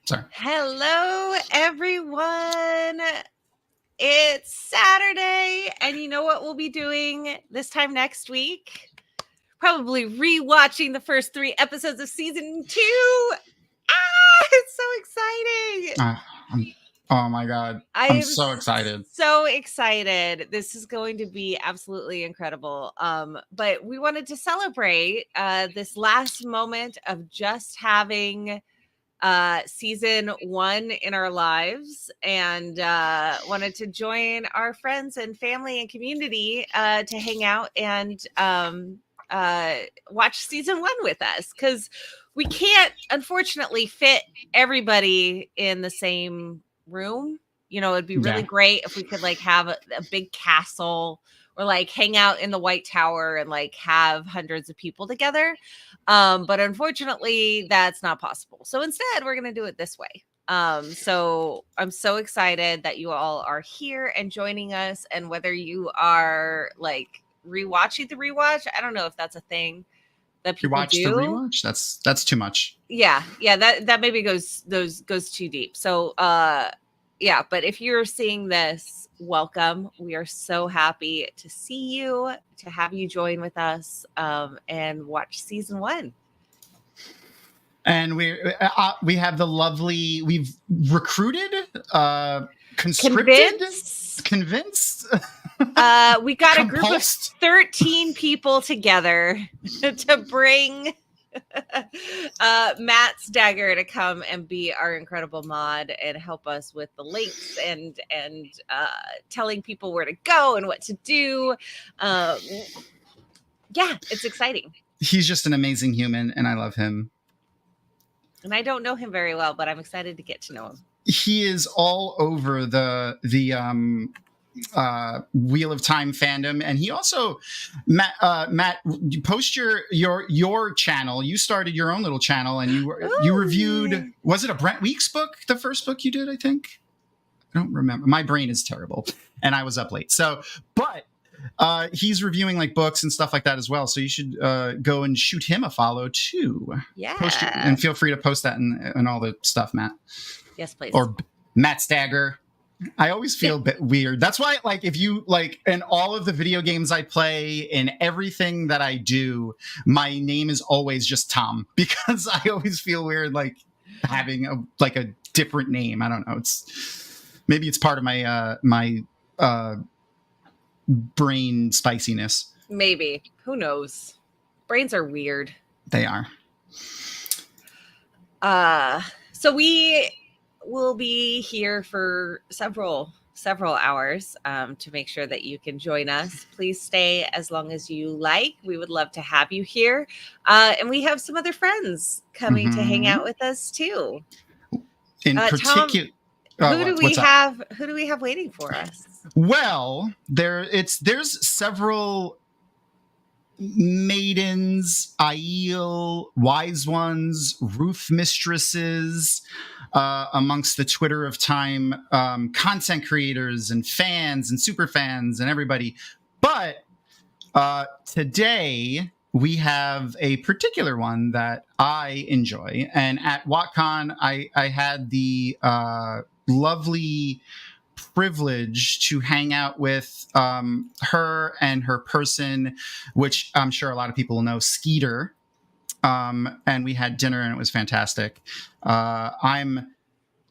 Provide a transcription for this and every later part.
Sorry. Hello, everyone. It's Saturday, and you know what we'll be doing this time next week? Probably rewatching the first 3 episodes of season 2. It's so exciting. Oh my God. I'm so excited. So excited. This is going to be absolutely incredible. But we wanted to celebrate this last moment of just having season 1 in our lives, and wanted to join our friends and family and community to hang out and watch season 1 with us, because we can't unfortunately fit everybody in the same room. It'd be really great if we could have a big castle, or hang out in the White Tower and have hundreds of people together. But unfortunately, that's not possible. So instead, we're going to do it this way. So I'm so excited that you all are here and joining us. And whether you are rewatching the rewatch, I don't know if that's a thing that people watch do. The rewatch? That's too much. Yeah, that maybe goes too deep. So yeah, but if you're seeing this, welcome. We are so happy to see you, to have you join with us, and watch season 1. And we have the lovely, we've recruited, conscripted, convinced. We got a group of 13 people together to bring Matt's Dagger to come and be our incredible mod and help us with the links and telling people where to go and what to do. Yeah, it's exciting. He's just an amazing human, and I love him. And I don't know him very well, but I'm excited to get to know him. He is all over the Wheel of Time fandom, and he also Matt, you post your channel. You started your own little channel, and you reviewed, was it a Brent Weeks book, the first book you did? I think, I don't remember, my brain is terrible and I was up late, but he's reviewing books and stuff like that as well, so you should go and shoot him a follow too. And feel free to post that and all the stuff, Matt. Yes, please. Or Matt's Dagger. I always feel a bit weird. That's why, if you in all of the video games I play, in everything that I do, my name is always just Tom, because I always feel weird, having a different name. I don't know. Maybe it's part of my my brain spiciness. Maybe. Who knows? Brains are weird. They are. So we will be here for several hours to make sure that you can join us. Please stay as long as you like. We would love to have you here. And we have some other friends coming to hang out with us too. In particular, who do we have waiting for us? Well, there's several maidens, Aiel, wise ones, Ruth mistresses, amongst the Twitter of Time content creators and fans and super fans and everybody. But today we have a particular one that I enjoy. And at WatCon, I had the lovely privilege to hang out with her and her person, which I'm sure a lot of people will know, Skeeter. And we had dinner and it was fantastic. I'm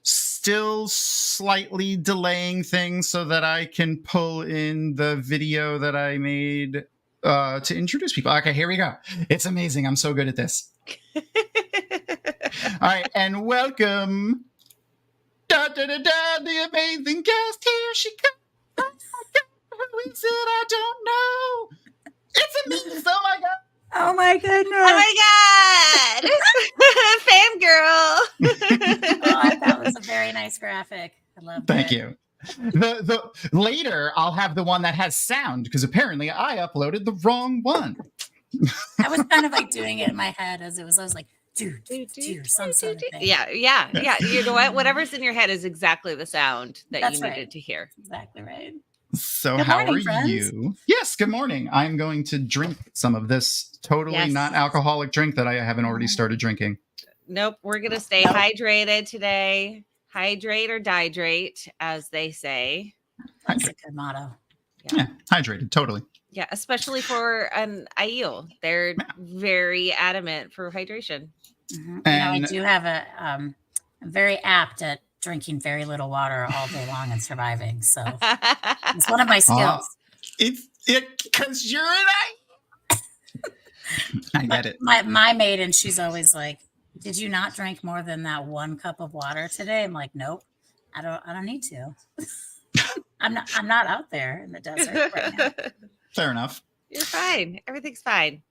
still slightly delaying things so that I can pull in the video that I made to introduce people. Okay, here we go. It's amazing. I'm so good at this. All right, and welcome. Da, da, da, da, the amazing guest. Here she comes. Who is it? I don't know. It's amazing. Oh my God. Oh my goodness. Oh my God. Fangirl. Oh, that was a very nice graphic. I love it. Thank you. The later I'll have the one that has sound, because apparently I uploaded the wrong one. I was kind of doing it in my head as it was. I was like, dude, some sort of thing. Yeah. You know what? Whatever's in your head is exactly the sound that you needed to hear. Exactly right. So how are you? Yes, good morning. I'm going to drink some of this totally not alcoholic drink that I haven't already started drinking. Nope. We're going to stay hydrated today. Hydrate or dihydrate, as they say. That's a good motto. Yeah, hydrated, totally. Yeah, especially for an IEL. They're very adamant for hydration. Mm-hmm. And I do have I'm very apt at drinking very little water all day long and surviving. So it's one of my skills. It's because you're an I get it. My maiden, she's always like, "Did you not drink more than that 1 cup of water today?" I'm like, "Nope, I don't need to. I'm not out there in the desert right now." Fair enough. You're fine. Everything's fine.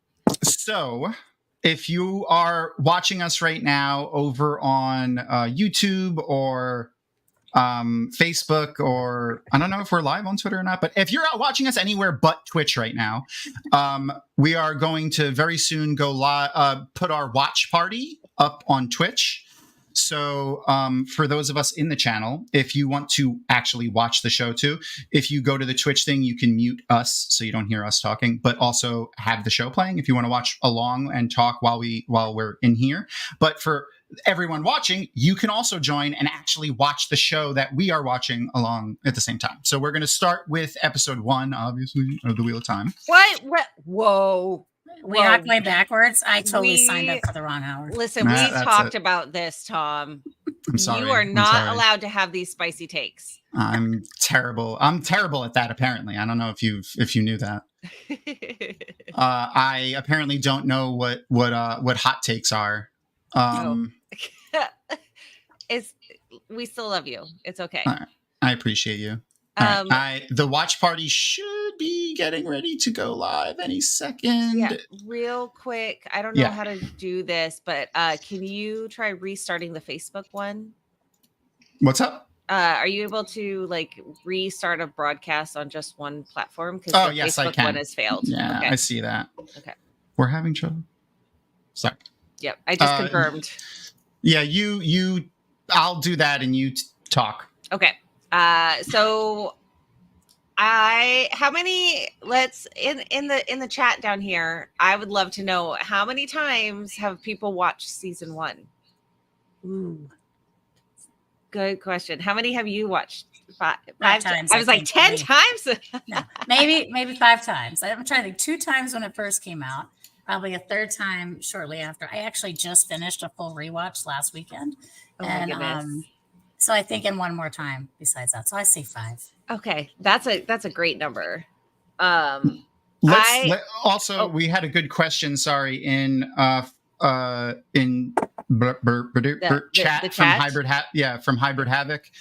So, if you are watching us right now over on YouTube or Facebook, or I don't know if we're live on Twitter or not, but if you're out watching us anywhere but Twitch right now, we are going to very soon go live, put our watch party up on Twitch. So for those of us in the channel, if you want to actually watch the show too, if you go to the Twitch thing, you can mute us so you don't hear us talking, but also have the show playing if you want to watch along and talk while we're in here. But for everyone watching, you can also join and actually watch the show that we are watching along at the same time. So we're going to start with episode 1, obviously, of the Wheel of Time. What? Whoa. We're not going backwards. I totally signed up for the wrong hour. Listen, we talked about this, Tom. I'm sorry. You are not allowed to have these spicy takes. I'm terrible. I'm terrible at that, apparently. I don't know if you knew that. I apparently don't know what hot takes are. We still love you. It's okay. I appreciate you. The watch party should be getting ready to go live any second. Yeah, real quick. I don't know how to do this, but can you try restarting the Facebook one? What's up? Are you able to like restart a broadcast on just one platform? Because the yes, Facebook I can. one has failed. Yeah, okay. I see that. Okay. We're having trouble. Sorry. Yep, I just confirmed. Yeah, you. I'll do that, and you talk. Okay. So how many, let's in the chat down here, I would love to know how many times have people watched season 1? Ooh. Good question. How many have you watched? Five times. I was like 10 times. No, maybe 5 times. I'm trying to think. 2 times when it first came out. Probably a 3rd time shortly after. I actually just finished a full rewatch last weekend. Oh my goodness. So I think in 1 more time besides that. So I say 5. Okay. That's a great number. We had a good question. Sorry, in chat from Hybrid Havoc.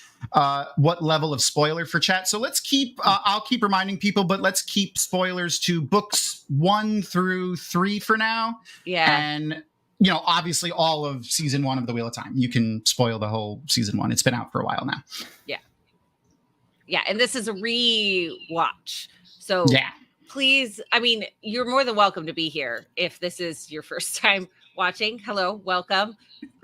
What level of spoiler for chat? So let's keep. I'll keep reminding people, but let's keep spoilers to books 1 through 3 for now. Yeah, and obviously all of season 1 of the Wheel of Time. You can spoil the whole season 1. It's been out for a while now. Yeah, and this is a re-watch. So yeah. Please, I mean, you're more than welcome to be here if this is your first time watching. Hello, welcome.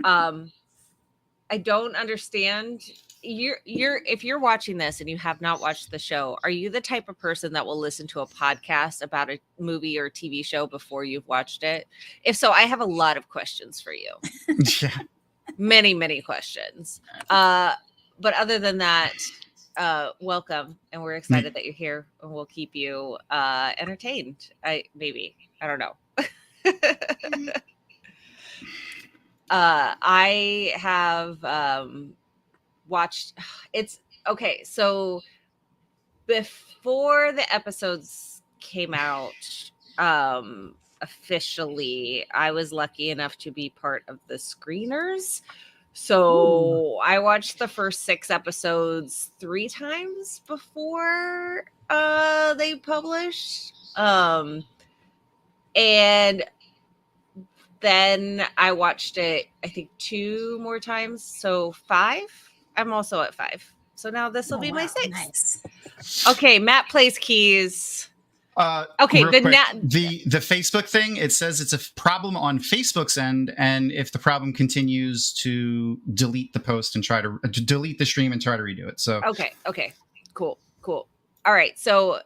I don't understand. If you're watching this and you have not watched the show, are you the type of person that will listen to a podcast about a movie or TV show before you've watched it? If so, I have a lot of questions for you. Yeah. Many questions. But other than that, welcome, and we're excited that you're here, and we'll keep you entertained. I don't know. I have watched. It's okay. So before the episodes came out officially, I was lucky enough to be part of the screeners. So I watched the first 6 episodes 3 times before they published. And then I watched it, I think 2 more times. So 5. I'm also at 5. So now this will be my 6th. Nice. Okay, Matt plays keys. Okay, the Facebook thing, it says it's a problem on Facebook's end, and if the problem continues, to delete the post and try to delete the stream and try to redo it. So okay, cool. All right, so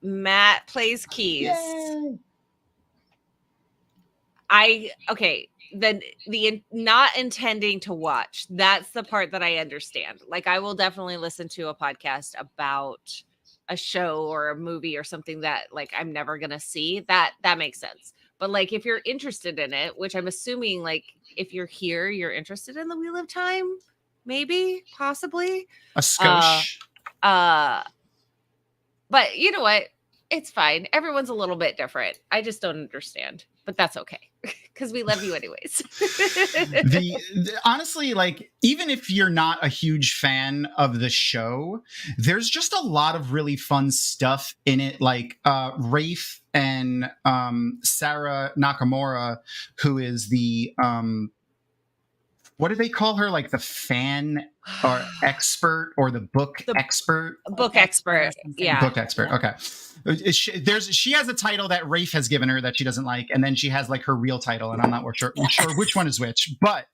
Matt plays keys. Yay. the not intending to watch, that's the part that I understand. Like, I will definitely listen to a podcast about a show or a movie or something that like I'm never gonna see. That makes sense. But like, if you're interested in it, which I'm assuming, like, if you're here, you're interested in the Wheel of Time, maybe, possibly. A skosh. But you know what? It's fine. Everyone's a little bit different. I just don't understand, but that's okay because we love you anyways. Honestly, like, even if you're not a huge fan of the show, there's just a lot of really fun stuff in it. Like Rafe and Sarah Nakamura, who is the what do they call her? Like the fan or expert or the book expert? Book expert. Yeah. Book expert. Okay. She has a title that Rafe has given her that she doesn't like, and then she has like her real title, and I'm not sure which one is which. But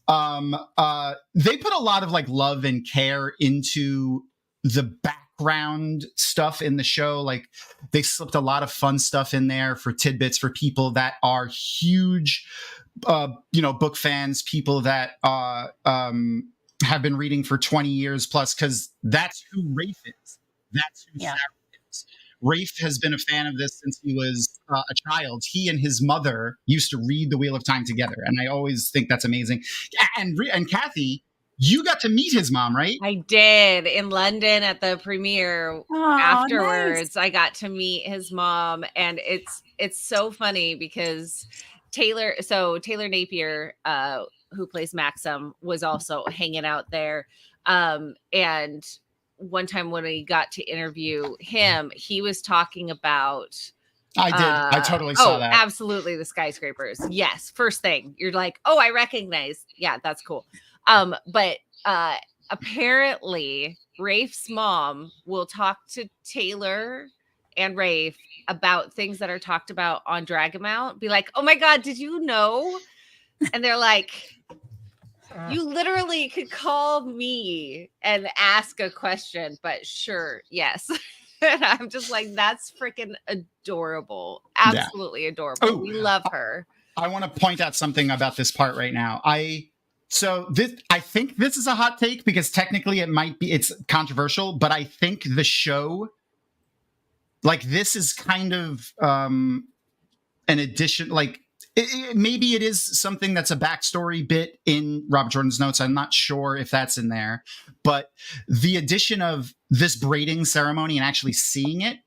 they put a lot of like love and care into the background stuff in the show. Like, they slipped a lot of fun stuff in there for tidbits for people that are huge book fans, people that have been reading for 20 years plus, because that's who Rafe is. That's who Sarah is. Rafe has been a fan of this since he was a child. He and his mother used to read The Wheel of Time together, and I always think that's amazing. And Kathy, you got to meet his mom, right? I did, in London at the premiere. Afterwards, nice. I got to meet his mom, and it's so funny because Taylor Napier, who plays Maxim, was also hanging out there. And one time when we got to interview him, he was talking about. I did. I totally saw that. Absolutely. The skyscrapers. Yes. First thing you're like, oh, I recognize. Yeah, that's cool. But apparently Rafe's mom will talk to Taylor and Rafe about things that are talked about on Dragonmount, be like, oh my God, did you know? And they're like, you literally could call me and ask a question, but sure, yes. And I'm just like, that's freaking adorable. Absolutely adorable. Oh, we love her. I want to point out something about this part right now. I think this is a hot take because technically it's controversial, but I think the show, like, this is kind of an addition. Like, maybe it is something that's a backstory bit in Robert Jordan's notes. I'm not sure if that's in there, but the addition of this braiding ceremony and actually seeing it,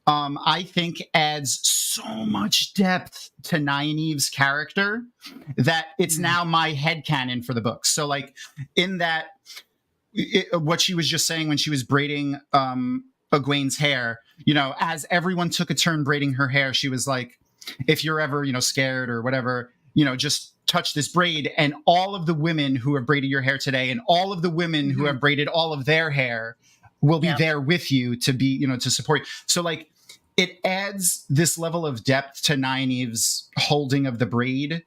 I think adds so much depth to Nynaeve's character that it's now my headcanon for the book. So, like, in that, what she was just saying when she was braiding Egwene's hair, as everyone took a turn braiding her hair, she was like, if you're ever, scared or whatever, just touch this braid, and all of the women who have braided your hair today and all of the women who have braided all of their hair will be there with you to be, to support you. So, like, it adds this level of depth to Nynaeve's holding of the braid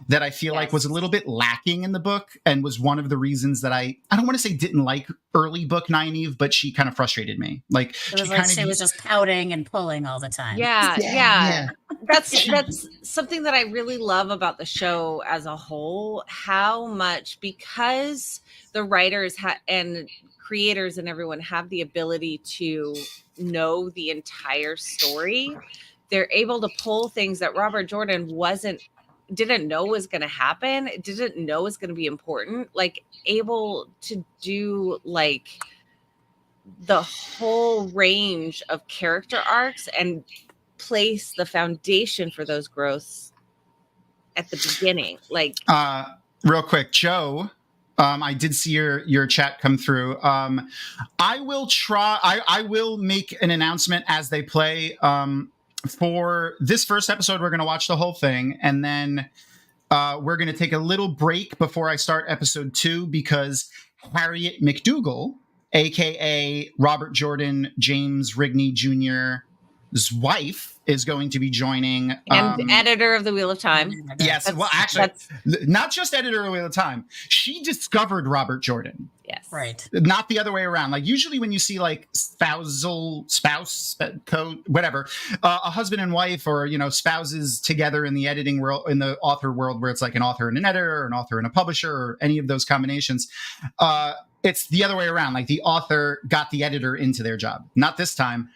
that I feel like was a little bit lacking in the book, and was one of the reasons that I don't want to say didn't like early book Nynaeve, but she kind of frustrated me. Like, she was just pouting and pulling all the time. Yeah. That's something that I really love about the show as a whole, how much, because the writers and creators and everyone have the ability to know the entire story, they're able to pull things that Robert Jordan didn't know was going to happen, didn't know was going to be important, like, able to do, like, the whole range of character arcs and place the foundation for those growths at the beginning. Like, real quick, Joe, I did see your chat come through. I will make an announcement as they play. For this first episode, we're going to watch the whole thing, and then we're going to take a little break before I start episode 2, because Harriet McDougal, aka Robert Jordan James Rigney Jr.'s wife, is going to be joining. And editor of The Wheel of Time. Yes, well, actually, not just editor of The Wheel of Time. She discovered Robert Jordan. Yes. Right. Not the other way around. Like usually when you see like spouse code, whatever, a husband and wife, or spouses together in the editing world, in the author world, where it's like an author and an editor, or an author and a publisher, or any of those combinations. It's the other way around. Like the author got the editor into their job. Not this time.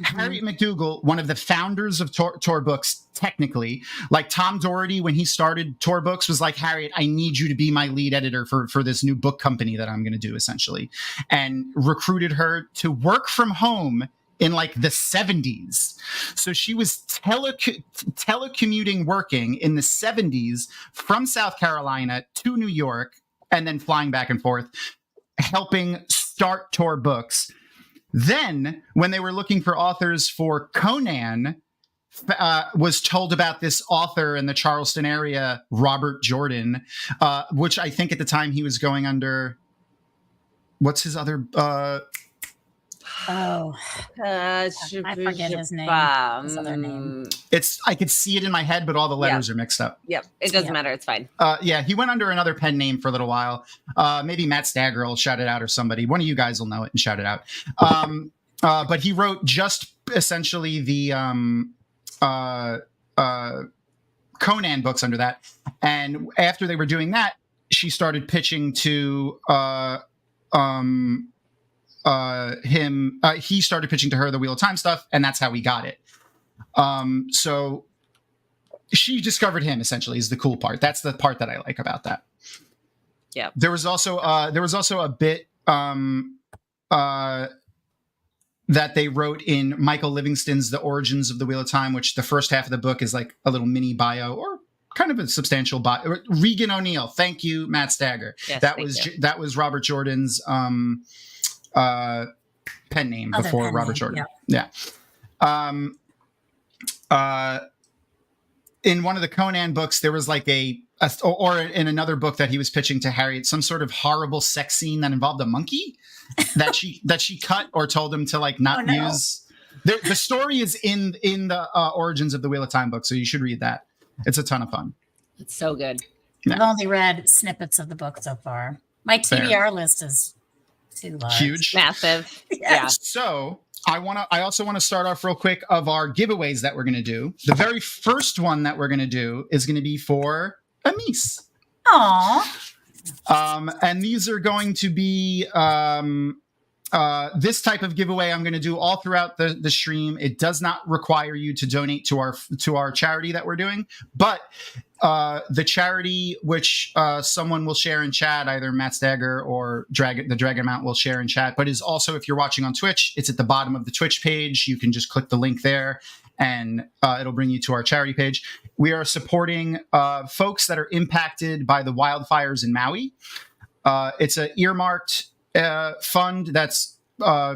Harriet McDougal, one of the founders of Tor Books, technically, like Tom Doherty, when he started Tor Books, was like, Harriet, I need you to be my lead editor for this new book company that I'm going to do, essentially, and recruited her to work from home in like the 70s. So she was telecommuting, working in the 70s from South Carolina to New York, and then flying back and forth, helping start Tor Books. Then, when they were looking for authors for Conan, was told about this author in the Charleston area, Robert Jordan, which I think at the time he was going under. What's his other? I forget his name. His other name. I could see it in my head, but all the letters are mixed up. Yep, it doesn't matter. It's fine. Yeah, he went under another pen name for a little while. Maybe Matt Stagger will shout it out, or somebody. One of you guys will know it and shout it out. But he wrote just essentially the Conan books under that. And after they were doing that, she started pitching to him. He started pitching to her the Wheel of Time stuff, and that's how we got it. So she discovered him, essentially, is the cool part. That's the part that I like about that. Yeah. There was also a bit that they wrote in Michael Livingston's The Origins of the Wheel of Time, which the first half of the book is like a little mini bio, or kind of a substantial bio. Regan O'Neill. Thank you, Matt Stagger. Yes, that was Robert Jordan's pen name before Robert Jordan. Yeah. In one of the Conan books, there was like or in another book that he was pitching to Harriet, some sort of horrible sex scene that involved a monkey that she cut or told him to like not use. The story is in the Origins of the Wheel of Time book, so you should read that. It's a ton of fun. It's so good. Yeah. I've only read snippets of the book so far. My TBR list is too large. Huge. Massive. Yeah. So I also want to start off real quick of our giveaways that we're going to do. The very first one that we're going to do is going to be for Amis. Aww. And these are going to be this type of giveaway I'm going to do all throughout the stream. It does not require you to donate to our charity that we're doing, but the charity which someone will share in chat, either Matt Stagger or the Dragonmount will share in chat, but is also, if you're watching on Twitch, it's at the bottom of the Twitch page. You can just click the link there and it'll bring you to our charity page. We are supporting folks that are impacted by the wildfires in Maui. It's an earmarked fund that's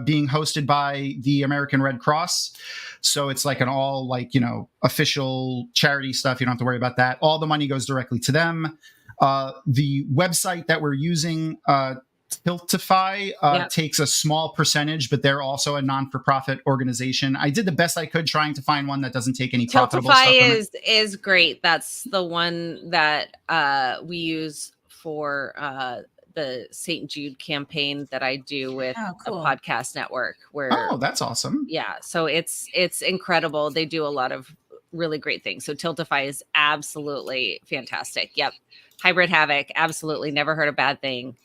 being hosted by the American Red Cross. So it's like an all official charity stuff. You don't have to worry about that. All the money goes directly to them. The website that we're using, Tiltify, takes a small percentage, but they're also a non-for-profit organization. I did the best I could trying to find one that doesn't take any profitable stuff. Tiltify is great. That's the one that we use for the St. Jude campaign that I do with a podcast network. That's awesome. Yeah, so it's incredible. They do a lot of really great things. So Tiltify is absolutely fantastic. Yep. Hybrid Havoc, absolutely never heard a bad thing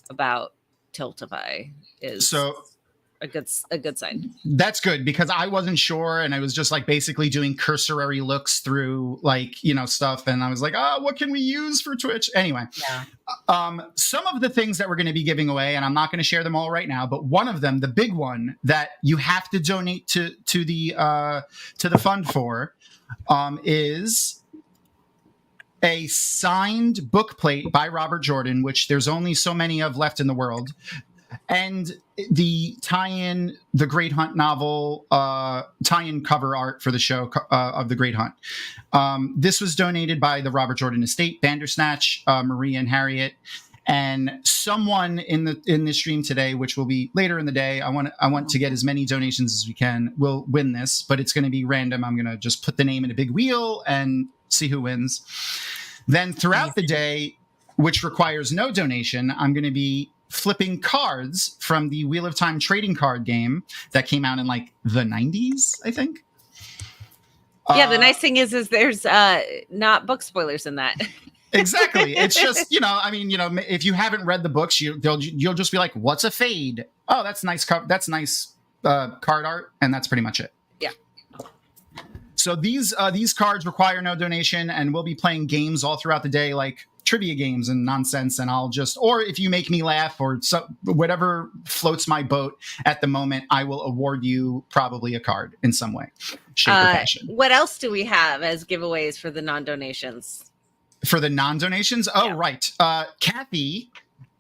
about Tiltify. Is a good sign. That's good, because I wasn't sure, and I was just like basically doing cursory looks through stuff, and I was like, what can we use for Twitch? Anyway, some of the things that we're going to be giving away, and I'm not going to share them all right now, but one of them, the big one that you have to donate to the fund for, is a signed book plate by Robert Jordan, which there's only so many of left in the world. And the tie-in, The Great Hunt novel, tie-in cover art for the show of The Great Hunt. This was donated by the Robert Jordan Estate, Bandersnatch, Maria and Harriet, and someone in the stream today, which will be later in the day. I want to get as many donations as we can. We'll win this, but it's going to be random. I'm going to just put the name in a big wheel and see who wins. Then throughout the day, which requires no donation, I'm going to be flipping cards from the Wheel of Time trading card game that came out in like the 90s, I think. Yeah, the nice thing is there's not book spoilers in that. Exactly. It's just, if you haven't read the books, you'll just be like, what's a fade? Oh, that's nice. That's nice card art. And that's pretty much it. Yeah. So these cards require no donation, and we'll be playing games all throughout the day, like trivia games and nonsense. And or if you make me laugh or whatever floats my boat at the moment, I will award you probably a card in some way, shape, or fashion. What else do we have as giveaways for the non-donations? For the non-donations? Oh, yeah. Right. Kathy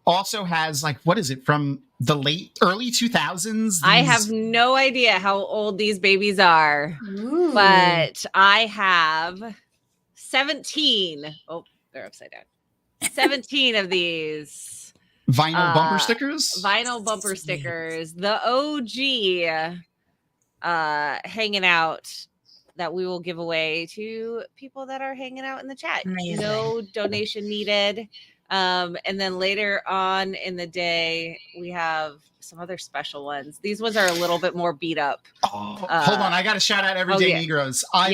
also has, like, what is it, from the early 2000s? I have no idea how old these babies are. Ooh. But I have 17. Oh, they're upside down. 17 of these. Vinyl bumper stickers? Vinyl bumper stickers. The OG hanging out that we will give away to people that are hanging out in the chat. Amazing. No donation needed. And then later on in the day, we have some other special ones. These ones are a little bit more beat up. Hold on. I got to shout out Everyday Negroes. I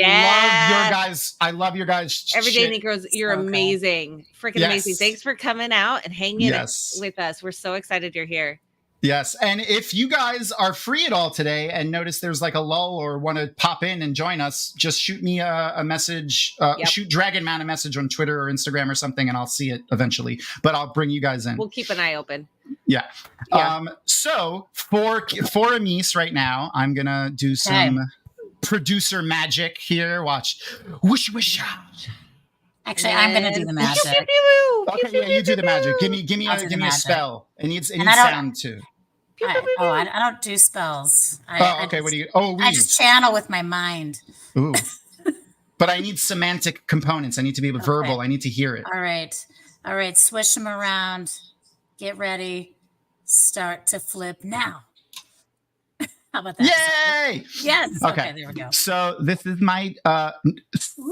love your guys. Everyday Negroes. You're amazing. Freaking amazing. Thanks for coming out and hanging with us. We're so excited you're here. Yes. And if you guys are free at all today and notice there's like a lull or want to pop in and join us, just shoot me a message, shoot Dragonmount a message on Twitter or Instagram or something, and I'll see it eventually. But I'll bring you guys in. We'll keep an eye open. Yeah. So for Amis right now, I'm going to do some producer magic here. Watch. Whoosh, whoosh. Actually, I'm going to do the magic. Okay, yeah, you do the magic. Give me a spell. It needs sound too. I don't do spells. Okay. What do you? I just channel with my mind. Ooh. But I need semantic components. I need to be verbal. I need to hear it. All right. Swish them around. Get ready. Start to flip now. How about that? Yay! Yes. Okay. There we go. So this is my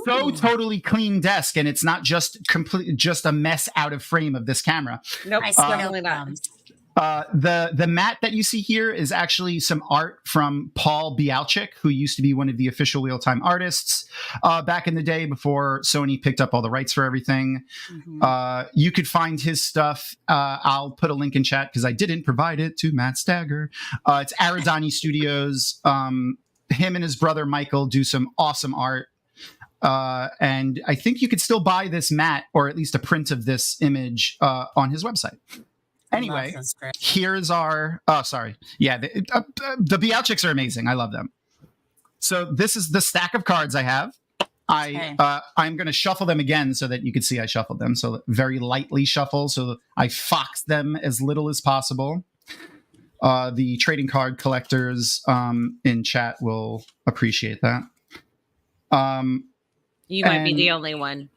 totally clean desk, and it's not just a mess out of frame of this camera. Nope. Definitely not. The mat that you see here is actually some art from Paul Bialchik, who used to be one of the official Wheel Time artists back in the day before Sony picked up all the rights for everything. Mm-hmm. You could find his stuff. I'll put a link in chat because I didn't provide it to Matt Stagger. It's Aradani Studios. Him and his brother Michael do some awesome art. And I think you could still buy this mat, or at least a print of this image on his website. Anyway, here's our... Oh, sorry. Yeah, the Bialchiks are amazing. I love them. So this is the stack of cards I have. I'm going to shuffle them again so that you can see I shuffled them. So very lightly shuffle. So I foxed them as little as possible. The trading card collectors in chat will appreciate that. You might be the only one.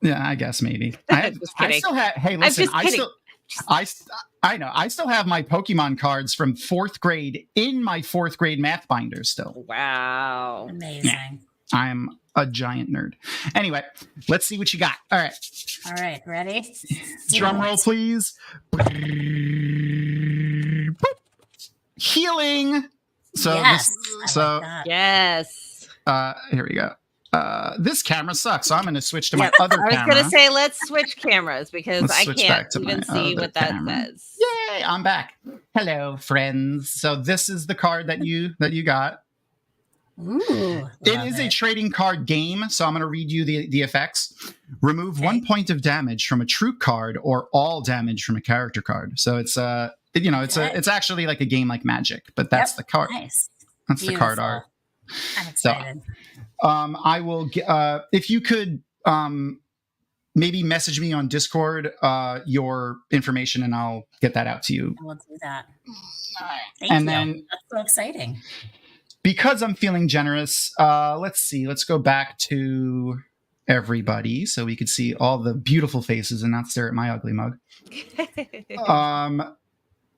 Yeah, I guess maybe. Just kidding. I still have... Hey, listen, I know. I still have my Pokemon cards from 4th grade in my 4th grade math binder still. Wow. Amazing. Yeah, I'm a giant nerd. Anyway, let's see what you got. All right. Ready? Drum roll, please. Healing. So yes. Yes. Here we go. This camera sucks, so I'm going to switch to my other camera. I was going to say, let's switch cameras because I can't even see what that says. Yay, I'm back. Hello, friends. So this is the card that you got. Ooh, it is a trading card game, so I'm going to read you the effects. Remove 1 point of damage from a true card or all damage from a character card. So it's it's actually like a game like Magic, but that's the card. Nice. That's Beautiful. The card art. I'm excited. So, I will if you could maybe message me on Discord your information, and I'll get that out to you. I will do that. All right. Thank you. Then, that's so exciting. Because I'm feeling generous, let's see. Let's go back to everybody so we could see all the beautiful faces and not stare at my ugly mug.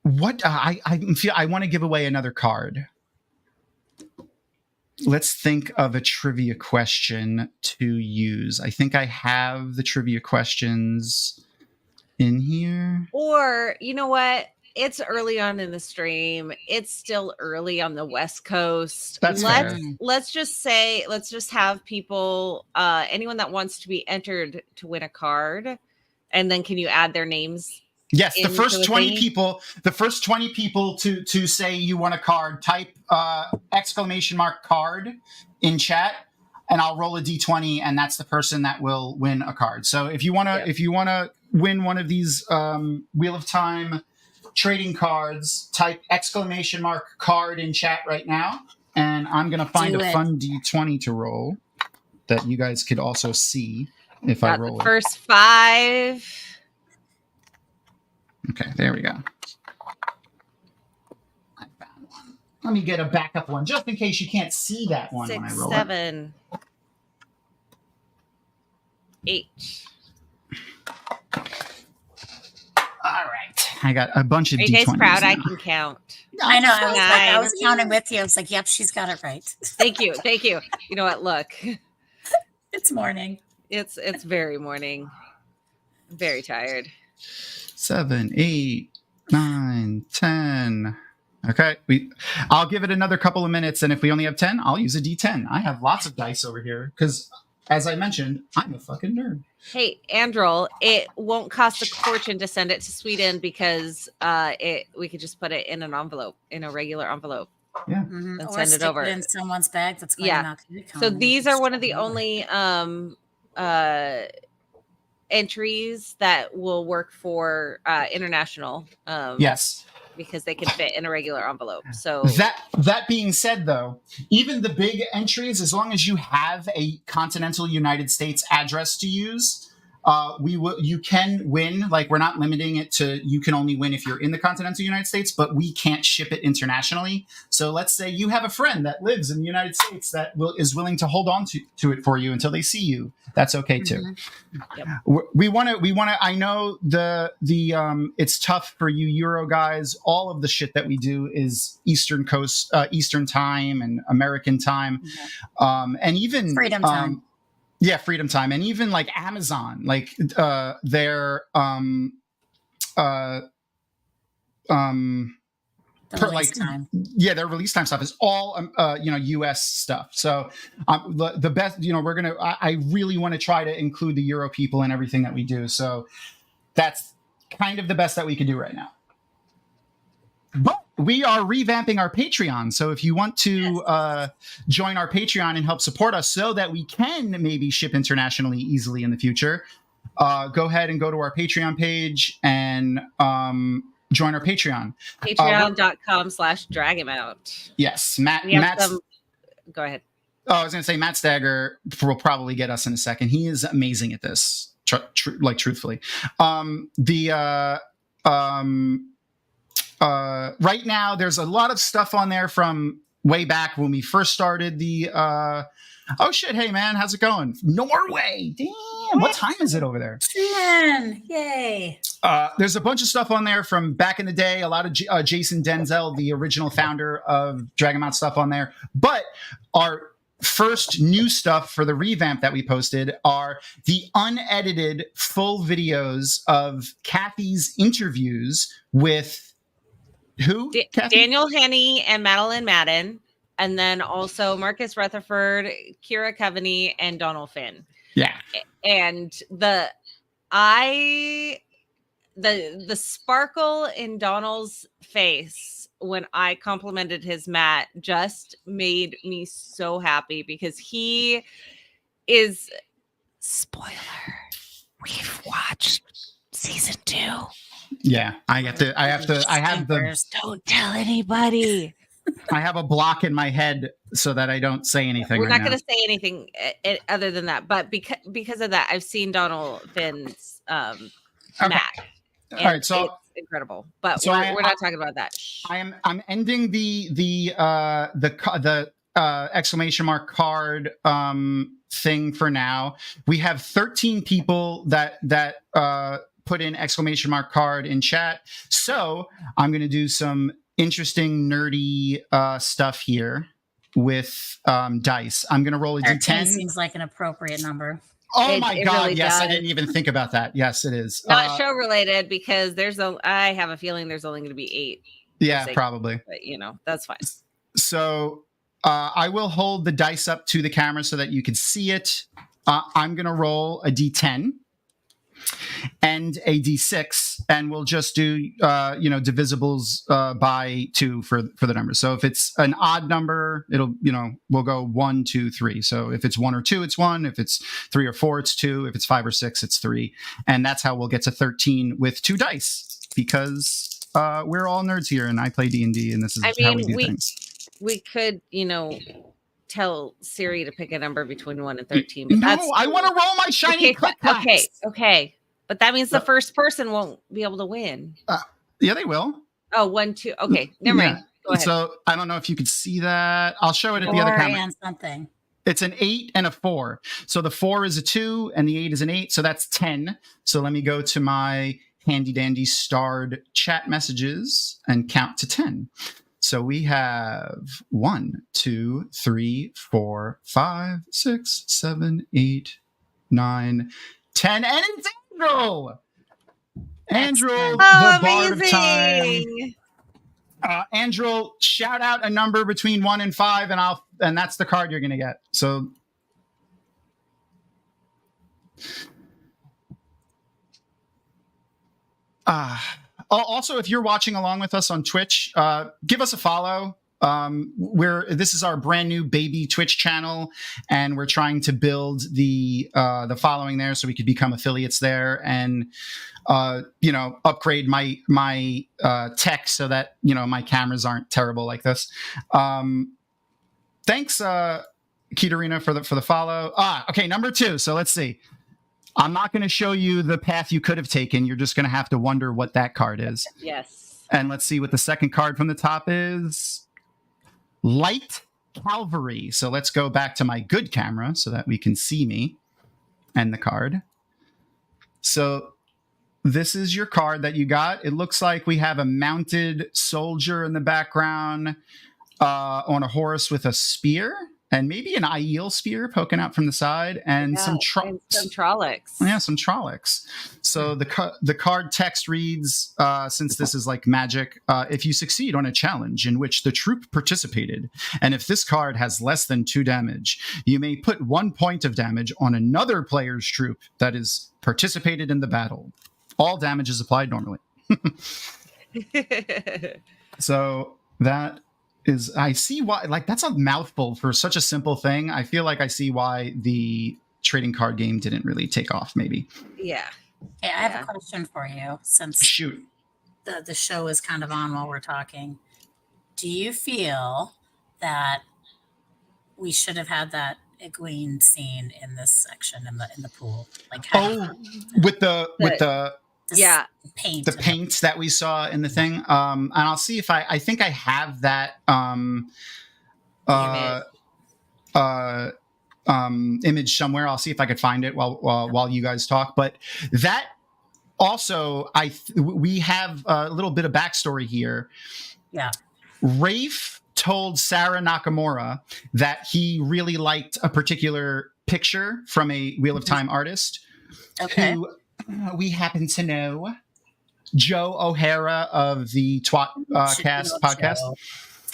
What I want to give away another card. Let's think of a trivia question to use. I think I have the trivia questions in here. Or you know what? It's early on in the stream. It's still early on the West Coast. That's fair. Let's just have people, anyone that wants to be entered to win a card, and then can you add their names? Yes, the first 20 people to say you want a card, type !card in chat, and I'll roll a d20, and that's the person that will win a card. So if you wanna win one of these Wheel of Time trading cards, type !card in chat right now, and I'm gonna find a fun d20 to roll that you guys could also see if I roll the first 5. Okay, there we go. I found one. Let me get a backup one, just in case you can't see that one 6, when I roll 7, 8. All right, I got a bunch of Are you guys D20s proud? now. I can count. I know. I was counting with you. I was like, "Yep, she's got it right." Thank you. You know what? Look, it's morning. It's very morning. I'm very tired. 7, 8, 9, 10. Okay, I'll give it another couple of minutes, and if we only have 10, I'll use a D10. I have lots of dice over here because, as I mentioned, I'm a fucking nerd. Hey, Androl, it won't cost a fortune to send it to Sweden because we could just put it in an envelope, in a regular envelope. Yeah, and or send it over in someone's bag. That's going yeah. So these are one of the only entries that will work for international. Yes. Because they can fit in a regular envelope. So that being said, though, even the big entries, as long as you have a continental United States address to use, you can win. Like, we're not limiting it to you can only win if you're in the continental United States, but we can't ship it internationally. So let's say you have a friend that lives in the United States that is willing to hold on to it for you until they see you. That's okay too. Yep. We want to. I know the it's tough for you Euro guys. All of the shit that we do is Eastern Coast, Eastern time and American time, and even Freedom time. Yeah, Freedom Time, and even like Amazon, like their the release time. Yeah, their release time stuff is all US stuff. So the best, we're gonna. I really want to try to include the Euro people in everything that we do. So that's kind of the best that we could do right now. But we are revamping our Patreon. So if you want to join our Patreon and help support us so that we can maybe ship internationally easily in the future, go ahead and go to our Patreon page and join our Patreon. Patreon.com/Dragonmount. Yes. Go ahead. Oh, I was going to say Matt Stagger will probably get us in a second. He is amazing at this, truthfully. Right now, there's a lot of stuff on there from way back when we first started the. Oh shit! Hey man, how's it going? Norway. Damn, what time is it over there? 10. Yay! There's a bunch of stuff on there from back in the day. A lot of Jason Denzel, the original founder of Dragonmount, stuff on there. But our first new stuff for the revamp that we posted are the unedited full videos of Kathy's interviews with. Who? Daniel Henney and Madeline Madden, and then also Marcus Rutherford, Kira Coveney, and Donald Finn. Yeah. And the sparkle in Donald's face when I complimented his mat just made me so happy because he is, spoiler, we've watched season 2. Yeah, I have the. Don't tell anybody. I have a block in my head so that I don't say anything. We're not going to say anything other than that. But because of that, I've seen Donald Finn's Okay. Matt. All right, so it's incredible. But so we're not talking about that. I'm ending the exclamation mark card thing for now. We have 13 people that put in exclamation mark card in chat. So I'm going to do some interesting nerdy stuff here with dice. I'm going to roll a D10. Seems like an appropriate number. Oh It- my it God. really Yes. I does. didn't even think about that. Yes, it is. Not show related because I have a feeling there's only going to be 8. Yeah, probably. But that's fine. So I will hold the dice up to the camera so that you can see it. I'm going to roll a D10 and a D6, and we'll just do, divisibles by 2 for the numbers. So if it's an odd number, it'll, we'll go 1, 2, 3. So if it's 1 or 2, it's 1. If it's 3 or 4, it's 2. If it's 5 or 6, it's 3. And that's how we'll get to 13 with 2 dice, because we're all nerds here, and I play D&D, and this is how we do things. We could, tell Siri to pick a number between 1 and 13. But No, I want to roll my shiny click clacks. Okay. But that means the first person won't be able to win. Yeah, they will. Oh, 1, 2. Okay, never mind. Go ahead. So I don't know if you could see that. I'll show it at the other camera. And something. It's an 8 and a 4. So the 4 is a 2 and the 8 is an 8. So that's 10. So let me go to my handy dandy starred chat messages and count to 10. So we have 1, 2, 3, 4, 5, 6, 7, 8, 9, 10, and it's Andrew! Andrew, the Bard of Time. Andrew, shout out a number between 1 and 5, and that's the card you're gonna get. So also, if you're watching along with us on Twitch, give us a follow. This is our brand new baby Twitch channel, and we're trying to build the following there so we could become affiliates there and upgrade my tech so that my cameras aren't terrible like this. Thanks, Kitarina, for the follow. Okay, number 2. So let's see. I'm not going to show you the path you could have taken. You're just going to have to wonder what that card is. Yes. And let's see what the second card from the top is. Light Calvary. So let's go back to my good camera so that we can see me and the card. So this is your card that you got. It looks like we have a mounted soldier in the background on a horse with a spear. And maybe an Aiel spear poking out from the side, and some Trollocs. Yeah, some Trollocs. So the card text reads, since this is like magic, if you succeed on a challenge in which the troop participated, and if this card has less than 2 damage, you may put 1 point of damage on another player's troop that is participated in the battle. All damage is applied normally. So that is, I see why, like, that's a mouthful for such a simple thing. I feel like I see why the trading card game didn't really take off, maybe. Yeah. Hey, I have a question for you, since Shoot. The show is kind of on while we're talking. Do you feel that we should have had that Egwene scene in this section in the pool? Like with the paint. The paint that we saw in the thing. And I'll see if I think I have that image somewhere. I'll see if I could find it while you guys talk. But that also, we have a little bit of backstory here. Yeah. Rafe told Sarah Nakamura that he really liked a particular picture from a Wheel of Time artist. Okay. Who we happen to know, Joe O'Hara of the Twat Cast podcast.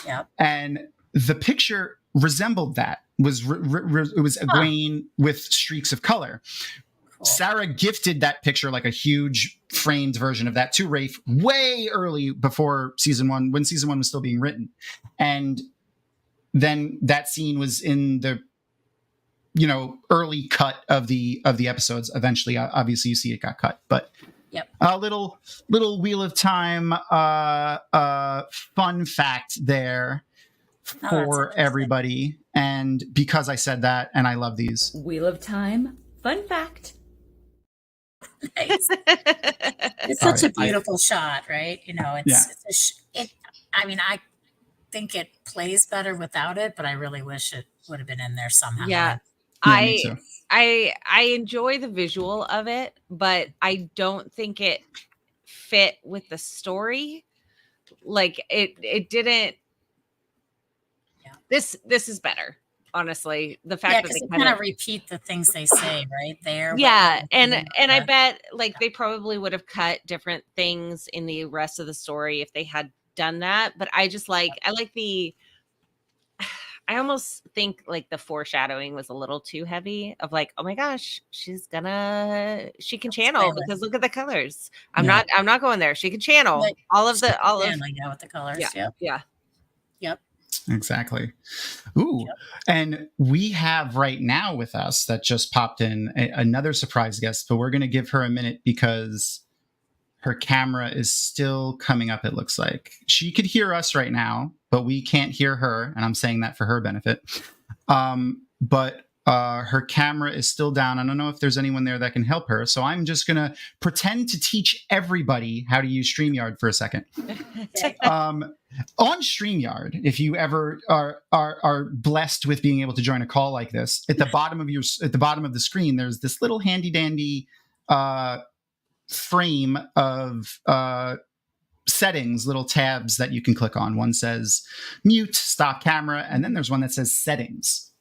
Yeah. And the picture resembled that. It was Egwene with streaks of color. Cool. Sarah gifted that picture, like a huge framed version of that, to Rafe way early before season 1, when season 1 was still being written. And then that scene was in the early cut of the episodes. Eventually, obviously, you see it got cut, but yep. A little Wheel of Time fun fact there for everybody. And because I said that, and I love these. Wheel of Time fun fact. Nice. It's such a beautiful shot, right? I think it plays better without it, but I really wish it would have been in there somehow. Yeah. I enjoy the visual of it, but I don't think it fit with the story. Like it didn't. Yeah. This is better. honestly. The fact that because they they kind of repeat the things they say right there. Yeah, and I bet like they probably would have cut different things in the rest of the story if they had done that. But I just like I almost think like the foreshadowing was a little too heavy of like, oh my gosh, she can channel because look at the colors. I'm not going there. She can channel Like, all of yeah, with the colors. Yeah. Yep. Exactly. Ooh. Yep. And we have right now with us that just popped in another surprise guest, but we're going to give her a minute because her camera is still coming up, it looks like. She could hear us right now, but we can't hear her, and I'm saying that for her benefit. But her camera is still down. I don't know if there's anyone there that can help her, so I'm just going to pretend to teach everybody how to use StreamYard for a second. On StreamYard, if you ever are blessed with being able to join a call like this, at the bottom of the screen, there's this little handy dandy frame of settings, little tabs that you can click on. One says mute, stop camera, and then there's one that says settings.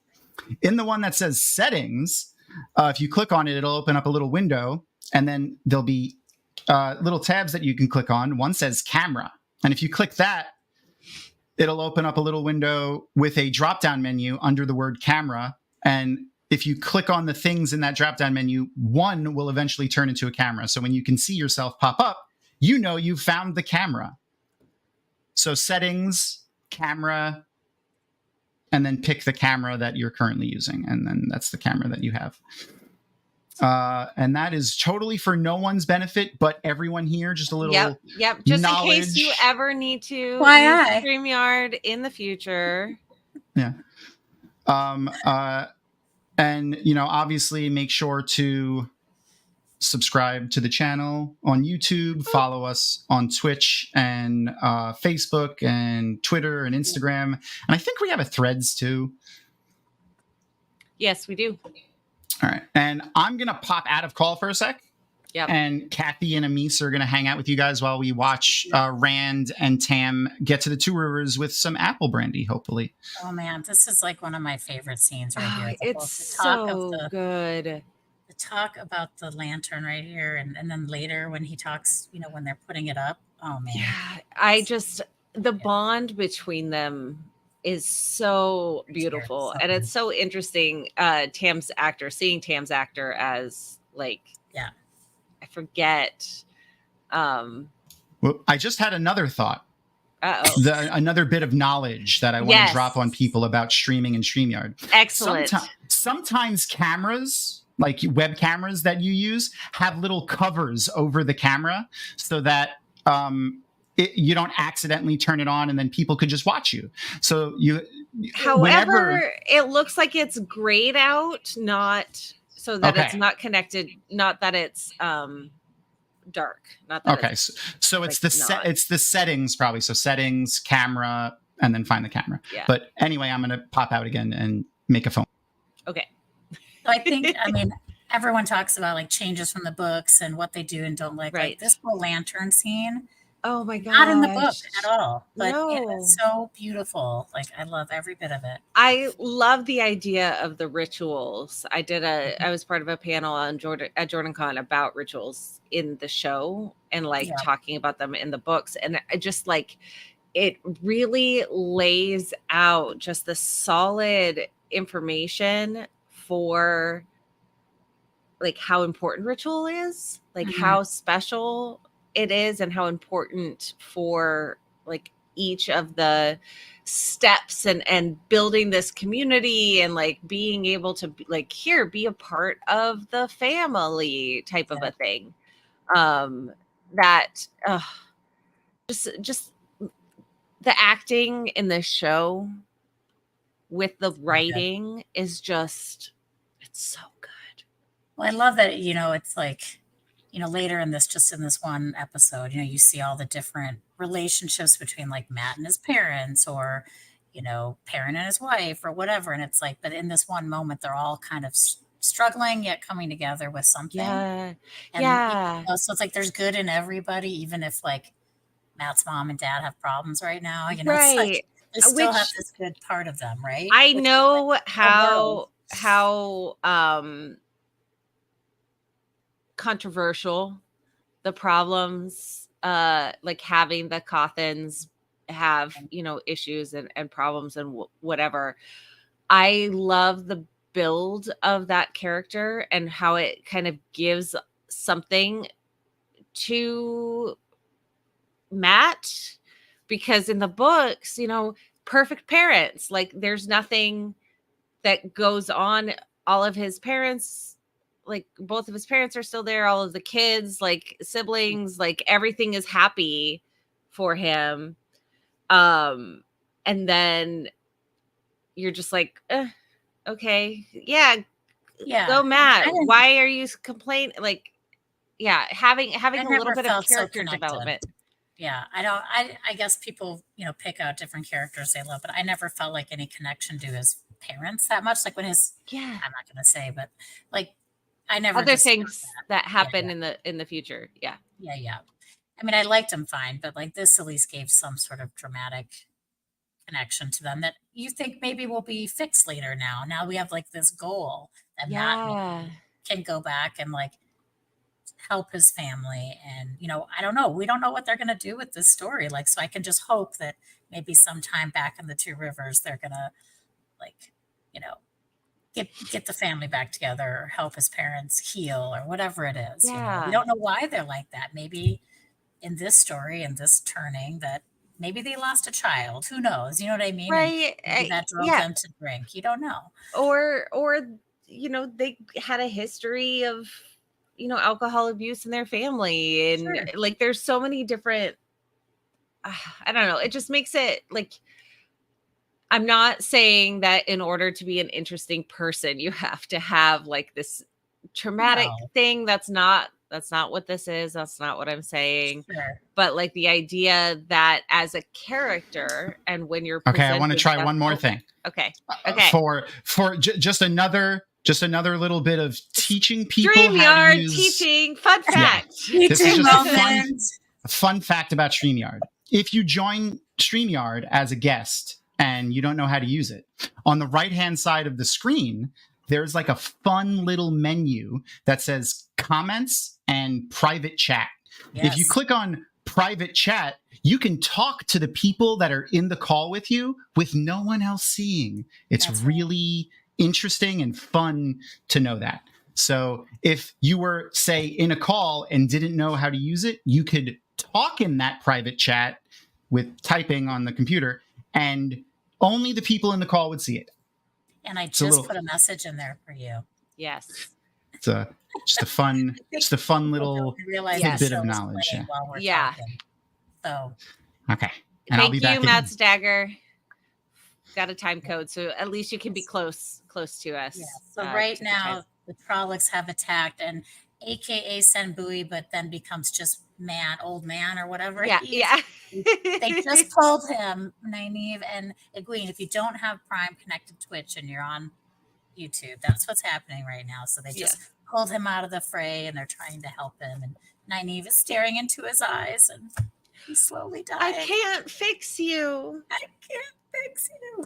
In the one that says settings, if you click on it, it'll open up a little window, and then there'll be little tabs that you can click on. One says camera, and if you click that, it'll open up a little window with a drop-down menu under the word camera, and if you click on the things in that drop-down menu, one will eventually turn into a camera. So when you can see yourself pop up, you know you've found the camera. So settings, camera, and then pick the camera that you're currently using. And then that's the camera that you have. And that is totally for no one's benefit, but everyone here, just a little Yep. Just knowledge. In case you ever need to use StreamYard in the future. Yeah. And, obviously make sure to subscribe to the channel on YouTube, follow us on Twitch and Facebook and Twitter and Instagram. And I think we have a Threads too. Yes, we do. All right. And I'm going to pop out of call for a sec. Yep. And Kathy and Amis are going to hang out with you guys while we watch Rand and Tam get to the Two Rivers with some apple brandy, hopefully. Oh, man. This is like one of my favorite scenes right here. It's so good. The talk about the lantern right here. And then later when he talks, when they're putting it up. Oh, man. Yeah. The bond between them is so beautiful. And it's so interesting. Seeing Tam's actor as like, I forget. Well, I just had another thought. Another bit of knowledge that I want to drop on people about streaming and StreamYard. Excellent. Sometimes cameras, like web cameras that you use, have little covers over the camera so that you don't accidentally turn it on and then people could just watch you. So however, it looks like it's grayed out, not so that it's not connected, not that it's dark. Not that so it's it's the settings probably. So settings, camera, and then find the camera. Yeah. But anyway, I'm gonna pop out again and make a phone. Okay. So I think everyone talks about like changes from the books and what they do and don't like. Right. Like this whole lantern scene. Oh my god! Not in the book at all, but it's so beautiful. Like I love every bit of it. I love the idea of the rituals. I was part of a panel on at JordanCon about rituals in the show and talking about them in the books, and I just like it really lays out just the solid information for like how important ritual is, like how special it is and how important for like each of the steps and building this community and like being able to be a part of the family type of a thing. Just the acting in this show with the writing is just, it's so good. Well, I love that, it's like, later in this one episode, you see all the different relationships between like Matt and his parents or, parent and his wife or whatever. And it's like, but in this one moment, they're all kind of struggling yet coming together with something. Yeah. So it's like, there's good in everybody, even if like Matt's mom and dad have problems right now, right. It's like, They still have which this good part of them, right? I Which is know like the world. how controversial the problems like having the Cothans have, you know, issues and problems and whatever. I love the build of that character and how it kind of gives something to Matt, because in the books, you know, perfect parents, like there's nothing that goes on. All of his parents, like both of his parents are still there, all of the kids, like siblings, like everything is happy for him. And then you're just like, okay, yeah, Yeah. go Matt. I didn't Why are you complaining? Like, yeah, having I a little never bit of felt so character connected. development. Yeah. I guess people, you know, pick out different characters they love, but I never felt like any connection to his parents that much. Like when his Yeah. I'm not gonna say, but like I never Other just felt things that Yeah, happen yeah. in the future. Yeah. Yeah. I mean, I liked him fine, but like this at least gave some sort of dramatic connection to them that you think maybe will be fixed later now. Now we have like this goal that Matt Yeah. maybe can go back and like help his family. And, you know, I don't know. We don't know what they're going to do with this story. Like, so I can just hope that maybe sometime back in the Two Rivers, they're going to like, you know, get the family back together or help his parents heal or whatever it is. You know, we Yeah. don't know why they're like that. Maybe in this story, in this turning, that maybe they lost a child. Who knows? You know what I mean? And Right. maybe that drove Yeah. them to drink. You don't know. Or you know, they had a history of, you know, alcohol abuse in their family, and Sure. like there's so many different I don't know, it just makes it like, I'm not saying that in order to be an interesting person you have to have like this traumatic No. thing. That's not what this is. That's not what I'm saying. Sure. But like the idea that as a character, and when you're Okay, I want to presented try that- one more oh, thing. okay. Okay. Just another little bit of teaching people how to StreamYard use. teaching. Fun fact. This is Teaching just moment. a fun fact about StreamYard. If you join StreamYard as a guest and you don't know how to use it, on the right-hand side of the screen, there's like a fun little menu that says comments and private chat. Yes. If you click on private chat, you can talk to the people that are in the call with you with no one else seeing. It's That's right. really interesting and fun to know that. So if you were, say, in a call and didn't know how to use it, you could talk in that private chat with typing on the computer, and only the people in the call would see it. And I It's a just little- put a message in there for you. Yes. It's just a fun little Don't realize Yes. the bit of show's knowledge. playing Yeah. while we're Yeah. talking. So Okay. And I'll Thank be you, back. Matt Stagger. Got a time code, so at least you can be close to us. yeah. So to right the now time. the Trollocs have attacked, and AKA Senbui, but then becomes just old man or whatever. Yeah, he is. yeah. They just pulled him, Nynaeve and Egwene. If you don't have Prime connected to Twitch and you're on YouTube, that's what's happening right now. So they just pulled him out of the fray, and they're trying to help him. And Nynaeve is staring into his eyes, and he's slowly dying. I can't fix you. I can't fix you.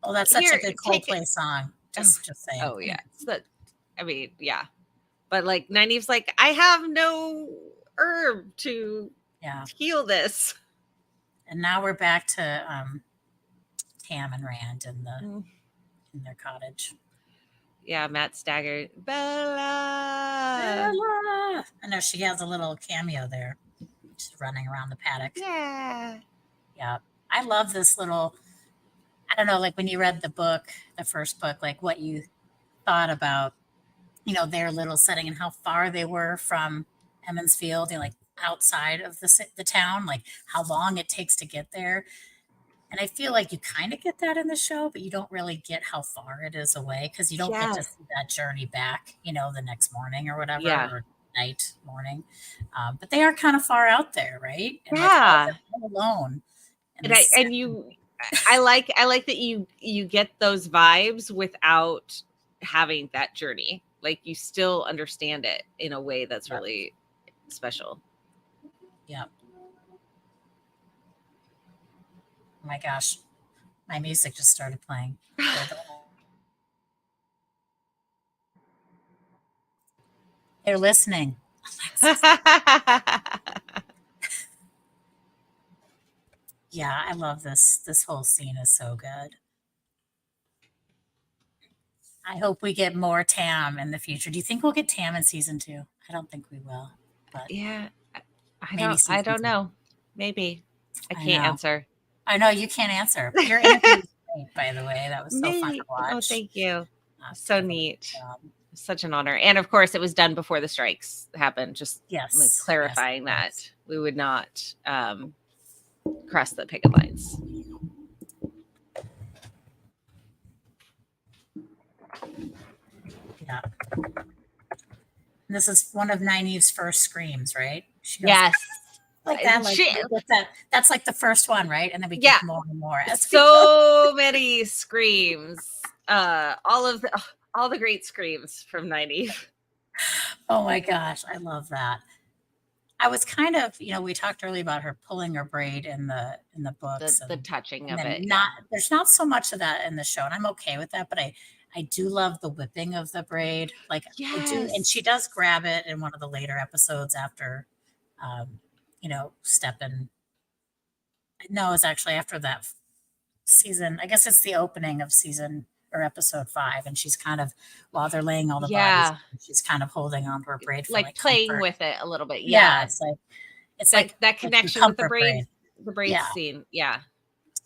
Oh, that's such Here, a good take Coldplay song. Just saying. Oh yeah. I mean, yeah. But like Nynaeve's like, I have no herb to Yeah. heal this. And now we're back to Tam and Rand in their cottage. Yeah, Matt Stagger. Bella. Bella. I know she has a little cameo there. She's running around the paddock. Yeah. Yeah. I love this little, I don't know, like when you read the book, the first book, like what you thought about, you know, their little setting and how far they were from Emmons Field, you know, like outside of the town, like how long it takes to get there. And I feel like you kind of get that in the show, but you don't really get how far it is away, because you don't get to see that journey back, you know, the next morning or whatever, or night, morning. But they are kind of far out there, right? And Yeah. like all alone. I like that you get those vibes without having that journey. Like you still understand it in a way that's really special. Yeah. Oh my gosh, my music just started playing. They're listening. Yeah, I love this. This whole scene is so good. I hope we get more Tam in the future. Do you think we'll get Tam in season 2? I don't think we will, but Yeah, maybe I don't season 2. know. Maybe I I can't know. answer. I know you can't answer. Your interview was great, by the way. That was so fun to watch. Oh, thank you. Definitely So a neat. good job. Such an honor. And of course, it was done before the strikes happened. Just Yes. like clarifying yes. that we would not cross the picket lines. Yeah. This is one of Nynaeve's first screams, right? She goes, Yes. like that, like She- with that. That's like the first one, right? And then we Yeah. get more and more. as we go. So many screams. All the great screams from Nynaeve. Oh my gosh, I love that. I was kind of, we talked earlier about her pulling her braid in the books. The touching and of then it. there's not so much of that in the show, and I'm okay with that, but I do love the whipping of the braid. Like I do, and Yes. she does grab it in one of the later episodes after stepping. No, it's actually after that season. I guess it's the opening of season or episode 5, and she's kind of, while they're laying all the bodies, she's kind of holding on to her braid for like playing comfort. with it a little bit. Yeah, Yeah. it's like that connection with the comfort braid. The braid Yeah. scene. Yeah.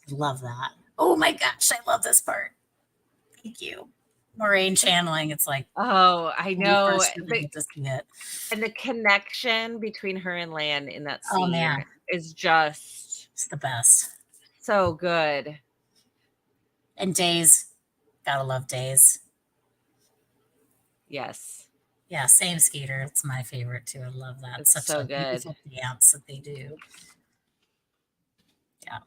I love that. Oh my gosh, I love this part. Thank you. Moraine channeling. It's like, Oh, I when we know. first really get to see it. And the connection between her and Lan in that Oh, scene man. is just It's the best. so good. And Days, gotta love Days. Yes. Yeah, same Skeeter. It's my favorite too. I love that. It's Such so a good. beautiful dance that they do. Yeah,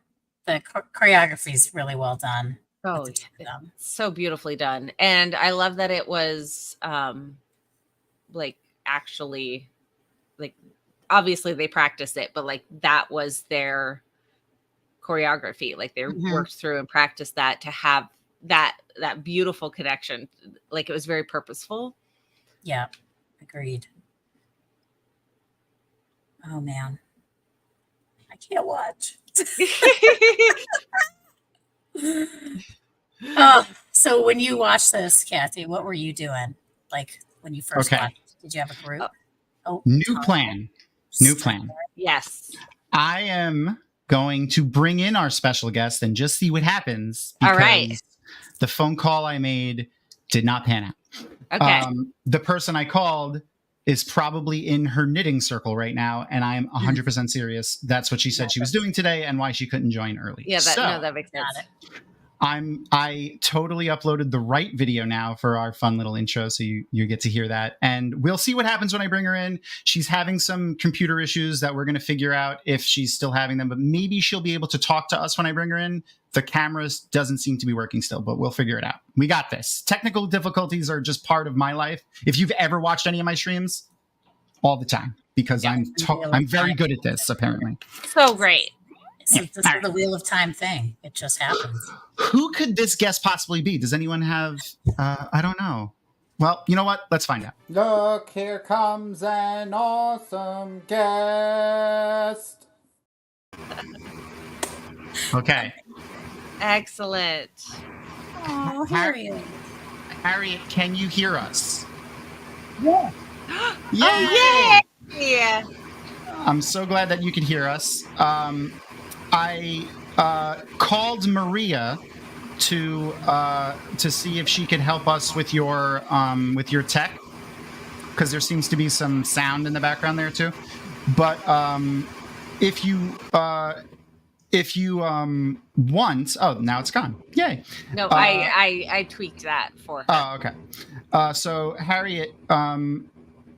the choreography is really well done. Oh, with the two of them. so beautifully done. And I love that it was like actually, like, obviously they practiced it, but like that was their choreography. Like they Mhm. worked through and practiced that to have that beautiful connection. Like it was very purposeful. Yeah, agreed. Oh man, I can't watch. So when you watched this, Kathy, what were you doing? Like when you first Okay. watched? Did you have a group? New Tom. plan. Yes. I am going to bring in our special guest and just see what happens. All right. Because the phone call I made did not pan out. Okay. The person I called is probably in her knitting circle right now, and I am 100% serious. That's what she said she was doing today and why she couldn't join early. Yeah, So, that makes sense. Got it. I totally uploaded the right video now for our fun little intro, so you get to hear that. And we'll see what happens when I bring her in. She's having some computer issues that we're going to figure out if she's still having them, but maybe she'll be able to talk to us when I bring her in. The cameras doesn't seem to be working still, but we'll figure it out. We got this. Technical difficulties are just part of my life. If you've ever watched any of my streams, all the time, because I'm very good at this, apparently. So great. So this is the Wheel of Time thing. It just happens. Who could this guest possibly be? Does anyone have, I don't know. Well, you know what? Let's find out. Look, here comes an awesome guest. Okay. Excellent. Oh, Harriet. Harriet, can you hear us? Yeah. Yay! Oh, yeah. I'm so glad that you could hear us. I called Maria to see if she could help us with your tech, because there seems to be some sound in the background there too. But if you want, oh, now it's gone. Yay! No, I tweaked that for her. Oh, okay. So Harriet,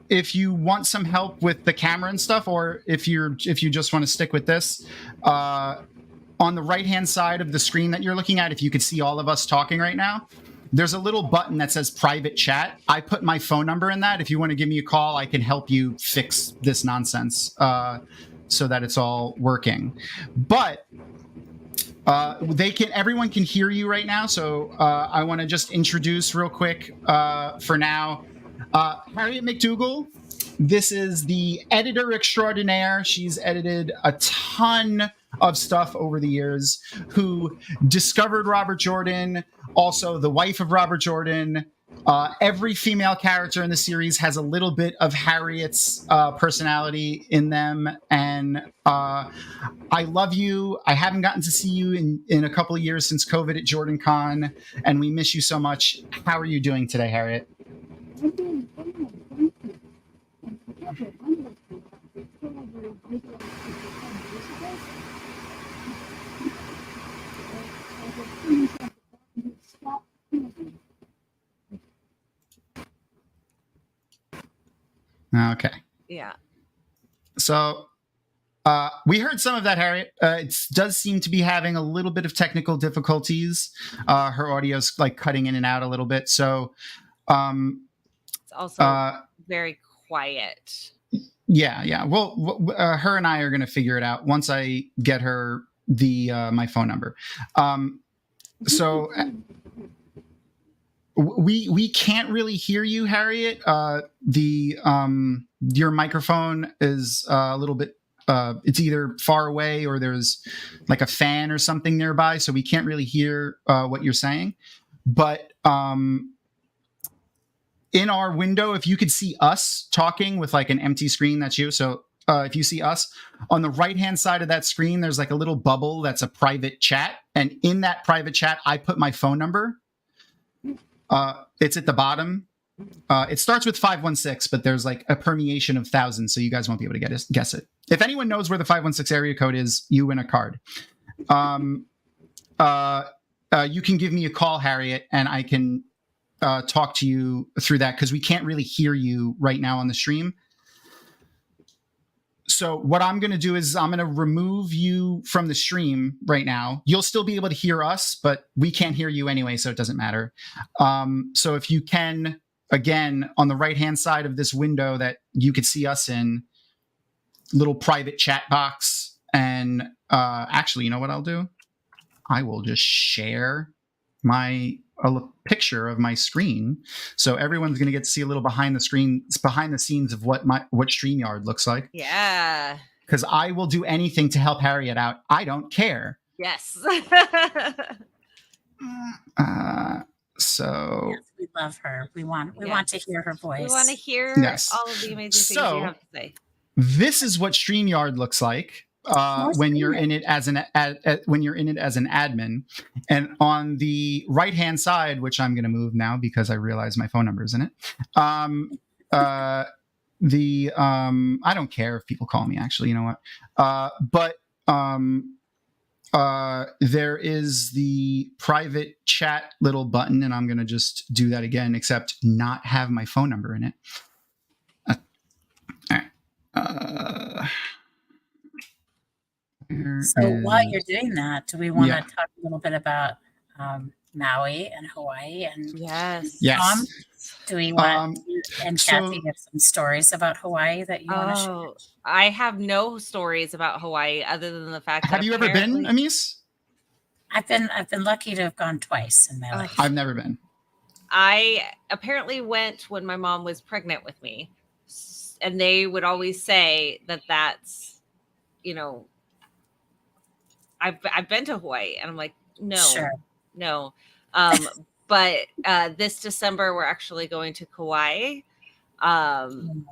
if you want some help with the camera and stuff, or if you just want to stick with this, on the right-hand side of the screen that you're looking at, if you could see all of us talking right now, there's a little button that says private chat. I put my phone number in that. If you want to give me a call, I can help you fix this nonsense so that it's all working. But Everyone can hear you right now, so I want to just introduce real quick for now Harriet McDougall. This is the editor extraordinaire. She's edited a ton of stuff over the years, who discovered Robert Jordan, also the wife of Robert Jordan. Every female character in the series has a little bit of Harriet's personality in them, and I love you. I haven't gotten to see you in a couple of years since COVID at Jordan Con, and we miss you so much. How are you doing today, Harriet? Okay. Yeah. So we heard some of that, Harriet. It does seem to be having a little bit of technical difficulties. Her audio's like cutting in and out a little bit. So it's also very quiet. Yeah. Well, her and I are going to figure it out once I get her my phone number. So we can't really hear you, Harriet. Your microphone is a little bit. It's either far away or there's like a fan or something nearby, so we can't really hear what you're saying. But in our window, if you could see us talking with like an empty screen, that's you. So if you see us on the right-hand side of that screen, there's like a little bubble that's a private chat. And in that private chat, I put my phone number. It's at the bottom. It starts with 516, but there's like a permeation of thousands, so you guys won't be able to guess it. If anyone knows where the 516 area code is, you win a card. You can give me a call, Harriet, and I can talk to you through that because we can't really hear you right now on the stream. So what I'm going to do is I'm going to remove you from the stream right now. You'll still be able to hear us, but we can't hear you anyway, so it doesn't matter. So if you can, again, on the right-hand side of this window that you could see us in, little private chat box. And actually, you know what I'll do? I will just share a picture of my screen, so everyone's going to get to see a little behind the scenes of what StreamYard looks like. Yeah. Because I will do anything to help Harriet out. I don't care. Yes. So yes, we love her. We want to hear her voice. We want to hear all of the amazing things you have to say. This is what StreamYard looks like. When you're in it as an admin, and on the right hand side, which I'm going to move now because I realize my phone number is in it. I don't care if people call me. Actually, you know what? There is the private chat little button, and I'm going to just do that again, except not have my phone number in it. All right. So while you're doing that, do we want to talk a little bit about Maui and Hawaii? And yes. Tom, do we want and Kathy have some stories about Hawaii that you want to share? I have no stories about Hawaii other than the fact that have you ever been, Amis? I've been lucky to have gone twice in my life. I've never been. I apparently went when my mom was pregnant with me, and they would always say that that's, I've been to Hawaii, and I'm like, no. But this December we're actually going to Kauai.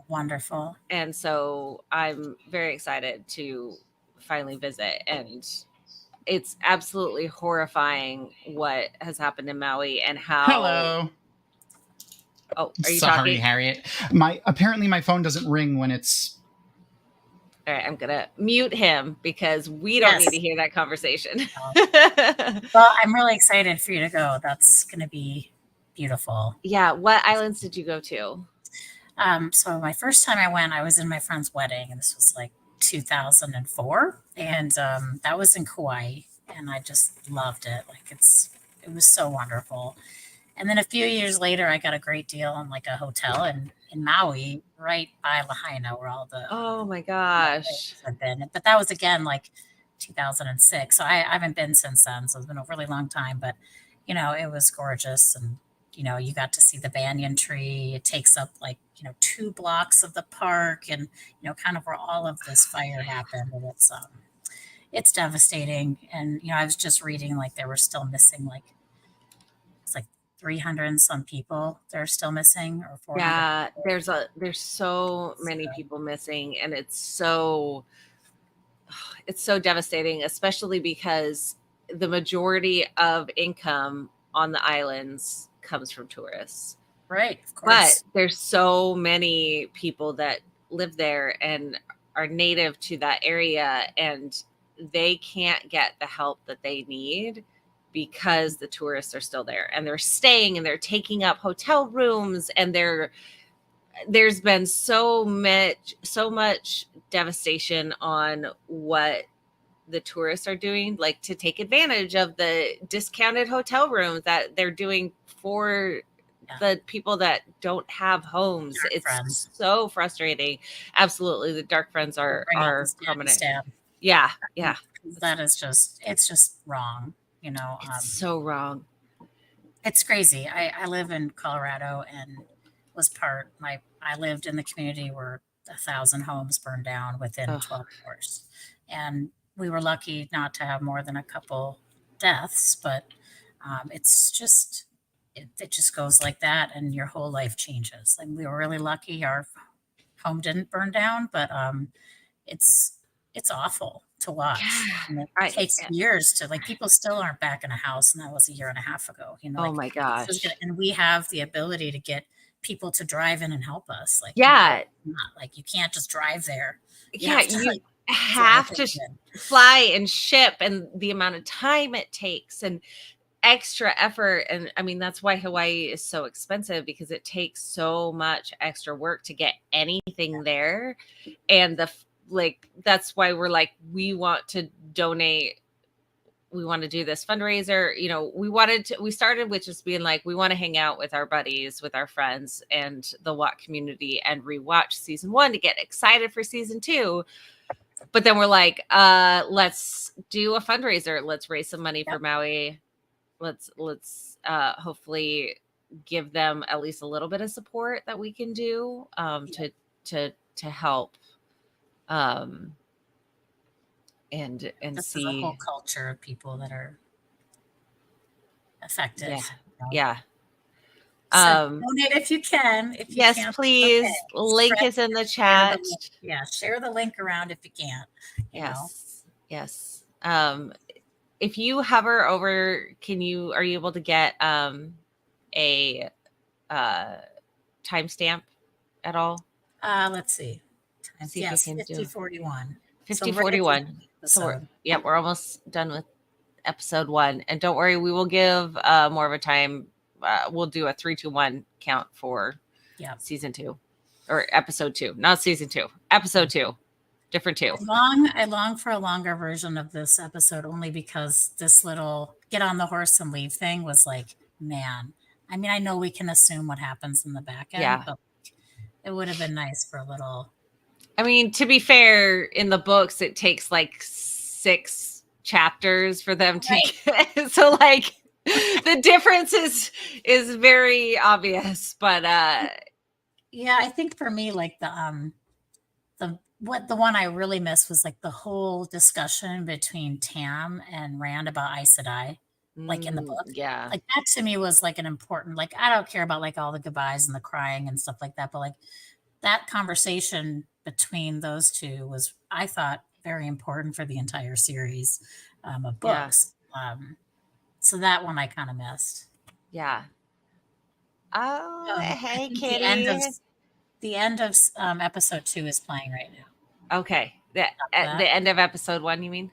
Wonderful. And so I'm very excited to finally visit, and it's absolutely horrifying what has happened in Maui and how. Hello. Oh, are you Sorry, talking? Harriet. Apparently my phone doesn't ring when it's. All right, I'm gonna mute him because we don't need to hear that conversation. Well, I'm really excited for you to go. That's gonna be beautiful. Yeah. What islands did you go to? So my first time I went, I was in my friend's wedding, and this was like 2004, and that was in Kauai, and I just loved it. Like it was so wonderful. And then a few years later, I got a great deal on like a hotel in Maui, right by Lahaina, where all the oh my gosh have been. But that was again like 2006. So I haven't been since then. So it's been a really long time, but it was gorgeous. And, you got to see the banyan tree. It takes up 2 blocks of the park and, kind of where all of this fire happened. And it's devastating. And, I was just reading, they were still missing, it's 300 and some people that are still missing, or 400. Yeah, there's so many people missing, and it's so devastating, especially because the majority of income on the islands comes from tourists. Right, of But course. there's so many people that live there and are native to that area, and they can't get the help that they need because the tourists are still there, and they're staying and they're taking up hotel rooms, and there's been so much devastation on what the tourists are doing, to take advantage of the discounted hotel rooms that they're doing for the people that don't have homes. Dark It's friends. so frustrating. Absolutely. The dark friends are prominent. Yeah. That is it's just wrong. It's so wrong. It's crazy. I live in Colorado and I lived in the community where 1,000 homes burned down within 12 hours. And we were lucky not to have more than a couple deaths, but it's just, it just goes like that, and your whole life changes. We were really lucky our home didn't burn down, but it's awful to watch. And it takes years to people still aren't back in a house, and that was a year and a half ago. Oh my gosh! And we have the ability to get people to drive in and help us. You can't just drive there. You have to fly and ship, and the amount of time it takes and extra effort. And I mean, that's why Hawaii is so expensive, because it takes so much extra work to get anything there. And that's why we're we want to donate. We want to do this fundraiser. We started with just being we want to hang out with our buddies, with our friends and the WOT community, and rewatch season 1 to get excited for season 2. But then we're let's do a fundraiser. Let's raise some money for Maui. Let's hopefully give them at least a little bit of support that we can do to help. And this see is a whole culture of people that are affected. Yeah. So donate if you can. If you yes, can't, please. Okay. Link is in the chat. Share the link around if you can't. Yes. If you hover over, are you able to get a timestamp at all? Let's see. Yes, 5041. 5041. So we're almost done with episode 1. And don't worry, we will give more of a time. We'll do a 3-2-1 count for season 2 or episode 2, not season 2, episode 2, different 2. I long for a longer version of this episode, only because this little get on the horse and leave thing was man. I mean, I know we can assume what happens in the back end, but it would have been nice for a little. I mean, to be fair, in the books, it takes 6 chapters for them to get, so the difference is very obvious, but I think for me, the one I really missed was the whole discussion between Tam and Rand about Aes Sedai, in the book. That to me was an important, I don't care about all the goodbyes and the crying and stuff like that, but that conversation between those two was, I thought, very important for the entire series of books. So that one I kind of missed. Yeah. Oh, hey, Kitty. The end of episode 2 is playing right now. Okay. The end of episode 1, you mean?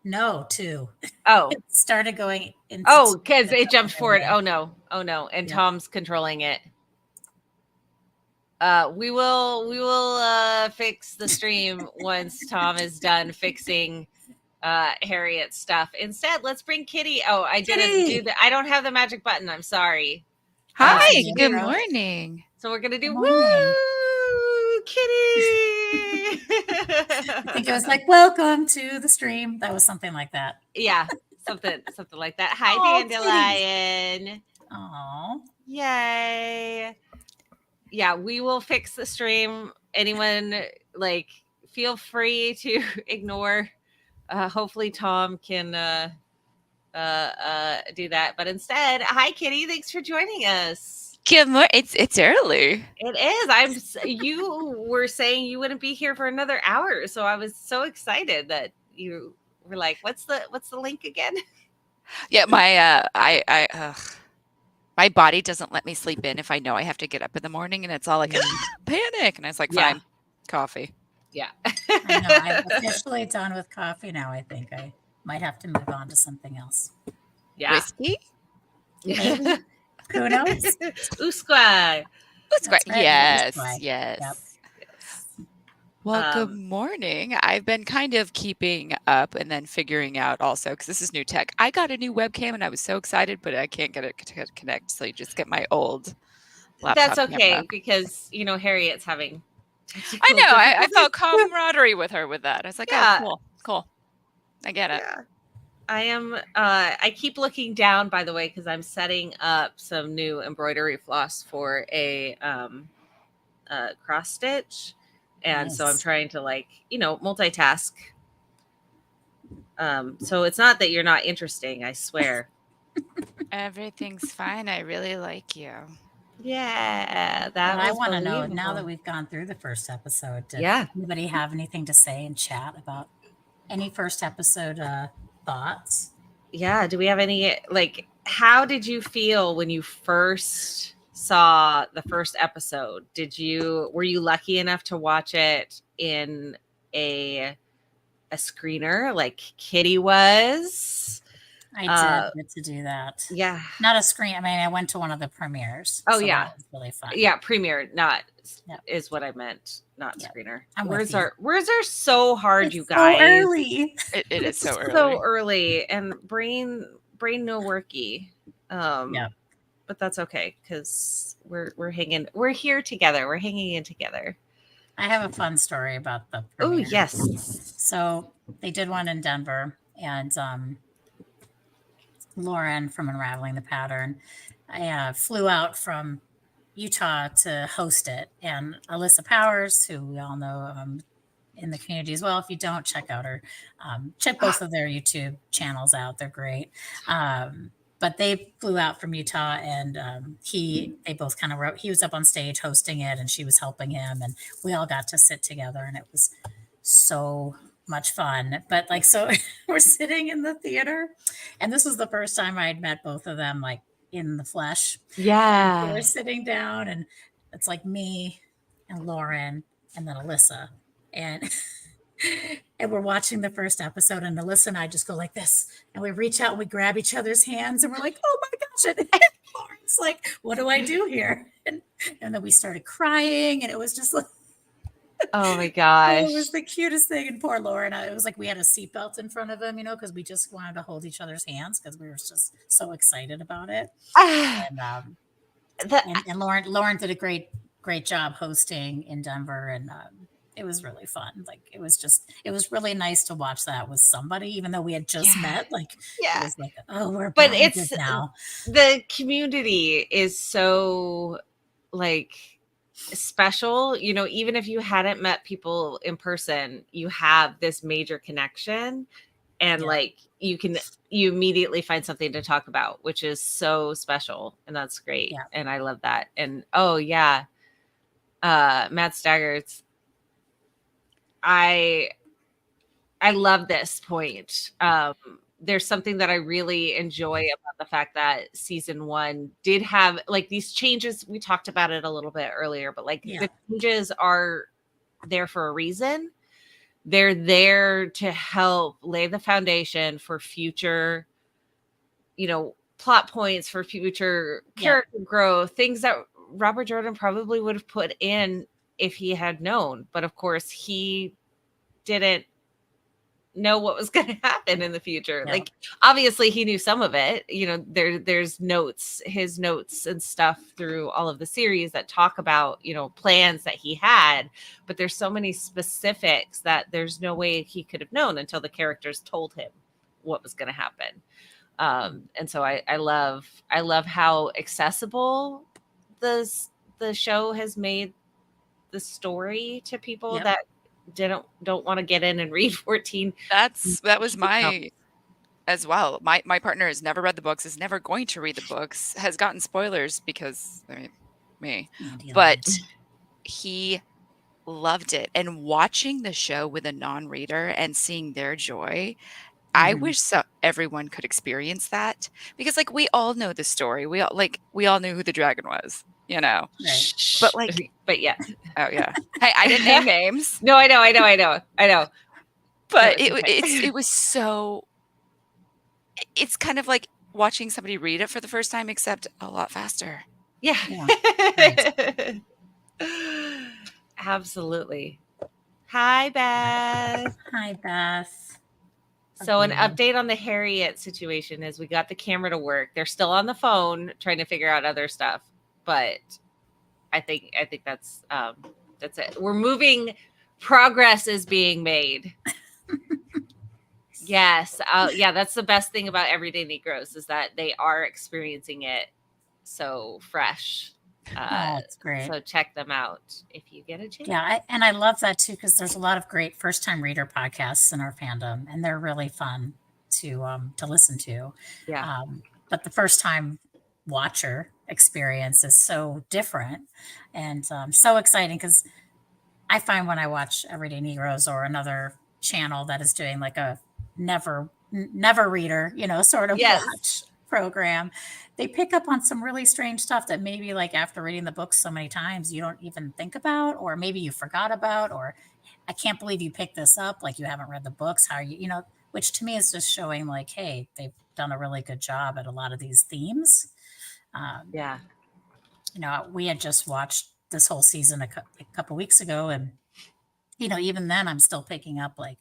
No, 2. Oh. It started going into because it jumped forward. Oh no. And Tom's controlling it. We will fix the stream once Tom is done fixing Harriet's stuff. Instead, let's bring Kitty. Oh, I didn't do that. I don't have the magic button. I'm sorry. Hi, good morning. So we're gonna do woo, Kitty. I think it was like, welcome to the stream. That was something like that. Yeah, something like that. Hi, Oh, Dandelion. Oh, Yay. Yeah, we will fix the stream. Anyone, like, feel free to ignore. Hopefully Tom can do that. But instead, hi, Kitty. Thanks for joining us. Good morning. It's early. It is. You were saying you wouldn't be here for another hour, so I was so excited that you were like, "What's the link again?" Yeah, my body doesn't let me sleep in if I know I have to get up in the morning, and it's all like panic. And I was like, fine, coffee. Yeah. I know. I'm officially done with coffee now. I think I might have to move on to something else. Yeah. Whiskey? Maybe. Who knows? Usquai. That's great. right, Yes, Usquai. yes. Yep. Well, good morning. I've been kind of keeping up and then figuring out also, because this is new tech. I got a new webcam and I was so excited, but I can't get it to connect. So you just get my old laptop. That's okay, camera. because I Harriet's having. know. I felt camaraderie with her with that. I was like, Yeah. oh, cool. I get it. Yeah. I am. I keep looking down, by the way, because I'm setting up some new embroidery floss for a cross stitch, and so I'm Nice. trying to multitask. So it's not that you're not interesting. I swear. Everything's fine. I really like you. Yeah, But I want to know, now that we've gone through the first episode, did anybody have anything to say in chat about any first episode thoughts? Yeah. Do we have any, how did you feel when you first saw the first episode? Were you lucky enough to watch it in a screener like Kitty was? I did get to do that. Yeah. Not a screen. I mean, I went to one of the premieres. Oh, so yeah. That was really fun. Yeah, premiere, is what I meant, not screener. I'm Words with you. are so hard, It's you guys. so early. It is so early. So early, and brain no worky. But that's okay, because we're here together. We're hanging in together. I have a fun story about the Oh, premiere. yes. So they did one in Denver, and Lauren from Unraveling the Pattern flew out from Utah to host it, and Alyssa Powers, who we all know in the community as well. If you don't, check out her, check both of their YouTube channels out. They're great. But they flew out from Utah, and they both kind of wrote. He was up on stage hosting it, and she was helping him, and we all got to sit together, and it was so much fun. But so we're sitting in the theater, and this was the first time I'd met both of them in the flesh. Yeah. We're sitting down, and it's me and Lauren and then Alyssa, and we're watching the first episode, and Alyssa and I just go like this, and we reach out and we grab each other's hands, and we're like, oh my gosh. And Lauren's like, what do I do here? And then we started crying, and it was just like, oh my gosh. it was the cutest thing. And poor Lauren, it was like we had a seatbelt in front of him, because we just wanted to hold each other's hands because we were just so excited about it. And Lauren did a great job hosting in Denver, and it was really fun. It was really nice to watch that with somebody, even though we had just met. It was oh, we're but bonded it's now. The community is so special, even if you hadn't met people in person, you have this major connection, and you immediately find something to talk about, which is so special, and that's great. And I love that. And Matt Staggers, I love this point. There's something that I really enjoy about the fact that season 1 did have these changes. We talked about it a little bit earlier, but the changes are there for a reason. They're there to help lay the foundation for future, plot points, for future character growth, things that Robert Jordan probably would have put in if he had known. But of course he didn't know what was going to happen in the future. Yeah. Like, obviously he knew some of it, there's his notes and stuff through all of the series that talk about, plans that he had, but there's so many specifics that there's no way he could have known until the characters told him what was going to happen. And so I love how accessible the show has made the story to people that don't want to get in and read 14. That was my as well. My partner has never read the books, is never going to read the books, has gotten spoilers because me. But he loved it. And watching the show with a non-reader and seeing their joy, I wish everyone could experience that, because like we all know the story. We all knew who the dragon was, Right. But yeah. Oh yeah. Hey, I didn't name names. No, I know. But No, it's okay. it was so. It's kind of like watching somebody read it for the first time, except a lot faster. Yeah. Right. Absolutely. Hi, Beth. Hi, Beth. So an update on the Harriet situation is we got the camera to work. They're still on the phone trying to figure out other stuff, but I think that's it. We're moving. Progress is being made. Yes. Yeah, that's the best thing about Everyday Negroes is that they are experiencing it so fresh. That's great. So check them out if you get a chance. Yeah, I love that too, because there's a lot of great first-time reader podcasts in our fandom, and they're really fun to listen to. Yeah. But the first-time watcher experience is so different and so exciting, because I find when I watch Everyday Negroes or another channel that is doing like a never reader, sort of watch program, they pick up on some really strange stuff that maybe like after reading the book so many times you don't even think about, or maybe you forgot about, or I can't believe you picked this up, like you haven't read the books, how are you, which to me is just showing like, hey, they've done a really good job at a lot of these themes. We had just watched this whole season a couple weeks ago, and even then I'm still picking up like,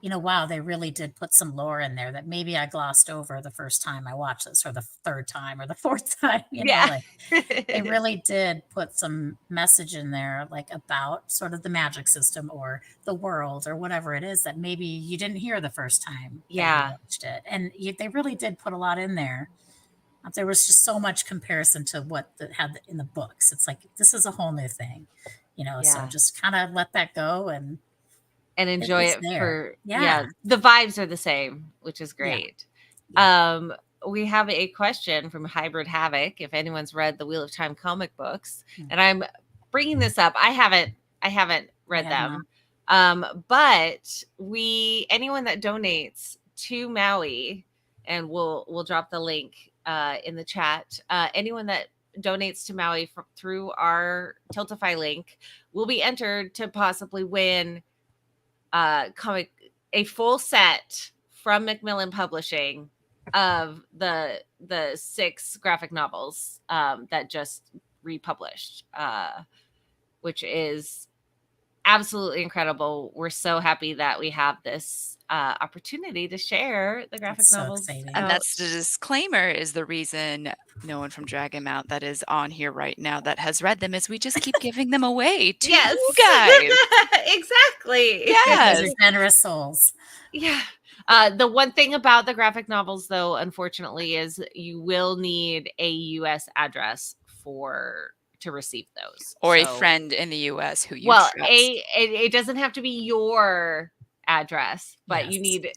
wow, they really did put some lore in there that maybe I glossed over the first time I watched this, or the third time, or the fourth time. They really did put some message in there, like about sort of the magic system or the world or whatever it is that maybe you didn't hear the first time that you watched it. And they really did put a lot in there. There was just so much comparison to what had in the books. It's like, this is a whole new thing, so just kind of let that go and enjoy it there. The vibes are the same, which is great. We have a question from Hybrid Havoc, if anyone's read the Wheel of Time comic books, and I'm bringing this up, I haven't read them, but anyone that donates to Maui, and we'll drop the link in the chat, anyone that donates to Maui through our Tiltify link will be entered to possibly win a full set from Macmillan Publishing of the 6 graphic novels that just republished, which is absolutely incredible. We're so happy that we have this opportunity to share the graphic novels. Exciting. And that's the disclaimer, is the reason no one from Dragonmount that is on here right now that has read them, is we just keep giving them away to you guys. Exactly. Yes. These are generous souls. Yeah. The one thing about the graphic novels, though, unfortunately, is you will need a U.S. address to receive those, or a friend in the U.S. who you trust. It doesn't have to be your address, but you need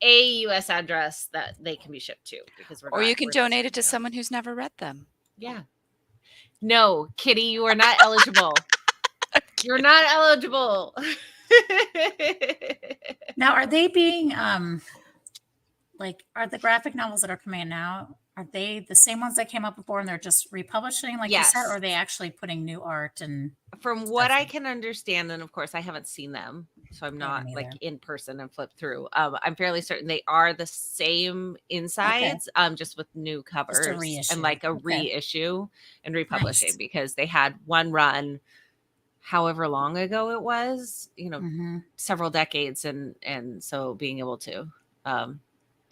a U.S. address that they can be shipped to, because you can donate it to someone who's never read them. Yeah. No, Kitty, you are not eligible. You're not eligible. Now, are they being are the graphic novels that are coming in now, are they the same ones that came up before and they're just republishing, like you said, or are they actually putting new art? And from what I can understand, and of course I haven't seen them, so I'm not like in person and flip through, I'm fairly certain they are the same insides, just with new covers and like a reissue and republishing, because they had one run however long ago it was, Mhm. several decades, and so being able to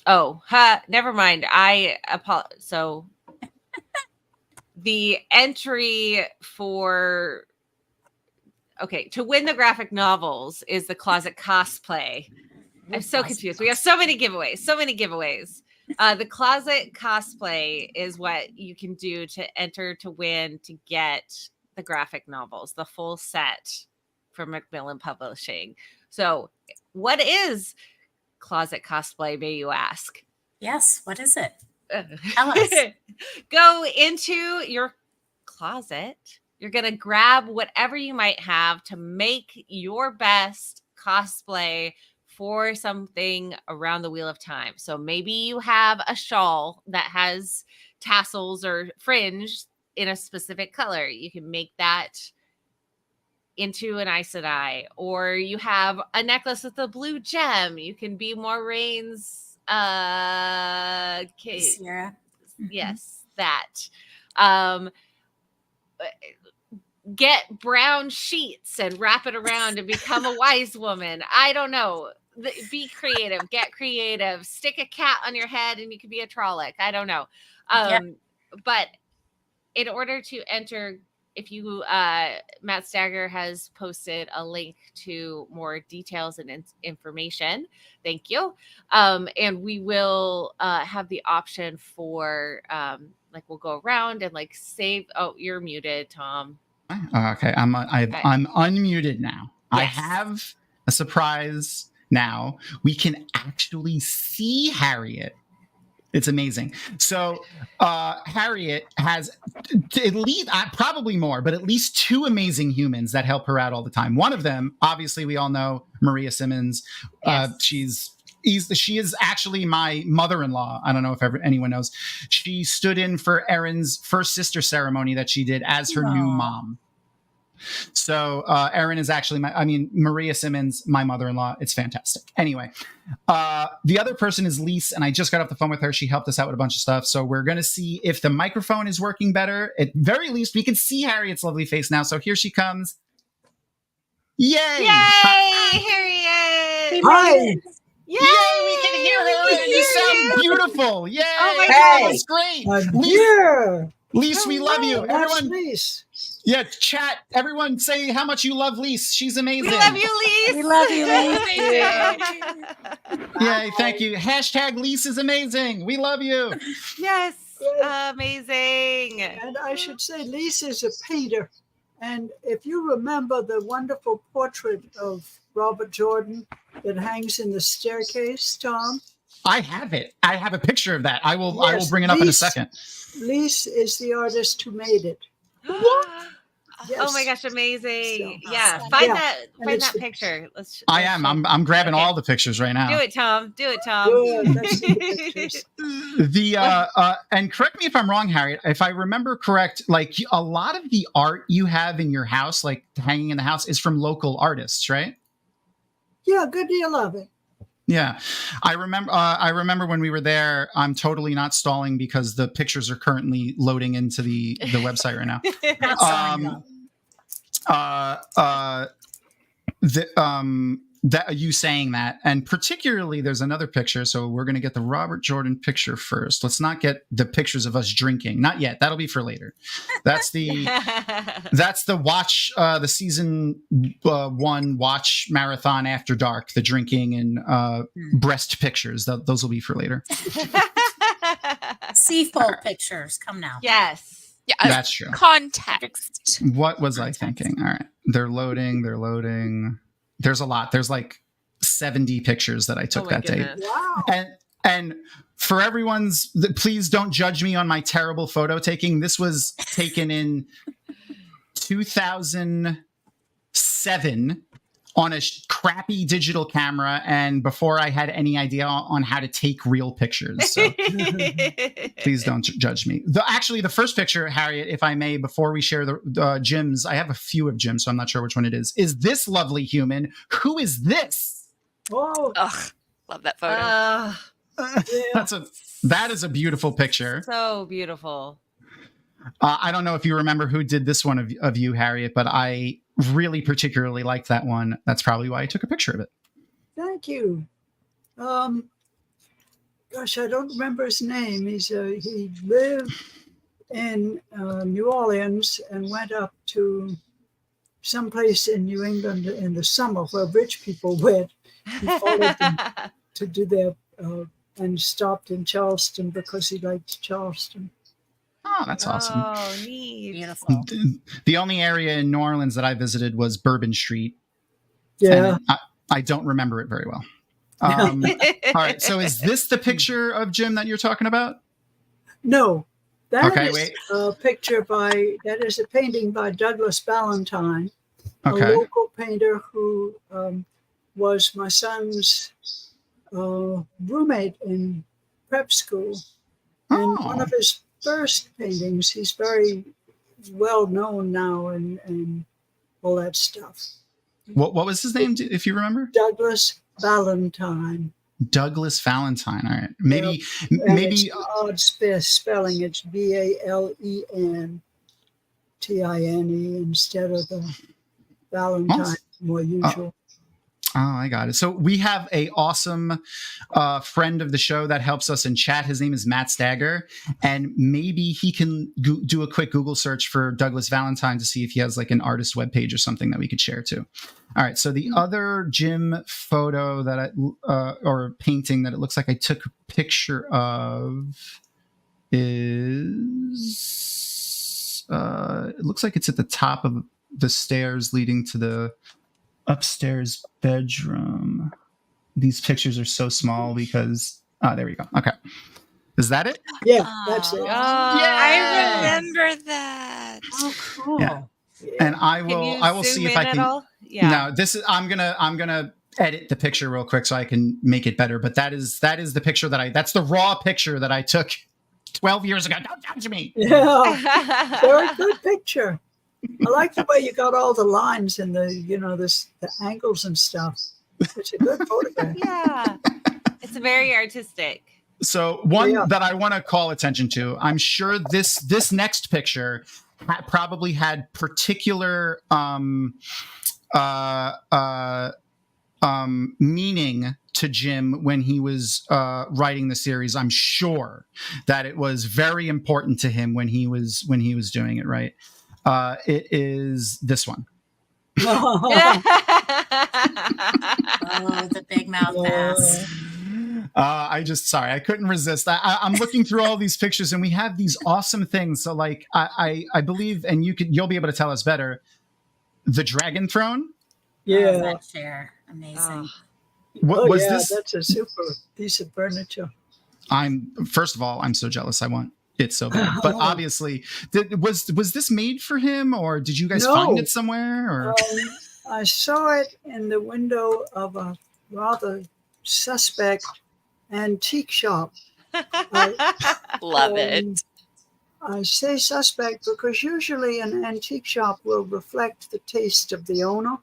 never mind. So the entry for to win the graphic novels is the closet cosplay. I'm so confused. We have so many giveaways. The closet cosplay is what you can do to enter to win to get the graphic novels, the full set from Macmillan Publishing. So, what is closet cosplay, may you ask? Yes, what is it? Tell us. Go into your closet. You're going to grab whatever you might have to make your best cosplay for something around the Wheel of Time. So maybe you have a shawl that has tassels or fringe in a specific color. You can make that into an Aes Sedai. Or you have a necklace with a blue gem. You can be Moraine's Kate. Sierra. Yes, that. Get brown sheets and wrap it around and become a wise woman. I don't know. Be creative. Get creative. Stick a cat on your head and you can be a Trolloc. I don't know. But in order to enter, if you Matt Stagger has posted a link to more details and information. Thank you. And we will have the option for we'll go around and save. Oh, you're muted, Tom. Okay, I'm unmuted now. Yes. I have a surprise now. We can actually see Harriet. It's amazing. So Harriet has at least, probably more, but at least 2 amazing humans that help her out all the time. One of them, obviously, we all know Maria Simmons. Yes. She is actually my mother-in-law. I don't know if anyone knows. She stood in for Erin's first sister ceremony that she did as her new mom. So Erin is actually Maria Simmons, my mother-in-law. It's fantastic. Anyway, the other person is Lise, and I just got off the phone with her. She helped us out with a bunch of stuff. So we're going to see if the microphone is working better. At very least, we can see Harriet's lovely face now. So here she comes. Yay! Yay, Harriet! Hi! Yay! We can hear her, and you sound beautiful. Yay! Oh my That God. was great. Yeah. Lise, we love you. That's Everyone, nice. yeah, chat. Everyone say how much you love Lise. She's amazing. We love you, Lise. We love you, Lise. Yay, thank you. Hashtag Lise is amazing. We love you. Yes, Yes. amazing. And I should say, Lisa is a painter. And if you remember the wonderful portrait of Robert Jordan that hangs in the staircase, Tom? I have it. I have a picture of that. I will Yes, bring it up in a Lise. second. Lisa is the artist who made it. Yes. Oh my gosh, amazing. So Yeah, awesome. find Yeah. that And it's the- picture. Let's I am. I'm grabbing Okay. all the pictures right now. Do it, Tom. Good. Let's see the pictures. The and correct me if I'm wrong, Harriet. If I remember correct, a lot of the art you have in your house, hanging in the house, is from local artists, right? Yeah, good deal of it. Yeah, I remember. I remember when we were there. I'm totally not stalling because the pictures are currently loading into the website right now. Not selling them. That you saying that, and particularly there's another picture. So we're going to get the Robert Jordan picture first. Let's not get the pictures of us drinking. Not yet. That'll be for later. That's the watch, the season 1 watch marathon after dark. The drinking and breast pictures. Those will be for later. Seafold pictures. Come now. Yes. Yeah, That's true. context. What was I thinking? All right, they're loading. There's a lot. There's 70 pictures that I took Oh my that day. goodness. Wow. And for please don't judge me on my terrible photo taking. This was taken in 2007 on a crappy digital camera, and before I had any idea on how to take real pictures. So please don't judge me. Actually, the first picture, Harriet, if I may, before we share the Jim's, I have a few of Jim's, so I'm not sure which one it is this lovely human. Who is this? Oh, Ugh, love that photo. yeah. That is a beautiful picture. So beautiful. I don't know if you remember who did this one of you, Harriet, but I really particularly liked that one. That's probably why I took a picture of it. Thank you. Gosh, I don't remember his name. He lived in New Orleans and went up to someplace in New England in the summer where rich people went. He followed them to do their and stopped in Charleston because he liked Charleston. Oh, that's awesome. Oh, neat. Beautiful. The only area in New Orleans that I visited was Bourbon Street. Yeah. And I don't remember it very well. All right. So is this the picture of Jim that you're talking about? No, that Okay, is wait. a that is a painting by Douglas Ballantyne, Okay. a local painter who was my son's roommate in prep school. And one of his first paintings, he's very well known now and all that stuff. What was his name, if you remember? Douglas Ballantyne. Douglas Valentine. All right. Maybe It's odd spelling. It's Balentine instead of the Valentine more usual. Oh, I got it. So we have a awesome friend of the show that helps us in chat. His name is Matt Stagger, and maybe he can do a quick Google search for Douglas Valentine to see if he has like an artist webpage or something that we could share too. All right. So the other Jim photo that or painting that it looks like I took a picture of is it looks like it's at the top of the stairs leading to the upstairs bedroom. These pictures are so small because there we go. Okay, is that it? Yeah, that's it. I remember that. Oh, cool. Yeah. And I will see if I can. Yeah. No, this is I'm gonna edit the picture real quick so I can make it better. But that is the picture that's the raw picture that I took 12 years ago. Don't judge me. Yeah, very good picture. I like the way you got all the lines and the angles and stuff. It's a good photograph. Yeah, it's very artistic. So one that I want to call attention to, I'm sure this next picture probably had particular meaning to Jim when he was writing the series. I'm sure that it was very important to him when he was doing it, right? It is this one. Oh, the big mouth pass. I couldn't resist. I'm looking through all these pictures and we have these awesome things. So like, I believe, and you'll be able to tell us better, the dragon throne. Yeah. That chair. Amazing. This? That's a super piece of furniture. First of all, I'm so jealous. I want it so bad. But obviously, was this made for him, or did you guys find it somewhere? Or I saw it in the window of a rather suspect antique shop. Love it. I say suspect because usually an antique shop will reflect the taste of the owner.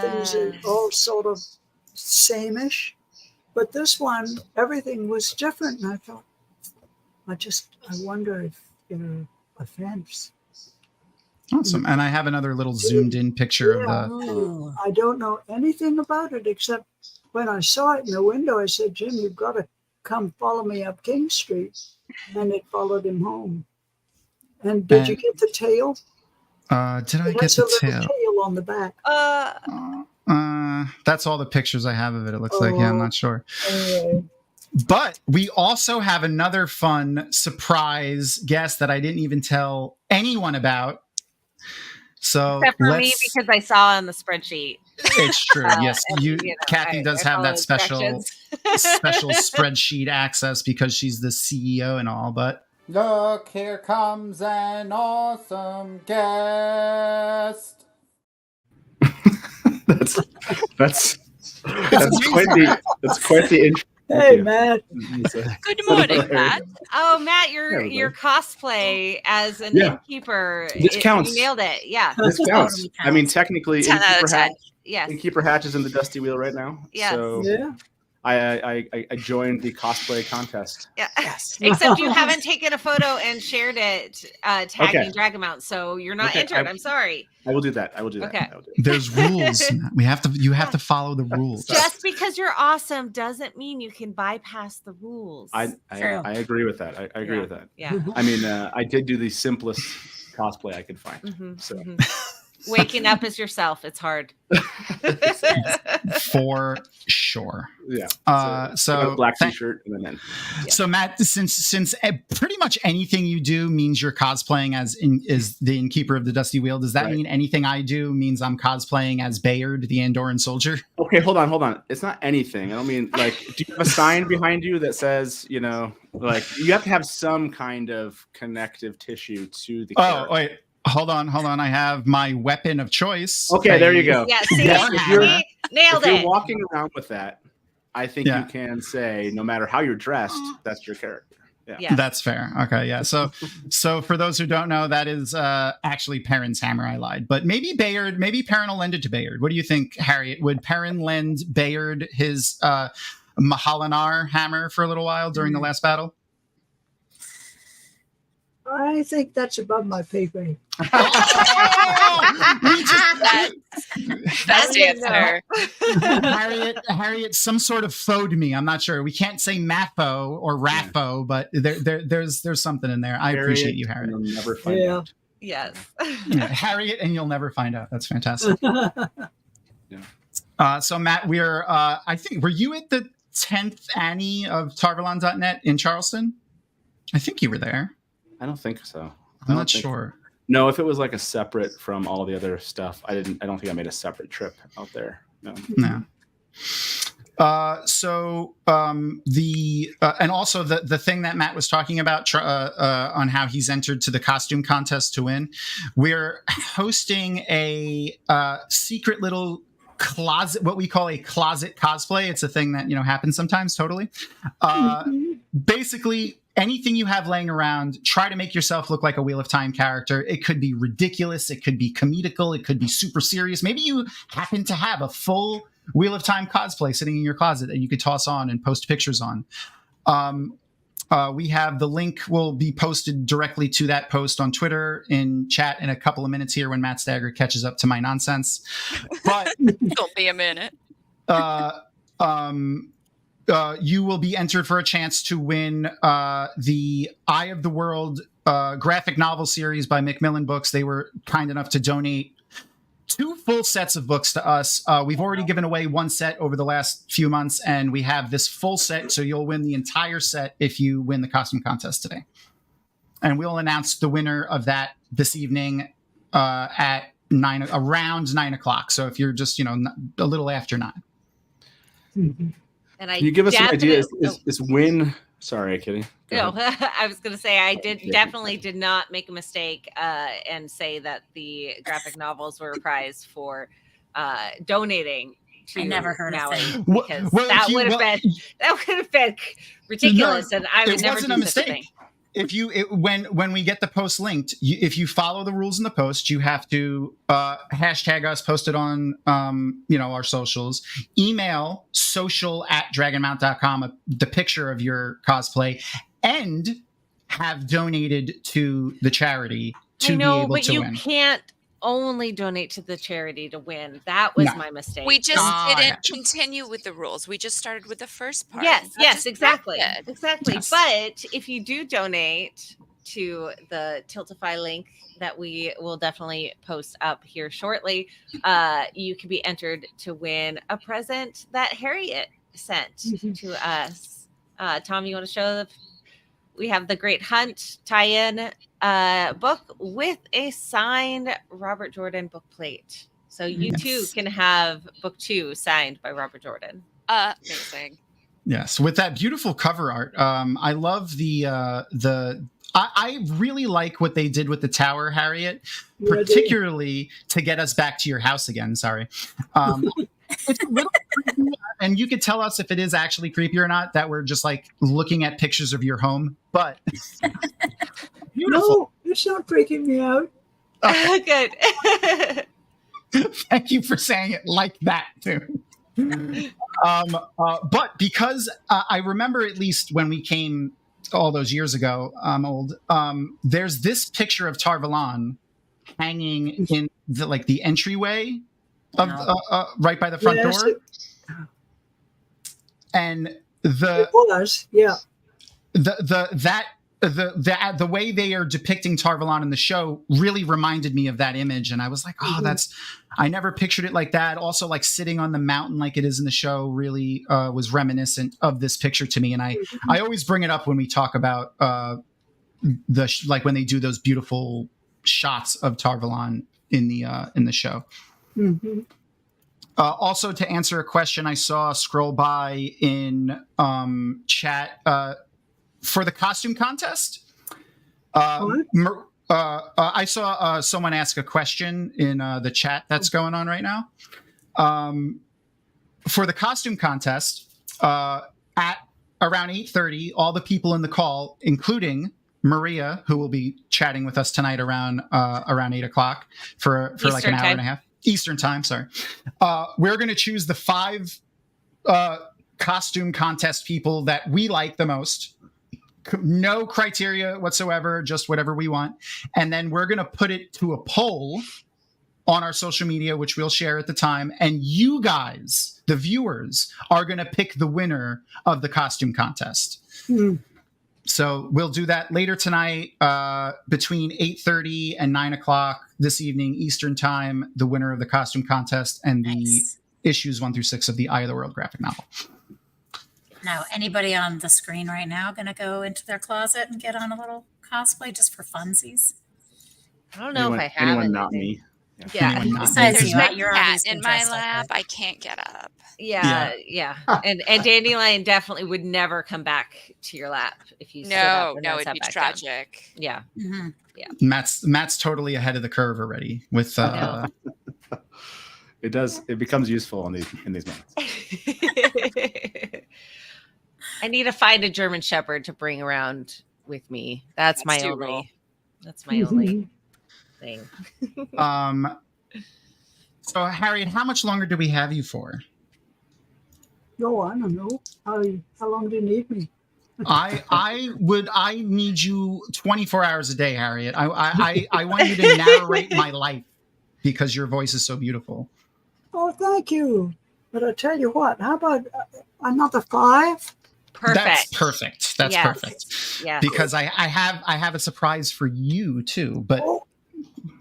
Things are all sort of same-ish. But this one, everything was different. And I thought, I wonder if a fence. Awesome. And I have another little zoomed in picture of the. I don't know anything about it except when I saw it in the window, I said, Jim, you've got to come follow me up King Street. And it followed him home. And did you get the tail? Did I get the tail? Tail on the back. That's all the pictures I have of it. It looks like, I'm not sure. But we also have another fun surprise guest that I didn't even tell anyone about. So except for me, because I saw on the spreadsheet. It's true. Yes, Kathy does have that special spreadsheet access because she's the CEO and all. But look, here comes an awesome guest. That's quite the intro. Hey, Matt. Good morning, Matt. Oh, Matt, your cosplay as an innkeeper. This counts. You nailed it. Yeah. This counts. I mean, technically, 10 out of 10. Yes. Innkeeper Hatch is in the Dusty Wheel right now. Yes. So, I joined the cosplay contest. Yeah. Yes. Except you haven't taken a photo and shared it, tagging Okay. Dragonmount, so you're not Okay, entered. I'm sorry. I will do that. I will do that. Okay. I will do that. There's rules. You have to follow the rules. Just because you're awesome doesn't mean you can bypass the rules. I agree with that. I agree with that. Yeah. I mean, I did do the simplest cosplay I could find. So. Waking up as yourself, it's hard. For sure. Yeah. So black t-shirt and then. Yeah. So Matt, since pretty much anything you do means you're cosplaying as the Innkeeper of the Dusty Wheel, does that mean anything I do means I'm cosplaying as Bayard, the Andorran soldier? Okay, hold on. It's not anything. I don't mean like. Do you have a sign behind you that says, like you have to have some kind of connective tissue to the character. Oh wait. Hold on. I have my weapon of choice. Okay, there you go. Yeah, see, nailed if it. you're walking around with that, I think you can say, no matter how you're dressed, that's your character. Yeah. That's fair. Okay, yeah. So for those who don't know, that is actually Perrin's hammer. I lied, but maybe Perrin will lend it to Bayard. What do you think, Harriet? Would Perrin lend Bayard his Mahalanar hammer for a little while during the last battle? I think that's above my pay grade. Best answer. Harriet, some sort of faux to me. I'm not sure. We can't say Maffo or Raffo, but there's something in there. I appreciate you, Harriet. You'll never find out. Yes. Harriet, and you'll never find out. That's fantastic. So Matt, were you at the 10th Annie of Tarvalon.net in Charleston? I think you were there. I don't think so. I'm not sure. No, if it was like a separate from all the other stuff, I don't think I made a separate trip out there. No. And also the thing that Matt was talking about on how he's entered to the costume contest to win, we're hosting a secret little closet, what we call a closet cosplay. It's a thing that happens sometimes. Totally. Basically, anything you have laying around, try to make yourself look like a Wheel of Time character. It could be ridiculous. It could be comedical. It could be super serious. Maybe you happen to have a full Wheel of Time cosplay sitting in your closet that you could toss on and post pictures on. We have the link will be posted directly to that post on Twitter in chat in a couple of minutes here when Matt Stagger catches up to my nonsense. But don't be a minute. You will be entered for a chance to win the Eye of the World graphic novel series by Macmillan Books. They were kind enough to donate 2 full sets of books to us. We've already given away 1 set over the last few months, and we have this full set, so you'll win the entire set if you win the costume contest today. And we'll announce the winner of that this evening at around 9 o'clock. So if you're just a little after 9. Mm-hmm. And Can you give us an idea? Is win? Sorry, Kitty. No, I was going to say I definitely did not make a mistake and say that the graphic novels were a prize for donating. I never heard of it because that would have been ridiculous, and I would never do such a thing. When we get the post linked, if you follow the rules in the post, you have to hashtag us, post it on our socials, email social@dragonmount.com the picture of your cosplay, and have donated to the charity to be able to win. You can't only donate to the charity to win. That was my mistake. We just didn't continue with the rules. We just started with the first part. Yes, exactly. Exactly. Yes. But if you do donate to the Tiltify link that we will definitely post up here shortly, you can be entered to win a present that Harriet sent to us. Tom, you want to show we have the Great Hunt tie-in book with a signed Robert Jordan book plate. So you too can have book 2 signed by Robert Jordan. Amazing. Yes, with that beautiful cover art. I love I really like what they did with the tower, Harriet, particularly to get us back to your house again. Sorry. It's a little creepy, and you could tell us if it is actually creepy or not, that we're just like looking at pictures of your home, but beautiful. No, it's not freaking me out. Good. Thank you for saying it like that too. But because I remember, at least when we came all those years ago, I'm old. There's this picture of Tarvalon hanging in the entryway of right by the front door, and the way they are depicting Tarvalon in the show really reminded me of that image, and I was like, oh, I never pictured it like that. Also, like sitting on the mountain like it is in the show really was reminiscent of this picture to me, and I always bring it up when we talk about when they do those beautiful shots of Tarvalon in the show. Mm-hmm. Also, to answer a question I saw scroll by in chat for the costume contest, I saw someone ask a question in the chat that's going on right now. For the costume contest, at around 8:30, all the people in the call, including Maria, who will be chatting with us tonight around 8 o'clock for like an hour and a half Eastern time. Sorry, we're going to choose the 5 costume contest people that we like the most. No criteria whatsoever, just whatever we want, and then we're going to put it to a poll on our social media, which we'll share at the time. And you guys, the viewers, are going to pick the winner of the costume contest. Mm. So we'll do that later tonight between 8:30 and 9 o'clock this evening Eastern time, the winner of the costume contest and the issues 1 through 6 of the Eye of the World graphic novel. Now, anybody on the screen right now going to go into their closet and get on a little cosplay just for funsies? I don't know if I have anyone not me. Yeah. Besides There's you, my you're cat always in my lap. I can't get up. Yeah. And Dandelion definitely would never come back to your lap if you stood up. No, it'd be tragic. Down. Yeah. Mm-hmm. Yeah. Matt's totally ahead of the curve already with It becomes useful in these moments. I need to find a German Shepherd to bring around with me. That's my only thing. So Harriet, how much longer do we have you for? No, I don't know. How long do you need me? I need you 24 hours a day, Harriet. I want you to narrate my life because your voice is so beautiful. Oh, thank you. But I tell you what, how about another 5? Perfect. That's perfect. That's perfect. Yeah. Because I have a surprise for you too, but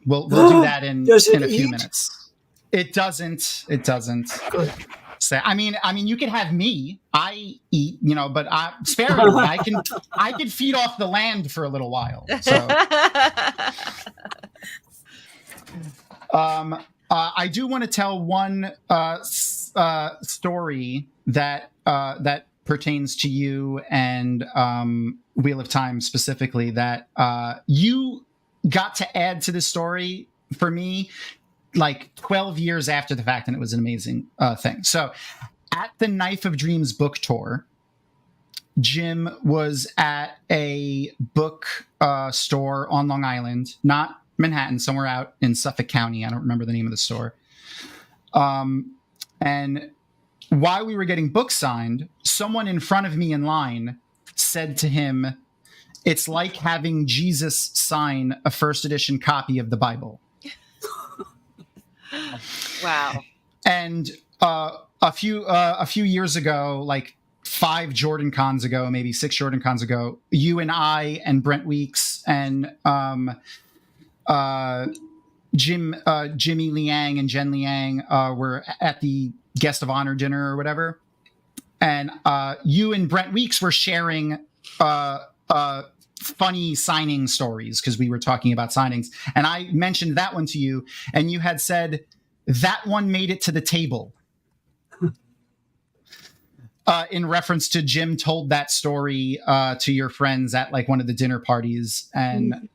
we'll do that in a few minutes. It doesn't. Good. So, I mean, you can have me. I eat, but sparingly. I can feed off the land for a little while. So, I do want to tell one story that pertains to you and Wheel of Time specifically. That you got to add to this story for me like 12 years after the fact, and it was an amazing thing. So at the Knife of Dreams book tour, Jim was at a book store on Long Island, not Manhattan, somewhere out in Suffolk County. I don't remember the name of the store. And while we were getting books signed, someone in front of me in line said to him, "It's like having Jesus sign a first edition copy of the Bible." Wow. And a few years ago, like 5 Jordan Cons ago, maybe 6 Jordan Cons ago, you and I and Brent Weeks and Jimmy Liang and Jen Liang were at the guest of honor dinner or whatever. And you and Brent Weeks were sharing funny signing stories because we were talking about signings. And I mentioned that one to you, and you had said that one made it to the table. In reference to Jim told that story to your friends at like one of the dinner parties. And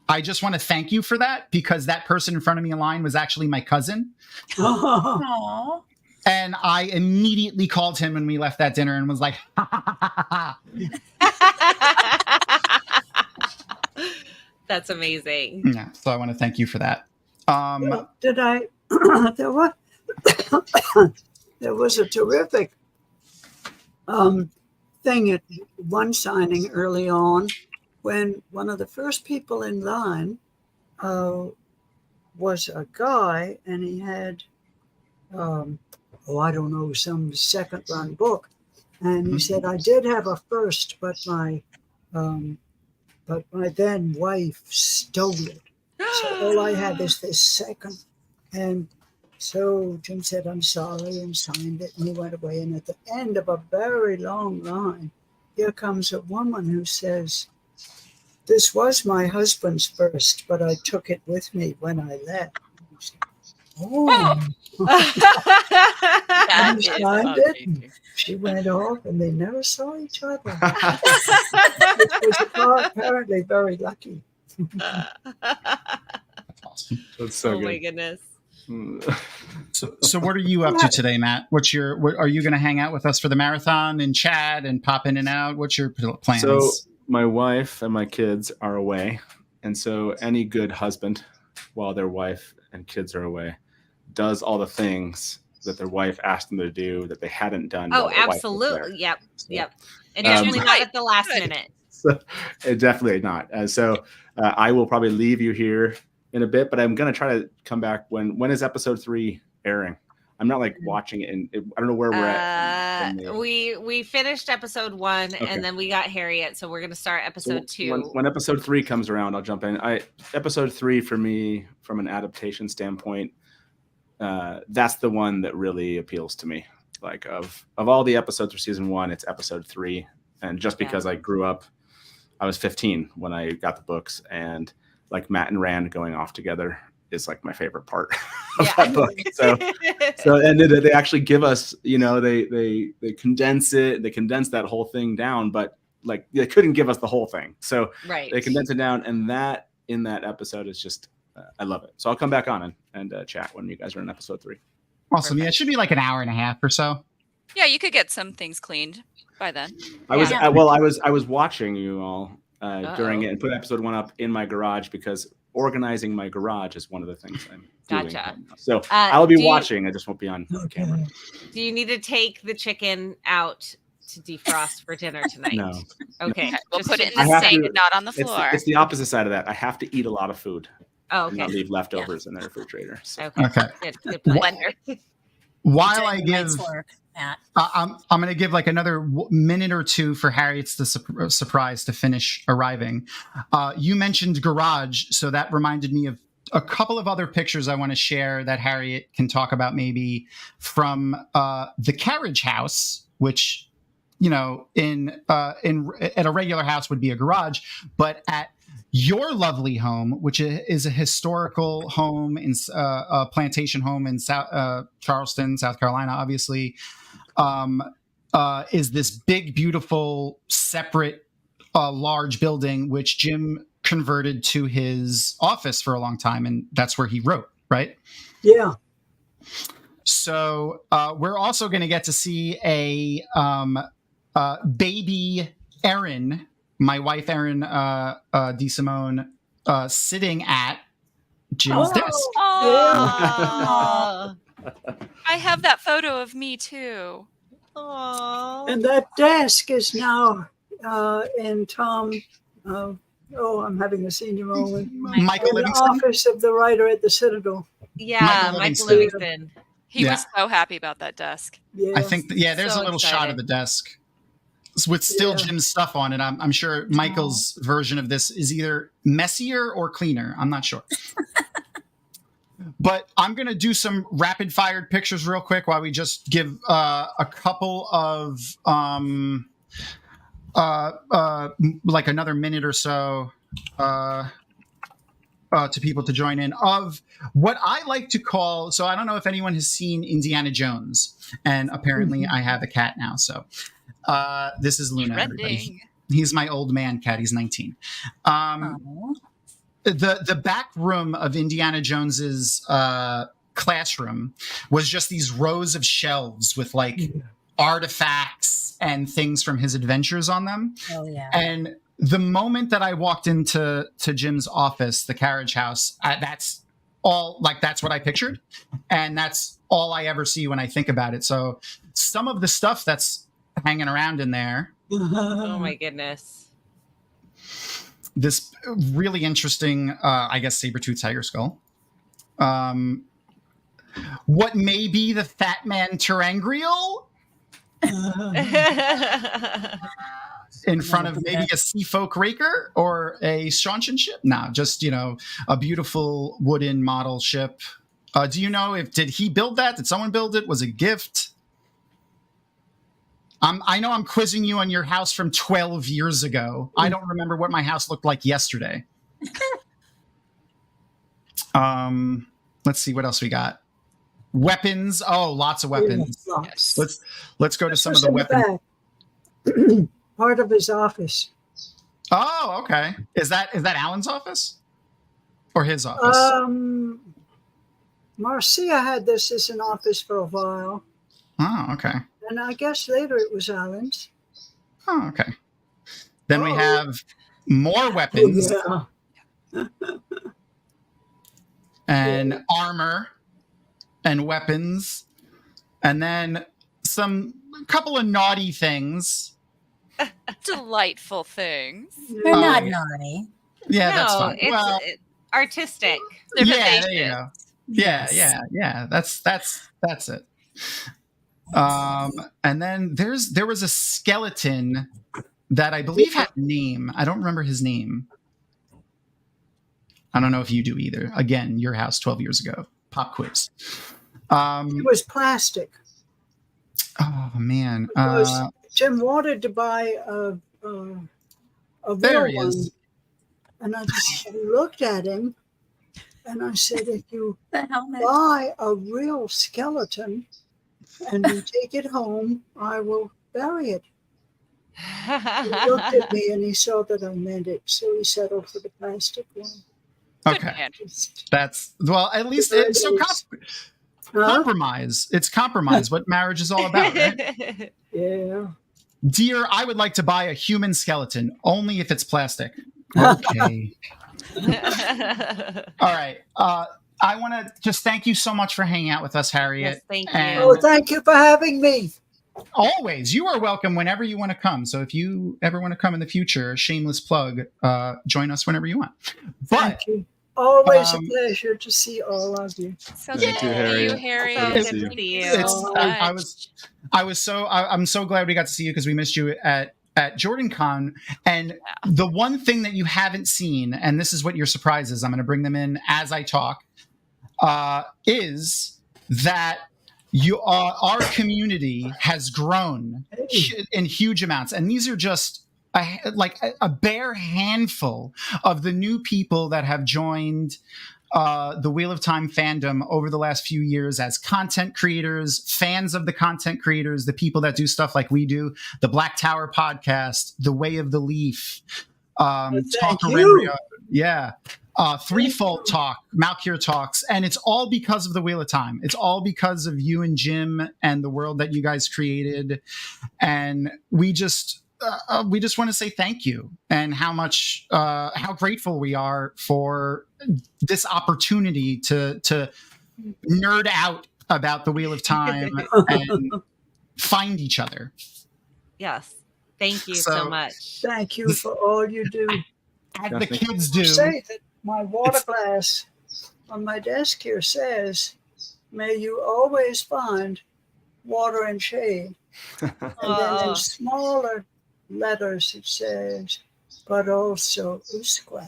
I just want to thank you for that, because that person in front of me in line was actually my cousin. Aww. And I immediately called him when we left that dinner and was like, ha, ha, ha, ha. That's amazing. Yeah, so I want to thank you for that. Did I? There there was a terrific thing at one signing early on when one of the first people in line was a guy, and he had, I don't know, some second run book. And he said, I did have a first, but my then wife stole it. So all I have is this second. And so Jim said, I'm sorry, and signed it, and he went away. And at the end of a very long line, here comes a woman who says, this was my husband's first, but I took it with me when I left. Oh, That and is signed it. amazing. She went off, and they never saw each other. Which was apparently very lucky. That's awesome. That's so Oh my good. goodness. So what are you up to today, Matt? What are you going to hang out with us for the marathon and chat and pop in and out? What's your plans? So my wife and my kids are away, and so any good husband, while their wife and kids are away, does all the things that their wife asked them to do that they hadn't done. Oh, while their wife was absolutely. there. Yep. So, Yep. And Um, definitely not at the last Good. minute. So, definitely not. I will probably leave you here in a bit, but I'm going to try to come back when is episode 3 airing? I'm not like watching it, and I don't know where we're at. We finished episode 1, Okay. and then we got Harriet, so we're going to start episode 2. When episode 3 comes around, I'll jump in. Episode 3 for me, from an adaptation standpoint, that's the one that really appeals to me. Like of all the episodes for season 1, it's episode 3, and just because I grew up, I was 15 when I got the books, and like Matt and Rand going off together is like my favorite part of that book. So and they actually give us, they condense it, they condense that whole thing down, but like they couldn't give us the whole thing. So Right. they condense it down, and that in that episode is just I love it. So I'll come back on and chat when you guys are in episode 3. Awesome. Yeah, it should be like an hour and a half or so. Yeah, you could get some things cleaned by then. I was Yeah. I was watching you all during Uh-oh. it and put episode 1 up in my garage because organizing my garage is one of the things I'm doing. Gotcha. right now. So Uh, I'll be do you- watching. I just won't be on camera. Do you need to take the chicken out to defrost for dinner tonight? No. Okay. Okay, we'll just put it in I the have sink, to- not on the floor. It's the opposite side of that. I have to eat a lot of food Oh, and okay. not leave leftovers in the refrigerator. So. Okay. Okay. Good plan. Blender. While Doing I the give, night's work, Matt. I'm going to give like another minute or two for Harriet's surprise to finish arriving. You mentioned garage, so that reminded me of a couple of other pictures I want to share that Harriet can talk about, maybe from the carriage house, which in at a regular house would be a garage, but at your lovely home, which is a historical home in a plantation home in Charleston, South Carolina, obviously, is this big, beautiful, separate, large building, which Jim converted to his office for a long time, and that's where he wrote, right? Yeah. So we're also going to get to see a baby Erin, my wife Erin DeSimone, sitting at Jim's Oh. desk. Oh. I have that photo of me too. Oh. And that desk is now in Tom. I'm having a senior moment. Michael In the Livingston. office of the writer at the Citadel. Yeah, Michael Michael Livingston. Livingston. He Yeah. was so happy about that desk. Yeah. I think, there's So a little shot excited. of the desk with still Yeah. Jim's stuff on it. I'm sure Michael's version of this is either messier or cleaner. I'm not sure. But I'm going to do some rapid fired pictures real quick while we just give a couple of like another minute or so to people to join in of what I like to call. So I don't know if anyone has seen Indiana Jones, and apparently I have a cat now. So this is Luna. Everybody. Trending. He's my old man cat. He's 19. Oh. The back room of Indiana Jones's classroom was just these rows of shelves with like artifacts and things from his adventures on them. Oh, yeah. And the moment that I walked into Jim's office, the carriage house, that's all like that's what I pictured, and that's all I ever see when I think about it. So some of the stuff that's hanging around in there, Oh my goodness. this really interesting, I guess, saber-tooth tiger skull. What may be the Fat Man Terangrial in front of maybe a Seafolk Raker or a Straunchan ship? No, just, a beautiful wooden model ship. Do you know did he build that? Did someone build it? Was it a gift? I know I'm quizzing you on your house from 12 years ago. I don't remember what my house looked like yesterday. Let's see what else we got. Weapons. Oh, lots of weapons. Lots. Let's go to some of the in weapons. back. Part of his office. Oh, okay. Is that Alan's office or his office? Marcia had this as an office for a while, Oh, okay. and I guess later it was Alan's. Oh, okay. Then we have more weapons Yeah. and armor and weapons, and then a couple of naughty things. Delightful things. They're not naughty. Yeah, that's No, fine. it's Well, artistic. They're yeah, there vivacious. you go. Yes. Yeah. That's it. And then there was a skeleton that I believe had a name. I don't remember his name. I don't know if you do either. Again, your house 12 years ago. Pop quiz. It was plastic. Oh man. Because Jim wanted to buy a There real he one, is. and I just looked at him, and I said, "If you The helmet. buy a real skeleton and you take it home, I will bury it." He looked at me and he saw that I meant it, so he settled for the plastic one. Good Okay. man. That's at least There it's it so is. Huh? compromise. It's compromise. What marriage is all about, right? Yeah. Dear, I would like to buy a human skeleton, only if it's plastic. Okay. All right. I want to just thank you so much for hanging out with us, Harriet. Yes, thank you. And Oh, thank you for having me. always, you are welcome whenever you want to come. So if you ever want to come in the future, shameless plug, join us whenever you want. But Thank you. Always a um, pleasure to see all of you. So Me good too, to Harry. see you, Harry. So It's- good to see you. I'm so glad we got to see you because we missed you at JordanCon. And the one thing that you haven't seen, and this is what your surprise is, I'm going to bring them in as I talk, is that our community has grown in huge amounts, and these are just a bare handful of the new people that have joined the Wheel of Time fandom over the last few years as content creators, fans of the content creators, the people that do stuff like we do, the Black Tower podcast, the Way of the Leaf, Talk you. yeah, Threefold Talk, Malkier Talks, and it's all because of the Wheel of Time. It's all because of you and Jim and the world that you guys created, and we just want to say thank you and how grateful we are for this opportunity to nerd out about the Wheel of Time and find each other. Yes. Thank you So- so much. Thank you for all you do. As Yeah, the thank kids do. Say that my water glass on my desk here says, "May you always find water and shade." And then Oh. in smaller letters it says, "but also Usqua."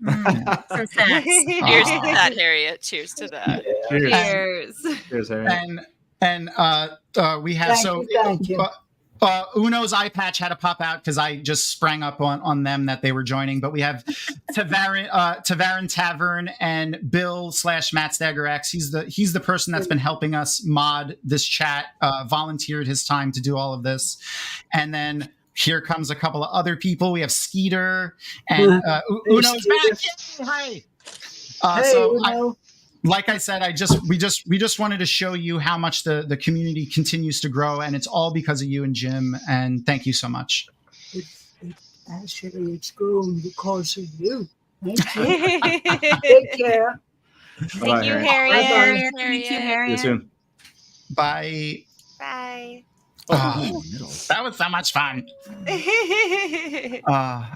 For facts. Cheers to that, Harriet. Cheers to that. Cheers. Cheers. Cheers, Harry. And we have Thank you. Uno's eye patch had to pop out because I just sprang up on them that they were joining. But we have Tavarin Tavern and Bill / Matt Stagger X. He's the person that's been helping us mod this chat, volunteered his time to do all of this. And then here comes a couple of other people. We have Skeeter and Uno's back. Yay, hi. Hey, So Uno. like I said, we just wanted to show you how much the community continues to grow, and it's all because of you and Jim. And thank you so much. Actually, it's grown because of you. Thank you. Take care. Thank you, Harriet. Harriet. Thank you, See you Harriet. soon. Bye. Bye. That was so much fun.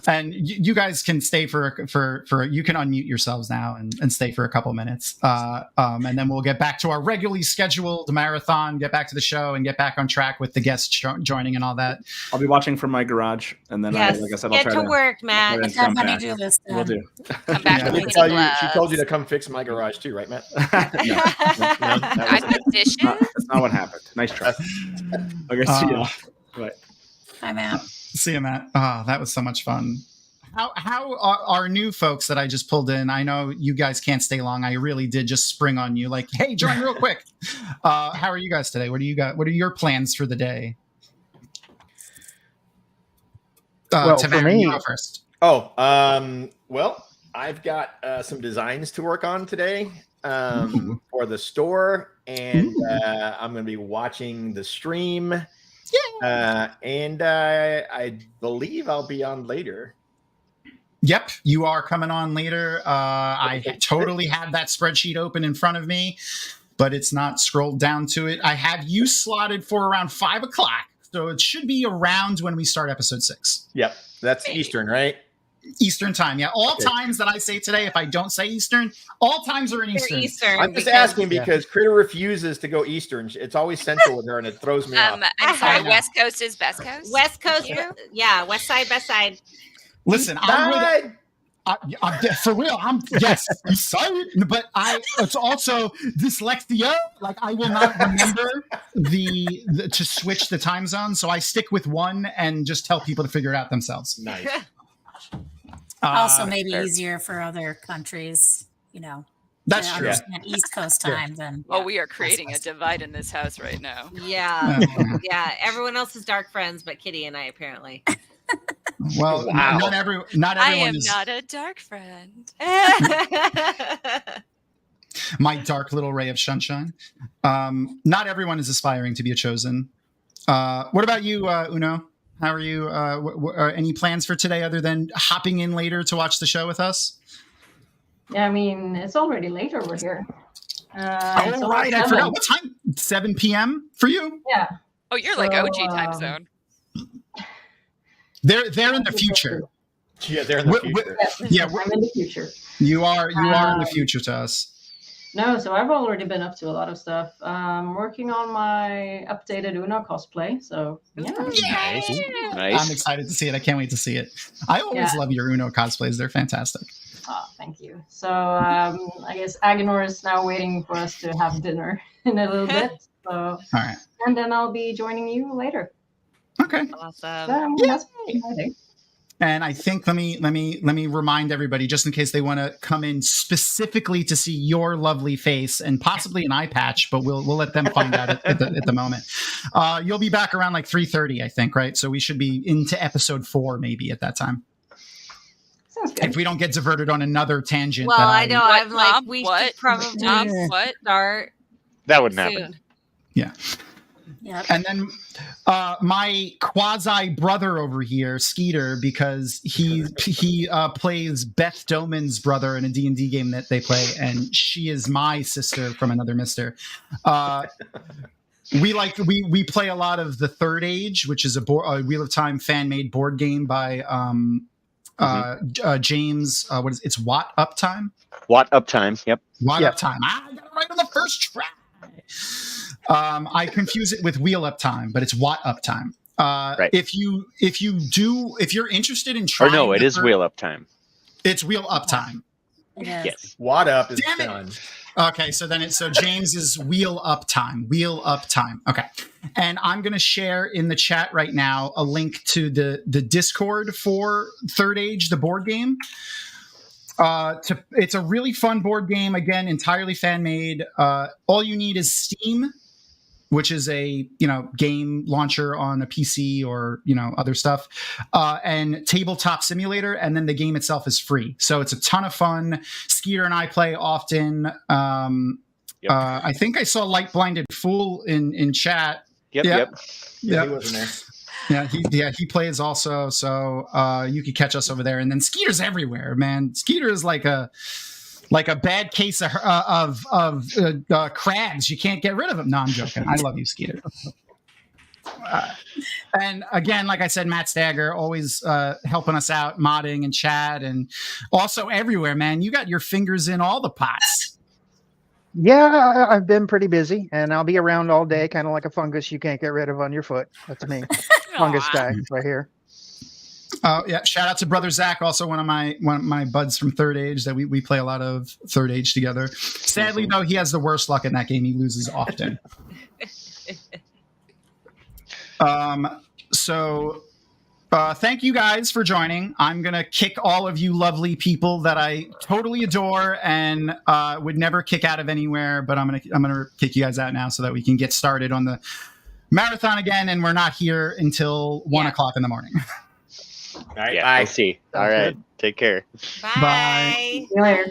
And you guys can stay for you can unmute yourselves now and stay for a couple minutes. And then we'll get back to our regularly scheduled marathon, get back to the show, and get back on track with the guests joining and all that. I'll be watching from my garage, and then Yes. like I said, I'll Get try to work, Matt. Let's have money do this. We'll do. Come back Yeah. with She cleaning tell you, she gloves. told you to come fix my garage too, right, Matt? I put dishes. That's not what happened. Nice try. Okay, see ya. Bye. Hi, Matt. See you, Matt. Oh, that was so much fun. How are our new folks that I just pulled in? I know you guys can't stay long. I really did just spring on you, like, hey, join real quick. How are you guys today? What do you got? What are your plans for the day? Well, Tavares, for me- you go first. Oh, well, I've got some designs to work on today for the store, and I'm going to be watching the stream. And I believe I'll be on later. Yep, you are coming on later. I totally had that spreadsheet open in front of me, but it's not scrolled down to it. I have you slotted for around 5 o'clock, so it should be around when we start episode 6. Yep, that's Eastern, right? Eastern time, yeah. All times that I say today, if I don't say Eastern, all times are in Eastern. Eastern. I'm just asking because Critter refuses to go Eastern. It's always Central with her, and it throws me off. I'm sorry. West Coast is best coast. West Coast, yeah. West side, best side. Listen, I'm for real. Yes, I'm sorry, but it's also dyslexia. Like I will not remember the to switch the time zone, so I stick with one and just tell people to figure it out themselves. Nice. Also, maybe easier for other countries, That's to true. understand East Coast time than. Oh, we are creating a divide in this house right now. Yeah. Yeah. Everyone else is dark friends, but Kitty and I apparently. Well, not everyone I am is not a dark friend. my dark little ray of sunshine. Not everyone is aspiring to be a chosen. What about you, Uno? How are you? Any plans for today other than hopping in later to watch the show with us? Yeah, I mean, it's already late over here. It's Oh, right. I 7. forgot. What time? 7 p.m. for you? Yeah. Oh, you're like OG time zone. They're in the future. Yeah, they're in the future. I'm in the future. You are in the future to us. No, so I've already been up to a lot of stuff. Working on my updated Uno cosplay. So yeah. Nice. I'm excited to see it. I can't wait to see it. I always love your Uno cosplays. They're fantastic. Oh, thank you. So I guess Agenor is now waiting for us to have dinner in a little bit. So All right. and then I'll be joining you later. Okay. Awesome. So that's exciting. And I think let me remind everybody, just in case they want to come in specifically to see your lovely face and possibly an eye patch, but we'll let them find out at the moment. You'll be back around like 3:30, I think, right? So we should be into episode 4 maybe at that time. Sounds good. If we don't get diverted on another tangent. Well, I know. What, I'm like, Mom? we What? should probably What? start That wouldn't happen. soon. Yeah. Yep. And then my quasi brother over here, Skeeter, because he plays Beth Doman's brother in a D&D game that they play, and she is my sister from another mister. We play a lot of the Third Age, which is a Wheel of Time fan made board game by James. It's Watt Uptime. Watt Uptime. Yep. Watt Uptime. I got it right on the first try. I confuse it with Wheel Uptime, but it's Watt Uptime. Right. If you're interested in trying, Or no, it is Wheel Uptime. It's Wheel Uptime. Yes. Watt Up is Damn it. done. Okay, so then James is Wheel Uptime. Wheel Uptime. Okay, and I'm going to share in the chat right now a link to the Discord for Third Age, the board game. It's a really fun board game. Again, entirely fan made. All you need is Steam, which is a game launcher on a PC or other stuff, and Tabletop Simulator, and then the game itself is free. So it's a ton of fun. Skeeter and I play often. I think I saw Light Blinded Fool in chat. Yep. Yeah, he wasn't there. He plays also. So you could catch us over there. And then Skeeter's everywhere, man. Skeeter is like like a bad case of crabs. You can't get rid of them. No, I'm joking. I love you, Skeeter. And again, like I said, Matt Stagger always helping us out, modding and chat, and also everywhere, man. You got your fingers in all the pots. Yeah, I've been pretty busy, and I'll be around all day, kind of like a fungus you can't get rid of on your foot. That's me, fungus guy right here. Oh yeah! Shout out to brother Zach, also one of my buds from Third Age that we play a lot of Third Age together. Sadly, though, he has the worst luck in that game. He loses often. So thank you guys for joining. I'm gonna kick all of you lovely people that I totally adore and would never kick out of anywhere, but I'm gonna kick you guys out now so that we can get started on the marathon again, and we're not here until 1 o'clock in the morning. All right, Yeah, bye. we'll see. All right, take care. Bye. See you later.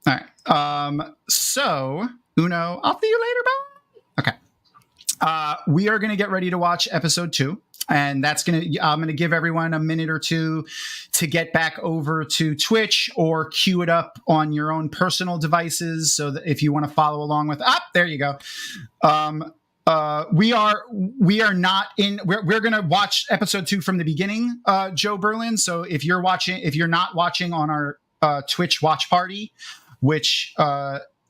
All right. So Uno, I'll see you later. Bye. Okay. We are going to get ready to watch episode 2, and I'm going to give everyone a minute or two to get back over to Twitch or queue it up on your own personal devices. So that if you want to follow along with, there you go. We are not in. We're going to watch episode 2 from the beginning, Joe Berlin. So if you're not watching on our Twitch watch party, which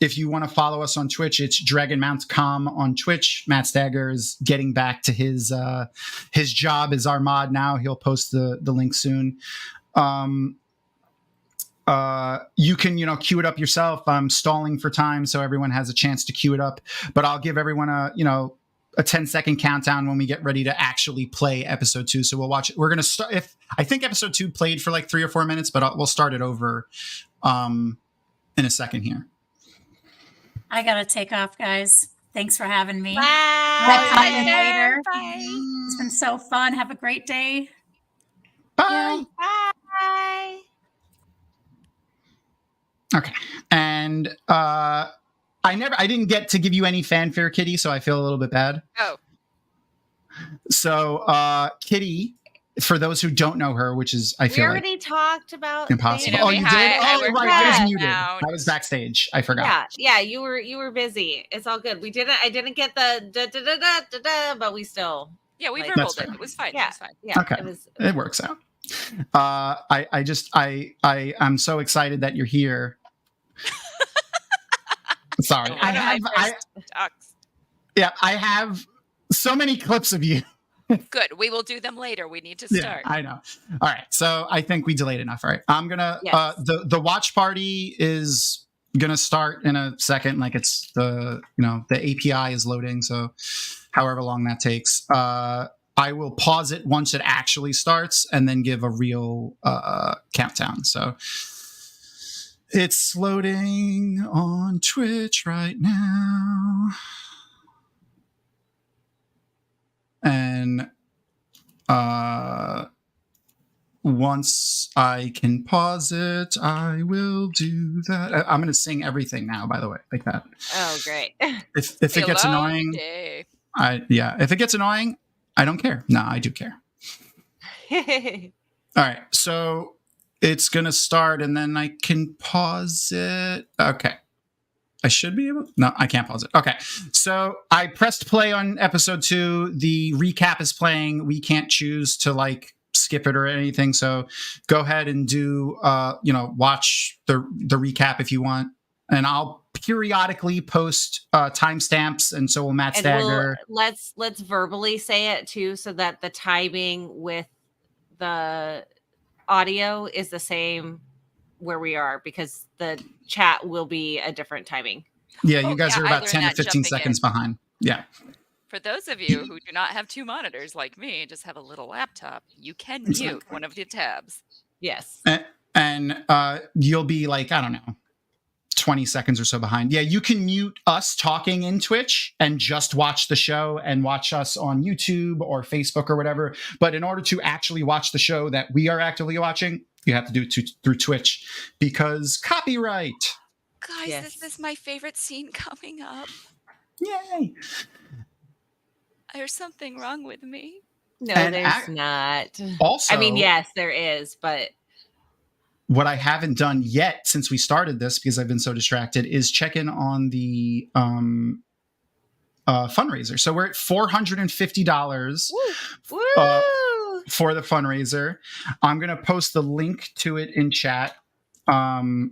if you want to follow us on Twitch, it's Dragonmount.com on Twitch. Matt Stagger is getting back to his job as our mod now. He'll post the link soon. You can, queue it up yourself. I'm stalling for time so everyone has a chance to queue it up, but I'll give everyone a 10-second countdown when we get ready to actually play episode 2. So we'll watch it. We're going to start. I think episode 2 played for like 3 or 4 minutes, but we'll start it over in a second here. I gotta take off, guys. Thanks for having me. Bye. I'll pop in later. Bye. It's been so fun. Have a great day. Bye. Bye. Okay. And I didn't get to give you any fanfare, Kitty, so I feel a little bit bad. Oh. So Kitty, for those who don't know her, which is We already talked about impossible. You know Oh, me. you Hi, did? I Oh, work right. I was for muted. Dragonmount. I was backstage. I forgot. Yeah, you were busy. It's all good. I didn't get the da da da da da da, but we still. Yeah, we Like- verballed That's it. It was fine. Yeah, It was fine. yeah. Okay. It was. It works out. I'm so excited that you're here. Sorry. One of my first talks. I have so many clips of you. Good. We will do them later. We need to Yeah, start. I know. All right. So I think we delayed enough. All right. I'm going to, Yes. the watch party is going to start in a second. Like it's the API is loading. So however long that takes, I will pause it once it actually starts and then give a real countdown. So it's loading on Twitch right now. And once I can pause it, I will do that. I'm going to sing everything now, by the way, like that. Oh, great. If it gets Hello, annoying, day. if it gets annoying, I don't care. No, I do care. All right. So it's going to start and then I can pause it. Okay. I should be able. No, I can't pause it. Okay. So I pressed play on episode 2. The recap is playing. We can't choose to skip it or anything. So go ahead and do, watch the recap if you want. And I'll periodically post timestamps. And so will Matt Stagger. Let's verbally say it too, so that the timing with the audio is the same where we are, because the chat will be a different timing. Yeah, you guys are I about learned 10 to that 15 jumping seconds behind. Yeah. For those of you who do not have 2 monitors like me, just have a little laptop, you can mute one of the tabs. Yes. And you'll be 20 seconds or so behind. Yeah, you can mute us talking in Twitch and just watch the show and watch us on YouTube or Facebook or whatever. But in order to actually watch the show that we are actively watching, you have to do it through Twitch because copyright. Guys, Yes. this is my favorite scene coming up. Yay. There's something wrong with me. No, And there's not. Also, I mean, yes, there is, but what I haven't done yet since we started this, because I've been so distracted, is check in on the fundraiser. So we're at $450 for the fundraiser. I'm going to post the link to it in chat. The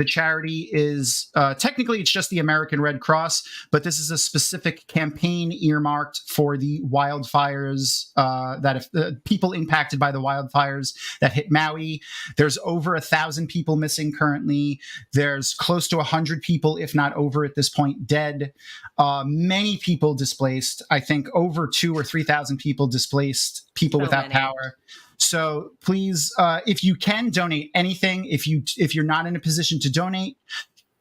charity is technically it's just the American Red Cross, but this is a specific campaign earmarked for the wildfires that if people impacted by the wildfires that hit Maui. There's over 1,000 people missing currently. There's close to 100 people, if not over at this point, dead. Many people displaced. I think over 2,000 or 3,000 people displaced, people without power. So please, if you can donate anything, if you're not in a position to donate,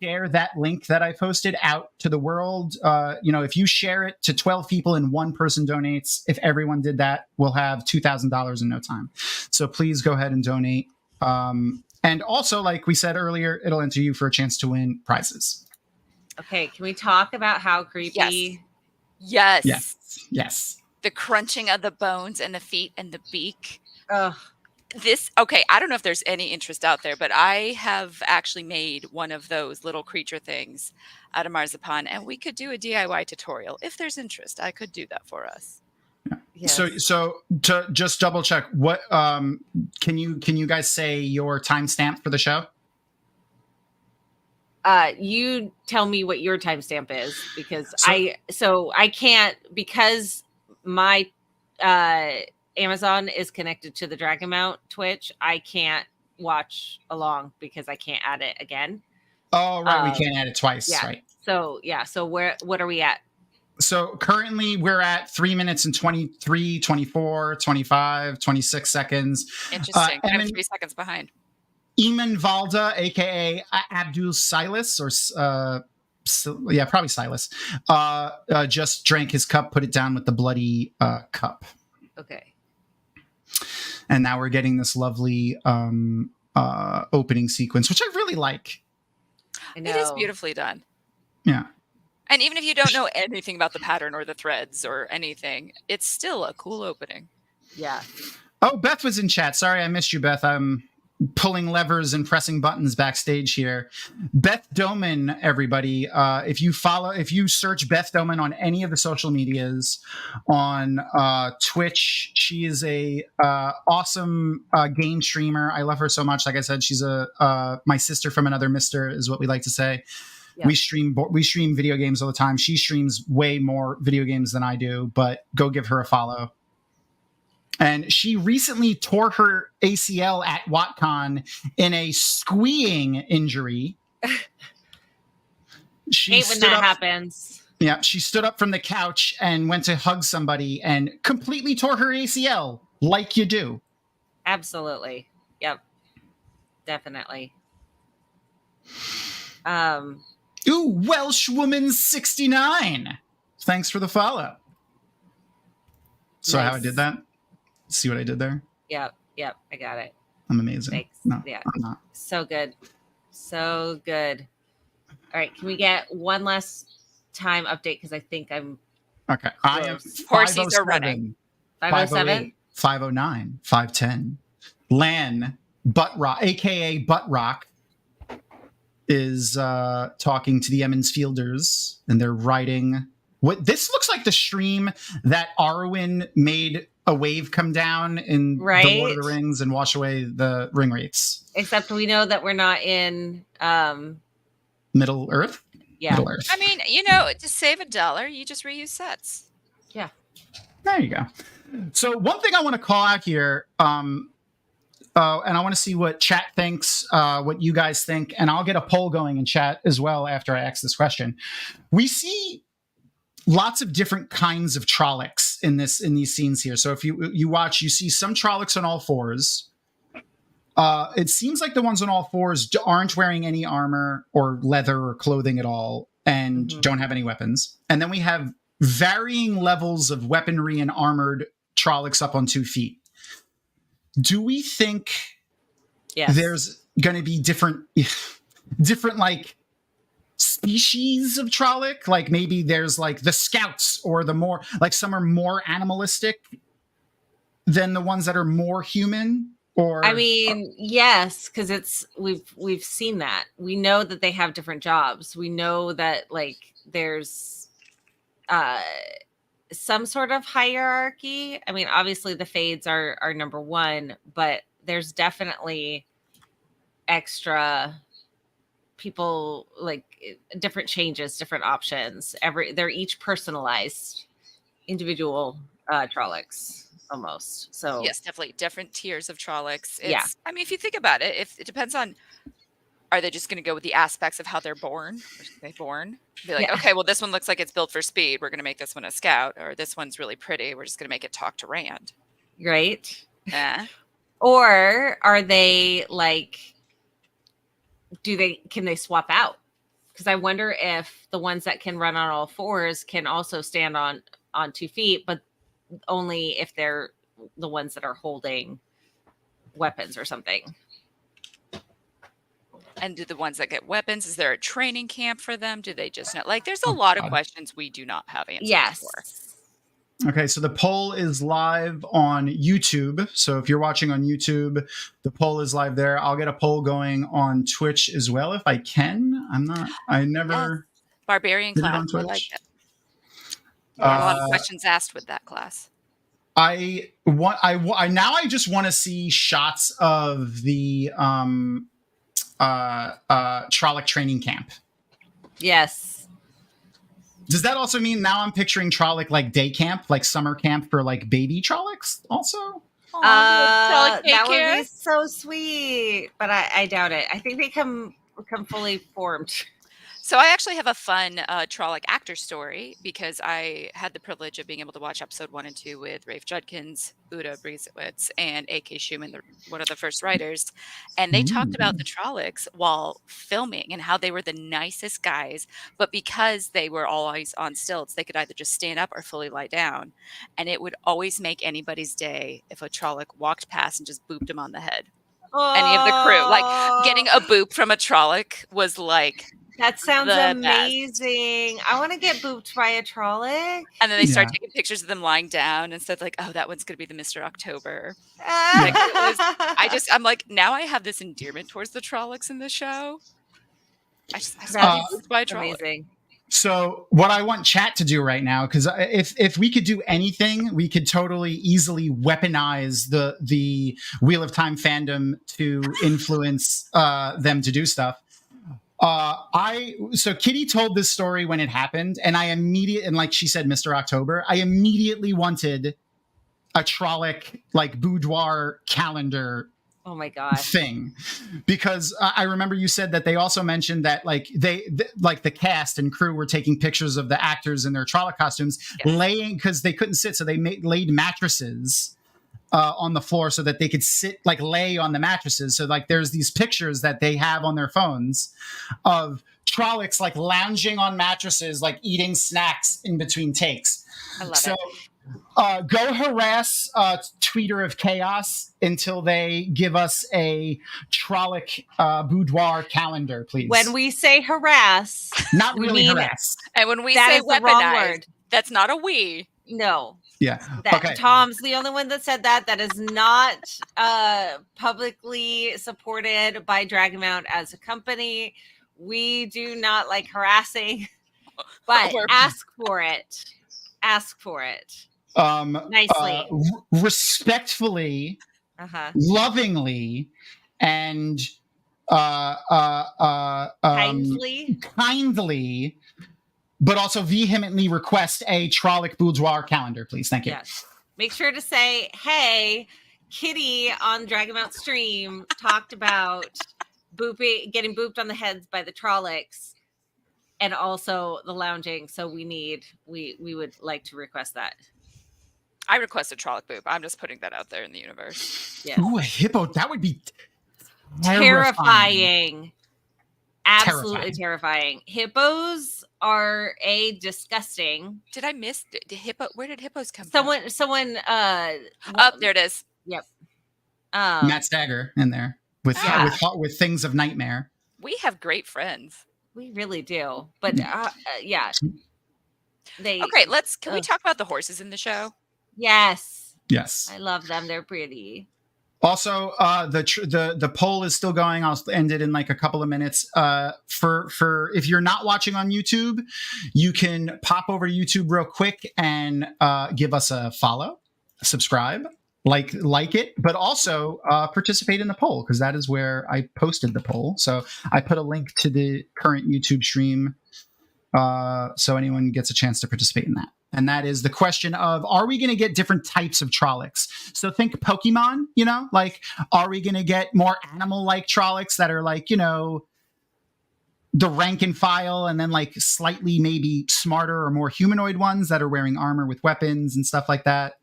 share that link that I posted out to the world. If you share it to 12 people and one person donates, if everyone did that, we'll have $2,000 in no time. So please go ahead and donate. And also, like we said earlier, it'll enter you for a chance to win prizes. Okay, can we talk about how creepy? Yes. The crunching of the bones and the feet and the beak. I don't know if there's any interest out there, but I have actually made one of those little creature things out of marzipan, and we could do a DIY tutorial. If there's interest, I could do that for us. Yeah. Yes. So to just double check, what can you guys say your timestamp for the show? You tell me what your timestamp is, because I can't, because my Amazon is connected to the Dragonmount Twitch. I can't watch along because I can't add it again. Oh, right. We can't add it twice. Yeah. Right. So what are we at? So currently we're at 3 minutes and 23, 24, 25, 26 seconds. Interesting. I'm 3 seconds behind. Eamon Valda, aka Abdul Silas, or probably Silas, just drank his cup, put it down with the bloody cup. Okay. And now we're getting this lovely opening sequence, which I really like. It is beautifully done. Yeah. And even if you don't know anything about the pattern or the threads or anything, it's still a cool opening. Yeah. Oh, Beth was in chat. Sorry, I missed you, Beth. I'm pulling levers and pressing buttons backstage here. Beth Doman, everybody. If you search Beth Doman on any of the social medias, on Twitch, she is a awesome game streamer. I love her so much. Like I said, she's my sister from another mister, is what we like to say. Yeah. We stream video games all the time. She streams way more video games than I do, but go give her a follow. And she recently tore her ACL at WatCon in a squeeing injury. Hate when that happens. Yeah, she stood up from the couch and went to hug somebody and completely tore her ACL, like you do. Absolutely. Yep. Definitely. Ooh, Welsh Woman 69. Thanks for the follow. So nice. How I did that? See what I did there? Yep, I got it. I'm amazing. Thanks. No, yeah, I'm not. So good. All right, can we get one last time update? Because I think I'm okay. Close. I am. Horses are running. 507, 509, 510. Lan Butt Rock, aka Butt Rock, is talking to the Emmons Fielders, and they're writing. What this looks like the stream that Arwen made a wave come down in the Lord of the Rings and wash away the ring wraiths. Except we know that we're not in Middle Earth. Yeah. Middle Earth. I mean, to save $1, you just reuse sets. Yeah. There you go. So one thing I want to call out here, and I want to see what chat thinks, what you guys think, and I'll get a poll going in chat as well after I ask this question. We see lots of different kinds of Trollocs in these scenes here. So if you watch, you see some Trollocs on all fours. It seems like the ones on all fours aren't wearing any armor or leather or clothing at all, and don't have any weapons. And then we have varying levels of weaponry and armored Trollocs up on 2 feet. Do we think there's going to be different like species of Trolloc? Like maybe there's like the scouts, or the more like some are more animalistic than the ones that are more human? Or I mean, yes, because we've seen that. We know that they have different jobs. We know that like there's some sort of hierarchy. I mean, obviously the fades are number one, but there's definitely extra people, like different changes, different options. They're each personalized individual Trollocs almost. So Yes, definitely different tiers of Trollocs. Yeah. I mean, if you think about it, if it depends on, are they just going to go with the aspects of how they're born? Or they born? Be like, Yeah. okay, well, this one looks like it's built for speed. We're going to make this one a scout, or this one's really pretty. We're just going to make it talk to Rand. Right. Yeah. Or are they like, can they swap out? Because I wonder if the ones that can run on all fours can also stand on 2 feet, but only if they're the ones that are holding weapons or something. And do the ones that get weapons, is there a training camp for them? Do they just not? Like, there's a lot of questions we do not have answers for. Okay, so the poll is live on YouTube. So if you're watching on YouTube, the poll is live there. I'll get a poll going on Twitch as well if I can. I never Barbarian did it class. on Twitch. I like it. A lot of questions asked with that class. I now just want to see shots of the Trolloc training camp. Yes. Does that also mean now I'm picturing Trolloc like day camp, like summer camp for like baby Trollocs also? That would be so sweet, but I doubt it. I think they come fully formed. So I actually have a fun Trolloc actor story because I had the privilege of being able to watch episode 1 and 2 with Rafe Judkins, Uda Briesewitz, and A.K. Schumann, one of the first writers. And they talked about the Trollocs while filming and how they were the nicest guys. But because they were always on stilts, they could either just stand up or fully lie down. And it would always make anybody's day if a Trolloc walked past and just booped him on the head. Any of the crew. Like, getting a boop from a Trolloc was like... That sounds amazing. I want to get booped by a Trolloc. And then they start taking pictures of them lying down and said like, oh, that one's going to be the Mr. October. Like, I'm like, now I have this endearment towards the Trollocs in the show. I saw booped by a Trolloc. Amazing. So what I want chat to do right now, because if we could do anything, we could totally easily weaponize the Wheel of Time fandom to influence them to do stuff. So Kitty told this story when it happened, and and like she said, Mr. October, I immediately wanted a Trolloc like boudoir calendar. Oh my God. Thing, because I remember you said that they also mentioned that like like the cast and crew were taking pictures of the actors in their Trolloc costumes, laying because they couldn't sit, so they laid mattresses on the floor so that they could lay on the mattresses. So like there's these pictures that they have on their phones of Trollocs like lounging on mattresses, like eating snacks in between takes. I love it. Go harass Tweeter of Chaos until they give us a Trolloc boudoir calendar, please. When we say harass, not really harass. And when we say weaponize, that's not a we. No. Yeah. Okay. Tom's the only one that said that. That is not publicly supported by Dragonmount as a company. We do not like harassing, but ask for it. Ask for it. Nicely. Respectfully, lovingly, and kindly, but also vehemently request a Trolloc boudoir calendar, please. Thank you. Yes. Make sure to say, hey, Kitty on Dragonmount stream talked about getting booped on the heads by the Trollocs and also the lounging. So we would like to request that. I request a Trolloc boop. I'm just putting that out there in the universe. Yes. Ooh, a hippo. That would be terrifying. Absolutely terrifying. Hippos are disgusting. Did I miss the hippo? Where did hippos come from? Someone there it is. Yep. Matt Stagger in there with Things of Nightmare. We have great friends. We really do. But yeah. Can we talk about the horses in the show? Yes. Yes. I love them. They're pretty. Also, the poll is still going. I'll end it in like a couple of minutes. For if you're not watching on YouTube, you can pop over to YouTube real quick and give us a follow, subscribe, like it, but also participate in the poll, because that is where I posted the poll. So I put a link to the current YouTube stream, so anyone gets a chance to participate in that. And that is the question of, are we going to get different types of Trollocs? So think Pokemon, like, are we going to get more animal-like Trollocs that are like, the rank and file, and then like slightly maybe smarter or more humanoid ones that are wearing armor with weapons and stuff like that?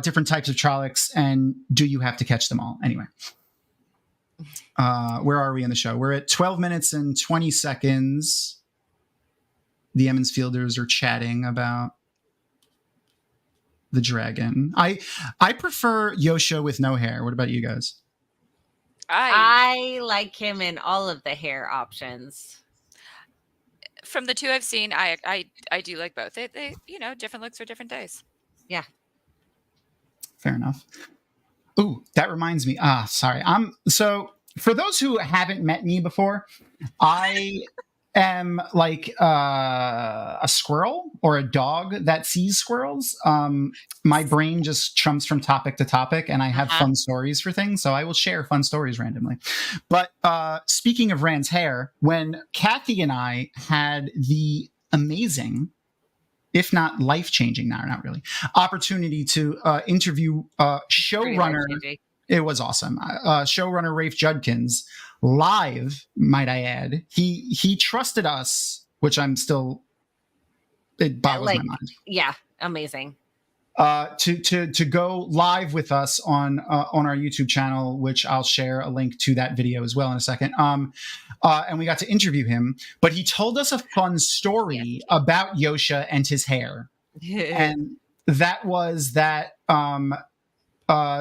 Different types of Trollocs, and do you have to catch them all? Anyway, where are we in the show? We're at 12 minutes and 20 seconds. The Emmons Fielders are chatting about the dragon. I prefer Yosha with no hair. What about you guys? I like him in all of the hair options. From the two I've seen, I do like both. They different looks for different days. Yeah. Fair enough. Ooh, that reminds me. Sorry. So for those who haven't met me before, I am like a squirrel or a dog that sees squirrels. My brain just jumps from topic to topic, and I have fun stories for things, so I will share fun stories randomly. But speaking of Rand's hair, when Kathy and I had the amazing, if not life-changing, not really, opportunity to interview showrunner. It was awesome. Showrunner Rafe Judkins, live, might I add. He trusted us, which I'm still, it boggles my mind. Yeah, amazing. To go live with us on our YouTube channel, which I'll share a link to that video as well in a second. And we got to interview him, but he told us a fun story about Yosha and his hair. And that was that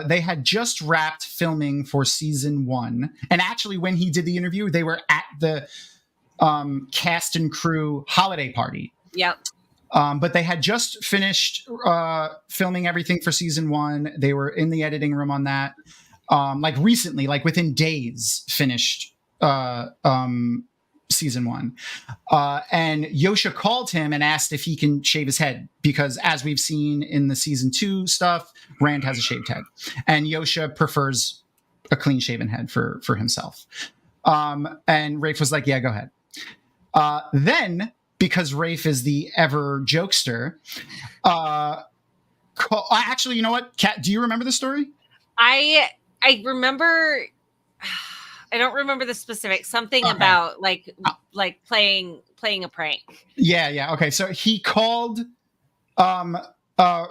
they had just wrapped filming for season 1. And actually, when he did the interview, they were at the cast and crew holiday party. Yep. But they had just finished filming everything for season 1. They were in the editing room on that. Like recently, like within days, finished season 1. And Yosha called him and asked if he can shave his head, because as we've seen in the season 2 stuff, Rand has a shaved head, and Yosha prefers a clean shaven head for himself. And Rafe was like, yeah, go ahead. Then, because Rafe is the ever jokester, actually, you know what? Kat, do you remember the story? I remember. I don't remember the specifics. Something about like playing a prank. Yeah. Okay, so he called Yosha.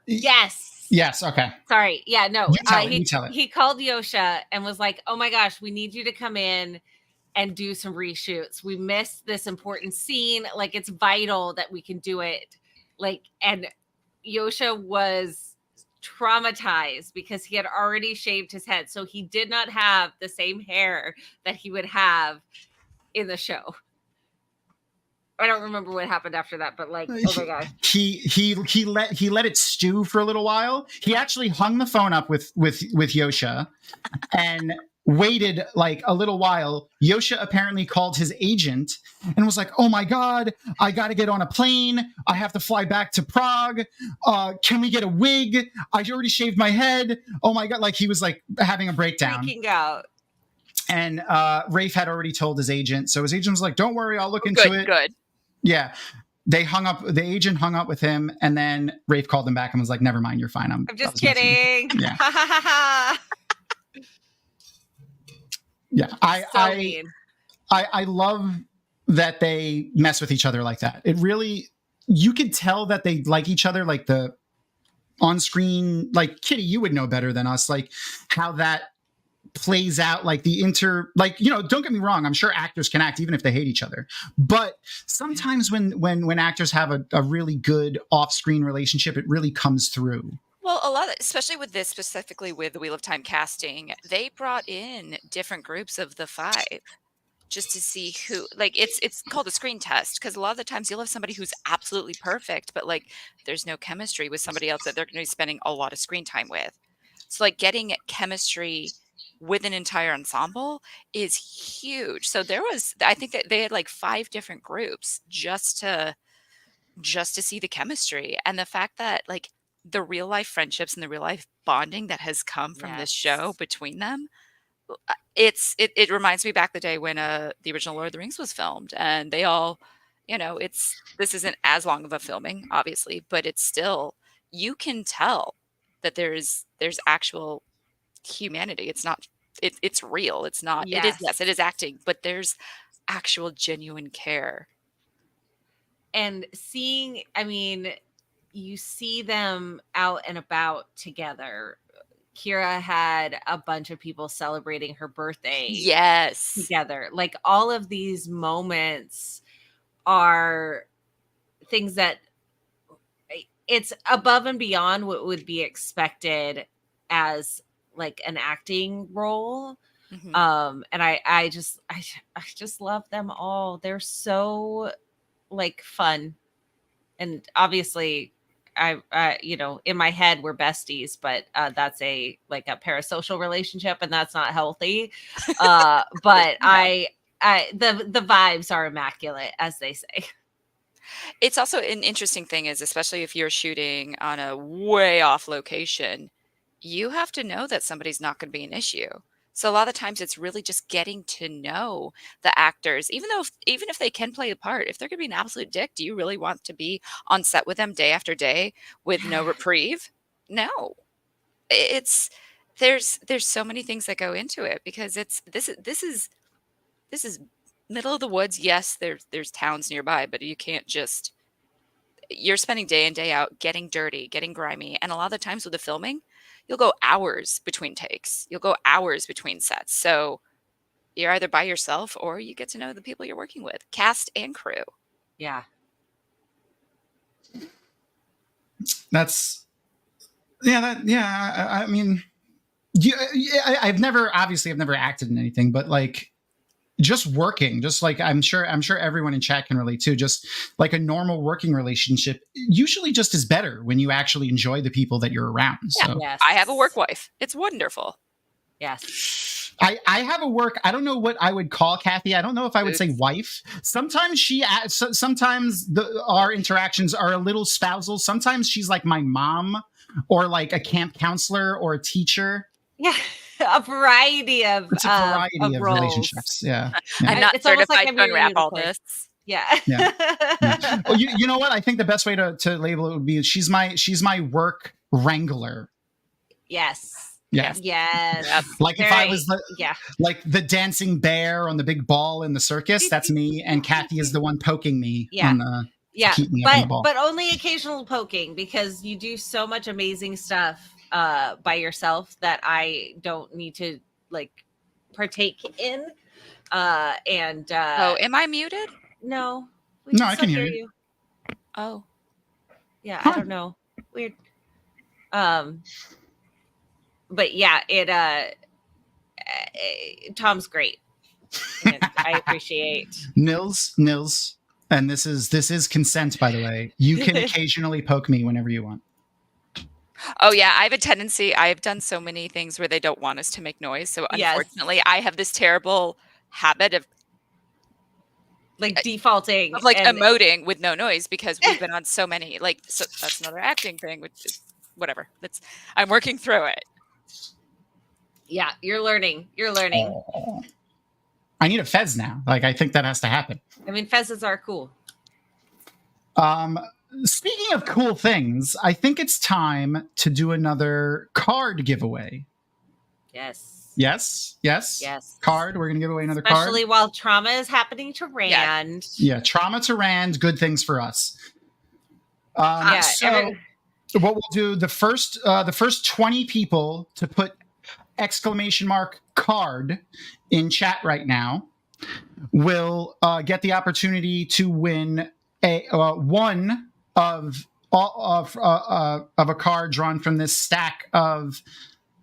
Yes. Okay. Sorry. Yeah. No. You tell it. He called Yosha and was like, "Oh my gosh, we need you to come in and do some reshoots. We missed this important scene. Like, it's vital that we can do it." Like, and Yosha was traumatized because he had already shaved his head, so he did not have the same hair that he would have in the show. I don't remember what happened after that, but like, oh my gosh, he let it stew for a little while. He actually hung the phone up with Yosha and waited like a little while. Yosha apparently called his agent and was like, "Oh my God, I got to get on a plane. I have to fly back to Prague. Can we get a wig? I already shaved my head. Oh my God." Like, he was like having a breakdown. Freaking out. And Rafe had already told his agent. So his agent was like, "Don't worry, I'll look into it." Good. Yeah. They hung up. The agent hung up with him, and then Rafe called him back and was like, "Never mind, you're fine. I'm just kidding." Yeah. Yeah, I love that they mess with each other like that. It really, you could tell that they like each other, like the on-screen, like Kitty, you would know better than us, like how that plays out, like don't get me wrong, I'm sure actors can act even if they hate each other, but sometimes when actors have a really good off-screen relationship, it really comes through. Well, a lot, especially with this, specifically with the Wheel of Time casting, they brought in different groups of the 5. just to see who, like, it's called a screen test, because a lot of the times you'll have somebody who's absolutely perfect, but like there's no chemistry with somebody else that they're going to be spending a lot of screen time with. So like getting chemistry with an entire ensemble is huge. So I think that they had like 5 different groups just to see the chemistry, and the fact that like the real life friendships and the real life bonding that has come from this show between them. It reminds me back the day when the original Lord of the Rings was filmed, and they all, this isn't as long of a filming, obviously, but it's still, you can tell that there's actual humanity. It's not, it's real. It's not, it is, yes, it is acting, but there's actual genuine care. And seeing, I mean, you see them out and about together. Kira had a bunch of people celebrating her birthday. Yes. Together. Like all of these moments are things that it's above and beyond what would be expected as like an acting role. Mm-hmm. And I just love them all. They're so like fun. And obviously I in my head we're besties, but that's a parasocial relationship, and that's not healthy. But no. The vibes are immaculate, as they say. It's also an interesting thing is, especially if you're shooting on a way off location, you have to know that somebody's not going to be an issue. So a lot of times it's really just getting to know the actors, even if they can play a part. If they're going to be an absolute dick, do you really want to be on set with them day after day with no reprieve? No. There's so many things that go into it, because this is middle of the woods. Yes, there's towns nearby, but you can't just, you're spending day in, day out getting dirty, getting grimy. And a lot of the times with the filming, you'll go hours between takes. You'll go hours between sets. So you're either by yourself or you get to know the people you're working with, cast and crew. Yeah. I mean, I've never acted in anything, but like just working, just like I'm sure everyone in chat can relate to, just like a normal working relationship usually just is better when you actually enjoy the people that you're around. Yeah, so yes. I have a work wife. It's wonderful. Yes. I have a work, I don't know what I would call Kathy. I don't know if I would say wife. Sometimes our interactions are a little spousal. Sometimes she's like my mom, or like a camp counselor or a teacher. Yeah. A variety of relationships. Yeah. I'm not certified to unwrap all this. Yeah. Yeah. Well, you know what? I think the best way to label it would be she's my work wrangler. Yes. Yeah. Yes. Like if I was like the dancing bear on the big ball in the circus, that's me, and Kathy is the one poking me on the keep me up on the ball. But only occasional poking, because you do so much amazing stuff by yourself that I don't need to like partake in. Oh, am I muted? No. No, I can hear you. Oh. Yeah, I don't know. Weird. But yeah, Tom's great. And I appreciate Nils, and this is consent, by the way. You can occasionally poke me whenever you want. Oh yeah, I have a tendency. I have done so many things where they don't want us to make noise. So unfortunately, I have this terrible habit of like defaulting, of like emoting with no noise, because we've been on so many. Like, so that's another acting thing, which is whatever. I'm working through it. Yeah, you're learning. Oh. I need a fez now. Like, I think that has to happen. I mean, fezzes are cool. Speaking of cool things, I think it's time to do another card giveaway. Yes. Card. We're going to give away another card. Especially Especially while trauma is happening to Rand. Yeah, trauma to Rand. Good things for us. So what we'll do, the first 20 people to put !card in chat right now will get the opportunity to win one of a card drawn from this stack of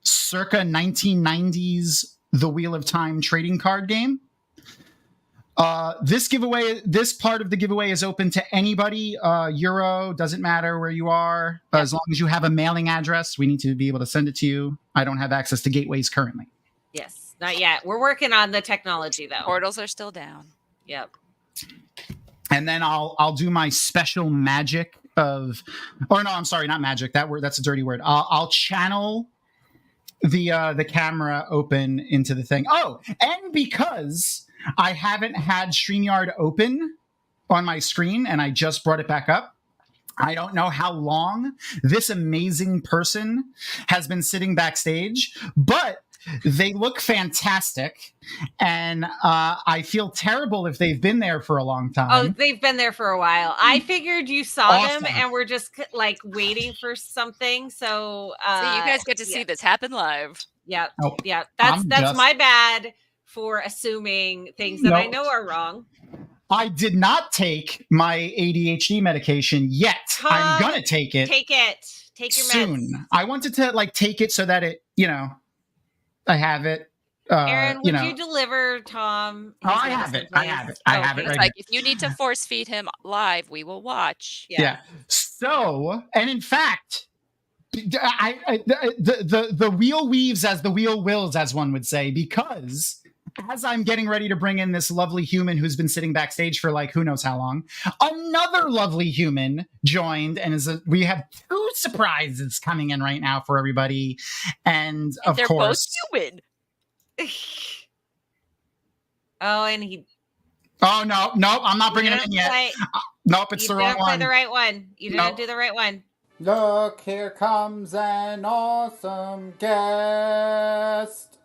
circa 1990s The Wheel of Time trading card game. This part of the giveaway is open to anybody. Euro, doesn't matter where you are. As long as you have a mailing address, we need to be able to send it to you. I don't have access to gateways currently. Yes, not yet. We're working on the technology though. Portals are still down. Yep. And then I'll do my special magic of, or no, I'm sorry, not magic. That's a dirty word. I'll channel the camera open into the thing. Oh, and because I haven't had StreamYard open on my screen and I just brought it back up, I don't know how long this amazing person has been sitting backstage, but they look fantastic. And I feel terrible if they've been there for a long time. Oh, they've been there for a while. I figured you saw Awesome. them and we're just like waiting for something. So you guys get to see this happen live. Yep. Oh, Yep. I'm That's just- my bad for assuming things that I know are wrong. I did not take my ADHD medication yet. I'm gonna take it. Take it. Take your soon. meds. I wanted to like take it so that it, I have it. Aaron, would you deliver Tom? Oh, I have it. I have it. I have it. It's Right like if you need to force feed him live, we will watch. Yeah. So, and in fact, the wheel weaves as the wheel wills, as one would say, because as I'm getting ready to bring in this lovely human who's been sitting backstage for like who knows how long, another lovely human joined, and we have two surprises coming in right now for everybody, and of they're course, both human. Oh, and he. Oh no, I'm not bringing him in yet. Nope, it's the wrong You didn't play the right one. You didn't Nope. do the right one. Look, here comes an awesome guest.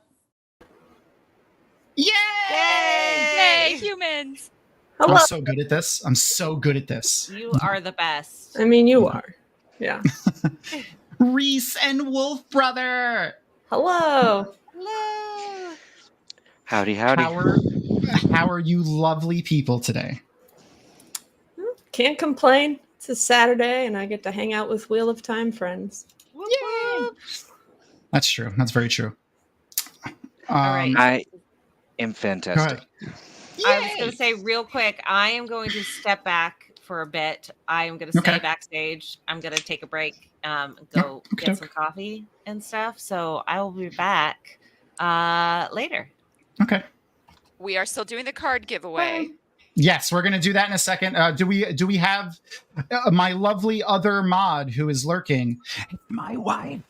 Yay! Yay, humans! I'm so good at this. I'm so good at this. You are the best. I mean, you are. Yeah. Reese and Wolf Brother. Hello. Hello. Howdy, howdy. How are you lovely people today? Can't complain. It's a Saturday and I get to hang out with Wheel of Time friends. Yay! That's true. That's very true. All right. I am fantastic. I was going to say real quick, I am going to step back for a bit. I am going to stay backstage. I'm going to take a break, go get some coffee and stuff. So I will be back later. Okay. We are still doing the card giveaway. Yes, we're going to do that in a second. Do we have my lovely other mod who is lurking? My wife.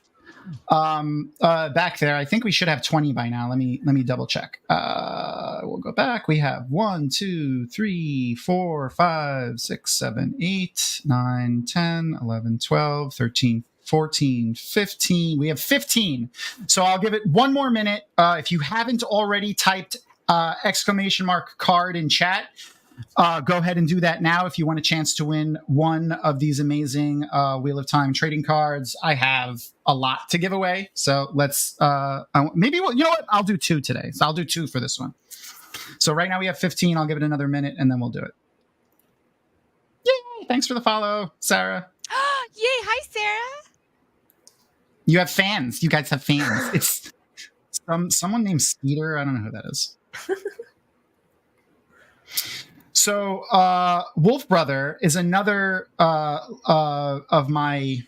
Back there. I think we should have 20 by now. Let me double check. We'll go back. We have 1, 2, 3, 4, 5, 6, 7, 8, 9, 10, 11, 12, 13, 14, 15. We have 15. So I'll give it one more minute. If you haven't already typed !card in chat, go ahead and do that now if you want a chance to win one of these amazing Wheel of Time trading cards. I have a lot to give away, so let's maybe you know what, I'll do 2 today. So I'll do 2 for this one. So right now we have 15. I'll give it another minute and then we'll do it. Yay! Thanks for the follow, Sarah. Yay! Hi, Sarah. You have fans. You guys have fans. It's someone named Skeeter. I don't know who that is. So, Wolf Brother is another of my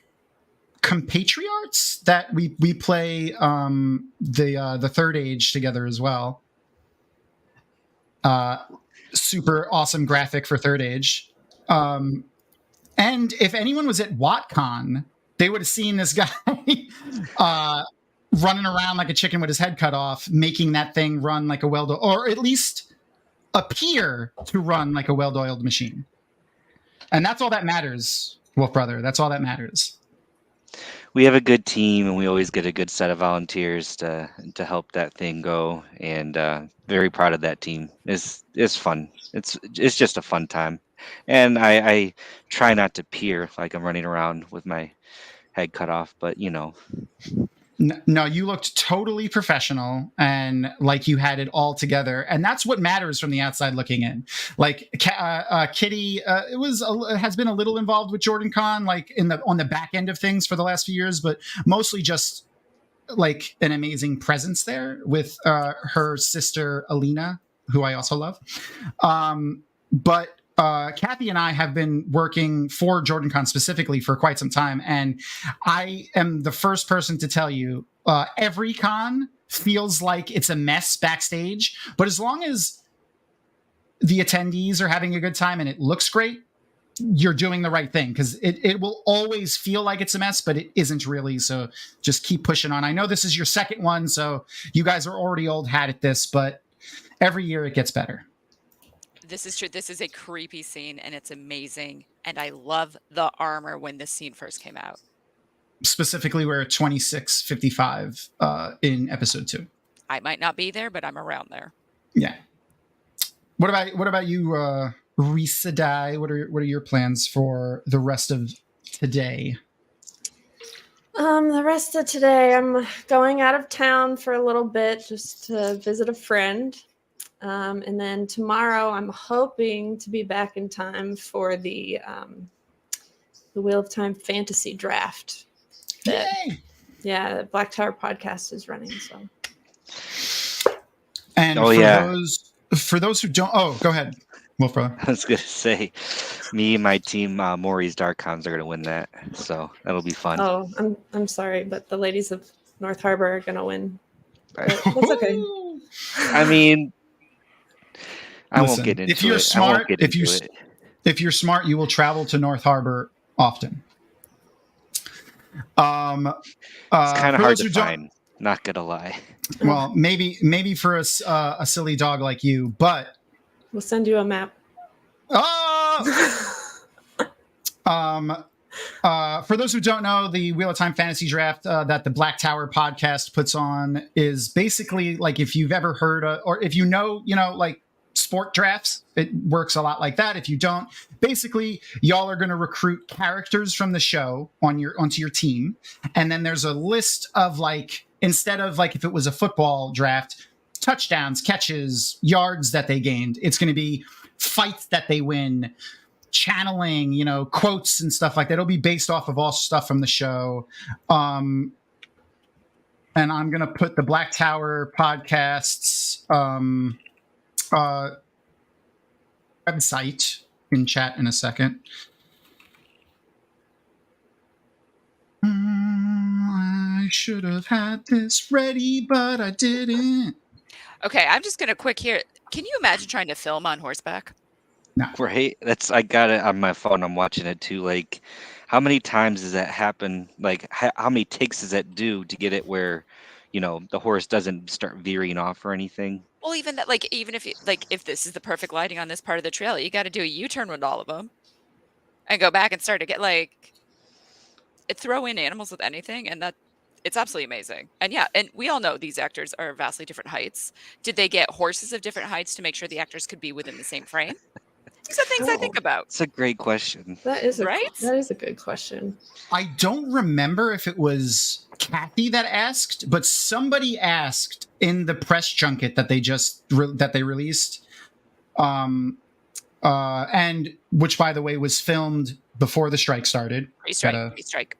compatriots that we play the Third Age together as well. Super awesome graphic for Third Age. And if anyone was at WatCon, they would have seen this guy running around like a chicken with his head cut off, making that thing run like a well-oiled, or at least appear to run like a well-oiled machine. And that's all that matters, Wolf Brother. That's all that matters. We have a good team, and we always get a good set of volunteers to help that thing go. And very proud of that team. It's fun. It's just a fun time. And I try not to peer like I'm running around with my head cut off, but you know. No, you looked totally professional and like you had it all together, and that's what matters from the outside looking in. Like Kitty, has been a little involved with Jordan Con, like on the back end of things for the last few years, but mostly just like an amazing presence there with her sister Alina who I also love. But Kathy and I have been working for JordanCon specifically for quite some time, and I am the first person to tell you every con feels like it's a mess backstage, but as long as the attendees are having a good time and it looks great, you're doing the right thing, because it will always feel like it's a mess, but it isn't really. So just keep pushing on. I know this is your second one, so you guys are already old hat at this, but every year it gets better. This is true. This is a creepy scene, and it's amazing. And I love the armor when this scene first came out. Specifically, we're at 2655 in episode 2. I might not be there, but I'm around there. Yeah. What about you, Risadai? What are your plans for the rest of today? The rest of today, I'm going out of town for a little bit just to visit a friend. And then tomorrow, I'm hoping to be back in time for the Wheel of Time fantasy draft. Yay! Yeah, the Black Tower podcast is running. So. And for those who don't, go ahead, Wolf Brother. I was gonna say, me and my team, Maury's Dark Cons, are gonna win that, so that'll be fun. Oh, I'm sorry, but the ladies of North Harbor are gonna win. But that's okay. I mean, I Listen, won't get into it. If you're smart, it. if you're smart, you will travel to North Harbor often. It's kind of hard to find. Not gonna lie. Well, maybe for a silly dog like you, but we'll send you a map. For those who don't know, the Wheel of Time Fantasy Draft that the Black Tower podcast puts on is basically like, if you've ever heard or if you know, like sport drafts, it works a lot like that. If you don't, basically y'all are going to recruit characters from the show onto your team, and then there's a list of, like, instead of like if it was a football draft, touchdowns, catches, yards that they gained, it's going to be fights that they win, channeling, quotes and stuff like that. It'll be based off of all stuff from the show. And I'm going to put the Black Tower podcast's website in chat in a second. I should have had this ready, but I didn't. Okay, I'm just gonna quick here. Can you imagine trying to film on horseback? No. Right. I got it on my phone. I'm watching it too. Like, how many times does that happen? Like, how many takes does that do to get it where, the horse doesn't start veering off or anything? Well, even that, like, even if this is the perfect lighting on this part of the trail, you got to do a U-turn with all of them, and go back and start to get throw in animals with anything, and that it's absolutely amazing. And yeah, and we all know these actors are vastly different heights. Did they get horses of different heights to make sure the actors could be within the same frame? These are things I think about. It's a great question. That is right. That is a good question. I don't remember if it was Kathy that asked, but somebody asked in the press junket that they released, and which, by the way, was filmed before the strike started. Pre-strike.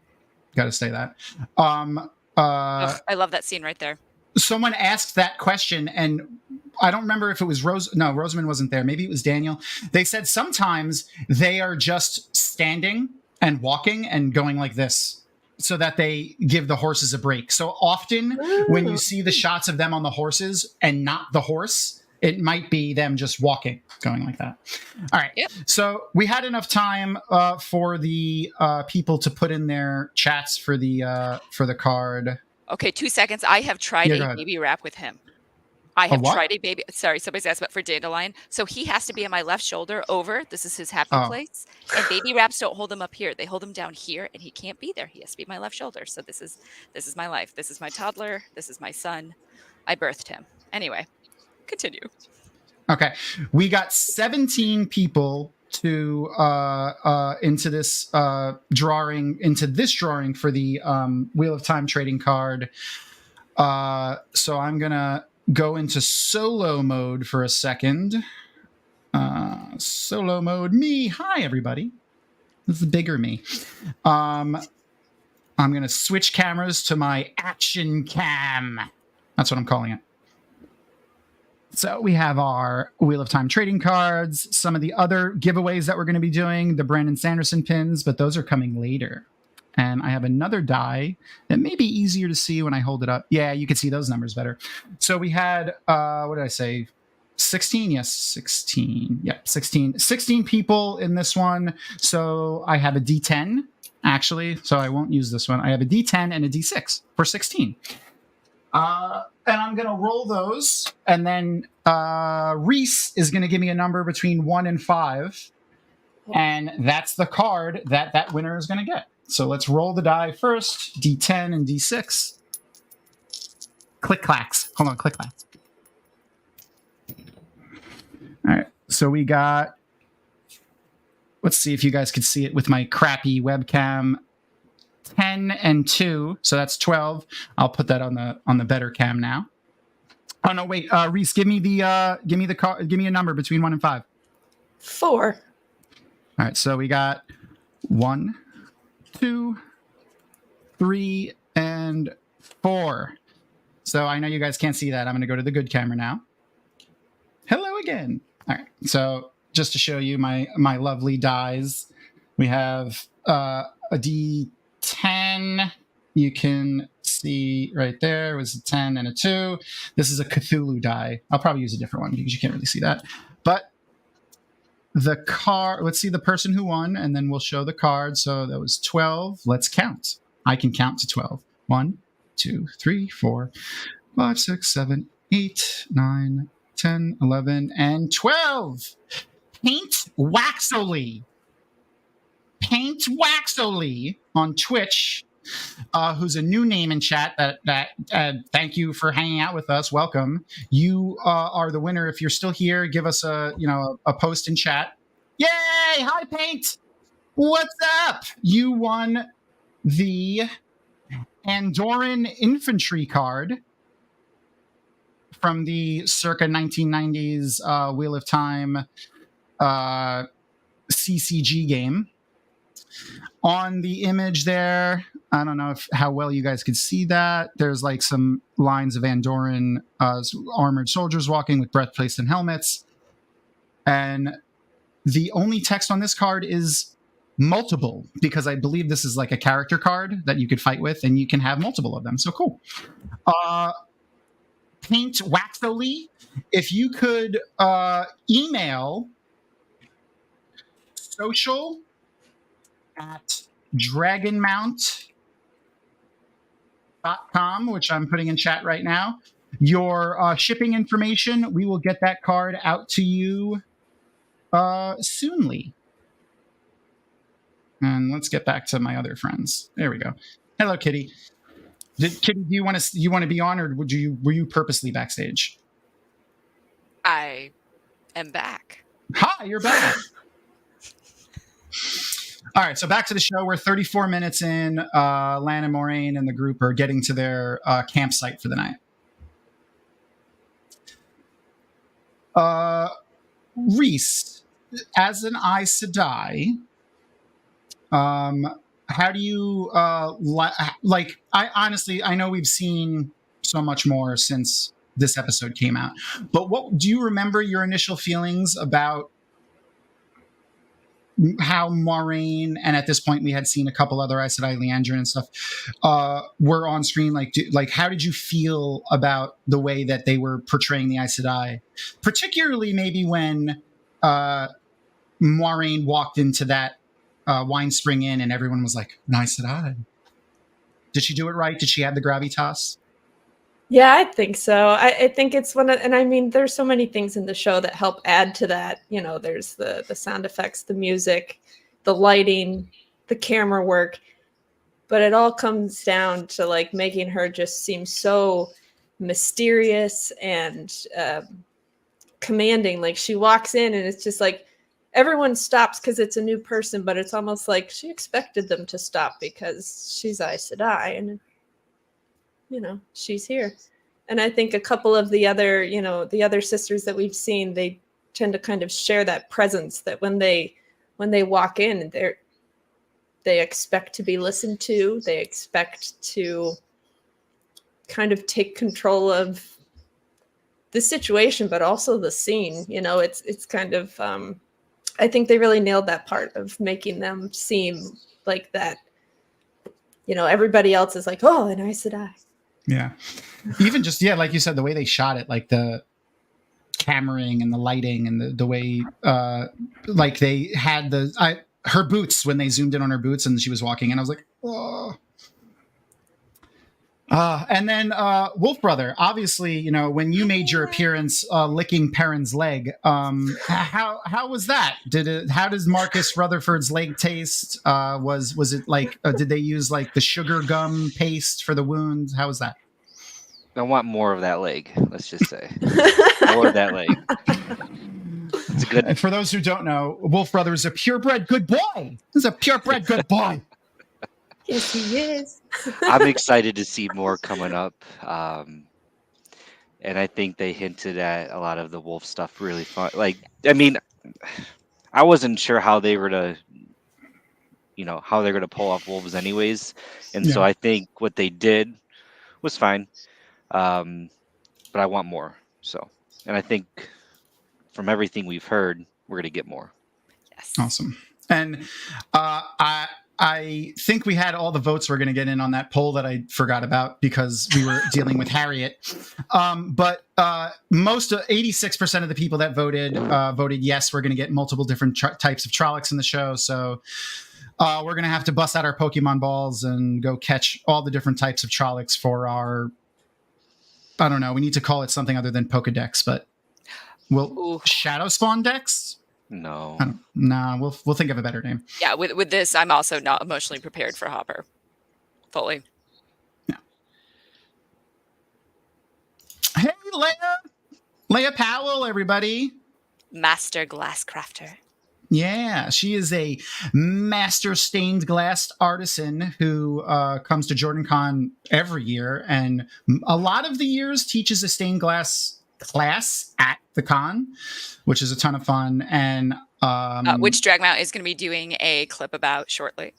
Got to say that. I love that scene right there. Someone asked that question, and I don't remember if it was Rosamund wasn't there. Maybe it was Daniel. They said sometimes they are just standing and walking and going like this so that they give the horses a break. So often when you see the shots of them on the horses and not the horse, it might be them just walking, going like that. All right. Yep. So we had enough time for the people to put in their chats for the card. Okay, 2 seconds. I have tried a baby wrap with him. I have tried a baby. Sorry, somebody's asked about for Dandelion. So he has to be on my left shoulder over. This is his happy place. And baby wraps don't hold him up here. They hold him down here, and he can't be there. He has to be my left shoulder. So this is my life. This is my toddler. This is my son. I birthed him. Anyway, continue. Okay. We got 17 people to into this drawing for the Wheel of Time trading card. So I'm gonna go into solo mode for a second. Solo mode me. Hi everybody. This is the bigger me. I'm gonna switch cameras to my action cam. That's what I'm calling it. So we have our Wheel of Time trading cards, some of the other giveaways that we're going to be doing, the Brandon Sanderson pins, but those are coming later. And I have another die that may be easier to see when I hold it up. Yeah, you can see those numbers better. So we had, what did I say? 16? Yes, 16. Yep, 16. 16 people in this one. So I have a D10, actually. So I won't use this one. I have a D10 and a D6 for 16. And I'm going to roll those. And then Reese is going to give me a number between 1 and 5. And that's the card that winner is going to get. So let's roll the die first. D10 and D6. Click clacks. Hold on, click clacks. All right. So we got, let's see if you guys could see it with my crappy webcam. 10 and 2, so that's 12. I'll put that on the better cam now. Oh no, wait, Reese, give me a number between 1 and 5. 4. All right, so we got 1, 2, 3, and 4. So I know you guys can't see that. I'm going to go to the good camera now. Hello again. All right, so just to show you my lovely dies, we have a D10. You can see right there was a 10 and a 2. This is a Cthulhu die. I'll probably use a different one because you can't really see that. But the card, let's see the person who won, and then we'll show the card. So that was 12. Let's count. I can count to 12. 1, 2, 3, 4, 5, 6, 7, 8, 9, 10, 11, and 12. Paint Waxoli. Paint Waxoli on Twitch, who's a new name in chat. That thank you for hanging out with us. Welcome. You are the winner. If you're still here, give us a post in chat. Yay! Hi, Paint. What's up? You won the Andorran infantry card from the circa 1990s Wheel of Time CCG game. On the image there, I don't know how well you guys could see that. There's like some lines of Andorran armored soldiers walking with breastplates and helmets. And the only text on this card is multiple, because I believe this is like a character card that you could fight with, and you can have multiple of them. So cool. Paint Waxoli, if you could email social@dragonmount.com, which I'm putting in chat right now, your shipping information, we will get that card out to you soonly. And let's get back to my other friends. There we go. Hello, Kitty. Kitty, do you want to be on, or were you purposely backstage? I am back. Hi, you're back. All right, so back to the show. We're 34 minutes in. Lan and Moraine and the group are getting to their campsite for the night. Reese, as an Aes Sedai, how do you like? I know we've seen so much more since this episode came out, but what do you remember your initial feelings about how Moraine, and at this point we had seen a couple other Aes Sedai, Leandrin and stuff, were on screen? Like, how did you feel about the way that they were portraying the Aes Sedai, particularly maybe when Moraine walked into that Wine Spring Inn and everyone was like, an Aes Sedai? Did she do it right? Did she have the gravitas? Yeah, I think so. I think it's and I mean, there's so many things in the show that help add to that. You know, there's the sound effects, the music, the lighting, the camera work, but it all comes down to like making her just seem so mysterious and commanding. Like she walks in and it's just like everyone stops because it's a new person, but it's almost like she expected them to stop because she's Aes Sedai and she's here. And I think a couple of the other sisters that we've seen, they tend to kind of share that presence that when they walk in, they expect to be listened to. They expect to kind of take control of the situation, but also the scene. You know, it's kind of I think they really nailed that part of making them seem like that. You know, everybody else is like, oh, an Aes Sedai. Yeah. Even just, yeah, like you said, the way they shot it, like the cammering and the lighting and the way, like they had her boots when they zoomed in on her boots and she was walking and I was like, oh. And then Wolf Brother, obviously, you know, when you made your appearance licking Perrin's leg, how was that? How does Marcus Rutherford's leg taste? Was it like, did they use like the sugar gum paste for the wound? How was that? I want more of that leg. Let's just say more of that leg. It's a good. And for those who don't know, Wolf Brother is a purebred good boy. He's a purebred good boy. Yes, he is. I'm excited to see more coming up. And I think they hinted at a lot of the wolf stuff really fun. Like, I mean, I wasn't sure how they were to, you know, how they're going to pull off wolves anyways. And so I think what they did was fine. But I want more. So, and I think from everything we've heard, we're going to get more. Yes. Awesome. And I think we had all the votes we're going to get in on that poll that I forgot about because we were dealing with Harriet. But most 86% of the people that voted yes, we're going to get multiple different types of Trollocs in the show. So we're going to have to bust out our Pokemon balls and go catch all the different types of Trollocs for our, I don't know, we need to call it something other than Pokedex, but Shadow Spawn Dex? No. Nah, we'll think of a better name. Yeah, with this, I'm also not emotionally prepared for Hopper. Fully. Yeah. Hey, Leia Powell, everybody. Master glass crafter. Yeah, she is a master stained glass artisan who comes to JordanCon every year, and a lot of the years teaches a stained glass class at the con, which is a ton of fun. And which Dragonmount is going to be doing a clip about shortly.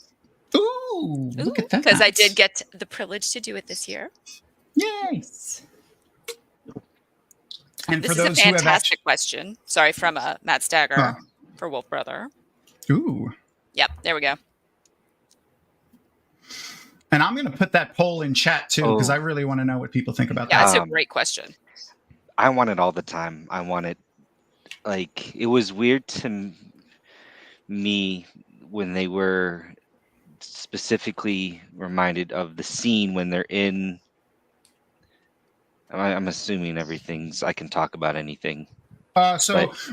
Ooh, look at that! Because I did get the privilege to do it this year. Yay! And this for is those a who have fantastic question. Sorry, from Matt Stagger for Wolf Brother. Ooh. Yep, there we go. And I'm going to put that poll in chat too because I really want to know what people think about that. Yeah, that's a great question. I want it all the time. I want it. Like, it was weird to me when they were specifically reminded of the scene when they're in. I'm assuming everything's. I can talk about anything.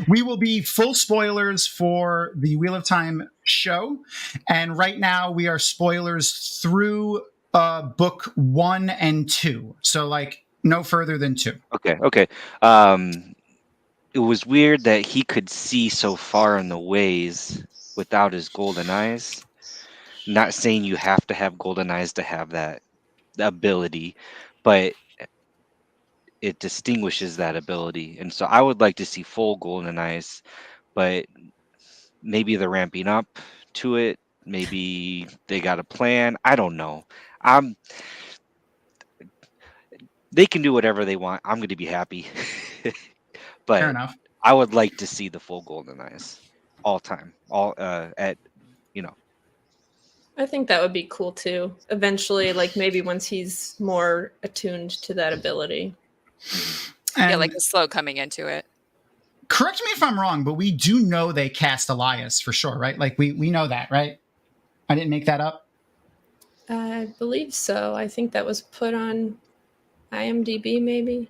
We will be full spoilers for the Wheel of Time show. And right now we are spoilers through book 1 and 2. So like no further than 2. Okay. It was weird that he could see so far in the ways without his golden eyes. Not saying you have to have golden eyes to have that ability, but it distinguishes that ability. And so I would like to see full golden eyes, but maybe they're ramping up to it. Maybe they got a plan. I don't know. They can do whatever they want. I'm going to be happy. But fair enough. I would like to see the full golden eyes all time. I think that would be cool too. Eventually, like maybe once he's more attuned to that ability. Yeah, like the slow coming into it. Correct me if I'm wrong, but we do know they cast Elias for sure, right? Like we know that, right? I didn't make that up. I believe so. I think that was put on IMDb, maybe.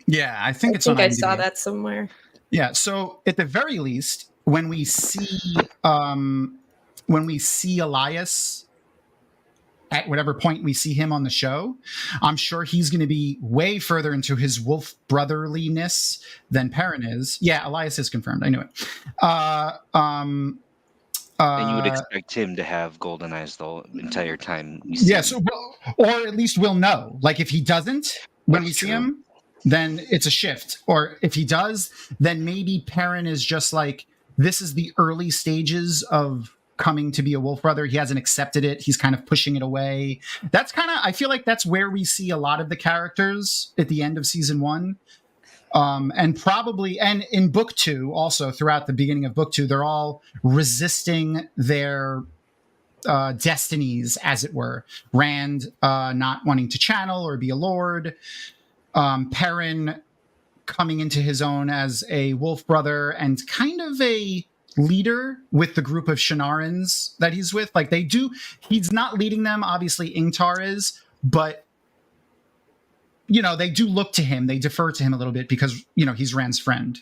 Yeah, I think it's on IMDb. I saw that somewhere. Yeah, so at the very least, when we see Elias at whatever point we see him on the show, I'm sure he's going to be way further into his wolf brotherliness than Perrin is. Yeah, Elias is confirmed. I knew it. And you would expect him to have golden eyes the entire time. You see him. Or at least we'll know. Like if he doesn't, when we see him, then it's a shift. Or if he does, then maybe Perrin is just like, this is the early stages of coming to be a wolf brother. He hasn't accepted it. He's kind of pushing it away. That's kind of, I feel like that's where we see a lot of the characters at the end of season 1. And probably, and in book 2, also throughout the beginning of book 2, they're all resisting their destinies, as it were. Rand not wanting to channel or be a lord. Perrin coming into his own as a wolf brother and kind of a leader with the group of Shinarans that he's with. Like he's not leading them, obviously Ingtar is, but they do look to him, they defer to him a little bit because he's Rand's friend.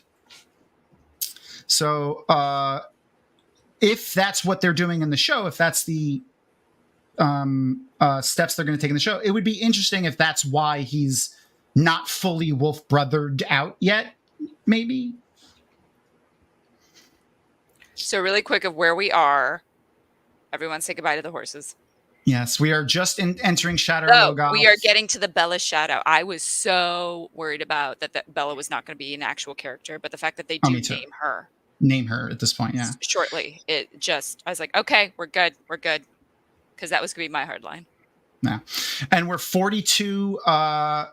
So if that's what they're doing in the show, if that's the steps they're going to take in the show, it would be interesting if that's why he's not fully wolf brothered out yet, maybe. So really quick of where we are, everyone say goodbye to the horses. Yes, we are just entering Shadow Logoth. We are getting to the Bella Shadow. I was so worried about that Bella was not going to be an actual character, but the fact that they do name her at this point, yeah. Shortly, I was like, okay, we're good, because that was going to be my hard line. No. And we're 42. But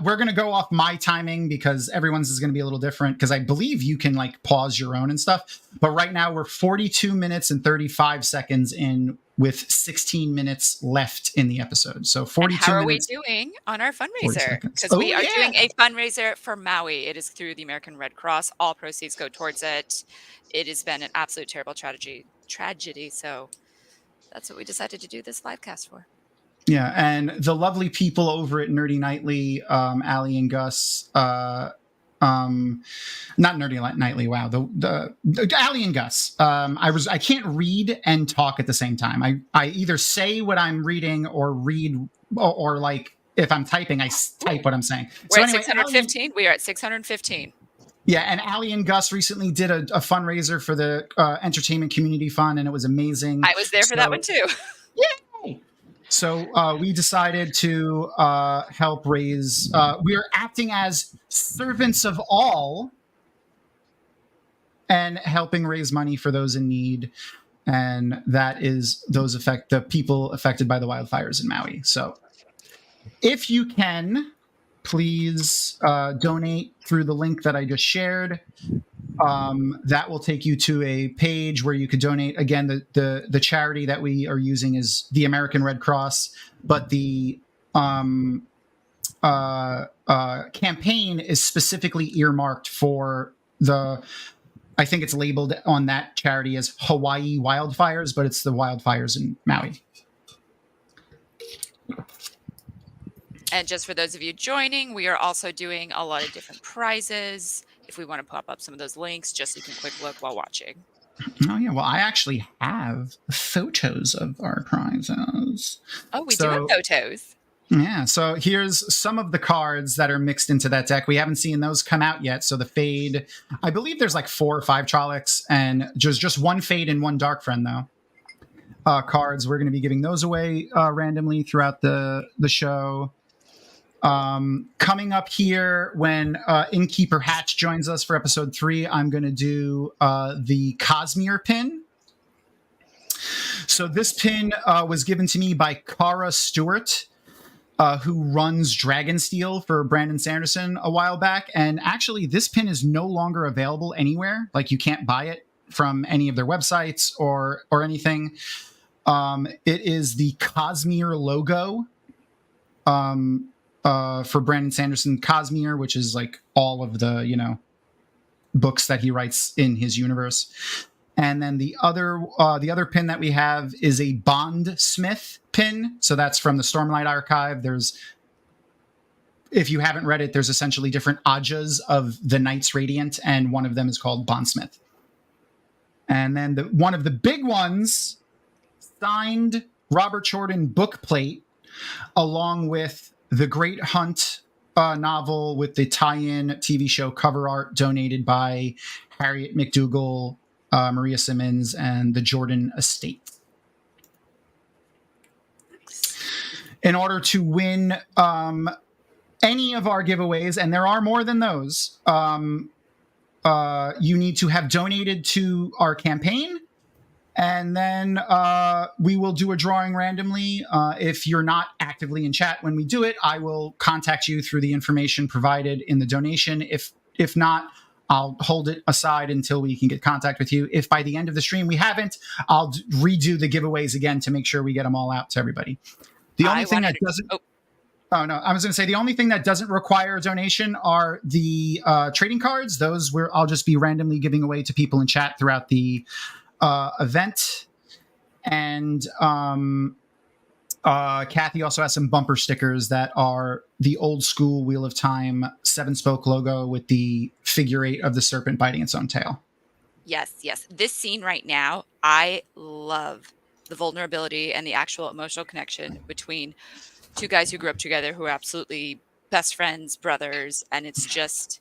we're going to go off my timing because everyone's is going to be a little different because I believe you can pause your own and stuff. But right now we're 42 minutes and 35 seconds in with 16 minutes left in the episode. So 42 minutes. How are we doing on our fundraiser? Because we are doing a fundraiser for Maui. It is through the American Red Cross. All proceeds go towards it. It has been an absolute terrible tragedy. So that's what we decided to do this live cast for. Yeah, and the lovely people over at Nerdy Nightly, Allie and Gus, not Nerdy Nightly, wow, the Allie and Gus. I can't read and talk at the same time. I either say what I'm reading or read, or if I'm typing, I type what I'm saying. We're at 615. We are at 615. Yeah, and Allie and Gus recently did a fundraiser for the Entertainment Community Fund, and it was amazing. I was there for that one too. Yay! So we decided to help raise. We are acting as servants of all and helping raise money for those in need, and that is the people affected by the wildfires in Maui. So, if you can, please donate through the link that I just shared. That will take you to a page where you could donate. Again, the charity that we are using is the American Red Cross, but the campaign is specifically earmarked for I think it's labeled on that charity as Hawaii wildfires, but it's the wildfires in Maui. And just for those of you joining, we are also doing a lot of different prizes. If we want to pop up some of those links, just so you can quick look while watching. Oh, yeah. Well, I actually have photos of our prizes. Oh, we do have photos. Yeah. So here's some of the cards that are mixed into that deck. We haven't seen those come out yet. So the Fade, I believe there's 4 or 5 Trollocs and just one Fade and one Dark Friend, though. Cards. We're going to be giving those away randomly throughout the show. Coming up here when Innkeeper Hatch joins us for episode 3, I'm going to do the Cosmere pin. So this pin was given to me by Cara Stewart, who runs Dragonsteel for Brandon Sanderson a while back. And actually, this pin is no longer available anywhere. You can't buy it from any of their websites or anything. It is the Cosmere logo. For Brandon Sanderson, Cosmere, which is all of the, books that he writes in his universe. And then the other pin that we have is a Bondsmith pin. So that's from the Stormlight Archive. If you haven't read it, there's essentially different Ajas of the Knights Radiant, and one of them is called Bondsmith. And then one of the big ones, signed Robert Jordan book plate, along with the Great Hunt novel with the tie-in TV show cover art donated by Harriet McDougall, Maria Simmons, and the Jordan Estate. In order to win any of our giveaways, and there are more than those, you need to have donated to our campaign And then we will do a drawing randomly. If you're not actively in chat when we do it, I will contact you through the information provided in the donation. If not, I'll hold it aside until we can get contact with you. If by the end of the stream we haven't, I'll redo the giveaways again to make sure we get them all out to everybody. The only thing that doesn't... Oh, no. I was going to say the only thing that doesn't require a donation are the trading cards. Those I'll just be randomly giving away to people in chat throughout the event. And Kathy also has some bumper stickers that are the old school Wheel of Time 7-spoke logo with the figure 8 of the serpent biting its own tail. Yes, yes. This scene right now, I love the vulnerability and the actual emotional connection between two guys who grew up together who are absolutely best friends, brothers, and it's just,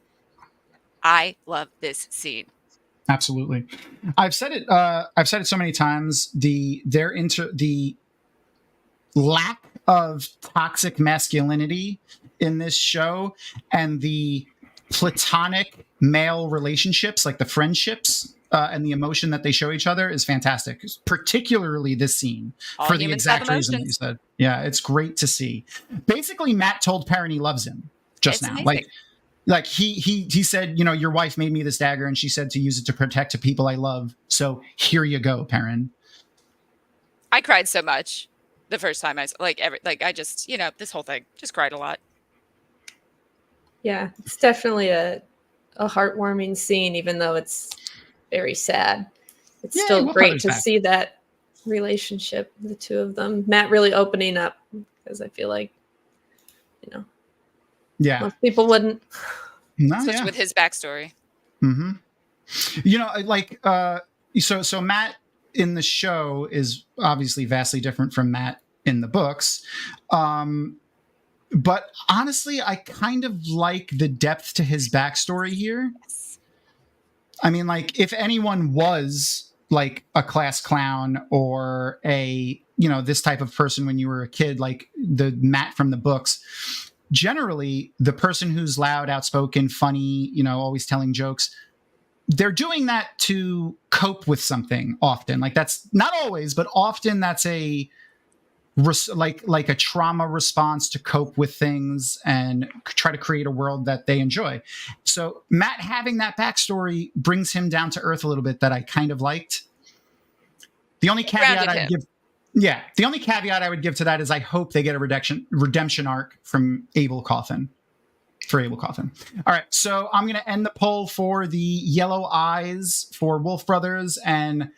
I love this scene. Absolutely. I've said it so many times. The lack of toxic masculinity in this show and the platonic male relationships, like the friendships and the emotion that they show each other is fantastic, particularly this scene. All for the humans exact have reason that you emotions. said. Yeah, it's great to see. Basically, Matt told Perrin he loves him just It's now. amazing. Like he said, your wife made me this dagger and she said to use it to protect the people I love. So here you go, Perrin. I cried so much the first time I just, this whole thing, just cried a lot. Yeah, it's definitely a heartwarming scene, even though it's very sad. It's still great to see that relationship, the two of them. Matt really opening up, because I feel like, most people wouldn't. No, Especially with his backstory. Mm-hmm. So Matt in the show is obviously vastly different from Matt in the books. But honestly, I kind of like the depth to his backstory here. I mean, like, if anyone was like a class clown or a, this type of person when you were a kid, like the Matt from the books, generally the person who's loud, outspoken, funny, always telling jokes, they're doing that to cope with something often. Like, that's not always, but often that's a like a trauma response to cope with things and try to create a world that they enjoy. So Matt having that backstory brings him down to earth a little bit that I kind of liked. The only caveat I would give to that is I hope they get a redemption arc from Abel Coffin. For Abel Coffin. All right, so I'm going to end the poll for the yellow eyes for Wolf Brothers, and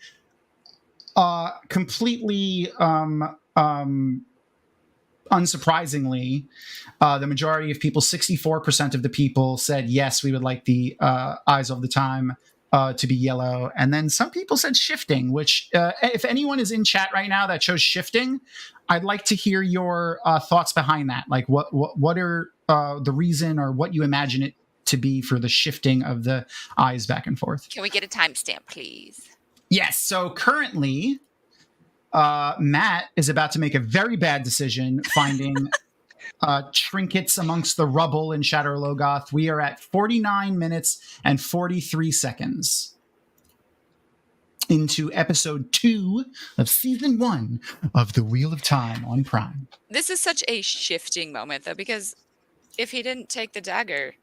completely unsurprisingly, the majority of people, 64% of the people said yes, we would like the eyes of the time to be yellow. And then some people said shifting, which if anyone is in chat right now that chose shifting, I'd like to hear your thoughts behind that. Like what are the reason or what you imagine it to be for the shifting of the eyes back and forth. Can we get a timestamp, please? Yes. So currently, Matt is about to make a very bad decision finding trinkets amongst the rubble in Shadow Logoth. We are at 49 minutes and 43 seconds into episode 2 of season 1 of The Wheel of Time on Prime. This is such a shifting moment, though, because if he didn't take the dagger,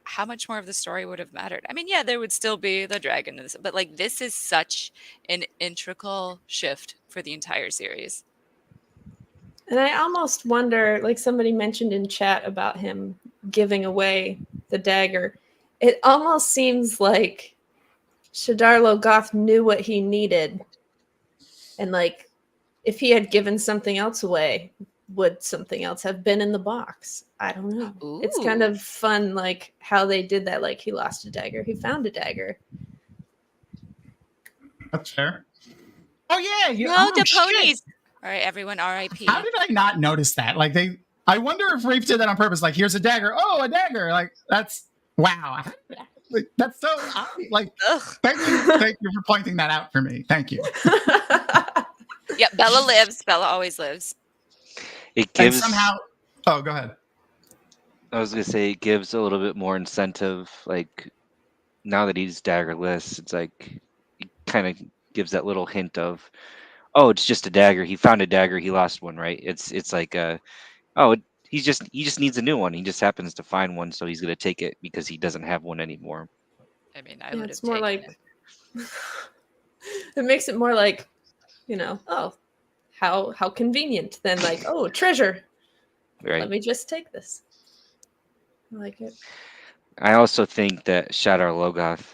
how much more of the story would have mattered? I mean, yeah, there would still be the dragon, but like this is such an integral shift for the entire series. And I almost wonder, like somebody mentioned in chat about him giving away the dagger, it almost seems like Shadar Logoth knew what he needed. And like, if he had given something else away, would something else have been in the box? I don't know. Ooh. It's kind of fun, like how they did that. Like he lost a dagger, he found a dagger. That's fair. Oh yeah, the ponies. All right, everyone, R.I.P. How did I not notice that? Like I wonder if Rafe did that on purpose. Like, here's a dagger. Oh, a dagger. Like that's wow. Like, that's so like. Thank you for pointing that out for me. Thank you. Yep, Bella lives. Bella always lives. It gives and somehow. Oh, go ahead. I was gonna say it gives a little bit more incentive. Like now that he's daggerless, it's like he kind of gives that little hint of, oh, it's just a dagger. He found a dagger. He lost one, right? It's like he just needs a new one. He just happens to find one, so he's gonna take it because he doesn't have one anymore. I mean, I Yeah, would it's have more taken like it. it makes it more like, oh, how convenient than like, oh, treasure. Right. Let me just take this. I like it. I also think that Shadar Logoth,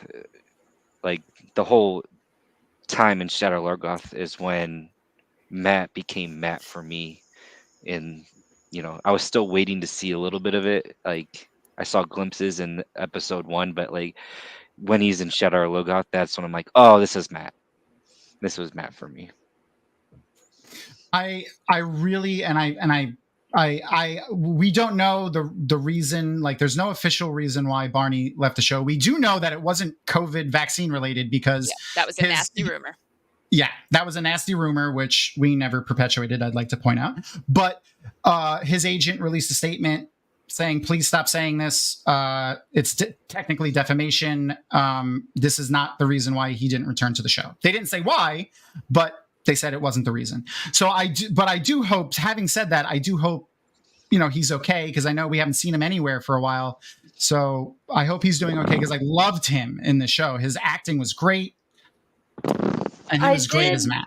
like the whole time in Shadar Logoth is when Matt became Matt for me. And I was still waiting to see a little bit of it. Like I saw glimpses in episode 1, but like when he's in Shadar Logoth, that's when I'm like, oh, this is Matt. This was Matt for me. I really we don't know the reason. Like, there's no official reason why Barney left the show. We do know that it wasn't COVID vaccine related because that was a nasty rumor. Yeah, that was a nasty rumor, which we never perpetuated, I'd like to point out. But his agent released a statement saying, please stop saying this. It's technically defamation. This is not the reason why he didn't return to the show. They didn't say why, but they said it wasn't the reason. So I do hope, having said that, I do hope, he's okay, because I know we haven't seen him anywhere for a while. So I hope he's doing okay, because I loved him in the show. His acting was great. And he was great as Matt.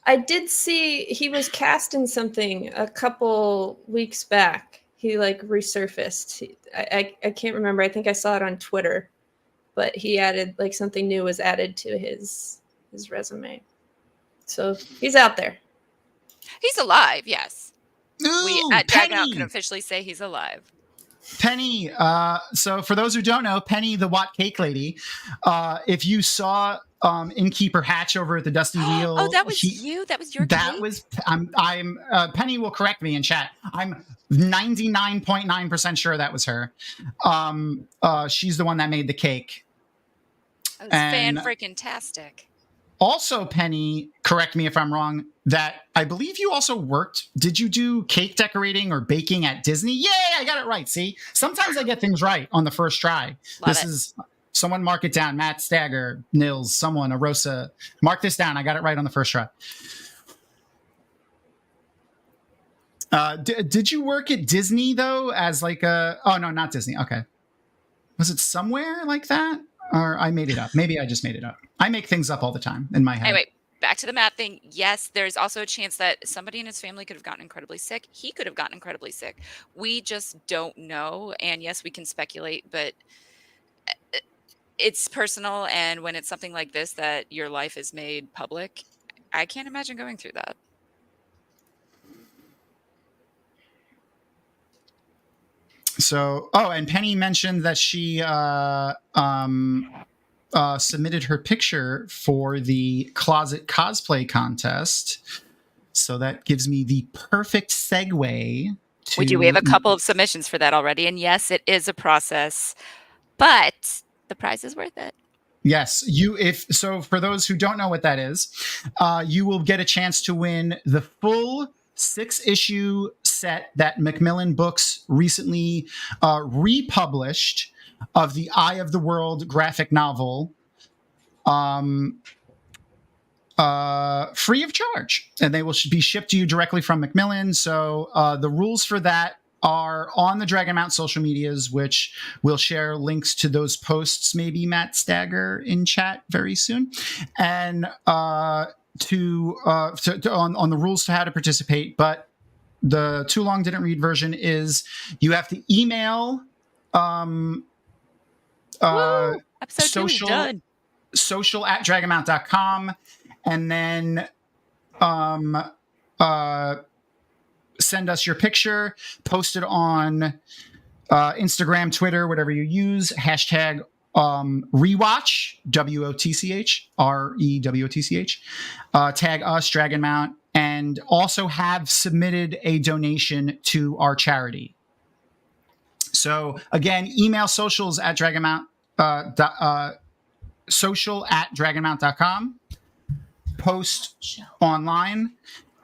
I did see he was cast in something a couple weeks back. He like resurfaced. I can't remember. I think I saw it on Twitter, but he added like something new was added to his resume. So he's out there. He's alive. Yes. Ooh, we at Dragonmount Penny! can officially say he's alive. Penny. So for those who don't know, Penny, the Watt Cake Lady. If you saw Innkeeper Hatch over at the Dusty Wheel, oh, that was you. That was your. That cake? was. I'm. Penny will correct me in chat. I'm 99.9% sure that was her. She's the one that made the cake. That was fan-freaking-tastic. Also, Penny, correct me if I'm wrong, that I believe you also worked. Did you do cake decorating or baking at Disney? Yay, I got it right. See, sometimes I get things right on the first try. Someone mark it down. Matt Stagger, Nils, someone, Arosa. Mark this down. I got it right on the first try. Did you work at Disney, though, as like a... Oh, no, not Disney. Okay. Was it somewhere like that? Or I made it up. Maybe I just made it up. I make things up all the time in my head. Anyway, back to the Matt thing. Yes, there's also a chance that somebody in his family could have gotten incredibly sick. He could have gotten incredibly sick. We just don't know. And yes, we can speculate, but it's personal. And when it's something like this, that your life is made public, I can't imagine going through that. So, and Penny mentioned that she submitted her picture for the closet cosplay contest. So that gives me the perfect segue to... We have a couple of submissions for that already. And yes, it is a process, but the prize is worth it. Yes, so for those who don't know what that is, you will get a chance to win the full 6-issue set that Macmillan Books recently republished of the Eye of the World graphic novel, free of charge, and they will be shipped to you directly from Macmillan. So the rules for that are on the Dragonmount social medias, which we'll share links to those posts, maybe Matt Stagger in chat very soon, and on the rules to how to participate. But the too long didn't read version is you have to email social at dragonmount.com, and then send us your picture, post it on Instagram, Twitter, whatever you use, hashtag rewatch, WOTCH, REWOTCH, tag us, Dragonmount, and also have submitted a donation to our charity. So again, email socials at Dragonmount, social at dragonmount.com, post online.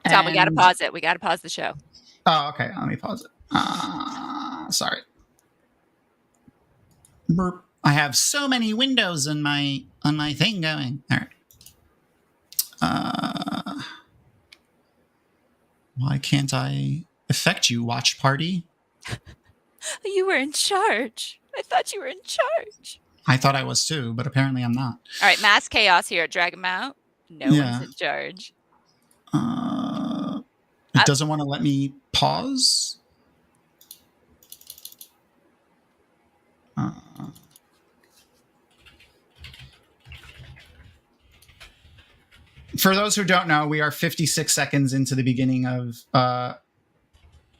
Tom, we got to pause it. We got to pause the show. Oh, okay. Let me pause it. Sorry. Burp. I have so many windows on my thing going. All right. Why can't I affect you, watch party? You were in charge. I thought you were in charge. I thought I was too, but apparently I'm not. All right, mass chaos here at Dragonmount. No one's in charge. It doesn't want to let me pause. For those who don't know, we are 56 seconds into the beginning of,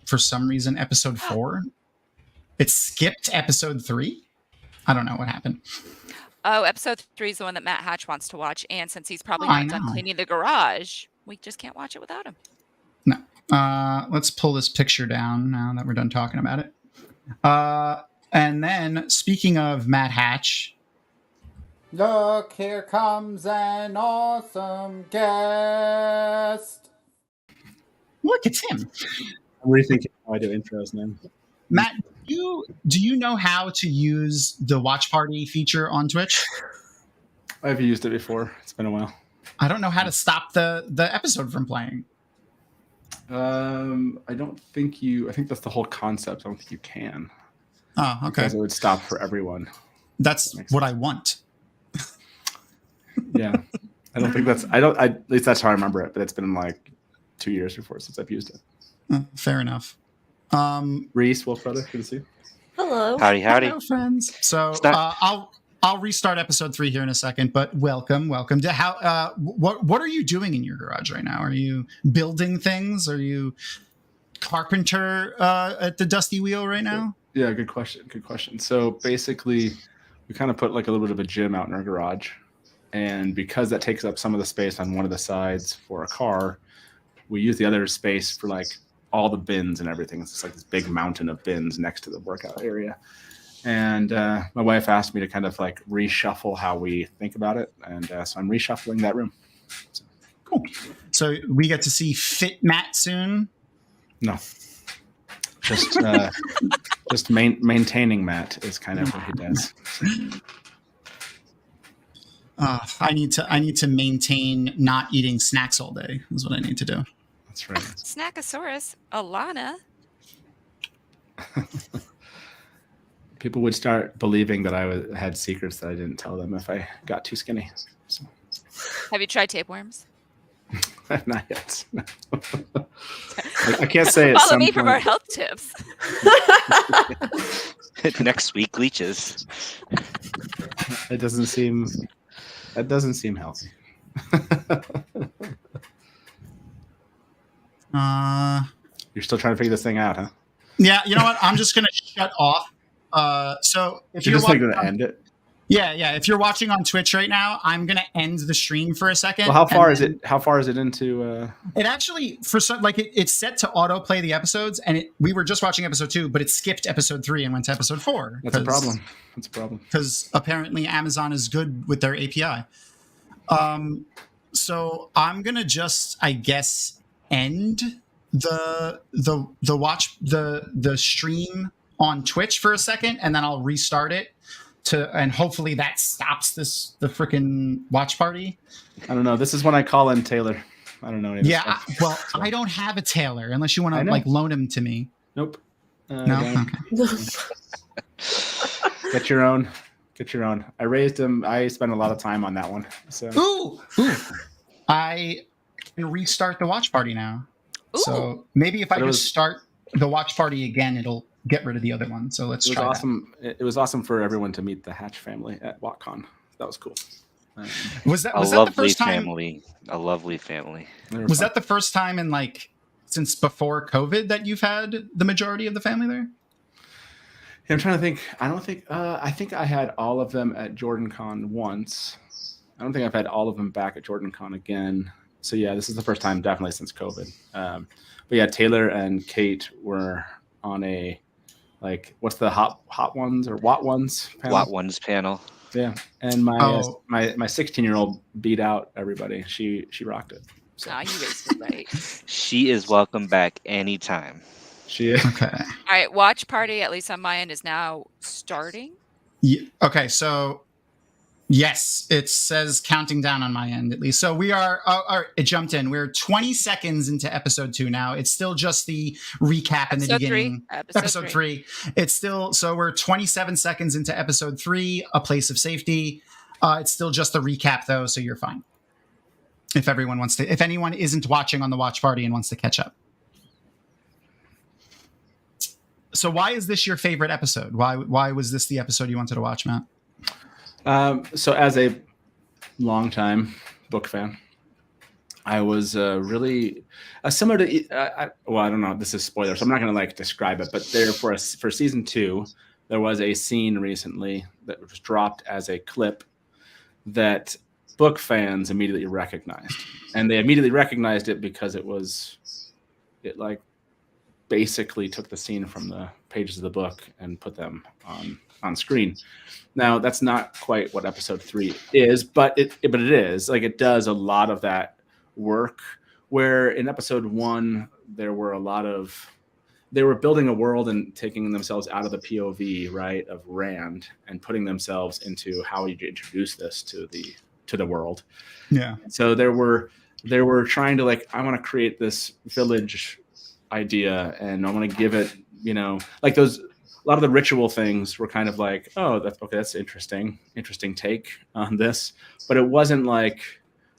for some reason, episode 4. It skipped episode 3. I don't know what happened. Oh, episode 3 is the one that Matt Hatch wants to watch. And since he's probably not done cleaning the garage, we just can't watch it without him. No. Let's pull this picture down now that we're done talking about it. And then, speaking of Matt Hatch. Look, here comes an awesome guest. Look, it's him. I'm rethinking how I do intros now. Matt, do you know how to use the watch party feature on Twitch? I've used it before. It's been a while. I don't know how to stop the episode from playing. I don't think I think that's the whole concept. I don't think you can. Oh, okay. Because it would stop for everyone. That's what I want. Yeah. I don't think at least that's how I remember it, but it's been like 2 years before since I've used it. Fair enough. Reese, Wolf Brother, good to see you. Hello. Howdy. Hello, friends. So I'll restart episode 3 here in a second, but welcome to how. What are you doing in your garage right now? Are you building things? Are you carpenter at the Dusty Wheel right now? Yeah, good question. So basically, we kind of put like a little bit of a gym out in our garage, and because that takes up some of the space on one of the sides for a car, we use the other space for like all the bins and everything. It's just like this big mountain of bins next to the workout area. And my wife asked me to kind of like reshuffle how we think about it. And so I'm reshuffling that room. So. Cool. So we get to see Fit Matt soon? No. Just maintaining Matt is kind of what he does. I need to maintain not eating snacks all day is what I need to do. That's right. Snackosaurus, Alana. People would start believing that I had secrets that I didn't tell them if I got too skinny. So. Have you tried tapeworms? Not yet. No. I can't say it. Follow me for more health tips. Next week, leeches. That doesn't seem healthy. You're still trying to figure this thing out, huh? Yeah, you know what? I'm just gonna shut off. So if you're just going to end it. Yeah. If you're watching on Twitch right now, I'm gonna end the stream for a second. Well, how far is it? How far is it into? It actually, for some, like it's set to autoplay the episodes, and we were just watching episode 2, but it skipped episode 3 and went to episode 4. That's a problem. Because apparently Amazon is good with their API. So I'm gonna just, I guess, end the stream on Twitch for a second, and then I'll restart it and hopefully that stops the freaking watch party. I don't know. This is when I call in Taylor. I don't know any of this stuff. So. I don't have a Taylor unless you want to like loan him to me. Nope. No. Okay. Get your own. I raised him. I spent a lot of time on that one. So. Ooh. I can restart the watch party now. Ooh. So maybe if I just start the watch party again, it'll get rid of the other one. So let's try awesome. It was awesome for everyone to meet the Hatch family at WatCon. That was cool. Was that the first time? A lovely family. Was that the first time in like since before COVID that you've had the majority of the family there? Yeah, I'm trying to think. I think I had all of them at JordanCon once. I don't think I've had all of them back at JordanCon again. So yeah, this is the first time definitely since COVID. But yeah, Taylor and Kate were on a what's the hot ones or Watt ones panel? Watt ones panel. Yeah, and my 16-year-old beat out everybody. She rocked it. So. Oh, you raised it right. She is welcome back anytime. She is. Okay. All right, watch party, at least on my end, is now starting. Yeah. Okay, so Yes, it says counting down on my end at least. So we are, it jumped in. We're 20 seconds into episode 2 now. It's still just the recap in the beginning. Episode 3. It's still, so we're 27 seconds into episode 3, A Place of Safety. It's still just the recap though, so you're fine. If anyone isn't watching on the watch party and wants to catch up. So why is this your favorite episode? Why was this the episode you wanted to watch, Matt? So as a longtime book fan, I was really similar to. I don't know. This is spoiler, so I'm not going to like describe it. But there for season 2, there was a scene recently that was dropped as a clip that book fans immediately recognized, and they immediately recognized it because it like basically took the scene from the pages of the book and put them on screen. Now that's not quite what episode 3 is, but it is like, it does a lot of that work, where in episode 1 they were building a world and taking themselves out of the POV, right, of Rand, and putting themselves into how you introduce this to the world. Yeah. So they were trying to like, I want to create this village idea, and I want to give it, like those, a lot of the ritual things were kind of like, oh, that's interesting take on this, but it wasn't like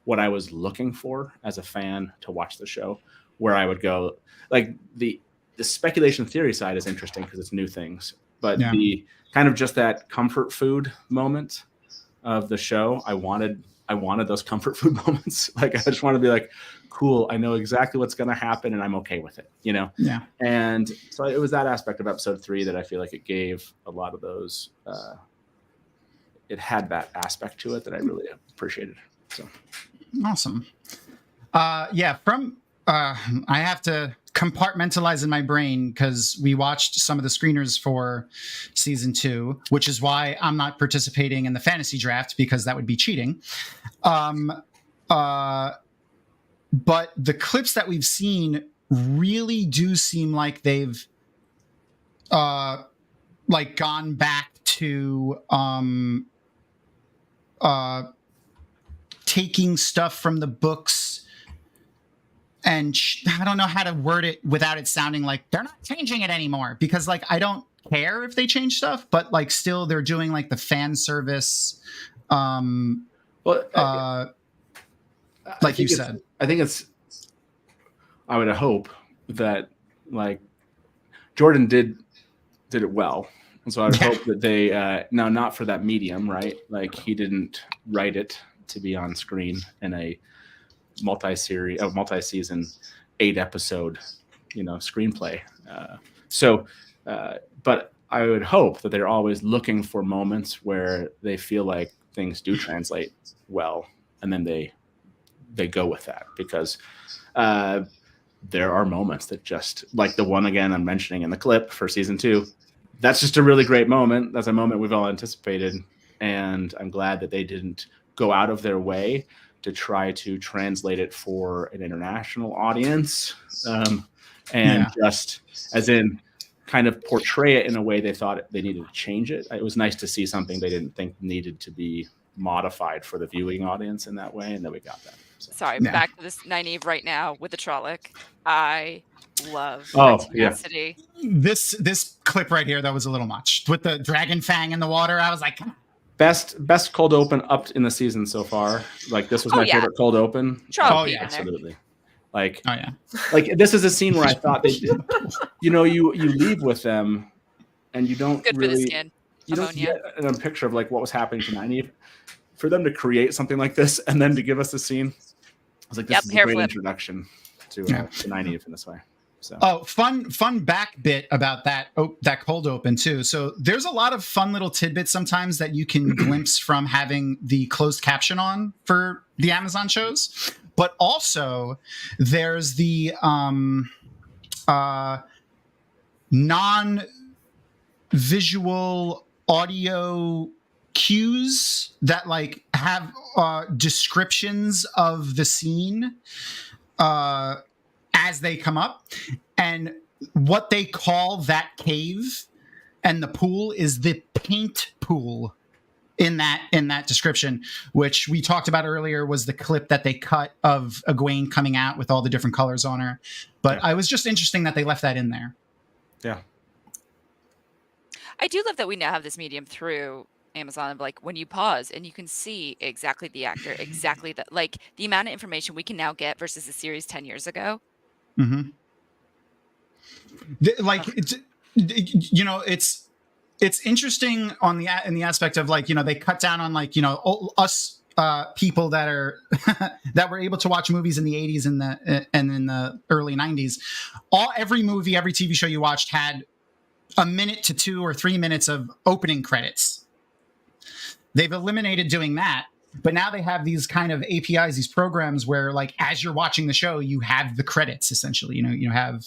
what I was looking for as a fan to watch the show, where I would go like the speculation theory side is interesting because it's new things, but the kind of just that comfort food moment of the show, I wanted those comfort food moments. Like, I just want to be like, cool, I know exactly what's going to happen and I'm okay with it, Yeah. And so it was that aspect of episode 3 that I feel like it gave a lot of those, it had that aspect to it that I really appreciated. So awesome. I have to compartmentalize in my brain because we watched some of the screeners for season 2, which is why I'm not participating in the fantasy draft, because that would be cheating. But the clips that we've seen really do seem like they've like gone back to taking stuff from the books, and I don't know how to word it without it sounding like they're not changing it anymore, because like I don't care if they change stuff, but like still they're doing like the fan service like you said. I would hope that like Jordan did it well. And so I would hope that they, now not for that medium, right? Like he didn't write it to be on screen in a multi-season, 8-episode, screenplay. But I would hope that they're always looking for moments where they feel like things do translate well, and then they go with that, because there are moments that just like the one again I'm mentioning in the clip for season 2. That's just a really great moment. That's a moment we've all anticipated, and I'm glad that they didn't go out of their way to try to translate it for an international audience, just as in kind of portray it in a way they thought they needed to change it. It was nice to see something they didn't think needed to be modified for the viewing audience in that way, and then we got that. So. Sorry, back to this Nynaeve right now with the Trolloc. I love tenacity. This clip right here, that was a little much. With the dragon fang in the water, I was like, best cold open up in the season so far. Like this was my favorite cold open. Absolutely. Like, like this is a scene where I thought they did, you leave with them and you don't good really, for the skin. You don't get a picture of like what was happening to Nynaeve. For them to create something like this and then to give us a scene, I was like, this is a great introduction to Nynaeve in this way. So fun back bit about that cold open too. So there's a lot of fun little tidbits sometimes that you can glimpse from having the closed caption on for the Amazon shows, but also there's the non-visual audio cues that like have descriptions of the scene as they come up, and what they call that cave and the pool is the paint pool. in that description, which we talked about earlier, was the clip that they cut of Egwene coming out with all the different colors on her. But I was just interesting that they left that in there. Yeah. I do love that we now have this medium through Amazon, like when you pause and you can see exactly the actor, exactly like the amount of information we can now get versus the series 10 years ago. Mm-hmm. It's interesting in the aspect of like, they cut down on like, us people that are that were able to watch movies in the 80s and in the early 90s. Every movie, every TV show you watched had a minute to 2 or 3 minutes of opening credits. They've eliminated doing that, but now they have these kind of APIs, these programs where like as you're watching the show, you have the credits essentially. You have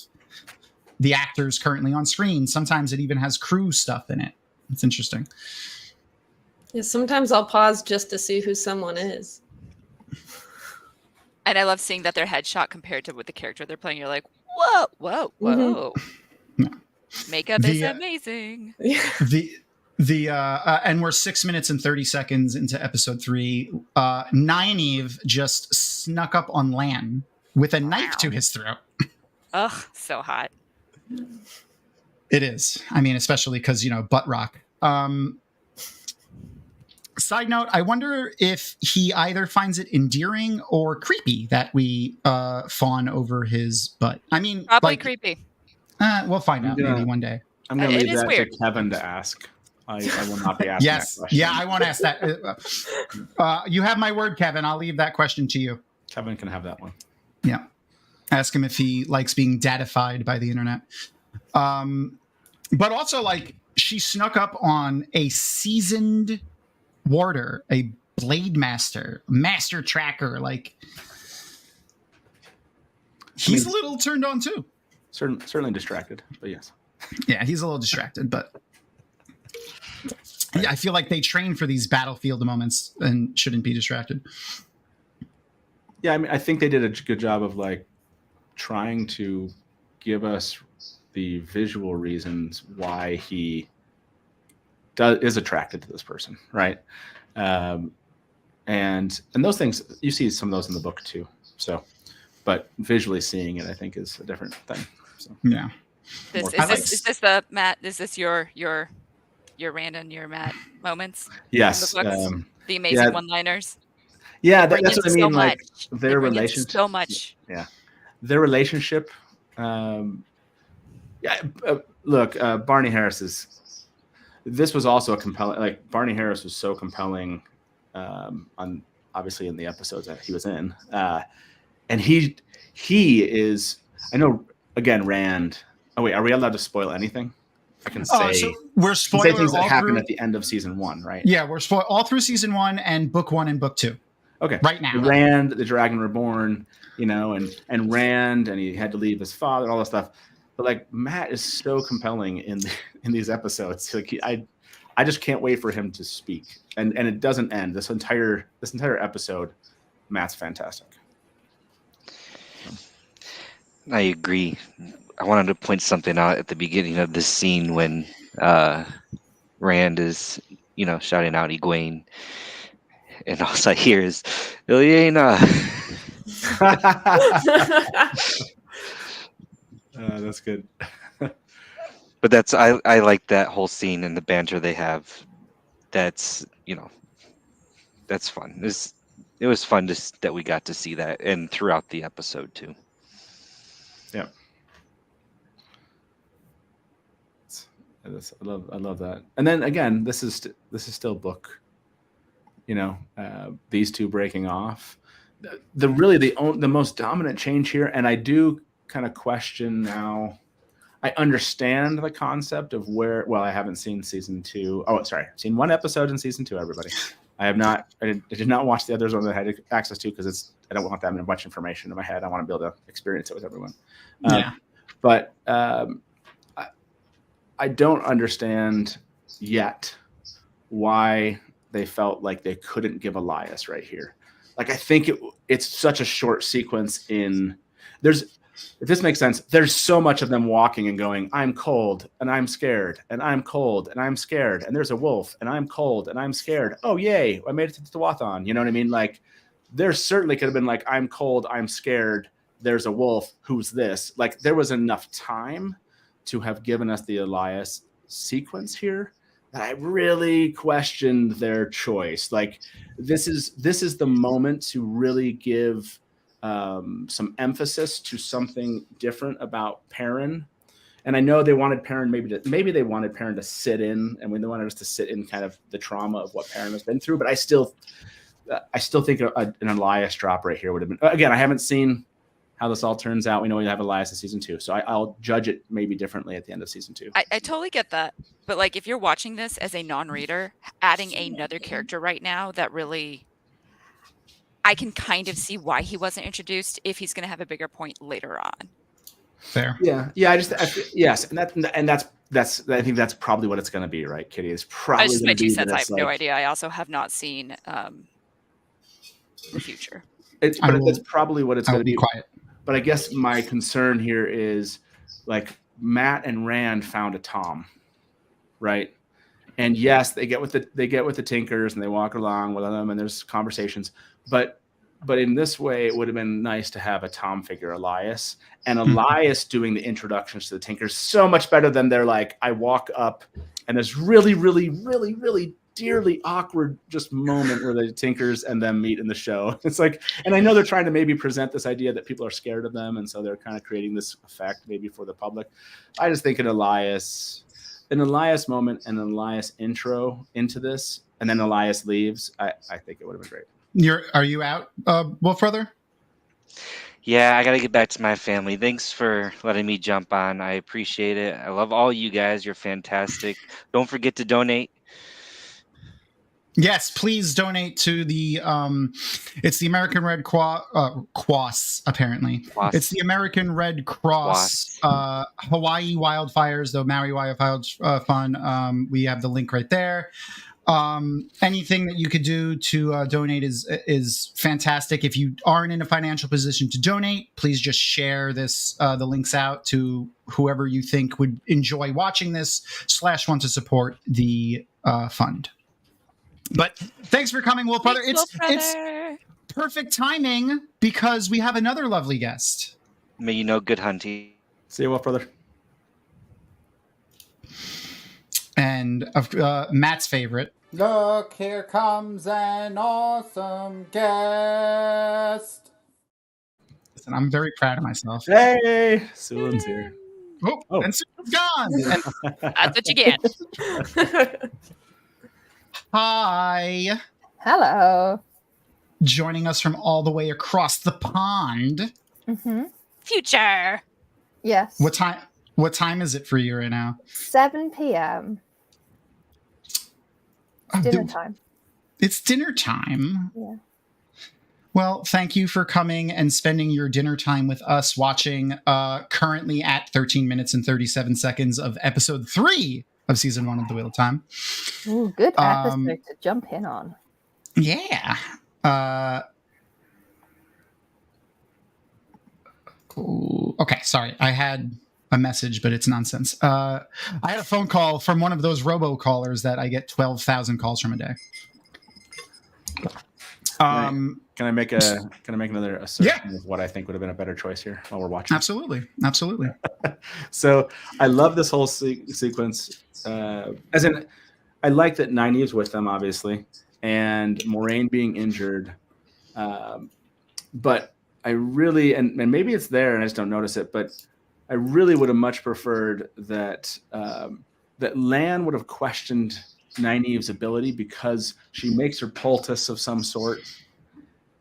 the actors currently on screen. Sometimes it even has crew stuff in it. It's interesting. Yeah, sometimes I'll pause just to see who someone is. And I love seeing that their headshot compared to what the character they're playing. You're like, whoa, whoa, whoa. Mm-hmm. Makeup is amazing. And we're 6 minutes and 30 seconds into episode 3. Nynaeve just snuck up on Lan with a knife to his throat. Ugh, so hot. It is. I mean, especially because, butt rock. Side note, I wonder if he either finds it endearing or creepy that we fawn over his butt. I mean, probably creepy. We'll find out maybe one day. I'm going to leave that to Kevin to ask. I will not be asking that question. Yeah, I won't ask that. You have my word, Kevin. I'll leave that question to you. Kevin can have that one. Yeah. Ask him if he likes being datified by the internet. But also, like, she snuck up on a seasoned warder, a blade master tracker. Like, he's a little turned on too. Certainly distracted, but yes. Yeah, he's a little distracted, but yeah, I feel like they train for these battlefield moments and shouldn't be distracted. Yeah, I mean, I think they did a good job of like trying to give us the visual reasons why he is attracted to this person, right? And those things, you see some of those in the book too. So, but visually seeing it, I think, is a different thing. So, yeah. Is this the Matt? Is this your Rand and your Matt moments? Yes. The amazing one-liners. Yeah, that's what I mean. So like much. Their relationship. So much. Yeah, their relationship. Look, Barney Harris is. This was also a compelling. Like Barney Harris was so compelling, on obviously in the episodes that he was in, and he is. I know. Again, Rand. Oh wait, are we allowed to spoil anything? I can say so we're spoiling things that happen at the end of season 1, right? Yeah, we're spoiling all through season 1 and book 1 and book 2. Okay, right now. Rand, the Dragon Reborn, and Rand, and he had to leave his father, all that stuff. But like Matt is so compelling in these episodes. Like I just can't wait for him to speak, and it doesn't end. This entire episode, Matt's fantastic. I agree. I wanted to point something out at the beginning of this scene when Rand is, shouting out Egwene, and all I hear is Ilyena. That's good. But I like that whole scene and the banter they have. That's that's fun. It was fun that we got to see that, and throughout the episode too. Yeah. I love that. And then again, this is still book. These two breaking off. The most dominant change here, and I do kind of question now. I understand the concept of where. Well, I haven't seen season 2. Oh, sorry, I've seen 1 episode in season 2. Everybody, I have not. I did not watch the others one that I had access to because I don't want that much information in my head. I want to be able to experience it with everyone. Yeah. But I don't understand yet why they felt like they couldn't give Elias right here. Like I think it's such a short sequence in. if this makes sense, there's so much of them walking and going, I'm cold and I'm scared and I'm cold and I'm scared. And there's a wolf and I'm cold and I'm scared. Oh, yay. I made it to the Tawathon. You know what I mean? Like, there certainly could have been like, I'm cold, I'm scared. There's a wolf. Who's this? Like, there was enough time to have given us the Elias sequence here that I really questioned their choice. Like, this is the moment to really give some emphasis to something different about Perrin. And I know they wanted Perrin maybe they wanted Perrin to sit in, and when they wanted us to sit in kind of the trauma of what Perrin has been through. But I still think an Elias drop right here would have been. Again, I haven't seen how this all turns out. We know we have Elias in season 2, so I'll judge it maybe differently at the end of season 2. I totally get that, but like if you're watching this as a non-reader, adding another character right now that really, I can kind of see why he wasn't introduced if he's going to have a bigger point later on. Fair. Yeah. Yes, and that's I think that's probably what it's going to be, right, Kitty? It's probably Just my going to 2 be cents. that I it's have no like, idea. I also have not seen the future. That's probably what it's I going will to be. Quiet. But I guess my concern here is like Matt and Rand found a Tom, right? And yes, they get with the Tinkers and they walk along with them and there's conversations. But in this way, it would have been nice to have a Tom figure, Elias, and Elias doing the introductions to the Tinkers so much better than they're like, I walk up and there's really, really, really, really dearly awkward just moment where the Tinkers and them meet in the show. It's like, and I know they're trying to maybe present this idea that people are scared of them, and so they're kind of creating this effect maybe for the public. I just think an Elias moment and an Elias intro into this, and then Elias leaves. I think it would have been great. Are you out, Wolf Brother? Yeah, I got to get back to my family. Thanks for letting me jump on. I appreciate it. I love all you guys. You're fantastic. Don't forget to donate. Yes, please donate to the it's the American Red Cross, apparently. Cross. It's the American Red Cross Hawaii Wildfires, the Maui Wildfires Fund. We have the link right there. Anything that you could do to donate is fantastic. If you aren't in a financial position to donate, please just share this the links out to whoever you think would enjoy watching this / want to support the fund. But thanks for coming, Wolf Brother. It's perfect timing because we have another lovely guest. May you know good hunting. See you, Wolf Brother. And Matt's favorite. Look, here comes an awesome guest. Listen, I'm very proud of myself. Hey, Sulan's here. Oh, and Sulan's gone. That's what you get. Hi. Hello. Joining us from all the way across the pond. Mm-hmm. Future. Yes. What time is it for you right now? 7 p.m. Dinner time. It's dinner time. Yeah. Well, thank you for coming and spending your dinner time with us watching currently at 13 minutes and 37 seconds of episode 3 of season 1 of The Wheel of Time. Ooh, good episode to jump in on. Yeah. Okay, sorry. I had a message, but it's nonsense. I had a phone call from one of those robocallers that I get 12,000 calls from a day. Can I make another assertion of what I think would have been a better choice here while we're watching? Absolutely. So I love this whole sequence. As in, I like that Nynaeve's with them, obviously, and Moraine being injured. But I really, and maybe it's there and I just don't notice it, but I really would have much preferred that that Lan would have questioned Nynaeve's ability because she makes her poultice of some sort,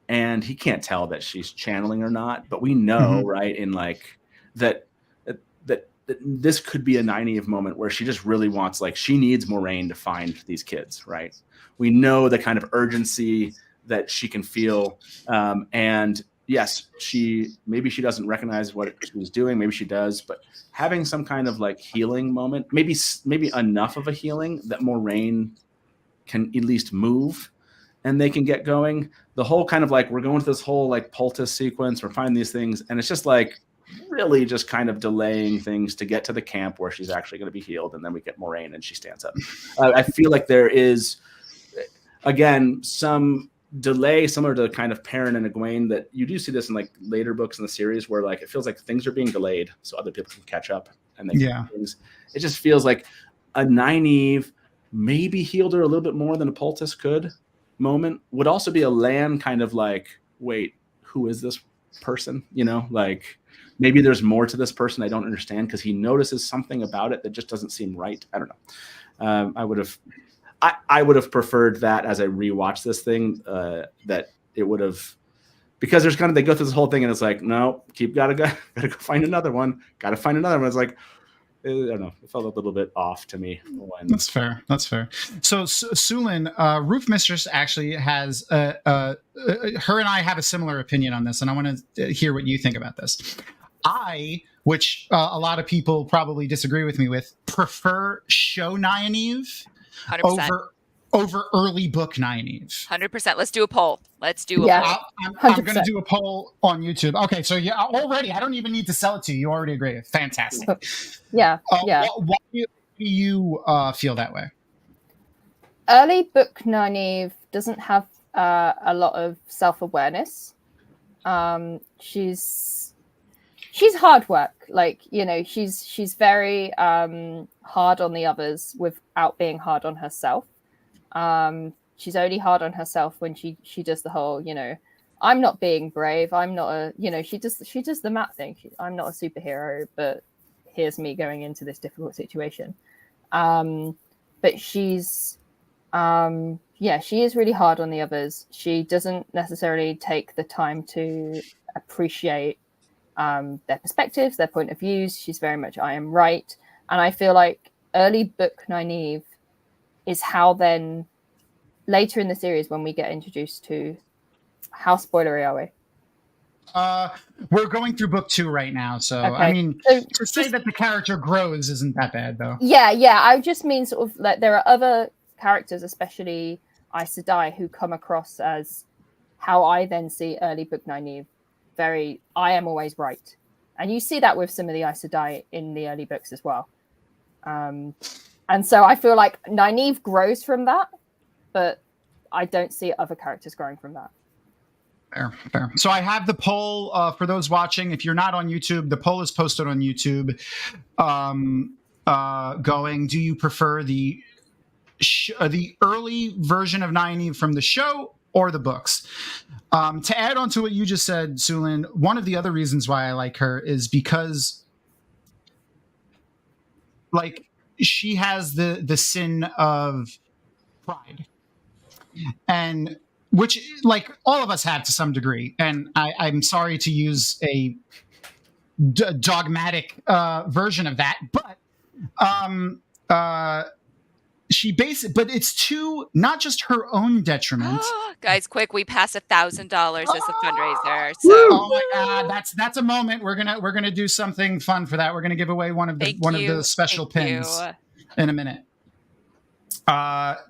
and he can't tell that she's channeling or not. But we know, right, in like that this could be a Nynaeve moment where she just really wants, like, she needs Moraine to find these kids, right? We know the kind of urgency that she can feel, and yes, maybe she doesn't recognize what she's doing. Maybe she does, but having some kind of like healing moment, maybe enough of a healing that Moraine can at least move and they can get going. The whole kind of like, we're going to this whole like poultice sequence, we're finding these things, and it's just like, really just kind of delaying things to get to the camp where she's actually going to be healed, and then we get Moraine and she stands up. I feel like there is, again, some delay similar to kind of Perrin and Egwene, that you do see this in like later books in the series where like it feels like things are being delayed so other people can catch up and they can do things. It just feels like a Nynaeve maybe healed her a little bit more than a poultice could moment would also be a Lan kind of like, wait, who is this person? You know, like maybe there's more to this person I don't understand, because he notices something about it that just doesn't seem right. I don't know. I would have preferred that as I rewatched this thing, that it would have, because there's kind of, they go through this whole thing and it's like, no, gotta go find another one. Gotta find another one. It's like, I don't know. It felt a little bit off to me. That's fair. So, Sulin, Roof Mistress actually has, her and I have a similar opinion on this, and I want to hear what you think about this. Which a lot of people probably disagree with me with, prefer show Nynaeve 100%. over early book Nynaeve. 100%. Let's do a poll. I'm going to do a poll on YouTube. Okay, so already, I don't even need to sell it to you. You already agree. Fantastic. Yeah. Why do you feel that way? Early book Nynaeve doesn't have a lot of self-awareness. She's hard work. Like, you know, she's very hard on the others without being hard on herself. She's only hard on herself when she does the whole, you know, I'm not being brave. I'm not a, you know, she does the Matt thing. I'm not a superhero, but here's me going into this difficult situation. But she's, she is really hard on the others. She doesn't necessarily take the time to appreciate their perspectives, their point of views. She's very much, I am right. And I feel like early book Nynaeve is how then later in the series, when we get introduced to, how spoilery are we? We're going through book 2 right now, so okay. I mean, to say that the character grows isn't that bad, though. Yeah. I just mean sort of like there are other characters, especially Aes Sedai, who come across as how I then see early book Nynaeve. Very, I am always right, and you see that with some of the Aes Sedai in the early books as well. And so I feel like Nynaeve grows from that, but I don't see other characters growing from that. Fair. So I have the poll for those watching. If you're not on YouTube, the poll is posted on YouTube. Going, do you prefer the early version of Nynaeve from the show or the books? To add on to what you just said, Sulin, one of the other reasons why I like her is because, like, she has the sin of pride, and which, like, all of us have to some degree. And I'm sorry to use a dogmatic version of that, but but it's to not just her own detriment. Guys, quick, we passed $1,000 as a fundraiser. So oh my God, that's a moment. We're gonna do something fun for that. We're gonna give away one of the special pins in a minute.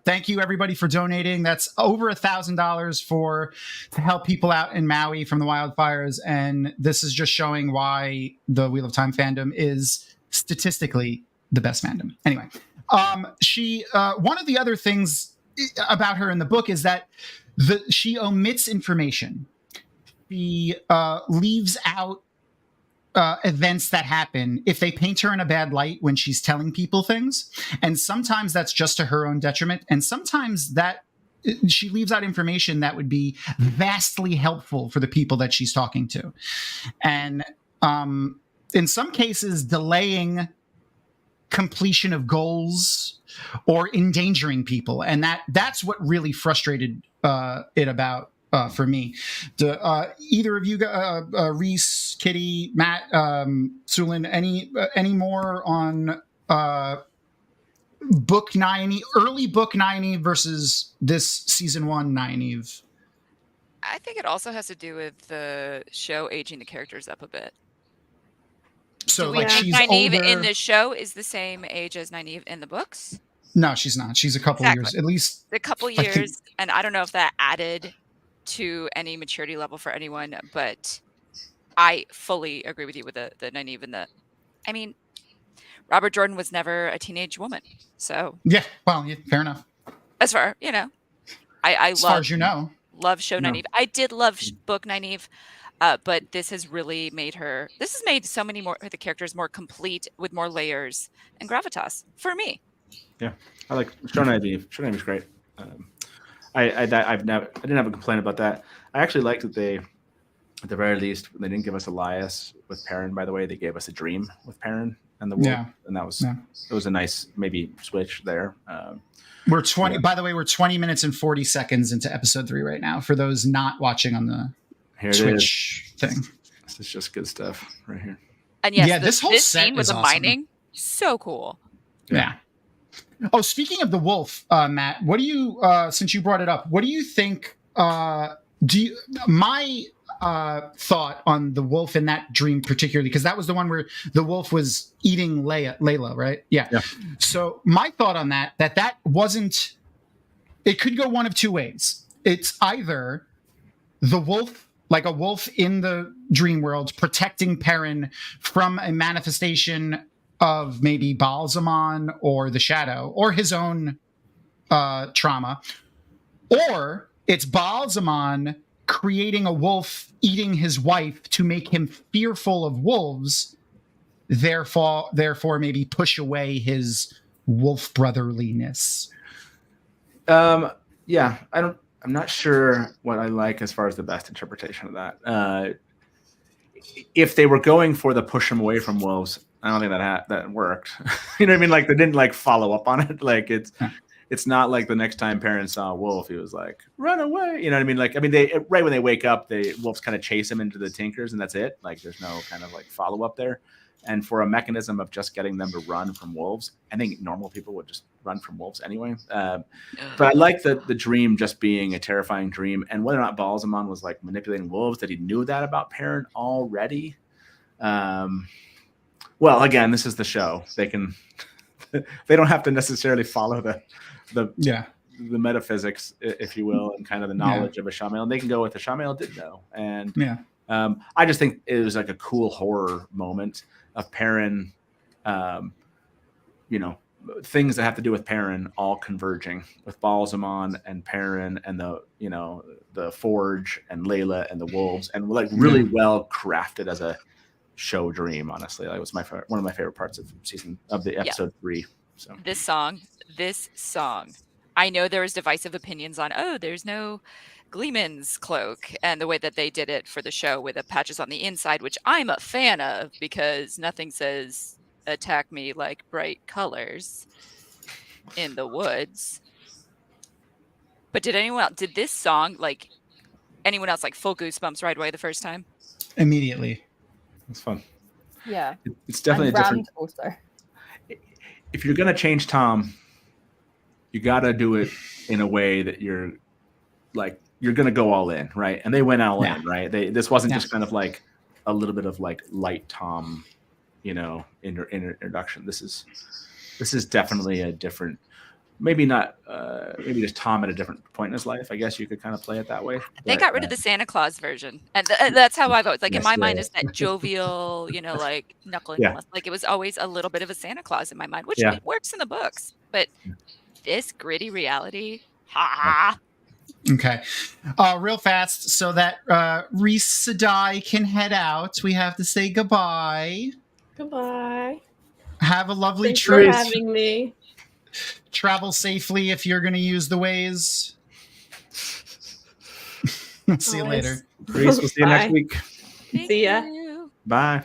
Thank you everybody for donating. That's over $1,000 to help people out in Maui from the wildfires, and this is just showing why the Wheel of Time fandom is statistically the best fandom. Anyway. She one of the other things about her in the book is that she omits information. She leaves out events that happen if they paint her in a bad light when she's telling people things. And sometimes that's just to her own detriment. And sometimes that she leaves out information that would be vastly helpful for the people that she's talking to. And in some cases, delaying completion of goals or endangering people, and that's what really frustrated it about for me. Either of you, Reese, Kitty, Matt, Sulin, any more on book Nynaeve, early book Nynaeve versus this season 1 Nynaeve? I think it also has to do with the show aging the characters up a bit. So, like, she's Nynaeve older. in the show is the same age as Nynaeve in the books? No, she's not. She's a couple years, at least. A couple years, and I don't know if that added to any maturity level for anyone, but I fully agree with you with the Nynaeve and the. I mean, Robert Jordan was never a teenage woman, so Yeah, well, yeah, fair enough. as far I As far love as you know. show Nynaeve. I did love book Nynaeve, but this has really made her. This has made so many more of the characters more complete with more layers and gravitas for me. Yeah, I like show Nynaeve. Show Nynaeve is great. I didn't have a complaint about that. I actually liked that they, at the very least, they didn't give us Elias with Perrin. By the way, they gave us a dream with Perrin and the wolf, and that was it was a nice maybe switch there. We're 20. By the way, we're 20 minutes and 40 seconds into episode 3 right now. For those not watching on the Twitch thing, this is just good stuff right here. And yes, this whole scene with the mining, so cool. Yeah. Oh, speaking of the wolf, Matt, what do you? Since you brought it up, what do you think? My thought on the wolf in that dream particularly, because that was the one where the wolf was eating Layla, right? Yeah. So my thought on that wasn't, it could go one of two ways. It's either the wolf, like a wolf in the dream world, protecting Perrin from a manifestation of maybe Baalzamon or the Shadow or his own trauma, or it's Baalzamon creating a wolf eating his wife to make him fearful of wolves, therefore maybe push away his wolf brotherliness. Yeah, I'm not sure what I like as far as the best interpretation of that. If they were going for the push him away from wolves, I don't think that worked. You know what I mean? Like they didn't like follow up on it. Like it's not like the next time Perrin saw a wolf, he was like, run away. You know what I mean? Like, I mean, they right when they wake up, the wolves kind of chase him into the Tinkers and that's it. Like there's no kind of like follow up there. And for a mechanism of just getting them to run from wolves, I think normal people would just run from wolves anyway. But I like the dream just being a terrifying dream. And whether or not Baalzamon was like manipulating wolves, that he knew that about Perrin already. Well, again, this is the show. They don't have to necessarily follow the metaphysics, if you will, and kind of the knowledge of a Shamael. And they can go with the Shamael did know. And I just think it was like a cool horror moment of Perrin, things that have to do with Perrin all converging with Baalzamon and Perrin and the Forge and Layla and the wolves, and like really well crafted as a show dream. Honestly, that was one of my favorite parts of the episode 3. So this song, I know there was divisive opinions on, there's no Gleeman's cloak and the way that they did it for the show with the patches on the inside, which I'm a fan of because nothing says attack me like bright colors in the woods. But did this song, like anyone else, like full goosebumps right away the first time? Immediately. It's fun. Yeah. It's definitely a different. Also. If you're going to change Tom, you got to do it in a way that you're going to go all in, right? And they went all in, right? This wasn't just kind of like a little bit of like light Tom, introduction. This is definitely a different, maybe just Tom at a different point in his life. I guess you could kind of play it that way. They got rid of the Santa Claus version, and that's how I vote. Like in my mind, is that jovial, like knuckling. Like it was always a little bit of a Santa Claus in my mind, which works in the books, but this gritty reality, Okay. Real fast, so that Rhys Sedai can head out, we have to say goodbye. Goodbye. Have a lovely trip. trip. Thanks for having me. Travel safely if you're going to use the ways. See you later. Rhys, we'll see you next week. See ya. Bye.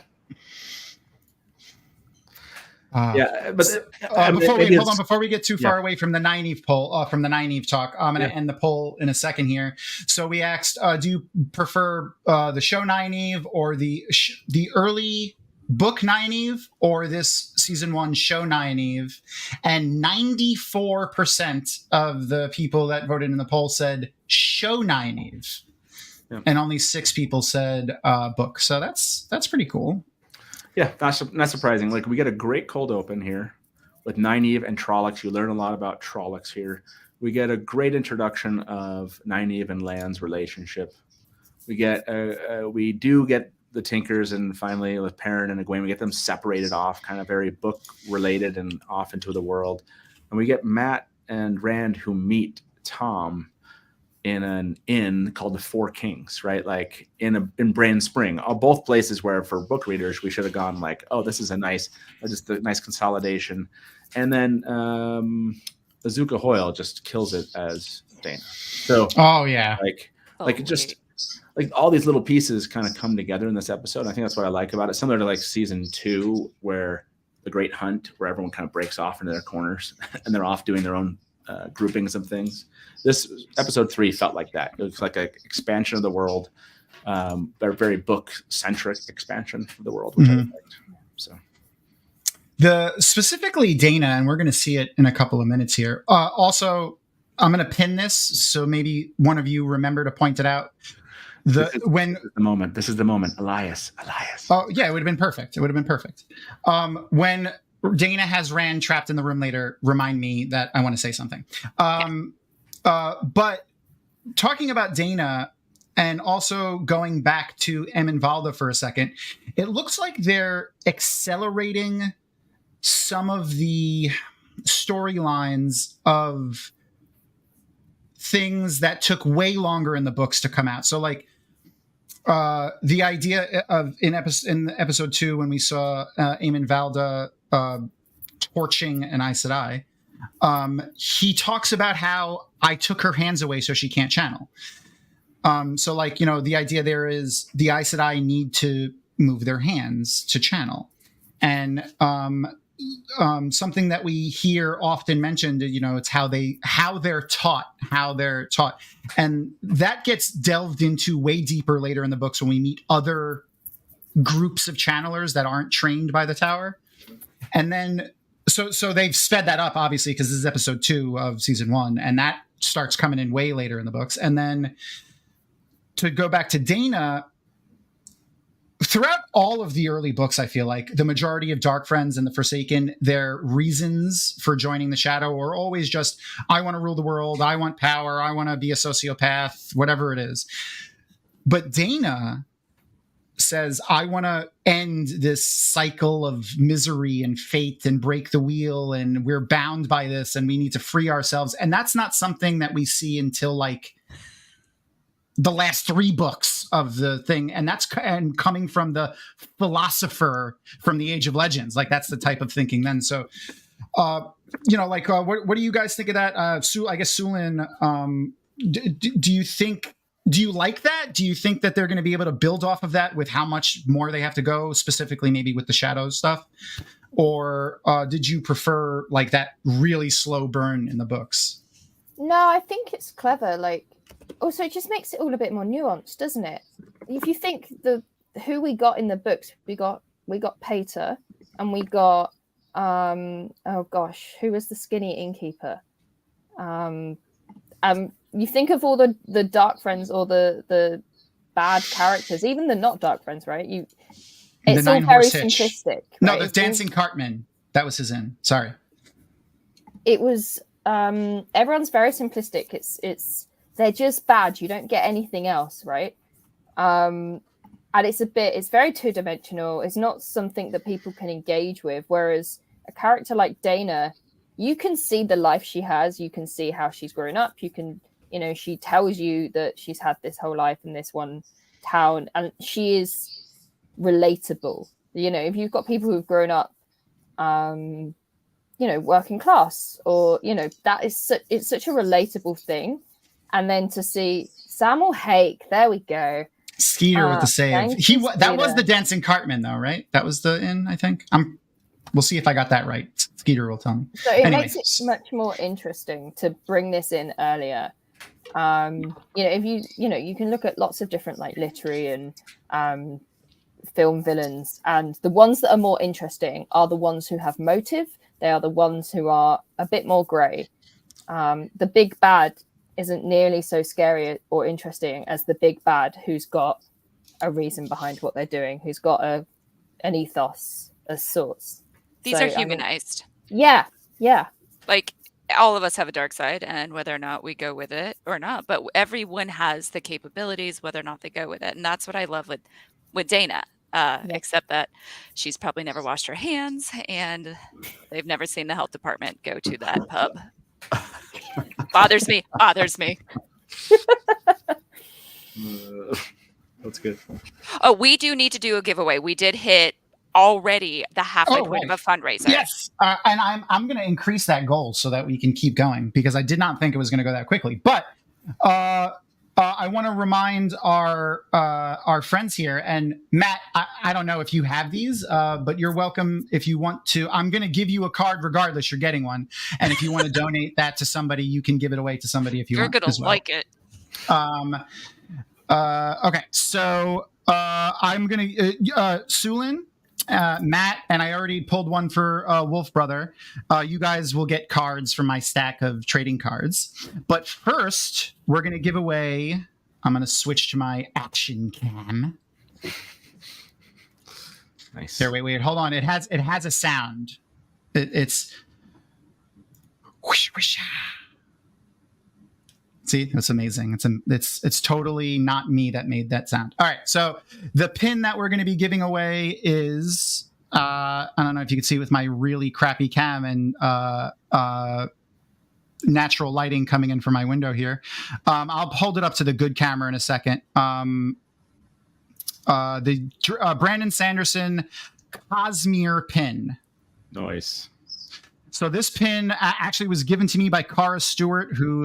Before we get too far away from the Nynaeve poll, from the Nynaeve talk, I'm going to end the poll in a second here. So we asked, do you prefer the show Nynaeve or the early book Nynaeve or this season 1 show Nynaeve? And 94% of the people that voted in the poll said show Nynaeve, and only 6 people said book. So that's pretty cool. Yeah, not surprising. Like we get a great cold open here with Nynaeve and Trollocs. You learn a lot about Trollocs here. We get a great introduction of Nynaeve and Lan's relationship. We do get the Tinkers and finally with Perrin and Egwene, we get them separated off, kind of very book related and off into the world. And we get Matt and Rand who meet Tom in an inn called the Four Kings, right? Like in Brand Spring, both places where for book readers, we should have gone like, oh, this is a nice consolidation. And then Azuka Hoyle just kills it as Dana. So, like all these little pieces kind of come together in this episode. I think that's what I like about it. Similar to like season 2, where the Great Hunt, where everyone kind of breaks off into their corners and they're off doing their own groupings of things. This episode 3 felt like that. It was like an expansion of the world, a very book-centric expansion of the world, which I liked. So, specifically Dana, and we're going to see it in a couple of minutes here. Also, I'm going to pin this, so maybe one of you remember to point it out. This is the moment. Elias. Oh yeah, it would have been perfect. When Dana has Rand trapped in the room later, remind me that I want to say something. But talking about Dana and also going back to Emin Valda for a second, it looks like they're accelerating some of the storylines of things that took way longer in the books to come out. So like the idea of in episode 2, when we saw Eamon Valda torching an Aes Sedai, he talks about how I took her hands away so she can't channel. So like, the idea there is the Aes Sedai need to move their hands to channel. And something that we hear often mentioned, it's how they're taught, and that gets delved into way deeper later in the books when we meet other groups of channelers that aren't trained by the Tower. And then so they've sped that up, obviously, because this is episode 2 of season 1, and that starts coming in way later in the books. And then to go back to Dana, throughout all of the early books, I feel like the majority of Dark Friends and the Forsaken, their reasons for joining the Shadow are always just, I want to rule the world, I want power, I want to be a sociopath, whatever it is. But Dana says, I want to end this cycle of misery and fate and break the wheel, and we're bound by this and we need to free ourselves. And that's not something that we see until like the last 3 books of the thing, and that's coming from the philosopher from the Age of Legends. Like that's the type of thinking then. So what do you guys think of that? I guess Sulin, do you like that? Do you think that they're going to be able to build off of that with how much more they have to go, specifically maybe with the shadow stuff? Or did you prefer like that really slow burn in the books? No, I think it's clever. Like, also, it just makes it all a bit more nuanced, doesn't it? If you think who we got in the books, we got Pater, and we got oh gosh, who was the skinny innkeeper? You think of all the Dark Friends or the bad characters, even the not Dark Friends, right? It's all very simplistic. No, right? the Dancing Cartman, that was his in. Sorry. It was everyone's very simplistic. It's they're just bad. You don't get anything else, right? And it's very two-dimensional. It's not something that people can engage with. Whereas a character like Dana, you can see the life she has. You can see how she's grown up. You can, she tells you that she's had this whole life in this one town, and she is relatable. If you've got people who've grown up, working class, or that is it's such a relatable thing. And then to see Samuel Hake, there we go. Skeeter with the save. That was the Dancing Cartman, though, right? That was the inn, I think. We'll see if I got that right. Skeeter will tell me. So it makes it much more interesting to bring this in earlier. If you can look at lots of different like literary and film villains, and the ones that are more interesting are the ones who have motive. They are the ones who are a bit more grey. The big bad isn't nearly so scary or interesting as the big bad who's got a reason behind what they're doing, who's got an ethos of sorts. These are humanized. Yeah. Like all of us have a dark side, and whether or not we go with it or not, but everyone has the capabilities, whether or not they go with it. And that's what I love with with Dana, except that she's probably never washed her hands, and they've never seen the health department go to that pub. Bothers me. That's good. Oh, we do need to do a giveaway. We did hit already the halfway point of a fundraiser. Yes, and I'm going to increase that goal so that we can keep going, because I did not think it was going to go that quickly. But I want to remind our friends here, and Matt, I don't know if you have these, but you're welcome if you want to. I'm going to give you a card regardless. You're getting one, and if you want to donate that to somebody, you can give it away to somebody if you want. You're going to like it. Okay, so I'm going to Sulin, Matt, and I already pulled one for Wolf Brother. You guys will get cards from my stack of trading cards. But first, we're going to give away... I'm going to switch to my action cam. Nice. There, wait, hold on. It has a sound. It's... Whoosh, whoosh. See, that's amazing. It's totally not me that made that sound. All right, so the pin that we're going to be giving away is I don't know if you can see with my really crappy cam and natural lighting coming in from my window here. I'll hold it up to the good camera in a second. The Brandon Sanderson Cosmere pin. Nice. So this pin actually was given to me by Cara Stewart, who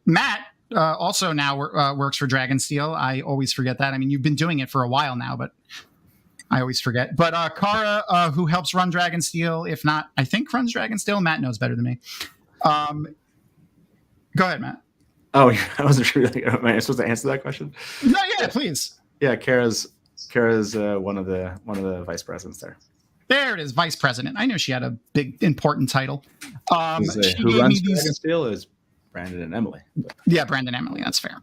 Matt also now works for Dragonsteel. I always forget that. I mean, you've been doing it for a while now, but I always forget. But Cara, who helps run Dragonsteel, if not, I think runs Dragonsteel. Matt knows better than me. Go ahead, Matt. Oh, I wasn't sure. Am I supposed to answer that question? No, yeah, please. Yeah, Kara's one of the vice presidents there. There it is, vice president. I knew she had a big, important title. Who runs Dragonsteel is Brandon and Emily. Yeah, Brandon and Emily. That's fair.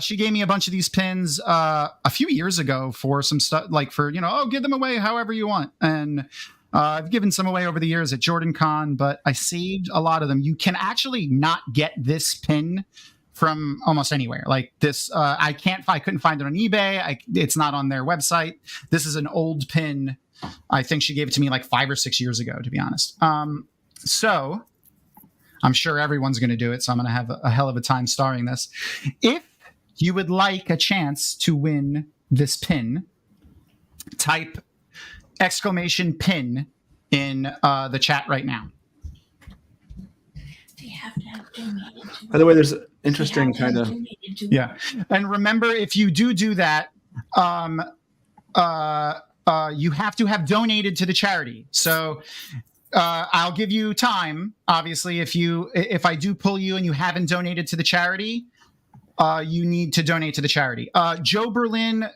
She gave me a bunch of these pins a few years ago for some stuff, like for, give them away however you want. And I've given some away over the years at Jordan Con, but I saved a lot of them. You can actually not get this pin from almost anywhere. Like this, I couldn't find it on eBay. It's not on their website. This is an old pin. I think she gave it to me like 5 or 6 years ago, to be honest. So I'm sure everyone's going to do it. So I'm going to have a hell of a time starring this. If you would like a chance to win this pin, type !pin in the chat right now. By the way, there's interesting kind of... Yeah. And remember, if you do that, you have to have donated to the charity. So I'll give you time. Obviously, if I do pull you and you haven't donated to the charity, you need to donate to the charity. Joe Berlin,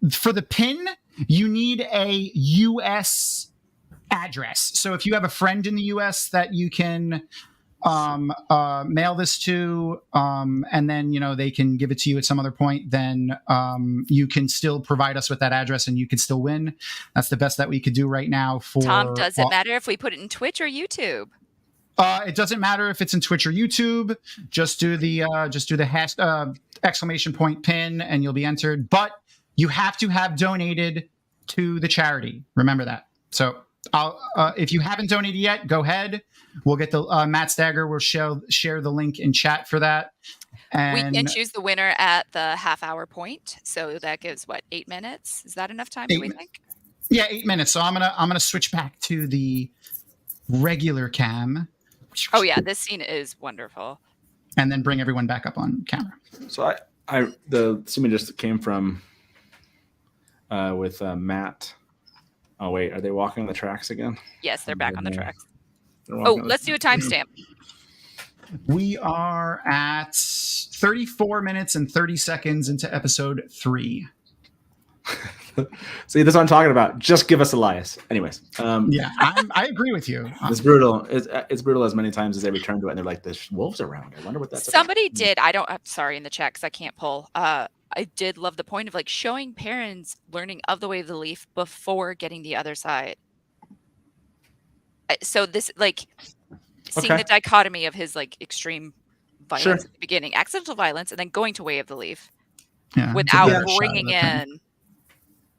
for the pin, you need a U.S. address. So if you have a friend in the U.S. that you can mail this to, and then they can give it to you at some other point, then you can still provide us with that address and you could still win. That's the best that we could do right now. For Tom, does it matter if we put it in Twitch or YouTube? It doesn't matter if it's in Twitch or YouTube. Just do the hash !pin and you'll be entered. But you have to have donated to the charity. Remember that. So if you haven't donated yet, go ahead. We'll get the Matt Stagger will share the link in chat for that. And we can choose the winner at the half-hour point. So that gives 8 minutes? Is that enough time? Do we think? Yeah, 8 minutes. So I'm gonna switch back to the regular cam. Oh yeah, this scene is wonderful. And then bring everyone back up on camera. So the scene just came from with Matt. Oh wait, are they walking on the tracks again? Yes, they're back on the tracks. Oh, let's do a timestamp. We are at 34 minutes and 30 seconds into episode 3. See, that's what I'm talking about. Just give us Elias. Anyways. Yeah, I agree with you. It's brutal. It's brutal as many times as they return to it, and they're like, "There's wolves around." I wonder what that's Somebody about. did. I'm sorry in the chat because I can't pull. I did love the point of showing parents learning of the way of the leaf before getting the other side. So this seeing the dichotomy of his extreme violence at the beginning, accidental violence, and then going to way of the leaf. Yeah, without better shot bringing of that thing. in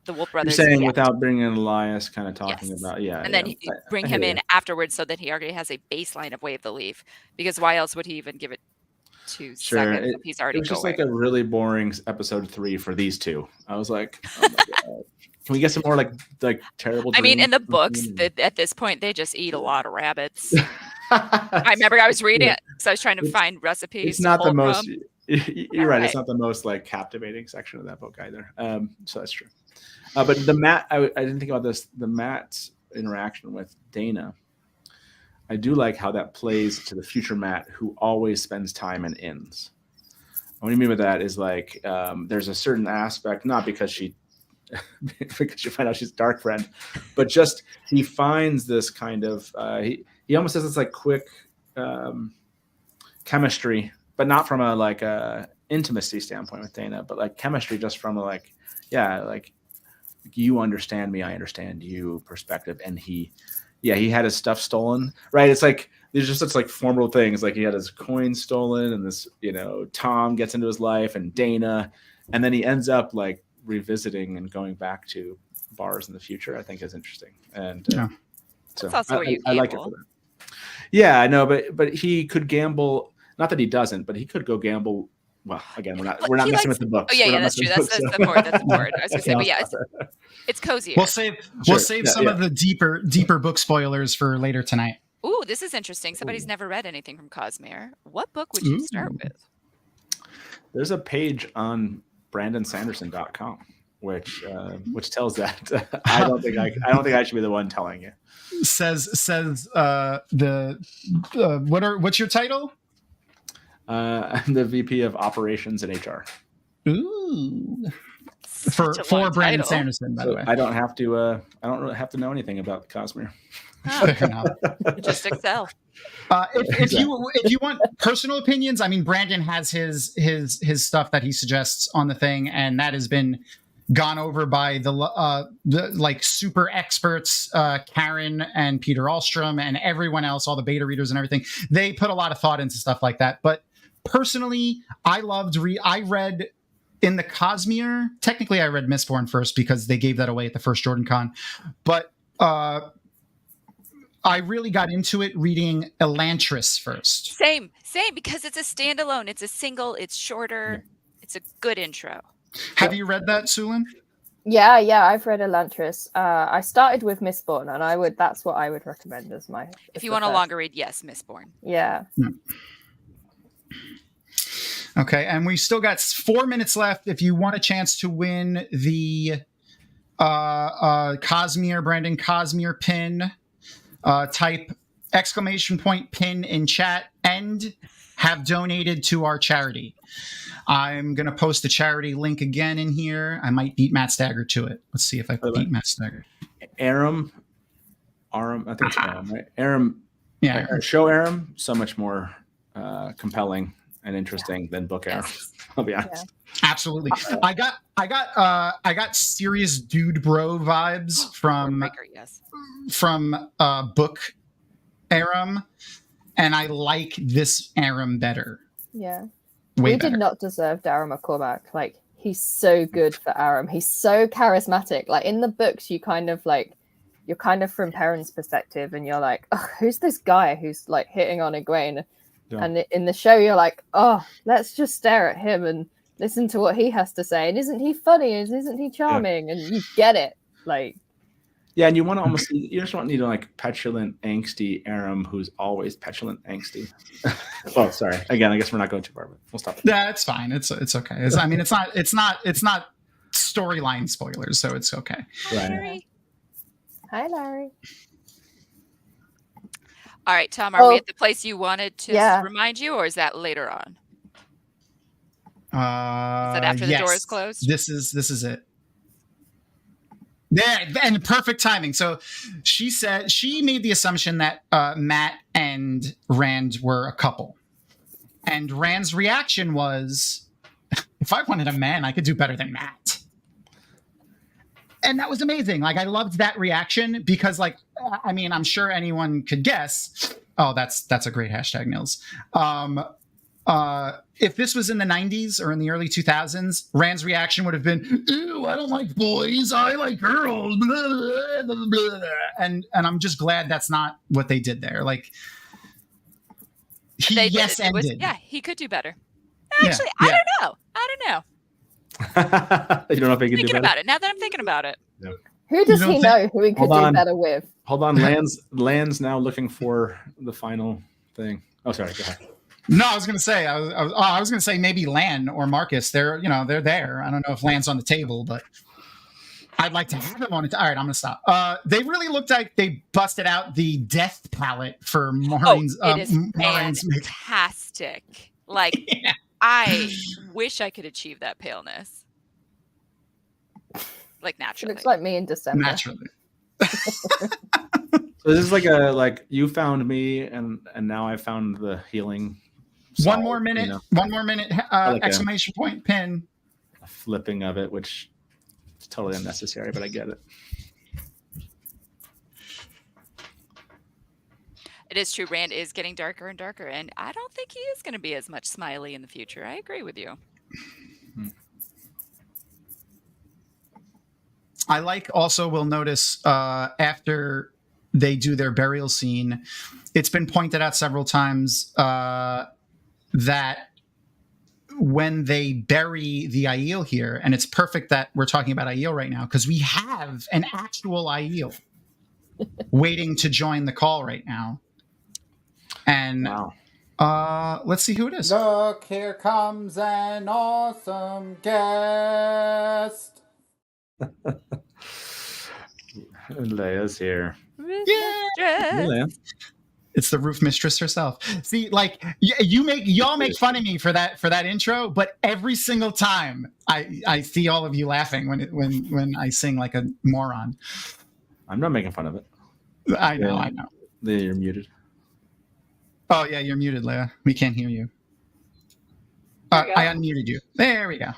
the Wolf You're Brothers. saying yet. without bringing in Elias, kind of talking Yes. about, yeah. And then yeah. bring I him hear in you. afterwards so that he already has a baseline of Wave the Leaf. Because why else would he even give it 2 Sure. seconds if he's It already was just going? like a really boring episode 3 for these two. I was like, oh my God. Can we get some more like terrible? I mean, dreams in the or books, something? at this point, they just eat a lot of rabbits. I remember I was reading it, so I was trying to find recipes. It's not the pull most. from. You're right. It's not the most like captivating section of that book either. So that's true. But the Matt, I didn't think about this. The Matt's interaction with Dana, I do like how that plays to the future Matt, who always spends time in inns. What I mean by that is like there's a certain aspect, not because she because you find out she's dark friend, but just he finds this kind of he almost has this like quick chemistry, but not from a like a intimacy standpoint with Dana, but like chemistry just from a like, yeah, like you understand me, I understand you perspective. And he had his stuff stolen, right? It's like there's just such like formal things, like he had his coin stolen, and this, Tom gets into his life, and Dana, and then he ends up like revisiting and going back to bars in the future. I think is interesting, and so That's also where you I like it for that. Yeah, I know, but he could gamble. Not that he doesn't, but he could go gamble. Well, again, we're not messing with the books. Oh yeah, that's true. That's the board. That's the board. I was gonna say, but yeah, it's cozier. We'll save some of the deeper book spoilers for later tonight. Ooh, this is interesting. Somebody's never read anything from Cosmere. What book would you start with? There's a page on BrandonSanderson.com which tells that. I don't think I should be the one telling you. Says what's your title? I'm the VP of Operations and HR. Ooh. For Brandon Sanderson, by the way. I don't have to. I don't really have to know anything about Cosmere. Just Excel. If you want personal opinions, I mean, Brandon has his stuff that he suggests on the thing, and that has been gone over by the like super experts, Karen and Peter Ahlstrom and everyone else, all the beta readers and everything. They put a lot of thought into stuff like that. But personally, I read in the Cosmere. Technically, I read Mistborn first because they gave that away at the first Jordan Con, but I really got into it reading Elantris first. Same, because it's a standalone. It's a single. It's shorter. It's a good intro. Have you read that, Sulin? Yeah, I've read Elantris. I started with Mistborn, and that's what I would recommend as my. If you want a longer read, yes, Mistborn. Yeah. Okay, and we still got 4 minutes left. If you want a chance to win the Brandon Cosmere pin, type !pin in chat and have donated to our charity. I'm going to post the charity link again in here. I might beat Matt Stagger to it. Let's see if I beat Matt Stagger. Aram, I think it's Aram, right? Aram, yeah. Show Aram, so much more compelling and interesting than book Aram. I'll be honest. Yeah. Absolutely. I got serious dude bro vibes from book Aram, and I like this Aram better. Yeah. We did not deserve Darren McCormack. Like, he's so good for Aram. He's so charismatic. Like, in the books, you're kind of from Perrin's perspective, and you're like, oh, who's this guy who's like hitting on Egwene? Yeah. And in the show, you're like, oh, let's just stare at him and listen to what he has to say. And isn't he funny? And isn't he charming? Yeah. And you get it. Like, yeah, and you just don't need a like petulant, angsty Aram who's always petulant, angsty. Oh, sorry. Again, I guess we're not going too far, but we'll stop. Yeah, it's fine. It's okay. It's not storyline spoilers, so it's okay. Right. Hi, Larry. All right, Tom. Are we at the place you wanted to remind you, or is that later on? Is that after the door is closed? This is it. Yeah, and perfect timing. So she made the assumption that Matt and Rand were a couple. And Rand's reaction was, if I wanted a man, I could do better than Matt. And that was amazing. Like, I loved that reaction because, like, I mean, I'm sure anyone could guess. Oh, that's a great hashtag, Nils. if this was in the 90s or in the early 2000s, Rand's reaction would have been, ew, I don't like boys, I like girls. Blah, blah, blah. And I'm just glad that's not what they did there. Like, he ended. Yeah, he could do better. Yeah, Actually, yeah. I don't know. You don't know if he could do Thinking better? about it. Now that I'm thinking about it. Who does he know who he could do better with? Hold on, Land's now looking for the final thing. Oh, sorry, go ahead. No, I was going to say, I was going to say maybe Lan or Marcus. They're there. I don't know if Lan's on the table, but I'd like to have him on it. All right, I'm going to stop. They really looked like they busted out the death palette for Maureen's. It is Maureen's makeup. fantastic. Like, I wish I could achieve that paleness. Like, naturally. Looks like me in December. Naturally. So this is like you found me, and now I found the healing. One more minute. One more minute. Exclamation point pin. A flipping of it, which is totally unnecessary, but I get it. It is true. Rand is getting darker and darker, and I don't think he is going to be as much smiley in the future. I agree with you. I like also we'll notice after they do their burial scene, it's been pointed out several times that when they bury the Aiel here, and it's perfect that we're talking about Aiel right now because we have an actual Aiel waiting to join the call right now. And let's see who it is. Look, here comes an awesome guest. Leia's here. Yeah. It's the roof mistress herself. See, like y'all make fun of me for that intro, but every single time I see all of you laughing when I sing like a moron. I'm not making fun of it. I know. You're muted. Oh yeah, you're muted, Leia. We can't hear you. I unmuted you. There we go.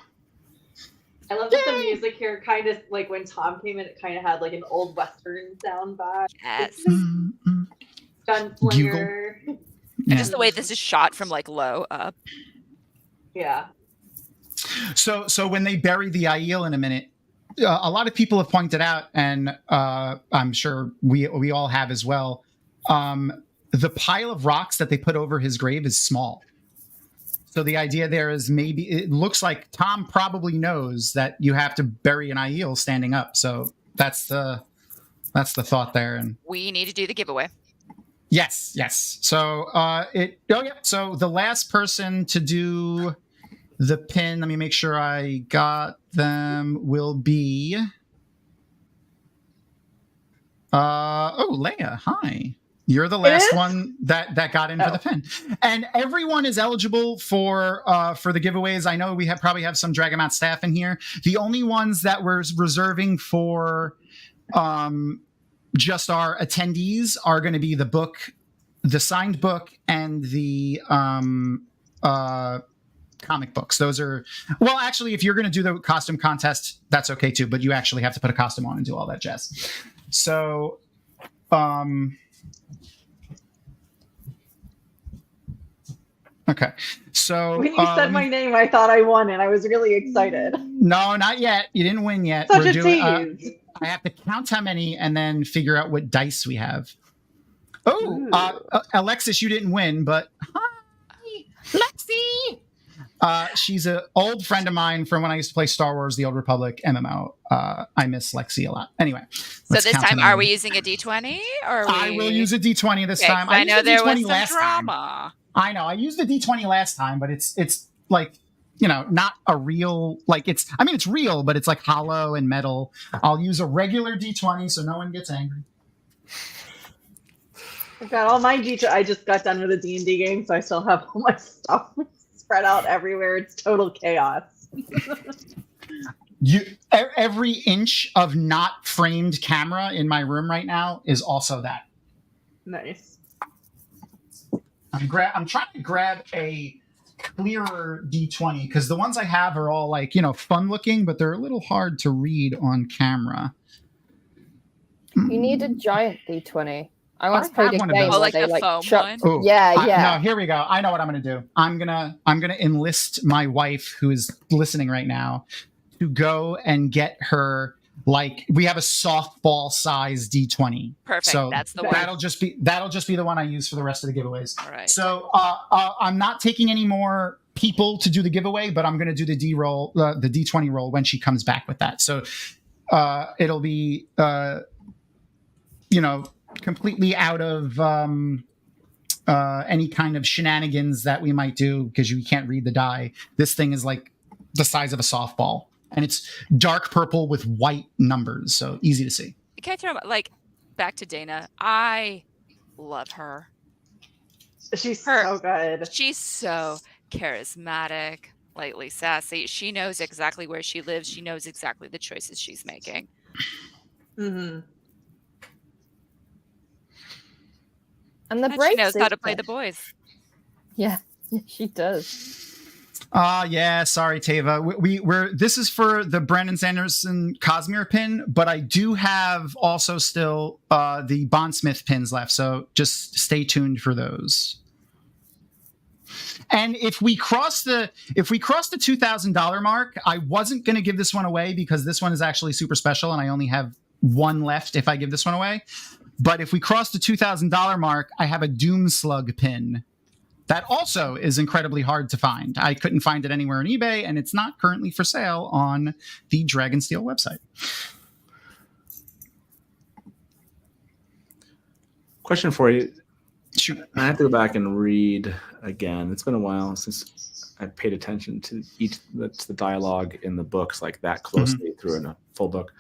I love that the music here kind of like when Tom came in, it kind of had like an old Western sound vibe. Yes. Gunslinger. And just the way this is shot from like low up. Yeah. So when they bury the Aiel in a minute, a lot of people have pointed out, and I'm sure we all have as well, the pile of rocks that they put over his grave is small. So the idea there is maybe it looks like Tom probably knows that you have to bury an Aiel standing up. So that's the thought there. And we need to do the giveaway. Yes. So so the last person to do the pin, let me make sure I got them, will be Leia. Hi. You're the last one that got in for the pin, and everyone is eligible for the giveaways. I know we probably have some Dragonmount staff in here. The only ones that we're reserving for just our attendees are going to be the book, the signed book, and the comic books. Those are actually, if you're going to do the costume contest, that's okay too. But you actually have to put a costume on and do all that jazz. So. Okay, so when you said my name, I thought I won, and I was really excited. No, not yet. You didn't win yet. Such a tease. I have to count how many and then figure out what dice we have. Alexis, you didn't win, but hi, Lexi. She's an old friend of mine from when I used to play Star Wars: The Old Republic MMO. I miss Lexi a lot. Anyway, so this time, are we using a D20? Or I will use a D20 this time. I know there was some drama. I know. I used the D20 last time, but it's like, not a real, like it's real, but it's like hollow and metal. I'll use a regular D20 so no one gets angry. I've got all my D20. I just got done with a D&D game, so I still have all my stuff spread out everywhere. It's total chaos. Every inch of not framed camera in my room right now is also that. Nice. I'm trying to grab a clearer D20 because the ones I have are all like, fun looking, but they're a little hard to read on camera. You need a giant D20. I once I played have a one of game those. where they the like foam chuck. one? Ooh, Yeah. No, here we go. I know what I'm gonna do. I'm gonna enlist my wife, who is listening right now, to go and get her. Like, we have a softball size D20. Perfect. So That's the one. that'll just be the one I use for the rest of the giveaways. All right. So I'm not taking any more people to do the giveaway, but I'm going to do the D20 roll when she comes back with that. So it'll be completely out of any kind of shenanigans that we might do, because you can't read the die. This thing is like the size of a softball, and it's dark purple with white numbers, so easy to see. Can I throw like back to Dana? I love her. She's so good. She's so charismatic, lightly sassy. She knows exactly where she lives. She knows exactly the choices she's making. Mm-hmm. And the she brave knows how to play sister. the boys. Yeah, she does. Yeah, sorry, Tava. We're this is for the Brandon Sanderson Cosmere pin, but I do have also still the Bondsmith pins left, so just stay tuned for those. And if we cross the $2,000 mark, I wasn't going to give this one away because this one is actually super special, and I only have one left if I give this one away. But if we cross the $2,000 mark, I have a Doomslug pin. That also is incredibly hard to find. I couldn't find it anywhere on eBay, and it's not currently for sale on the Dragonsteel website. Question for you. Shoot. I have to go back and read again. It's been a while since I paid attention to the dialogue in the books like that closely through in a full book.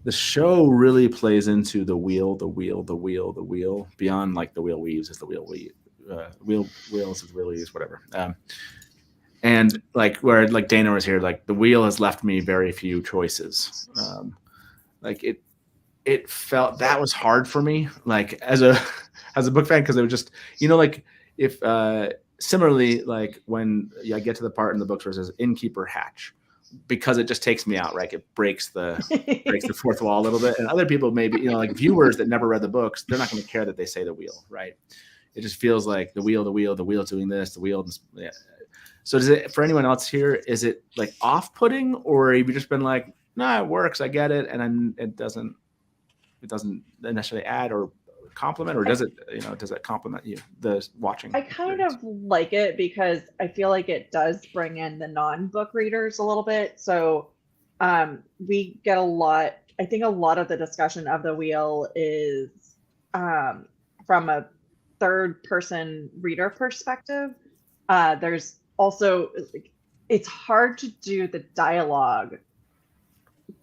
The show really plays into the wheel beyond like the wheel weaves is the wheel weave. Wheels is wheelies, whatever. And like where like Dana was here, like the wheel has left me very few choices. Like it felt that was hard for me, like as a book fan, because it was just, like if similarly, like when I get to the part in the books where it says innkeeper hatch, because it just takes me out, right? It breaks the fourth wall a little bit. And other people maybe, like viewers that never read the books, they're not going to care that they say the wheel, right? It just feels like the wheel doing this, the wheel. Yeah. So does it, for anyone else here, is it like off-putting, or have you just been like, no, it works, I get it, and it doesn't necessarily add or compliment, or does it compliment you, the watching? I kind of like it because I feel like it does bring in the non-book readers a little bit. So we get I think a lot of the discussion of the wheel is from a third person reader perspective. There's also, it's hard to do the dialogue,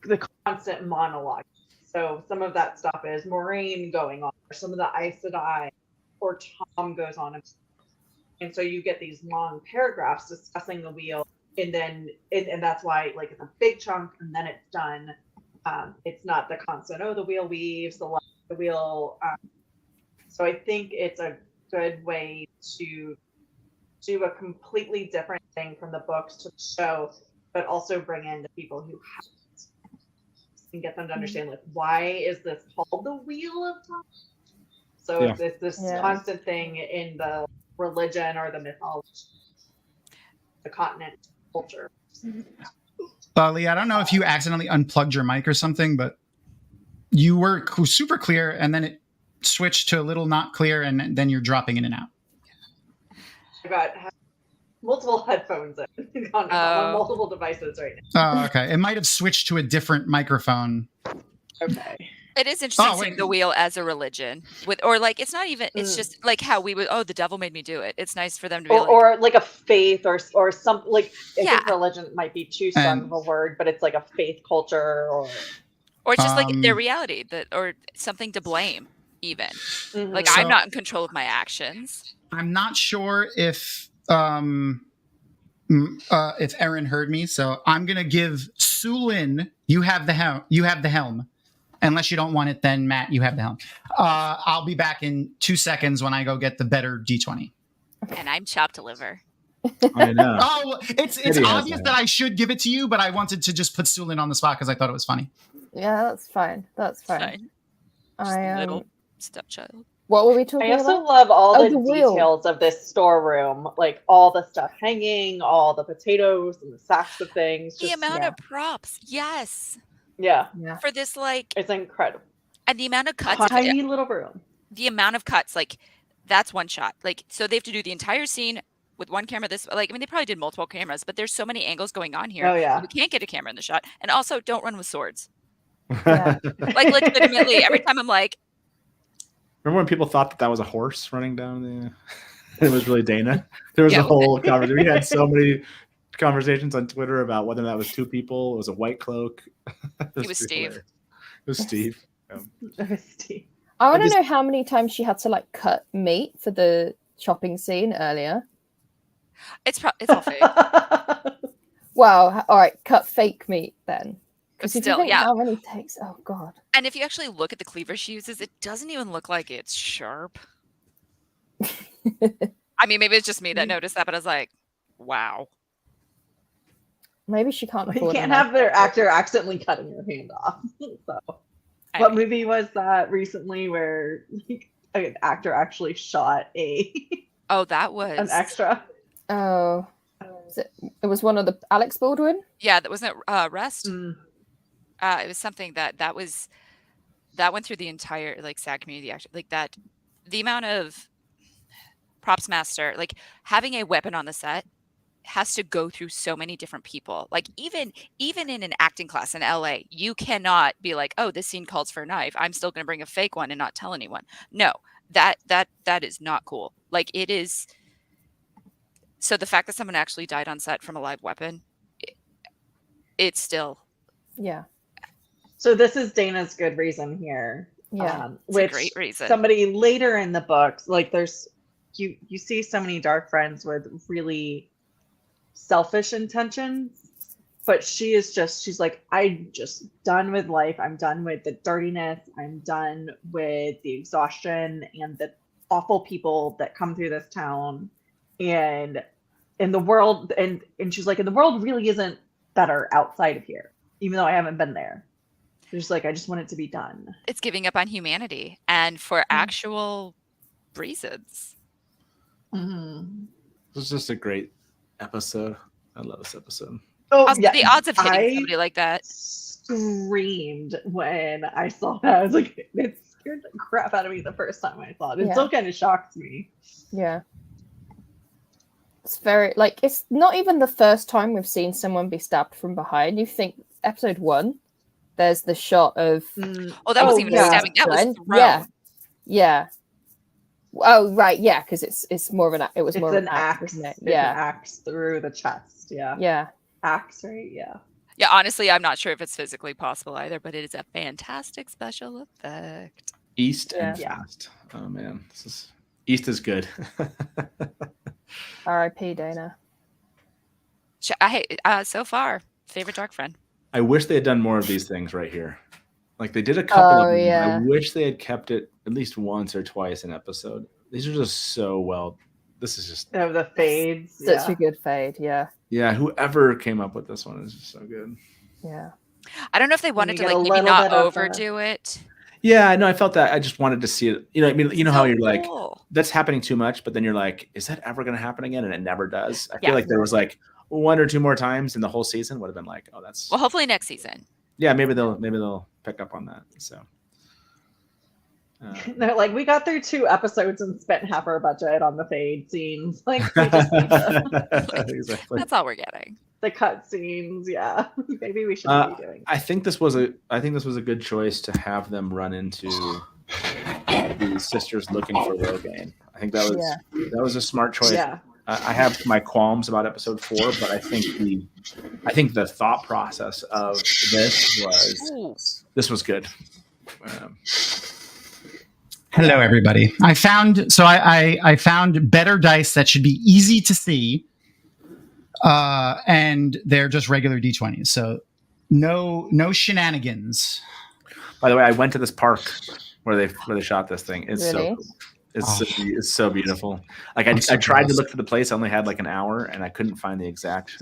the constant monologue. So some of that stuff is Maureen going on, or some of the Aes Sedai, or Tom goes on. And so you get these long paragraphs discussing the wheel, and then and that's why like it's a big chunk and then it's done. It's not the constant, the wheel weaves, the wheel. So I think it's a good way to do a completely different thing from the books to the show, but also bring in the people who haven't and get them to understand, like, why is this called the Wheel of Time? So it's this constant thing in the religion or the mythology, the continent culture. Lee, I don't know if you accidentally unplugged your mic or something, but you were super clear, and then it switched to a little not clear, and then you're dropping in and out. I got multiple headphones on multiple devices right now. Oh, okay. It might have switched to a different microphone. Okay. It is interesting seeing the wheel as a religion, it's not even. It's just like how we would. Oh, the devil made me do it. It's nice for them to be or like a faith or something. Like I think religion might be too strong of a word, but it's like a faith culture or it's just like their reality or something to blame. Even like I'm not in control of my actions. I'm not sure if Erin heard me, so I'm gonna give Sulin. You have the helm. Unless you don't want it, then Matt, you have the helm. I'll be back in 2 seconds when I go get the better D20. And I'm chopped liver. I know. Oh, it's obvious that I should give it to you, but I wanted to just put Sulin on the spot because I thought it was funny. Yeah, that's fine. That's fine. Just a little stepchild. What were we talking I also about? love all Oh, the the wheel. details of this storeroom, like all the stuff hanging, all the potatoes and the sacks of things. The amount of props, yes. Yeah. For this, like, it's incredible. And the amount of cuts. Tiny little room. The amount of cuts, like, that's one shot. Like, so they have to do the entire scene with one camera. Like, I mean, they probably did multiple cameras, but there's so many angles going on here. Oh, yeah. We can't get a camera in the shot. And also, don't run with swords. Yeah. Like, legitimately, every time I'm like, remember when people thought that was a horse running down the? It was really Dana. There was a whole conversation. We had so many conversations on Twitter about whether that was two people. It was a white cloak. It was Steve. It was Steve. It was Steve. I want to know how many times she had to like cut meat for the chopping scene earlier. It's all fake. Wow. All right, cut fake meat then. Because if you Still, think yeah. how many takes? Oh god. And if you actually look at the cleaver she uses, it doesn't even look like it's sharp. I mean, maybe it's just me that noticed that, but I was like, wow. Maybe she can't You afford can't enough. have their actor accidentally cutting your hand off. So, what movie was that recently where like, an actor actually shot Oh, that was an extra? Oh, it was one of the Alex Baldwin. Yeah, that wasn't Rest. It was something that went through the entire like SAG community. Actually, like that, the amount of props master, like having a weapon on the set has to go through so many different people. Like even in an acting class in LA, you cannot be like, oh, this scene calls for a knife, I'm still going to bring a fake one and not tell anyone. No, that is not cool. Like it is. So the fact that someone actually died on set from a live weapon, it's still. Yeah. So this is Dana's good reason here. Yeah, it's a which great reason. Somebody later in the books, like there's you see so many dark friends with really selfish intentions, but she's like, I'm just done with life. I'm done with the dirtiness. I'm done with the exhaustion and the awful people that come through this town. And in the world, and she's like, and the world really isn't better outside of here, even though I haven't been there. There's like, I just want it to be done. It's giving up on humanity and for actual reasons. Mm-hmm. It was just a great episode. I love this episode. Oh, Also, yeah. the odds of hitting I somebody like that. Screamed when I saw that. I was like, it scared the crap out of me the first time I saw it. It Yeah. still kind of shocked me. Yeah. It's very like it's not even the first time we've seen someone be stabbed from behind. You think episode 1, there's the shot of Oh, that wasn't even stabbing. That was Glenn. thrown. Yeah. Oh right, yeah, because it's more of an it was It's more of an axe, isn't it? It's an Yeah. axe through the chest. Yeah. Yeah. Axe, right? Yeah. Yeah, honestly, I'm not sure if it's physically possible either, but it is a fantastic special effect. East and Yeah. Fast. Oh man, East is good. R.I.P. Dana. So far, favorite dark friend. I wish they had done more of these things right here. Like they did a couple of them. yeah. I wish they had kept it at least once or twice an episode. These are just so well. This is just The fades. Such a good fade, yeah. yeah. Whoever came up with this one is just so good. Yeah. I don't know if they wanted to get a like maybe little not bit of overdo it. Yeah, no, I felt that. I just wanted to see it. You know, I mean, you know how So you're like, cool. that's happening too much, but then you're like, is that ever going to happen again? And it never does. I Yeah. feel like there was like 1 or 2 more times in the whole season would have been like, oh, that's Well, hopefully next season. yeah. Maybe they'll pick up on that. So They're like, we got through 2 episodes and spent half our budget on the fade scenes. Like, we just need exactly. That's all we're getting. the cut scenes. Yeah. Maybe we should be doing. I think this was a good choice to have them run into the sisters looking for Rogaine. I think that was a smart choice. Yeah. I have my qualms about episode 4, but I think the thought process of this was good. Hello, everybody. I found better dice that should be easy to see, and they're just regular D20s. So no shenanigans. By the way, I went to this park where they shot this thing. It's Really? so cool. It's so beautiful. Like I tried to look for the place. I only had like an hour, and I couldn't find the exact.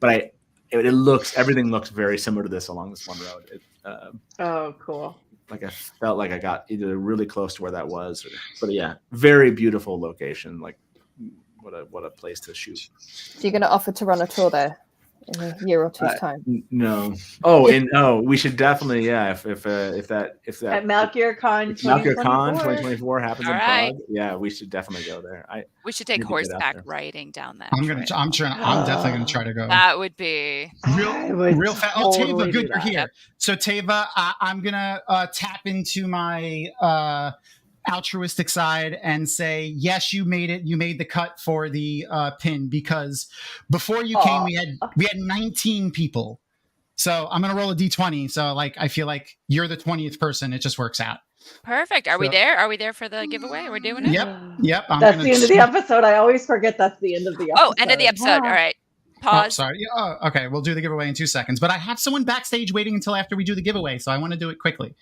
But everything looks very similar to this along this one road. Oh, cool. like I felt like I got either really close to where that was, but yeah, very beautiful location. Like what a place to shoot. So you're going to offer to run a tour there in a year or two's time? No. Oh, we should definitely, yeah. If that at Malkir Con 2024 happens All in right. Prague, yeah, we should definitely go there. We should take need to get out horseback there. riding down that. I'm definitely gonna try to go. That would be real fast. Oh, totally Tava, do good, you're that. here. So Tava, I'm gonna tap into my altruistic side and say, yes, you made it. You made the cut for the pin, because before you came, we had 19 people. So I'm gonna roll a d20. So like I feel like you're the 20th person. It just works out. perfect. Are we there? Are we there for the giveaway? We're doing it. Yep. That's the end of the episode. I always forget that's the end of the episode. Oh, end of the episode. All right. Oh, Pause. sorry. Oh, okay. We'll do the giveaway in 2 seconds. But I have someone backstage waiting until after we do the giveaway, so I want to do it quickly.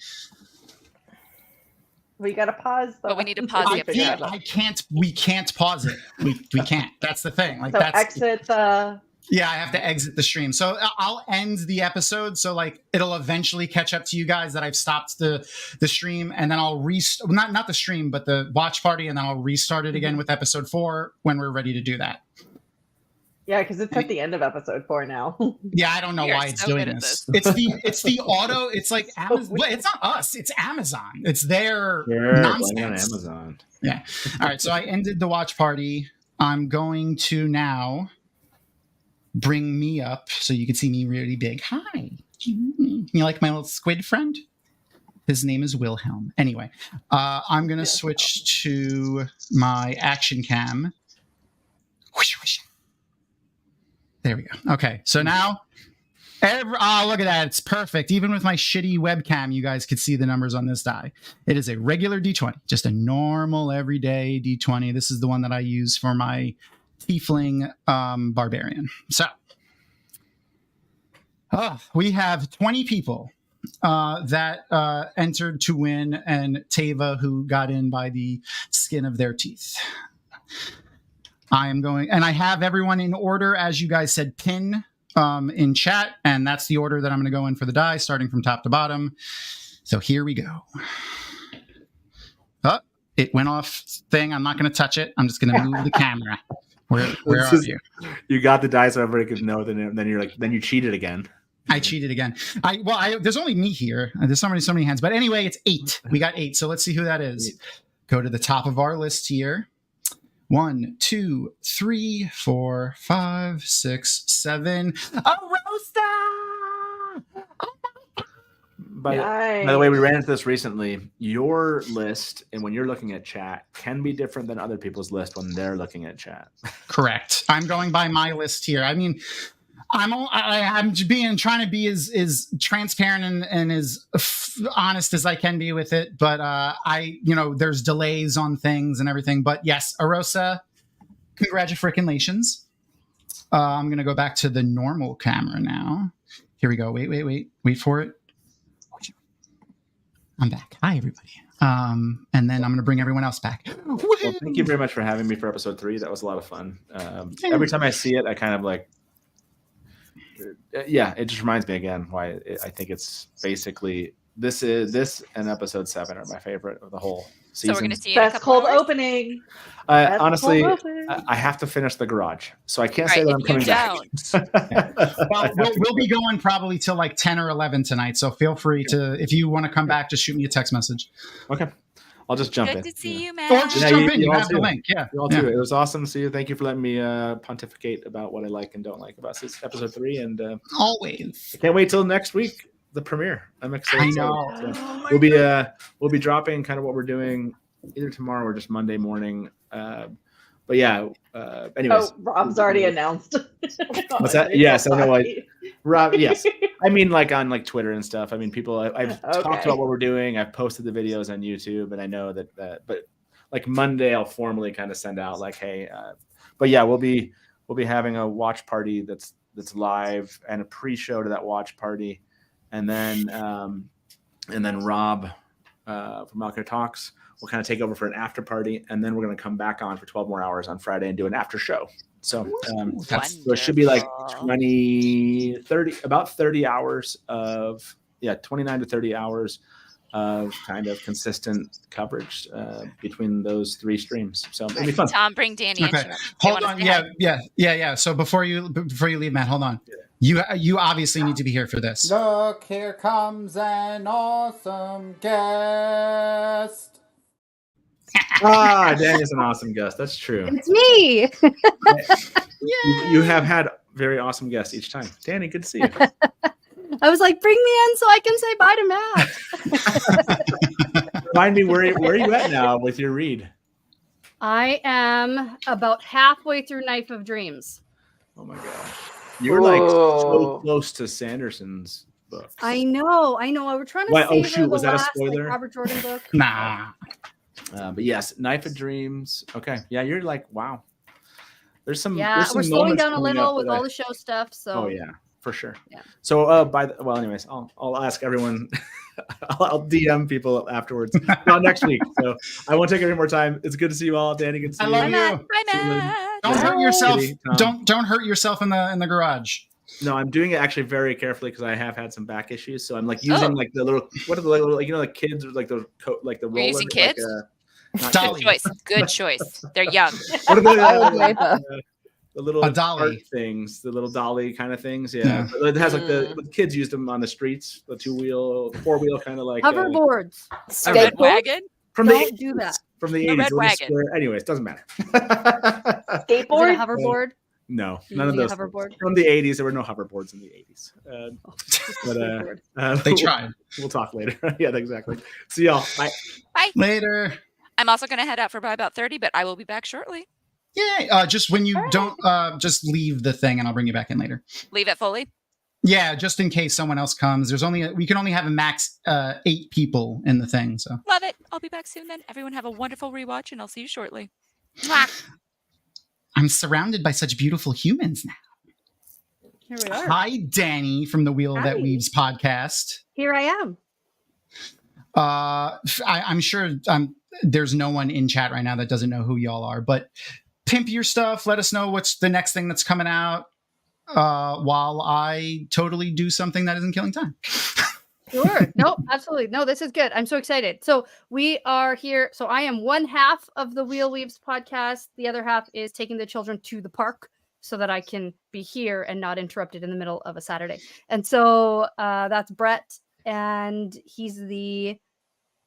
We gotta pause. But we need to pause the episode. I can't. We can't pause it. We can't. That's the thing. Like So that's exit the. Yeah, I have to exit the stream. So I'll end the episode. So like it'll eventually catch up to you guys that I've stopped the stream, and then I'll not the stream, but the watch party, and then I'll restart it again with episode 4 when we're ready to do that. Yeah, because it's at the end of episode 4 now. Yeah, I don't know why it's doing this. It's the auto. It's like Amazon. Well, it's not us. It's Amazon. It's their nonsense. On Amazon. Yeah. All right. So I ended the watch party. I'm going to now bring me up so you can see me really big. Hi. You like my little squid friend? His name is Wilhelm. Anyway, I'm going to switch to my action cam. Whoosh, whoosh. There we go. Okay, so now, look at that. It's perfect. Even with my shitty webcam, you guys could see the numbers on this die. It is a regular D20, just a normal, everyday D20. This is the one that I use for my tiefling barbarian. So, we have 20 people that entered to win, and Tava, who got in by the skin of their teeth. I am going, and I have everyone in order, as you guys said, pin in chat, and that's the order that I'm going to go in for the die, starting from top to bottom. So here we go. Oh, it went off thing. I'm not going to touch it. I'm just going to move the camera. Where are you? You got the die so everybody could know. Then you're like, then you cheated again. I cheated again. There's only me here. There's so many hands. But anyway, it's 8. We got 8. So let's see who that is. Go to the top of our list here. 1, 2, 3, 4, 5, 6, 7. Oh, Rosa! By the way, we ran into this recently. Your list, and when you're looking at chat, can be different than other people's list when they're looking at chat. Correct. I'm going by my list here. I mean, I'm trying to be as transparent and as honest as I can be with it, but there's delays on things and everything. But yes, Arosa, congratulations. I'm gonna go back to the normal camera now. Here we go. Wait for it. I'm back. Hi, everybody. And then I'm going to bring everyone else back. Well, thank you very much for having me for episode 3. That was a lot of fun. Every time I see it, I kind of like. Yeah, it just reminds me again why I think it's basically this and episode 7 are my favorite of the whole season. So we're going to see it. Best cold opening. Honestly, I have to finish the garage, so I can't say that I'm coming back. Well, we'll be going probably till like 10 or 11 tonight. So feel free to, if you want to come back, just shoot me a text message. Okay. I'll just jump in. Good to see you, man. Or just jump in. You have the link. Yeah. You all too. It was awesome to see you. Thank you for letting me pontificate about what I like and don't like about this episode 3. And always. I can't wait till next week, the premiere. I'm excited. I know. So we'll be dropping kind of what we're doing either tomorrow or just Monday morning. But yeah. Anyways. Oh, Rob's already announced. What's that? Yes, I know. Rob. Yes. I mean, like on like Twitter and stuff. I mean, people. I've talked about what we're doing. I've posted the videos on YouTube, and I know that. But like Monday, I'll formally kind of send out like, hey. But yeah, we'll be having a watch party that's live and a pre-show to that watch party, and then Rob from Malkir Talks will kind of take over for an after party, and then we're going to come back on for 12 more hours on Friday and do an after show. So, so it should be like 30 hours of 29 to 30 hours of kind of consistent coverage between those 3 streams. So it'll be fun. Tom, bring Danny in. Okay, hold on. Yeah. So before you leave, Matt, hold on. You obviously need to be here for this. Look, here comes an awesome guest. Danny's an awesome guest. That's true. It's me. You have had very awesome guests each time. Danny, good to see you. I was like, bring me in so I can say bye to Matt. Remind me, where are you at now with your read? I am about halfway through Knife of Dreams. Oh my gosh. You're like so close to Sanderson's books. I know. We're trying to Why, savor was the that a last, spoiler? Robert Jordan book. Nah. But yes, Knife of Dreams. Okay. Yeah, you're like, wow. There's some. Yeah, there's some we're slowing moments down a coming little up with that all the show stuff. So. Oh yeah, for sure. Yeah. So anyways, I'll ask everyone. I'll DM people afterwards. Not next week. So I won't take any more time. It's good to see you all. Danny, good to see you. I love you. Bye, Matt. Don't hurt yourself. Kitty, Tom. Don't hurt yourself in the garage. No, I'm doing it actually very carefully because I have had some back issues. So I'm like using like the little like kids with like the like the roller. You're using kids? Not Good choice. Good choice. They're young. What are I the little A dolly. art things, the little dolly kind of things? Yeah. But it has like the kids use them on the streets, the 2-wheel, 4-wheel kind of like Hoverboards. A red wagon? Don't do that. From the A 80s. red wagon. Square. Anyways, doesn't matter. Is it a hoverboard? No, You're none of using a those. hoverboard? From the 80s, there were no hoverboards in the 80s. They tried. We'll talk later. Yeah, exactly. See y'all. Bye. Bye. Later. I'm also going to head out for about 30, but I will be back shortly. Yeah. Just when you don't, just leave the thing, and I'll bring you back in later. Leave it fully. Yeah, just in case someone else comes. We can only have a max 8 people in the thing. So Love it. I'll be back soon then. Everyone have a wonderful rewatch, and I'll see you shortly. Mwah. I'm surrounded by such beautiful humans now. Here we are. Hi, Danny from the Wheel That Weaves podcast. Here I am. I'm sure there's no one in chat right now that doesn't know who y'all are, but pimp your stuff. Let us know what's the next thing that's coming out while I totally do something that isn't killing time. Sure. No, absolutely. No, this is good. I'm so excited. So we are here. So I am one half of the Wheel Weaves podcast. The other half is taking the children to the park so that I can be here and not interrupted in the middle of a Saturday. And so that's Brett, and he's the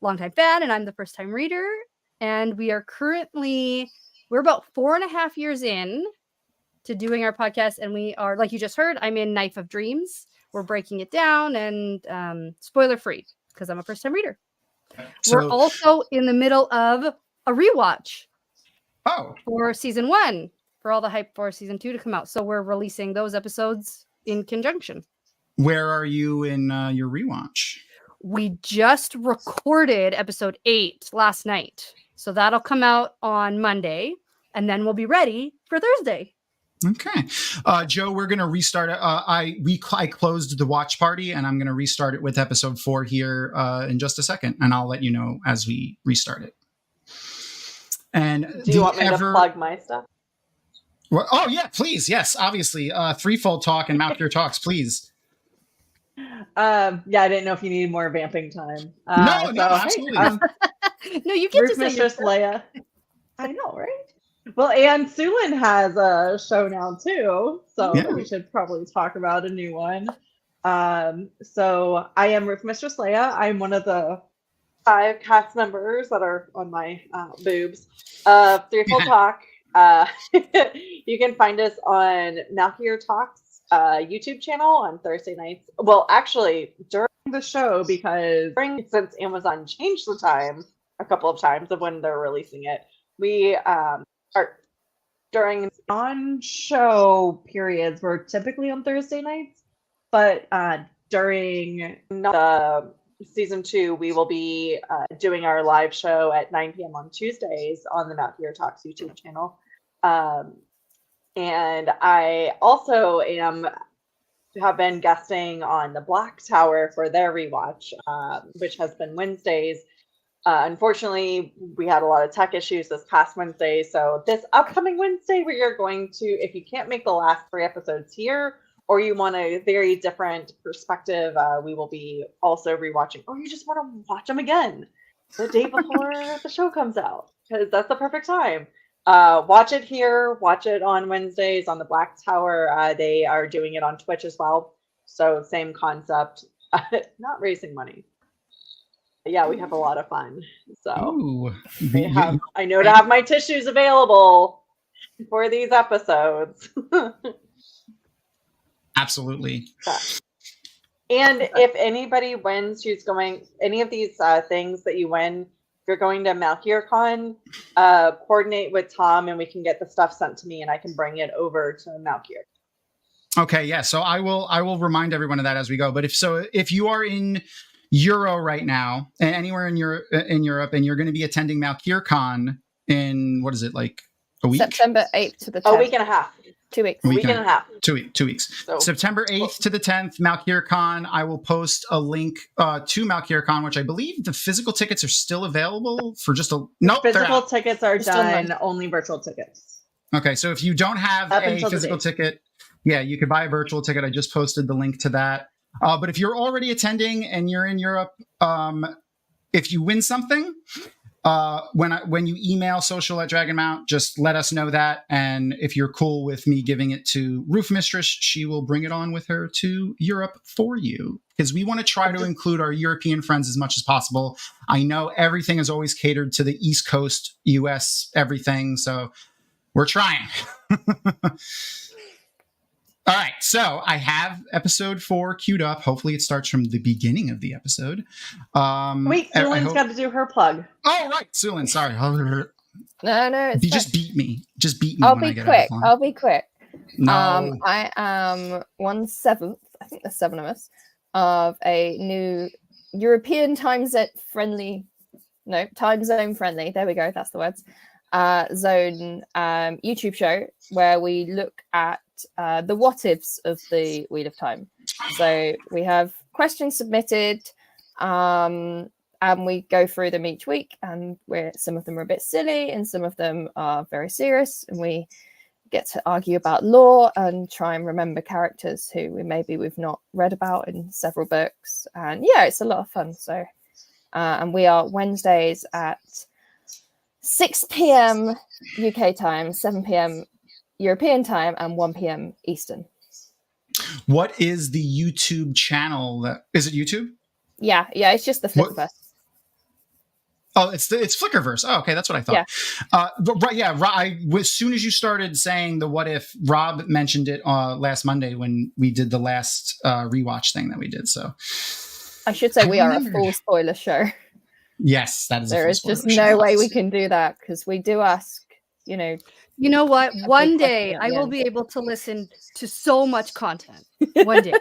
longtime fan, and I'm the first time reader. And we're about 4.5 years in to doing our podcast. And we are, like you just heard, I'm in Knife of Dreams. We're breaking it down and spoiler free because I'm a first time reader. We're also in the middle of a rewatch. For season 1, for all the hype for season 2 to come out. So we're releasing those episodes in conjunction. Where are you in your rewatch? We just recorded episode 8 last night. So that'll come on Monday, and then we'll be ready for Thursday. Okay. Joe, we're going to restart it. I closed the watch party, and I'm going to restart it with episode 4 here in just a second, and I'll let you know as we restart it. And do you want me to plug my stuff? Well, oh yeah, please. Yes, obviously. Threefold Talk and Mouth Your Talks, please. Yeah, I didn't know if you needed more vamping time. No, absolutely. No, you get Roof to say Mistress Leia. I know, right? Well, and Sulin has a show now too, so we should probably talk about a new one. So I am Roof Mistress Leia. I'm one of the 5 cast members that are on my boobs of Threefold Talk. You can find us on Mouth Your Talks YouTube channel on Thursday nights. Well, actually, during the show, because since Amazon changed the time a couple of times of when they're releasing it, we are during on-show periods. We're typically on Thursday nights, but during the season 2, we will be doing our live show at 9 p.m. on Tuesdays on the Mouth Your Talks YouTube channel. And I also have been guesting on the Black Tower for their rewatch, which has been Wednesdays. Unfortunately, we had a lot of tech issues this past Wednesday. So this upcoming Wednesday, we are going to, if you can't make the last 3 episodes here, or you want a very different perspective, we will be also rewatching, or you just want to watch them again the day before the show comes out, because that's the perfect time. Watch it here, watch it on Wednesdays on the Black Tower. They are doing it on Twitch as well. So same concept, not raising money. But yeah, we have a lot of fun. So Ooh, I know to have my tissues available for these episodes. Absolutely. And if anybody wins who's going, any of these things that you win, if you're going to MalkirCon, coordinate with Tom and we can get the stuff sent to me and I can bring it over to Malkir. Okay, yeah. So I will remind everyone of that as we go. But if you are in Euro right now, anywhere in Europe, and you're going to be attending MalkirCon in, what is it, like a week? September 8th to the 10th. A week and a half. 2 weeks. A week and a half. 2 weeks. So, September 8th to the 10th, MalkirCon. I will post a link to MalkirCon, which I believe the physical tickets are still available for just a... Nope, physical tickets are done, only virtual tickets. Okay, so if you don't have Up a until physical ticket, yeah, you could buy a virtual ticket. I just posted the link to that. But if you're already attending and you're in Europe, if you win something, when you email social@Dragonmount, just let us know that. And if you're cool with me giving it to Roof Mistress, she will bring it on with her to Europe for you. Because we want to try to include our European friends as much as possible. I know everything is always catered to the East Coast, US, everything. So we're trying. All right, so I have episode 4 queued up. Hopefully it starts from the beginning of the episode. Wait, Sulan's got to do her plug. Oh, right, Sulan, sorry. No, it's just beat me. Just beat me. I'll when be I get quick. out of I'll be quick. No. I am 1/7, I think there's 7 of us, of a new European time zone friendly, there we go, that's the words, zone YouTube show where we look at the what ifs of the Wheel of Time. So we have questions submitted, and we go through them each week, and some of them are a bit silly and some of them are very serious, and we get to argue about lore and try and remember characters who we've not read about in several books. And yeah, it's a lot of fun. So and we are Wednesdays at 6 p.m. UK time, 7 p.m. European time, and 1 p.m. Eastern. What is the YouTube channel? Is it YouTube? Yeah, it's just the Flickerverse. Oh, it's Flickerverse. Oh, okay, that's what I thought. Yeah. As soon as you started saying the what if, Rob mentioned it last Monday when we did the last rewatch thing that we did. So I should say we are a full spoiler show. Yes, that is. There is just no way we can do that because we do ask, You know what? One day I will be able to listen to so much content. One day.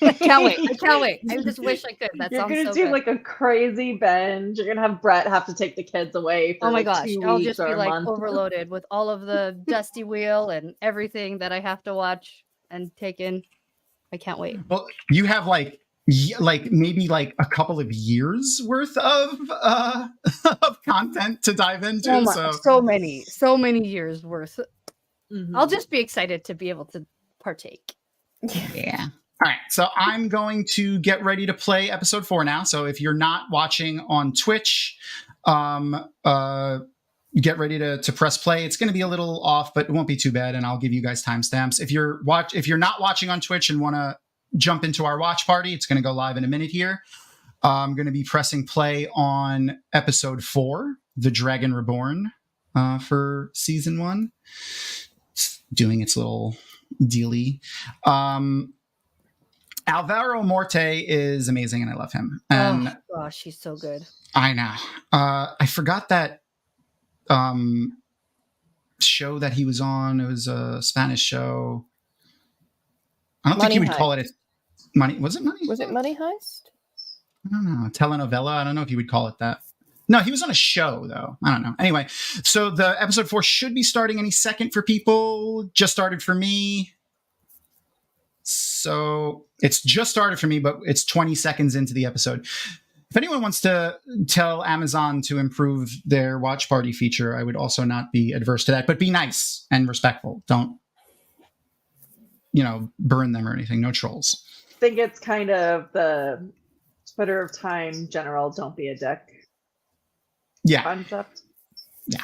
I can't wait. I just wish I could. You're gonna do like a crazy binge. You're gonna have Brett have to take the kids away for oh my like gosh, 2 I'll weeks just or be a like month. overloaded with all of the Dusty Wheel and everything that I have to watch and take in. I can't wait. Well, you have like maybe like a couple of years worth of content to dive into. So many years worth. Mm-hmm. I'll just be excited to be able to partake. Yeah. All right. So I'm going to get ready to play episode 4 now. So if you're not watching on Twitch, get ready to press play. It's going to be a little off, but it won't be too bad. And I'll give you guys timestamps. If you're not watching on Twitch and want to jump into our watch party, it's going to go live in a minute here. I'm going to be pressing play on episode 4, The Dragon Reborn, for season 1. It's doing its little dealy. Alvaro Morte is amazing, and I love him. And oh gosh, he's so good. I know. I forgot that show that he was on. It was a Spanish show. I don't think you would call it Money. Was it Money? Was it Money Heist? I don't know. Telenovela. I don't know if you would call it that. No, he was on a show, though. I don't know. Anyway, so the episode 4 should be starting any second for people. Just started for me. So it's just started for me, but it's 20 seconds into the episode. If anyone wants to tell Amazon to improve their watch party feature, I would also not be adverse to that. But be nice and respectful. Don't burn them or anything. No trolls. I think it's kind of the Twitter of time general, don't be a dick. Yeah. Concept. Yeah.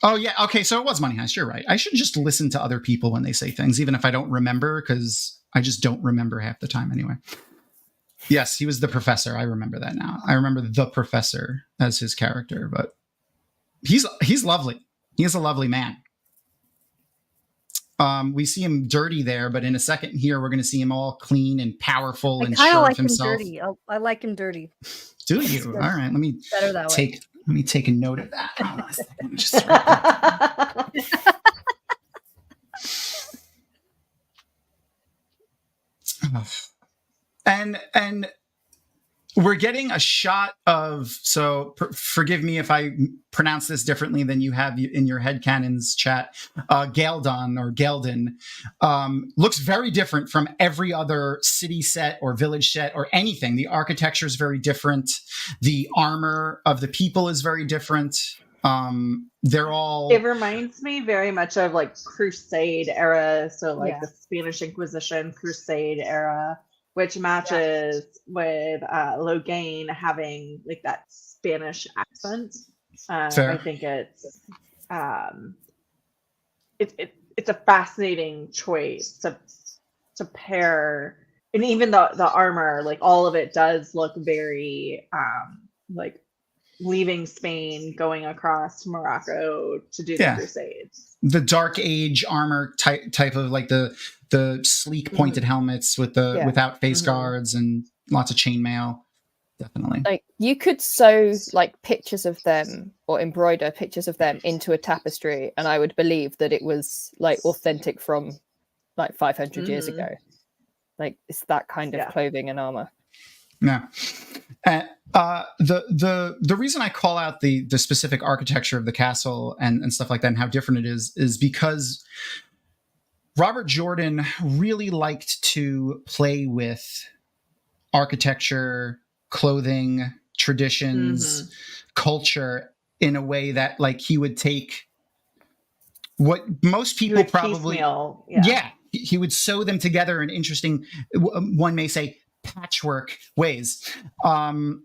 Oh yeah. Okay. So it was Money Heist. You're right. I should just listen to other people when they say things, even if I don't remember, because I just don't remember half the time anyway. Yes, he was the professor. I remember that now. I remember the professor as his character, but he's lovely. He is a lovely man. We see him dirty there, but in a second here, we're going to see him all clean and powerful and sure like of himself. Him dirty. I like him dirty. Do you? All right. Let me better that way. Let me take a note of that. Hold on a second. And we're getting a shot of, so forgive me if I pronounce this differently than you have in your headcanons chat, Galdon or Geldon, looks very different from every other city set or village set or anything. The architecture is very different. The armor of the people is very different. They're all... It reminds me very much of like Crusade era. So like the Spanish Inquisition, Crusade era, which matches with Logain having like that Spanish accent. I think it's a fascinating choice to pair, and even the armor, like all of it does look very like leaving Spain, going across Morocco to do the Crusades. The Dark Age armor type of like the sleek pointed helmets with the without face guards and lots of chainmail. Definitely. Like you could sew like pictures of them or embroider pictures of them into a tapestry, and I would believe that it was like authentic from like 500 years ago. Like it's that kind of clothing and armor. Yeah. The reason I call out the specific architecture of the castle and stuff like that and how different it is because Robert Jordan really liked to play with architecture, clothing, traditions, culture in a way that like he would take what most people probably he would sew them together in interesting, one may say, patchwork ways. So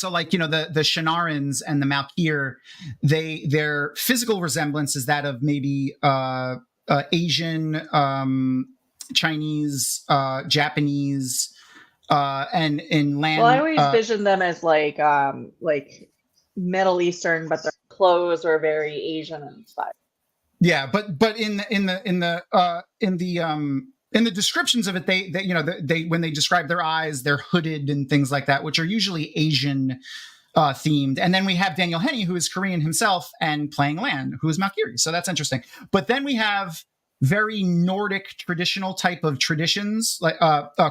like, the Shanarans and the Malkir, their physical resemblance is that of maybe Asian, Chinese, Japanese, and in land. Well, I always vision them as like Middle Eastern, but their clothes are very Asian inspired. Yeah, but in the descriptions of it, they when they describe their eyes, they're hooded and things like that, which are usually Asian themed. And then we have Daniel Henney, who is Korean himself and playing Lan, who is Malkiri. So that's interesting. But then we have very Nordic traditional type of traditions, like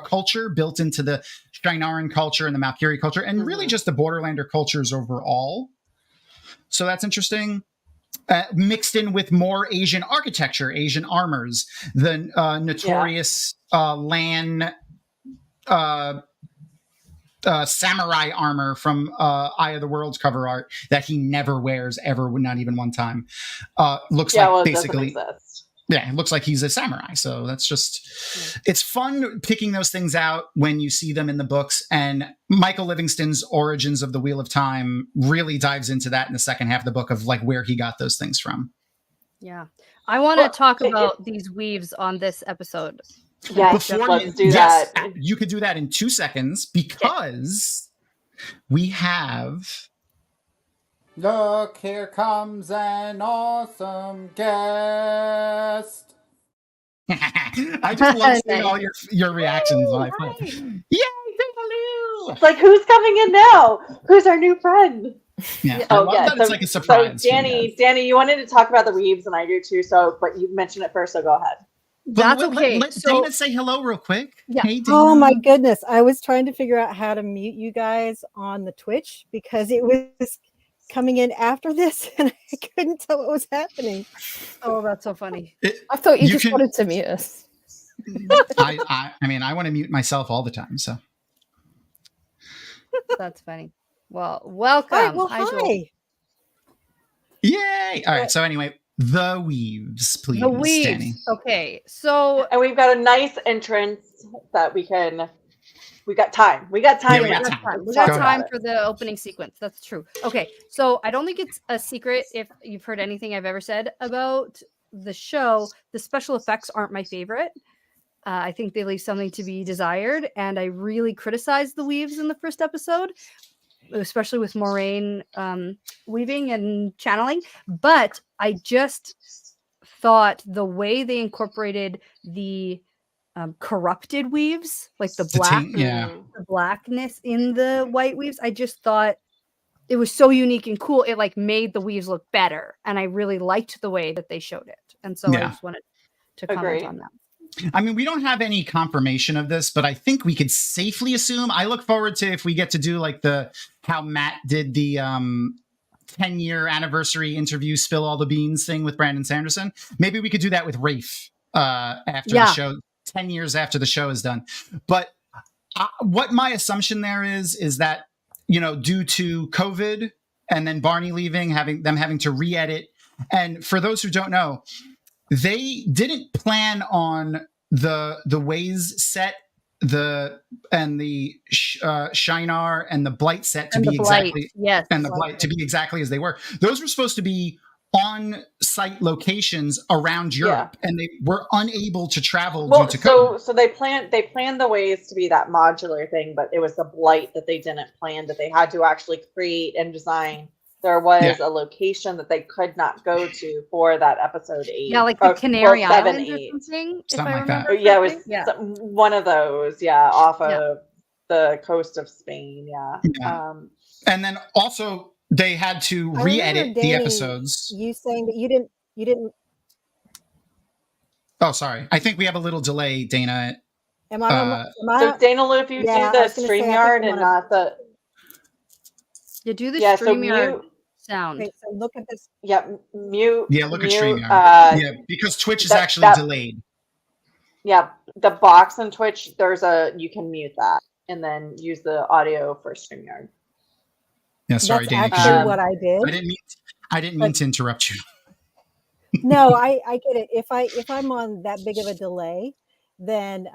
culture built into the Shinaran culture and the Malkiri culture, and really just the Borderlander cultures overall. So that's interesting. Mixed in with more Asian architecture, Asian armors, the notorious Lan samurai armor from Eye of the World's cover art that he never wears ever, not even one time. Looks like basically... Yeah, it looks like he's a samurai. So that's just, it's fun picking those things out when you see them in the books. And Michael Livingston's Origins of the Wheel of Time really dives into that in the second half of the book of like where he got those things from. Yeah. I want to talk about these weaves on this episode. Yes, let's do that. You could do that in 2 seconds because we have... Look, here comes an awesome guest. I just love seeing all your reactions when I play. Yay, say hello! It's like, who's coming in now? Who's our new friend? Yeah. Oh, yeah. It's like a surprise. So Danny, you wanted to talk about the weaves, and I do too. So, but you mentioned it first, so go ahead. That's okay. Let Dana say hello real quick. Yeah. Hey, Dana. Oh my goodness. I was trying to figure out how to mute you guys on the Twitch because it was coming in after this and I couldn't tell what was happening. Oh, that's so funny. I thought you just wanted to mute us. I mean, I want to mute myself all the time, so. That's funny. Well, welcome. Hi. Yay! All right. So anyway, the weaves, please, The weaves. Danny. Okay, so And we've got a nice entrance that we got time. We got time. Yeah, we got left. time. we Let's got talk time about for the opening sequence. That's true. Okay, so I don't think it's a secret if you've heard anything I've ever said about the show. The special effects aren't my favorite. I think they leave something to be desired, and I really criticized the weaves in the first episode, especially with Moraine weaving and channeling. But I just thought the way they incorporated the corrupted weaves, like the blackness in the white weaves, I just thought it was so unique and cool. It like made the weaves look better, and I really liked the way that they showed it. And so I just wanted to comment on that. I mean, we don't have any confirmation of this, but I think we could safely assume. I look forward to if we get to do like how Matt did the 10-year anniversary interview, spill all the beans thing with Brandon Sanderson. Maybe we could do that with Rafe after the show, 10 years after the show is done. But what my assumption there is that, due to COVID and then Barney leaving, having to re-edit. And for those who don't know, they didn't plan on the Waze set, the Shinar and the Blight set to be exactly the Blight to be exactly as they were. Those were supposed to be on-site locations around Europe, and they were unable to travel due to COVID. So they planned the ways to be that modular thing, but it was the Blight that they didn't plan, that they had to actually create and design. There was a location that they could not go to for that episode 8. Yeah, like the Canary Islands 7, or 8. something. Something like that. Yeah, it was one of those. Yeah, off of the coast of Spain. Yeah. And then also they had to re-edit the episodes. You saying that you didn't. Oh, sorry. I think we have a little delay, Dana. So Dana Lou, if you do the StreamYard and not the. You do the StreamYard sound. Okay, so look at this. Yeah, mute. Yeah, look at StreamYard. Because Twitch is actually delayed. Yeah, the box on Twitch, you can mute that and then use the audio for StreamYard. Yeah, sorry, Dana. That's actually what I did. I didn't mean to interrupt you. No, I get it. If I'm on that big of a delay, then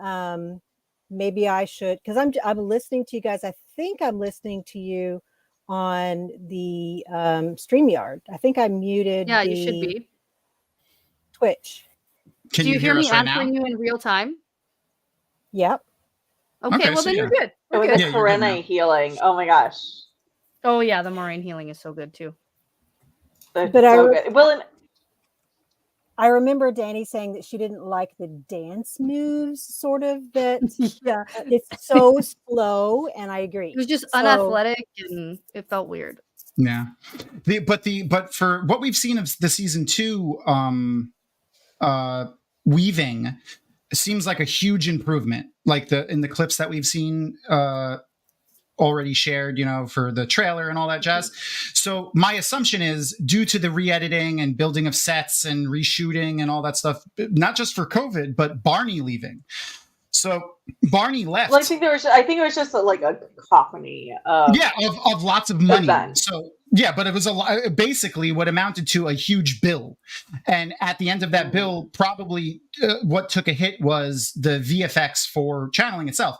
maybe I should, because I'm listening to you guys. I think I'm listening to you on the StreamYard. I think I muted. Yeah, you should be. Twitch. Can Do you hear me us right answering now? you in real time? Yep. Okay, well then you're good. With the Corinna healing. Oh my gosh. Oh yeah, the Moraine healing is so good too. But good. Well, I remember Danny saying that she didn't like the dance moves, sort of, that it's so slow, and I agree. It was just unathletic and it felt weird. Yeah. But for what we've seen of the season 2 weaving, seems like a huge improvement. Like in the clips that we've seen already shared, for the trailer and all that jazz. So my assumption is, due to the re-editing and building of sets and reshooting and all that stuff, not just for COVID, but Barney leaving. So Barney left. Well, I think it was just like a cacophony of lots of money. Events. So but it was basically what amounted to a huge bill. And at the end of that bill, probably what took a hit was the VFX for channeling itself.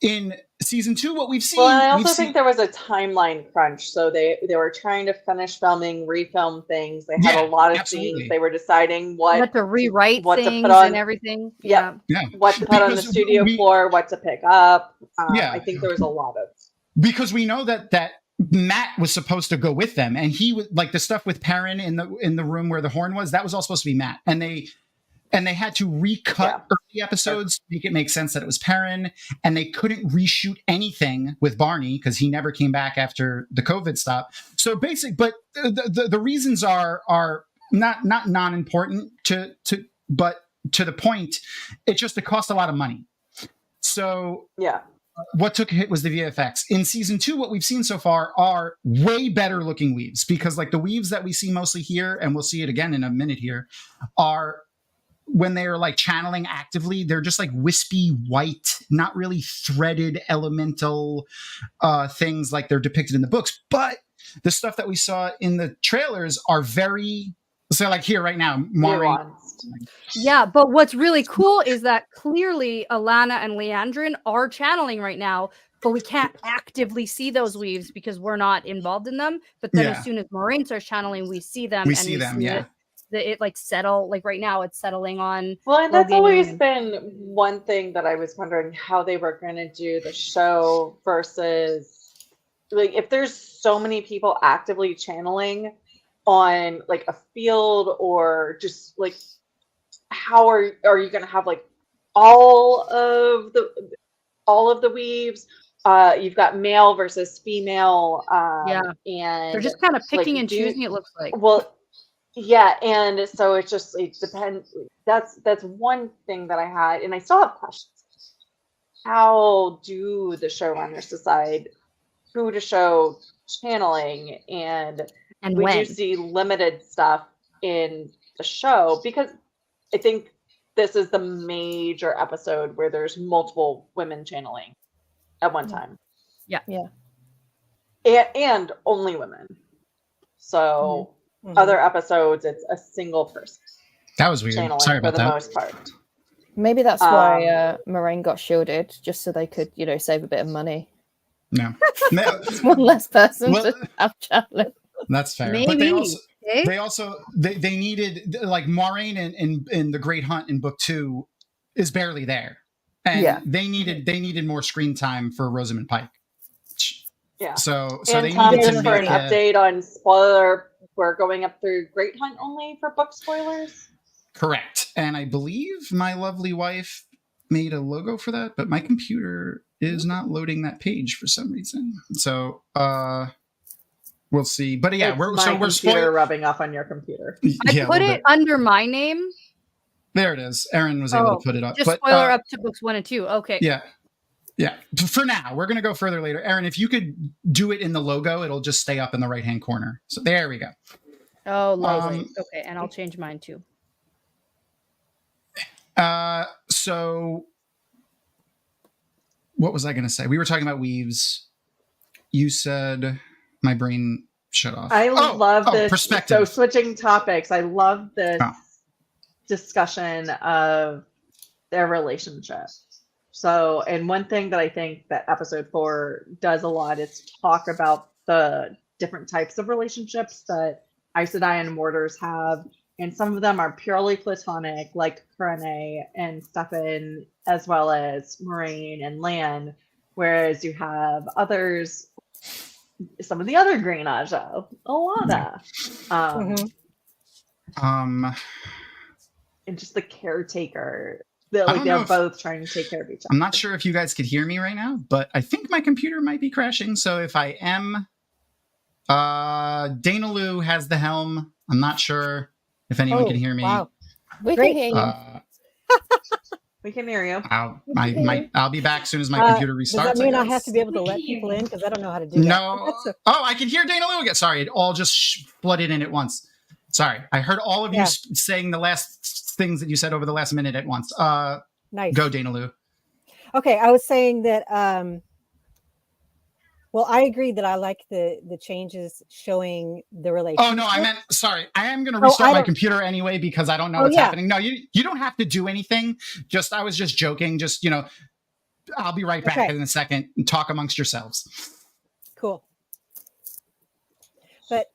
In season 2, what we've seen. Well, and I also think there was a timeline crunch. So they were trying to finish filming, refilm things. They had a lot of scenes. They were deciding what to rewrite what things to put on, and everything. Yeah. What to put on the studio floor, what to pick up. I think there was a lot of. Because we know that Matt was supposed to go with them, and he was like the stuff with Perrin in the room where the horn was. That was all supposed to be Matt, and they had to recut early episodes to make it make sense that it was Perrin, and they couldn't reshoot anything with Barney because he never came back after the COVID stop. So but the reasons are not non-important but to the point. It cost a lot of money. So what took a hit was the VFX. In season 2, what we've seen so far are way better looking weaves, because like the weaves that we see mostly here, and we'll see it again in a minute here, are when they're like channeling actively, they're just like wispy white, not really threaded elemental things like they're depicted in the books. But the stuff that we saw in the trailers are very So like here right now, Maureen. Yeah, but what's really cool is that clearly Alana and Leandrin are channeling right now, but we can't actively see those weaves because we're not involved in them. But then as soon as Maureen starts channeling, we see them. We see them, yeah. It like settle, like right now it's settling on. Well, and that's Logan always and- been one thing that I was wondering how they were going to do the show versus like if there's so many people actively channeling on like a field or just like how are you going to have like all of the weaves? You've got male versus female. And they're just kind of picking like, and choosing. It looks like. Well, yeah, and so it depends. That's one thing that I had, and I still have questions. How do the showrunners decide who to show channeling, and we when? do see limited stuff in the show because I think this is the major episode where there's multiple women channeling at one time. Yeah. And only women. So other episodes, it's a single person. That was weird. Channeling Sorry about for the that. most part. Maybe that's why Moraine got shielded, just so they could, save a bit of money. No. It's one less person Well- to have channeling. That's fair. But they also they needed like Maureen in the Great Hunt in book 2 is barely there. And they needed more screen time for Rosamund Pike. Yeah. So and they Tom, needed just to for an make update on spoiler, we're going up through Great Hunt only for book spoilers. correct. And I believe my lovely wife made a logo for that, but my computer is not loading that page for some reason. So we'll see. But yeah, It's we're my computer spoiling. rubbing off on your computer. I put it under my name. There it is. Erin was able to put it up. Just But, spoiler up to books 1 and 2. Okay. Yeah. Yeah. For now, we're going to go further later. Erin, if you could do it in the logo, it'll just stay up in the right-hand corner. So there we go. Oh, lovely. Okay, and I'll change mine too. So what was I going to say? We were talking about weaves. You said my brain shut off. I love this. Perspective. So switching topics, I love this discussion of their relationship. So, and one thing that I think that episode 4 does a lot is talk about the different types of relationships that Aes Sedai and Mortars have. And some of them are purely platonic, like Karene and Stefan, as well as Moraine and Lan. Whereas you have others, some of the other Green Aja, Alana. And just the caretaker. They're both trying to take care of each other. I'm not sure if you guys could hear me right now, but I think my computer might be crashing. So if I am, Dana Lou has the helm. I'm not sure if anyone can hear me. Wow. We can hear you. We can hear you. I'll be back as soon as my computer restarts. Does that mean I have to be able to let people in? Because I don't know how to do that. No. I can hear Dana Lou again. Sorry, it all just flooded in at once. Sorry, I heard all of you saying the last things that you said over the last minute at once. Nice. Go, Dana Lou. Okay, I was saying that. Well, I agree that I like the changes showing the relationship. Oh no, I meant sorry. I am going to restart my computer anyway because I don't know what's happening. No, you don't have to do anything. I was just joking. Just I'll be right back in a second and talk amongst yourselves. Cool. But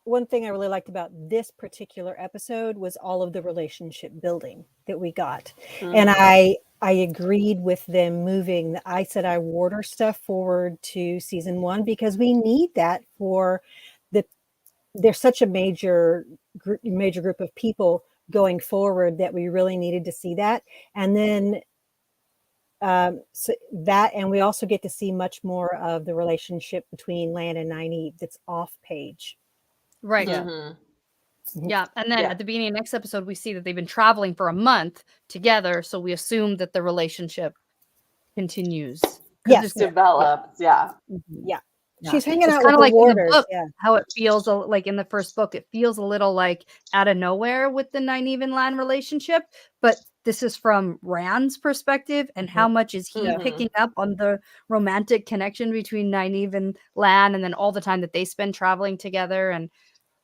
one thing I really liked about this particular episode was all of the relationship building that we got. And I agreed with them moving the Aes Sedai Warder stuff forward to season 1 because we need that for there's such a major group of people going forward that we really needed to see that. And then so that, and we also get to see much more of the relationship between Lan and Nynaeve that's off page. Right. Yeah. And then at the beginning of next episode, we see that they've been traveling for a month together. So we assume that the relationship continues. Yes. Develops. Yeah. She's hanging out kind with of the like warders. in the book, how it feels like in the first book, it feels a little like out of nowhere with the Nynaeve and Lan relationship. But this is from Rand's perspective, and how much is he picking up on the romantic connection between Nynaeve and Lan, and then all the time that they spend traveling together. And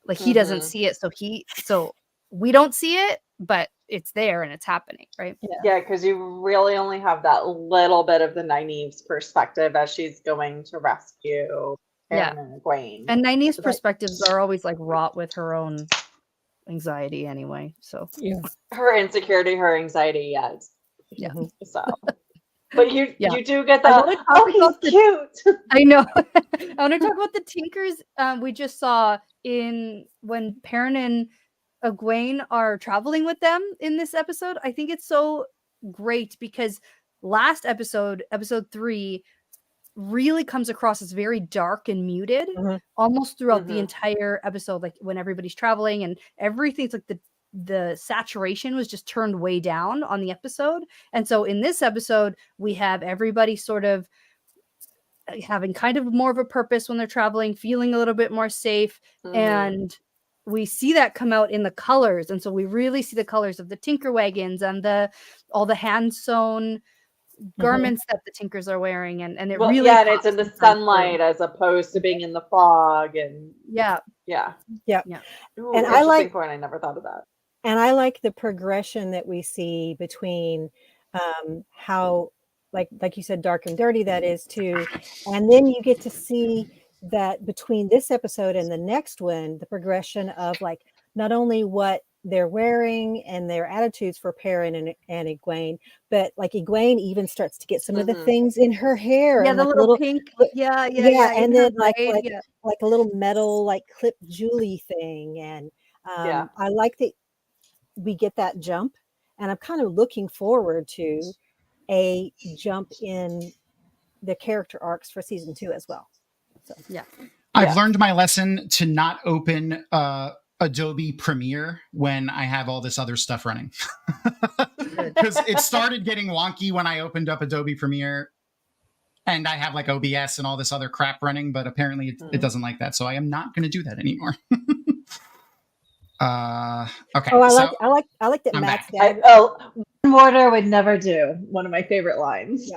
Like he doesn't see it, so we don't see it, but it's there and it's happening, right? Yeah, because you really only have that little bit of the Nynaeve's perspective as she's going to rescue Aaron and Egwene. And Nynaeve's perspectives are always like wrought with her own anxiety anyway. So her insecurity, her anxiety, yes. Yeah. So, but you do get I that. wanna talk Oh, about he's cute. I know. I want to talk about the Tinkers we just saw when Perrin and Egwene are traveling with them in this episode. I think it's so great because last episode 3, really comes across as very dark and muted almost throughout the entire episode, like when everybody's traveling and everything's like the saturation was just turned way down on the episode. And so in this episode we have everybody sort of having kind of more of a purpose when they're traveling, feeling a little bit more safe, and we see that come out in the colors. And so we really see the colors of the Tinker wagons and all the hand sewn garments that the Tinkers are wearing, and it really and it's in the sunlight as opposed to being in the fog, and Yeah. Ooh, And I like point. I never thought of that. And I like the progression that we see between how, like you said, dark and dirty that is too, and then you get to see that between this episode and the next one, the progression of like not only what they're wearing and their attitudes for Perrin and Egwene, but like Egwene even starts to get some of the things in her hair. Yeah, and the like little pink. Yeah. And then like yeah. like a little metal like clipped Julie thing. And I like that we get that jump, and I'm kind of looking forward to a jump in the character arcs for season 2 as well. So I've learned my lesson to not open Adobe Premiere when I have all this other stuff running. Because it started getting wonky when I opened up Adobe Premiere and I have like OBS and all this other crap running, but apparently it doesn't like that. So I am not going to do that anymore. Okay. I like that I'm Matt's back. dad. Mortar would never do. One of my favorite lines.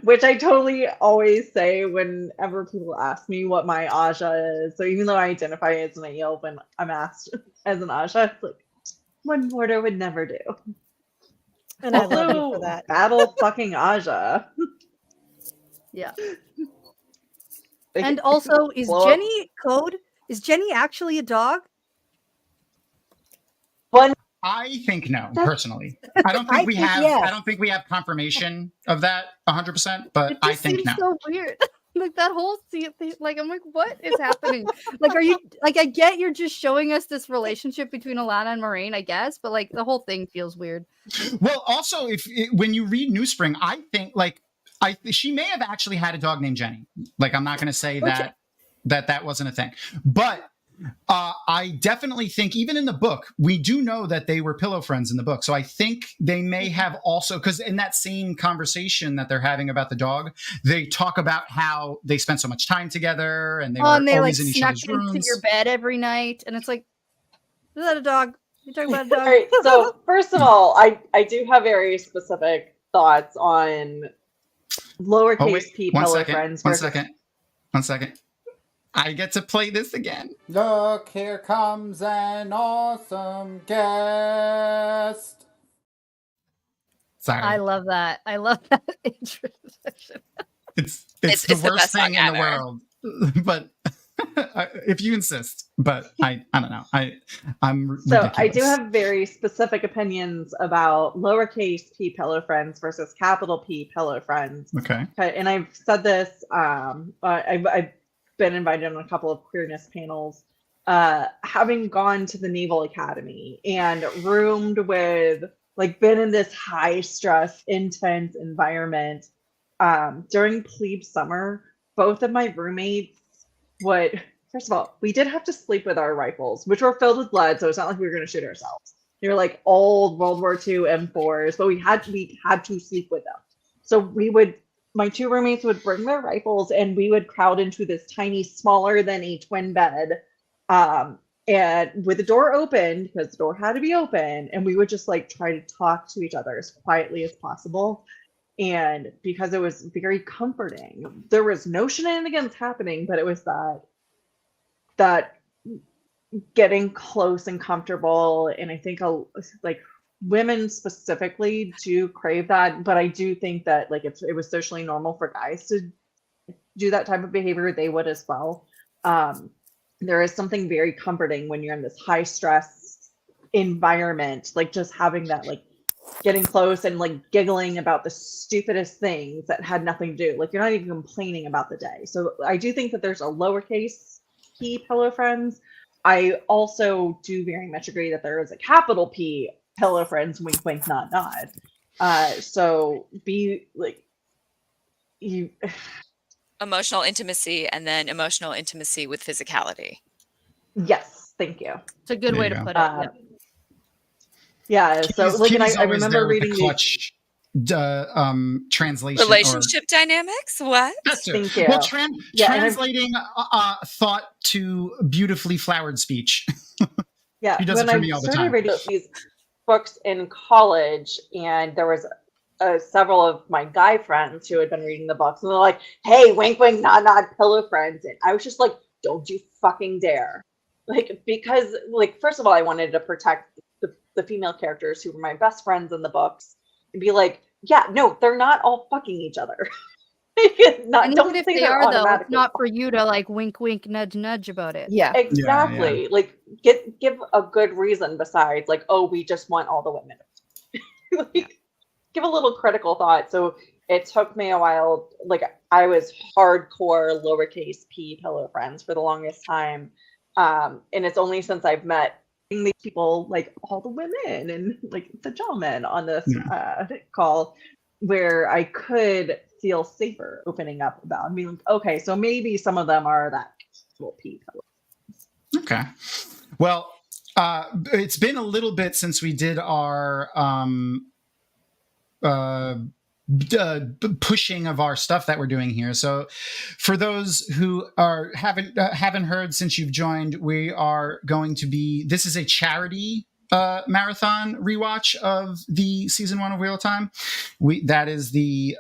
Which I totally always say whenever people ask me what my Aja is. So even though I identify as an Aiel when I'm asked as an Aja, it's like, one Mortar would never do. And I love you for that. Battle fucking Aja. Yeah. And also, is Jenny code? Is Jenny actually a dog? I think no, personally. I don't think we have. I don't think we have confirmation of that 100%. But I think no. Seems so weird. Like that whole thing. Like I'm like, what is happening? Like, are you like? I get you're just showing us this relationship between Alana and Moraine, I guess, but like the whole thing feels weird. Well, also, when you read New Spring, I think like she may have actually had a dog named Jenny. Like I'm not going to say that wasn't a thing, but. I definitely think even in the book, we do know that they were pillow friends in the book. So I think they may have also, because in that same conversation that they're having about the dog, they talk about how they spent so much time together and they were always like in each snuck other's rooms. into your bed every night. And it's like, is that a dog? You talking about a dog? All right, so first of all, I do have very specific thoughts on lowercase p pillow friends. One second. I get to play this again. Look, here comes an awesome guest. Sorry. I love that. I love that introduction. It's the worst thing in the world. But if you insist. But I don't know. I'm so ridiculous. I do have very specific opinions about lowercase p pillow friends versus capital P pillow friends. Okay. And I've said this. I've been invited on a couple of queerness panels, having gone to the Naval Academy and roomed with, like, been in this high stress, intense environment. During plebe summer, both of my roommates would, first of all, we did have to sleep with our rifles, which were filled with blood. So it's not like we were going to shoot ourselves. They were like old World War II M4s, but we had to sleep with them. So my two roommates would bring their rifles and we would crowd into this tiny, smaller than a twin bed, and with the door open, because the door had to be open, and we would just like try to talk to each other as quietly as possible. And because it was very comforting, there was no shenanigans happening, but it was that getting close and comfortable, and I think like women specifically do crave that, but I do think that like if it was socially normal for guys to do that type of behavior, they would as well. There is something very comforting when you're in this high stress environment, like just having that, like getting close and like giggling about the stupidest things that had nothing to do. Like you're not even complaining about the day. So I do think that there's a lowercase p pillow friends. I also do very much agree that there is a capital P pillow friends, wink, wink, nod, nod. So be like you. Emotional intimacy and then emotional intimacy with physicality. Yes, thank you. It's a good way to put it. Yeah. So like, and I remember reading clutch translation relationship dynamics. What? Thank you. Well, translating thought to beautifully flowered speech. Yeah, She does it when for I me all the started time. reading these books in college, and there was several of my guy friends who had been reading the books, and they're like, "Hey, wink, wink, nod, nod, pillow friends," and I was just like, "Don't you fucking dare!" Like, because, like, first of all, I wanted to protect the female characters who were my best friends in the books, and be like, "Yeah, no, they're not all fucking each other." And even if they are, though, it's not for you to like wink, wink, nudge, nudge about it. Yeah, exactly. Like, give a good reason besides like, oh, we just want all the women. Like, give a little critical thought. So it took me a while. Like, I was hardcore lowercase p pillow friends for the longest time, and it's only since I've met these people, like all the women and like the gentlemen on this call, where I could feel safer opening up about and being like, okay, so maybe some of them are that little p pillow. Okay. Well, it's been a little bit since we did our pushing of our stuff that we're doing here. So for those who haven't heard since you've joined, we are going to be, this is a charity marathon rewatch of the season 1 of Wheel of Time. That is the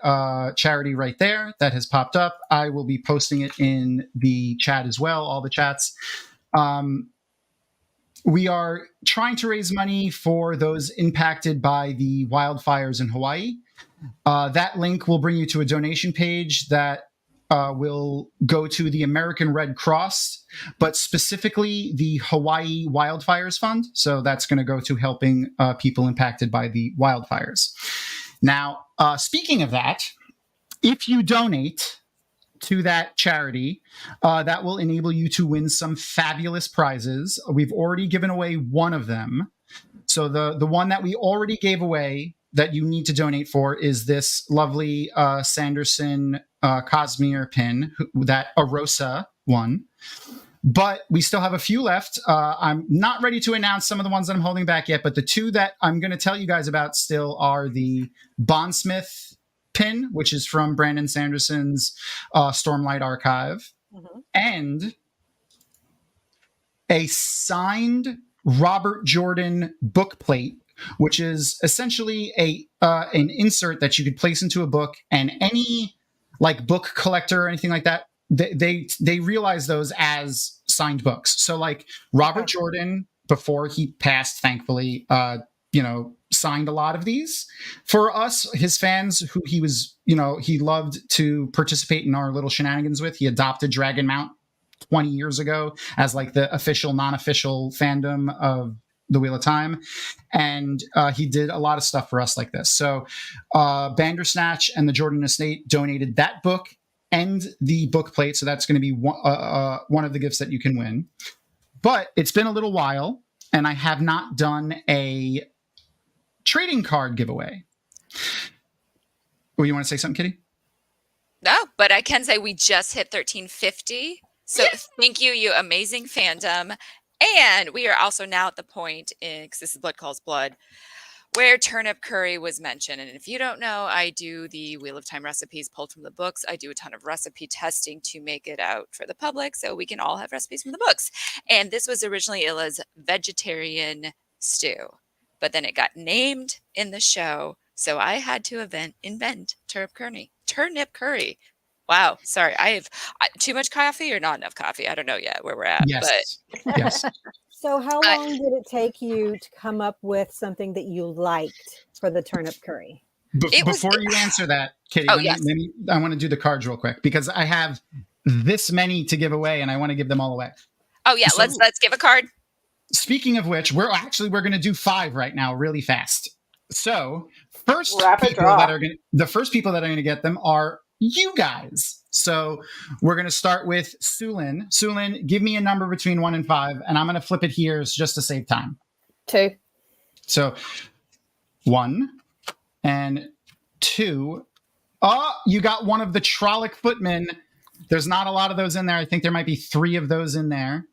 charity right there that has popped up. I will be posting it in the chat as well, all the chats. We are trying to raise money for those impacted by the wildfires in Hawaii. That link will bring you to a donation page that will go to the American Red Cross, but specifically the Hawaii Wildfires Fund. So that's going to go to helping people impacted by the wildfires. Now, speaking of that, if you donate to that charity, that will enable you to win some fabulous prizes. We've already given away one of them. So the one that we already gave away that you need to donate for is this lovely Sanderson Cosmere pin that Arosa won. But we still have a few left. I'm not ready to announce some of the ones that I'm holding back yet, but the two that I'm going to tell you guys about still are the Bondsmith pin, which is from Brandon Sanderson's Stormlight Archive, and a signed Robert Jordan book plate, which is essentially an insert that you could place into a book, and any like book collector or anything like that, they realize those as signed books. So like Robert Jordan, before he passed, thankfully, signed a lot of these for us, his fans, who he was, he loved to participate in our little shenanigans with. He adopted Dragonmount 20 years ago as like the official, non-official fandom of the Wheel of Time. And he did a lot of stuff for us like this. So Bandersnatch and the Jordan Estate donated that book and the book plate. So that's going to be one of the gifts that you can win. But it's been a little while, and I have not done a trading card giveaway. Oh, you want to say something, Kitty? No, but I can say we just hit 1350. So thank you, you amazing fandom. And we are also now at the point, because this is Blood Calls Blood, where turnip curry was mentioned. And if you don't know, I do the Wheel of Time recipes pulled from the books. I do a ton of recipe testing to make it out for the public so we can all have recipes from the books. And this was originally Illa's vegetarian stew, but then it got named in the show. So I had to invent turnip curry. Wow. Sorry. I have too much coffee or not enough coffee. I don't know yet where we're at. Yes. Yes. So how long did it take you to come up with something that you liked for the turnip curry? Before you answer that, Kitty, Oh, let me, I want to do the cards real quick because I have this many to give away and I want to give them all away. Oh yeah, So- let's give a card. Speaking of which, we're going to do 5 right now, really fast. So the first people that are going to get them are you guys. So we're going to start with Sulin. Sulin, give me a number between 1 and 5, and I'm going to flip it here just to save time. 2. So 1 and 2. Oh, you got one of the Trolloc footmen. There's not a lot of those in there. I think there might be 3 of those in there.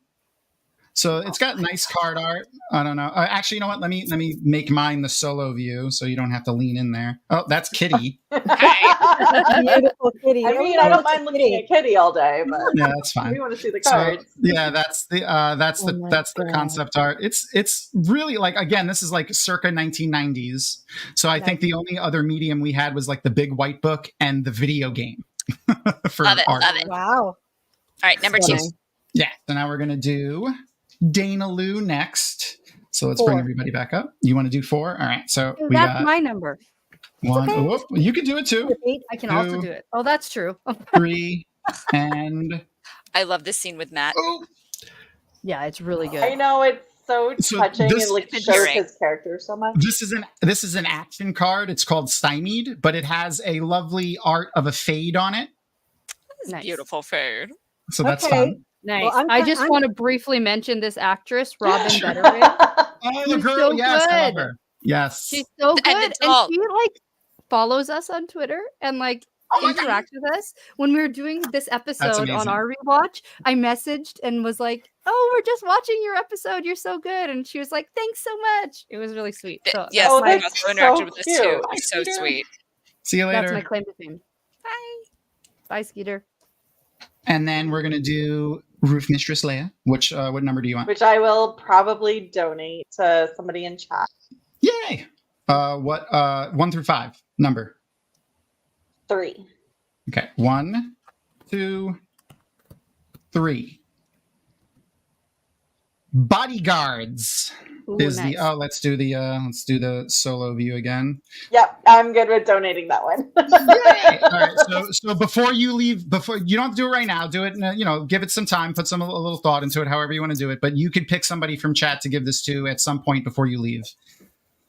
So it's got nice card art. I don't know. Actually, you know what? Let me make mine the solo view so you don't have to lean in there. Oh, that's Kitty. Beautiful Kitty. I mean, I don't mind looking at Kitty all day, but Yeah, that's fine. we want to see the So, cards. yeah, that's the concept art. It's really like, again, this is like circa 1990s. So I think the only other medium we had was like the big white book and the video game for Love it. art. Love it. Wow. All right, number 2. Yeah. So now we're gonna do Dana Lou next. So let's 4. bring everybody back up. You want to do 4? All right. So we That's got my number. 1. okay. Whoop, you can do it too. I can also 2, do it. Oh, that's true. 3, and I love this scene with Matt. Yeah, it's really good. I know, it's so touching this- and like shows his character so much. this is an action card. It's called Stymied, but it has a lovely art of a fade on it. Nice. Beautiful food. So that's Okay. fun. Nice. Well, I just want to briefly mention this actress, Robin Betteridge. Oh, the She's girl, so yes, I love good. her. Yes. She's so good, And and, the doll. she like follows us on Twitter and like interacts with us. When we were doing this episode on amazing. our rewatch, I messaged and was like, "Oh, we're just watching your episode. You're so good," and she was like, "Thanks so much." It was really sweet. So Yes, Oh, my that's husband interacted so with us cute. too. Hi, It's so Skeeter. sweet. See you that's my later. claim to fame. Bye. Bye, Skeeter. And then we're gonna do Roof Mistress Leia. Which what number do you want? Which I will probably donate to somebody in chat. Yay! What 1 through 5 number? 3. Okay. 1, 2, 3. Bodyguards is nice. the let's do the solo view again. Yep, I'm good with donating that one. Yay! All right, so before you leave, before you don't have to do it right now, do it. Give it some time, put a little thought into it, however you want to do it. But you could pick somebody from chat to give this to at some point before you leave,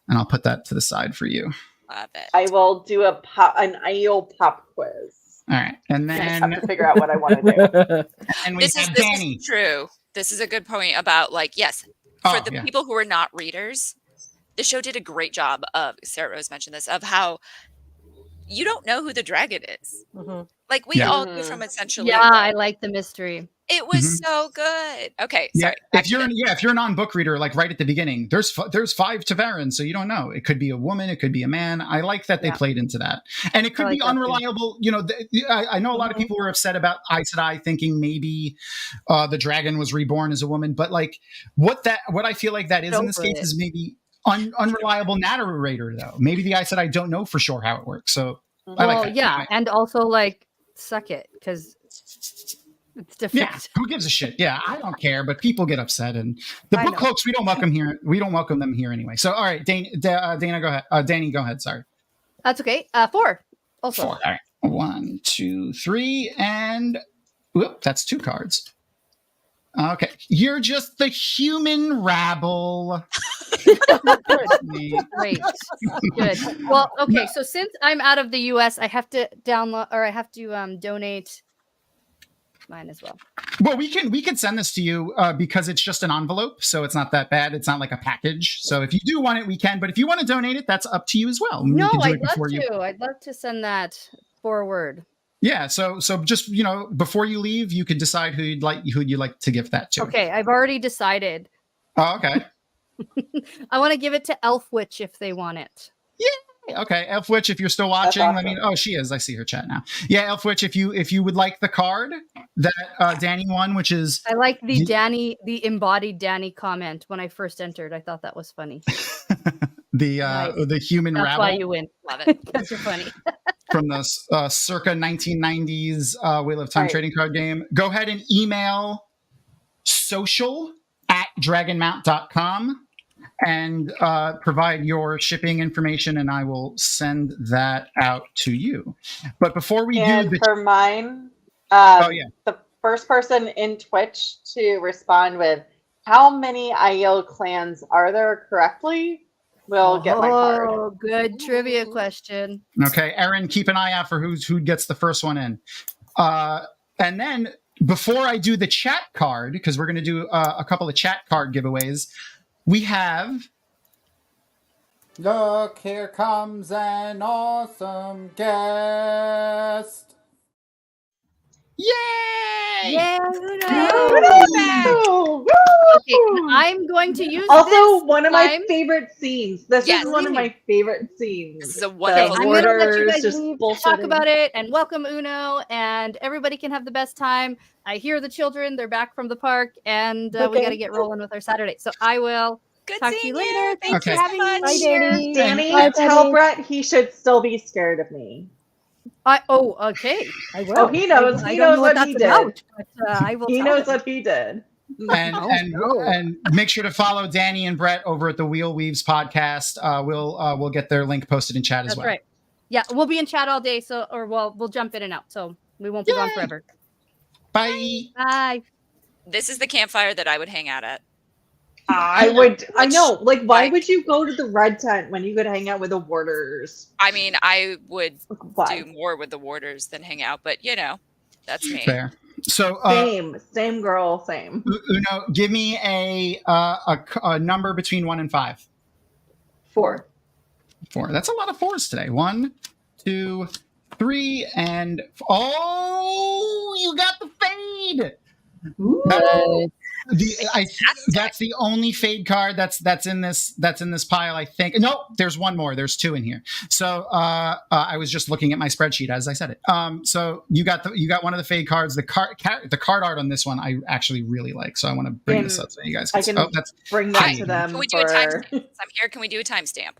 and I'll put that to the side for you. Love it. I will do an IEL pop quiz. All right, and I just then have to figure out what I want to do. and we This have is Danny. true. This is a good point about like, yes, for Oh, the yeah. people who are not readers, the show did a great job of, Sarah Rose mentioned this, of how you don't know who the dragon is. Mhm. Like we Yeah. all knew from essentially. Yeah, I like the mystery. It was Mhm. so good. Okay, Yeah, sorry. if you're a non-book reader, like right at the beginning, there's 5 Tavarans, so you don't know. It could be a woman, it could be a man. I like that they Yeah. played into that, and it could like be that too. unreliable. I know a lot of people were upset about Aes Sedai, thinking maybe the dragon was reborn as a woman, but like what I feel like that is in this Over case it. is maybe unreliable narrator though. Maybe the Aes Sedai don't know for sure how it works, so I like Well, that. yeah, Anyway. and also like suck it because it's different. Yeah, who gives a shit? Yeah, I don't care, but people get upset, and the I book know. cloaks we don't welcome here. We don't welcome them here anyway. So, all right, Dana, go ahead. Danny, go ahead. Sorry, That's okay. 4. Also. 4. All right, 1, 2, 3, and whoop, that's 2 cards. Okay, you're just the human rabble. Great. Good. Well, okay. So since I'm out of the US, I have to download or I have to donate mine as well. Well, we can send this to you because it's just an envelope, so it's not that bad. It's not like a package. So if you do want it, we can. But if you want to donate it, that's up to you as well. No, We can do I'd it love before you. to. I'd love to send that forward. Yeah, so just before you leave, you could decide who you'd like to give that to. Okay, I've already decided. Oh, okay. I want to give it to Elfwitch if they want it. Okay, Elfwitch, if you're still watching, let me. Oh, she is. I see her chat now. Yeah, Elfwitch, if you would like the card that Danny won, which is I like the embodied Danny comment when I first entered. I thought that was funny. the Nice. the human That's rabble. why you win. Love it. Because you're funny. from the circa 1990s Wheel of Time trading card game. Go ahead and email social@dragonmount.com and provide your shipping information, and I will send that out to you. But before we And do for mine, the first person in Twitch to respond with how many IEL clans are there correctly will get my card. Oh, good trivia question. Okay, Erin, keep an eye out for who gets the first one in. And then before I do the chat card, because we're going to do a couple of chat card giveaways, we have... Look, here comes an awesome guest. Yay! Yeah, Woo! Okay, I'm going to use also this one of my time- favorite scenes. This Yes. is one of my favorite scenes. This is a Okay, wonderful I'm gonna let you Borders, guys just leave, bullshitting. talk about it, and welcome Uno, and everybody can have the best time. I hear the children; they're back from the park, and we Okay. got to get rolling with our Saturday. So I will talk to you later. Thanks Okay. for having me. Bye, Danny. Danny, Bye, tell Betty. Brett he should still be scared of me. Okay. I will. Oh, he knows. I He don't knows know what what he that's did. about, but I will. He tell knows him. what he did. And make sure to follow Danny and Brett over at the Wheel Weaves podcast. We'll get their link posted in chat as That's well. right. Yeah, we'll be in chat all day, we'll jump in and out, so we won't be gone forever. Bye. Bye. This is the campfire that I would hang out at. I know. Like, why would you go to the red tent when you could hang out with the warders? I mean, I would Why? do more with the warders than hang out, but that's me. Fair. So same girl, same. Uno, give me a number between 1 and 5. 4. 4. That's a lot of 4s today. 1, 2, 3, and you got the fade. That's the only fade card that's in this pile, I think. Nope, there's one more. There's 2 in here. So I was just looking at my spreadsheet as I said it. So you got one of the fade cards. The card art on this one I actually really like. So I want to bring this up so you guys can see. Bring that to them. Can we do a timestamp? I'm here. Can we do a timestamp?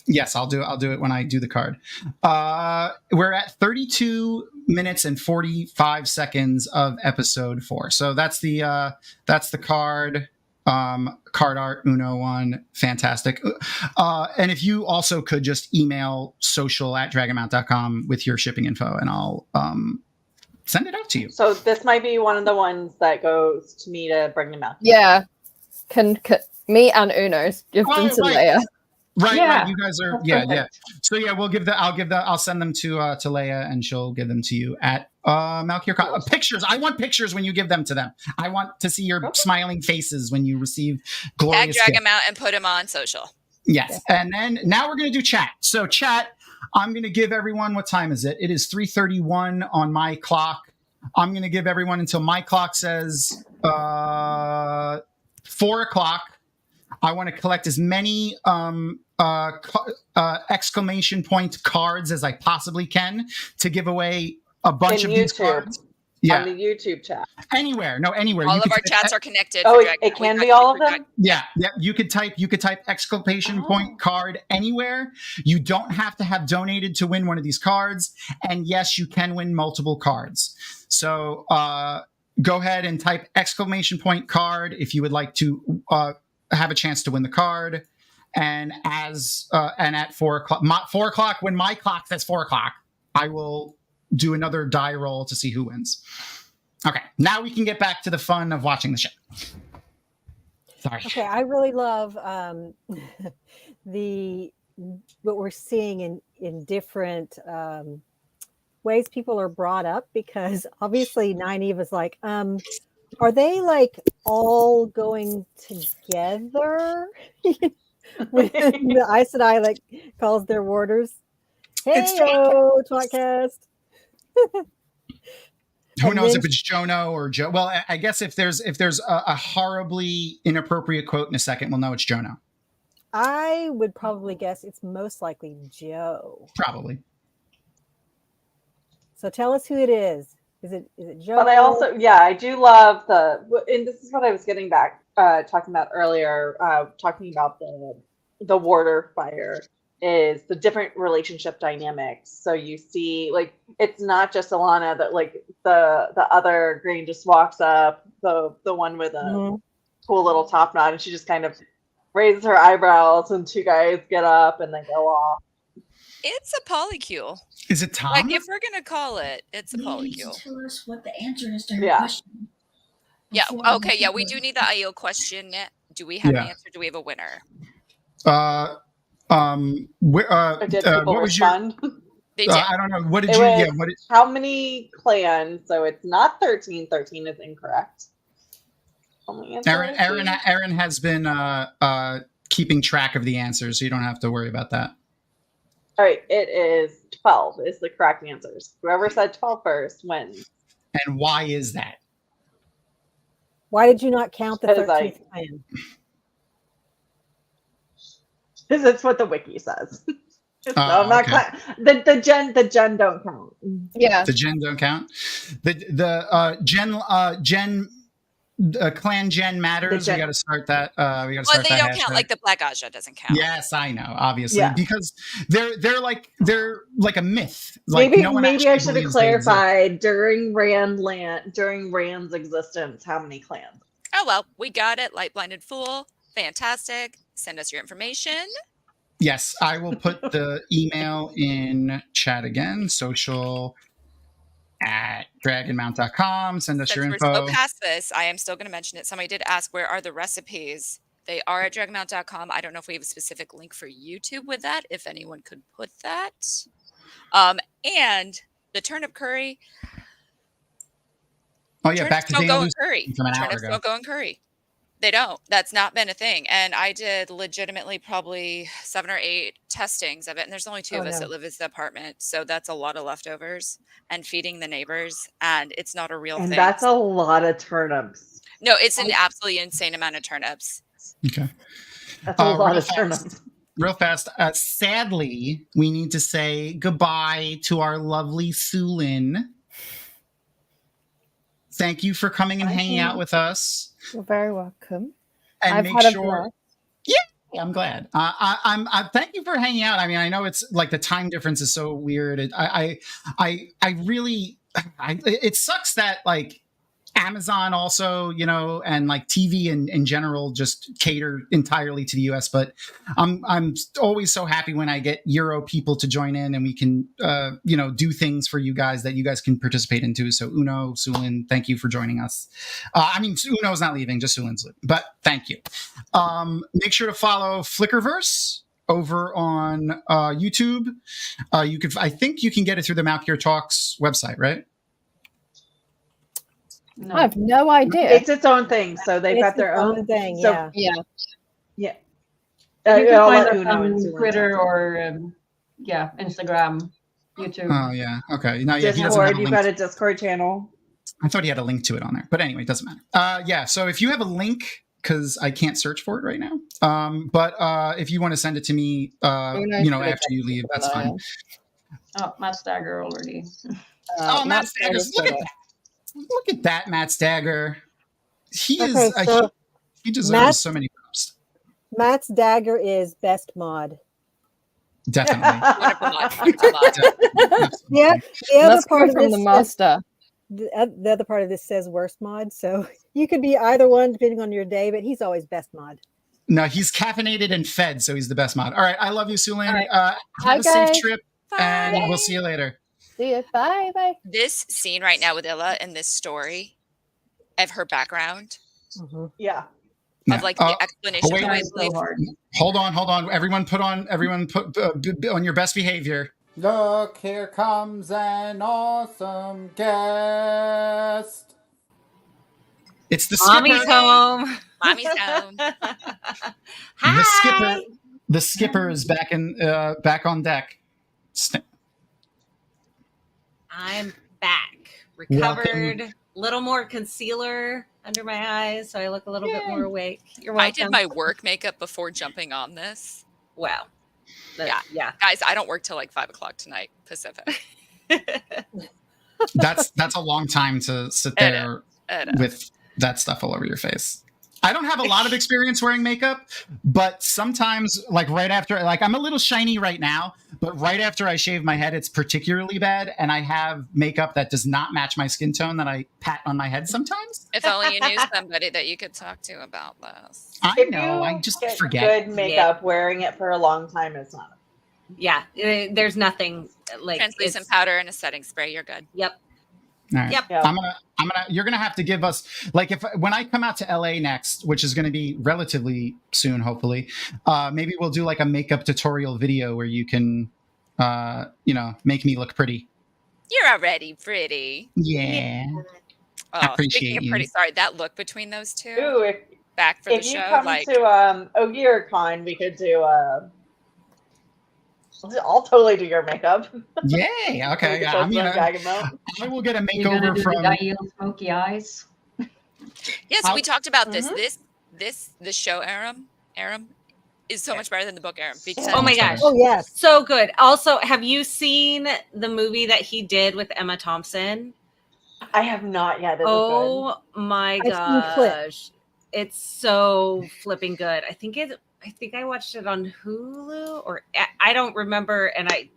Yes, I'll do it when I do the card. We're at 32 minutes and 45 seconds of episode 4. So that's the card art Uno one. Fantastic. And if you also could just email social@dragonmount.com with your shipping info, and I'll send it out to you. So this might be one of the ones that goes to me to bring them out. Yeah. Can me and Uno give them to Leia? Right. You guys are So I'll send them to Leia, and she'll give them to you at Malkir. Pictures. I want pictures when you give them to them. I want to see your smiling faces when you receive glorious. Drag him out and put him on social. Yes. And then now we're going to do chat. So chat, I'm going to give everyone, what time is it? It is 3:31 on my clock. I'm going to give everyone until my clock says 4 o'clock. I want to collect as many exclamation point cards as I possibly can to give away a bunch of these cards. On the YouTube chat. Anywhere. All of our chats are connected. Oh, it can be all of them? Yeah. You could type exclamation point card anywhere. You don't have to have donated to win one of these cards. And yes, you can win multiple cards. So go ahead and type exclamation point card if you would like to have a chance to win the card. And at 4 o'clock, when my clock says 4 o'clock, I will do another die roll to see who wins. Okay, now we can get back to the fun of watching the show. Sorry. Okay, I really love what we're seeing in different ways people are brought up, because obviously Nynaeve is like, are they like all going together? When the Aes Sedai like calls their warders, "Hey, Twatcast." Who knows if it's Jono or Joe? Well, I guess if there's a horribly inappropriate quote in a second, we'll know it's Jono. I would probably guess it's most likely Joe. Probably. So tell us who it is. Is it Joe? But I also, I do love and this is what I was getting back talking about earlier, talking about the warder fire. is the different relationship dynamics. So you see, like, it's not just Alana that, like, the other green just walks up, the one with a cool little top knot, and she just kind of raises her eyebrows, and two guys get up and they go off. It's a polycule. Is it Tom? Like, if we're gonna call it, it's a polycule. Tell us what the answer is to her question. Yeah. Okay. Yeah, we do need the IO question. Do we have an answer? Do we have a winner? Did people what was your? respond? They did. I don't know. What did It you? was Yeah. What? how many clans? So it's not 13. 13 is incorrect. Only answer is Aaron has been keeping track of the answers, so you don't have to worry about that. All right, it is 12 is the correct answers. Whoever said 12 first wins. And why is that? Why did you not count the Because 13th clan? Because it's what the wiki says. No, Oh, I'm not okay. the gen don't count. Yeah. The gen don't count. The gen clan gen matters. gen- We got to start that. We got to Well, start they that don't hashtag. count. Like the Black Aja doesn't count. Yes, I know. Obviously, Yeah. because they're like a myth. Like, Maybe no one maybe I actually should have believes they exist. clarified during Rand's existence how many clans. Oh well, we got it. Light blinded fool. Fantastic. Send us your information. Yes, I will put the email in chat again. social@dragonmount.com. Send us Since your we're info. so past this, I am still going to mention it. Somebody did ask, where are the recipes? They are at dragonmount.com. I don't know if we have a specific link for YouTube with that, if anyone could put that. And the turnip curry. Oh yeah, back to Turnips don't go in Dana curry. from an hour Turnips ago. don't go in curry. They don't. That's not been a thing. And I did legitimately probably 7 or 8 testings of it. And there's only 2 of us that live in the apartment. So that's a lot of leftovers and feeding the neighbors. And it's not a real And thing. that's a lot of turnips. No, it's an absolutely insane amount of turnips. Okay. That's a lot real of fast. turnips. Real fast. Sadly, we need to say goodbye to our lovely Sulin. Thank you for coming and hanging out with us. You're very welcome. And I've make had a sure. blast. Yeah, I'm glad. I thank you for hanging out. I mean, I know it's like the time difference is so weird. I really, it sucks that like Amazon also, you know, and like TV in general just cater entirely to the US. But I'm always so happy when I get Euro people to join in and we can, you know, do things for you guys that you guys can participate into. So Uno, Sulin, thank you for joining us. I mean, Uno's not leaving, just Sulin's leaving, but thank you. Make sure to follow Flickerverse over on YouTube. You could, I think you can get it through the Malkier Talks website, right? No. I have no idea. It's its own thing. So they've It's got their its own own thing, So, yeah. Yeah. yeah. You can I'll find let us Uno and on Sulin Twitter talk. or Instagram, YouTube. Oh yeah, okay. No, yeah, he doesn't have Discord, a you've link. got a Discord channel. I thought he had a link to it on there, but anyway, it doesn't matter. Yeah, so if you have a link, because I can't search for it right now, but if you want to send it to me, you know, after you leave, that's fine. Oh, Matt Stagger already. Oh, Matt Stagger! Look at that, Matt Stagger. He is. Okay, so he deserves Matt- so many props. Matt's dagger is best mod. Definitely. Wonderful mod. Wonderful mod. Yeah, the other Let's part go of from this the says- master. the other part of this says worst mod, so you could be either one depending on your day, but he's always best mod. No, he's caffeinated and fed, so he's the best mod. All right, I love you, Sulin. right. Have Bye, a safe guys. trip, Bye. and we'll see you later. See you. Bye. Bye. This scene right now with Illa and this story of her background, Yeah. of like the explanation. wait. of why I So believe- hard. Hold on. Everyone put on your best behavior. Look, here comes an awesome guest. It's the skipper. Mommy's home. Mommy's home. Hi. The skipper is back on deck. I'm back. Recovered. Little more concealer under my eyes, so I look a little bit more awake. You're welcome. I did my work makeup before jumping on this. Wow. Yeah. Guys, I don't work till like 5 o'clock tonight Pacific. That's a long time to sit I there know. with that stuff all over your face. I don't have a lot of experience wearing makeup, but sometimes, like right after, like I'm a little shiny right now, but right after I shave my head, it's particularly bad. And I have makeup that does not match my skin tone that I pat on my head sometimes. If only you knew somebody that you could talk to about this. I If know, I you just get forget. good makeup, wearing it for a long time is not. Yeah, there's nothing like Translucent powder and a setting spray. You're good. Yep. All right. Yep. You're gonna have to give us, like, when I come out to LA next, which is gonna be relatively soon, hopefully, maybe we'll do like a makeup tutorial video where you can, make me look pretty. You're already pretty. Yeah. Oh, Appreciate speaking of you. pretty, sorry, that look between those two. Ooh, back for the if you show, come like to OgearCon, we could do I'll totally do your makeup. Yay! Okay, Yeah, I will get a You're gonna makeover do from. the Dial smoky eyes. yes, we talked about this. Mm-hmm. This show, Aram is so much better than the book, Aram. Because Oh my gosh. Oh yes. So good. Also, have you seen the movie that he did with Emma Thompson? I have not yet. Oh my I've seen clips. gosh. It's so flipping good. I think I watched it on Hulu, or I don't remember, and I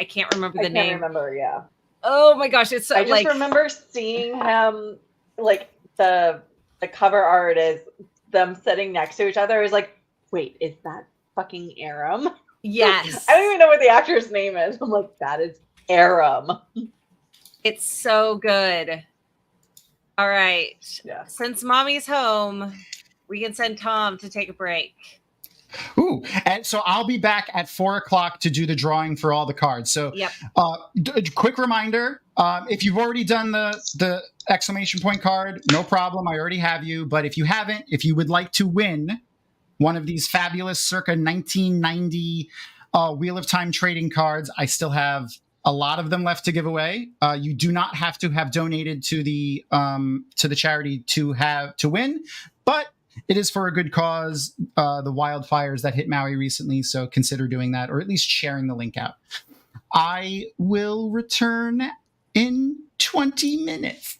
can't remember the name. I can't remember, yeah. Oh my gosh, it's so, I just remember seeing him, like the cover art is them sitting next to each other. I was like, wait, is that fucking Aram? Yes. I don't even know what the actor's name is. I'm like, that is Aram. It's so good. All right. Yeah. Since mommy's home, we can send Tom to take a break. Ooh, and so I'll be back at 4:00 to do the drawing for all the cards. So, Yep. Quick reminder: if you've already done the exclamation point card, no problem. I already have you. But if you haven't, if you would like to win one of these fabulous circa 1990 Wheel of Time trading cards, I still have a lot of them left to give away. You do not have to have donated to the charity to win, but it is for a good cause, the wildfires that hit Maui recently, so consider doing that, or at least sharing the link out. I will return in 20 minutes.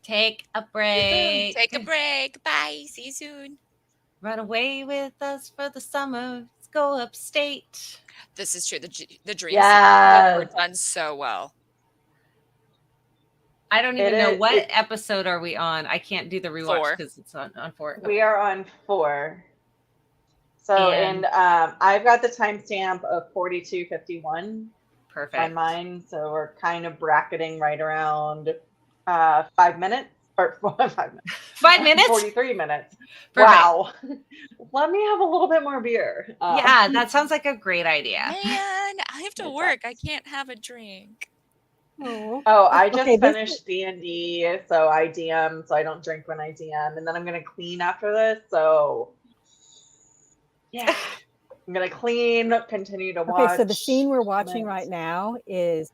Take a break. Take a break. Bye. See you soon. Run away with us for the summer. Let's go upstate. This is true. The dreams were done so well. I don't even know what episode are we on. I can't do the rewatch because it's on 4. We are on 4. So, and I've got the timestamp of 42:51. Perfect. On mine, so we're kind of bracketing right around 5 minutes or 5 minutes. 5 minutes? 43 minutes. Perfect. Wow. Let me have a little bit more beer. Yeah, that sounds like a great idea. Man, I have to work. I can't have a drink. Oh, I just finished D&D, so I DM, so I don't drink when I DM, and then I'm gonna clean after this. So yeah, I'm gonna clean, continue to watch. Okay, so the scene we're watching right now is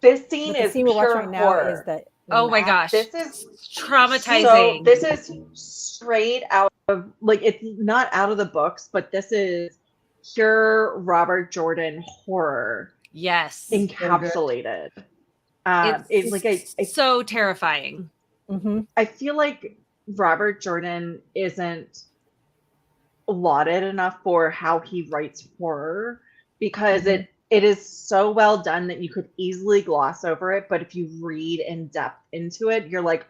this scene is we're watching pure right now horror. is that Oh my gosh, this is traumatizing. So this is straight out of, like, it's not out of the books, but this is pure Robert Jordan horror. Yes, encapsulated. It's like it's so terrifying. I feel like Robert Jordan isn't lauded enough for how he writes horror, because it is so well done that you could easily gloss over it, but if you read in depth into it, you're like,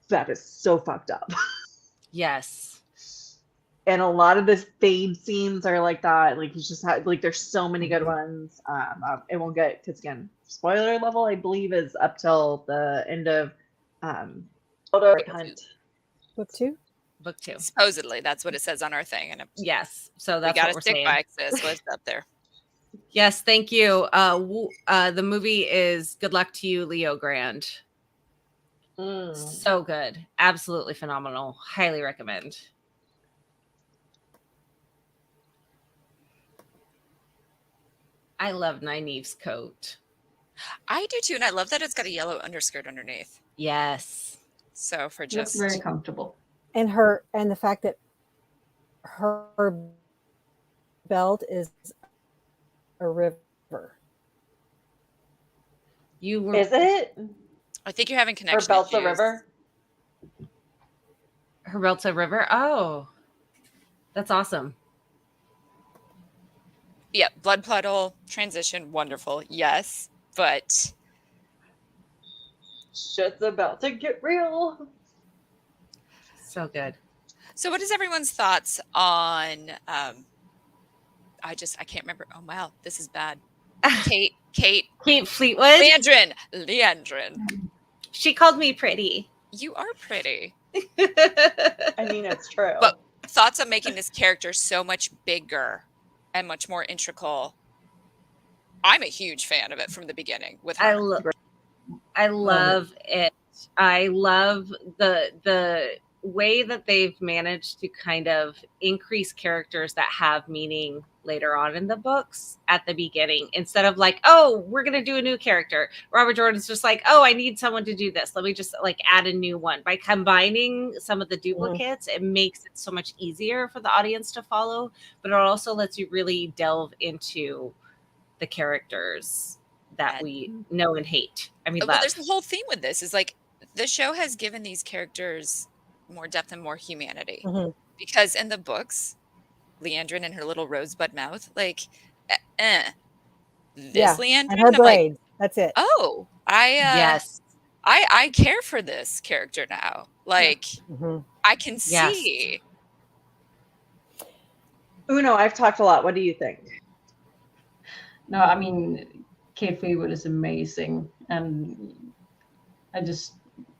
that is so fucked up. Yes. And a lot of the fade scenes are like that. Like, he's just like, there's so many good ones. It won't get, because again, spoiler level, I believe, is up till the end of Hunt. Book 2. Book 2. Supposedly, that's what it says on our thing. And yes, so that's we got what to we're stick saying. by, sis. What's up there? Yes, thank you. The movie is Good Luck to You, Leo Grand. So good. Absolutely phenomenal. Highly recommend. I love Nynaeve's coat. I do too, and I love that it's got a yellow underskirt underneath. Yes. So for Looks just very comfortable. And the fact that her belt is a river. Is it? I think you're having connection Her belt's a issues. river. Herbalta River. Oh, that's awesome. Yeah, blood puddle transition, wonderful. Yes, but shit's about to get real. So good. So what is everyone's thoughts on I can't remember. Oh wow, this is bad. Kate Fleetwood. Leandrin. She called me pretty. You are pretty. I mean, it's true. But thoughts on making this character so much bigger and much more integral. I'm a huge fan of it from the beginning with her. I love it. I love the way that they've managed to kind of increase characters that have meaning later on in the books at the beginning, instead of like, oh, we're going to do a new character. Robert Jordan's just like, oh, I need someone to do this. Let me just like add a new one. By combining some of the duplicates, it makes it so much easier for the audience to follow, but it also lets you really delve into the characters that we know and hate. I mean, well, there's the whole theme with this is like the show has given these characters more depth and more humanity, because in the books, Leandrin and her little rosebud mouth, like, this Leandrin, and her braids. That's it. Oh, I care for this character now. Like, I can see. Uno, I've talked a lot. What do you think? No, I mean, Kate Fleetwood is amazing, and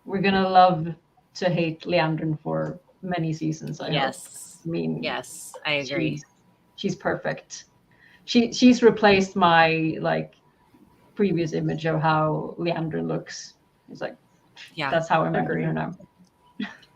we're gonna love to hate Leandrin for many seasons. I hope. I mean, yes, I agree. She's perfect. She's replaced my like previous image of how Leandrin looks. It's like, that's how I'm agree her now.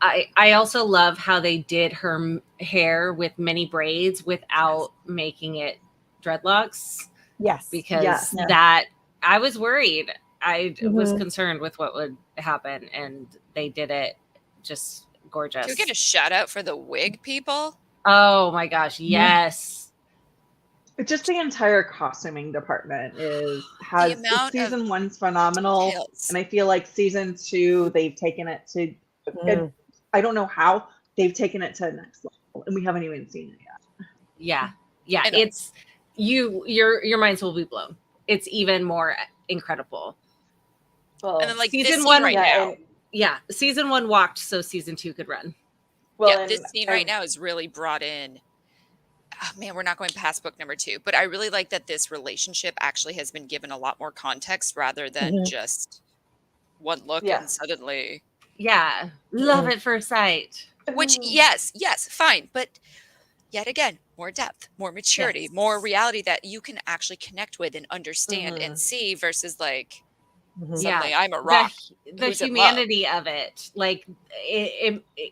I also love how they did her hair with many braids without making it dreadlocks. Yes. Because that I was worried. I was concerned with what would happen, and they did it just gorgeous. Can we get a shout out for the wig people? Oh my gosh, yes. Just the entire costuming department season one's phenomenal, and I feel like season 2 they've taken it to I don't know how they've taken it to the next level, and we haven't even seen it yet. Yeah, it's your minds will be blown. It's even more incredible. Well, and then like season this one scene right now. Season 1 walked so season 2 could run. Well, this scene right now is really brought in. Oh, man, we're not going past book number 2, but I really like that this relationship actually has been given a lot more context rather than just one look and suddenly. Yeah, love at first sight. Which yes, fine, but yet again, more depth, more maturity, more reality that you can actually connect with and understand and see versus like suddenly I'm a rock. The humanity of it, like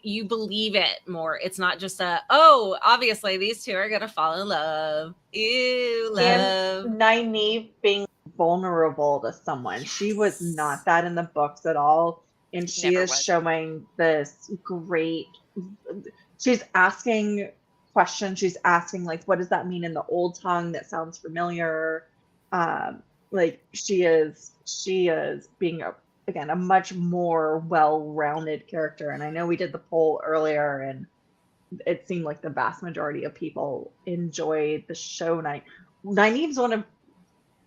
you believe it more. It's not just obviously these two are gonna fall in love. Ew, love. And Nynaeve being vulnerable to someone. She was not that in the books at all, and she is showing this great. She's asking questions. She's asking like, what does that mean in the old tongue? That sounds familiar. Like she is being a much more well-rounded character. And I know we did the poll earlier, and it seemed like the vast majority of people enjoyed the show. Nynaeve's one of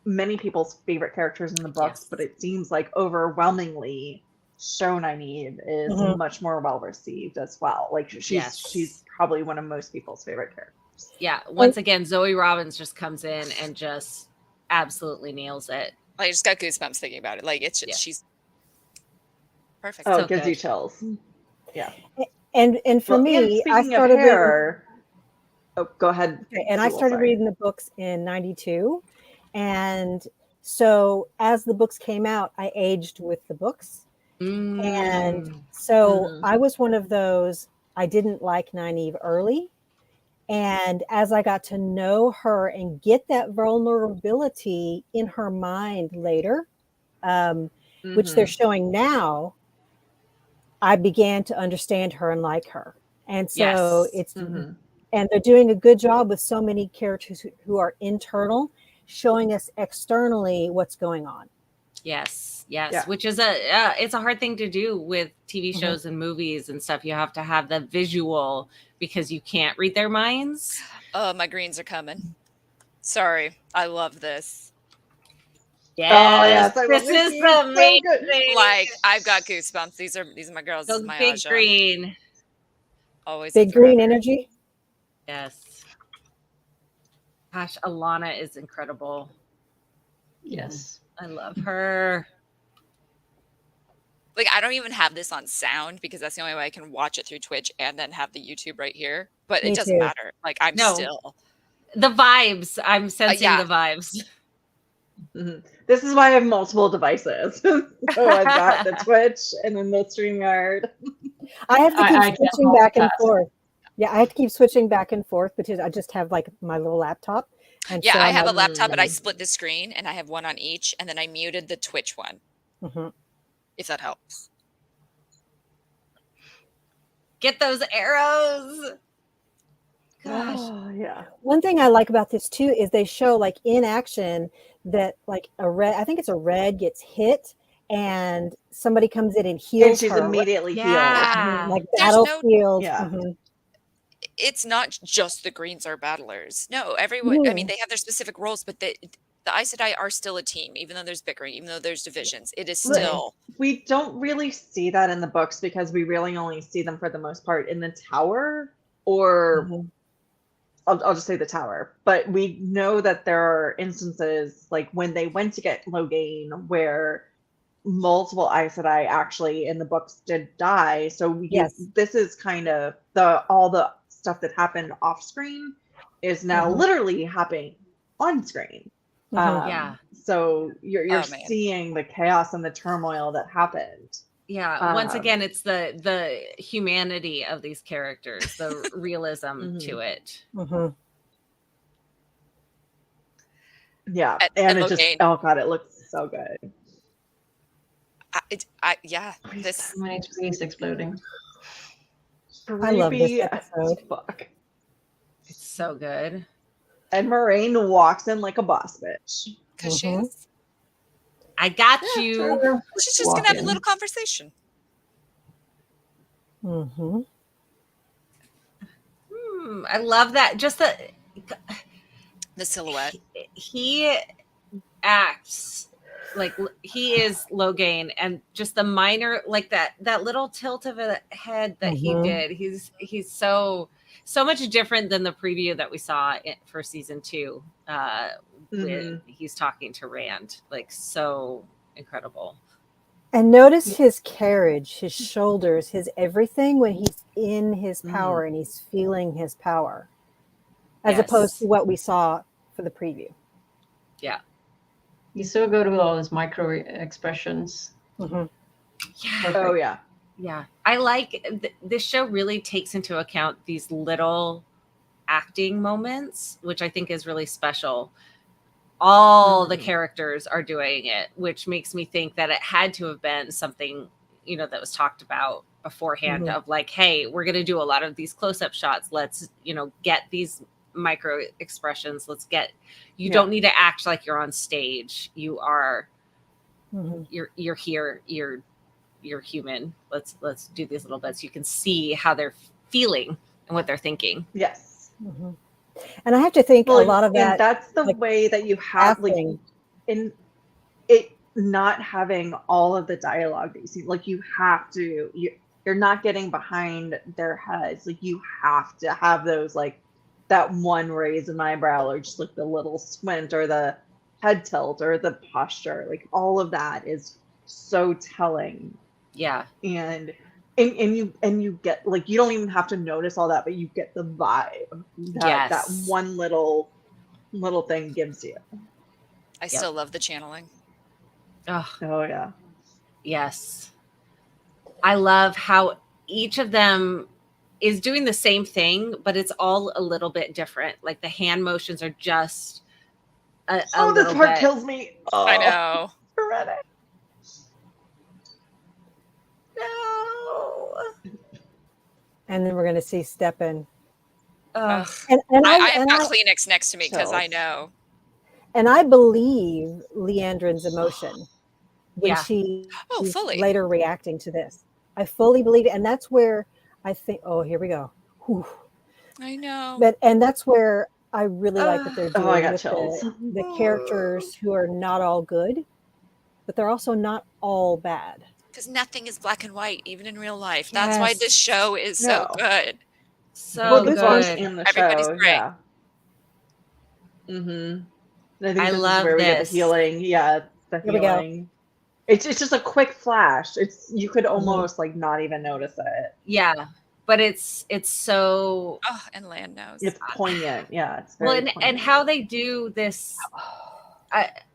many people's favorite characters in the books, but it seems like overwhelmingly show Nynaeve is much more well received as well. Like she's probably one of most people's favorite characters. Yeah. Once again, Zoe Robbins just comes in and just absolutely nails it. I just got goosebumps thinking about it. Like it's just she's perfect. Oh, it gives you chills. Yeah. And for me, I started hair. Go ahead. Okay, and I started reading the books in 92. And so as the books came out, I aged with the books. And so I was one of those, I didn't like Nynaeve early. And as I got to know her and get that vulnerability in her mind later, which they're showing now, I began to understand her and like her. And so and they're doing a good job with so many characters who are internal, showing us externally what's going on. Yes, Yeah. which is it's a hard thing to do with TV shows and movies and stuff. You have to have the visual because you can't read their minds. Oh, my greens are coming. Sorry, I love this. Yes, I this love the is greens. So amazing. good. Like, I've got goosebumps. These are my girls. This Those is my big Aja. green. Always Big and green forever. energy. Yes. Gosh, Alana is incredible. Yes. I love her. Like, I don't even have this on sound because that's the only way I can watch it through Twitch and then have the YouTube right here. But Me it doesn't too. matter. Like, I'm No. still. The vibes. I'm sensing yeah. the vibes. Mhm. This is why I have multiple devices. So I've got the Twitch and then the StreamYard. I have to keep I can't switching back and multitask. forth. Yeah, I have to keep switching back and forth because I just have like my little laptop. And Yeah, so I I'm have a like, laptop, but I split the screen and I have one on each, and then I muted the Twitch one, Mhm. if that helps. Get those arrows. Gosh. Oh, yeah. One thing I like about this too is they show like in action that like a red, I think it's a red gets hit and somebody comes in and heals And she's her. immediately Yeah. Like There's no- battlefield. Yeah. Mhm. It's not just the greens are battlers. No, everyone. I mean, they have their specific roles, but the Aes Sedai are still a team, even though there's bickering, even though there's divisions. It is still. We don't really see that in the books because we really only see them for the most part in the tower or I'll just say the tower. But we know that there are instances like when they went to get Loghain where multiple Aes Sedai actually in the books did die. So this is kind of all the stuff that happened off screen is now literally happening on screen. Yeah. So you're Oh, man. seeing the chaos and the turmoil that happened. Yeah. Once again, it's the humanity of these characters, the realism to it. Mhm. Yeah. And it just, Loghain. oh God, it looks so good. Yeah. This. So many trees exploding. I love this Creepy as episode. fuck. It's so good. And Moraine walks in like a boss bitch. Because she is. I got you. She's just going to have a little conversation. Mhm. I love that. Just the silhouette. He acts like he is Loghain, and just the minor, like that little tilt of a head that he did. He's so much different than the preview that we saw for season 2. When he's talking to Rand, like so incredible. And notice his carriage, his shoulders, his everything when he's in his power and he's feeling his power, as opposed to what we saw for the preview. Yeah. He's so good with all his micro expressions. Yeah. Oh, yeah. Yeah. I like this show really takes into account these little acting moments, which I think is really special. All the characters are doing it, which makes me think that it had to have been something, that was talked about beforehand of like, hey, we're going to do a lot of these close-up shots. Let's, get these micro expressions. You don't need to act like you're on stage. You are, you're here. You're human. Let's do these little bits. You can see how they're feeling and what they're thinking. Yes. And I have to think a lot of that. And that's the way that you have in it not having all of the dialogue that you see. Like you have to, you're not getting behind their heads. Like you have to have those like that one raise an eyebrow or just like the little squint or the head tilt or the posture. Like all of that is so telling. Yeah. And you get like you don't even have to notice all that, but you get the vibe that one little thing gives you. I still love the channeling. Oh yeah. Yes. I love how each of them is doing the same thing, but it's all a little bit different. Like the hand motions are just a little this part bit. kills me. Oh, I know. No. And then we're going to see Steppen. Ugh. And I have got Kleenex next to me because I know. And I believe Leandrin's emotion. when Yeah. she Oh, is fully. later reacting to this. I fully believe it. And that's where I think, oh, here we go. Whew. I know. And that's where I really like what they're Oh, I doing got with chills. the characters who are not all good, but they're also not all bad. Because nothing is black and white, even in real life. That's why this Yes. show is so No. good. So Well, this book good. and the Everybody's show, great. yeah. Mm-hmm. I think I this is love where we get the this. healing. Yeah, the Here we go. healing. It's just a quick flash. You could almost like not even notice it. Yeah, but it's so Oh, and Land knows. It's poignant. Yeah, it's well, very and poignant. how they do this.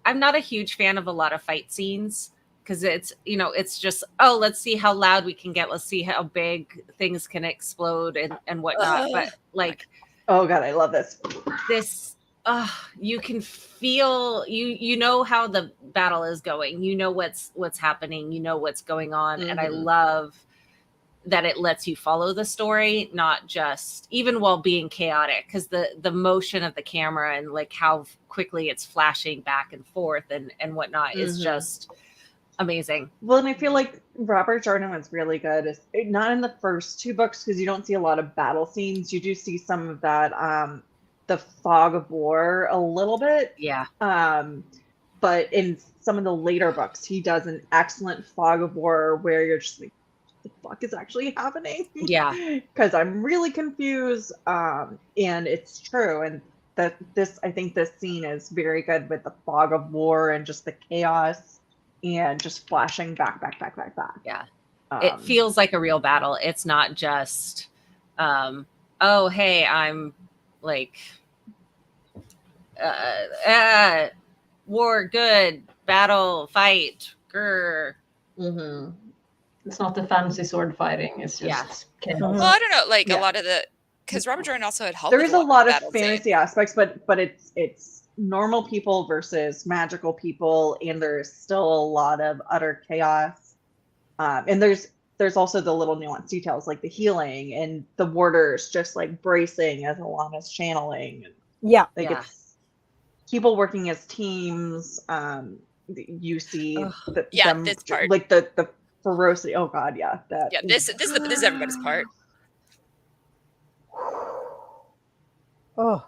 I'm not a huge fan of a lot of fight scenes because it's just, oh, let's see how loud we can get. Let's see how big things can explode and whatnot. But like, oh god, I love this. You can feel you know how the battle is going. You know what's happening. You know what's going on, and I love that it lets you follow the story, not just even while being chaotic, because the motion of the camera and like how quickly it's flashing back and forth and whatnot is just amazing. Well, and I feel like Robert Jordan was really good. Not in the first two books because you don't see a lot of battle scenes. You do see some of that, the fog of war a little bit. Yeah. But in some of the later books, he does an excellent fog of war where you're just like, the fuck is actually happening? Yeah. Because I'm really confused. And it's true. And I think this scene is very good with the fog of war and just the chaos and just flashing back. Yeah. It feels like a real battle. It's not just, oh, hey, I'm like, war, good, battle, fight, grr. It's not the fancy sword fighting. It's just chaos. Well, I don't know, like a lot of the, because Robert Jordan also had helped. There with is a lot of battle fantasy aspects, but it's normal people versus magical people, and there's still a lot of utter chaos. And there's also the little nuanced details like the healing and the warders just like bracing as Alana's channeling. Yeah. It's people working as teams. You see them, this part. like the ferocity. Oh god, yeah. This is everybody's part. Oh.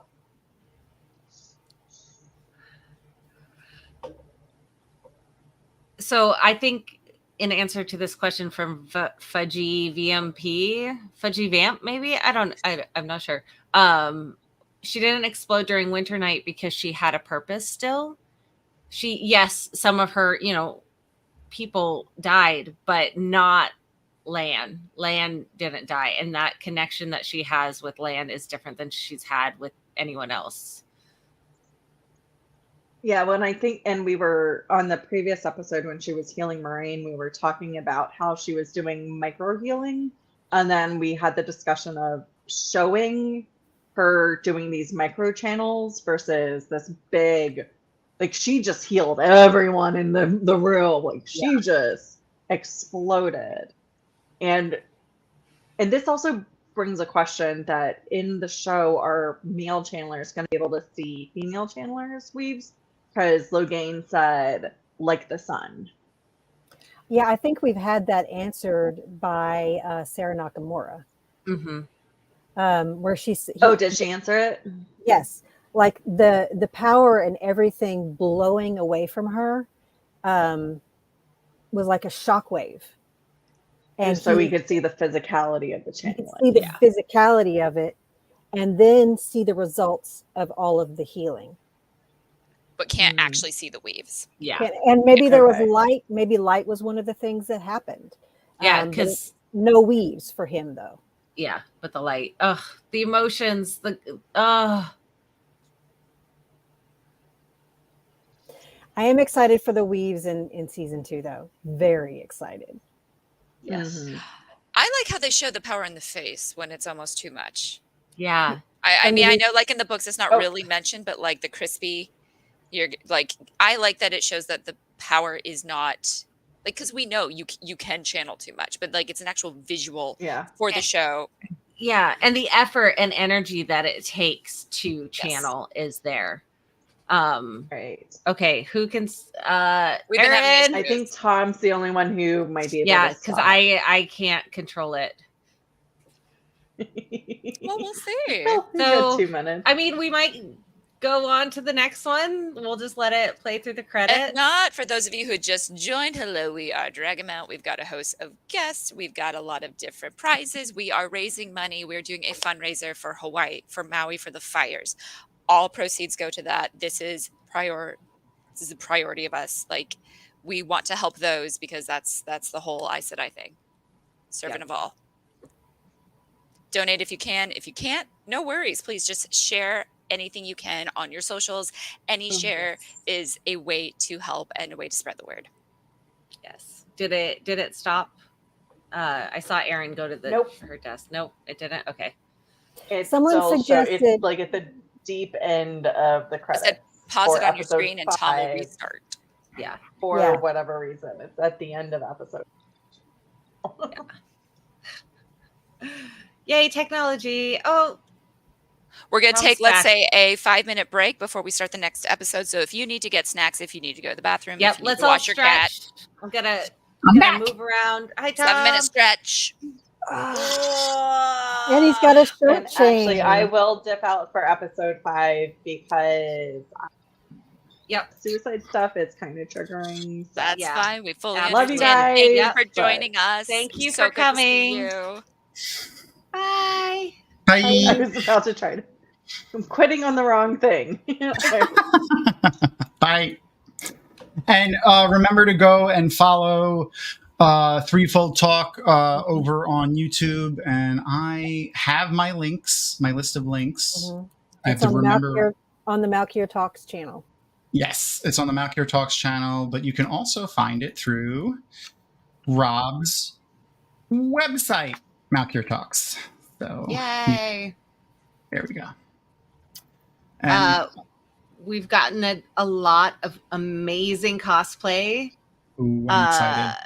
So I think in answer to this question from Fudgy Vamp, maybe I'm not sure. She didn't explode during Winter Night because she had a purpose still. Yes, some of her, people died, but not Lan. Lan didn't die. And that connection that she has with Lan is different than she's had with anyone else. Yeah, when I think, and we were on the previous episode when she was healing Moraine, we were talking about how she was doing micro healing. And then we had the discussion of showing her doing these micro channels versus this big, like she just healed everyone in the room. Like she just exploded. And this also brings a question that in the show, are male channelers going to be able to see female channelers' weaves? Because Logain said, like the sun. Yeah, I think we've had that answered by Sarah Nakamura. Where did she answer it? Yes. Like the power and everything blowing away from her was like a shockwave. And so we could see the physicality of the channel. See the physicality of it and then see the results of all of the healing. But can't actually see the weaves. Yeah. And maybe there was light. Maybe light was one of the things that happened. Yeah, because no weaves for him though. Yeah, but the light. Ugh, the emotions. I am excited for the weaves in season 2 though. Very excited. Yes. I like how they show the power in the face when it's almost too much. Yeah. I mean, I know like in the books it's not really mentioned, but like the crispy, you're like, I like that it shows that the power is not like, because we know you can channel too much, but like it's an actual visual for the show. Yeah, and the effort and energy that it takes to channel is there. Right. Okay, who can? We've been having Erin. I think Tom's the only one who might be able Yeah, to because stop. I can't control it. Well, we'll see. Well, you got 2 minutes. I mean, we might go on to the next one. We'll just let it play through the credits. If not, for those of you who just joined, hello, we are Dragonmount. We've got a host of guests. We've got a lot of different prizes. We are raising money. We're doing a fundraiser for Hawaii, for Maui, for the fires. All proceeds go to that. This is a priority of us. Like, we want to help those because that's the whole I Said I thing. Servant of all. Donate if you can. If you can't, no worries. Please just share anything you can on your socials. Any share is a way to help and a way to spread the word. Yes. Did it stop? I saw Erin go to her desk. Nope, it didn't. Okay. Someone suggested it's like at the deep end of the credits. Said, pause for it on your episode screen and Tom will 5. restart. Yeah. For whatever reason. It's at the end of episode. Yay, technology. Oh. We're going to Tom's take, let's back. say, a 5-minute break before we start the next episode. So if you need to get snacks, if you need to go to the bathroom, Yep, if you need let's to all wash your cat. stretch. I'm gonna back. move around. Hi, Tom. 7-minute stretch. and he's got a shirt And change. actually, I will dip out for episode 5 because suicide stuff is kind of triggering. So. That's fine. We fully Love understand. you guys. Thank you for joining us. Thank you So for good to see coming. you. Bye. I was about to try to. I'm quitting on the wrong thing. Bye. And remember to go and follow Threefold Talk over on YouTube. And I have my links, my list of links. I have It's to remember. on the Malkier Talks channel. Yes, it's on the Malkier Talks channel, but you can also find it through Rob's website, Malkier Talks. So Yay. there we go. And, we've gotten a lot of amazing cosplay. ooh, I'm excited.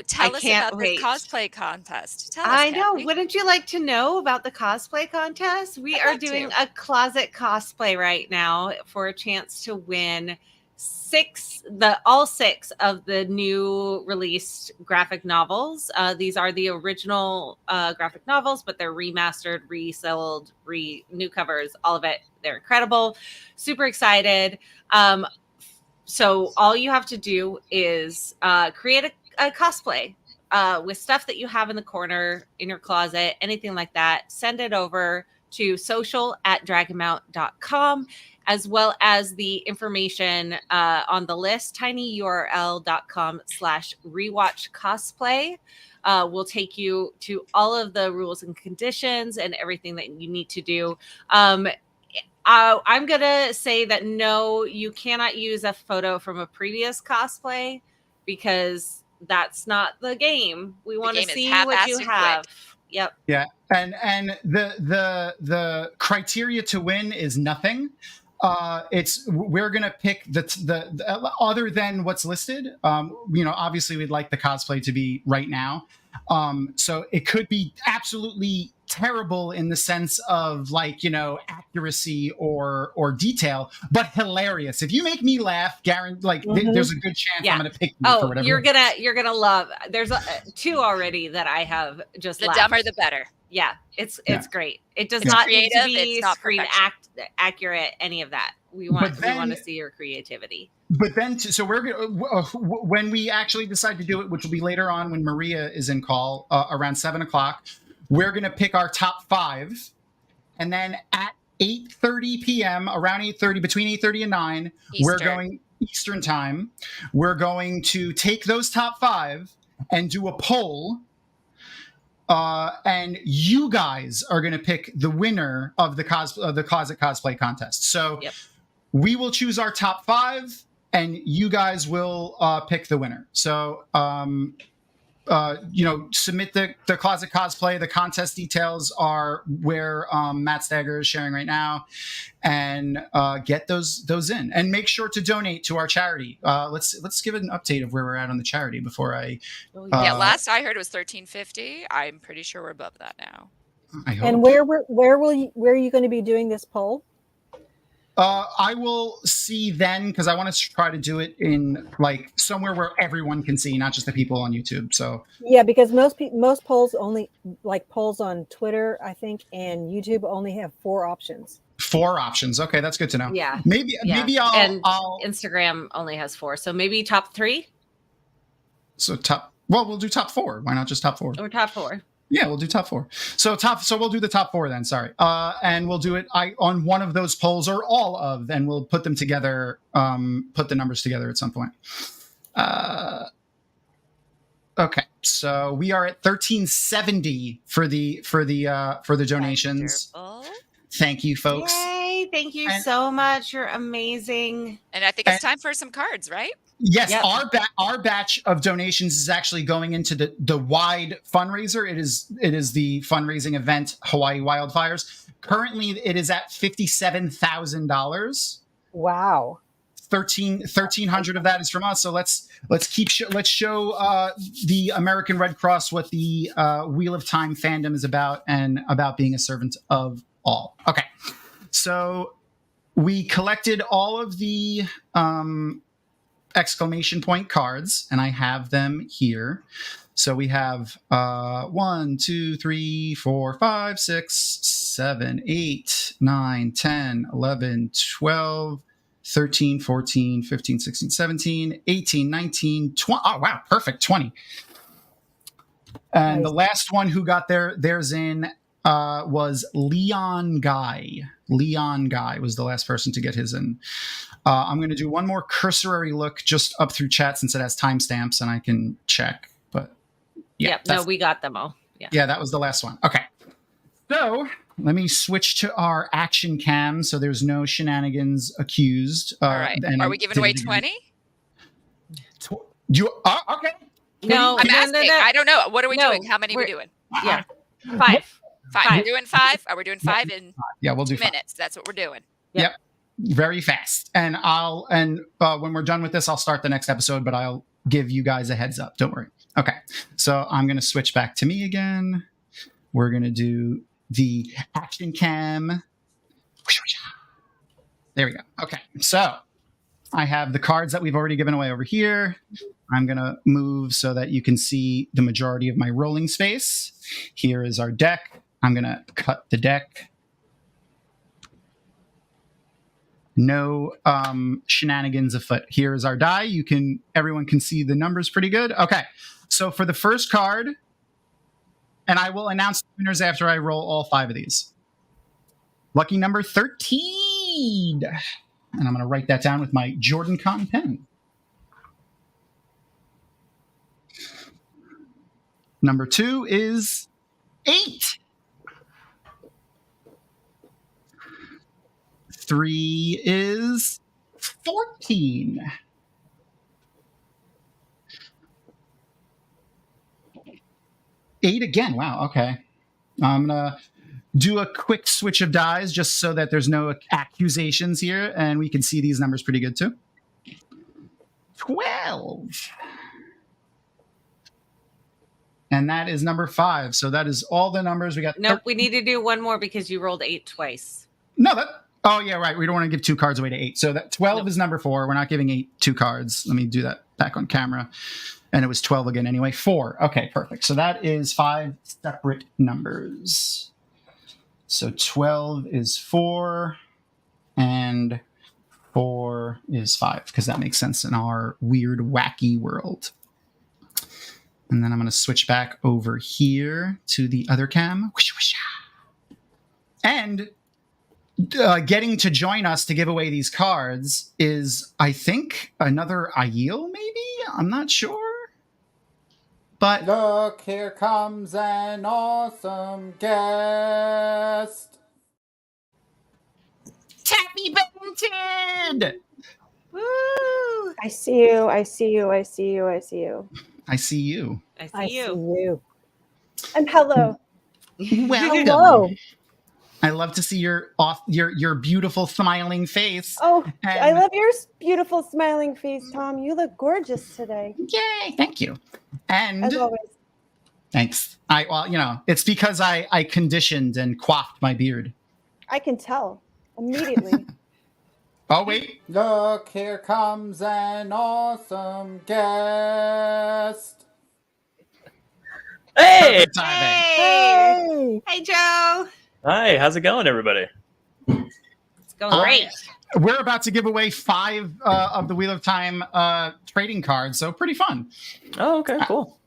Tell us can't about wait. this cosplay contest. Tell us, I know. Kathy. Wouldn't you like to know about the cosplay contest? We are doing a closet cosplay right now for a chance to win all six of the new released graphic novels. These are the original graphic novels, but they're remastered, resold, new covers, all of it. They're incredible. Super excited. So all you have to do is create a cosplay with stuff that you have in the corner in your closet, anything like that. Send it over to social@dragonmount.com, as well as the information on the list, tinyurl.com/rewatch cosplay. Will take you to all of the rules and conditions and everything that you need to do. I'm going to say that no, you cannot use a photo from a previous cosplay because that's not the game. We want to see what you have. Yep. Yeah, and the criteria to win is nothing. We're gonna pick the other than what's listed. Obviously we'd like the cosplay to be right now. So it could be absolutely terrible in the sense of accuracy or detail, but hilarious. If you make me laugh, there's a good chance I'm gonna pick you for whatever. You're gonna love. There's two already that I have just. The laughed. dumber, the better. Yeah, it's great. It does It's not creative, need to be it's not screen accurate. Any of that. We want to see your creativity. But then, so we're gonna when we actually decide to do it, which will be later on when Maria is in call around 7:00. We're gonna pick our top 5, and then at 8:30 p.m. around 8:30, between 8:30 and 9, we're going Eastern time. We're going to take those top 5 and do a poll. And you guys are going to pick the winner of the Closet Cosplay Contest. So we will choose our top 5, and you guys will pick the winner. So, submit the Closet Cosplay. The contest details are where Matt Stagger is sharing right now, and get those in, and make sure to donate to our charity. Let's give it an update of where we're at on the charity before I. Last I heard it was $13.50. I'm pretty sure we're above that now. I hope. And where are you going to be doing this poll? I will see then because I want to try to do it in like somewhere where everyone can see, not just the people on YouTube. So Yeah, because most polls only like polls on Twitter, I think, and YouTube only have 4 options. 4 options. Okay, that's good to know. Yeah. Maybe and I'll Instagram only has 4. So maybe top 3 so top. Well, we'll do top 4. Why not just top 4? or top 4. Yeah, we'll do top 4. So we'll do the top 4 then. Sorry, and we'll do it on one of those polls or all of, and we'll put them together. Put the numbers together at some point. Okay, so we are at 1370 for the donations. Thank you, folks. Yay! Thank you so much. You're amazing. And I think it's time for some cards, right? Yes, our batch of donations is actually going into the wide fundraiser. It is the fundraising event Hawaii Wildfires. Currently, it is at $57,000. Wow. 1,300 of that is from us. So let's show the American Red Cross what the Wheel of Time fandom is about and about being a servant of all. Okay, so we collected all of the exclamation point cards, and I have them here. So we have 1, 2, 3, 4, 5, 6, 7, 8, 9, 10, 11, 12, 13, 14, 15, 16, 17, 18, 19, 20. Oh, wow. Perfect. 20. And the last one who got theirs in was Leon Guy. Leon Guy was the last person to get his in. I'm going to do one more cursory look just up through chat since it has timestamps and I can check. But yeah, no, we got them all. Yeah, that was the last one. Okay. So let me switch to our action cam so there's no shenanigans accused. All right. Are we giving away 20? Okay. No, I'm asking. No. I don't know. What are we No, doing? How many are we doing? Yeah. 5. We're doing 5? Are we doing 5 in we'll do 2 minutes? That's what we're doing. Yep. Very fast. And when we're done with this, I'll start the next episode, but I'll give you guys a heads up. Don't worry. Okay. So I'm going to switch back to me again. We're going to do the action cam. There we go. Okay. So I have the cards that we've already given away over here. I'm going to move so that you can see the majority of my rolling space. Here is our deck. I'm going to cut the deck. No shenanigans afoot. Here is our die. Everyone can see the numbers pretty good. Okay. So for the first card, and I will announce the winners after I roll all 5 of these. Lucky number 13. And I'm going to write that down with my Jordan Con pen. Number 2 is 8. 3 is 14. 8 again. Wow. Okay. I'm going to do a quick switch of dies just so that there's no accusations here and we can see these numbers pretty good too. 12. And that is number 5. So that is all the numbers we got. Nope. We need to do one more because you rolled 8 twice. Oh, yeah, right. We don't want to give 2 cards away to 8. So that 12 is number 4. We're not giving 8 2 cards. Let me do that back on camera. And it was 12 again anyway. 4. Okay, perfect. So that is 5 separate numbers. So 12 is 4 and 4 is 5 because that makes sense in our weird, wacky world. And then I'm going to switch back over here to the other cam. And getting to join us to give away these cards is, I think, another Aiel, maybe? I'm not sure. But look, here comes an awesome guest. Tappy Benton! Woo! I see you. I see you. I see you. I see you. I see you. I see you. And hello. Welcome. Hello. I love to see your beautiful smiling face. Oh, And- I love your beautiful smiling face, Tom. You look gorgeous today. Yay! Thank you. And as always. Thanks. It's because I conditioned and coiffed my beard. I can tell immediately. Oh, wait. Look, here comes an awesome guest. Hey! Perfect timing. Hey! Hey, Joe! Hi, how's it going, everybody? It's going great. We're about to give away 5 of the Wheel of Time trading cards, so pretty fun. Oh, okay, cool.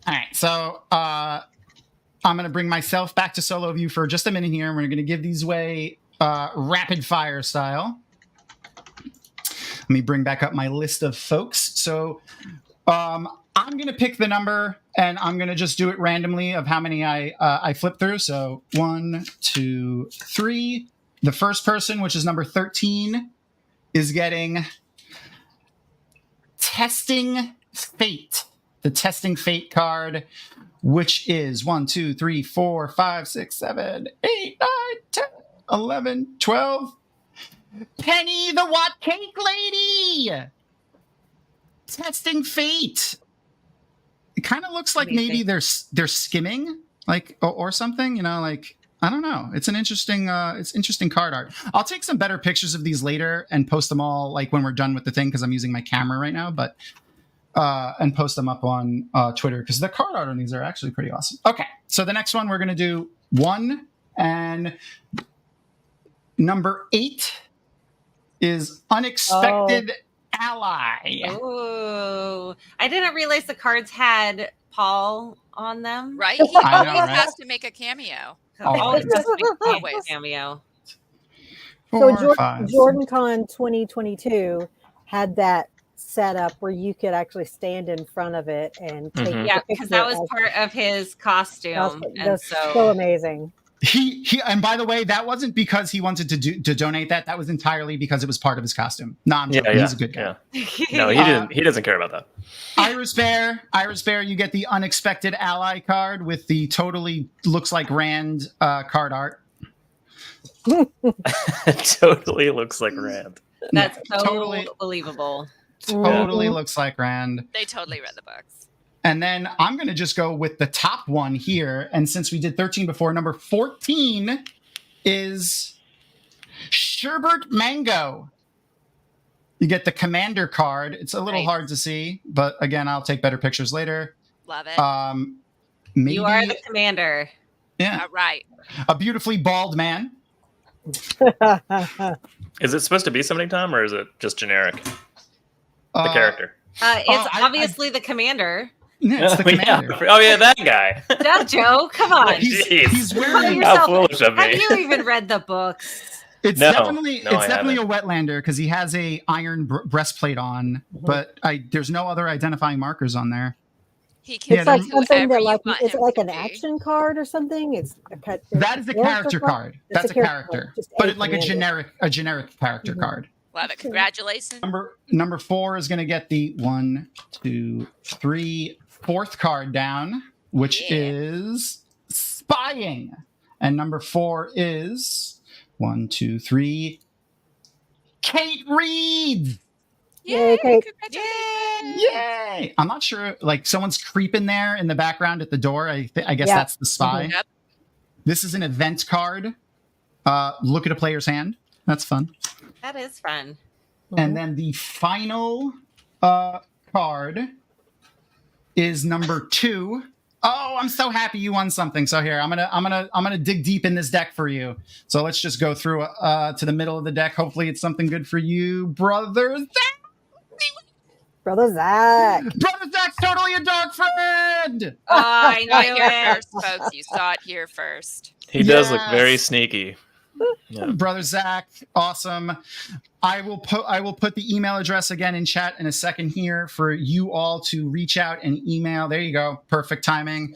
All right, so I'm going to bring myself back to solo view for just a minute here, and we're going to give these away rapid fire style. Let me bring back up my list of folks. So I'm going to pick the number, and I'm going to just do it randomly of how many I flip through. So 1, 2, 3. The first person, which is number 13, is getting Testing Fate. The Testing Fate card, which is 1, 2, 3, 4, 5, 6, 7, 8, 9, 10, 11, 12. Penny the Watt Cake Lady! Testing Fate. It kind of looks like maybe they're skimming, like, or something, you know, like, I don't know. It's an interesting interesting card art. I'll take some better pictures of these later and post them all, like, when we're done with the thing, because I'm using my camera right now, but and post them up on Twitter, because the card art on these are actually pretty awesome. Okay, so the next one we're going to do 1, and number 8 is Unexpected Ally. Oh, I didn't realize the cards had Paul on them. Right? He always has to make a cameo. Always has to make a Always. cameo. So 4, 5. Jordan Con 2022 had that set up where you could actually stand in front of it and take the Yeah, because that was picture part of his costume. And That's so amazing. He and by the way, that wasn't because he wanted to donate that. That was entirely because it was part of his costume. No, I'm joking. He's a good guy. Yeah. No, he didn't. He doesn't care about that. Iris Bear, you get the Unexpected Ally card with the totally looks like Rand card art. It totally looks like Rand. That's so Totally. believable. Totally looks like Rand. They totally read the books. And then I'm going to just go with the top one here. And since we did 13 before, number 14 is Sherbert Mango. You get the Commander card. It's a little hard to see, but again, I'll take better pictures later. Love it. Maybe, You are the commander. Yeah. Right. A beautifully bald man. Is it supposed to be somebody, Tom, or is it just generic? The character. It's obviously the commander. Yeah, it's the commander. Yeah. Oh, yeah, that guy. Duh, Joe, come on. He's wearing. How foolish of me. Have you even read the books? It's No, definitely no, I definitely a haven't. Wetlander because he has a iron breastplate on, but there's no other identifying markers on there. He It's like something that, like, is it like an action card or something? That is a character card. It's That's a character, just but a it's like a commander. generic character card. Love it. Congratulations. Number 4 is going to get the 1, 2, 3, 4th card down, which is Spying, and number 4 is 1, 2, 3, Kate Reed. Yay, Kate. Yay! I'm not sure, like, someone's creeping there in the background at the door. I guess Yeah. that's the spy. Yep. This is an event card. Look at a player's hand. That's fun. That is fun. And then the final card is number 2. Oh, I'm so happy you won something. So here, I'm gonna dig deep in this deck for you. So let's just go through to the middle of the deck. Hopefully, it's something good for you, brother Zach. Brother Zach. Brother Zach's totally a dog friend. I You saw it knew here it. first, folks. You saw it here first. He does look Yes. very sneaky. Yeah. Brother Zach, awesome. I will put the email address again in chat in a second here for you all to reach out and email. There you go. Perfect timing.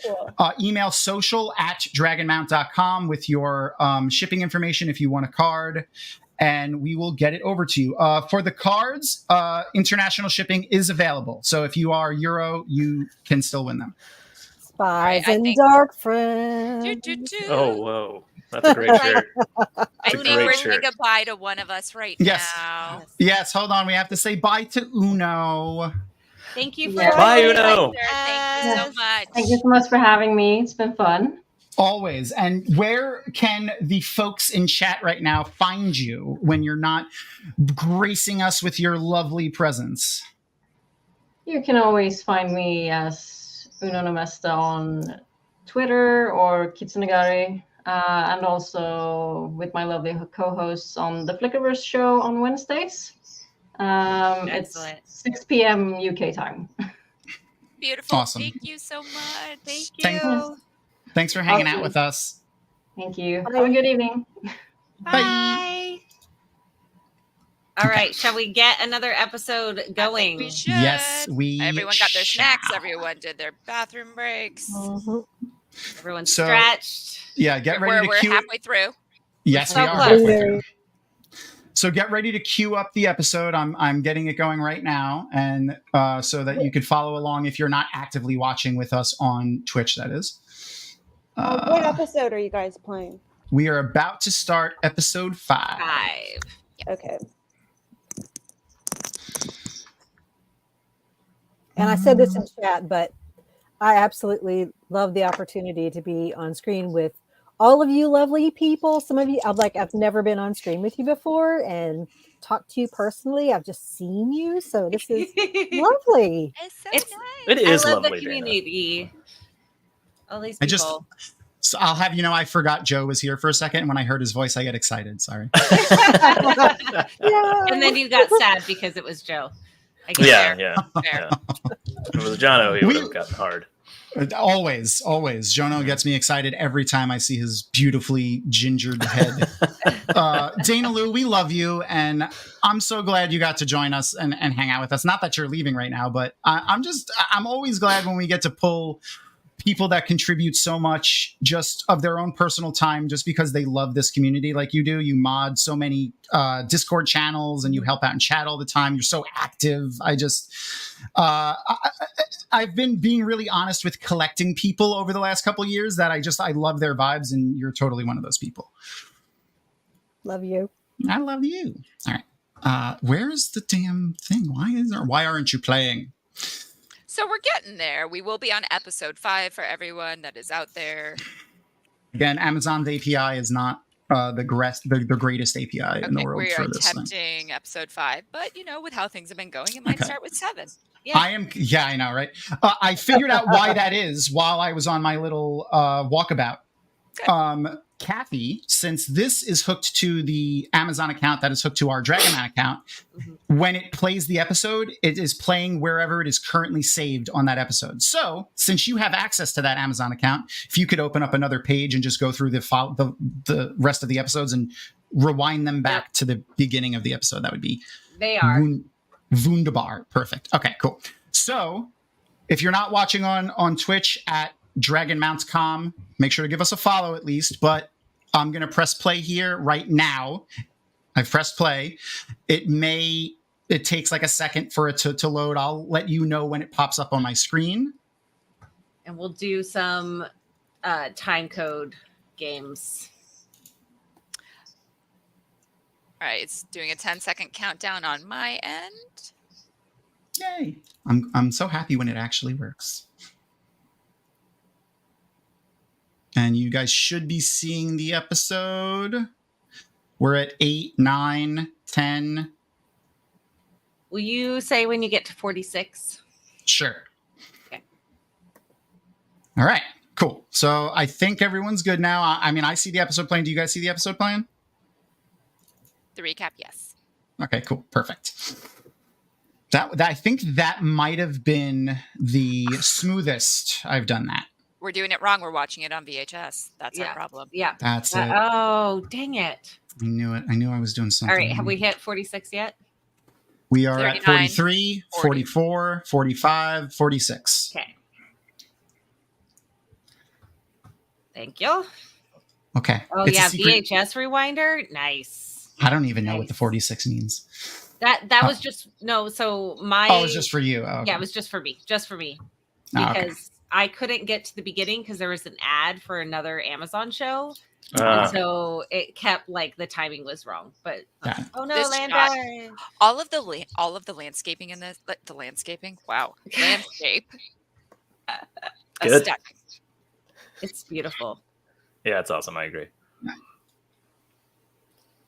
Email social@dragonmount.com with your shipping information if you want a card, and we will get it over to you. For the cards, international shipping is available. So if you are Euro, you can still win them. Spies and dark friends. Oh, whoa. That's a great shirt. I It's a think great we're shirt. saying goodbye to one of us right Yes. now. Yes, hold on. We have to say bye to Uno. Thank you for Bye, joining Uno. us. Thank you so much. Thank you so much for having me. It's been fun. Always. And where can the folks in chat right now find you when you're not gracing us with your lovely presence? You can always find me as Uno Nomesta on Twitter or Kitsunegari, and also with my lovely co-hosts on the Flickerverse show on Wednesdays. It's 6 p.m. UK time. Beautiful. Awesome. Thank you so much. Thank you. Thanks for hanging out with us. Thank you. Have a good evening. Bye. All right, shall we get another episode going? We should. Yes, we Everyone got their snacks. Everyone did their bathroom breaks. Everyone's So, stretched. Yeah, get ready to We're cue. halfway through. Yes, We're we so are. close. halfway through. So get ready to queue up the episode. I'm getting it going right now, and so that you could follow along if you're not actively watching with us on Twitch. That is. What episode are you guys playing? We are about to start episode 5. Okay. And I said this in chat, but I absolutely love the opportunity to be on screen with all of you lovely people. Some of you, I've never been on screen with you before and talked to you personally. I've just seen you, so this is lovely. It is I love lovely, the Dana. community. All these I people. just, so I'll have you know, I forgot Joe was here for a second. And when I heard his voice, I get excited. Sorry. And then you got sad because it was Joe. I guess Yeah. If it was Jono, he would have gotten hard. Always. Jono gets me excited every time I see his beautifully gingered head. Dana Lou, we love you, and I'm so glad you got to join us and hang out with us. Not that you're leaving right now, but I'm always glad when we get to pull people that contribute so much just of their own personal time just because they love this community like you do. You mod so many Discord channels and you help out in chat all the time. You're so active. I've been being really honest with collecting people over the last couple of years that I love their vibes, and you're totally one of those people. Love you. I love you. All right. Where is the damn thing? Why aren't you playing? So we're getting there. We will be on episode 5 for everyone that is out there. Again, Amazon's API is not the greatest API in the world We for are this thing. attempting episode 5, but with how things have been going, it might start with 7. Yeah, I know, right? I figured out why that is while I was on my little walkabout. Kathy, since this is hooked to the Amazon account that is hooked to our Dragonmount account, when it plays the episode, it is playing wherever it is currently saved on that episode. So, since you have access to that Amazon account, if you could open up another page and just go through the rest of the episodes and rewind them back to the beginning of the episode, that would be They are. wunderbar. Perfect. Okay, cool. So, if you're not watching on Twitch at Dragonmount.com, make sure to give us a follow at least, but I'm going to press play here right now. I've pressed play. It takes like a second for it to load. I'll let you know when it pops up on my screen. And we'll do some time code games. All right, it's doing a 10-second countdown on my end. Yay. I'm so happy when it actually works. And you guys should be seeing the episode. We're at 8, 9, 10. Will you say when you get to 46? Sure. Okay. All right, cool. So I think everyone's good now. I see the episode playing. Do you guys see the episode playing? The recap, yes. Okay, cool. Perfect. That I think that might have been the smoothest I've done that. We're doing it wrong. We're watching it on VHS. That's our problem. Yeah. That's it. Oh, dang it. I knew it. I knew I was doing something. All right. Have we hit 46 yet? We are at 39, 43, 44, 45, 46. Okay. Thank you. Okay. Oh, It's a yeah. secret- VHS rewinder. Nice. I don't even know what the 46 means. That was just, no. So my. Oh, it was just for you. Oh, okay. Yeah, it was just for me. Just for me. Oh, okay. Because I couldn't get to the beginning because there was an ad for another Amazon show. Ah. And so it kept the timing was wrong. But oh no, This land shot- dive. all of the landscaping in this, the landscaping. Wow, landscape. Good. Stunning. It's beautiful. Yeah, it's awesome. I agree.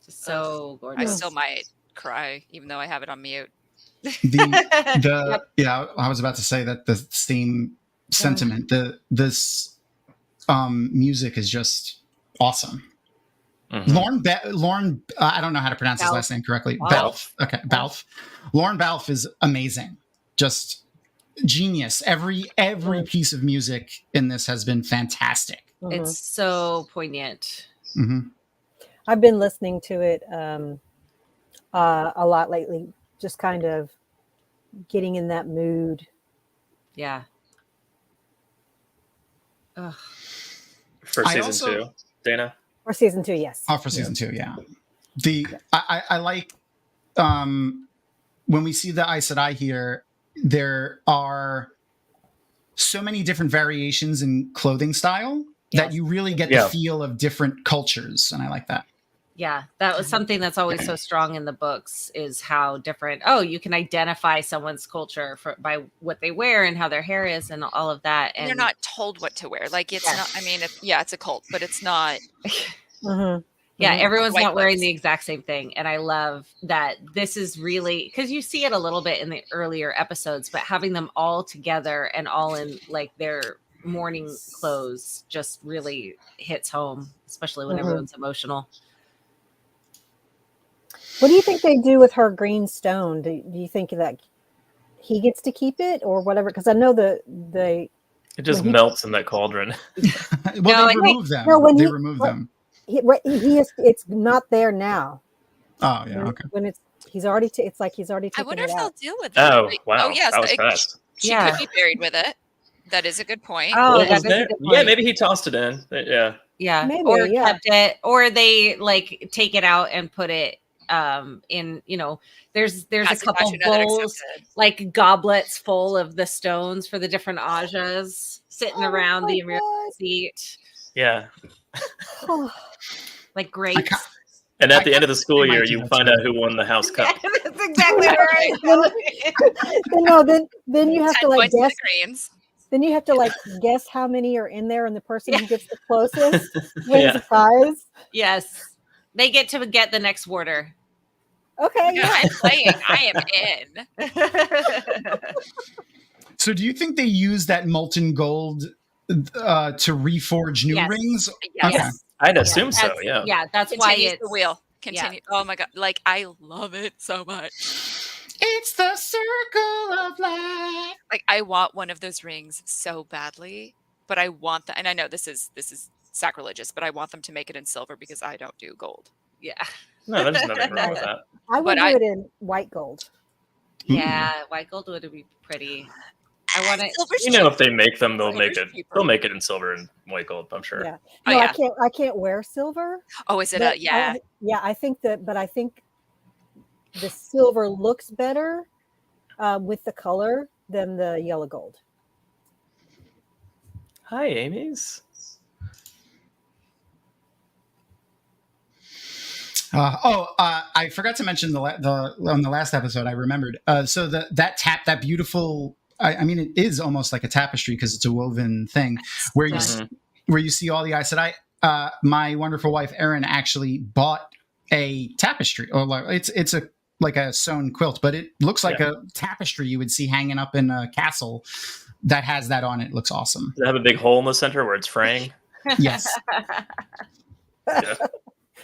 So I gorgeous. still might cry, even though I have it on mute. Yeah, I was about to say that the same sentiment. This music is just awesome. Lorne, I don't know how to pronounce his last name correctly. Balfe. Okay, Balfe. Lorne Balfe is amazing. Just genius. Every piece of music in this has been fantastic. It's so poignant. Mm-hmm. I've been listening to it a lot lately, just kind of getting in that mood. Yeah. Ugh. For season 2, Dana? For season 2, yes. Oh, for season 2, yeah. I like when we see the Aes Sedai here, there are so many different variations in clothing style that you really get the feel of different cultures, and I like that. Yeah, that was something that's always so strong in the books, is how different. You can identify someone's culture by what they wear and how their hair is and all of that. And they're not told what to wear. Like it's not. I mean, it's a cult, but it's not. Yeah, everyone's not wearing the exact same thing, and I love that this is really, because you see it a little bit in the earlier episodes, but having them all together and all in like their morning clothes just really hits home, especially when everyone's emotional. What do you think they do with her green stone? Do you think that he gets to keep it or whatever? Because I know it just melts in that cauldron. Well, they remove them. They remove them. It's not there now. Oh yeah, okay. When he's already taken it out. I wonder if they'll deal with it. Oh wow! Oh yes, that was fast. She could be buried with it. That is a good point. Yeah, maybe he tossed it in. Yeah. Maybe, or kept it, or they like take it out and put it in, there's a couple bowls, like goblets full of the stones for the different Ajas sitting around the seat. Yeah. Like grapes. And at the end of the school year, you find out who won the house cup. That's exactly right. Then you have to like guess. Then you have to like guess how many are in there, and the person who gets the closest wins the prize. Yes. They get to get the next warder. Okay. Yeah, I'm playing. I am in. So do you think they use that molten gold to reforge new rings? Yes. Okay. I'd assume so, yeah. Yeah, that's Continues why it's the wheel. Continue. Yeah. Oh my god. Like I love it so much. It's the circle of life. Like I want one of those rings so badly, but I want that, and I know this is sacrilegious, but I want them to make it in silver because I don't do gold. Yeah. No, there's nothing wrong with that. I would do it in white gold. Yeah, white gold would be pretty. I want it. If they make them, they'll make it. They'll make it in silver and white gold. I'm sure. Yeah. No, I can't wear silver. Oh, is it I think that, but I think the silver looks better with the color than the yellow gold. Hi, Amy's. I forgot to mention on the last episode. I remembered. So that beautiful. I mean, it is almost like a tapestry because it's a woven thing where you see all the Aes Sedai. My wonderful wife Erin actually bought a tapestry, or it's like a sewn quilt, but it looks like a tapestry you would see hanging up in a castle that has that on it. It looks awesome. Does it have a big hole in the center where it's fraying? Yes.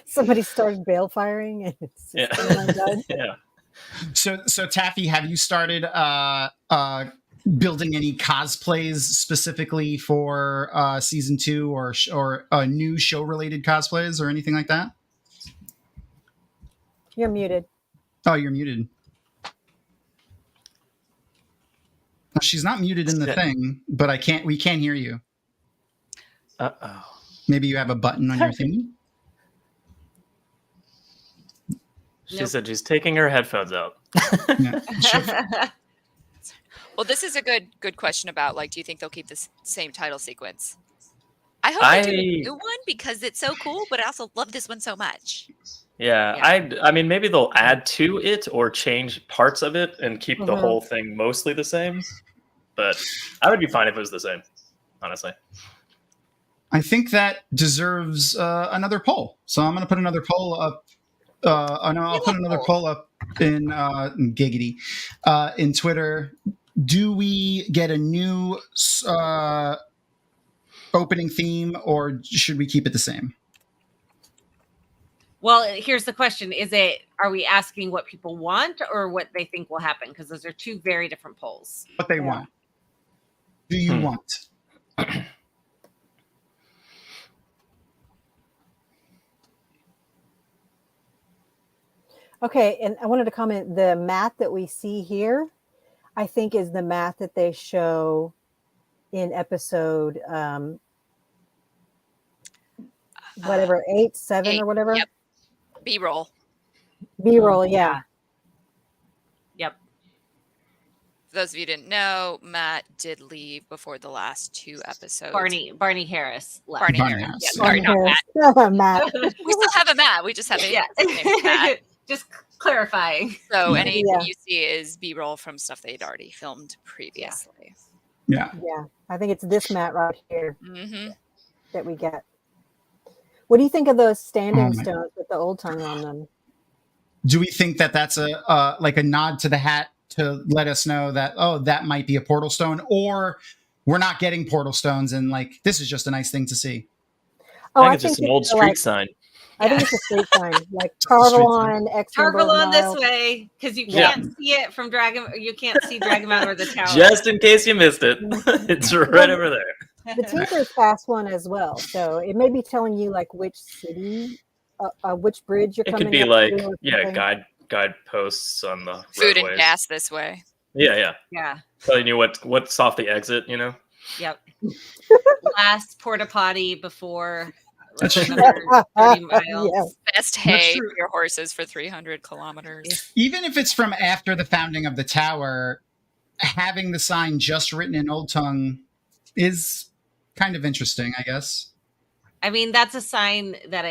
Somebody started bale firing and it's undone. Yeah. So Taffy, have you started building any cosplays specifically for season 2 or new show related cosplays or anything like that? You're muted. Oh, you're muted. Well, she's not muted in the thing, but we can't hear you. Uh-oh. Maybe you have a button on your thing. She said she's taking her headphones out. Well, this is a good question about, like, do you think they'll keep this same title sequence? I hope they do a new one because it's so cool, but I also love this one so much. Yeah. I mean, maybe they'll add to it or change parts of it and keep the whole thing mostly the same. But I would be fine if it was the same, honestly. I think that deserves another poll. So I'm going to put another poll up. I'll put another poll up in Giggity in Twitter. Do we get a new opening theme, or should we keep it the same? Well, here's the question. Are we asking what people want or what they think will happen? Because those are two very different polls. What they want. Do you want? Okay, and I wanted to comment, the mat that we see here, I think is the mat that they show in episode whatever, 8, 7 or whatever. Yep. B-roll. B-roll, yeah. Yep. For those of you who didn't know, Matt did leave before the last 2 episodes. Barney Harris left. Barney Barney Harris. Harris. Yeah, sorry, not Matt. Matt. We still have a Matt. We just have a named Matt. Just clarifying. So anything you see is B-roll from stuff they'd already filmed previously. Yeah. Yeah, I think it's this mat right here Mm-hmm. that we get. What do you think of those standing Oh my- stones with the old tongue on them? Do we think that that's a like a nod to the hat to let us know that, oh, that might be a portal stone, or we're not getting portal stones and like this is just a nice thing to see? I think it's just an old street like, sign. I think it's a street sign, like Tarvalon, X number of Tarvalon this miles. way, because you Yeah. can't see it from You can't see Dragonmount or the tower. Just in case you missed it, it's right over there. The Tinker's Pass one as well, so it may be telling you like which city, which bridge you're It coming could be up like, to or yeah, something. guideposts on the Food and roadways. gas this way. Yeah. Yeah. Telling you what's off the exit, you know? Yep. Last porta potty before That's true. another 30 miles. Yeah. Best hay for your horses for 300 kilometers. Even if it's from after the founding of the tower, having the sign just written in Old Tongue is kind of interesting, I guess. I mean, that's a sign that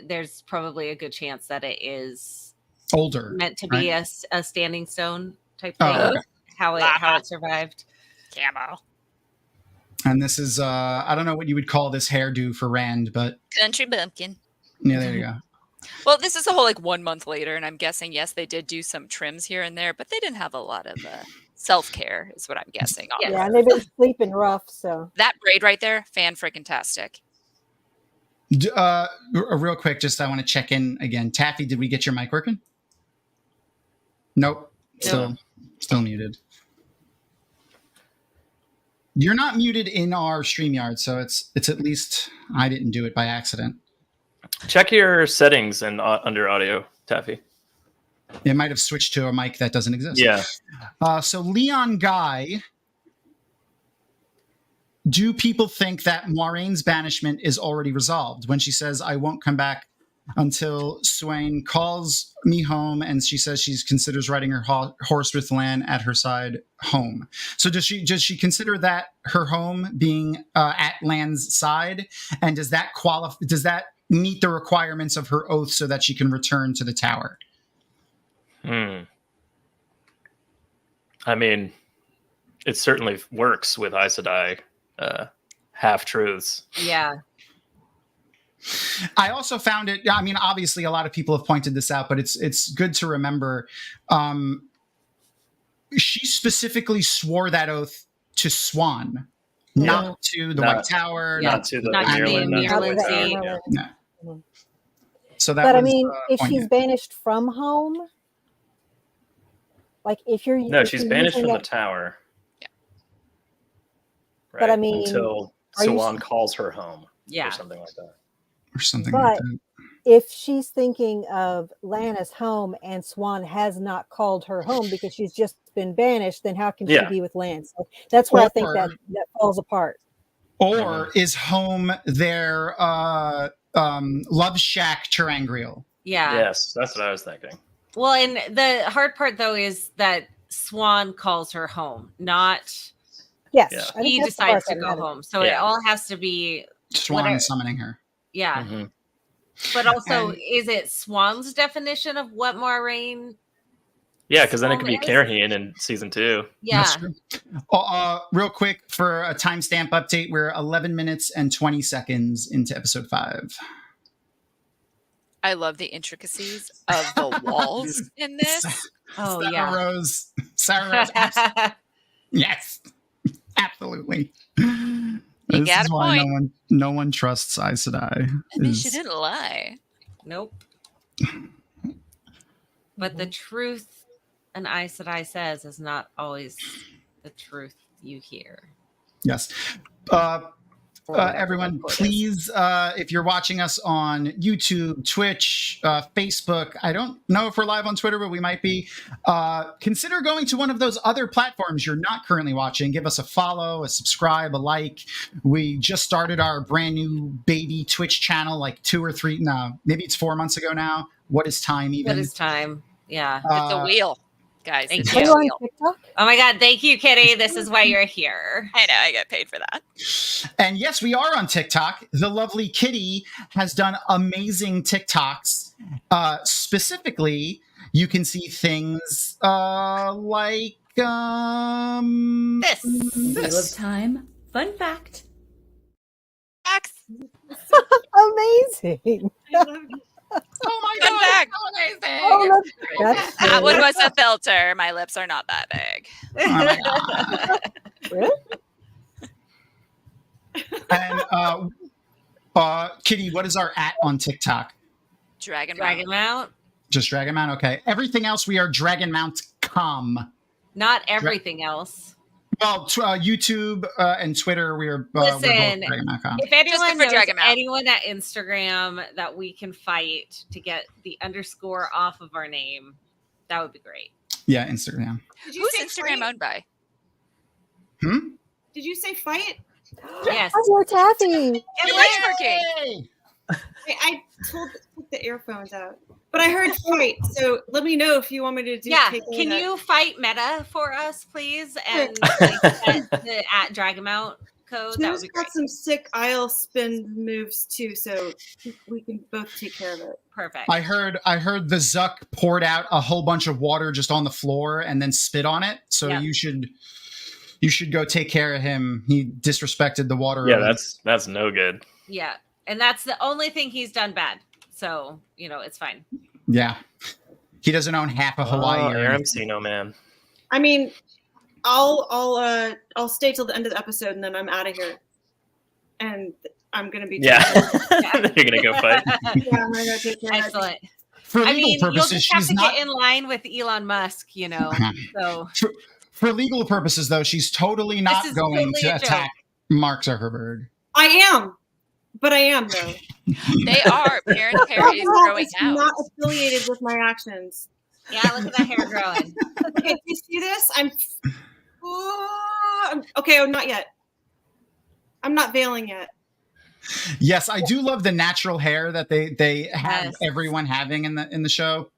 there's probably a good chance that it is Older, meant to be right? a standing stone type Oh, thing. okay. How it survived. Camo. And this is I don't know what you would call this hairdo for Rand, but Country bumpkin. yeah, there you go. Well, this is a whole like 1 month later, and I'm guessing, yes, they did do some trims here and there, but they didn't have a lot of self-care, is what I'm guessing. Yeah, and they've been sleeping rough, so. That braid right there, fan-freaking-tastic. Real quick, just I want to check in again. Taffy, did we get your mic working? Nope. Still muted. You're not muted in our StreamYard, so it's at least I didn't do it by accident. Check your settings and under audio, Taffy. It might have switched to a mic that doesn't exist. Yeah. So Leon Guy, do people think that Moiraine's banishment is already resolved when she says, I won't come back until Swain calls me home, and she says she considers riding her horse with Lan at her side home? So does she consider that her home being at Lan's side? And does that meet the requirements of her oath so that she can return to the tower? I mean, it certainly works with Aes Sedai half-truths. Yeah. I also found it, I mean, obviously a lot of people have pointed this out, but it's good to remember. She specifically swore that oath to Swan, not to the White Tower, not to the Mirland Sea. No. So that But was, I mean, if she's poignant. banished from home, like if you're No, if she's you're banished using from the that- tower. Right? But I mean, until are you Sawan s- calls her home. Yeah. Or something like that. Or something like But that. if she's thinking of Lana's home and Swan has not called her home because she's just been banished, then how can Yeah. she be with Lan? So that's where I think Or- that falls apart. Or is home their Love Shack Terangriel? Yeah. Yes, that's what I was thinking. Well, and the hard part though is that Swan calls her home, not Yes, Yeah. I think he that's the part decides to that go matters. home. So it Yeah. all has to be Swan whatever- summoning her. Yeah. Mm-hmm. But also, And- is it Swan's definition of what Moiraine Yeah, because then it could be Yes. Karahin in season 2. Yeah. That's true. Real quick for a timestamp update, we're 11 minutes and 20 seconds into episode 5. I love the intricacies of the walls in this. Oh Sarah yeah. Rose. Yes, absolutely. You This got is a why point. no one trusts Aes Sedai. I mean, she didn't lie. Nope. But the truth an Aes Sedai says is not always the truth you hear. Yes. Everyone, please, if you're watching us on YouTube, Twitch, Facebook, I don't know if we're live on Twitter, but we might be. Consider going to one of those other platforms you're not currently watching. Give us a follow, a subscribe, a like. We just started our brand new baby Twitch channel like 4 months ago now. What is time even? What is time? Yeah. It's a wheel, guys. Thank It's you. a wheel. Oh my God. Thank you, Kitty. This is why you're here. I know. I get paid for that. And yes, we are on TikTok. The lovely Kitty has done amazing TikToks. Specifically, you can see things like this. Wheel of Time. Fun fact. Amazing. Oh my Fun fact. Oh, that's That one great. was a filter. My lips are not that big. Oh my God. Really? And Kitty, what is our @ on TikTok? Dragonmount. Just Dragonmount. Okay. Everything else we are Dragonmount.com. Not everything else. Well, YouTube and Twitter, we're both Listen, Dragonmount.com. if anyone Just look for knows Dragonmount. anyone at Instagram that we can fight to get the underscore off of our name, that would be great. Yeah, Instagram. Who's Instagram owned by? Did you say fight? Yes. Oh, we're tapping. You're I told took the earphones out, but I heard fight. So let me know if you want me to do. Yeah, take can that. you fight Meta for us, please? And like, set the @Dragonmount code. That would Joe's be great. got some sick aisle spin moves too, so we can both take care of it. Perfect. I heard the Zuck poured out a whole bunch of water just on the floor and then spit on it. So Yeah. you should go take care of him. He disrespected the water. Yeah, that's no good. Yeah, and that's the only thing he's done bad. So it's fine. Yeah. He doesn't own half of Hawaii. Oh, or Aram anything. Sino, man. I mean, I'll stay till the end of the episode and then I'm out of here. And I'm gonna be Yeah. You're gonna go fight. Yeah, I'm gonna go take care of it. Excellent. For I legal mean, you'll purposes, just have she's to not. get in line with Elon Musk, So For legal purposes, though, she's totally not This is going totally to a joke. attack Mark Zuckerberg. I am, but I am though. They are. Karen Perry is growing It's out. not affiliated with my actions. Yeah, look at that hair growing. Okay, do you see this? Okay. Oh, not yet. I'm not veiling yet. Yes, I do love the natural hair that they have Yes. everyone having in the show.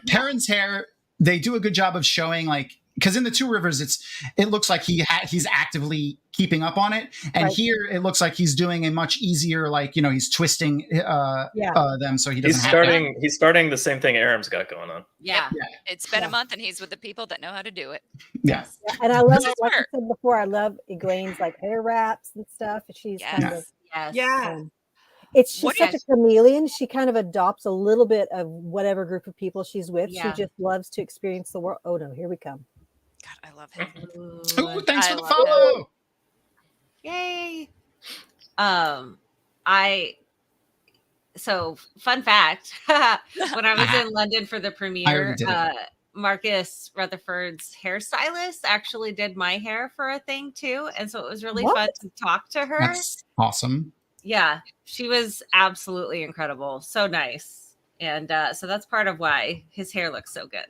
Perrin's hair, they do a good job of showing, like, because in the Two Rivers, it looks like he's actively keeping up on it, and Right. here it looks like he's doing a much easier, like, he's twisting them so he doesn't He's starting the same thing Aram's got going on. Yeah. It's been a month and he's with the people that know how to do it. Yeah. Yeah, and I love, This is like I her. said before, I love Egwene's like hair wraps and stuff. She's kind of, Yes. Yeah. it's she's What such is- a chameleon. She kind of adopts a little bit of whatever group of people she's with. Yeah. She just loves to experience the world. Oh no, here we come. God, I love him. Ooh, thanks I for the love him. follow. Yay. So fun fact, when I was in London for the premiere, already did it. Marcus Rutherford's hairstylist actually did my hair for a thing too. And so it was really What? fun to talk to her. That's awesome. Yeah, she was absolutely incredible. So nice. And so that's part of why his hair looks so good.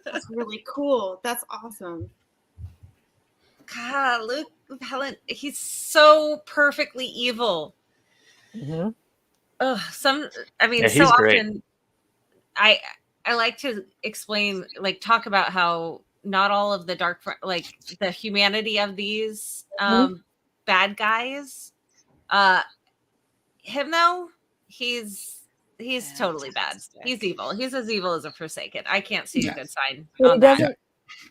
That's really cool. That's awesome. God, Luke Helen, he's so perfectly evil. Mhm. Ugh, I mean, Yeah, so he's great. often I like to explain, like, talk about how not all of the like the humanity of these bad guys. Him though, he's He's totally bad. He's evil. He's as evil as a Forsaken. I can't see a good sign But on he that. doesn't.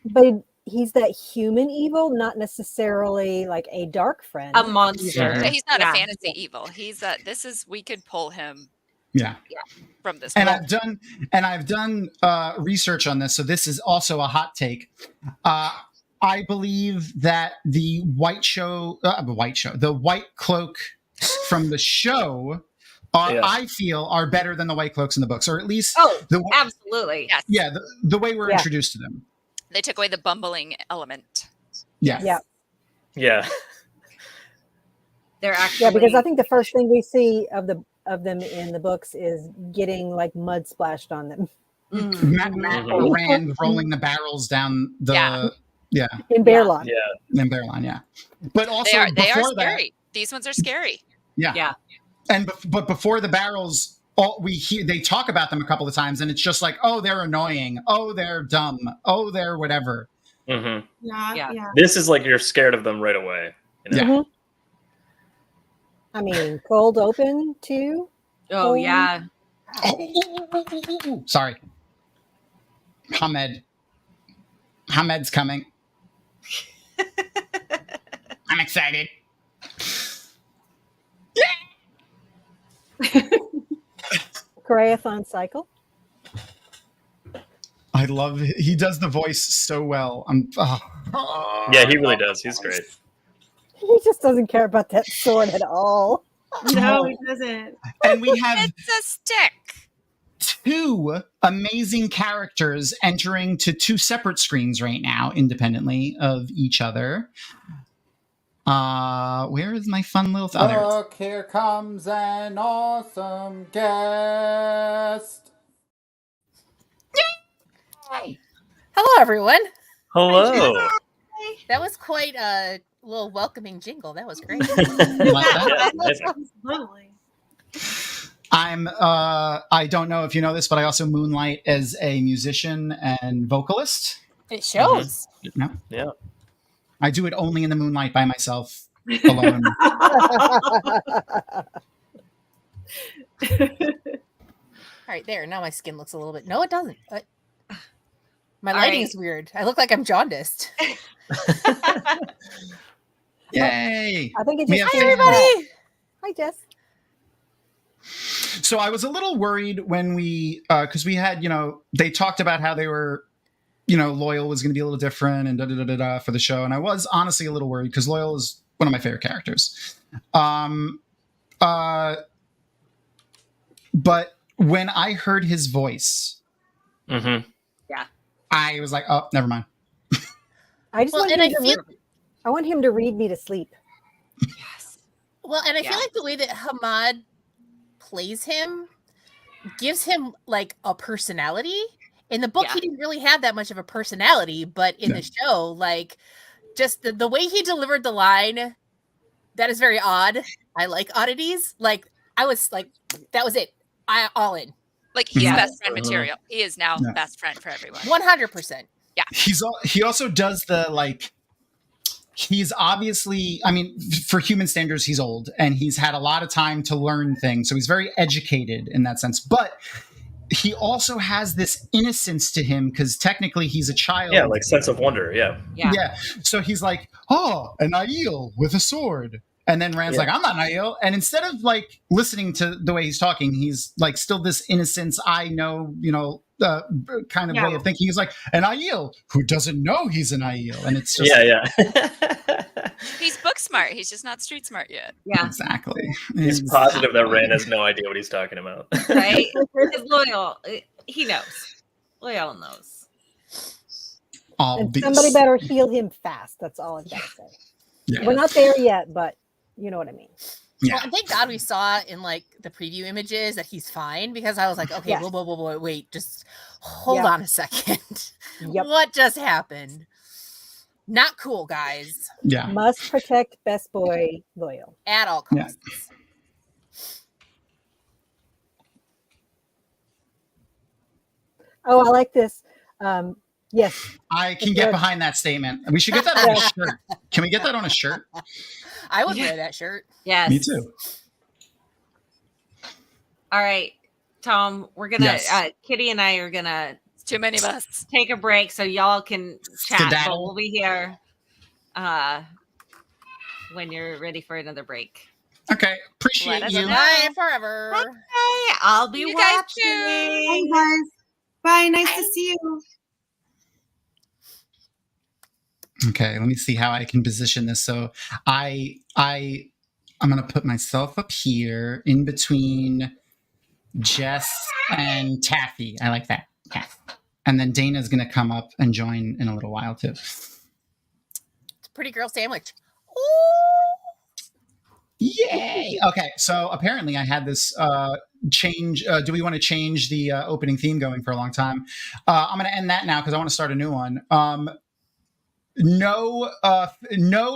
But he's that human evil, not necessarily like a dark friend. A monster. Yeah, he's not a fantasy evil. He's we could pull him from this And world. I've done research on this, so this is also a hot take. I believe that the white cloak from the show I feel are better than the white cloaks in the books, or at least absolutely. Yes. Yeah, the way we're introduced to them. They took away the bumbling element. Yeah. Yeah. They're actually because I think the first thing we see of them in the books is getting like mud splashed on them. Matt or Rand rolling the barrels down the in Bearlawn. In Bearlawn, yeah. But also they are before that, scary. These ones are scary. yeah. And but before the barrels, they talk about them a couple of times, and it's just like, oh, they're annoying, oh, they're dumb, oh, they're whatever. Mm-hmm. Yeah. This is like you're scared of them right away. You know? Yeah. I mean, cold open too. Oh yeah. Sorry. Hamed's coming. I'm excited. Koreathon cycle. I love it. He does the voice so well. Yeah, he really does. He's great. He just doesn't care about that sword at all. No, he doesn't. And we have it's a stick. 2 amazing characters entering to 2 separate screens right now, independently of each other. Where is my fun little Look, here comes an awesome guest. Hello, everyone. Hello. That was quite a little welcoming jingle. That was great. I don't know if you know this, but I also moonlight as a musician and vocalist. It shows. No. Yeah. I do it only in the moonlight by myself, alone. All right, there. Now my skin looks a little bit. No, it doesn't. My lighting is weird. I look like I'm jaundiced. Yay! I think it's We just have- Hi, everybody. Hi, Jess. So I was a little worried when we, because we had, they talked about how they were, Loyal was going to be a little different and da-da-da-da-da for the show. And I was honestly a little worried because Loyal is one of my favorite characters. But when I heard his voice, yeah, I was like, oh, never mind. I just want I want him to read me to sleep. Well, and I feel like the way that Hamad plays him gives him like a personality. In the book, he didn't really have that much of a personality, but in the show, like just the way he delivered the line, that is very odd. I like oddities. Like I was like, that was it. I all in. Like he's best friend material. He is now best friend for everyone. 100%. Yeah. He also does the like. He's obviously, I mean, for human standards, he's old and he's had a lot of time to learn things. So he's very educated in that sense. But he also has this innocence to him because technically he's a child. Yeah, like sense of wonder. Yeah. Yeah. So he's like, oh, an Aiel with a sword. And then Rand's like, I'm not an Aiel. And instead of like listening to the way he's talking, he's like still this innocence, I know, kind of way of thinking. He's like, an Aiel who doesn't know he's an Aiel. And it's just. He's book smart. He's just not street smart yet. Yeah. Exactly. He's positive that Rand has no idea what he's talking about. Right? He's loyal. He knows. Loyal knows. And somebody better heal him fast. That's all I've got to say. Yeah. We're not there yet, but you know what I mean. Well, and thank God we saw in like the preview images that he's fine, because I was like, okay, whoa, wait, just hold on a second. What just happened? Not cool, guys. Yeah. Must protect best boy Loyal at all costs. Oh, I like this. Yes. I can get behind that statement. We should get that on a shirt. Can we get that on a shirt? I would wear that shirt. Yes. Me too. All right. Tom, we're gonna Yes. Kitty and I are gonna too many of us take a break so y'all can chat, but Skedaddle. we'll be here when you're ready for another break. Okay, appreciate Let us you. know. Bye forever. Bye. I'll be You guys too. watching. Bye, guys. Bye. Nice to see you. Okay, let me see how I can position this. So I'm gonna put myself up here in between Jess and Taffy. I like that. Taffy. And then Dana's gonna come up and join in a little while too. It's a pretty girl sandwich. Yay! Okay, so apparently I had this change. Do we want to change the opening theme going for a long time? I'm going to end that now because I want to start a new one. No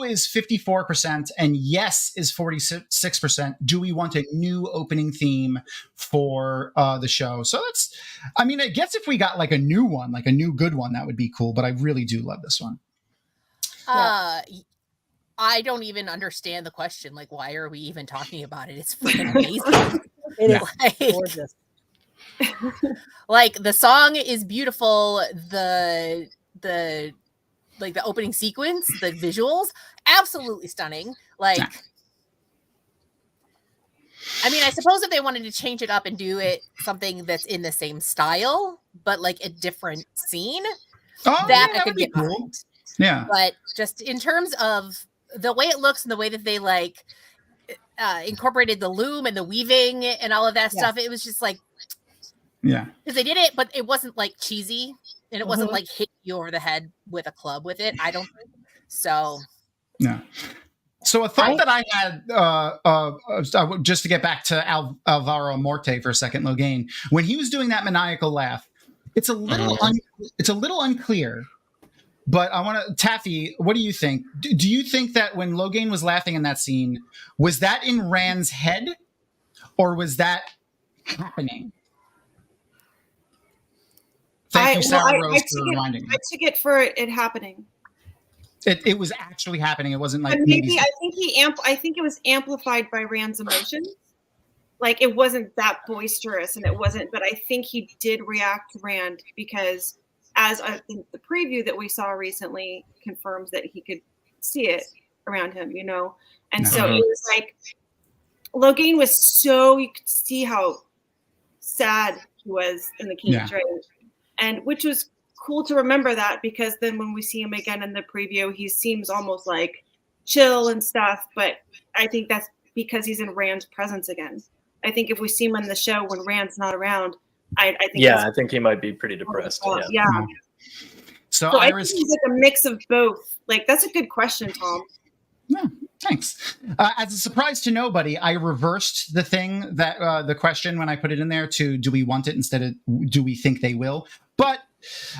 is 54% and yes is 46%. Do we want a new opening theme for the show? So that's, I mean, I guess if we got like a new one, like a new good one, that would be cool. But I really do love this one. I don't even understand the question. Like, why are we even talking about it? It's freaking amazing. It is gorgeous. Like the song is beautiful. The like the opening sequence, the visuals, absolutely stunning. Like, I mean, I suppose if they wanted to change it up and do it something that's in the same style, but like a different scene, I could get behind. Yeah. But just in terms of the way it looks and the way that they like incorporated the loom and the weaving and all of that stuff, it was just like, yeah, because they did it, but it wasn't like cheesy and it wasn't like hit you over the head with a club with it. I don't think so. Yeah. So a thought that I had, just to get back to Alvaro Morte for a second, Logain, when he was doing that maniacal laugh, it's a little unclear. But I want to, Taffy, what do you think? Do you think that when Logain was laughing in that scene, was that in Rand's head or was that happening? Thank you, Sarah Rose, for reminding me. I took it for it happening. It was actually happening. It wasn't like but maybe I think it was amplified by Rand's emotions. Like it wasn't that boisterous, and it wasn't. But I think he did react to Rand because, as I think the preview that we saw recently confirms that he could see it around him, you know. And so it was like Logain was so you could see how sad he was in the cage, right? And which was cool to remember that because then when we see him again in the preview, he seems almost like chill and stuff. But I think that's because he's in Rand's presence again. I think if we see him on the show when Rand's not around, I think I think he might be pretty depressed. Yeah. So Iris, I think he's like a mix of both. Like that's a good question, Tom. Yeah, thanks. As a surprise to nobody, I reversed the thing that the question when I put it in there to do we want it instead of do we think they will. But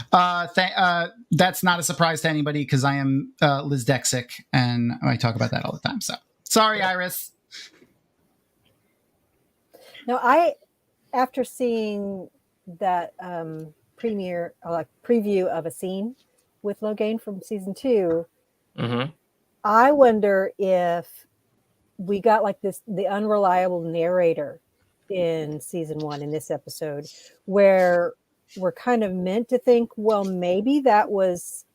that's not a surprise to anybody because I am Liz Dexic and I talk about that all the time. So sorry, Iris. Now, after seeing that preview of a scene with Logain from season 2, I wonder if we got like the unreliable narrator in season 1 in this episode, where we're kind of meant to think, well, maybe that was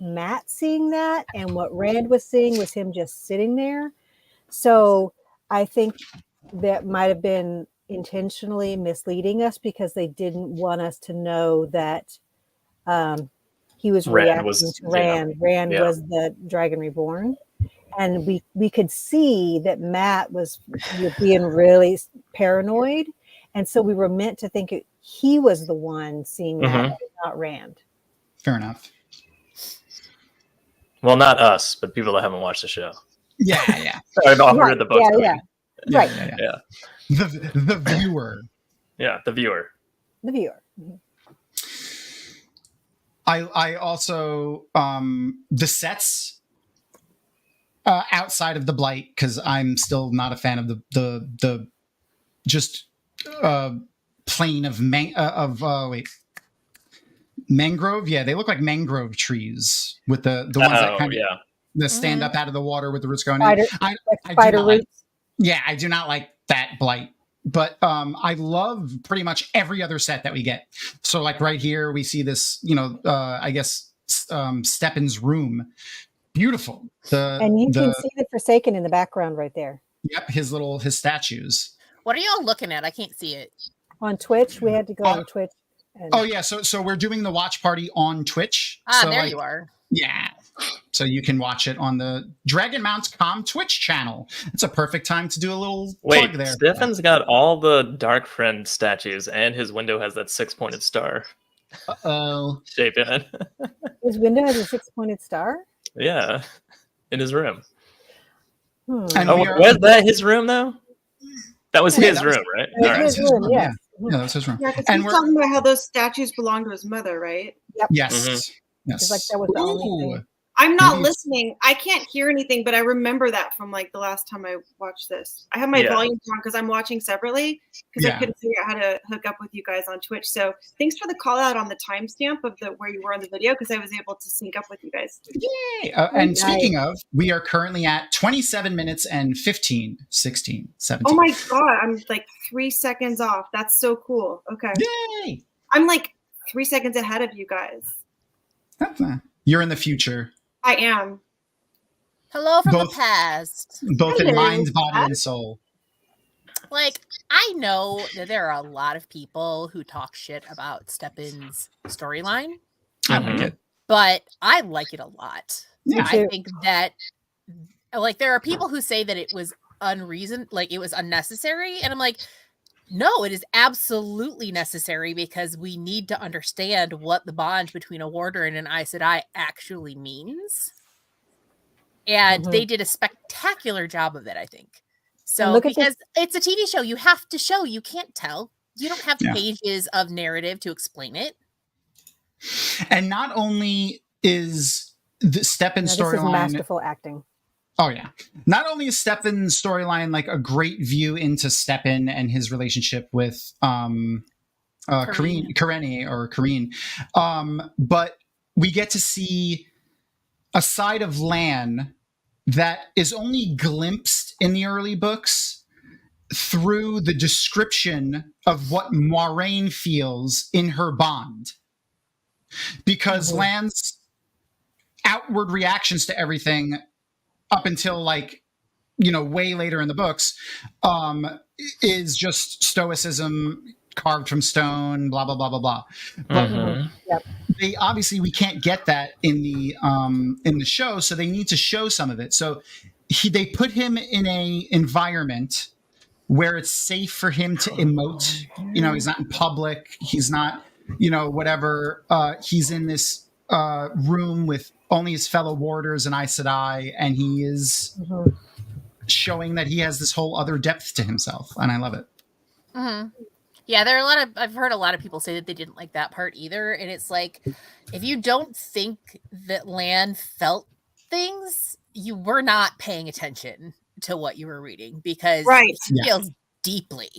Matt seeing that, and what Rand was seeing was him just sitting there. So I think that might have been intentionally misleading us because they didn't want us to know that he was reacting to Rand. Rand was the Dragon Reborn. And we could see that Matt was being really paranoid. And so we were meant to think he was the one seeing that, not Rand. Fair enough. Well, not us, but people that haven't watched the show. Yeah. I've read the book. Yeah. The viewer. Yeah, the viewer. The viewer. I also the sets outside of the Blight, because I'm still not a fan of the just plain of mangrove. Yeah, they look like mangrove trees with the ones that kind of stand up out of the water with the roots going in. Spider roots. Yeah, I do not like that Blight but I love pretty much every other set that we get. So like right here, we see this, I guess Stepin's room. Beautiful. And you can see the Forsaken in the background right there. Yep, his statues. What are y'all looking at? I can't see it. On Twitch, we had to go on Twitch. Oh yeah, so we're doing the watch party on Twitch. So There you are. Yeah. So you can watch it on the Dragonmount.com Twitch channel. It's a perfect time to do a little plug there. Stefan's got all the Dark Friend statues, and his window has that 6-pointed star. Uh-oh. Shape in it. His window has a 6-pointed star? Yeah, in his room. And was that his room, though? That was his room, right? That was his room, yeah. Yeah, that was his room. Yeah, because And he's talking about how those statues belong to his mother, right? Yep. Yes. Yes. It's like that was the only thing. I'm not Maybe- listening. I can't hear anything, but I remember that from like the last time I watched this. I have my volume down because I'm watching separately because I couldn't figure out how to hook up with you guys on Twitch. So thanks for the call out on the timestamp of where you were on the video because I was able to sync up with you guys. Yay! And speaking of, we are currently at 27 minutes and 15, 16, 17. Oh my god, I'm like 3 seconds off. That's so cool. Okay. Yay! I'm like 3 seconds ahead of you guys. You're in the future, I am. Hello from the past. both in Hello. mind, body, and soul. Like, I know that there are a lot of people who talk shit about Stepin's storyline. I like it. But I like it a lot. Yeah. I think that, like, there are people who say that it was it was unnecessary. And I'm like, no, it is absolutely necessary because we need to understand what the bond between a warder and an Aes Sedai actually means. And they did a spectacular job of it, I think. So, because it's a TV show, you have to show, you can't tell. You don't have pages of narrative to explain it. And not only is the Stepin storyline... This is masterful acting. Oh, yeah. Not only is Stepin's storyline like a great view into Stepin and his relationship with Karine, but we get to see a side of Lan that is only glimpsed in the early books through the description of what Moiraine feels in her bond. Because Lan's outward reactions to everything up until way later in the books is just stoicism carved from stone, blah, blah, blah, blah, blah. But we can't get that in the show, so they need to show some of it. So they put him in a environment where it's safe for him to emote. He's not in public. He's not, whatever. He's in this room with only his fellow warders and Aes Sedai, and he is showing that he has this whole other depth to himself, and I love it. Yeah, I've heard a lot of people say that they didn't like that part either, and it's like, if you don't think that Lan felt things, you were not paying attention to what you were reading, because he feels deeply.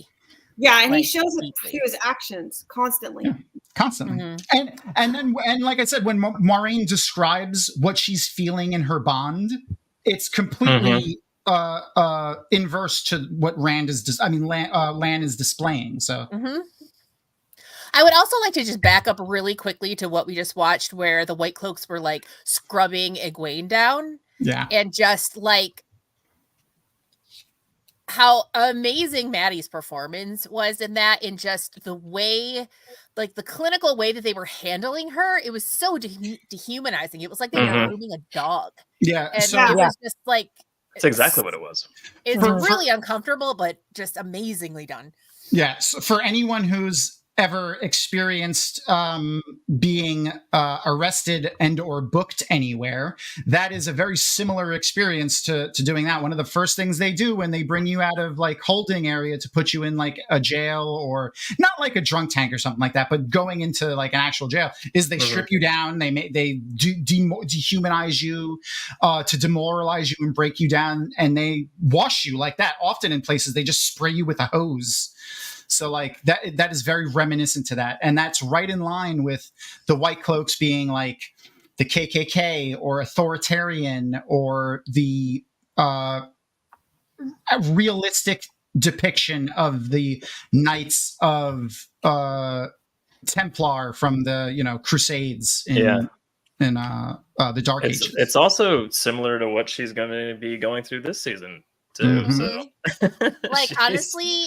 Yeah, and he shows it through his actions constantly. Yeah. Constantly. And like I said, when Moiraine describes what she's feeling in her bond, it's completely inverse to what Lan is displaying. So I would also like to just back up really quickly to what we just watched, where the White Cloaks were like scrubbing Egwene down. Yeah. And just like how amazing Maddie's performance was in that, in just the way, like the clinical way that they were handling her. It was so dehumanizing. It was like they were grooming a dog. Yeah. And it was just like, that's exactly what it was. It's really uncomfortable, but just amazingly done. Yeah. So for anyone who's ever experienced being arrested and or booked anywhere, that is a very similar experience to doing that. One of the first things they do when they bring you out of like holding area to put you in like a jail, or not like a drunk tank or something like that, but going into like an actual jail, is they strip you down. They dehumanize you, to demoralize you and break you down, and they wash you like that. Often in places they just spray you with a hose. So like that is very reminiscent to that. And that's right in line with the White Cloaks being like the KKK or authoritarian, or the realistic depiction of the Knights of Templar from the Crusades in the Dark Ages. It's also similar to what she's going to be going through this season too. Mhm. So Like honestly,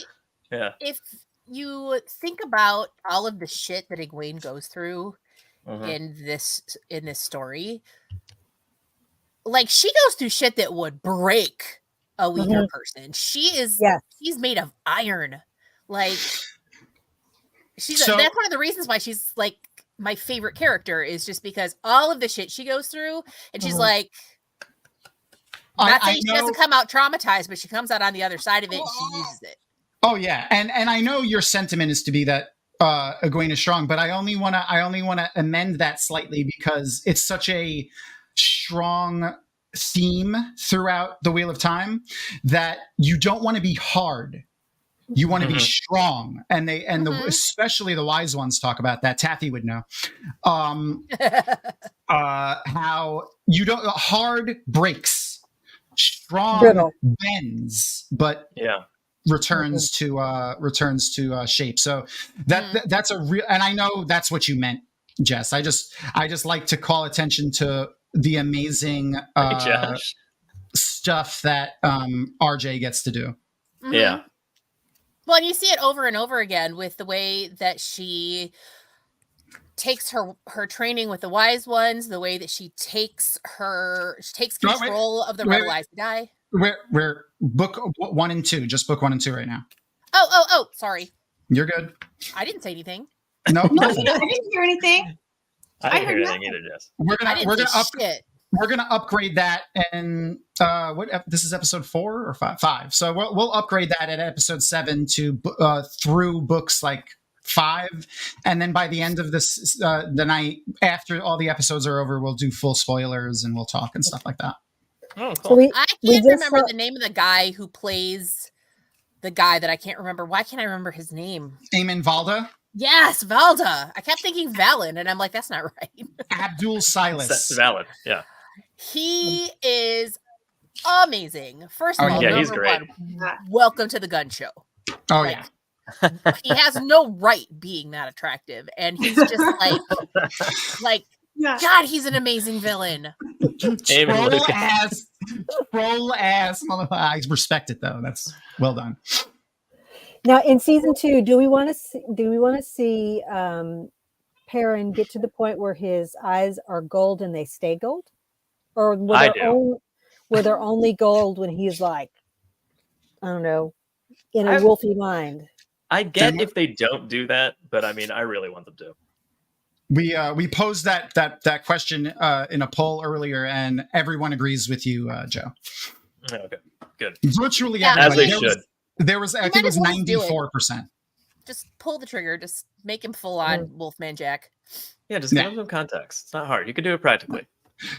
yeah. if you think about all of the shit that Egwene goes through in this story, like she goes through shit that would break a weaker person. She's made of iron. Like that's one of the reasons why she's like my favorite character, is just because all of the shit she goes through, and she's like, not saying she doesn't come out traumatized, but she comes out on the other side of it and she uses it. Oh yeah, and I know your sentiment is to be that Egwene is strong, but I only want to amend that slightly because it's such a strong theme throughout the Wheel of Time that you don't want to be hard. You want to be strong, and especially the wise ones talk about that. Taffy would know how you don't hard breaks, strong bends, but returns to shape. So that's a real, and I know that's what you meant, Jess. I just like to call attention to the amazing stuff that RJ gets to do. Yeah. Well, and you see it over and over again with the way that she takes her training with the wise ones, the way that she takes control of the Rebelized Die. We're book 1 and 2, just book 1 and 2 right now. Oh, sorry. You're good. I didn't say anything. No, I didn't hear anything. I didn't hear anything either, Jess. We're gonna upgrade that, and this is episode 4 or 5. So we'll upgrade that at episode 7 to through books like 5, and then by the end of this the night after all the episodes are over, we'll do full spoilers and we'll talk and stuff like that. Oh, cool. So I can't remember the name of the guy who plays the guy that I can't remember. Why can't I remember his name? Eamon Valda. Yes, Valda. I kept thinking Valen, and I'm like, that's not right. Abdul Silas. That's valid. Yeah. He is amazing. First of all, he's great. Welcome to the gun show. Oh yeah. He has no right being that attractive, and he's just like God, he's an amazing villain. Troll ass motherfucker. I respect it though. That's well done. Now in season 2, do we want to see Perrin get to the point where his eyes are gold and they stay gold? Or were they're only gold when he's like, I don't know, in a wolfy mind? I get if they don't do that, but I mean, I really want them to. We posed that question in a poll earlier, and everyone agrees with you, Joe. Okay, good. Virtually everybody. As they should. There was, I think it was 94%. Just pull the trigger. Just make him full on Wolfman Jack. Yeah, just give him some context. It's not hard. You can do it practically.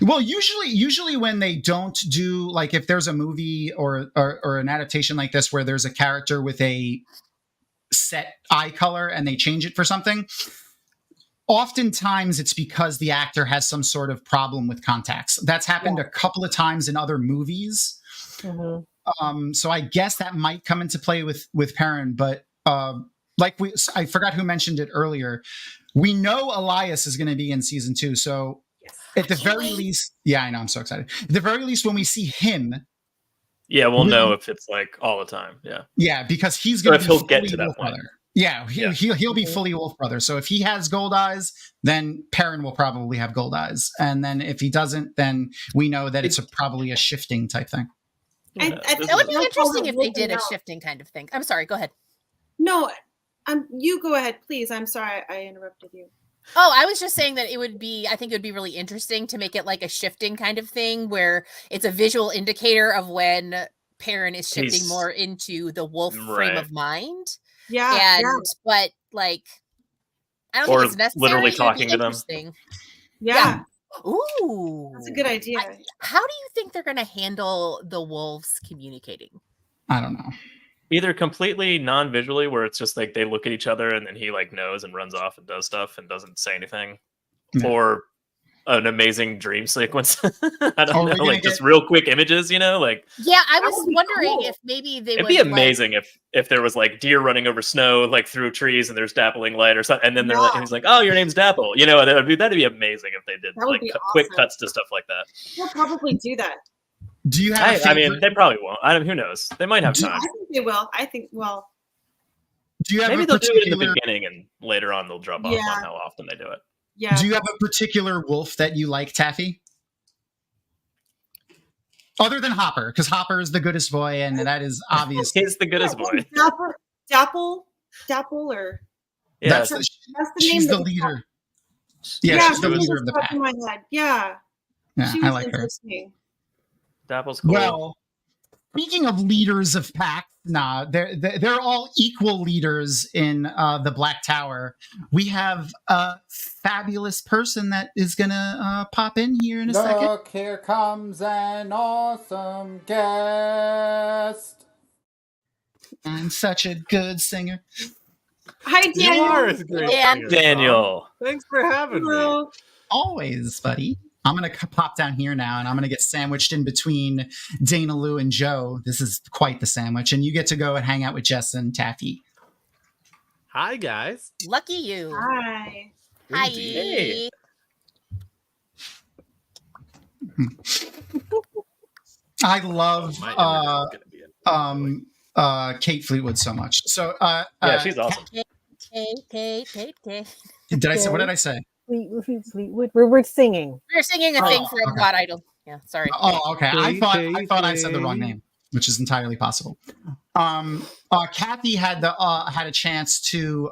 Well, usually when they don't do, like, if there's a movie or an adaptation like this where there's a character with a set eye color and they change it for something, oftentimes it's because the actor has some sort of problem with contacts. That's happened a couple of times in other movies. So I guess that might come into play with Perrin, but I forgot who mentioned it earlier. We know Elias is going to be in season 2, so at the very least, I know, I'm so excited. At the very least, when we see him, we'll know if it's like all the time. Yeah, because he's going to be he'll get to that point. Brother. Yeah, he'll be fully Wolf Brother. So if he has gold eyes, then Perrin will probably have gold eyes, and then if he doesn't, then we know that it's probably a shifting type thing. That would be interesting if they did a shifting kind of thing. I'm sorry, go ahead. No, you go ahead, please. I'm sorry I interrupted you. Oh, I was just saying that I think it would be really interesting to make it like a shifting kind of thing where it's a visual indicator of when Perrin is shifting more into the wolf frame of mind. But like, I don't think it's necessary. Literally talking to them. Yeah. Ooh, that's a good idea. How do you think they're going to handle the wolves communicating? I don't know. Either completely non-visually, where it's just like they look at each other and then he like knows and runs off and does stuff and doesn't say anything, or an amazing dream sequence. I don't Oh, know, like just real quick images, like. Yeah, I That was would be wondering cool. if maybe they It'd would be like- amazing if there was like deer running over snow, like through trees, and there's dappling light or something, and then they're like, and he's like, "Oh, your name's Dapple." that'd be amazing if they did That would like be quick awesome. cuts to stuff like that. They'll probably do that. Do you have? I mean, they probably won't. Who knows? They might have time. I think they will. I think. Well, Do you have Maybe a they'll do it in the particular? beginning, and later on they'll drop off Yeah. on how often they do it. yeah. Do you have a particular wolf that you like, Taffy? Other than Hopper, because Hopper is the goodest boy, and that is obvious. He's the goodest boy. Dapple, or Yeah, That's that's the she's name. the that- leader. Yeah, she's the her name leader just of the popped pack. in my head. Yeah, Yeah, she I was like her. interesting. Dapple's cool. Well, speaking of leaders of packs, they're all equal leaders in the Black Tower. We have a fabulous person that is gonna pop in here in a second. Look, here comes an awesome guest. And such a good singer. Hi, You Daniel. are a great Dan. singer, Daniel. Tom. Thanks for having me. Hello. Always, buddy. I'm going to pop down here now, and I'm going to get sandwiched in between Dana, Lou, and Joe. This is quite the sandwich. And you get to go and hang out with Jess and Taffy. Hi, guys. Lucky you. Hi. Hi. Indeed. I love My internet's gonna be Kate Fleetwood so much. So, Yeah, she's awesome. Kate. Did I say? What did I say? Fleetwood. We're singing. We're singing a thing for okay. God Idol. Yeah, sorry. Oh, okay. I thought I said the wrong name, which is entirely possible. Kathy had a chance to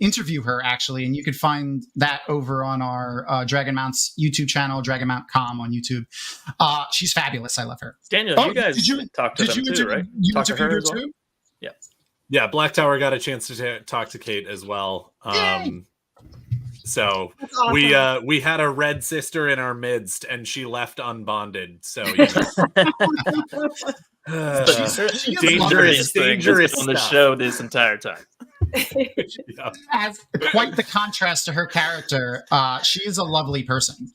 interview her actually, and you could find that over on our Dragonmount's YouTube channel, Dragonmount.com on YouTube. She's fabulous. I love her. Daniel, you guys talked to them too, right? You Talked to interviewed her as well? too? Yeah. Yeah, Black Tower got a chance to talk to Kate as well. So That's awesome. we had a red sister in our midst, and she left unbonded. So Dangerous thing on the stuff. show this entire time. Yeah. As quite the contrast to her character, she is a lovely person.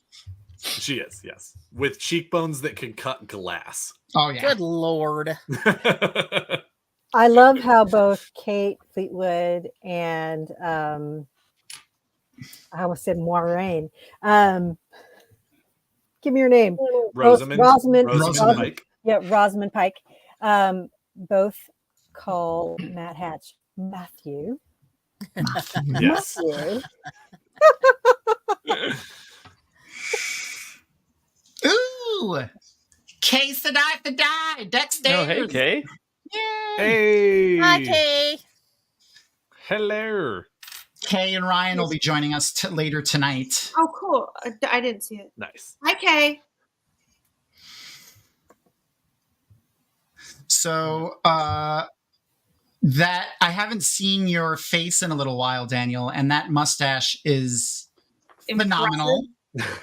She is, yes, with cheekbones that can cut glass. Oh yeah. Good Lord. I love how both Kate Fleetwood and I almost said Moiraine. Give me your name. Rosamund Rosamund Pike. Yeah, Rosamund Pike. Both call Matt Hatch Matthew. Yes. Matthew. Ooh, Kay Sadai to die. Dexter. Oh, hey, Kay. Hey. Hi, Kay. Hello. Kay and Ryan will be joining us later tonight. Oh, cool. I didn't see it. Nice. Hi, Kay. So that I haven't seen your face in a little while, Daniel, and that mustache is phenomenal.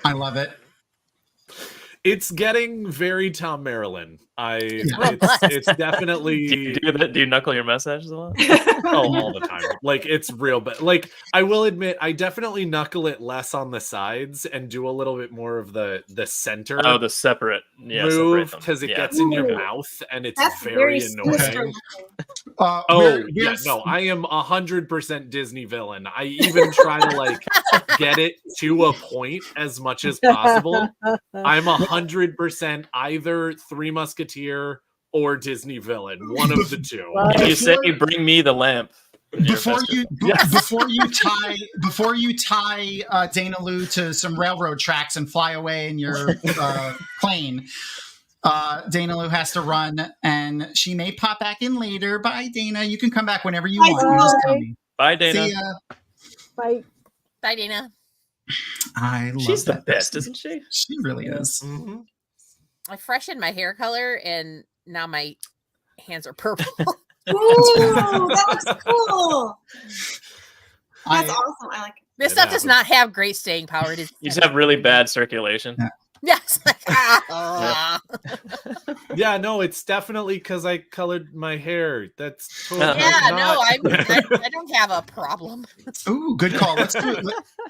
I love it. It's getting very Tom Maryland. It's definitely. Do you knuckle your mustaches a lot? All the time. Like it's real, but like I will admit, I definitely knuckle it less on the sides and do a little bit more of the center. Oh, the separate move separate because them. it Yeah. gets in your mouth and it's That's very very annoying. sinister. No, I am 100% Disney villain. I even try to like get it to a point as much as possible. I'm 100% either Three Musketeer or Disney villain, one of the two. Can you say, "Bring me the lamp"? Before you tie Dana Lou to some railroad tracks and fly away in your plane, Dana Lou has to run, and she may pop back in later. Bye, Dana. You can come back whenever you want. You just tell me. Bye, Dana. See ya. Bye. Bye, Dana. I love She's the that best, person. isn't she? She really is. Mm-hmm. I freshened my hair color, and now my hands are purple. Ooh, that looks cool. That's awesome. I like it. This stuff does not have great staying power. It is. You just have really bad circulation. Yes. Yeah, no, it's definitely because I colored my hair. That's totally Yeah, not... no, I don't have a problem. Ooh, good call.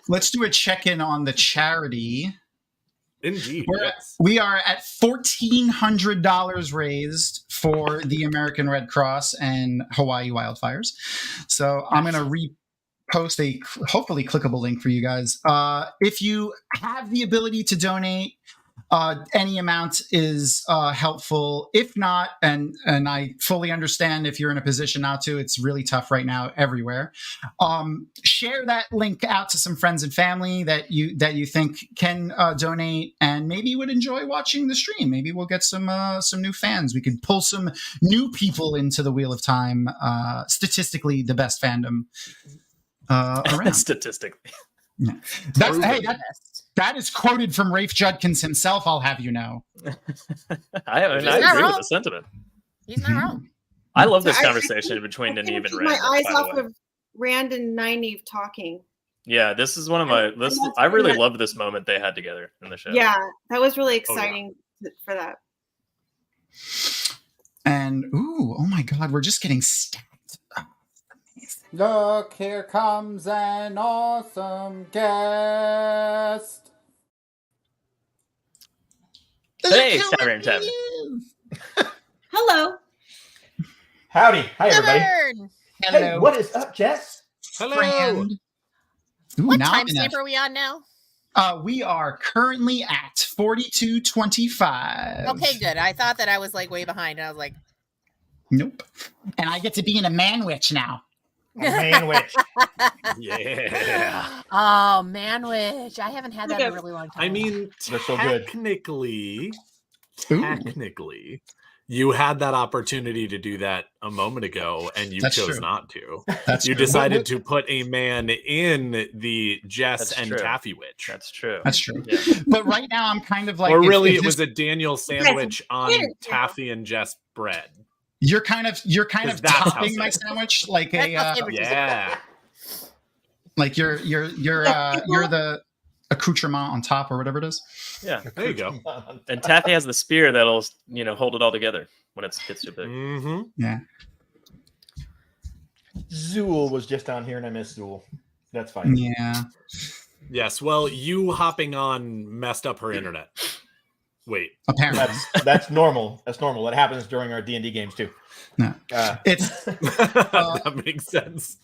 Let's do a check-in on the charity. Indeed. We are at $1,400 raised for the American Red Cross and Hawaii wildfires. So I'm going to post a hopefully clickable link for you guys. If you have the ability to donate, any amount is helpful. If not, and I fully understand if you're in a position not to, it's really tough right now everywhere. Share that link out to some friends and family that you think can donate and maybe would enjoy watching the stream. Maybe we'll get some new fans. We could pull some new people into the Wheel of Time. Statistically, the best fandom around. Statistically. Yeah. That is quoted from Rafe Judkins himself, I'll have you know. I agree with the sentiment. He's not wrong. I love this conversation between Nynaeve and Rand. My eyes off of Rand and Nynaeve talking. Yeah, this is one of my. I really loved this moment they had together in the show. Yeah, that was really exciting for that. And oh my God, we're just getting stacked. Look, here comes an awesome guest. Hey, Tavern. Hello. Howdy. Hi, everybody. Hello. Hey, what is up, Jess? Hello. What time stamp are we on now? We are currently at 42:25. Okay, good. I thought that I was like way behind, and I was like, nope. And I get to be in a man-witch now. Man-witch. Yeah. Oh, man-witch. I haven't had that in a really long time. I mean, They're so good. technically, you had that opportunity to do that a moment ago, and you That's chose true. not to. That's you true. decided to put a man in the Jess That's and true. Taffy Witch. That's true. That's true. Yeah. But right now I'm kind of like, Or if really, this- it was a Daniel sandwich on Taffy and Jess bread. You're kind of that's how topping my sad. sandwich like a Yeah. like you're the accoutrement on top or whatever it is. Yeah. There you go. And Taffy has the spear that'll hold it all together when it gets too big. Mm-hmm. Yeah. Zool was just on here, and I missed Zool. That's fine. Yeah. Yes. Well, you hopping on messed up her internet. Wait. Apparently. That's normal. That's normal. That happens during our D&D games too. No. It's that makes sense.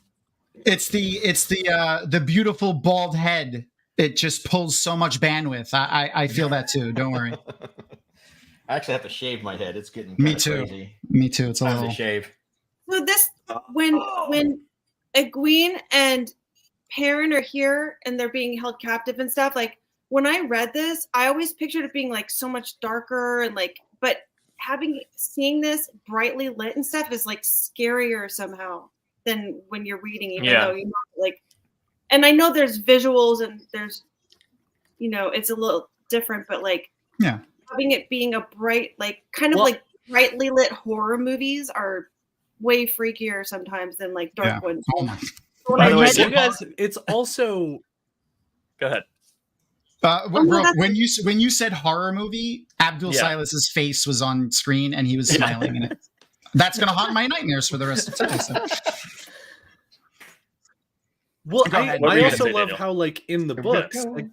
It's the beautiful bald head. It just pulls so much bandwidth. I feel that too. Don't worry. I actually have to shave my head. It's getting Me kinda too. crazy. Me too. It's a Time to little. shave. So this when Egwene and Perrin are here and they're being held captive and stuff, like when I read this, I always pictured it being like so much darker and like, but seeing this brightly lit and stuff is like scarier somehow than when you're reading, even though you know, like, and I know there's visuals and there's, it's a little different, but like, having it being a bright, like kind of like brightly lit horror movies are way freakier sometimes than like dark ones. Oh my. By the way, you guys, it's also. Go ahead. When you said horror movie, Abdul Silas's face was on screen and he was smiling in it. That's gonna haunt my nightmares for the rest of the time. So. Well, ahead. I also love how, like, in the books, like,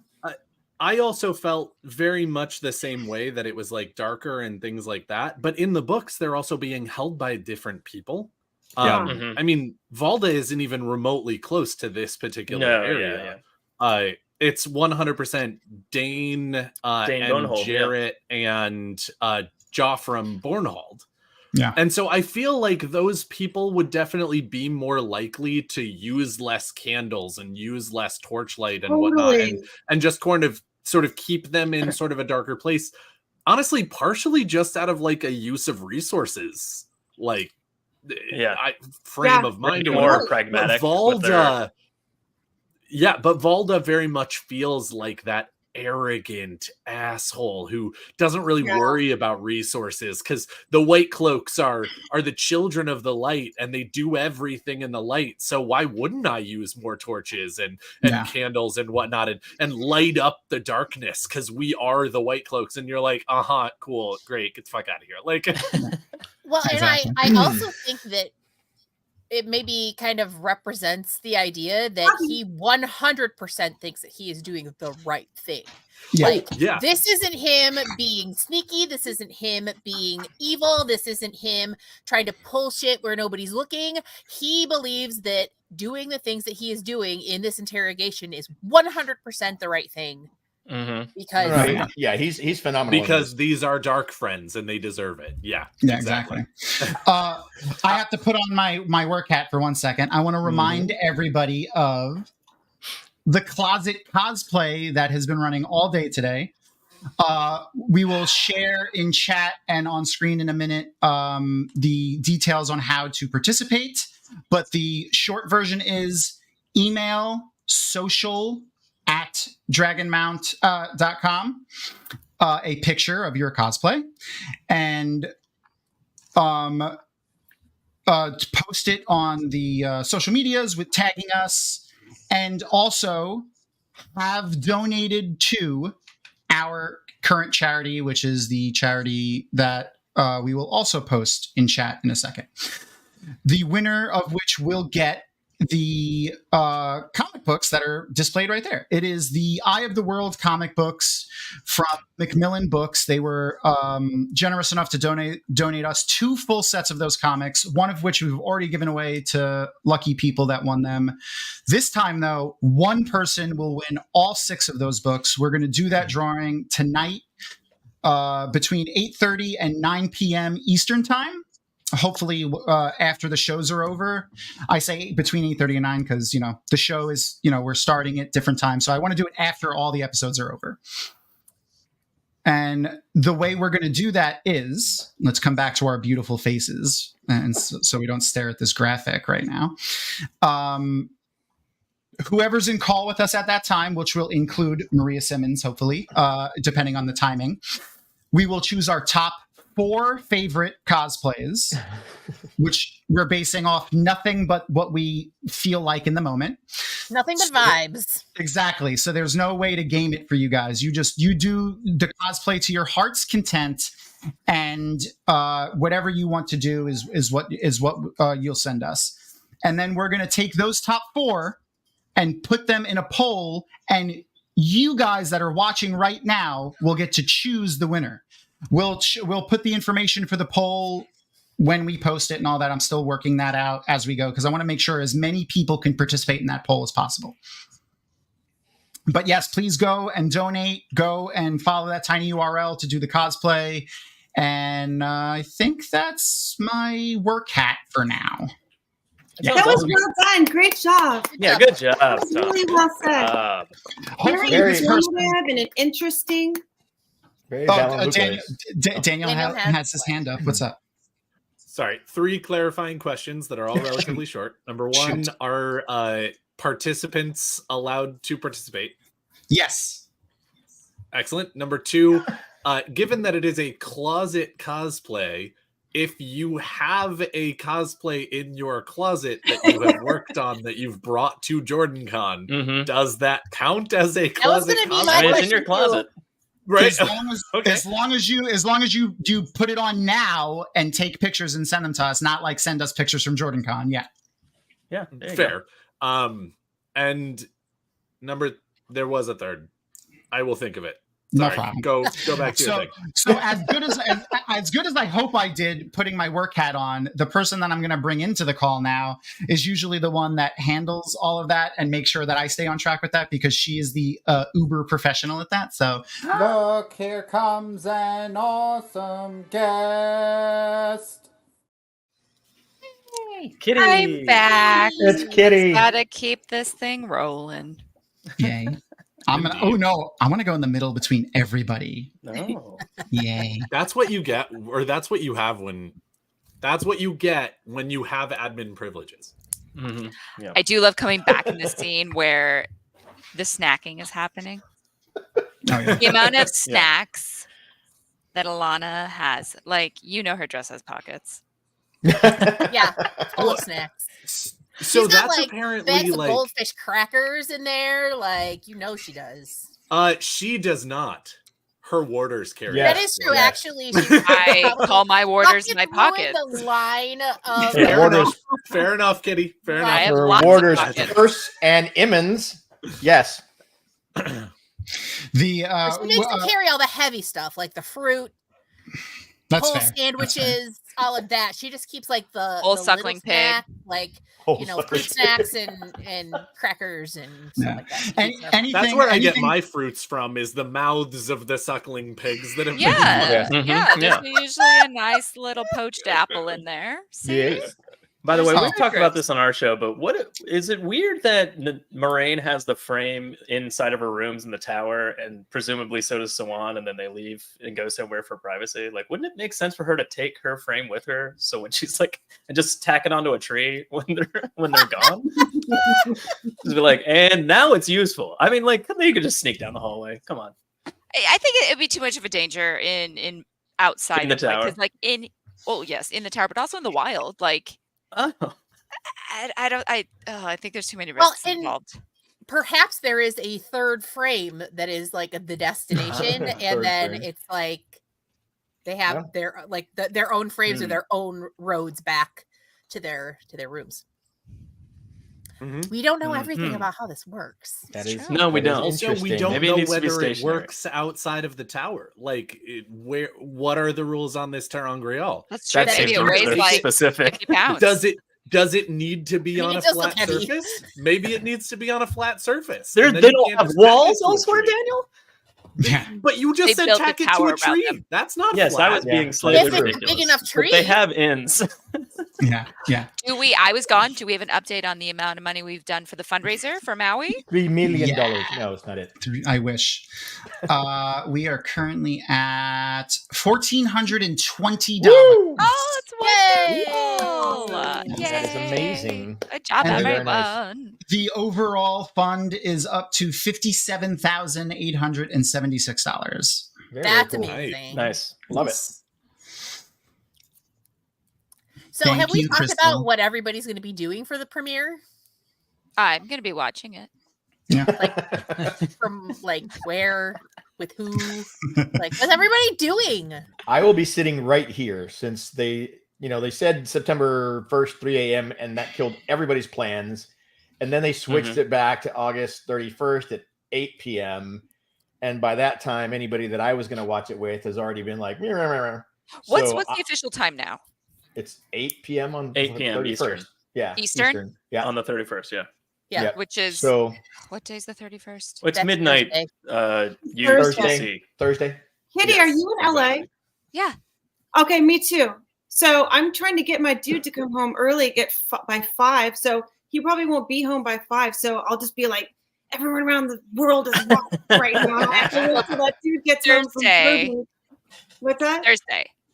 I also felt very much the same way, that it was like darker and things like that. But in the books, they're also being held by different people. I mean, Valda isn't even remotely close to this particular area. It's 100% Dane and Bornhold, Jarrett and Joffrey Bornhold. Yeah. And so I feel like those people would definitely be more likely to use less candles and use less torchlight and whatnot, and just sort of keep them in sort of a darker place. Honestly, partially just out of like a use of resources, like frame of mind, more pragmatic. But Valda very much feels like that arrogant asshole who doesn't really worry about resources, because the White Cloaks are the children of the light and they do everything in the light. So why wouldn't I use more torches and candles and whatnot and light up the darkness, because we are the White Cloaks? And you're like, cool, great, get the fuck out of here. Like, well, exactly. and I also think that it maybe kind of represents the idea that he 100% thinks that he is doing the right thing. Yeah. Like, Yeah. this isn't him being sneaky. This isn't him being evil. This isn't him trying to pull shit where nobody's looking. He believes that doing the things that he is doing in this interrogation is 100% the right thing. Mm-hmm. Because yeah, he's phenomenal. Because these are dark friends and they deserve it. Yeah. Yeah, exactly. I have to put on my work hat for 1 second. I want to remind everybody of the closet cosplay that has been running all day today. We will share in chat and on screen in a minute the details on how to participate. But the short version is email social@dragonmount.com a picture of your cosplay and post it on the social medias with tagging us, and also have donated to our current charity, which is the charity that we will also post in chat in a second. The winner of which will get the comic books that are displayed right there. It is the Eye of the World comic books from Macmillan Books. They were generous enough to donate us 2 full sets of those comics, one of which we've already given away to lucky people that won them. This time, though, one person will win all 6 of those books. We're going to do that drawing tonight between 8:30 and 9 p.m. Eastern Time. Hopefully after the shows are over. I say between 8:30 and 9 because, the show is, we're starting at different times. So I want to do it after all the episodes are over. And the way we're going to do that is, let's come back to our beautiful faces. And so we don't stare at this graphic right now. Whoever's in call with us at that time, which will include Maria Simmons, hopefully, depending on the timing, we will choose our top 4 favorite cosplays, which we're basing off nothing but what we feel like in the moment. nothing but vibes. Exactly. So there's no way to game it for you guys. You do the cosplay to your heart's content, and whatever you want to do is what you'll send us. And then we're going to take those top 4 and put them in a poll, and you guys that are watching right now will get to choose the winner. We'll put the information for the poll when we post it and all that. I'm still working that out as we go because I want to make sure as many people can participate in that poll as possible. But yes, please go and donate. Go and follow that tiny URL to do the cosplay. And I think that's my work hat for now. That was well done. Great job. Yeah, good job. That was really well said. Very informative and interesting. Daniel has his hand up. What's up? Sorry, 3 clarifying questions that are all relatively short. Number 1, are participants allowed to participate? Yes. Excellent. Number 2, given that it is a closet cosplay, if you have a cosplay in your closet that you have worked on that you've brought to JordanCon, does that count as a closet cosplay? It's in your closet. Right. As long as you put it on now and take pictures and send them to us, not like send us pictures from JordanCon. Yeah. Yeah. Fair. And there was a 3rd. I will think of it. Sorry. No problem. Go back to your thing. So as good as I hope I did putting my work hat on, the person that I'm going to bring into the call now is usually the one that handles all of that and makes sure that I stay on track with that because she is the uber professional at that. So look, here comes an awesome guest. Kitty. I'm back. It's Kitty. Gotta keep this thing rolling. Yay. I want to go in the middle between everybody. No. Yay. That's what you get, or that's what you have that's what you get when you have admin privileges. Mm-hmm. Yeah. I do love coming back in the scene where the snacking is happening. The amount of snacks that Alana has, her dress has pockets. Yeah, full of snacks. So She's got, that's like, apparently bags of like goldfish crackers in there. She does. She does not. her warders carry. That is true. Actually, I call my warders in my pocket. pocket. The line of Fair enough, Kitty. Fair enough. For Warders, Purse, and Emmons, yes. The she makes them carry all the heavy stuff, like the fruit, That's whole fair. sandwiches, all of that. She just keeps like the Whole little suckling pig. snack, like Whole fruit snacks and crackers and stuff like that. That's where I get my fruits from, is the mouths of the suckling pigs that have Yeah, been there's usually a nice little poached apple in there. See? By the way, There's we've talked about secrets. this on our show, but is it weird that Moraine has the frame inside of her rooms in the tower, and presumably so does Sawan, and then they leave and go somewhere for privacy? Like, wouldn't it make sense for her to take her frame with her, so when she's like, and just tack it onto a tree when they're gone? Just be like, and now it's useful. I mean, like, you could just sneak down the hallway. Come on. I think it'd be too much of a danger in outside In the of, like, 'cause, tower. like in in the tower, but also in the wild. Like, oh, I think there's too many risks involved. Perhaps there is a third frame that is like the destination, and Third then frame. it's like they have their their own frames or their own roads back to their rooms. We don't know everything about how this works. That is No, we don't. Also, we don't Maybe it know needs to be whether it stationary. works outside of the tower. Like, what are the rules on this Terangreal? That's true. That Maybe seems it weighs really like specific. 50 pounds. Does it need to be I mean, on it a does look flat heavy. surface? Maybe it needs to be on a flat surface. They and then you don't can't have just tack it walls to a elsewhere, tree. Daniel? But you just They said built a tack it to tower a around tree. them. That's not Yes, flat. I was being slightly If it's a ridiculous. big enough But tree. they have ends. Yeah. I was gone. Do we have an update on the amount of money we've done for the fundraiser for Maui? $3 million. Yeah. No, it's not it. I wish. We are currently at $1,420. Oh, it's wonderful! That is amazing. Good job, And very everyone. The overall fund is up to $57,876. That's cool. amazing. Nice. Love it. So, Thank have we you, talked Crystal. about what everybody's going to be doing for the premiere? I'm going to be watching it. Yeah. From like where, with who? Like, what's everybody doing? I will be sitting right here since they said September 1st, 3 a.m. and that killed everybody's plans. And then they switched it back to August 31st at 8 p.m. And by that time, anybody that I was going to watch it with has already been like, What's the official time now? It's 8 p.m. on 8 p.m. 31st. Eastern. Yeah. Eastern? Yeah. On the 31st, yeah. Yeah. Which is So what day is the 31st? It's That's midnight Thursday. UTC. Thursday. Kitty, Yes. are you in LA? Yeah. Okay, me too. So I'm trying to get my dude to come home early, by 5. So he probably won't be home by 5. So I'll just be like, everyone around the world is watching right now. I have to wait till that dude gets home from Thursday. Thursday. What's that?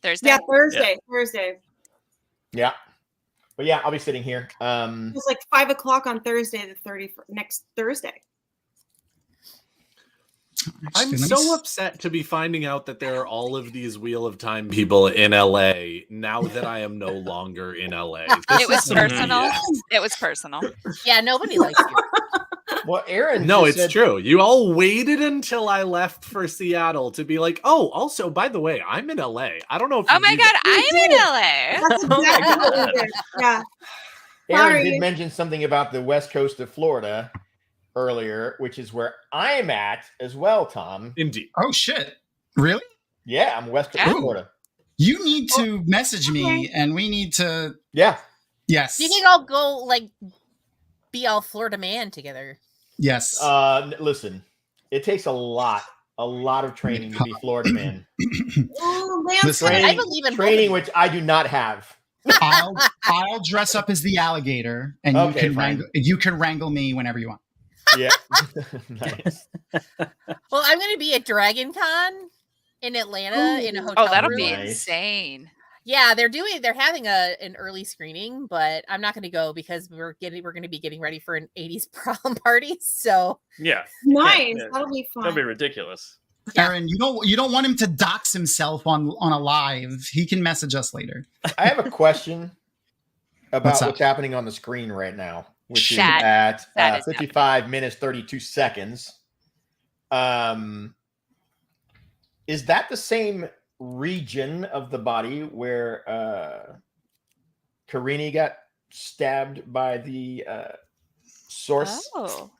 Thursday. Yeah, Thursday. Yeah. But yeah, I'll be sitting here. It's like 5 o'clock on Thursday, the 31st, next Thursday. I'm so upset to be finding out that there are all of these Wheel of Time people in LA now that I am no longer in LA. It was personal. It was personal. Yeah, nobody likes you. Well, Aaron. No, just it's said- true. You all waited until I left for Seattle to be like, oh, also, by the way, I'm in LA. I don't know if Oh you my knew god, that. I'm in LA. That's exactly what we did. Yeah. Aaron Sorry. did mention something about the west coast of Florida earlier, which is where I'm at as well, Tom. Indeed. Oh, shit. Really? Yeah, I'm west coast of Florida. You need to message me and we need to. Yeah. Yes. Do you think I'll go like be all Florida man together? Yes. Listen, it takes a lot of training to be Florida man. Oh, Listen, I believe in training, which I do not have. I'll dress up as the alligator and Okay, you can wrangle me whenever you want. Yeah. Nice. Well, I'm going to be at Dragon Con in Atlanta in a hotel Oh, that'll room. be insane. Yeah, they're having an early screening, but I'm not going to go because we're going to be getting ready for an 80s prom party. So Yeah. Nice. Yeah. That'll be fun. That'd be ridiculous. Aaron, you don't want him to dox himself on a live. He can message us later. I have a question about What's up? what's happening on the screen right now, which is That at is 55 minutes 32 seconds. is that the same region of the body where Karini got stabbed by the source? Oh,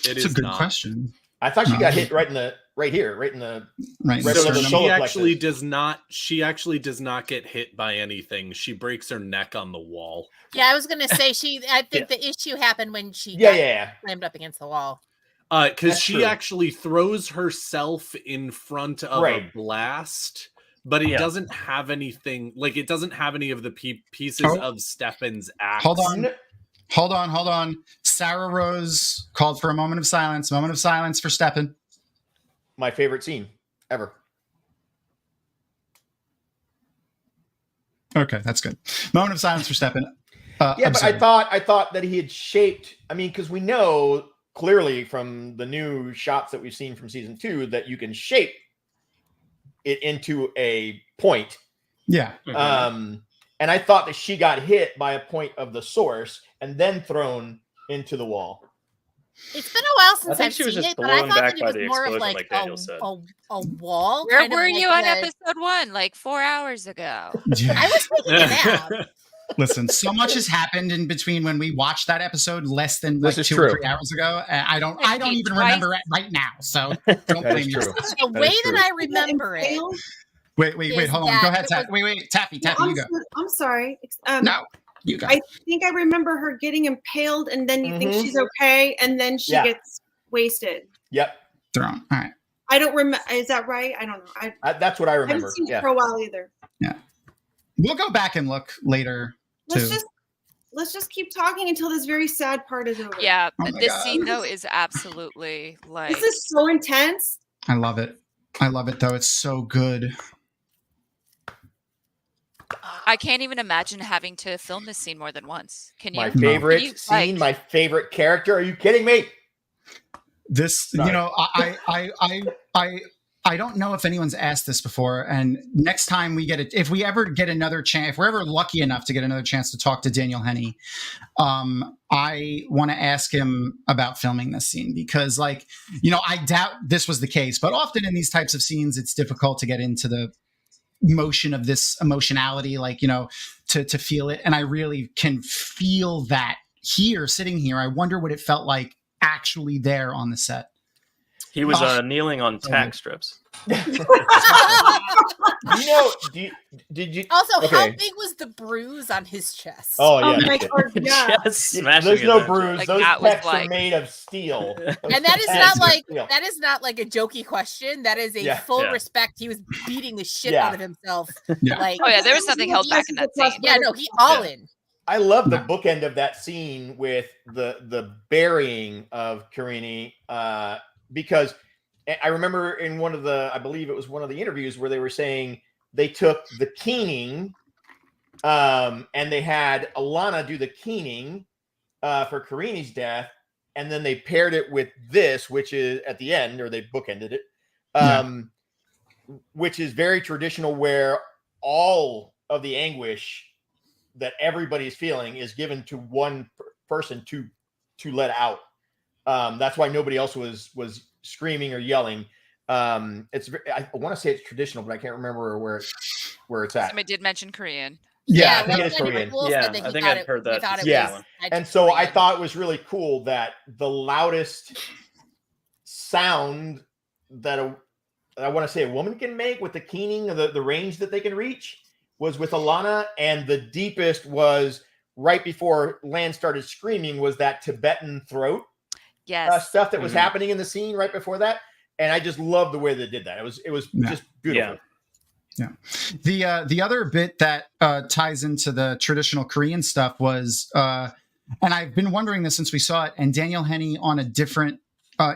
It It's a is good not. question. I thought she got hit right here, right in the Right. below So the she solar actually plexus. does not. She actually does not get hit by anything. She breaks her neck on the wall. Yeah, I was gonna say I think the issue happened when she Yeah. got slammed up against the wall. Because That's she true. actually throws herself in front of Right. a blast, but it doesn't have anything. Like it doesn't have any of the pieces Oh. of Stepan's axe. Hold on. Sarah Rose called for a moment of silence. Moment of silence for Stepan. My favorite scene ever. Okay, that's good. Moment of silence for Stepan. Yeah, but absurd. I thought that he had shaped. I mean, because we know clearly from the new shots that we've seen from season 2 that you can shape it into a point. Yeah. And I thought that she got hit by a point of the source and then thrown into the wall. It's been a while since think I've she was seen just it, but I blown thought back that it by was the more of explosion, like like Daniel said. a wall. where kind of were like you on the- episode 1? Like 4 hours ago. I was taking a nap. Listen, so much has happened in between when we watched that episode less than like This is 2 or true. 3 hours ago. I don't even twice. remember it right now. So don't That blame is true. yourself. The way is true. that I remember it. Wait, is hold on. that Go ahead, it Taffy. was- Wait, Taffy, No, you go. I'm sorry. No, you go. I think I remember her getting impaled, and then you think Mhm. she's okay, and then she Yeah. gets wasted. Yep. Thrown. All right. I don't remember. Is that right? I don't know. That's what I I remember. haven't seen it Yeah. for a while either. Yeah. We'll go back and look later too. Let's just keep talking until this very sad part is over. Yeah, Oh my this God. scene though is absolutely like This is so intense. I love it. Though. It's so good. I can't even imagine having to film this scene more than once. Can you? My Can favorite you, scene, my favorite character. Are you kidding me? This, Sorry. you know, I don't know if anyone's asked this before. And next time we get it, if we ever get another chance, if we're ever lucky enough to get another chance to talk to Daniel Henney, I want to ask him about filming this scene because, like, you know, I doubt this was the case, but often in these types of scenes, it's difficult to get into the motion of this emotionality, like, you know, to feel it. And I really can feel that here, sitting here. I wonder what it felt like actually there on the set. He was kneeling on tack strips. Did you Also, how okay. big was the bruise on his chest? Oh yeah. my God, yeah. Just smashing There's it no in. bruise. Like, Those that was pecs are like- made of steel. And that is not like a jokey question. That is a Yeah. full Yeah. respect. He was beating the shit Yeah. out of himself. Yeah. Like, Oh yeah, there was nothing held back in that scene. yeah, no, he all in. I love the bookend of that scene with the burying of Karini, because I remember in one of the, I believe it was one of the interviews where they were saying they took the keening, and they had Alana do the keening for Karini's death, and then they paired it with this, which is at the end, or they bookended it, which is very traditional, where all of the anguish that everybody's feeling is given to one person to let out. That's why nobody else was screaming or yelling. It's I want to say it's traditional, but I can't remember where it's at. Somebody did mention Korean. Yeah, I think it is Korean. Yeah, I think I've heard that. Yeah, and so I thought it was really cool that the loudest sound that I want to say a woman can make with the keening of the range that they can reach was with Alana, and the deepest was right before Lan started screaming was that Tibetan throat stuff that was happening in the scene right before that, and I just love the way they did that. It was just beautiful. Yeah. The other bit that ties into the traditional Korean stuff was, and I've been wondering this since we saw it, and Daniel Henney on a different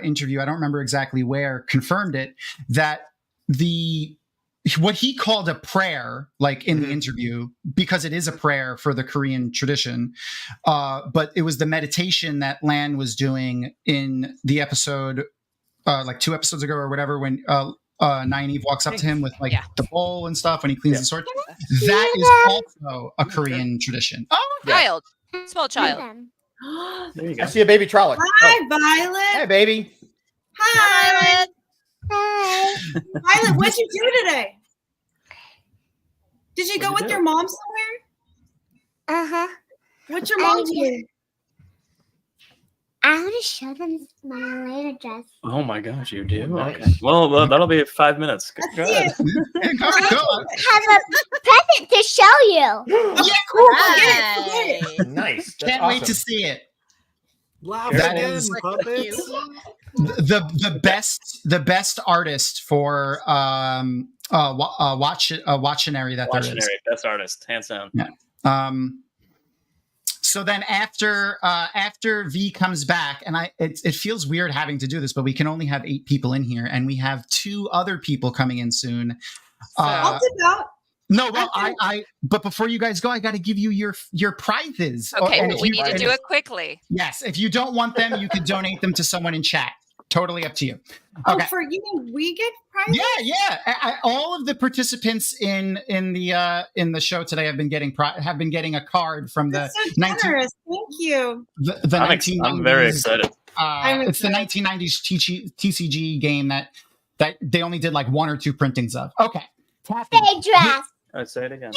interview, I don't remember exactly where, confirmed it, that what he called a prayer, like in the interview, because it is a prayer for the Korean tradition, but it was the meditation that Lan was doing in the episode, like 2 episodes ago or whatever, when Nynaeve walks up to him with like the bowl and stuff when he cleans the sword. That is also a Korean tradition. Oh, child, small child. There you go. I see a baby Trolloc. Hi, Violet. Hey, baby. Hi, Violet. Violet, what'd you do today? Did you go with your mom somewhere? Uh-huh. What's your mom doing? I want to show them my later dress. Oh my gosh, you do? Okay. Well, that'll be 5 minutes. Go ahead. I have a present to show you. Yeah, cool. Right. Nice. That's Can't wait to see it. Laugh That again, is puppets. the best artist for Watctionary that there is. Watctionary, best artist, hands down. Yeah. So then after V comes back, and it feels weird having to do this, but we can only have 8 people in here, and we have 2 other people coming in soon. I'll dip out. No, well, but before you guys go, I got to give you your prizes. Okay, And but if we you- need to and do if- it quickly. Yes, if you don't want them, you could donate them to someone in chat. Totally up to you. Oh, Okay. for you, we get prizes? Yeah. All of the participants in the show today have been getting a card from That's the so generous. Thank you. the I'm 1990s. very excited. It's the 1990s TCG game that they only did like 1 or 2 printings of. Okay. Birthday dress. I'd say it again.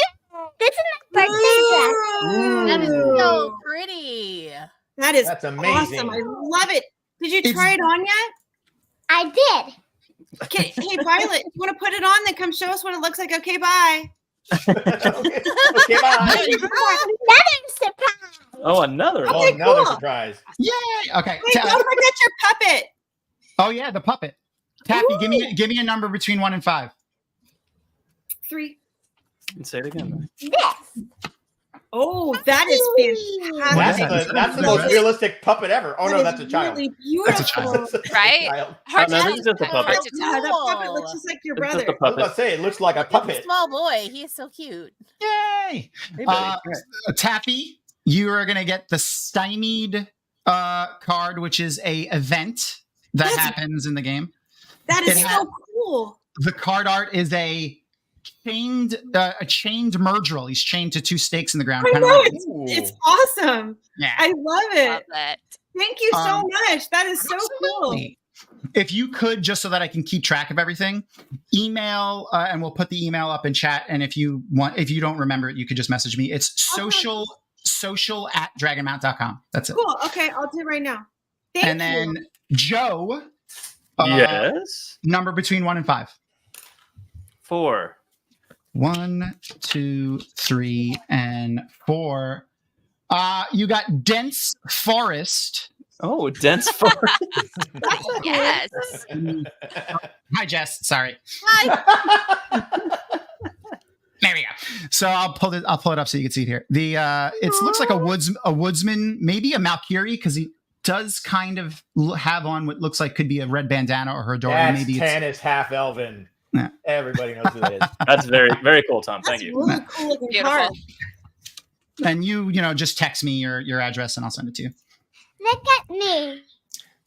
This is my birthday dress. That is so pretty. That is That's amazing. awesome. I love it. Did you try it on yet? I did. Okay, hey Violet, you want to put it on? Then come show us what it looks like. Okay, bye. Okay, bye. Another surprise. Oh, another Okay, one. Another cool. surprise. Yay! Okay. Wait, don't forget your puppet. Oh yeah, the puppet. Taffy, give me a number between 1 and 5. 3. And say it again. This. Oh, that is fantastic. That's the most realistic puppet ever. Oh, no, that's a child. Really beautiful. That's a child. Right? Oh, no, this is just a puppet. Hard to Yeah, tell. that puppet looks just like your It's just brother. a puppet. I was about to say, it looks like a He's a puppet. small boy. He is so cute. Yay! Hey, buddy. Taffy, you are going to get the Stymied card, which is a event that happens in the game. That is It so has- cool. The card art is a chained murderel. He's chained to 2 stakes in the ground. I kinda know, like- it's awesome. Yeah. I love it. Love it. Thank you so Um, much. That is so cool. Absolutely. If you could, just so that I can keep track of everything, email and we'll put the email up in chat. And if you don't remember it, you could just message me. It's social@dragonmount.com. That's it. Cool. Okay, I'll do it right now. Thank And you. then Joe, Yes. number between 1 and 5. 4. 1, 2, 3, and 4. You got dense forest. Oh, dense forest. Yes. Hi, Jess. Sorry. Hi. There we go. So I'll pull it up so you can see it here. It looks like a woodsman, maybe a Valkyrie, because he does kind of have on what looks like could be a red bandana or her door. That's Maybe Tannis half elven. Yeah. Everybody knows who that is. That's very, very cool, Tom. Thank That's you. really cool looking Beautiful. card. and you just text me your address and I'll send it to you. Look at me.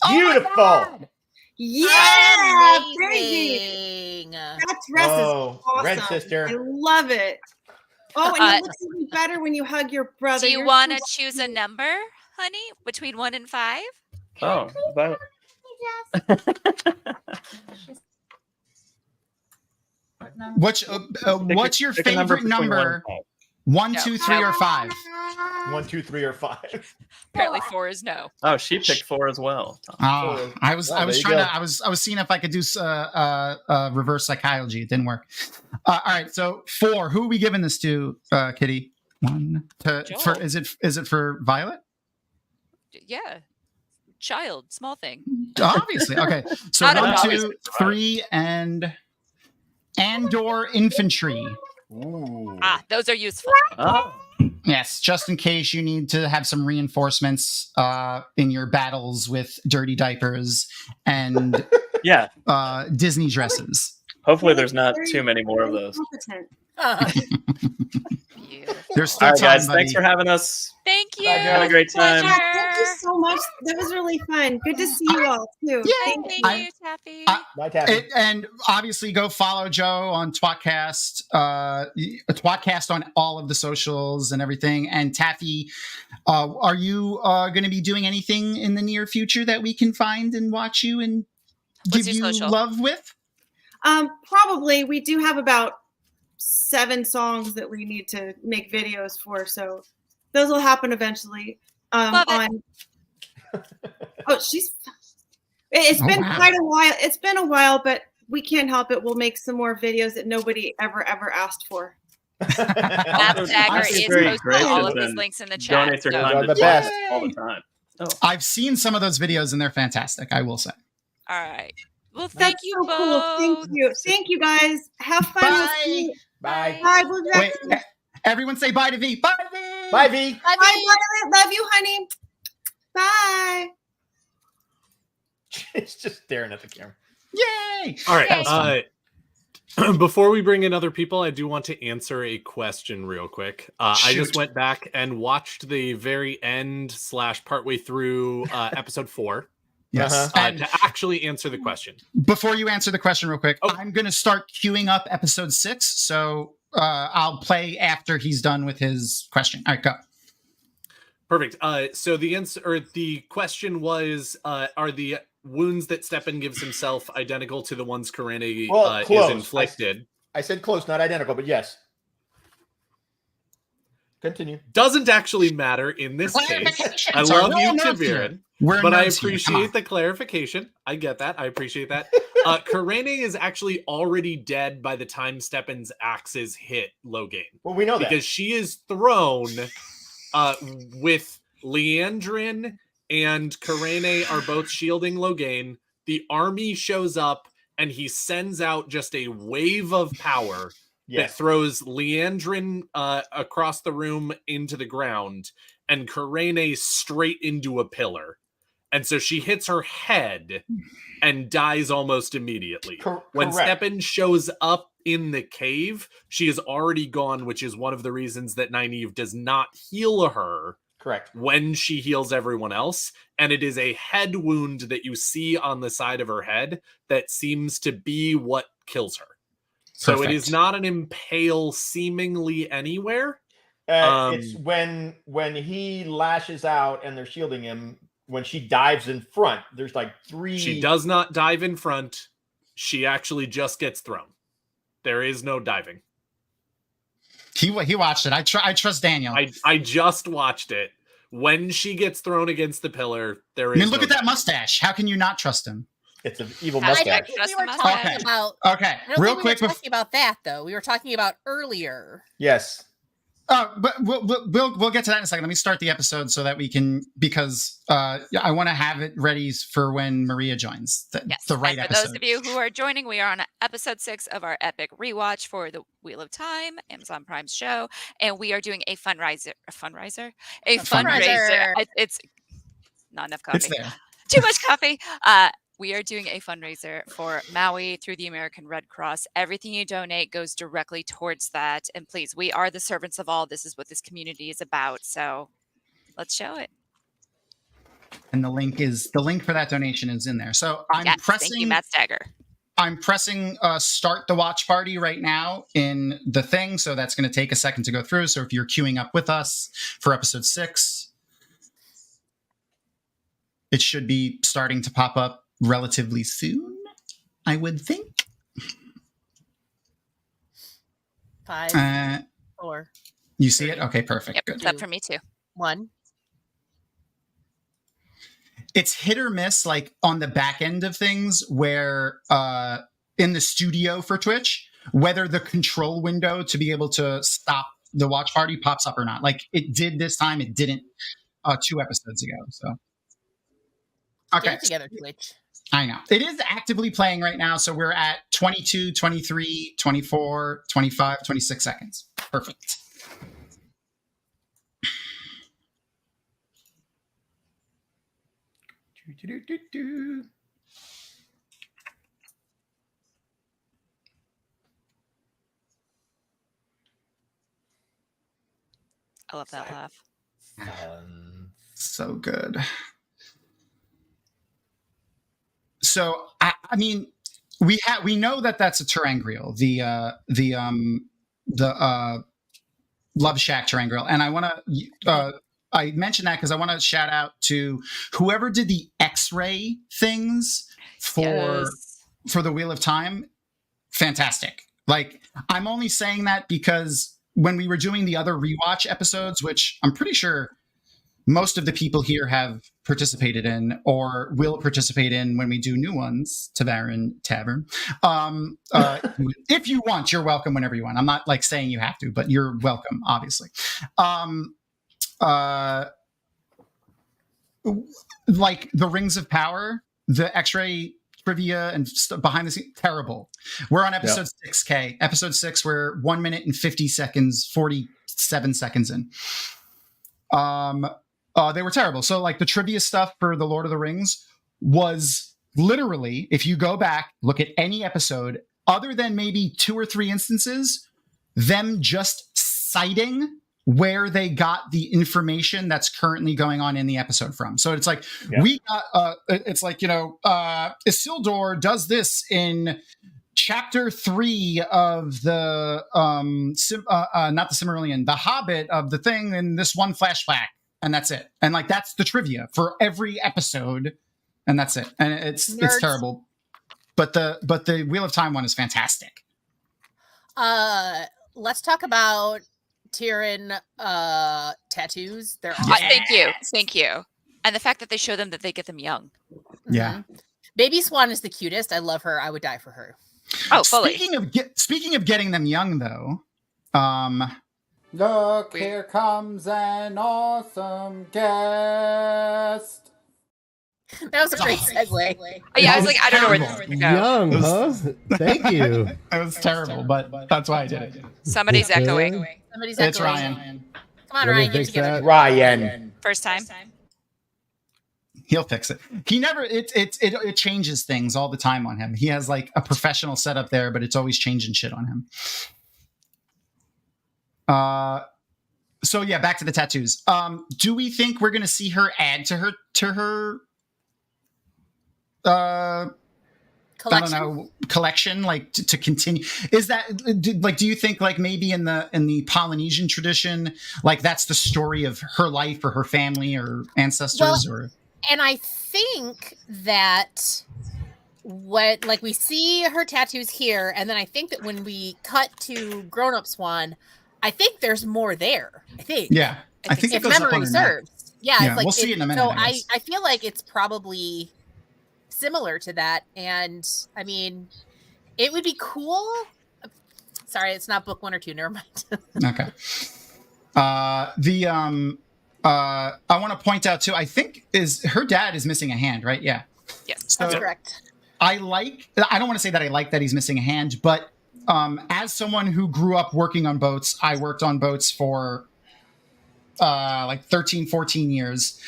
Beautiful. Yeah, baby. Amazing. That dress Oh, is awesome. Red Sister. I love it. Oh, and it looks even better when you hug your brother. Do you You're want to so choose a number, honey, between 1 and 5? Oh, but What's your pick a number favorite between 1 number? and 5. 1, 2, 3, or 5? 1, 2, 3, or 5. Apparently 4 is no. Oh, she picked 4 as well. Tom. Oh, I was there you trying go. to I was seeing if I could do reverse psychology. It didn't work. All right, so 4. Who are we giving this to, Kitty? 1 for Joel. is it for Violet? Yeah. Child, small thing. Obviously. Okay. So Not 1, obviously. 2, 3, and Andor infantry. Ooh. Ah, those are useful. Oh, Yes, just in case you need to have some reinforcements in your battles with dirty diapers and yeah. Disney dresses. Hopefully, there's not too many more of those. There's still All right, time, guys. buddy. Thanks for having us. Thank you. Had a great time. Yeah, thank you so much. That was really fun. Good to see you all too. Thank you, Taffy. Bye, Taffy. And obviously, go follow Joe on Twatcast, Twatcast on all of the socials and everything. And Taffy, are you going to be doing anything in the near future that we can find and watch you and What's give your you social? love with? Probably. We do have about 7 songs that we need to make videos for, so those will happen eventually. On it's been quite a while. It's been a while, but we can't help it. We'll make some more videos that nobody ever asked for. Dagger is posting all of his links in the chat. Donates her so- time to best. all the time. I've seen some of those videos and they're fantastic, I will say. All right. Well, thank That's you so both. cool. Thank you guys. Have fun. Bye. Bye. Bye. Blue Wait, Dragon. everyone say bye to V. Bye, V. Bye, V. Bye, Violet. Love you, honey. Bye. It's just staring at the camera. Yay! All right. Before we bring in other people, I do want to answer a question real quick. I just went back and watched the very end / partway through episode 4. Yes. To actually answer the question. Before you answer the question real quick, I'm going to start queuing up episode 6. So I'll play after he's done with his question. All right, go. Perfect. So the answer, or the question was, are the wounds that Stepan gives himself identical to the ones Karene is inflicted? I said close, not identical, but yes. Continue. Doesn't actually matter in this case. I love you, Tiviran, but I appreciate the clarification. I get that. I appreciate that. Karene is actually already dead by the time Stepan's axes hit Logain. Well, we know that. Because she is thrown with Leandrin and Karene are both shielding Logain. The army shows up and he sends out just a wave of power that throws Leandrin across the room into the ground and Karene straight into a pillar. And so she hits her head and dies almost immediately. When Stepan shows up in the cave, she is already gone, which is one of the reasons that Nynaeve does not heal her. Correct. When she heals everyone else. And it is a head wound that you see on the side of her head that seems to be what kills her. So it is not an impale seemingly anywhere. It's when he lashes out and they're shielding him, when she dives in front, there's like 3... She does not dive in front. She actually just gets thrown. There is no diving. He watched it. I trust Daniel. I just watched it. When she gets thrown against the pillar, there is look at that mustache. How can you not trust him? It's an evil I don't think we were talking about. Okay, real quick. We were talking about that though. We were talking about earlier. Yes. But we'll get to that in a second. Let me start the episode so that we can, because I want to have it ready for when Maria joins. The right for episode. those of you who are joining, we are on episode 6 of our epic rewatch for the Wheel of Time, Amazon Prime's show, and we are doing a fundraiser. It's not enough coffee. It's there. Too much coffee. We are doing a fundraiser for Maui through the American Red Cross. Everything you donate goes directly towards that. And please, we are the servants of all. This is what this community is about. So let's show it. And the link for that donation is in there. So I'm pressing. Thank you, Matt Stagger. I'm pressing start the watch party right now in the thing. So that's going to take a second to go through. So if you're queuing up with us for episode 6, it should be starting to pop up relatively soon, I would think. 5, 4. You see it? Okay, perfect. Yep, Good. it's up for me too. 1. It's hit or miss, like on the back end of things, where in the studio for Twitch, whether the control window to be able to stop the watch party pops up or not. Like it did this time, it didn't 2 episodes ago. So okay. Get it together, Twitch. I know. It is actively playing right now, so we're at 22, 23, 24, 25, 26 seconds. Perfect. I love that laugh. So good. So I mean, we know that that's a terangrial, the Love Shack terangrial, and I want to I mentioned that because I want to shout out to whoever did the X-ray things for the Wheel of Time. fantastic. Like, I'm only saying that because when we were doing the other rewatch episodes, which I'm pretty sure most of the people here have participated in or will participate in when we do new ones, Tavern. If you want, you're welcome whenever you want. I'm not like saying you have to, but you're welcome, obviously. Like the Rings of Power, the X-ray trivia and behind the scenes, terrible. We're on episode 6K. Episode 6, we're 1 minute and 50 seconds, 47 seconds in. They were terrible. So like the trivia stuff for the Lord of the Rings was literally, if you go back, look at any episode, other than maybe 2 or 3 instances, them just citing where they got the information that's currently going on in the episode from. So it's like, we got, it's like, Isildur does this in chapter 3 of the, not the Silmarillion, the Hobbit of the thing in this one flashback. And that's it. And like, that's the trivia for every episode. And that's it. And it's terrible. But the Wheel of Time one is fantastic. Let's talk about Tyrion tattoos. They're awesome. Thank you. And the fact that they show them that they get them young. Yeah. Baby Swan is the cutest. I love her. I would die for her. Oh, fully. Speaking of getting them young, though, look, here comes an awesome guest. That was a great segue. Yeah, I was like, I don't know where this is going to go. Young, huh? Thank you. It was terrible, but that's why I did it. Somebody's echoing. It's Ryan. Come on, Ryan. Get together. Ryan. First time. He'll fix it. He never. It changes things all the time on him. He has like a professional setup there, but it's always changing shit on him. So yeah, back to the tattoos. Do we think we're gonna see her add to her collection, like to continue? Is that like, do you think like maybe in the Polynesian tradition, like that's the story of her life or her family or ancestors? And I think that we see her tattoos here, and then I think that when we cut to Grown Up Swan, I think there's more there. I think. Yeah, I think if memory serves. Yeah, it's like, we'll see in a minute. So I feel like it's probably similar to that, and I mean, it would be cool. Sorry, it's not book 1 or 2. Never mind. Okay. I want to point out too, I think her dad is missing a hand, right? Yeah. Yes, so that's correct. I don't want to say that I like that he's missing a hand, but as someone who grew up working on boats, I worked on boats for like 13, 14 years,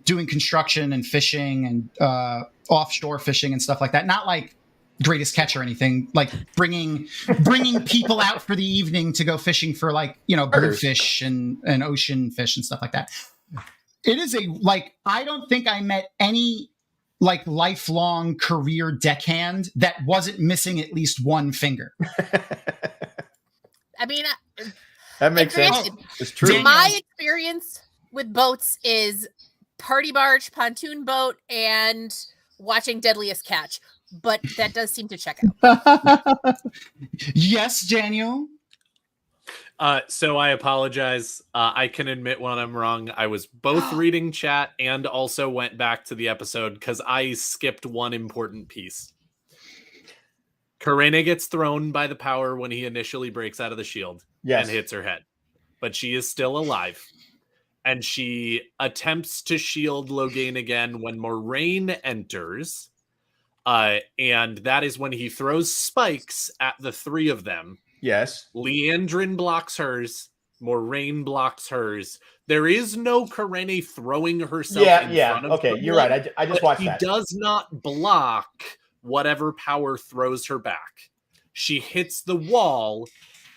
doing construction and fishing and offshore fishing and stuff like that. Not like Greatest Catch or anything, like bringing people out for the evening to go fishing for like, bluefish and ocean fish and stuff like that. It is I don't think I met any like lifelong career deckhand that wasn't missing at least one finger. I mean, that makes sense. It's true. My experience with boats is party barge, pontoon boat, and watching Deadliest Catch. But that does seem to check out. Yes, Daniel. So I apologize. I can admit when I'm wrong. I was both reading chat and also went back to the episode because I skipped one important piece. Karena gets thrown by the power when he initially breaks out of the shield and hits her head. But she is still alive. And she attempts to shield Logain again when Moraine enters. And that is when he throws spikes at the 3 of them. Yes. Liandrin blocks hers. Moraine blocks hers. There is no Karene throwing herself in front of Okay, you're right. I just watched that. He does not block whatever power throws her back. She hits the wall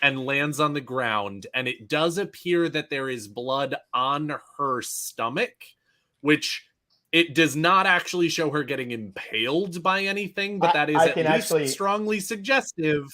and lands on the ground, and it does appear that there is blood on her stomach, which it does not actually show her getting impaled by anything, but that is at least strongly suggestive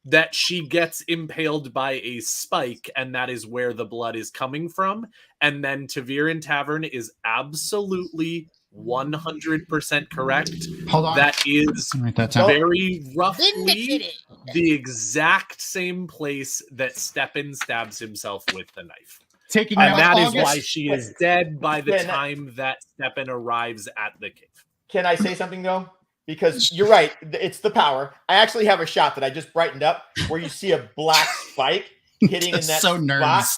that she gets impaled by a spike, and that is where the blood is coming from. And then Tavir and Tavern is absolutely 100% correct. Hold on. That is Write that down. very roughly Vindicated. the exact same place that Stepan stabs himself with the knife. Taking And out that is August. why she is dead by the Can- time that Stepan arrives at the cave. Can I say something though? Because you're right, it's the power. I actually have a shot that I just brightened up where you see a black spike hitting in That's that so spot, nerds.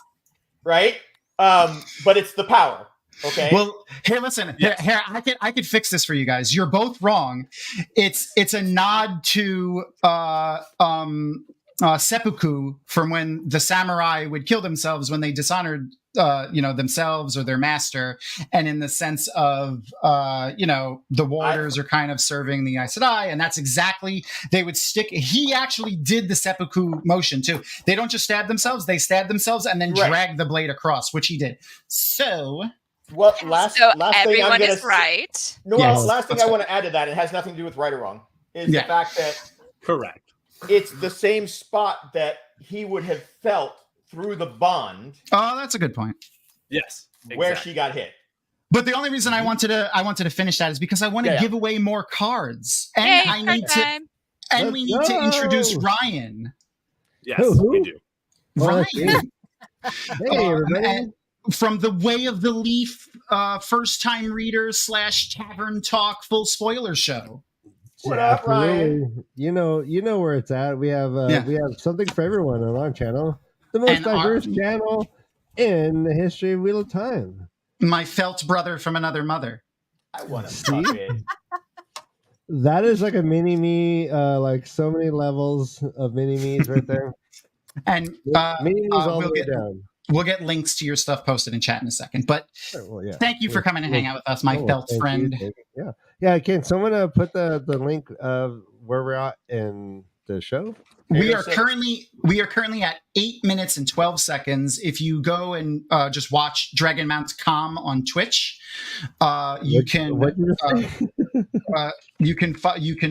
right? But it's the power. Okay. Well, here, listen. Here, I could fix this for you guys. You're both wrong. It's a nod to seppuku from when the samurai would kill themselves when they dishonored themselves or their master, and in the sense of the warders are kind of serving the Aes Sedai, and that's exactly they would stick. He actually did the seppuku motion too. They don't just stab themselves; they stab themselves and then drag the blade across, which he did. So. Well, last thing I'm everyone gonna is right. No, Yes, well, last thing that's I want to add to that, it has nothing to do with right or wrong, is the fact that correct. It's the same spot that he would have felt through the bond. Oh, that's a good point. Yes, where she got hit. But the only reason I wanted to finish that is because I want to give away more cards, and Yay, I need to, time. and we need to introduce Ryan. Yes, we do. Ryan. Hey, everybody. And from the Way of the Leaf, first time reader / tavern talk full spoiler show. What up, Ryan? Absolutely. You know where it's at. We have we have something for everyone on our channel, the most And diverse channel in the history of Wheel of Time. My felt brother from another mother. I want to See? fuck it. That is like a mini me, like so many levels of mini me's right there. And mini me's all the way down. We'll get links to your stuff posted in chat in a second. But Well, yeah. thank you for coming and hang out with us, my Oh, felt thank you, friend. David. Yeah. Can someone put the link of where we're at in the show? We are currently at 8 minutes and 12 seconds. If you go and just watch Dragonmount.com on Twitch, you can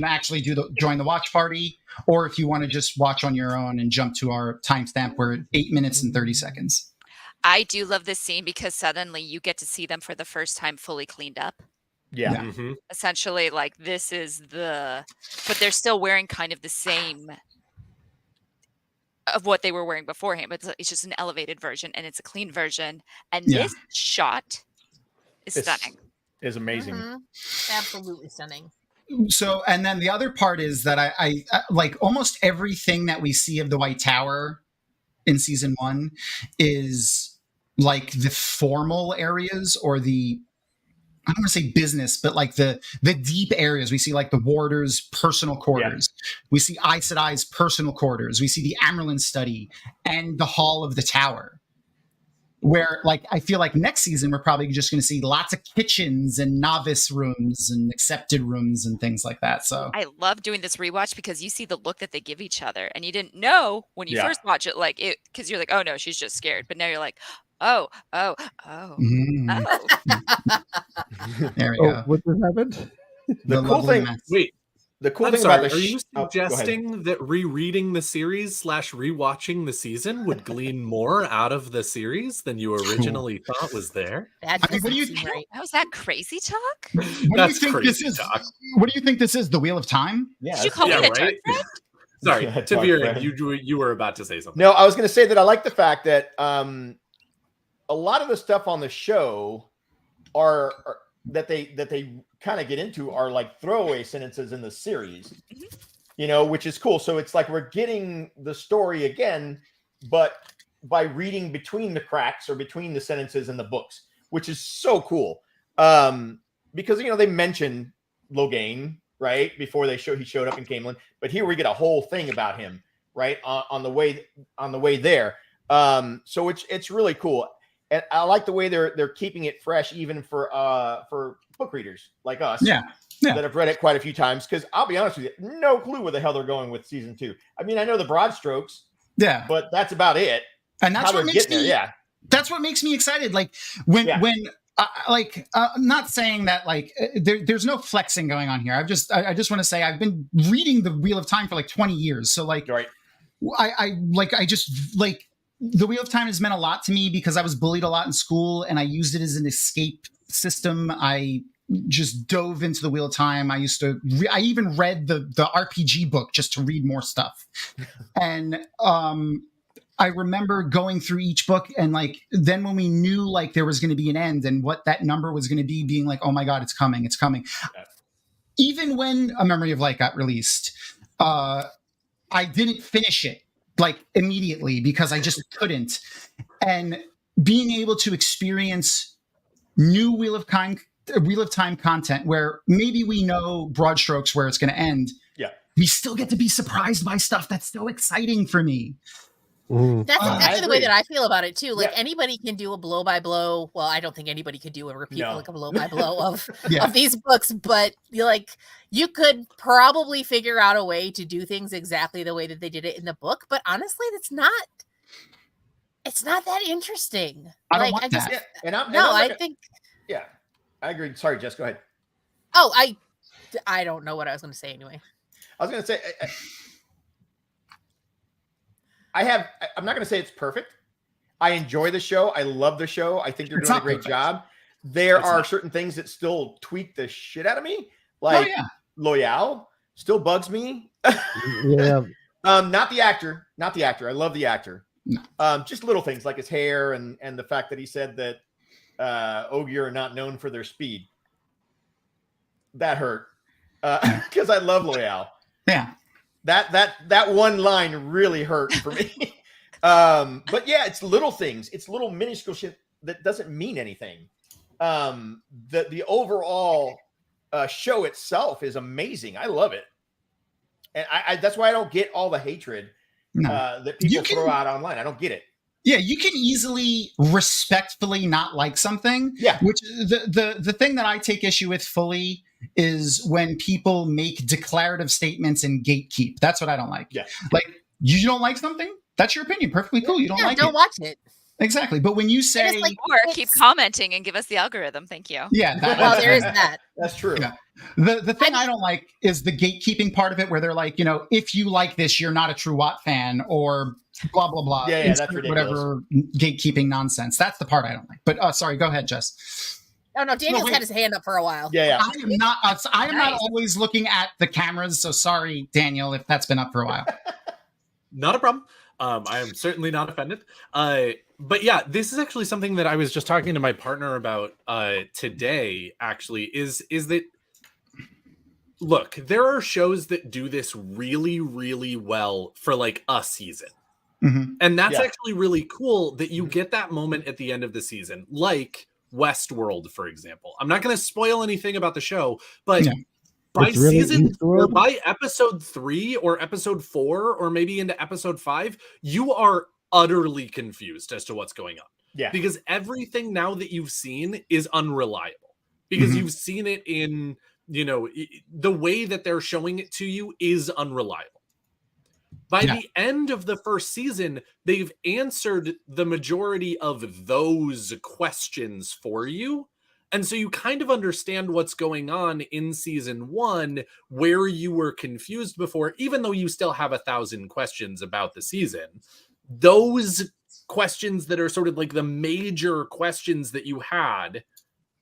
actually join the watch party, or if you want to just watch on your own and jump to our timestamp, we're at 8 minutes and 30 seconds. I do love this scene because suddenly you get to see them for the first time fully cleaned up. Yeah. Mm-hmm. Essentially, like this is but they're still wearing kind of the same of what they were wearing beforehand, but it's just an elevated version and it's a clean version. And this shot is stunning. Is amazing. Mm-hmm. Absolutely stunning. So, and then the other part is that I like almost everything that we see of the White Tower in season 1 is like the formal areas, or the, I don't want to say business, but like the deep areas. We see like the warders' personal quarters. Yeah. We see Aes Sedai's personal quarters. We see the Amerlin study and the hall of the tower. Where, like, I feel like next season we're probably just going to see lots of kitchens and novice rooms and accepted rooms and things like that. So I love doing this rewatch because you see the look that they give each other, and you didn't know when you first watch it, like it, because you're like, oh no, she's just scared. But now you're like, oh. There we go. What just happened? The cool thing. Wait. The cool I'm thing sorry, about are you suggesting that rereading the series / rewatching the season would glean more out of the series than you originally thought was there? That what do you think? That was that crazy talk? That's crazy talk. What do you think this is? The Wheel of Time? Yeah. Did you call me a right? Sorry, Tavira, you were about to say something. No, I was going to say that I like the fact that a lot of the stuff on the show are that they kind of get into are like throwaway sentences in the series, which is cool. So it's like we're getting the story again, but by reading between the cracks or between the sentences in the books, which is so cool. Because they mention Logain right before he showed up in Camelin, but here we get a whole thing about him right on the way there. So it's really cool. And I like the way they're keeping it fresh, even for book readers like us, that have read it quite a few times. Because I'll be honest with you, no clue where the hell they're going with season 2. I mean, I know the broad strokes, but that's about it. And that's what makes me, that's what makes me excited. Like when I'm not saying that like there's no flexing going on here. I just want to say I've been reading the Wheel of Time for like 20 years. So like, the Wheel of Time has meant a lot to me because I was bullied a lot in school and I used it as an escape system. I just dove into the Wheel of Time. I used to, I even read the RPG book just to read more stuff. And I remember going through each book, and like, then when we knew like there was going to be an end and what that number was going to be, being like, oh my God, it's coming. Even when A Memory of Light got released, I didn't finish it like immediately because I just couldn't. And being able to experience new Wheel of Time content where maybe we know broad strokes where it's going to end. Yeah. We still get to be surprised by stuff that's so exciting for me. That's exactly the way that I feel about it too. Like anybody can do a blow by blow. Well, I don't think anybody could do a repeat like a blow by blow of these books, but you could probably figure out a way to do things exactly the way that they did it in the book. But honestly, it's not that interesting. I don't want that. I think. Yeah, I agree. Sorry, Jess, go ahead. Oh, I don't know what I was going to say anyway. I was going to say. I'm not going to say it's perfect. I enjoy the show. I love the show. I think they're doing a great job. There are certain things that still tweak the shit out of me. Like Loyal still bugs me. Yeah. Not the actor. I love the actor. Just little things like his hair and the fact that he said that Ogier are not known for their speed. That hurt. Because I love Loyal. Yeah. That one line really hurt for me. But yeah, it's little things. It's little minuscule shit that doesn't mean anything. The overall show itself is amazing. I love it. And I that's why I don't get all the hatred that people throw out online. I don't get it. Yeah, you can easily respectfully not like something. Yeah. Which the thing that I take issue with fully is when people make declarative statements and gatekeep. That's what I don't like. Yeah. Like, you don't like something? That's your opinion. Perfectly cool. You don't like it. Don't watch it. Exactly. But when you say or keep commenting and give us the algorithm. Thank you. Yeah. Well, there is that. That's true. Yeah. The thing I don't like is the gatekeeping part of it, where they're like, if you like this, you're not a true Watt fan, or blah blah blah. Yeah, that's ridiculous. Whatever gatekeeping nonsense. That's the part I don't like. But sorry, go ahead, Jess. Oh no, Daniel's had his hand up for a while. Yeah. I am not always looking at the cameras, so sorry, Daniel, if that's been up for a while. Not a problem. I am certainly not offended. But yeah, this is actually something that I was just talking to my partner about today, actually, is that, look, there are shows that do this really, really well for like a season. Mm-hmm. And that's actually really cool that you get that moment at the end of the season, like Westworld, for example. I'm not going to spoil anything about the show, but by season, or by episode 3 or episode 4, or maybe into episode 5, you are utterly confused as to what's going on. Yeah. Because everything now that you've seen is unreliable. Because you've seen it in, the way that they're showing it to you is unreliable. By the end of the first season, they've answered the majority of those questions for you. And so you kind of understand what's going on in season 1, where you were confused before, even though you still have 1,000 questions about the season. Those questions that are sort of like the major questions that you had,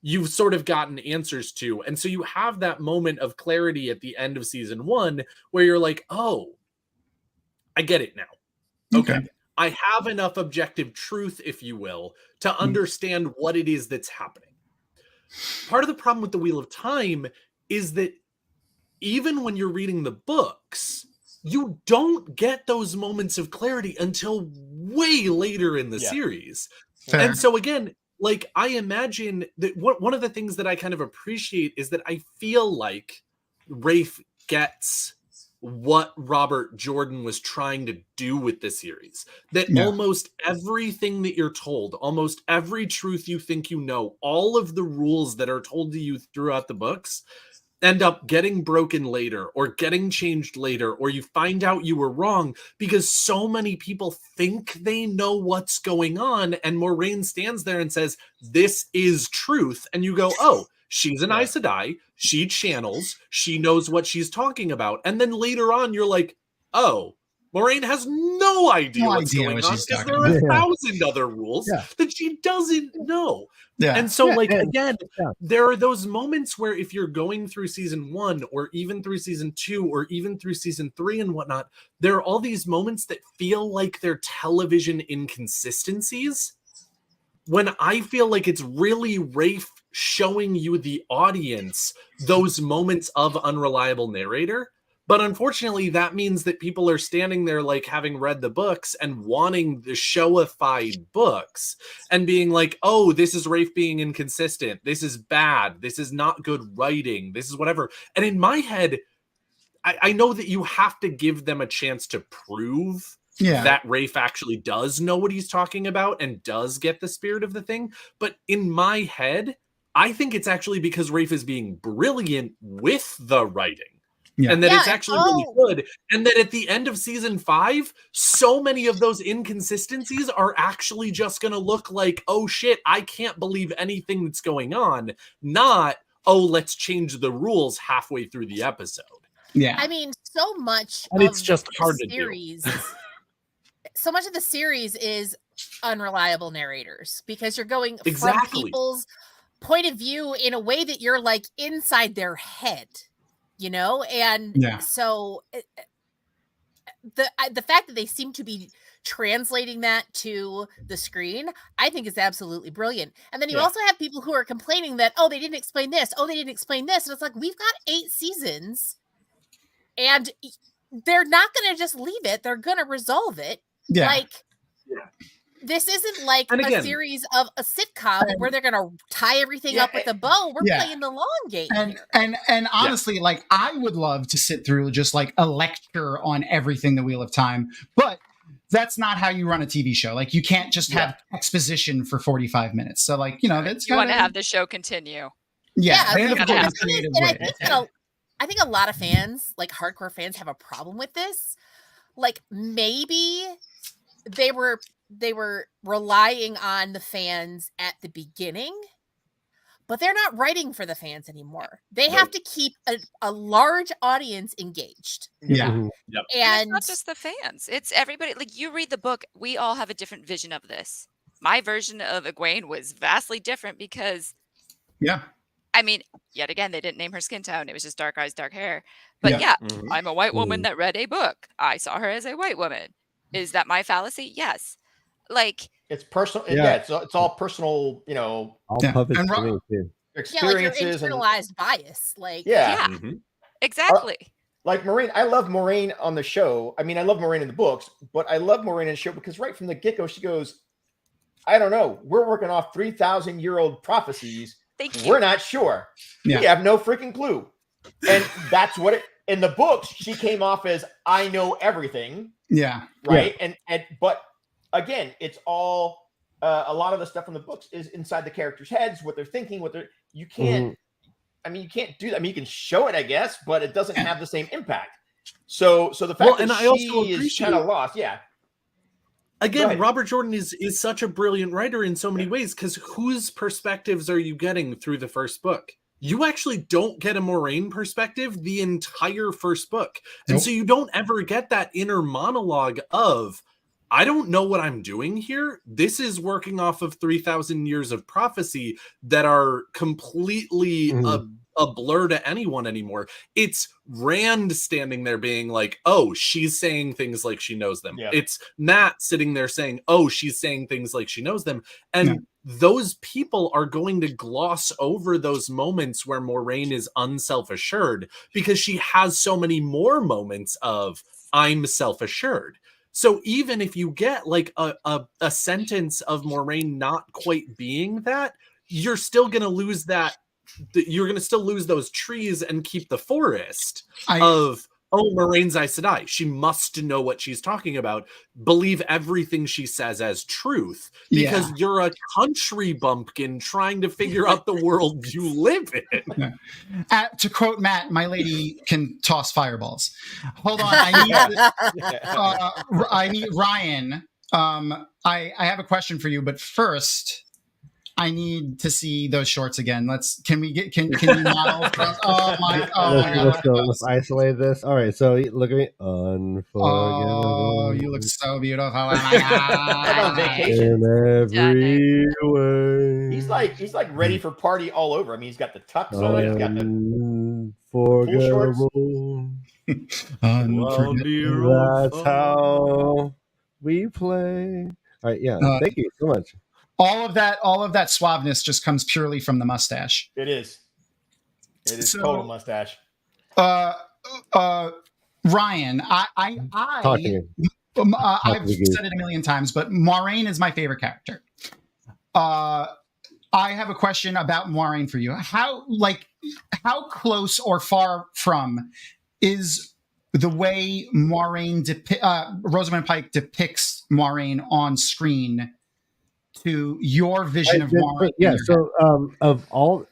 you've sort of gotten answers to. And so you have that moment of clarity at the end of season 1 where you're like, oh, I get it now. Okay. I have enough objective truth, if you will, to understand what it is that's happening. Part of the problem with the Wheel of Time is that even when you're reading the books, you don't get those moments of clarity until way later in the series. Fair. And so again, like, I imagine that one of the things that I kind of appreciate is that I feel like Rafe gets what Robert Jordan was trying to do with the series. That almost everything that you're told, almost every truth you think you know, all of the rules that are told to you throughout the books end up getting broken later or getting changed later, or you find out you were wrong because so many people think they know what's going on, and Moraine stands there and says, this is truth. And you go, oh, she's an Aes Sedai, she channels, she knows what she's talking about. And then later on, you're like, oh, Moraine has no idea what's going what on she's because talking there are about. 1,000 other rules Yeah. that she doesn't know. Yeah. And so, Yeah, like, and- again, yeah. there are those moments where if you're going through season 1 or even through season 2 or even through season 3 and whatnot, there are all these moments that feel like they're television inconsistencies when I feel like it's really Rafe showing you, the audience, those moments of unreliable narrator. But unfortunately, that means that people are standing there like having read the books and wanting the showified books and being like, oh, this is Rafe being inconsistent. This is bad. This is not good writing. This is whatever. And in my head, I know that you have to give them a chance to prove that Rafe actually does know what he's talking about and does get the spirit of the thing. But in my head, I think it's actually because Rafe is being brilliant with the writing. Yeah. And that Yeah, it's actually really good. And that at the end of season 5, so many of those inconsistencies are actually just going to look like, oh shit, I can't believe anything that's going on. Not, oh, let's change the rules halfway through the episode. Yeah. I mean, so much And of it's just hard the to do. series, so much of the series is unreliable narrators because you're going from Exactly. people's point of view in a way that you're like inside their head, you know? And so the fact that they seem to be translating that to the screen, I think is absolutely brilliant. And then you also have people who are complaining that, oh, they didn't explain this. Oh, they didn't explain this. And it's like, we've got 8 seasons and they're not going to just leave it. They're going to resolve it. Yeah. Like, this isn't like And a again- series of a sitcom where they're going to tie everything up with a bow. We're yeah. playing the long game. And honestly, like, I would love to sit through just like a lecture on everything the Wheel of Time, but that's not how you run a TV show. Like, you can't just have exposition for 45 minutes. So, like, you know, that's You want to kinda- have the show continue. Yeah, and they have to gotta find have a creative and way. I think a lot of fans, like hardcore fans, have a problem with this. Like, maybe they were relying on the fans at the beginning, but they're not writing for the fans anymore. They have to keep a large audience engaged. Yeah. And And it's not just the fans. It's everybody. Like, you read the book, we all have a different vision of this. My version of Egwene was vastly different because, I mean, yet again, they didn't name her skin tone. It was just dark eyes, dark hair. But I'm a white woman that read a book. I saw her as a white woman. Is that my fallacy? Yes. Like, It's personal. Yeah. It's all personal. You know, All puppets And for me too. experiences yeah, like your internalized bias. Like, exactly. Like Moraine, I love Moraine on the show. I mean, I love Moraine in the books, but I love Moraine in the show because right from the get-go, she goes, I don't know. We're working off 3,000-year-old prophecies. We're not sure. Yeah. We have no freaking clue. And that's what in the books, she came off as, I know everything. Yeah. Right. And but again, it's all a lot of the stuff in the books is inside the characters' heads, what they're thinking, you can't. I mean, you can't do that. I mean, you can show it, I guess, but it doesn't have the same impact. So the fact that she is kind of lost, Again, Robert Jordan is such a brilliant writer in so many ways because whose perspectives are you getting through the first book? You actually don't get a Moraine perspective the entire first book. And so you don't ever get that inner monologue of, I don't know what I'm doing here. This is working off of 3,000 years of prophecy that are completely a blur to anyone anymore. It's Rand standing there being like, oh, she's saying things like she knows them. Yeah. It's Matt sitting there saying, oh, she's saying things like she knows them. And those people are going to gloss over those moments where Moraine is unself-assured because she has so many more moments of I'm self-assured. So even if you get like a sentence of Moraine not quite being that, you're still going to lose that. You're going to still lose those trees and keep the forest of, oh, Moraine's Aes Sedai. She must know what she's talking about. Believe everything she says as truth because you're a country bumpkin trying to figure out the world you live in. To quote Matt, my lady can toss fireballs. Hold on. I need Ryan. I have a question for you, but first, I need to see those shorts again. Can you model for us? Oh my god. Let's isolate this. All right, so look at me. Unforgettable. Oh, you look so beautiful. Oh my god. on vacation. In every way. He's like ready for party all over. I mean, he's got the tux on. He's got the Unforgettable. Unforgettable. That's how we play. All right, yeah. Thank you so much. All of that suaveness just comes purely from the mustache. It is. It is total mustache. Ryan, I've said it a million times, but Moiraine is my favorite character. I have a question about Moiraine for you. How close or far from is the way Rosamund Pike depicts Moiraine on screen to your vision of Moiraine? Yeah. So of all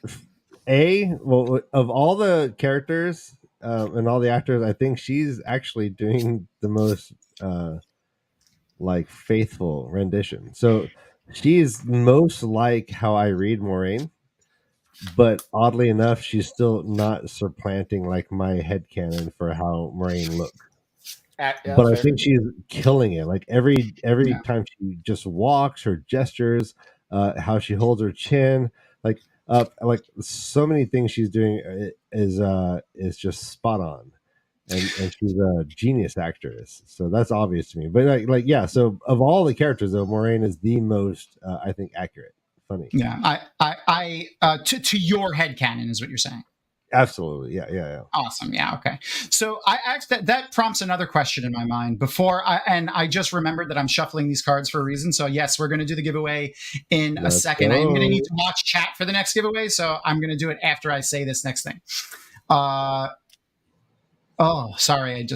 the characters and all the actors, I think she's actually doing the most faithful rendition. So she's most like how I read Moiraine, but oddly enough, she's still not supplanting like my headcanon for how Moiraine looks. But I think she's killing it. Like every time she just walks, her gestures, how she holds her chin, like so many things she's doing is just spot on, and she's a genius actress. So that's obvious to me. But so of all the characters, though, Moiraine is the most I think accurate. Funny. Yeah, I to your headcanon is what you're saying. Absolutely. Yeah. Awesome. Yeah. Okay. So I asked that prompts another question in my mind and I just remembered that I'm shuffling these cards for a reason. So yes, we're going to do the giveaway in a second. I'm going to need to watch chat for the next giveaway. So I'm going to do it after I say this next thing. Sorry.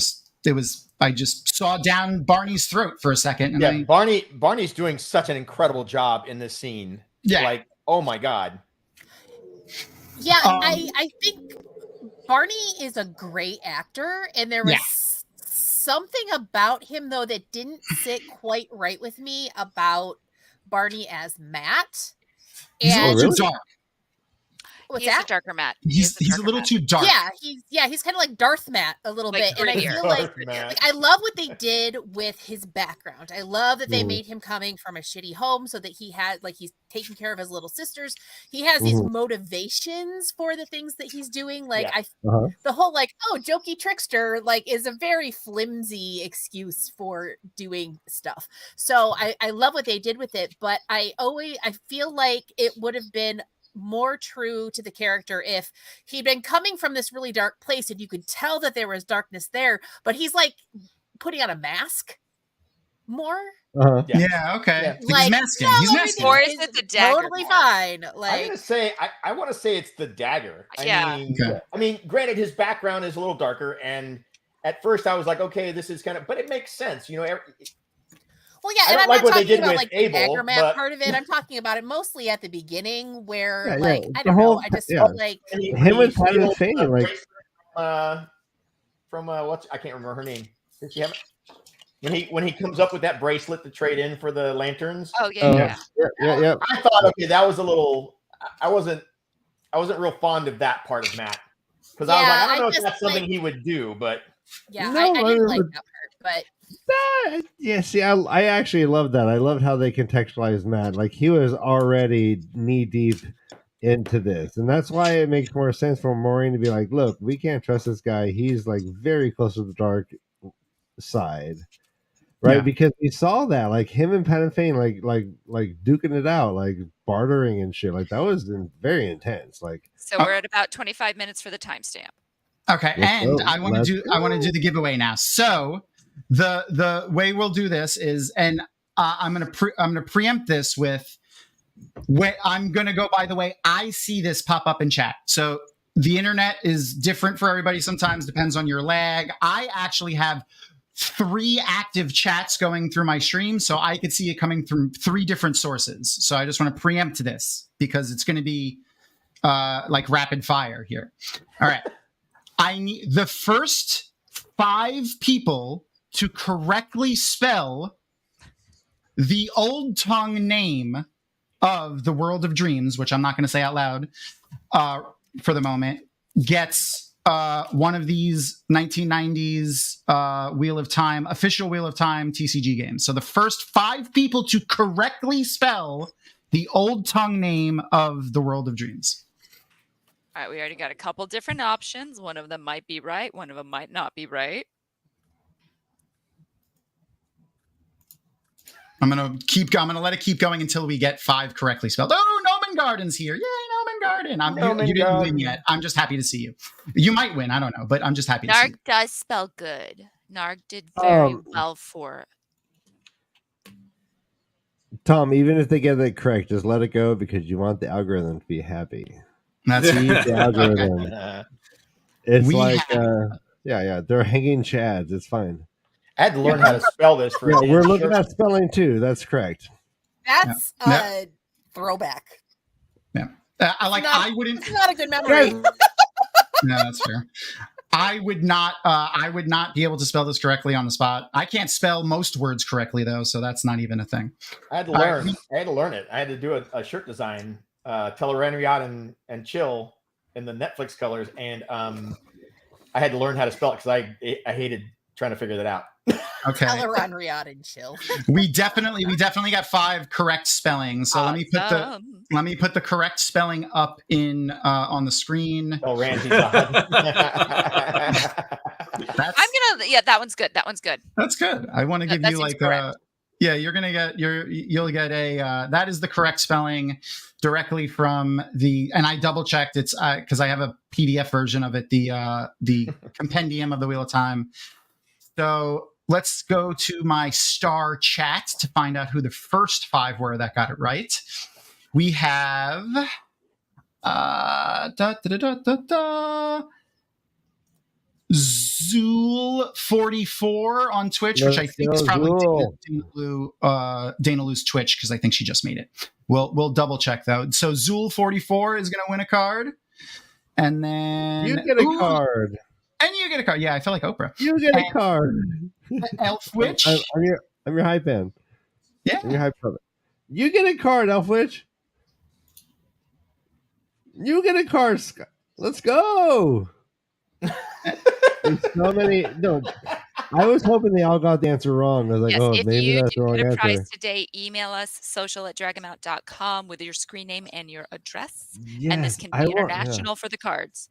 I just saw down Barney's throat for a second. And Barney's doing such an incredible job in this scene. Yeah. Like, oh my God. Yeah, I think Barney is a great actor, and there was something about him though that didn't sit quite right with me about Barney as Matt. He's a little too dark. What's He's that? a darker Matt. He's a little too dark. Yeah, he's kind of like Darth Matt a little bit, and I feel like I love what they did with his background. I love that they made him coming from a shitty home, so that he had he's taking care of his little sisters. He has these motivations for the things that he's doing. The whole jokey trickster is a very flimsy excuse for doing stuff. So I love what they did with it, but I feel like it would have been more true to the character if he'd been coming from this really dark place and you could tell that there was darkness there, but he's putting on a mask more. Yeah, okay. He's masking. He's masking. Or is it the dagger? Totally fine. I'm gonna say I want to say it's the dagger. Yeah. I mean, granted, his background is a little darker, and at first I was like, okay, this is but it makes sense, Well, yeah, and I'm not talking about the dagger man part of it. I'm talking about it mostly at the beginning where I don't know. I just felt like him and Patton Fane from I can't remember her name. Did she have it? When he comes up with that bracelet to trade in for the lanterns? Oh yeah. I thought, okay, that was a little. I wasn't real fond of that part of Matt because I was like, I don't know if that's something he would do, but yeah, I didn't like that part, but. See, I actually love that. I loved how they contextualized Matt. Like he was already knee deep into this, and that's why it makes more sense for Moiraine to be like, "Look, we can't trust this guy. He's very close to the dark side, right?" Yeah. Because we saw that, him and Patton Fane, like duking it out, bartering and shit. That was very intense. So we're at about 25 minutes for the timestamp. Okay, and I want to do the giveaway now. So. The way we'll do this is, and I'm gonna preempt this with, I'm gonna go by the way I see this pop up in chat. So the internet is different for everybody. Sometimes depends on your lag. I actually have 3 active chats going through my stream, so I could see it coming from 3 different sources. So I just want to preempt this because it's going to be rapid fire here. All right, I need the first 5 people to correctly spell the Old Tongue name of the World of Dreams, which I'm not going to say out loud for the moment, gets one of these 1990s official Wheel of Time TCG games. So the first 5 people to correctly spell the old tongue name of the World of Dreams. All right, we already got a couple different options. One of them might be right. One of them might not be right. I'm gonna let it keep going until we get 5 correctly spelled. Oh, Noman Garden's here! Yay, Noman Garden! You didn't win yet. I'm just happy to see you. You might win. I don't know, but I'm just happy to see you. Narg does spell good. Narg did very well for it. Tom, even if they get it correct, just let it go because you want the algorithm to be happy. That's the algorithm. It's they're hanging chads. It's fine. I had to learn how to spell this for. Yeah, we're looking at spelling too. That's correct. That's a throwback. Yeah, I wouldn't. It's not a good memory. No, that's fair. I would not be able to spell this correctly on the spot. I can't spell most words correctly though, so that's not even a thing. I had to learn. I had to learn it. I had to do a shirt design, Telerenriat and Chill in the Netflix colors, and I had to learn how to spell it because I hated trying to figure that out. Okay. Telerenriat and Chill. We definitely got 5 correct spellings. So let me put the correct spelling up in on the screen. Oh, Randy. That one's good. That one's good. That's good. I want to give you like you'll get a that is the correct spelling directly from and I double checked it's because I have a PDF version of it, the compendium of the Wheel of Time. So let's go to my star chat to find out who the first 5 were that got it right. We have Zool44 on Twitch, which I think is probably Dana Lou's Twitch because I think she just made it. We'll double check though. So Zool44 is going to win a card, and then you get a card. And you get a card. Yeah, I feel like Oprah. You get a card. Elfwitch. I'm your hype man. Yeah. I'm your hype brother. You get a card, Elfwitch. You get a card. Let's go. There's so many. No, I was hoping they all got the answer wrong. I was like, if maybe you that's the wrong win a answer. prize today, email us social@dragonmount.com with your screen name and your address. And this can be international for the cards.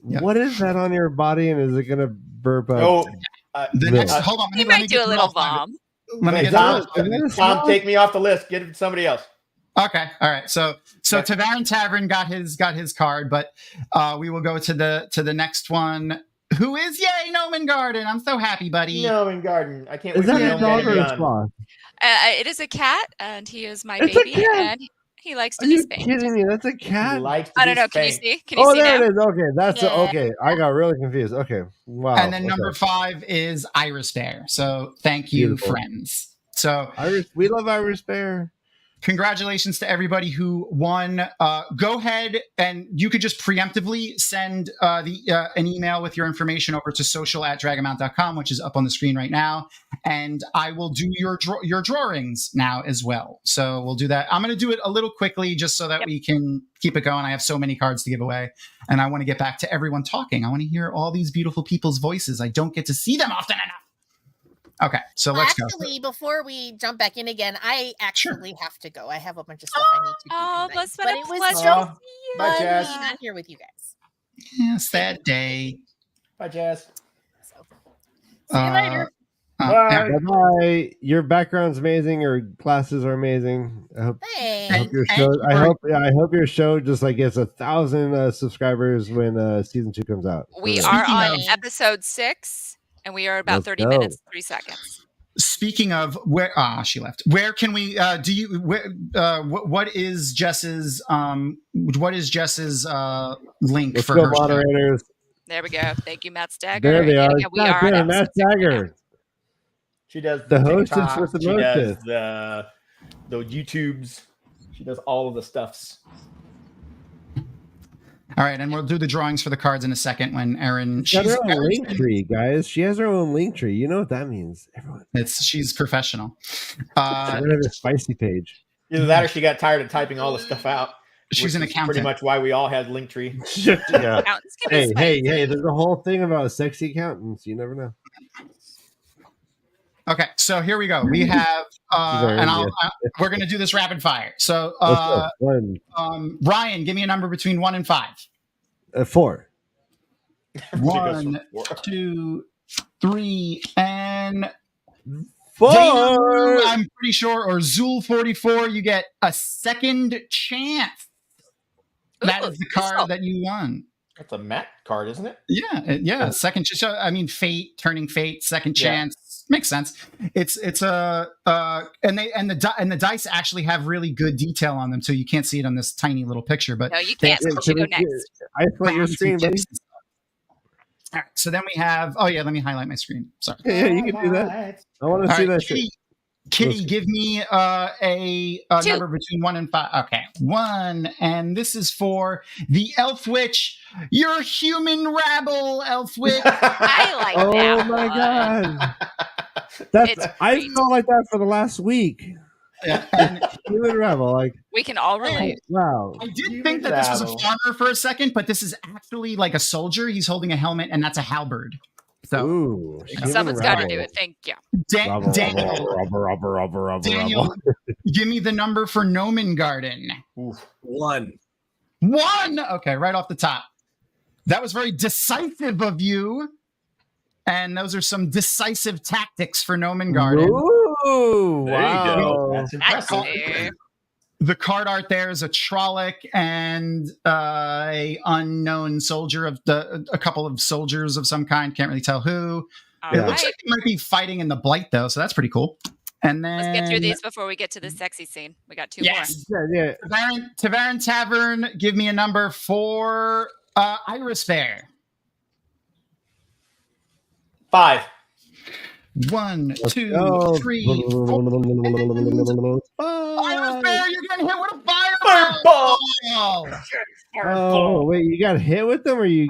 What is that on your body, and is it going to burp up? hold on. You might do a little bomb. Tom, take me off the list. Get it to somebody else. Okay. All right. So Tavarin Tavern got his card, but we will go to the next one. Who is Noman Garden? I'm so happy, buddy. Noman Garden. I can't. Is that a dog or a sloth? It is a cat, and he is my baby, and he likes to be spanked. Are you kidding me? That's a cat? I don't know. Can you see? Can you see there now? it is. Okay, that's okay. I got really confused. Okay, wow. And then number 5 is Iris Bear. So thank you, friends. So we love Iris Bear. Congratulations to everybody who won. Go ahead and you could just preemptively send an email with your information over to social@dragonmount.com, which is up on the screen right now. And I will do your drawings now as well. So we'll do that. I'm going to do it a little quickly just so that we can keep it going. I have so many cards to give away and I want to get back to everyone talking. I want to hear all these beautiful people's voices. I don't get to see them often enough. Okay, so let's go. Actually, before we jump back in again, I actually have to go. I have a bunch of stuff I need to do tonight. But it was so Bye, Jazz. not here with you guys. Yeah, sad day. Bye, Jazz. See you later. Bye. Your background's amazing. Your glasses are amazing. I hope your show. I hope your show just like gets 1,000 subscribers when season 2 comes out. We are on episode 6. And we are about 30 minutes, 3 seconds. Speaking of where she left. Where can we what is Jess's link Let's for go, her moderators? show? There we go. Thank you, Matt Stagger. There they are. We are on Matt Stagger. She does the TikTok, hostess with the she mostest. does the YouTubes. She does all of the stuffs. All right, and we'll do the drawings for the cards in a second when Erin. She has her own link tree, guys. She has her own link tree. You know what that means, everyone. She's professional. She's gonna have a spicy page. Either that or she got tired of typing all the stuff out. She's an which is accountant. Pretty much why we all had Linktree. Yeah. Accountants can be Hey, spicy. there's a whole thing about sexy accountants. You never know. Okay, so here we go. We have, and we're going to do this rapid fire. So, Ryan, give me a number between 1 and 5. 4. 1, 2, 3, and 4. Dana, I'm pretty sure, or Zool44, you get a second chance. That is the card that you won. That's a Matt card, isn't it? Yeah. Second chance. So, I mean, turning fate, second chance makes sense. It's a and the dice actually have really good detail on them, so you can't see it on this tiny little picture. But no, you can't. So you go next. I play your screen, buddy. All right, so then we have. Oh yeah, let me highlight my screen. Sorry. Yeah, you can do that. I want to see that shit. Kitty, give me a number between 1 and 5. Okay, 1, and this is for the Elf Witch. You're human rabble, Elf Witch. I like that. Oh my god, I felt like that for the last week. Yeah, human rabble, like we can all relate. Wow, I did think that this was a farmer for a second, but this is actually like a soldier. He's holding a helmet, and that's a halberd. So someone's got to do it. Thank you. Daniel, give me the number for Gnomon Garden. 1. 1. Okay, right off the top. That was very decisive of you. And those are some decisive tactics for Gnomon Garden. Ooh, wow. That's impressive. The card art there is a Trolloc and a unknown soldier of a couple of soldiers of some kind. Can't really tell who. It looks like they might be fighting in the Blight though, so that's pretty cool. And then let's get through these before we get to the sexy scene. We got 2 more. Yeah. Tavarin Tavern, give me a number for Iris Fair. 5. 1, 2, 3, 4. Iris Bear, you're getting hit with a fireball. Oh wait, you got hit with them, or you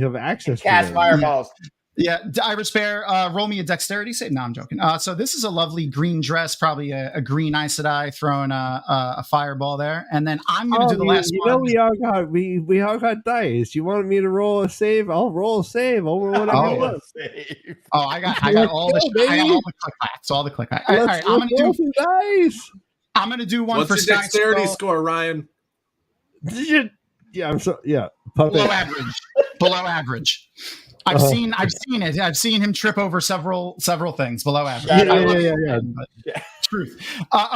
have access to cast them? fireballs. Yeah, Iris Bear, roll me a dexterity save. No, I'm joking. So this is a lovely green dress, probably a green Aes Sedai throwing a fireball there, and then I'm going to do the last one. You know, we all got dice. You wanted me to roll a save? I'll roll a save. I got all the click clacks. All the click clacks. All right, I'm going to do some dice. I'm going to do one. What's for your dexterity score, Ryan? Yeah, below average. Below average. I've seen it. I've seen him trip over several things below average. Yeah. Truth.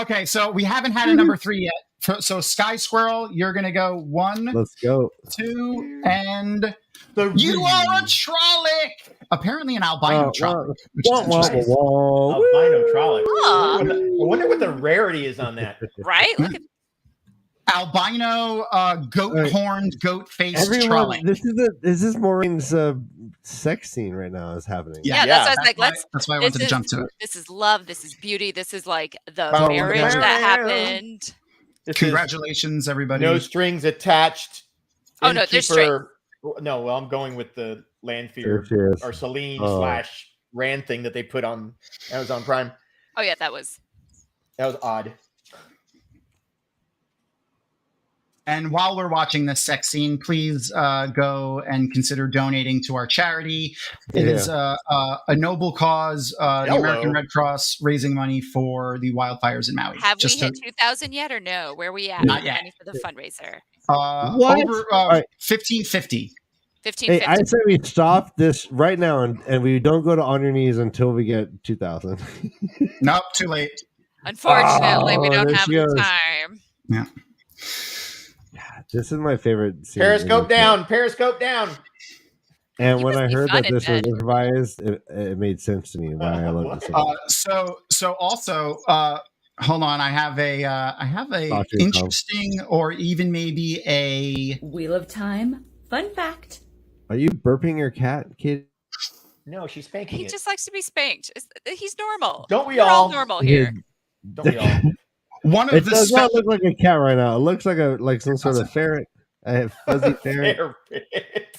Okay, so we haven't had a number 3 yet. So Sky Squirrel, you're gonna go 1. Let's go. 2, and you are a Trolloc. Apparently an albino Trolloc. Albino Trolloc. I wonder what the rarity is on that. Right? Look at albino goat-horned, goat-faced Trolloc. This is Maureen's sex scene right now is happening. Yeah, that's what I was like. That's why I wanted to jump to it. This is love. This is beauty. This is like the marriage that happened. Congratulations, everybody. No strings attached. Oh no, there's strings. No, well, I'm going with the Lanfear or Celine / Rand thing that they put on Amazon Prime. Oh yeah, that was odd. And while we're watching this sex scene, please go and consider donating to our charity. It is a noble cause, the American Red Cross, raising money for the wildfires in Maui. Have we hit 2,000 yet or no? Where are we at? Not yet. Money for the fundraiser. What? Over 1550. 1550. Hey, I say we stop this right now and we don't go to on your knees until we get 2,000. Nope, too late. Unfortunately, we don't have the time. Yeah. This is my favorite scene. Periscope down. And when I heard that this was improvised, it made sense to me why I love this. So also, hold on. I have a interesting, or even maybe a Wheel of Time fun fact. Are you burping your cat, kid? No, she's spanking. He just likes to be spanked. He's normal. Don't we We're all? Normal here. Don't we all? It does not look like a cat right now. It looks like some sort of ferret, a fuzzy ferret.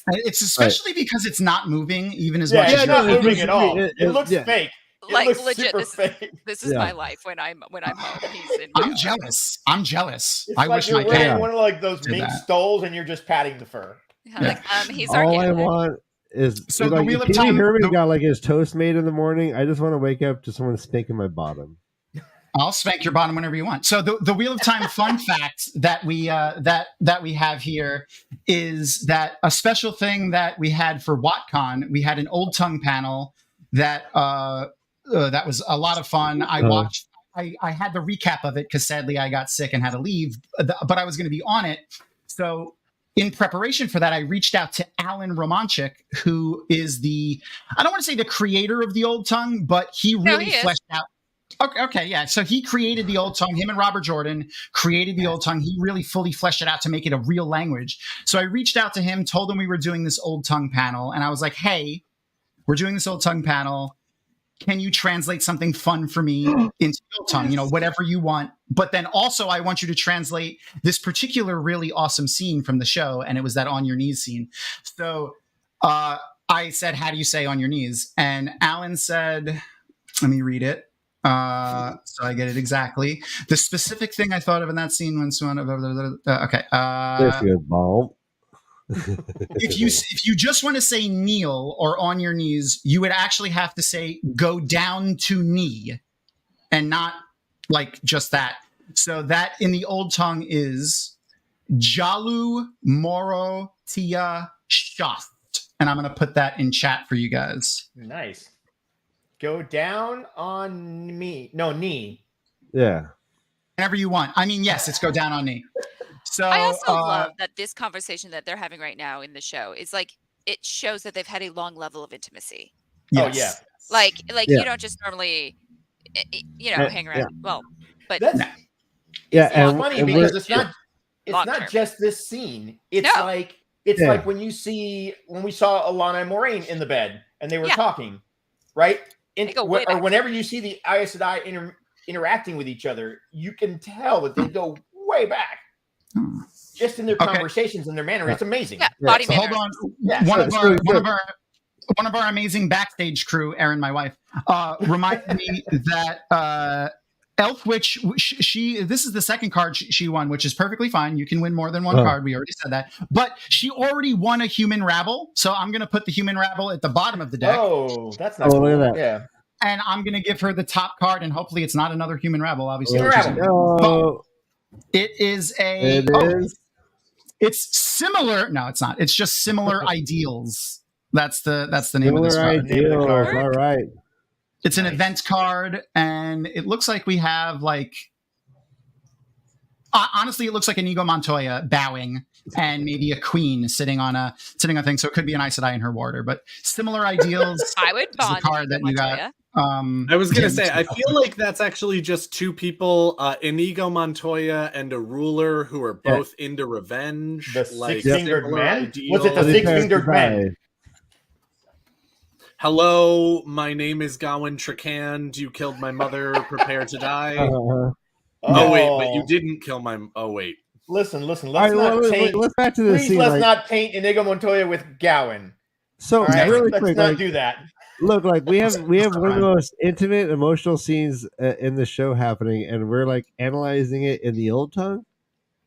It's especially because it's not moving even as much. It's as not moving at all. It looks fake. like looks legit, super this fake. is Yeah. my life when I'm home. He's in. I'm jealous. I'm jealous. It's I like wish you're my wearing dad one of like those did mink that. stoles and you're just patting the fur. Yeah, like he's All I organic. want is So the like Wheel if of Pee Wee Time- Herman the- got like his toast made in the morning. I just want to wake up to someone spanking my bottom. I'll spank your bottom whenever you want. So the Wheel of Time fun fact that we that we have here is that a special thing that we had for WatCon, we had an Old Tongue panel that that was a lot of fun. I watched. I had the recap of it because sadly I got sick and had to leave, but I was going to be on it. So in preparation for that, I reached out to Alan Romanchik, who is I don't want to say the creator of the Old Tongue, but he really fleshed out. Okay, yeah. So he created the Old Tongue. Him and Robert Jordan created the Old Tongue. He really fully fleshed it out to make it a real language. So I reached out to him, told him we were doing this Old Tongue panel, and I was like, hey, we're doing this Old Tongue panel. Can you translate something fun for me into Old Tongue? Whatever you want. But then also I want you to translate this particular really awesome scene from the show, and it was that on your knees scene. So I said, how do you say on your knees? And Alan said, let me read it. So I get it exactly. The specific thing I thought of in that scene when okay. That's good, Bob. If you just want to say kneel or on your knees, you would actually have to say go down to knee, and not like just that. So that in the Old Tongue is Jalu Moro Tia Shaft, and I'm going to put that in chat for you guys. Nice. Go down on me. No, knee. Yeah. Whenever you want. I mean, yes, it's go down on knee. So I also love that this conversation that they're having right now in the show is like it shows that they've had a long level of intimacy. Yes. Oh yeah. Like Yeah. you don't just normally, hang around. Yeah. Well, but That's Yeah, it's funny because it's not Long not term. just this scene. It's No. like Yeah. like when we saw Alana and Moraine in the bed and they were Yeah. talking, right? They go way Or back. whenever you see the Aes Sedai interacting with each other, you can tell that they go way back. Just in their conversations and their manner, it's amazing. Yeah, body So hold manners. on. Yeah, One of our amazing backstage crew, Erin, my wife, reminded me that Elfwitch, this is the second card she won, which is perfectly fine. You can win more than one card. We already said that. But she already won a human rabble. So I'm going to put the human rabble at the bottom of the deck. Oh, that's not Oh, look cool. at that. Yeah. And I'm going to give her the top card, and hopefully it's not another human rabble, obviously. Human rabble. Oh, It is a... it is. It's similar. No, it's not. It's just similar ideals. That's the name of this Similar card. ideals. All right. It's an event card, and it looks like we have like. Honestly, it looks like Inigo Montoya bowing, and maybe a queen sitting on a thing. So it could be an Aes Sedai in her warder, but similar ideals. I would is the bond card that you got. Montoya. I was gonna say, I feel like that's actually just two people, Inigo Montoya and a ruler who are both into revenge. The like six-fingered similar man? ideals. Was it the six-fingered man? Hello, my name is Gawain Trakand. You killed my mother. Prepare to die. Oh wait, but you didn't kill my. Oh wait. Listen. Let's All right, not wait, paint. let's back to the Please, scene. let's like, not paint Inigo Montoya with Gowan. so All right? really Let's quick, not like, do that. look, like we have one of the most intimate, emotional scenes in the show happening, and we're like analyzing it in the Old Tongue.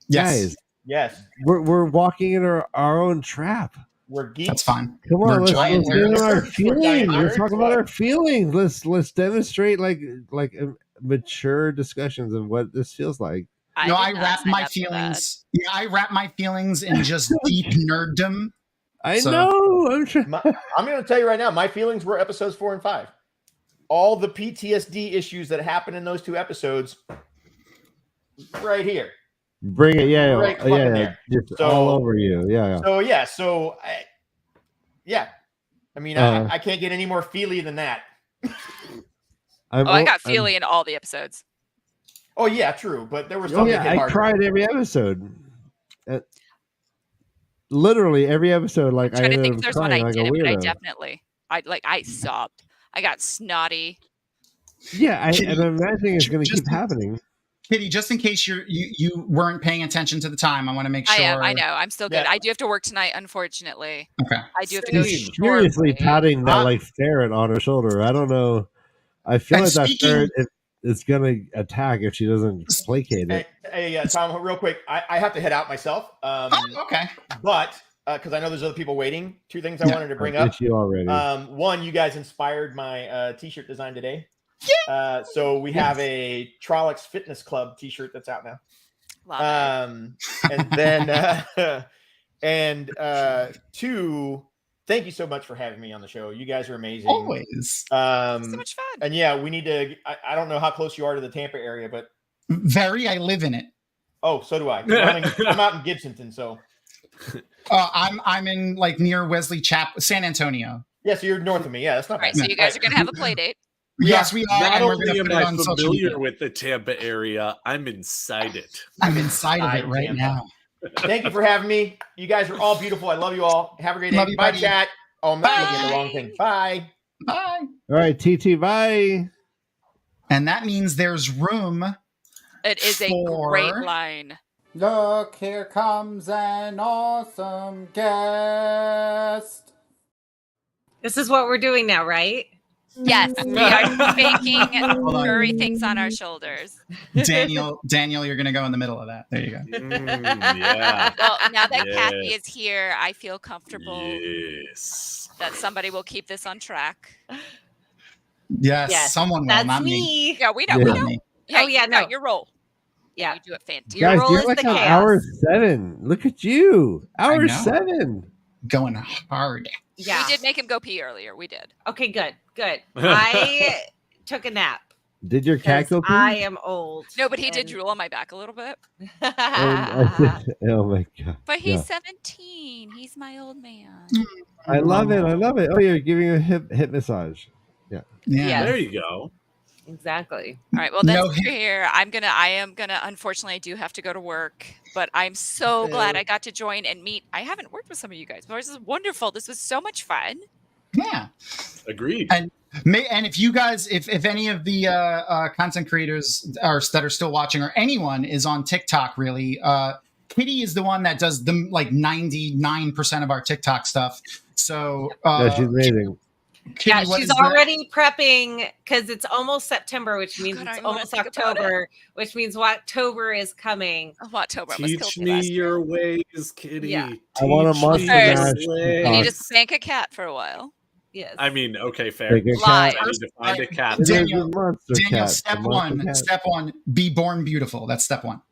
Yes. Guys, Yes, we're walking in our own trap. we're geeks. That's fine. Come We're on, let's giant get into our nerds. We're feelings. giant Let's talk nerds, about what? our feelings. Let's demonstrate like mature discussions of what this feels like. No, I did not wrap sign my up for feelings. Yeah, I wrap my feelings in just deep nerddom. I So- know. I'm trying. I'm going to tell you right now, my feelings were episodes 4 and 5. All the PTSD issues that happened in those two episodes, right here. Bring it, yeah, Right yeah, fucking yeah, there. just So- all over you, yeah. I mean, Uh, I can't get any more feely than that. I got feely in all the episodes. Oh yeah, true. But there was Oh some yeah, that hit I harder. cried every episode. Literally every episode, like I trying to ended think up if there's one crying I like a didn't, but weirdo. I sobbed. I got snotty. Yeah, Kitty, and I'm imagining it's going to just- keep happening. Kitty, just in case you weren't paying attention to the time, I want to make sure. I am. I know. I'm still good. Yeah. I do have to work tonight, unfortunately. Okay. I do have to go. She's short furiously break. patting that like ferret on her shoulder. I don't know. I feel And like that speaking- ferret is gonna attack if she doesn't placate it. Hey, Tom, real quick, I have to head out myself. Okay. But because I know there's other people waiting, two things I wanted to bring I up. get you already. One, you guys inspired my t-shirt design today. So we have a Trollocs Fitness Club t-shirt that's out now. And then two, thank you so much for having me on the show. You guys are amazing. Always. So much fun. And yeah, we need to. I don't know how close you are to the Tampa area, but Very. I live in it. oh, so do I. I'm out in Gibsonton, so I'm in like near Wesley San Antonio. yeah. So you're north of me. Yeah, that's not All right, bad. so you guys are going to have a play date. Yes, we are. Not And we're only going to am put it I on social familiar media. with the Tampa area, I'm inside it. I'm inside of it right Tampa. now. Thank you for having me. You guys are all beautiful. I love you all. Have a great day. Love you, Bye, buddy. chat. Oh, I'm looking at the wrong thing. Bye. Bye. All right, TT, bye. And that means there's room. It is a great line. Look, here comes an awesome guest. This is what we're doing now, right? Yes, we are making furry things on our shoulders. Daniel, you're going to go in the middle of that. There you go. Yeah. Well, now that Yes. Kathy is here, I feel comfortable Yes. that somebody will keep this on track. Yes, someone will, That's not me. Yeah, we know. Yeah. We Not know. me. Yeah, Oh, yeah, you got no. your role. Yeah. You do it fantastic. Your Guys, role you're is like the on chaos. hour 7. Look at you. Hour know. 7. Going hard. Yeah. We did make him go pee earlier. We did. Okay, good. I took a nap. Did your cat go pee? I am old. No, but he did drool on my back a little bit. Oh my god. But he's Yeah. 17. He's my old man. I love it. I love it. Oh, you're giving a hip massage. Yeah. Yeah. There you go. Exactly. All right. Well, then No since you're here, I am gonna. Unfortunately, I do have to go to work, but I'm so glad I got to join and meet. I haven't worked with some of you guys, but this is wonderful. This was so much fun. Yeah. Agreed. And if you guys, if any of the content creators that are still watching, or anyone is on TikTok, really, Kitty is the one that does the like 99% of our TikTok stuff. So Yeah, she's amazing. Kitty, Yeah, what she's is the- already prepping because it's almost September, which means God, I it's wanna almost think about October, which means October is coming. Oh, October almost Teach killed me me last year. your ways, Kitty. Yeah. I want a Teach monster me mash your TikTok. I need ways. to spank a cat for a while. Yes. I mean, okay, fair. Take a Live. cat. I need to find a cat. It is Daniel, a monster Daniel, cat. step A monster one, cat. step one, be born beautiful. That's step one.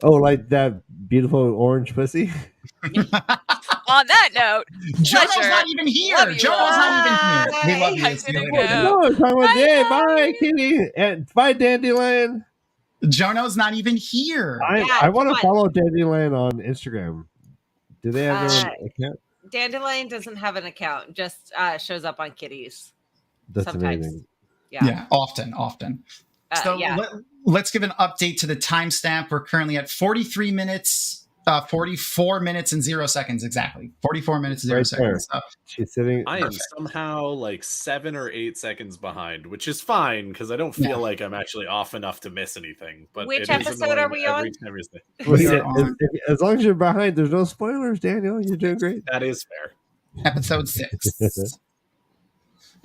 Oh, like that beautiful orange pussy? On that note, Jono's pleasure. not even here. Love you Jono's all. not even here. We love you. I See you didn't later. know. No, I'm talking about Bye, Dave. guys. Bye, Kitty. And bye, Dandelion. Jono's not even here. I want come to on. follow Dandelion on Instagram. Do they have their own account? Dandelion doesn't have an account; just shows up on Kitties. That's sometimes. amazing. Yeah. Often. So yeah. let's give an update to the timestamp. We're currently at 44 minutes and 0 seconds exactly. 44 minutes, 0 Right seconds. there. She's sitting. I am somehow like 7 or 8 seconds behind, which is fine because I don't feel Yeah. like I'm actually off enough to miss anything. But Which it is episode are annoying we on? every time you say- We Yeah, are on as long as you're behind, there's no spoilers, Daniel. You're doing great. That is fair. episode 6.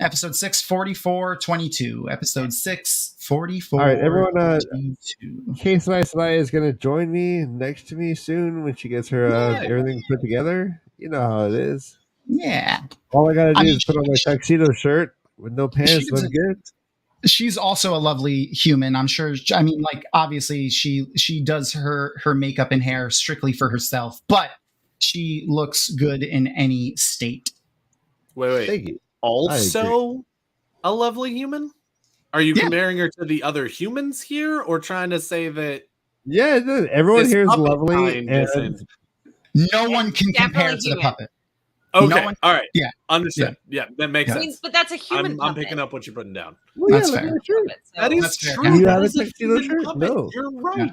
Episode 6, 44:22. Episode 6, 44. All right, everyone. 22. Case Nice is going to join me next to me soon when she gets her Nice. everything put together. You know how it is. Yeah. All I got to do I mean, is put on my tuxedo shirt with no pants. she's I'm a- good. She's also a lovely human. I'm sure. I mean, like, obviously she does her makeup and hair strictly for herself, but she looks good in any state. Wait. Thank you. Also, a lovely human? Are you Yeah. comparing her to the other humans here, or trying to say that Yeah, everyone this here is puppet lovely. kind And isn't- No one can compare to the human. puppet. Okay, No one- all right. Yeah. Understood. Yeah, that makes Yeah. I sense. mean, but that's a human. I'm puppet. picking up what you're putting down. Well, yeah, That's look at fair. the shirt. Puppet, so- That is That's fair. true. Yeah. You That have a is a tuxedo human shirt? puppet. No. You're right. Yeah.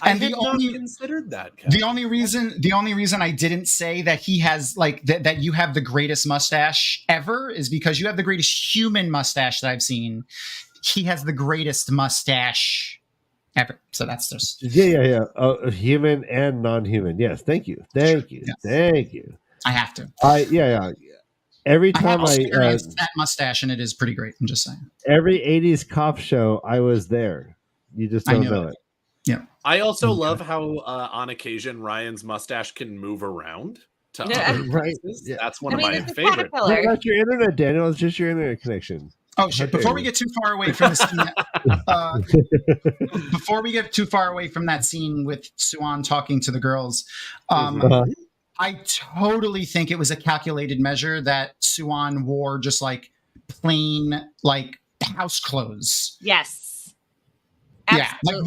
I And had the not only- considered that. The only reason I didn't say that he has like that you have the greatest mustache ever is because you have the greatest human mustache that I've seen. He has the greatest mustache ever. So that's just Yeah. Human and non-human. Yes. Thank you. Yes. Thank you. I have to. Yeah. Every I have time experienced that mustache, and it is pretty great. I'm just saying. every 80s cop show, I was there. You just don't know it. Yeah. I also love how on occasion Ryan's mustache can move around to other Right. places. Yeah. That's one of my favorites. Well, that's your internet, Daniel. It's just your internet connection. Oh shit! Before we get too far away from the scene, before we get too far away from that scene with Suan talking to the girls, I totally think it was a calculated measure that Suan wore just like plain like house clothes. Yes. Yeah, like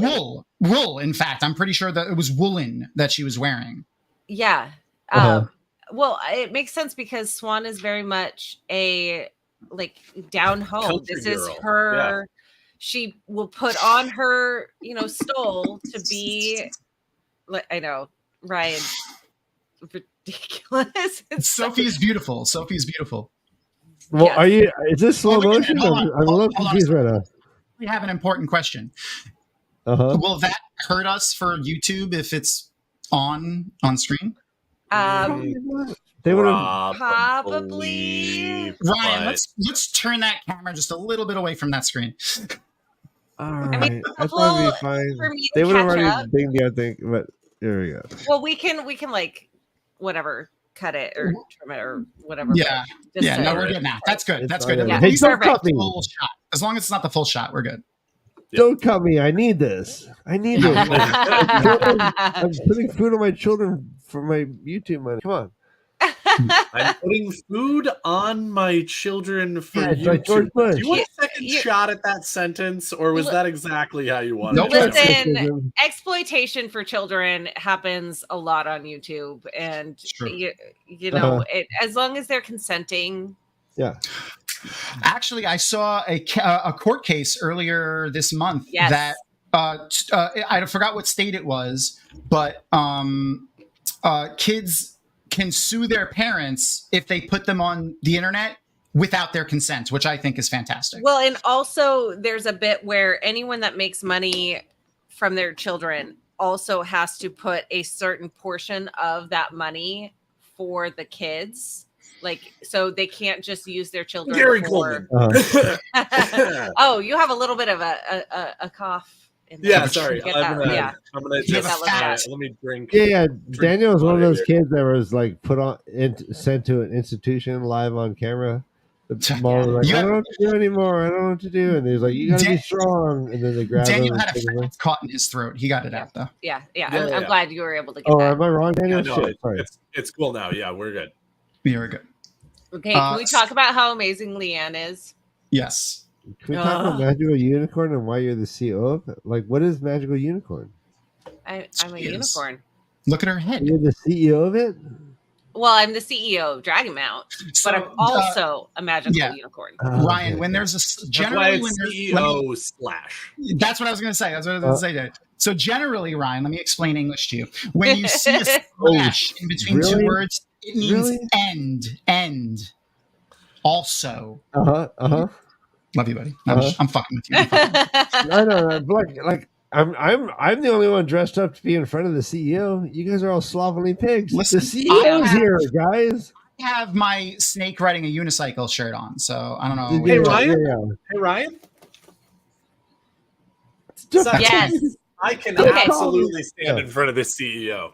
wool. In fact, I'm pretty sure that it was woolen that she was wearing. Yeah. Well, it makes sense because Swan is very much a like down home. Country This is girl. her. She will put on her, stole to be. I know, Ryan. Ridiculous. Sophie is beautiful. Sophie is beautiful. Well, Yes. is this slow motion? I'm a little confused right now. We have an important question. Will that hurt us for YouTube if it's on screen? They would have Probably. Ryan, let's turn that camera just a little bit away from that screen. All right, I thought it'd be fine. for me to They would have catch already up. dinged me, I think. But there we go. Well, we can like whatever cut it or trim it or whatever. Yeah, but just yeah. to- No, we're good now. That's good. That's good. Yeah. At Hey, least don't it's cut me. the full shot. As long as it's not the full shot, we're good. Don't cut me. I need this. I need this. I'm putting food on my children for my YouTube money. Come on. I'm putting food on my children for Yeah, it's like George YouTube. Bush. Do you want a second shot at that sentence, or was that exactly how you wanted it? Listen, exploitation for children happens a lot on YouTube, and you know, as long as they're consenting. Yeah. Actually, I saw a court case earlier this month that I forgot what state it was, but kids can sue their parents if they put them on the internet without their consent, which I think is fantastic. Well, and also there's a bit where anyone that makes money from their children also has to put a certain portion of that money for the kids. Like, so they can't just use their children Gary for... Coleman. Oh, you have a little bit of a cough. Yeah, sorry. Get I'm that- gonna, yeah. I'm gonna Get just that let me drink. Yeah. drink Daniel was one of water those here. kids that was like put on sent to an institution live on camera. The mom was like, I don't know what to do anymore. I don't know what to do. And he was like, you gotta be strong. And then they grabbed Daniel him. had and a took him away. fat caught in his throat. He got it out though. Yeah. Yeah, I'm glad you were able to get Oh, that. am I wrong, Daniel? Yeah, no, Shit, sorry. it's cool now. Yeah, we're good. You're good. Okay, can we talk about how amazing Leanne is? Yes. Can we talk about Magical Unicorn and why you're the CEO of it? Like, what is Magical Unicorn? I'm a unicorn. Look at her head. You're the CEO of it? Well, I'm the CEO of Dragonmount, but I'm also a magical unicorn. Ryan, when there's a That's why generally it's when there's CEO slash. That's what I was going to say. That's what I was going to say. Dave. So generally, Ryan, let me explain English to you. When you see a slash in between two words, it means end. Also. Love you, buddy. I'm fucking with you. No. Like I'm the only one dressed up to be in front of the CEO. You guys are all slovenly pigs. Listen, the CEO's here, guys. I have my snake riding a unicycle shirt on, so I don't know. Hey Ryan. Hey Ryan. Yes. I can Okay. absolutely stand in front of the CEO.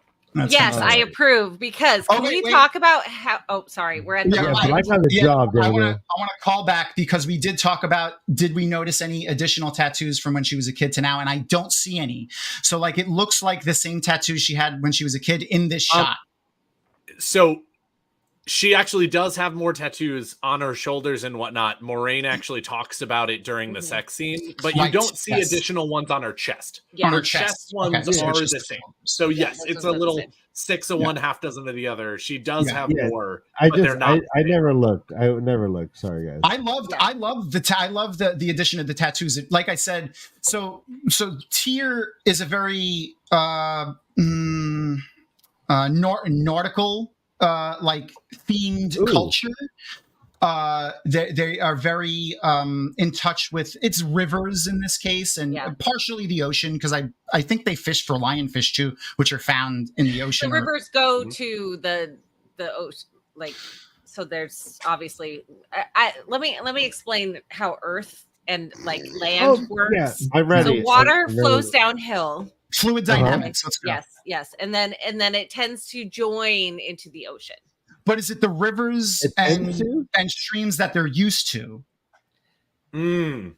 Yes, I approve because can we talk about how? Oh, sorry, we're at the. I want to call back because we did talk about did we notice any additional tattoos from when she was a kid to now, and I don't see any. So like it looks like the same tattoos she had when she was a kid in this shot. So she actually does have more tattoos on her shoulders and whatnot. Moraine actually talks about it during the sex scene, but you Right, don't see yes. additional ones on her chest. Yeah. On her Her chest. chest ones Okay, so are it's the just- same. So yes, those it's ones a are the little same. 6 of one, half dozen of the other. She does have more, I but they're not. I never looked. I never looked. Sorry, guys. I love the addition of the tattoos. Like I said, so Tyr is a very nautical like themed culture. They are very in touch with its rivers in this case, and partially the ocean because I think they fish for lionfish too, which are found in the ocean. The rivers go to the ocean, like so there's obviously let me explain how Earth and like land works. Yeah, I'm ready. So water I'm flows ready. downhill. Fluid dynamics. Let's go. Yes, and then it tends to join into the ocean. But is it the rivers and streams that they're used to? Should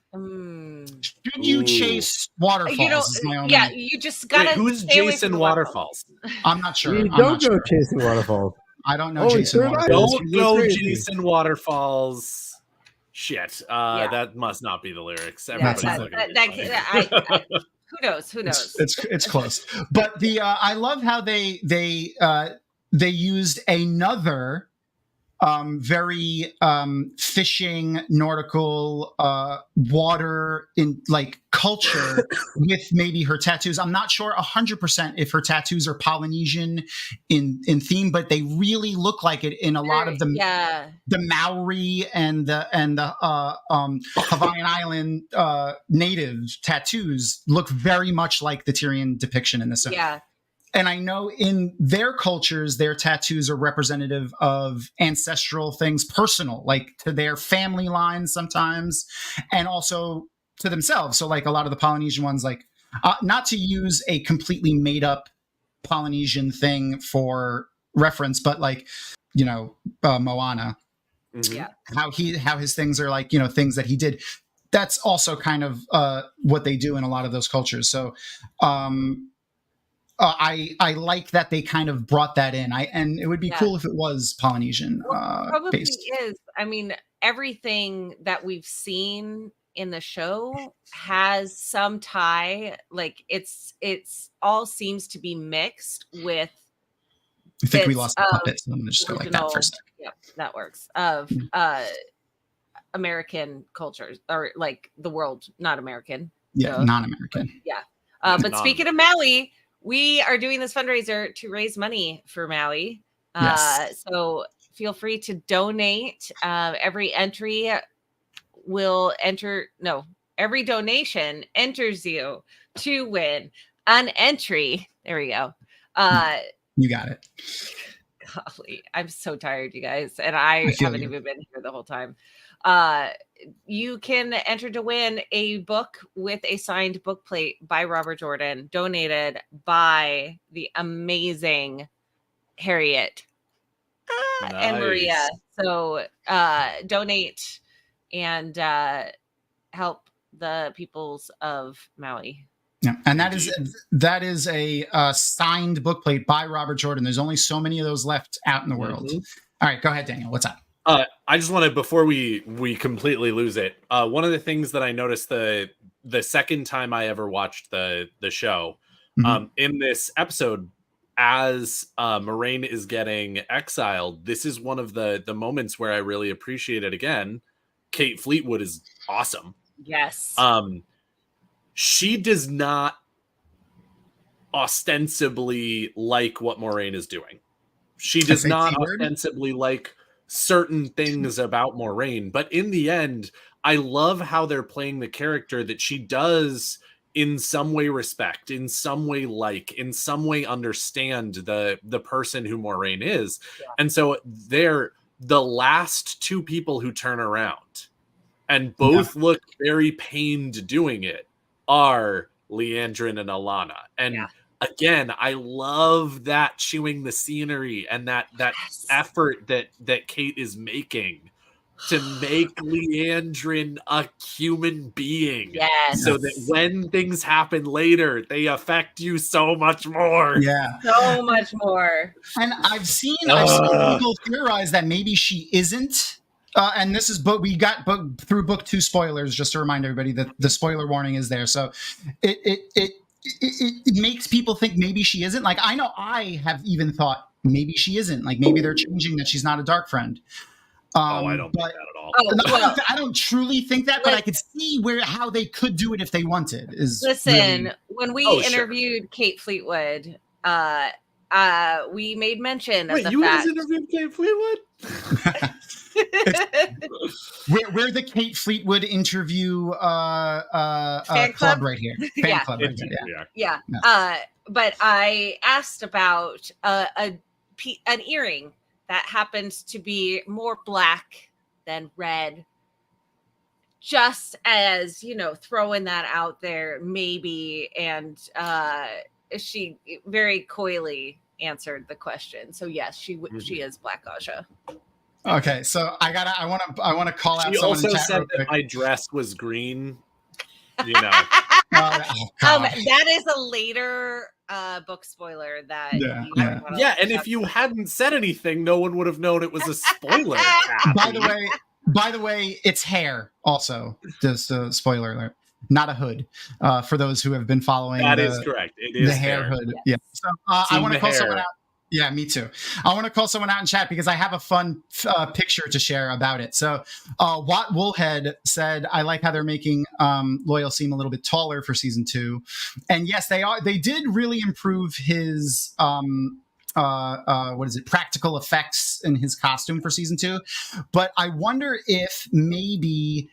you chase waterfalls? You know, is my only- yeah, you just gotta. Who's stay away Jason from the Waterfalls? I'm not sure. You I'm don't not go sure. chasing waterfalls. I don't know Oh, Jason sure Waterfalls. Don't go Jason Waterfalls. Shit, that must not be the lyrics. Everybody's looking at me. Who knows? Who knows? It's close. But the I love how they used another very fishing nautical water in like culture with maybe her tattoos. I'm not sure 100% if her tattoos are Polynesian in theme, but they really look like it in a lot of the Maori and the Hawaiian Island native tattoos look very much like the Tyrion depiction in this. Yeah. And I know in their cultures, their tattoos are representative of ancestral things, personal, like to their family lines sometimes, and also to themselves. So like a lot of the Polynesian ones, like not to use a completely made up Polynesian thing for reference, but like, you know, Moana, how his things are like, you know, things that he did. That's also kind of what they do in a lot of those cultures. So, I like that they kind of brought that in. And it would be cool if it was Polynesian Probably based. is. I mean, everything that we've seen in the show has some tie. Like it's all seems to be mixed with. I think we lost the puppet, so I'm gonna just go like that original- for a second. Yep, that works. Of American cultures, or like the world, not American. Yeah, So- non-American. Yeah. But speaking of Maui, we are doing this fundraiser to raise money for Maui. Yes. So feel free to donate. Every entry will every donation enters you to win an entry. There we go. You got it. Golly, I'm so tired, you guys. And I feel haven't you. even been here the whole time. You can enter to win a book with a signed book plate by Robert Jordan, donated by the amazing Harriet and Maria. So donate and help the peoples of Maui. Yeah, and that is a signed book plate by Robert Jordan. There's only so many of those left out in the world. All right, go ahead, Daniel. What's up? I just want to, before we completely lose it, one of the things that I noticed the second time I ever watched the show, in this episode, as Moraine is getting exiled, this is one of the moments where I really appreciate it again. Kate Fleetwood is awesome. Yes. She does not ostensibly like what Moraine is doing. She does not ostensibly like certain things about Moraine, but in the end, I love how they're playing the character that she does in some way respect, in some way like, in some way understand the person who Moraine is. And so they're the last two people who turn around and both look very pained doing it are Leandrin and Alana. And again, I love that chewing the scenery and that effort that Kate is making to make Leandrin a human being. Yes. So that when things happen later, they affect you so much more. Yeah. So much more. And I've seen people theorize that maybe she isn't. And this is we got through book 2 spoilers, just to remind everybody that the spoiler warning is there. So it makes people think maybe she isn't. Like, I know I have even thought maybe she isn't. Like, maybe they're changing that she's not a dark friend. I don't think that at all. I don't truly think that, but I could see how they could do it if they wanted. Listen, when we interviewed Kate Fleetwood, we made mention of the you fact. guys interviewed Kate Fleetwood? We're the Kate Fleetwood interview club right here. Fan club right here. Yeah. But I asked about an earring that happens to be more black than red. Just as, throwing that out there, maybe. And she very coyly answered the question. So yes, she is Black Aja. Okay, so I want to call out. She someone in also chat said real that quick. my dress was green. That is a later book spoiler that and if you hadn't said anything, no one would have known it was a spoiler. By the way, it's hair. Also, just a spoiler alert. Not a hood. For those who have been following, that is correct. It is the hair hood. Yeah. So I want to call someone out. Yeah, me too. I want to call someone out in chat because I have a fun picture to share about it. So Watt Woolhead said, I like how they're making Loyal seem a little bit taller for season 2. And yes, they are. They did really improve his practical effects in his costume for season 2. But I wonder if maybe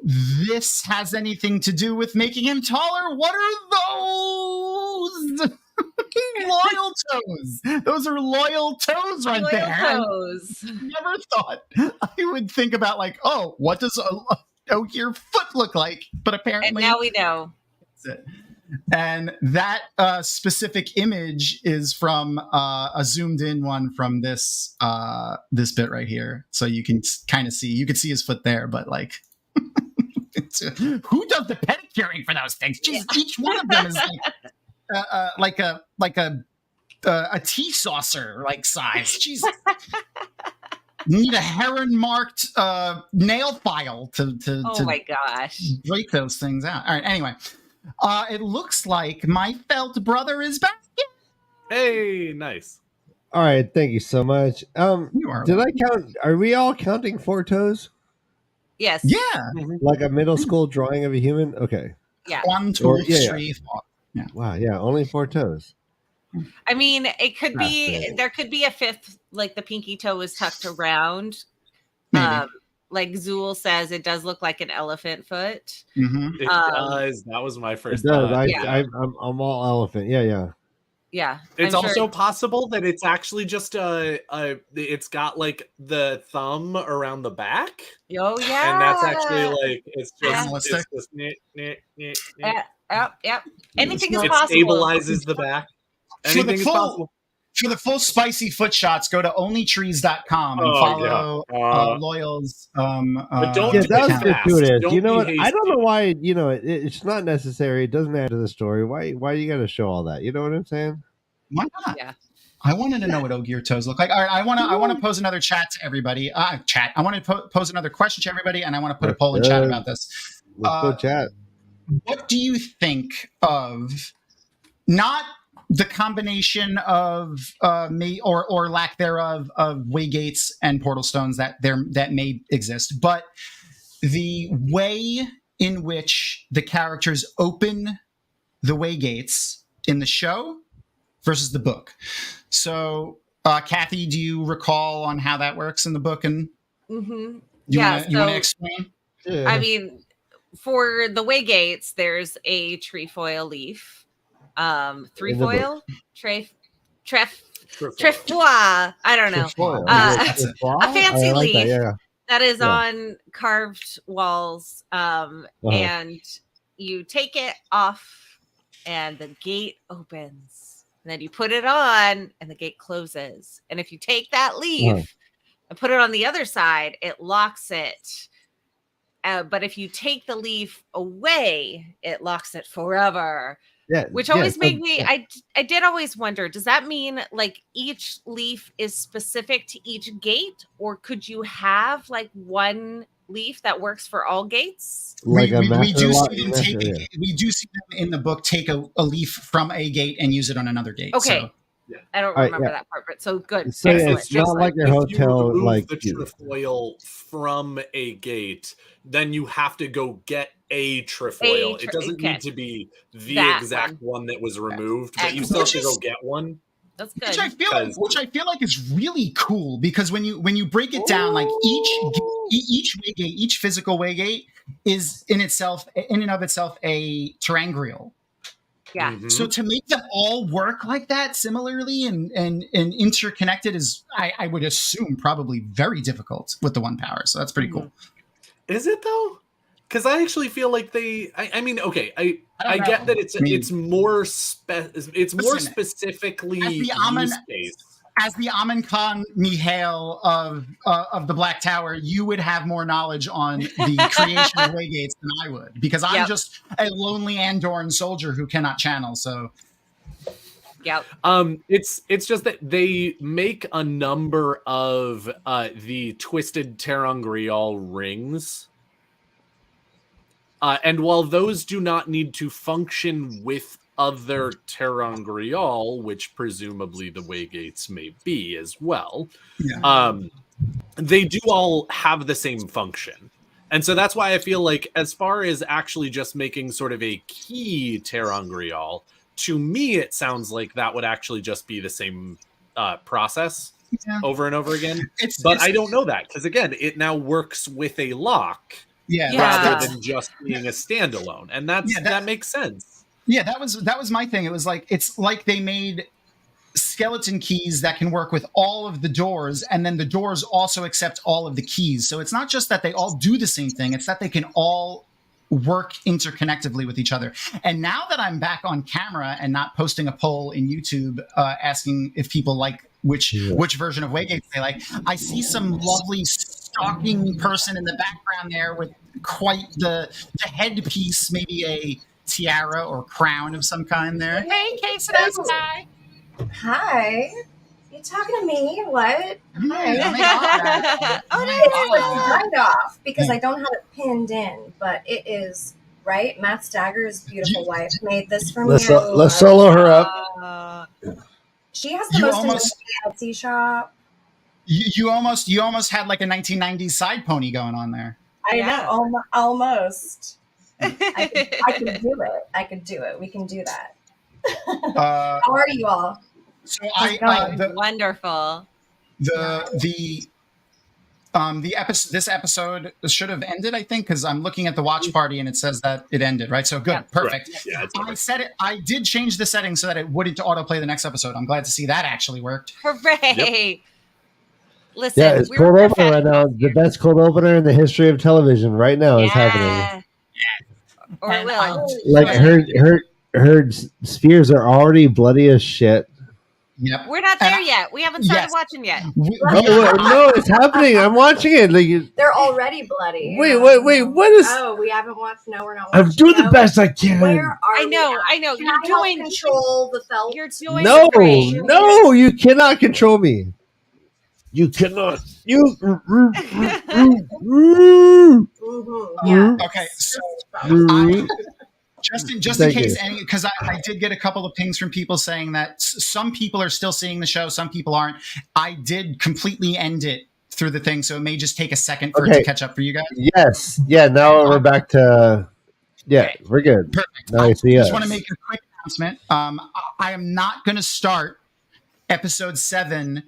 this has anything to do with making him taller. What are those? Loyal toes. Those are loyal toes right Loyal there. toes. I never thought I would think about what does your foot look like? But apparently, and now we know. That's it. And that specific image is from a zoomed in one from this bit right here. So you can kind of see. You can see his foot there, but who does the pedicuring for those things? Jeez, each one of them is like a tea saucer size. Jesus. You need a heron marked nail file to oh my gosh, break those things out. All right. Anyway, it looks like my felt brother is back. Hey, nice. All right, thank you so much. Did I count? Are we all counting 4 toes? Yes. Yeah. Like a middle school drawing of a human? Okay. Yeah. 1, 2, 3, 4. Yeah. Wow. Yeah. Only 4 toes. I mean, it could be. There could be a 5th, like the pinky toe is tucked around. Maybe. Like Zool says, it does look like an elephant foot. Mm-hmm. It does. That was my first It does. thought. I'm all elephant. Yeah. Yeah. It's I'm also sure possible that it's actually just it's got like the thumb around the back. Oh yeah. And that's actually it's Animalistic. just Yep. Anything is it possible. stabilizes the back. Anything is possible. For the full spicy foot shots, go to onlytrees.com and follow Loyal's. But don't Yeah, do that it was fast. gratuitous. Don't You know be what? I hasty. don't know why. It's not necessary. It doesn't add to the story. Why you got to show all that? You know what I'm saying? Why not? Yeah. I wanted to know what Ogier toes look like. All right, I want to pose another chat to everybody. I want to pose another question to everybody, and I want to put a poll in chat about this. Let's go chat. What do you think of not the combination of or lack thereof of waygates and portal stones that may exist, but the way in which the characters open the waygates in the show versus the book? So, Kathy, do you recall on how that works in the book? And Mm-hmm. you want to explain? Yeah. I mean, for the waygates, there's a trefoil leaf. Trefoil? Trefoil. I don't know. Trefoil. A fancy like leaf that is on carved walls. And you take it off and the gate opens. And then you put it on and the gate closes. And if you take that leaf and put it on the other side, it locks it. But if you take the leaf away, it locks it forever. Yeah, Which always made me, I did always wonder, does that mean like each leaf is specific to each gate? Or could you have like one leaf that works for all gates? We do see them in the book take a leaf from a gate and use it on another gate. Okay. So. I don't remember that part, but so good. So Excellent. it's not like your hotel, remove like the trefoil from a gate, then you have to go get a trefoil. It doesn't need to be the exact one that was removed, but you still have to go get one. That's good. Which I feel like is really cool because when you break it down, like each waygate, each physical waygate is in and of itself a terangrial. Yeah. So to make them all work like that similarly and interconnected is, I would assume, probably very difficult with the one power. So that's pretty cool. Is it though? Because I actually feel like they. I mean, okay, I get that it's more specifically use based. As the Amin Khan Mihail of the Black Tower, you would have more knowledge on the creation of Waygates than I would, because I'm just a lonely Andorran soldier who cannot channel. So, it's just that they make a number of the twisted ter'angreal rings, and while those do not need to function with other ter'angreal, which presumably the Waygates may be as well, they do all have the same function. And so that's why I feel like, as far as actually just making sort of a key ter'angreal, to me it sounds like that would actually just be the same process over and over again. But I don't know that, because again, it now works with a lock rather than just being a standalone. And that makes sense. Yeah, that was my thing. It was like, it's like they made skeleton keys that can work with all of the doors, and then the doors also accept all of the keys. So it's not just that they all do the same thing, it's that they can all work interconnectively with each other. And now that I'm back on camera and not posting a poll in YouTube asking if people like which version of Waygates they like, I see some lovely stalking person in the background there with quite the headpiece, maybe a tiara or crown of some kind there. Hey, Casey, nice guy. Hi. You talking to me? What? Hi. Oh my God. Oh, no. It's right off because I don't have it pinned in, but it is right. Matt Stagger's beautiful wife made this for me. Let's solo her up. She has the most amazing Etsy shop. You almost had like a 1990s side pony going on there. I know, almost. I can do it. I could do it. We can do that. How are you all? So wonderful. This episode should have ended, I think, because I'm looking at the watch party and it says that it ended, right? So good, perfect. Right. Yeah, I did change the settings so that it wouldn't autoplay the next episode. I'm glad to see that actually worked. Hooray! Yep. Listen, Yeah, it's cold opener right now. The best cold opener in the history of television right now is happening. Or it will. Like her spheres are already bloody as shit. Yep. We're not there yet. We haven't started watching yet. No, it's happening. I'm watching it. Like, they're already bloody. Wait. What is? Oh, we haven't watched. No, we're not watching. I'm doing the best I can. Where are I know. Can You're I help doing control the felt. You're doing No, great. no, you cannot control me. You cannot. You. Okay, so just in case, because I did get a couple of pings from people saying that some people are still seeing the show, some people aren't. I did completely end it through the thing, so it may just take a second for it to catch up for you guys. Yes. Yeah. Now we're back to. Yeah, we're good. Perfect. Now I see just us. want to make a quick announcement. I am not going to start episode 7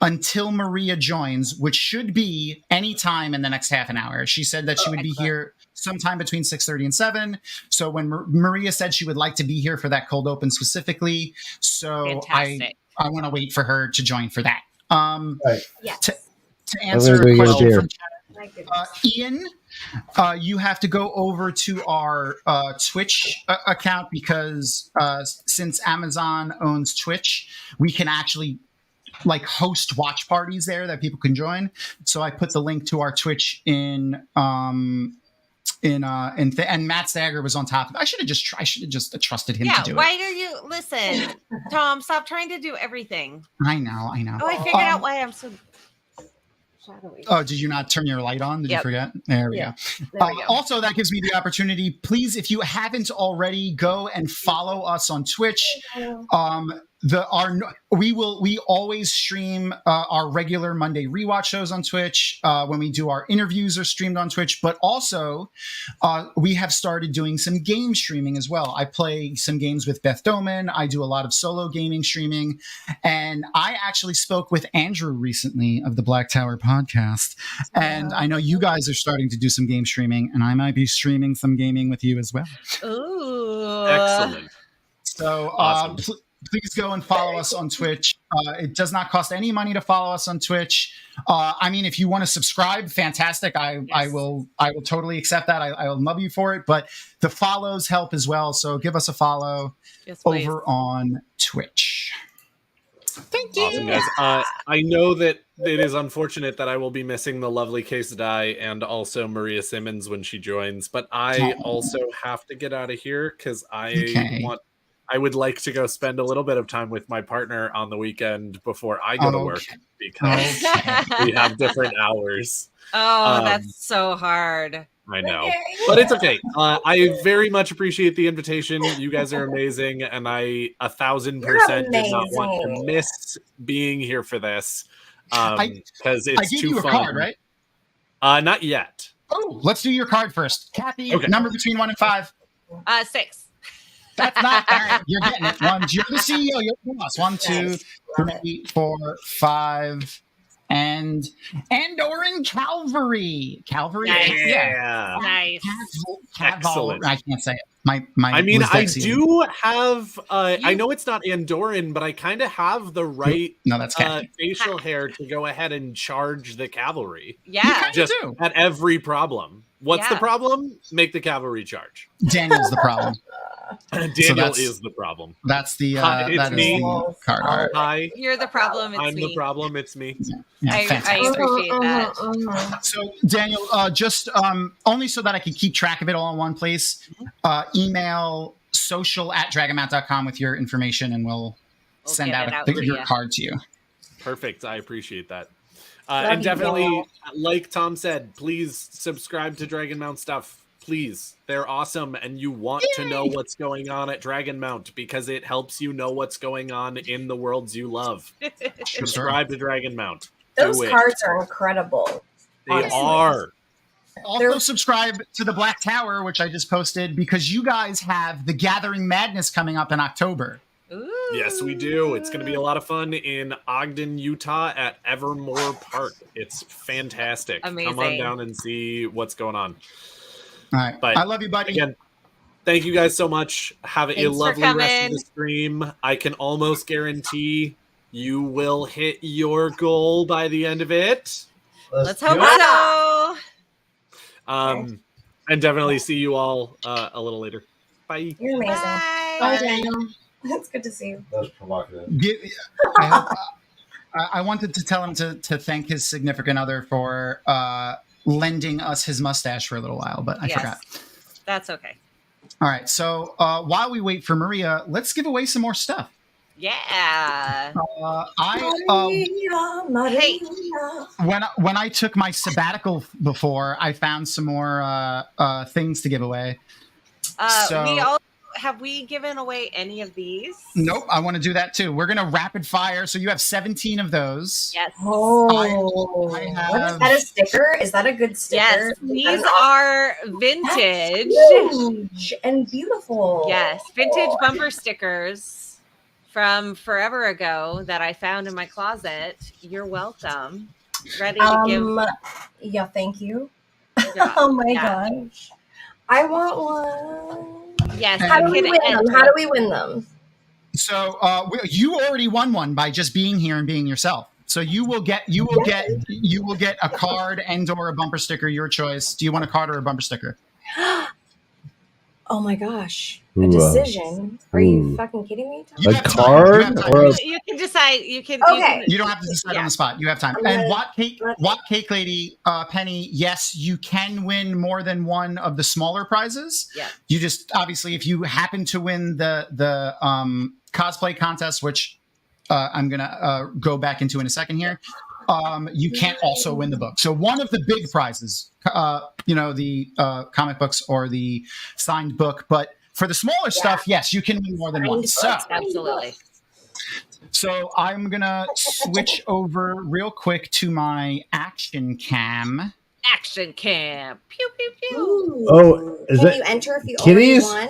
until Maria joins, which should be any time in the next half an hour. She said that she would be here sometime between 6:30 and 7. So when Maria said she would like to be here for that cold open specifically, so I want to wait for her to join for that. To answer a question from chat, Ian, you have to go over to our Twitch account because since Amazon owns Twitch, we can actually host watch parties there that people can join. So I put the link to our Twitch and Matt Stagger was on top of it. I should have just trusted him to do it. Why do you listen, Tom? Stop trying to do everything. I know. Oh, I figured out why I'm so shadowy. Oh, did you not turn your light on? Did you forget? There we go. Also, that gives me the opportunity. Please, if you haven't already, go and follow us on Twitch. We always stream our regular Monday rewatch shows on Twitch. When we do our interviews are streamed on Twitch, but also we have started doing some game streaming as well. I play some games with Beth Doman. I do a lot of solo gaming streaming, and I actually spoke with Andrew recently of the Black Tower podcast, and I know you guys are starting to do some game streaming, and I might be streaming some gaming with you as well. Ooh, excellent. So Awesome. please go and follow us on Twitch. It does not cost any money to follow us on Twitch. I mean, if you want to subscribe, fantastic. I will totally accept that. I will love you for it. But the follows help as well. So give us a follow over on Twitch. Thank you. Awesome, guys. I know that it is unfortunate that I will be missing the lovely Case Die and also Maria Simmons when she joins, but I also have to get out of here because I would like to go spend a little bit of time with my partner on the weekend before I go to work because we have different hours. Oh, that's so hard. I know, but it's okay. I very much appreciate the invitation. You guys are amazing, and I 1,000% did not want to miss being here for this because it's gave too you a fun. card, right? Not yet. Oh, let's do your card first, Kathy. Okay. Number between 1 and 5. 6. That's not. All right, you're getting it. You're the CEO. You're the boss. 1, 2, 3, 4, 5. And Andoran Calvary. Nice. Yeah. Nice. Excellent. I can't say it. I mean, I dyslexia. do have. I know it's not Andoran, but I kind of have the right. No, that's facial hair to go ahead and charge the cavalry. Yeah, just at every problem. What's the Yeah. problem? Make the cavalry charge. Daniel's the problem. Daniel is the problem. That's the Hi, it's that is me. the card art. Hi, You're the problem. It's I'm me. the problem. It's me. I appreciate that. So Daniel, just only so that I can keep track of it all in one place, email social@dragonmount.com with your information, and we'll send get out, it out to your you. card to you. Perfect. I appreciate that. Love And you definitely, all. like Tom said, please subscribe to Dragonmount stuff. Please. They're awesome, and you want to know what's going on at Dragonmount because it helps you know what's going on in the worlds you love. Subscribe to Dragonmount. Those Do it. cards are incredible. They honestly. are. Also subscribe to the Black Tower, which I just posted, because you guys have the Gathering Madness coming up in October. Yes, we do. It's going to be a lot of fun in Ogden, Utah at Evermore Park. It's fantastic. Come on Amazing. down and see what's going on. All right. But I love you, buddy. Again, thank you guys so much. Have a Thanks for lovely rest of coming. the stream. I can almost guarantee you will hit your goal by the end of it. Let's hope so. And definitely see you all a little later. Bye. You're amazing. Bye, Daniel. It's good to see you. That's provocative. I wanted to tell him to thank his significant other for lending us his mustache for a little while, but I forgot. That's okay. All right, so while we wait for Maria, let's give away some more stuff. Yeah. When I took my sabbatical before, I found some more things to give away. Have we given away any of these? Nope, I want to do that too. We're gonna rapid fire. So you have 17 of those. Yes. Oh, I have... what is that? A sticker? Is that a good sticker? Yes, these are vintage. Huge and beautiful. Yes, vintage bumper stickers from forever ago that I found in my closet. You're welcome. Ready to give? Yeah, thank you. Yeah. Oh my gosh, I want one. Yes. How do we win them? How do we win them? So you already won one by just being here and being yourself. So you will get a card and/or a bumper sticker, your choice. Do you want a card or a bumper sticker? Oh my gosh, a decision? Are you fucking kidding me? You A have time. card You have time. or a You can decide. You can. Okay. You don't have to decide on the spot. You have time. And Watt Cake Lady, Penny, yes, you can win more than one of the smaller prizes. Yeah. You just obviously, if you happen to win the cosplay contest, which I'm gonna go back into in a second here, you can't also win the book. So one of the big prizes, the comic books or the signed book, but for the smaller stuff, yes, you can win more than one. So Absolutely. So I'm gonna switch over real quick to my action cam. Action cam. Pew pew pew. Oh, is Can that you enter if you already kitties? won?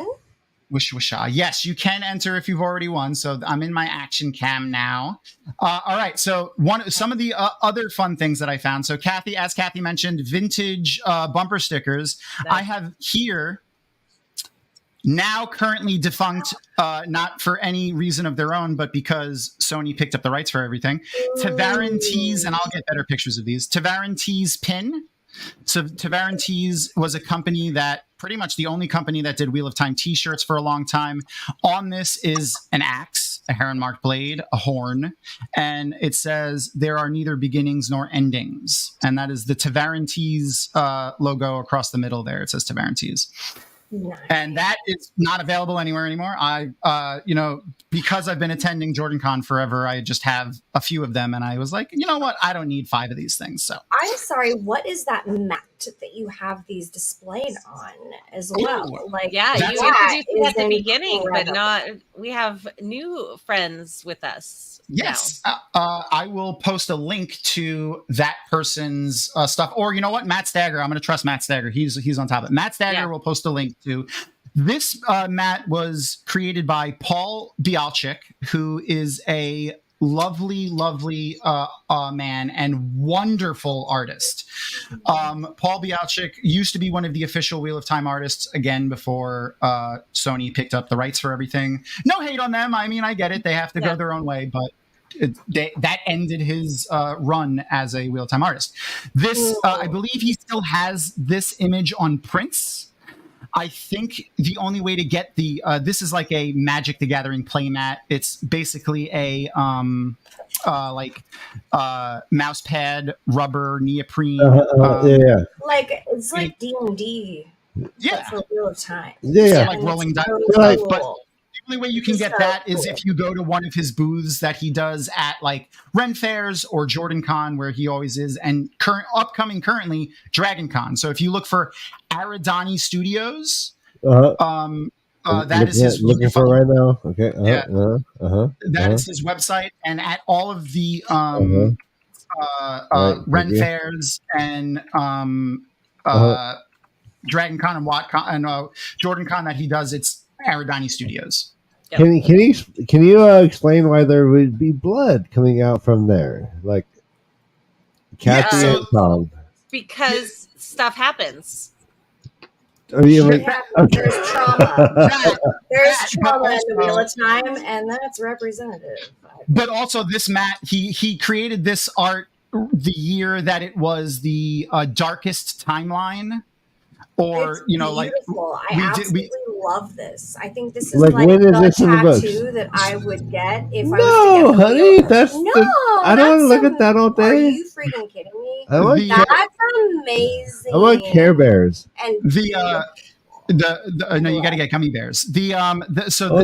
Wish wisha. Yes, you can enter if you've already won. So I'm in my action cam now. All right. So some of the other fun things that I found. So Kathy, as Kathy mentioned, vintage bumper stickers. I have here now currently defunct, not for any reason of their own, but because Sony picked up the rights for everything. Tavarin Tees, and I'll get better pictures of these. Tavarin Tees pin. So Tavarin Tees was a company that pretty much the only company that did Wheel of Time t-shirts for a long time. On this is an axe, a heron-marked blade, a horn, and it says there are neither beginnings nor endings. And that is the Tavarin Tees logo across the middle there. It says Tavarin Tees. Nice. And that is not available anywhere anymore. I, because I've been attending JordanCon forever, I just have a few of them, and I was like, you know what? I don't need 5 of these things. So I'm sorry. What is that mat that you have these displayed on as well? Ooh. Like, Yeah, you introduced it at the beginning, but not. We have new friends with us. Yes, I will post a link to that person's stuff. Or you know what, Matt Stagger. I'm going to trust Matt Stagger. He's on top of it. Matt Stagger will post a link to this. Matt was created by Paul Bialchik, who is a lovely man and wonderful artist. Paul Bialchik used to be one of the official Wheel of Time artists, again, before Sony picked up the rights for everything. No hate on them. I mean, I get it. They have to go their own way, but that ended his run as a Wheel of Time artist. This, I believe he still has this image on prints. I think the only way to get the this is like a Magic the Gathering playmat. It's basically a mouse pad, rubber, neoprene. like it's like D&D. For Wheel of Time. Like rolling dice. Really But cool. the only way you can get that is if you go to one of his booths that he does at like Ren Fairs or JordanCon, where he always is, and currently DragonCon. So if you look for Aridani Studios, that is his looking for right now. Okay. That is his website, and at all of the Ren Fairs and DragonCon and WotCon and JordanCon that he does, it's Aridani Studios. Can you explain why there would be blood coming out from there, like Kathy and Tom? Because stuff happens. There's trauma. There's trauma in the Wheel of Time, and that's representative. But also, this Matt, he created this art the year that it was the darkest timeline. Or, beautiful. I absolutely love this. I think this is like when is the this in the books? tattoo that I would get if I was No, to get honey, I I don't want to look at that all Are day. you freaking kidding me? I want That's amazing. I want Care Bears. And no, you got to get gummy bears. I want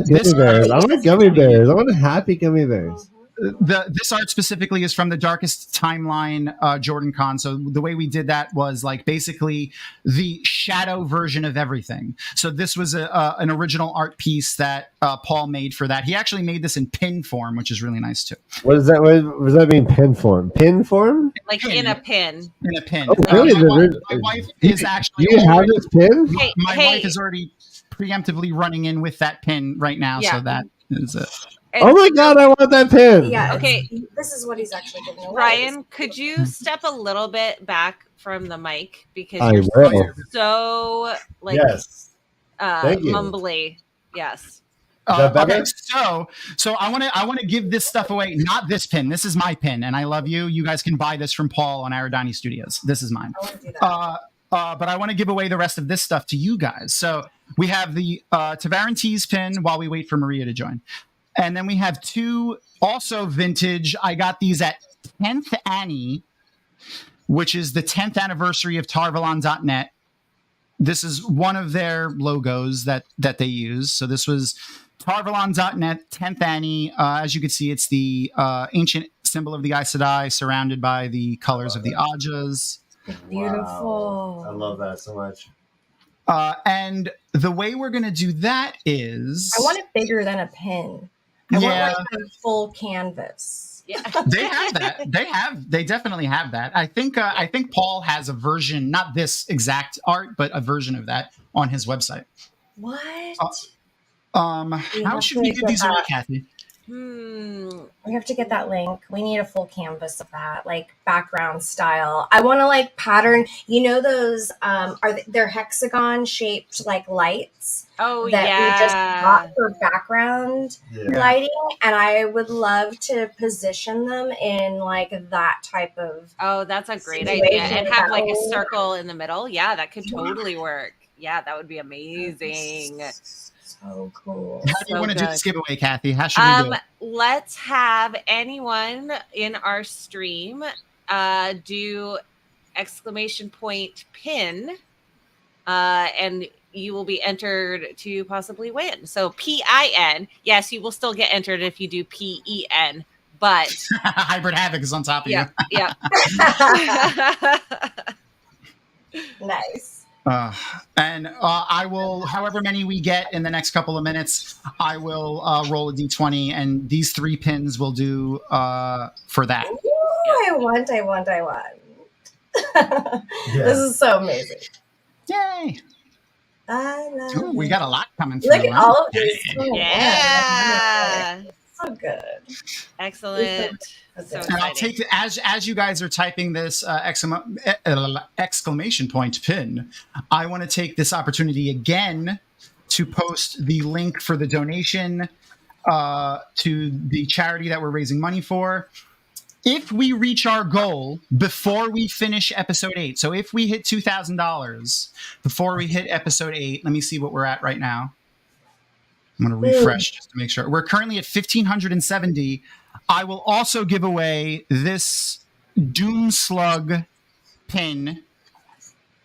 gummy bears. I want gummy bears. I want happy gummy bears. This art specifically is from the Darkest Timeline JordanCon. So the way we did that was like basically the shadow version of everything. So this was an original art piece that Paul made for that. He actually made this in pin form, which is really nice too. What does that? What does that mean? Pin form? Pin form? Like in a pin. In a pin. Oh, really? My wife is actually. You have this pin? My wife is already preemptively running in with that pin right now. Yeah. So that is it. Oh my God, I want that pin. Yeah. Okay. This is what he's actually giving away. Ryan, could you step a little bit back from the mic because I you're will. so like Yes. Thank you. mumbly. Yes. Okay, so I want to give this stuff away. Not this pin. This is my pin, and I love you. You guys can buy this from Paul on Aridani Studios. This is mine. I want to do that. But I want to give away the rest of this stuff to you guys. So we have the Tavarin Tees pin while we wait for Maria to join. And then we have 2 also vintage. I got these at 10th Annie, which is the 10th anniversary of Tarvalon.net. This is one of their logos that they use. So this was Tarvalon.net, 10th Annie. As you can see, it's the ancient symbol of the Aes Sedai surrounded by the colors of the Ajas. Beautiful. I love that so much. And the way we're going to do that is... I want it bigger than a pin. I want like a full canvas. Yeah. They have that. They definitely have that. I think Paul has a version, not this exact art, but a version of that on his website. What? How should we give these away, Kathy? We have to get that link. We need a full canvas of that, like background style. I want to like pattern. You know those they're hexagon shaped like lights. Oh that we just got for background Yeah. lighting, and I would love to position them in like that type of. Oh, that's a great situation idea. And have like a without- circle in the middle. Yeah, that could totally work. Yeah, that would be amazing. So cool. How do you So want to do good. this giveaway, Kathy? How should we do it? Let's have anyone in our stream do !pin, and you will be entered to possibly win. So PIN. Yes, you will still get entered if you do PEN, but Hybrid Havoc is on top of yeah, you. yeah. Nice. And I will, however many we get in the next couple of minutes, I will roll a d20, and these 3 pins will do for that. Ooh, I want. This is so amazing. Yay! I love Ooh, we got a lot coming through. Look at huh? all of these. Yeah. So good. Excellent. So And I'll exciting. take as you guys are typing this exclamation point pin, I want to take this opportunity again to post the link for the donation to the charity that we're raising money for. If we reach our goal before we finish episode 8, so if we hit $2,000 before we hit episode 8, let me see what we're at right now. I'm going to refresh just to make sure. We're currently at 1,570. I will also give away this Doom Slug pin,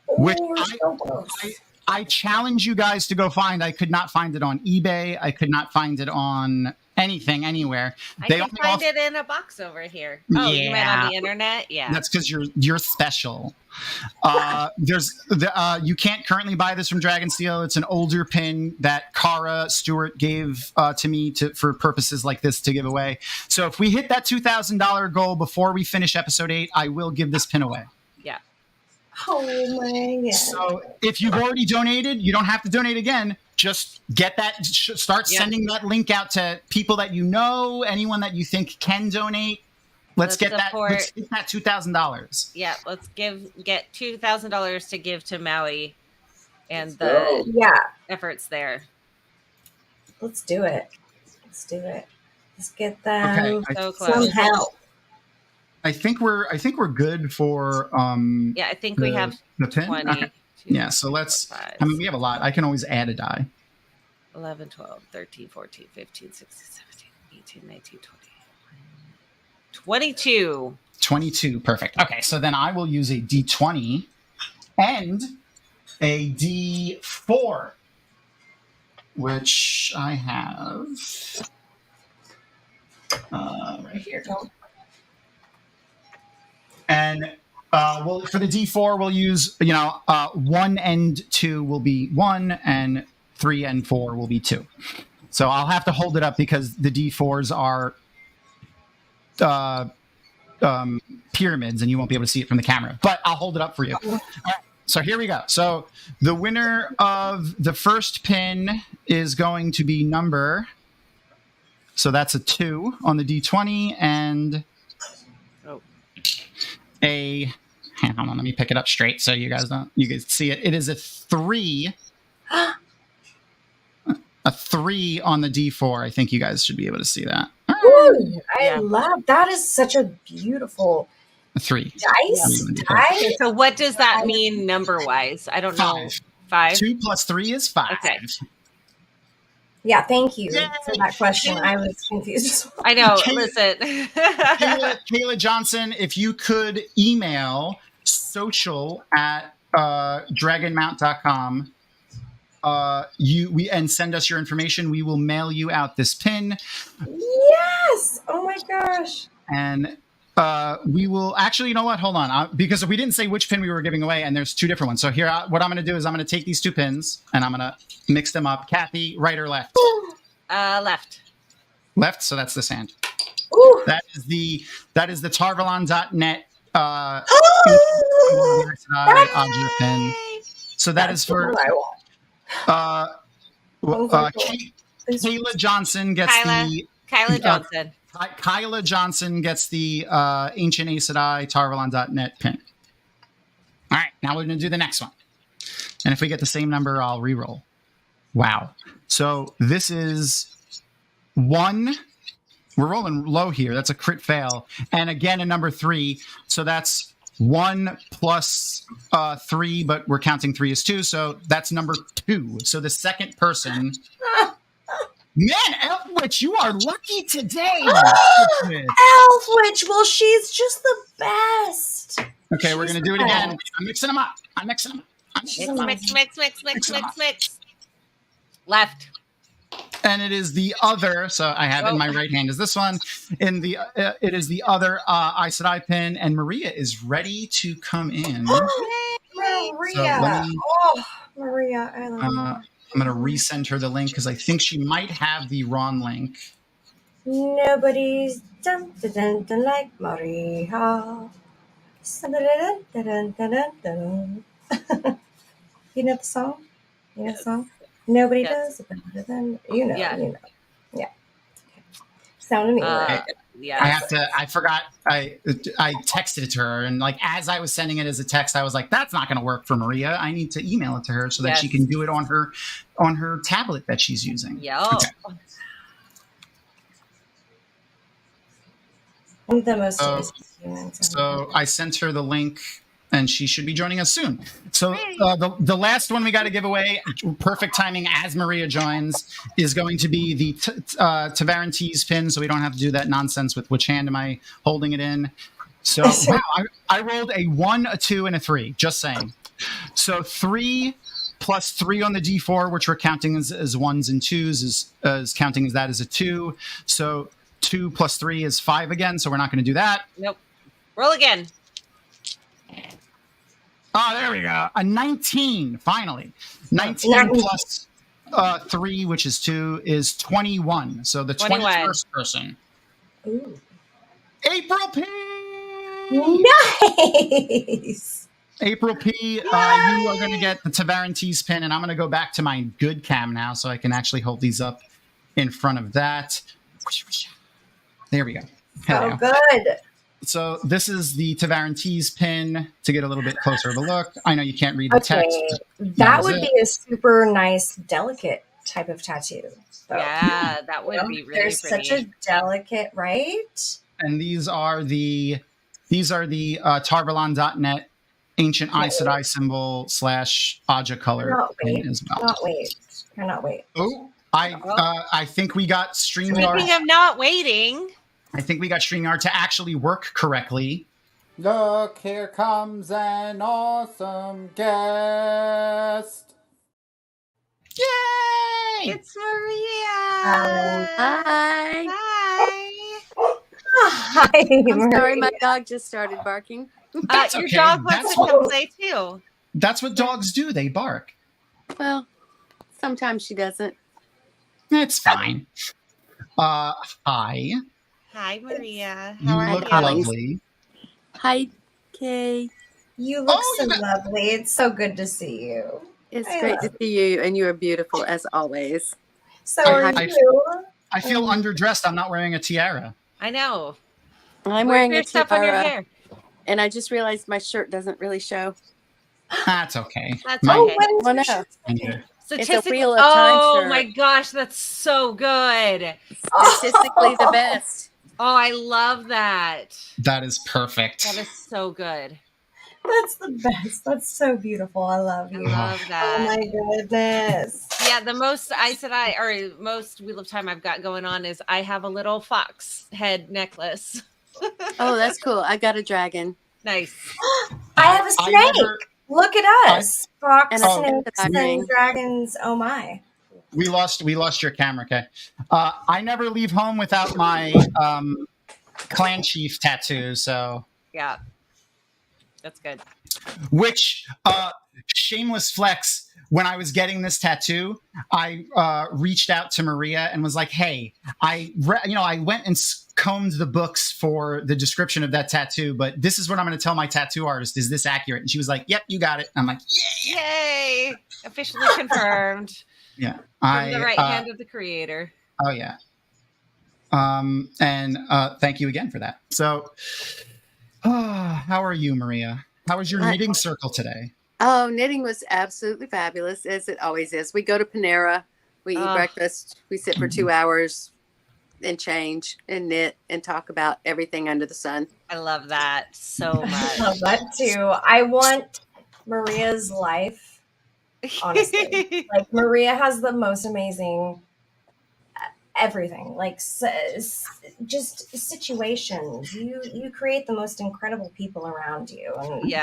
which I challenge you guys to go find. I could not find it on eBay. I could not find it on anything, anywhere. I can find it in a box over here. Oh, you meant on the internet? Yeah. That's because you're special. You can't currently buy this from Dragonsteel. It's an older pin that Cara Stewart gave to me for purposes like this to give away. So if we hit that $2,000 goal before we finish episode 8, I will give this pin away. Yeah. Oh my God. So if you've already donated, you don't have to donate again. Just get that, start sending that link out to people that you know, anyone that you think can donate. Let's get that $2,000. Yeah, let's get $2,000 to give to Maui and the efforts there. Let's do it. Let's get them Okay, some help. I think we're good for Yeah, I think we have the pin. 20. Okay. Yeah, so let's I mean we have a lot. I can always add a die. 11, 12, 13, 14, 15, 16, 17, 18, 19, 20. 22. 22, perfect. Okay, so then I will use a D20 and a D4, which I have right here. And well, for the D4, we'll use 1 and 2 will be 1, and 3 and 4 will be 2. So I'll have to hold it up because the D4s are pyramids, and you won't be able to see it from the camera. But I'll hold it up for you. All right, so here we go. So the winner of the first pin is going to be number. So that's a 2 on the D20 and a. Hold on, let me pick it up straight so you guys see it. It is a 3. A 3 on the D4. I think you guys should be able to see that. Ooh, I love that. Is such a beautiful a 3 dice. Okay, so what does that mean number wise? I don't know. 5. 2 plus 3 is 5. Okay. Yeah, thank you for that question. I was confused. I know. Listen, Kayla Johnson, if you could email social@dragonmount.com. And send us your information. We will mail you out this pin. Yes. Oh my gosh. And we will actually, you know what? Hold on, because we didn't say which pin we were giving away, and there's 2 different ones. So here, what I'm going to do is I'm going to take these 2 pins and I'm going to mix them up. Kathy, right or left? Left. Left. So that's this hand. Ooh. That is the Tarvalon.net pin. So that is for. Kayla Johnson gets Kyla Johnson. Kyla Johnson gets the Ancient Aes Sedai Tarvalon.net pin. All right, now we're going to do the next one. And if we get the same number, I'll re-roll. Wow. So this is 1. We're rolling low here. That's a crit fail. And again, a number 3. So that's 1 plus 3, but we're counting 3 as 2. So that's number 2. So the second person... Man, Elfwitch, you are lucky today. Elfwitch, well, she's just the best. Okay, we're going to do it again. I'm mixing them up. Mix. Left. And it is the other, so I have in my right hand is this one. In the it is the other Aes Sedai pin, and Maria is ready to come in. Maria. Maria, I love you. I'm going to resend her the link because I think she might have the wrong link. Nobody's dun like Maria. You know the song? You know the song? Nobody does it better than you know. Yeah. You know. Yeah. Sound of me. Yeah. I forgot. I texted it to her, and like as I was sending it as a text, I was like, "That's not going to work for Maria. I need to email it to her so that she can do it on her tablet that she's using." Yeah. Okay. I'm the most serious human. So I sent her the link, and she should be joining us soon. So the last one we got to give away, perfect timing as Maria joins, is going to be the Tavaran Tees pin, so we don't have to do that nonsense with which hand am I holding it in. So wow, I rolled a 1, a 2, and a 3, just saying. So 3 plus 3 on the D4, which we're counting as 1s and 2s, is counting as that as a 2. So 2 plus 3 is 5 again, so we're not going to do that. Nope. Roll again. Oh, there we go. A 19, finally. 19 plus 3, which is 2, is 21. So the 21st person. Ooh. April P! Nice! April P, you are going to get the Tavaran Tees pin, and I'm going to go back to my good cam now so I can actually hold these up in front of that. There we go. So good. So this is the Tavaran Tees pin to get a little bit closer of a look. I know you can't read the text. That would be a super nice, delicate type of tattoo. So, yeah, that would be really There's pretty. such a delicate, right? And these are the Tarvalon.net ancient Aes Sedai symbol / Aja color pin as well. Cannot wait. Oh, I think we got StreamYard. Speaking of not waiting. I think we got StreamYard to actually work correctly. Look, here comes an awesome guest. Yay! It's Maria. Hi. Hi. I'm sorry, my dog just started barking. That's your okay. dog wants That's to come play too. That's what dogs do. They bark. Well, sometimes she doesn't. It's fine. Hi. Hi, Maria. You How are look you? lovely. Hi, Kay. You look so lovely. It's so good to see you. It's great to see you, and you are beautiful as always. So are you. I feel underdressed. I'm not wearing a tiara. I know. I'm Where's wearing your a stuff on your tiara, hair? and I just realized my shirt doesn't really show. That's okay. That's My- okay. Oh no, Yeah. it's a Wheel of Time Oh shirt. my gosh, that's so good. Statistically the best. Oh, I love that. That is perfect. That is so good. That's the best. That's so beautiful. I love you. I love that. Oh my goodness. Yeah, the most most Wheel of Time I've got going on is I have a little fox head necklace. Oh, that's cool. I got a dragon. Nice. I have a snake. Look at us. Fox, And a snakes, dragon. and dragons. Oh my. We lost your camera, Kay. I never leave home without my clan chief tattoo, so Yeah. That's good. which shameless flex, when I was getting this tattoo, I reached out to Maria and was like, hey, I went and combed the books for the description of that tattoo, but this is what I'm going to tell my tattoo artist. Is this accurate? And she was like, yep, you got it. I'm like, Yay! Officially confirmed. yeah. From the right hand of the creator. Oh, yeah. And thank you again for that. So, how are you, Maria? How was your knitting circle today? Oh, knitting was absolutely fabulous, as it always is. We go to Panera, we eat breakfast, we sit for 2 hours and change and knit and talk about everything under the sun. I love that so much. I love that too. I want Maria's life, honestly. Like, Maria has the most amazing everything, like just situations. You create the most incredible people around you, and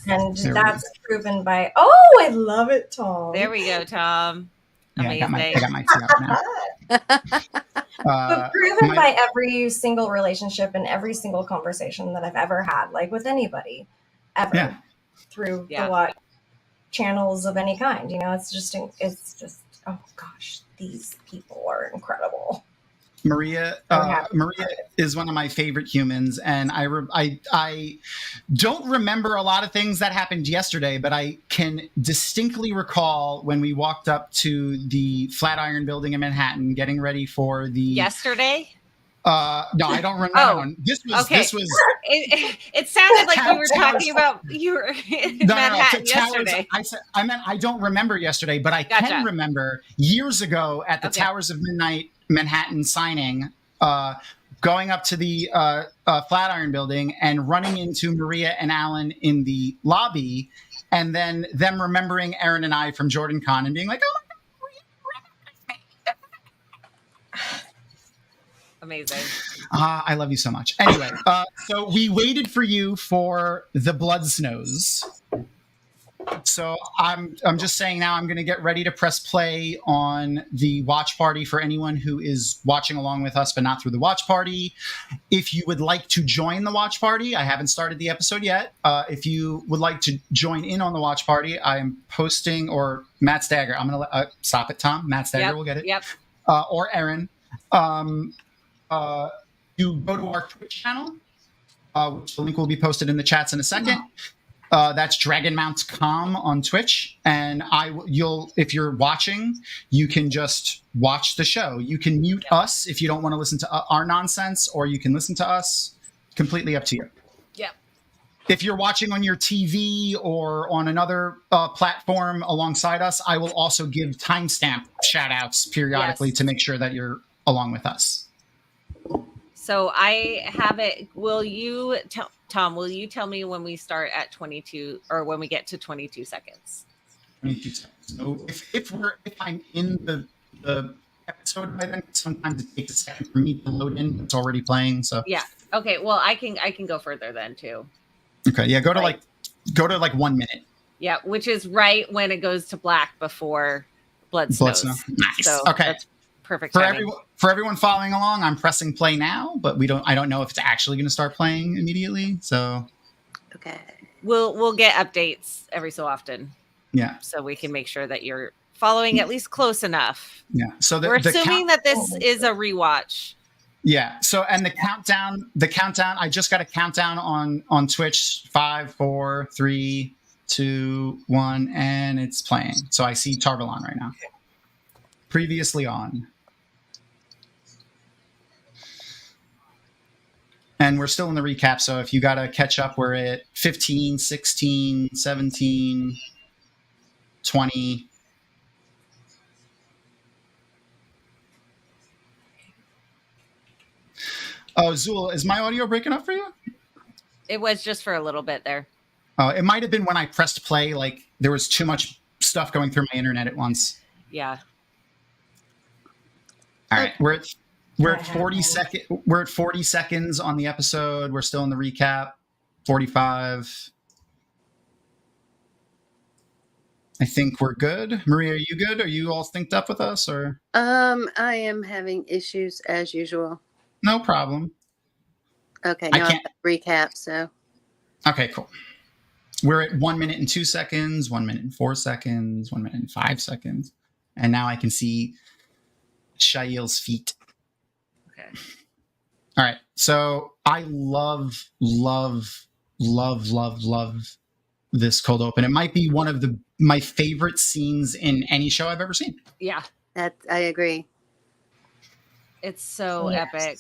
and that's proven by. Oh, I love it, Tom. There we go, Tom. Amazing. I got my tea out now. But proven by every single relationship and every single conversation that I've ever had, like with anybody, ever, through the what channels of any kind. You know, it's just oh gosh, these people are incredible. Maria is one of my favorite humans, and I don't remember a lot of things that happened yesterday, but I can distinctly recall when we walked up to the Flatiron Building in Manhattan, getting ready for the yesterday. No, I don't remember. This was. It sounded like you were talking about you were in Manhattan yesterday. I meant I don't remember yesterday, but I can remember years ago at the Towers of Midnight Manhattan signing, going up to the Flatiron Building and running into Maria and Alan in the lobby, and then them remembering Aaron and I from JordanCon and being like, "Oh my God." Amazing. I love you so much. Anyway, so we waited for you for the Blood Snows. So I'm just saying now I'm going to get ready to press play on the watch party for anyone who is watching along with us, but not through the watch party. If you would like to join the watch party, I haven't started the episode yet. If you would like to join in on the watch party, I am posting, or Matt Stagger. I'm going to stop it, Tom. Matt Stagger will get it. Yep. Or Aaron. You go to our Twitch channel, which the link will be posted in the chats in a second. That's Dragonmount.com on Twitch, and if you're watching, you can just watch the show. You can mute us if you don't want to listen to our nonsense, or you can listen to us. Completely up to you. Yep. If you're watching on your TV or on another platform alongside us, I will also give timestamp shout outs periodically to make sure that you're along with us. So I have it. Will you tell Tom? Will you tell me when we start at 22, or when we get to 22 seconds? 22 seconds. So if I'm in the episode by then, sometimes it takes a second for me to load in. It's already playing. So yeah. Okay. Well, I can go further then too. Okay. Yeah. Go to like 1 minute. Yeah, which is right when it goes to black before Blood Snows. Nice. So okay. That's perfect. For everyone following along, I'm pressing play now, but I don't know if it's actually going to start playing immediately. So okay, we'll get updates every so often. Yeah, so we can make sure that you're following at least close enough. Yeah. So we're assuming that this is a rewatch. Yeah. So and the countdown. I just got a countdown on Twitch. 5, 4, 3, 2, 1, and it's playing. So I see Tarvalon right now. Previously on. And we're still in the recap, so if you got to catch up, we're at 15, 16, 17, 20. Oh, Zool, is my audio breaking up for you? It was just for a little bit there. It might have been when I pressed play, like there was too much stuff going through my internet at once. Yeah. All right, we're at 40 seconds. We're at 40 seconds on the episode. We're still in the recap. 45. I think we're good. Maria, are you good? Are you all synced up with us, or? I am having issues as usual. No problem. Okay, now I can't recap. So. Okay, cool. We're at 1 minute and 2 seconds, 1 minute and 4 seconds, 1 minute and 5 seconds, and now I can see Shail's feet. Okay. All right. So I love this cold open. It might be one of my favorite scenes in any show I've ever seen. Yeah. That I agree. It's so epic.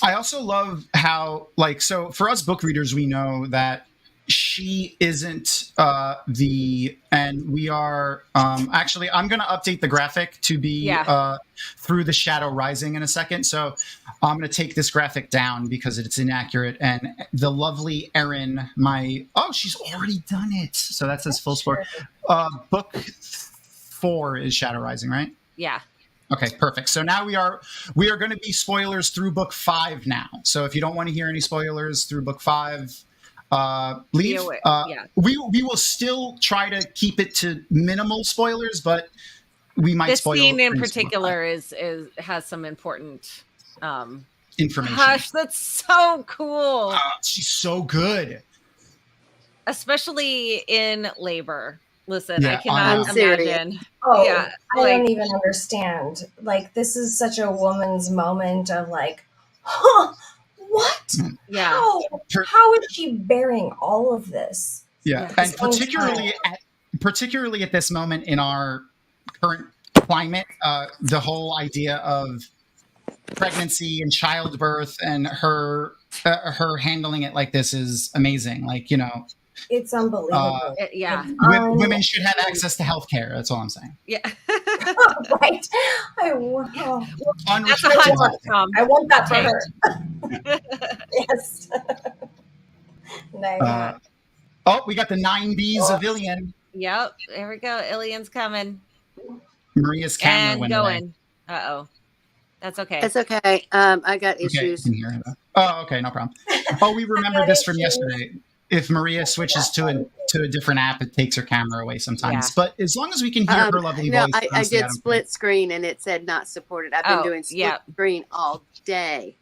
I also love how, like, so for us book readers, we know that she isn't and we are actually, I'm going to update the graphic to be through the shadow rising in a second. So I'm going to take this graphic down because it's inaccurate. And the lovely Erin, she's already done it. So that says full score. Book 4 is shadow rising, right? Yeah. Okay, perfect. So now we are going to be spoilers through book 5 now. So if you don't want to hear any spoilers through book 5, leave. We will still try to keep it to minimal spoilers, but we might This spoil scene in things particular has some important information. Gosh, that's so cool. She's so good, especially in labor. Listen, Yeah, I cannot imagine. Oh, Yeah, I don't even understand. Like, this is such a woman's moment of like, what? Yeah. How is she bearing all of this? Yeah, At and the same time? particularly at this moment in our current climate, the whole idea of pregnancy and childbirth and her handling it like this is amazing. Like, It's unbelievable. Women should have access to healthcare. That's all I'm saying. Yeah. Right. That's a hot one, Tom. I want that for her. Yes. Nice. We got the 9 Bs of Ilian. Yep. There we go. Ilian's coming. Maria's camera and went going. away. Uh-oh. That's okay. It's okay. I got issues. Can hear her. Oh, okay, no problem. We remember this from yesterday. If Maria switches to a different app, it takes her camera away sometimes. Yeah. But as long as we can hear her lovely voice. I did split screen and it said not supported. I've been doing split screen all day.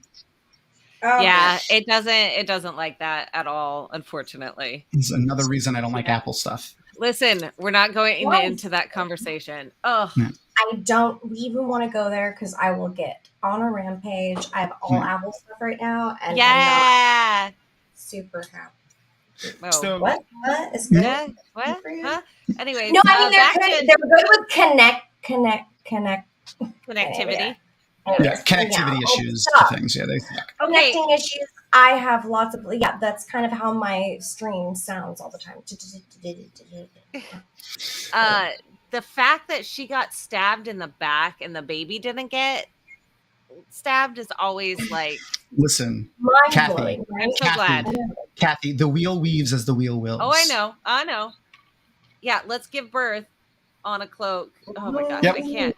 It doesn't like that at all, unfortunately. It's another reason I don't like Apple stuff. Listen, we're not going into that conversation. Oh, I don't even want to go there because I will get on a rampage. I have all Apple stuff right now, and I'm not super happy. So, what is good? Yeah. What? Huh? Anyways, no, I mean they're good with connectivity. Connectivity issues to things. Yeah, they suck. Connecting issues. I have lots of that's kind of how my stream sounds all the time. The fact that she got stabbed in the back and the baby didn't get stabbed is always like. Listen, Kathy. I'm so glad. Kathy, the wheel weaves as the wheel wills. Oh, I know. Yeah, let's give birth on a cloak. Oh my gosh, Yep. I can't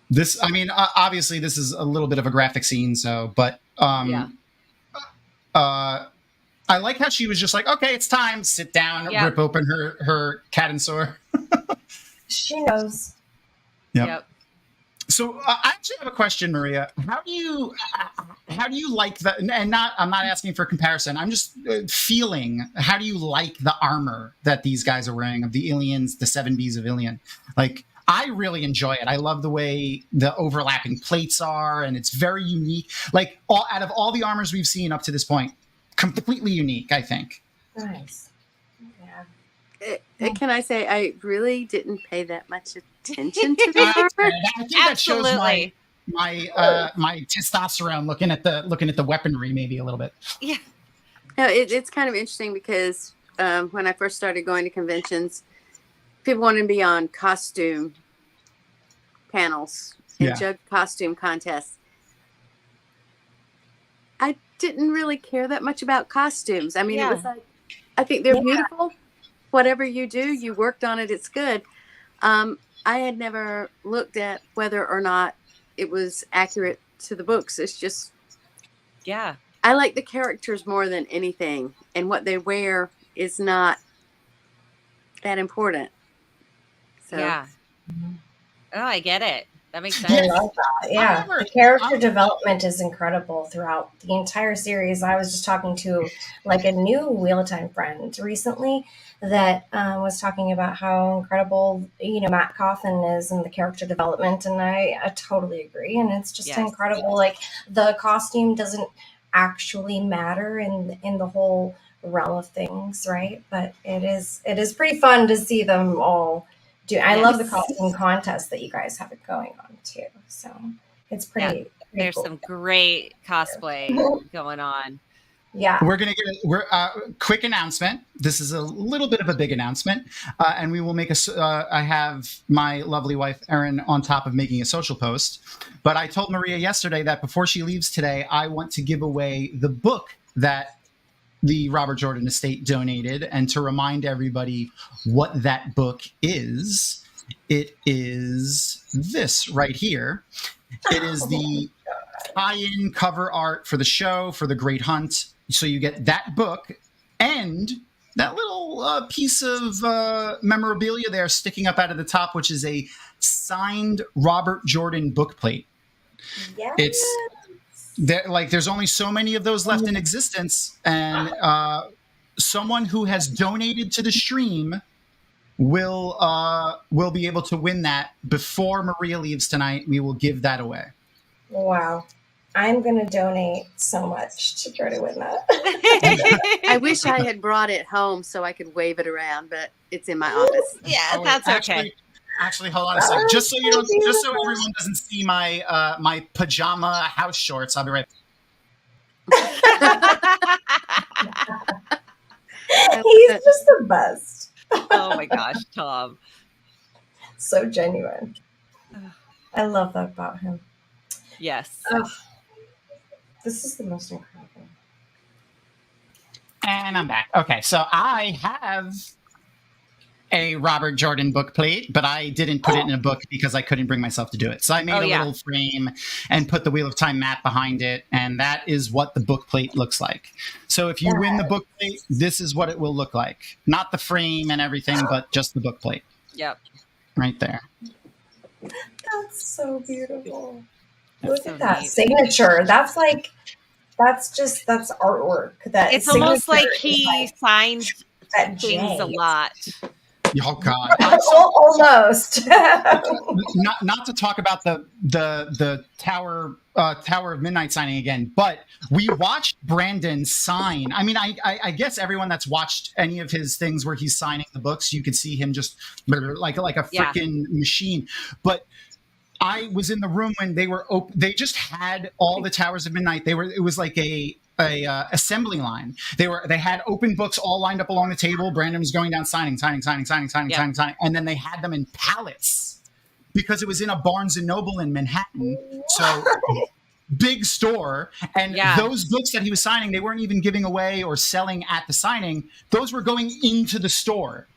This. I mean, obviously, this is a little bit of a graphic scene. So, but I like how she was just like, okay, it's time. Sit down, rip open her cat and sore. She knows. Yep. So I actually have a question, Maria. How do you like the? And I'm not asking for comparison. I'm just feeling. How do you like the armor that these guys are wearing of the Ilians, the 7 Bs of Ilian? Like, I really enjoy it. I love the way the overlapping plates are, and it's very unique. Like, out of all the armors we've seen up to this point, completely unique, I think. Nice. Can I say I really didn't pay that much attention to the armor? I think that shows my testosterone looking at the weaponry maybe a little bit. Yeah. No, it's kind of interesting because when I first started going to conventions, people wanted to be on costume panels and judge costume contests. I didn't really care that much about costumes. I mean, it was like, I think they're beautiful. Whatever you do, you worked on it, it's good. I had never looked at whether or not it was accurate to the books. It's just, I like the characters more than anything, and what they wear is not that important. So, Oh, I get it. That makes I sense. love that. Yeah, the character development is incredible throughout the entire series. I was just talking to a new Wheel of Time friend recently that was talking about how incredible Matt Coffin is in the character development, and I totally agree. And it's just incredible. Like, the costume doesn't actually matter in the whole realm of things, right? But it is pretty fun to see them all do. I love the costume contest that you guys have it going on too. So it's pretty. There's cool. some great cosplay going on. Yeah. We're going to get a quick announcement. This is a little bit of a big announcement. And we will make I have my lovely wife, Erin, on top of making a social post. But I told Maria yesterday that before she leaves today, I want to give away the book that the Robert Jordan Estate donated. And to remind everybody what that book is, it is this right here. It is the tie-in cover art for the show, for The Great Hunt. So you get that book and that little piece of memorabilia there sticking up out of the top, which is a signed Robert Jordan book plate. Yes. It's there, like there's only so many of those left in existence, and someone who has donated to the stream will be able to win that before Maria leaves tonight. We will give that away. Wow. I'm going to donate so much to try to win that. I wish I had brought it home so I could wave it around, but it's in my office. Yeah, that's okay. Actually, hold on a second. Just so everyone doesn't see my my pajama house shorts, I'll be right back. He's just the best. Oh my gosh, Tom. So genuine. I love that about him. Yes. This is the most incredible. And I'm back. Okay, so I have a Robert Jordan book plate, but I didn't put it in a book because I couldn't bring myself to do it. So I made a little frame and put the Wheel of Time map behind it, and that is what the book plate looks like. So if you win the book plate, this is what it will look like. Not the frame and everything, but just the book plate. Yep. Right there. That's so beautiful. Look at that signature. That's artwork. That it's almost like signature he signed that things a lot. Oh God! Almost. not to talk about the Tower of Midnight signing again, but we watched Brandon sign. I mean, I guess everyone that's watched any of his things where he's signing the books, you could see him just like a freaking machine. But I was in the room when they were they just had all the Towers of Midnight. It was like a assembly line. They had open books all lined up along the table. Brandon was going down signing, and then they had them in pallets because it was in a Barnes and Noble in Manhattan. So big store, and those books that he was signing, they weren't even giving away or selling at the signing. Those were going into the store.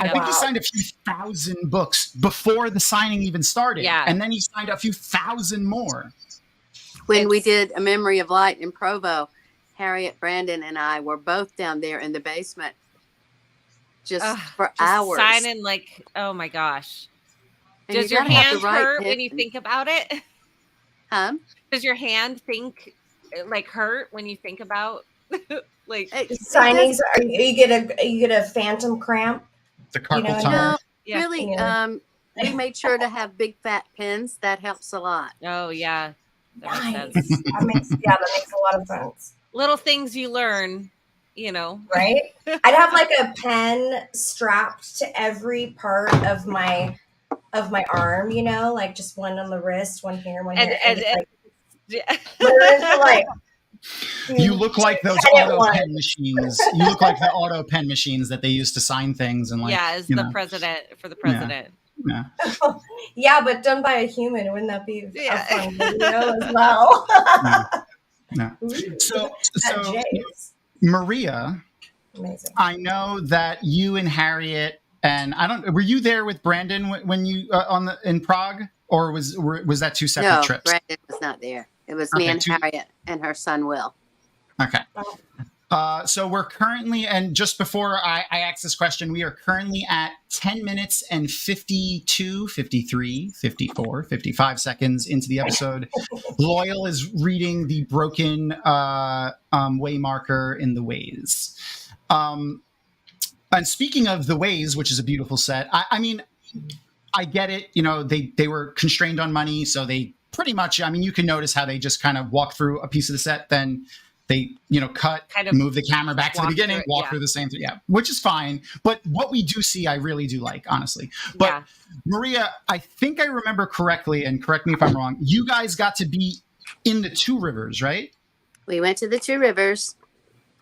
I think he signed a few thousand books before the signing even started. Yeah. And then he signed a few thousand more. When we did A Memory of Light in Provo, Harriet, Brandon, and I were both down there in the basement just for hours. Signing oh my gosh. And Does your hand hurt when you think about it? Huh? Does your hand hurt when you think about signings? You get a phantom cramp? The carpal tunnel. No, really. We made sure to have big fat pins. That helps a lot. Oh yeah. That makes a lot of sense. Little things you learn, right? I'd have like a pen strapped to every part of my arm, like just one on the wrist, one here, one here. You look like those auto pen machines. You look like the auto pen machines that they used to sign things and as the president for the president. Yeah. Yeah, but done by a human. Wouldn't that be a fun video as well? No. So Maria, amazing. I know that you and Harriet and were you there with Brandon when you in Prague, or was that two separate trips? No, Brandon was not there. It was me and Harriet and her son Will. Okay. So we're currently, and just before I ask this question, we are currently at 10 minutes and 52, 53, 54, 55 seconds into the episode. Loyal is reading the broken way marker in the Ways. And speaking of the Ways, which is a beautiful set, I mean, I get it. They were constrained on money, so they pretty much, you can notice how they just kind of walk through a piece of the set, then they cut, kind of move the camera back to the walk beginning, through it, walk yeah. through the same thing. Yeah, which is fine. But what we do see, I really do like, honestly. But Maria, I think I remember correctly, and correct me if I'm wrong, you guys got to be in the Two Rivers, right? We went to the Two Rivers.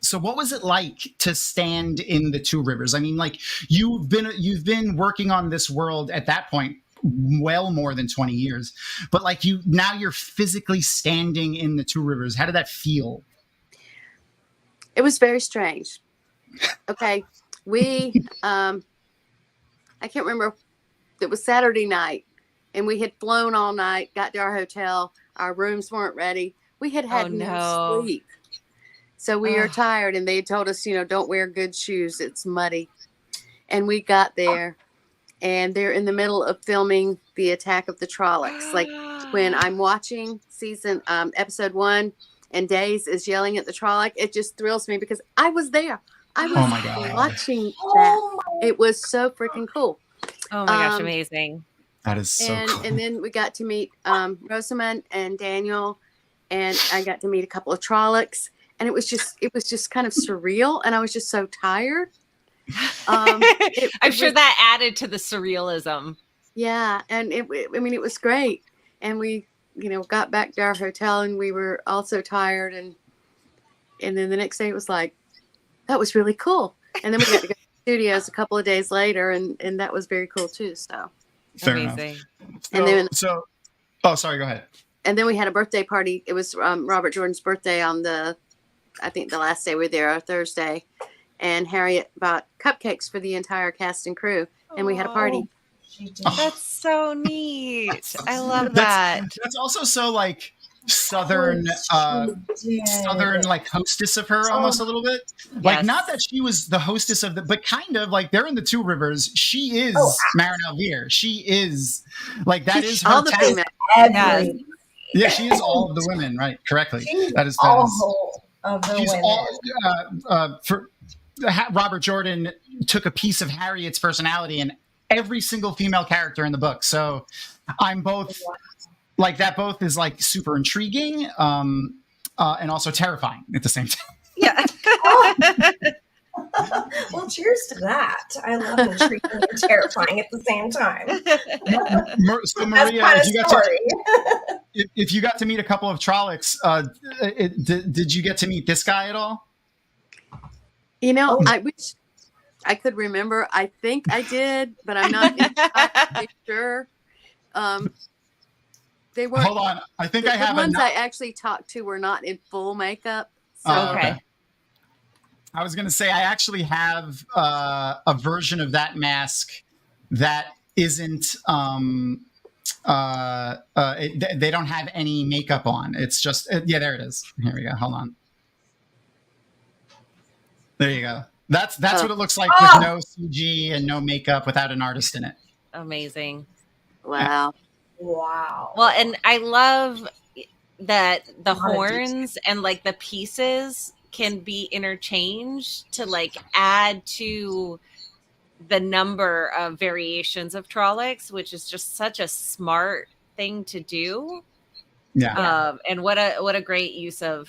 So what was it like to stand in the Two Rivers? I mean, like you've been working on this world at that point well more than 20 years, but like you're physically standing in the Two Rivers. How did that feel? It was very strange. Okay. We I can't remember. It was Saturday night and we had flown all night, got to our hotel. Our rooms weren't ready. We had no sleep. So we are tired, and they told us, don't wear good shoes. It's muddy. And we got there, and they're in the middle of filming the attack of the Trollocs. Like when I'm watching episode 1 and Days is yelling at the Trolloc, it just thrills me because I was there. I was watching that. It was so freaking cool. Oh my gosh, amazing. That is so cool. And then we got to meet Rosamund and Daniel, and I got to meet a couple of Trollocs, and it was just kind of surreal, and I was just so tired. I'm sure that added to the surrealism. Yeah, and it was great. And we, got back to our hotel, and we were all so tired, and then the next day it was like, that was really cool. And then we got to go to the studios a couple of days later, and that was very cool too. So fair amazing. Enough. Sorry, go ahead. And then we had a birthday party. It was Robert Jordan's birthday on I think the last day we were there, a Thursday. And Harriet bought cupcakes for the entire cast and crew. And we had a party. That's so neat. I love that. That's also so like southern like hostess of her almost a little bit. Like not that she was the hostess of but kind of like they're in the Two Rivers. She is Marin Alvear. She is like that is her talent. Yeah, she is all of the women, right? Correctly. That is all of the women. Robert Jordan took a piece of Harriet's personality in every single female character in the book. So I'm both like that. Both is like super intriguing and also terrifying at the same time. Yeah. Well, cheers to that. I love intriguing and terrifying at the same time. So Maria, if you got to meet a couple of Trollocs, did you get to meet this guy at all? I wish I could remember. I think I did, but I'm not entirely sure. They were. Hold on, I think I have the ones I actually talked to were not in full makeup. So. Okay. I was going to say I actually have a version of that mask that isn't. They don't have any makeup on. It's just there it is. Here we go. Hold on. There you go. That's what it looks like with no CG and no makeup, without an artist in it. Amazing. Wow. Wow. Well, and I love that the horns and like the pieces can be interchanged to like add to the number of variations of Trollocs, which is just such a smart thing to do. Yeah. And what a great use of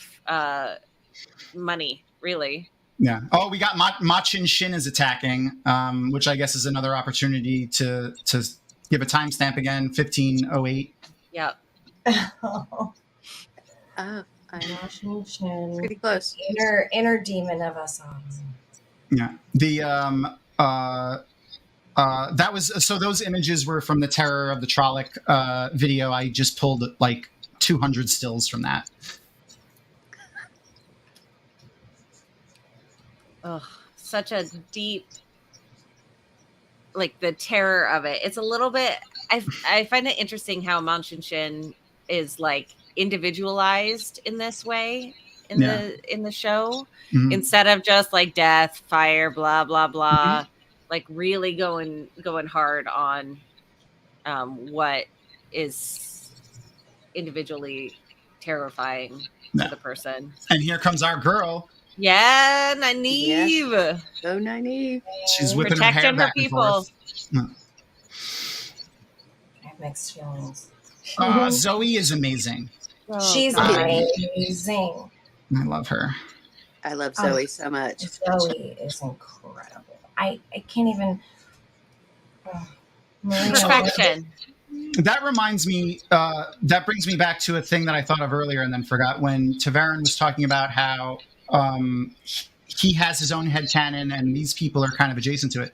money, really. Yeah. Oh, we got Machin Shin is attacking, which I guess is another opportunity to give a timestamp again, 1508. Yep. Pretty close. Inner demon of us all. Yeah. The that was so those images were from the Terror of the Trolloc video. I just pulled like 200 stills from that. Oh, such a deep, like the terror of it. It's a little bit. I find it interesting how Machin Shin is like individualized in this way in the show, instead of just like death, fire, blah blah blah. Like really going hard on what is individually terrifying to the person. And here comes our girl. Yeah, Nynaeve. Yeah. Go Nynaeve. She's whipping her hair back and forth. I have mixed feelings. Zoe is amazing. She's amazing. I love her. I love Zoe so much. Zoe is incredible. I can't even. Perfection. That reminds me, that brings me back to a thing that I thought of earlier and then forgot when Taverin was talking about how he has his own headcanon and these people are kind of adjacent to it.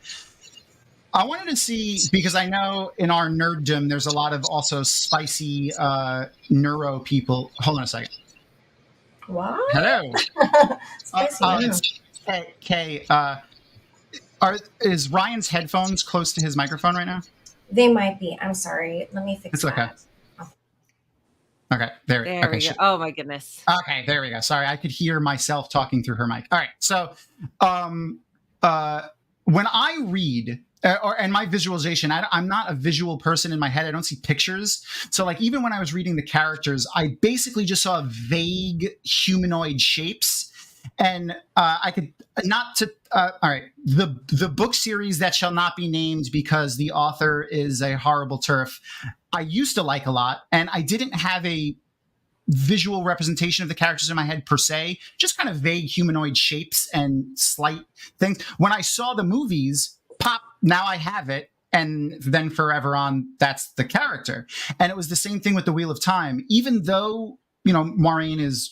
I wanted to see, because I know in our nerddom, there's a lot of also spicy neuro people. Hold on a second. What? Hello. Spicy Kay, is Ryan's headphones close to his microphone right now? They might be. I'm sorry. Let me fix It's okay. Okay, there we go. Oh my goodness. Okay, there we go. Sorry, I could hear myself talking through her mic. All right, so when I read, and my visualization, I'm not a visual person in my head. I don't see pictures. So like even when I was reading the characters, I basically just saw vague humanoid shapes. And I could not to all right, the book series that shall not be named because the author is a horrible turf, I used to like a lot, and I didn't have a visual representation of the characters in my head per se, just kind of vague humanoid shapes and slight things. When I saw the movies, pop, now I have it, and then forever on, that's the character. And it was the same thing with the Wheel of Time, even though, Maureen is,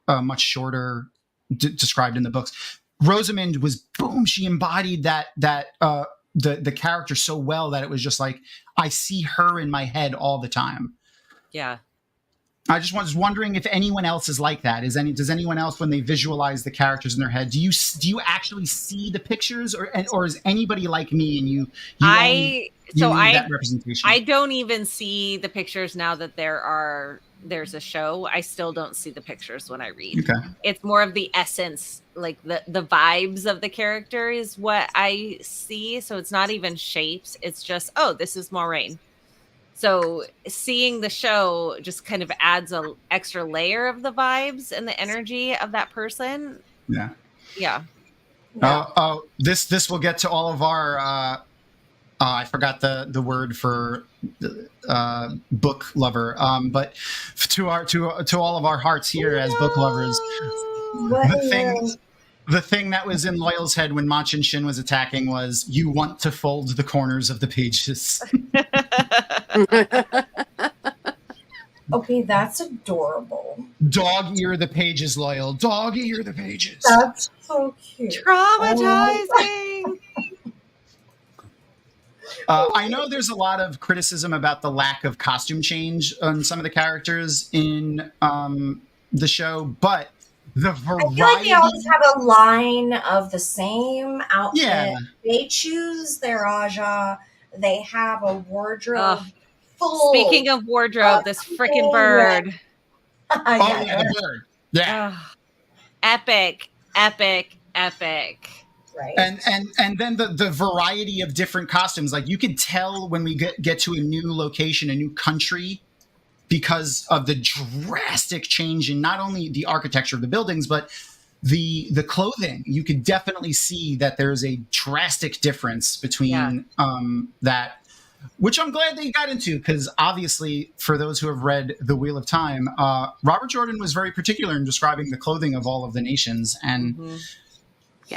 much shorter described in the books. Rosamund was boom. She embodied the character so well that it was just like, I see her in my head all the time. Yeah. I just was wondering if anyone else is like that. Does anyone else, when they visualize the characters in their head, do you actually see the pictures, or is anybody like me and you need that representation? I don't even see the pictures now that there's a show. I still don't see the pictures when I read. Okay. It's more of the essence, like the vibes of the character is what I see. So it's not even shapes. It's just, oh, this is Moraine. So seeing the show just kind of adds an extra layer of the vibes and the energy of that person. Yeah. Yeah. This will get to all of our I forgot the word for book lover, but to all of our hearts here as book lovers, the thing that was in Loyal's head when Machin Shin was attacking was, you want to fold the corners of the pages. Okay, that's adorable. Dog ear the pages, Loyal. Dog ear the pages. That's so cute. Traumatizing. I know there's a lot of criticism about the lack of costume change on some of the characters in the show, but the variety... I feel like they always have a line of the same outfit. Yeah. They choose their Aja. They have a wardrobe full. Speaking of wardrobe, this freaking bird. Yeah, the bird. Yeah. Epic, epic, epic. Right. And then the variety of different costumes, like you could tell when we get to a new location, a new country, because of the drastic change in not only the architecture of the buildings, but the clothing. You could definitely see that there's a drastic difference between that, which I'm glad they got into, because obviously for those who have read The Wheel of Time, Robert Jordan was very particular in describing the clothing of all of the nations, and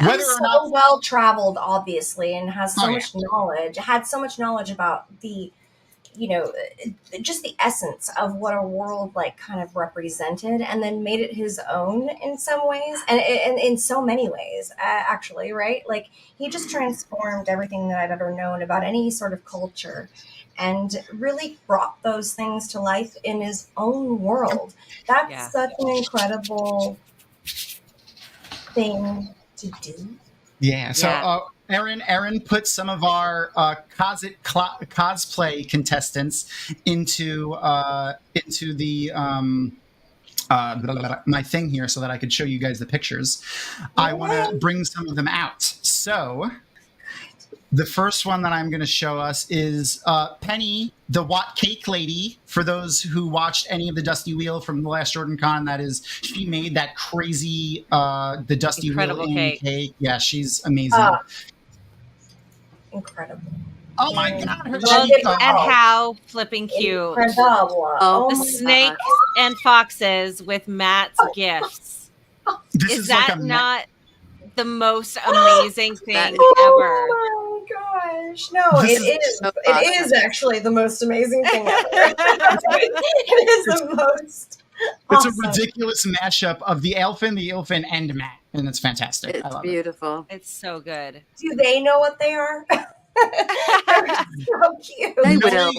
whether or not well traveled, obviously, and has so much knowledge. Had so much knowledge about the, just the essence of what a world like kind of represented, and then made it his own in some ways, and in so many ways, actually, right? Like he just transformed everything that I've ever known about any sort of culture, and really brought those things to life in his own world. That's such an incredible thing to do. Yeah. So, Erin put some of our cosplay contestants into the my thing here so that I could show you guys the pictures. I want to bring some of them out. So the first one that I'm going to show us is Penny, the Watt Cake Lady. For those who watched any of the Dusty Wheel from the last Jordan Con, that is, she made that crazy, the Dusty Incredible Wheel cake. Yeah, she's amazing. Incredible. Oh my God. Look at how flipping cute. Incredible. The snakes and foxes with Matt's gifts. Is that not the most amazing thing ever? Oh my gosh. No, This it is is. so It awesome. is actually the most amazing thing ever. It is the most It's awesome. a ridiculous mashup of the Ilfin, and Matt, and it's fantastic. I love beautiful. It's so good. Do they know what they are? They're so cute. They will.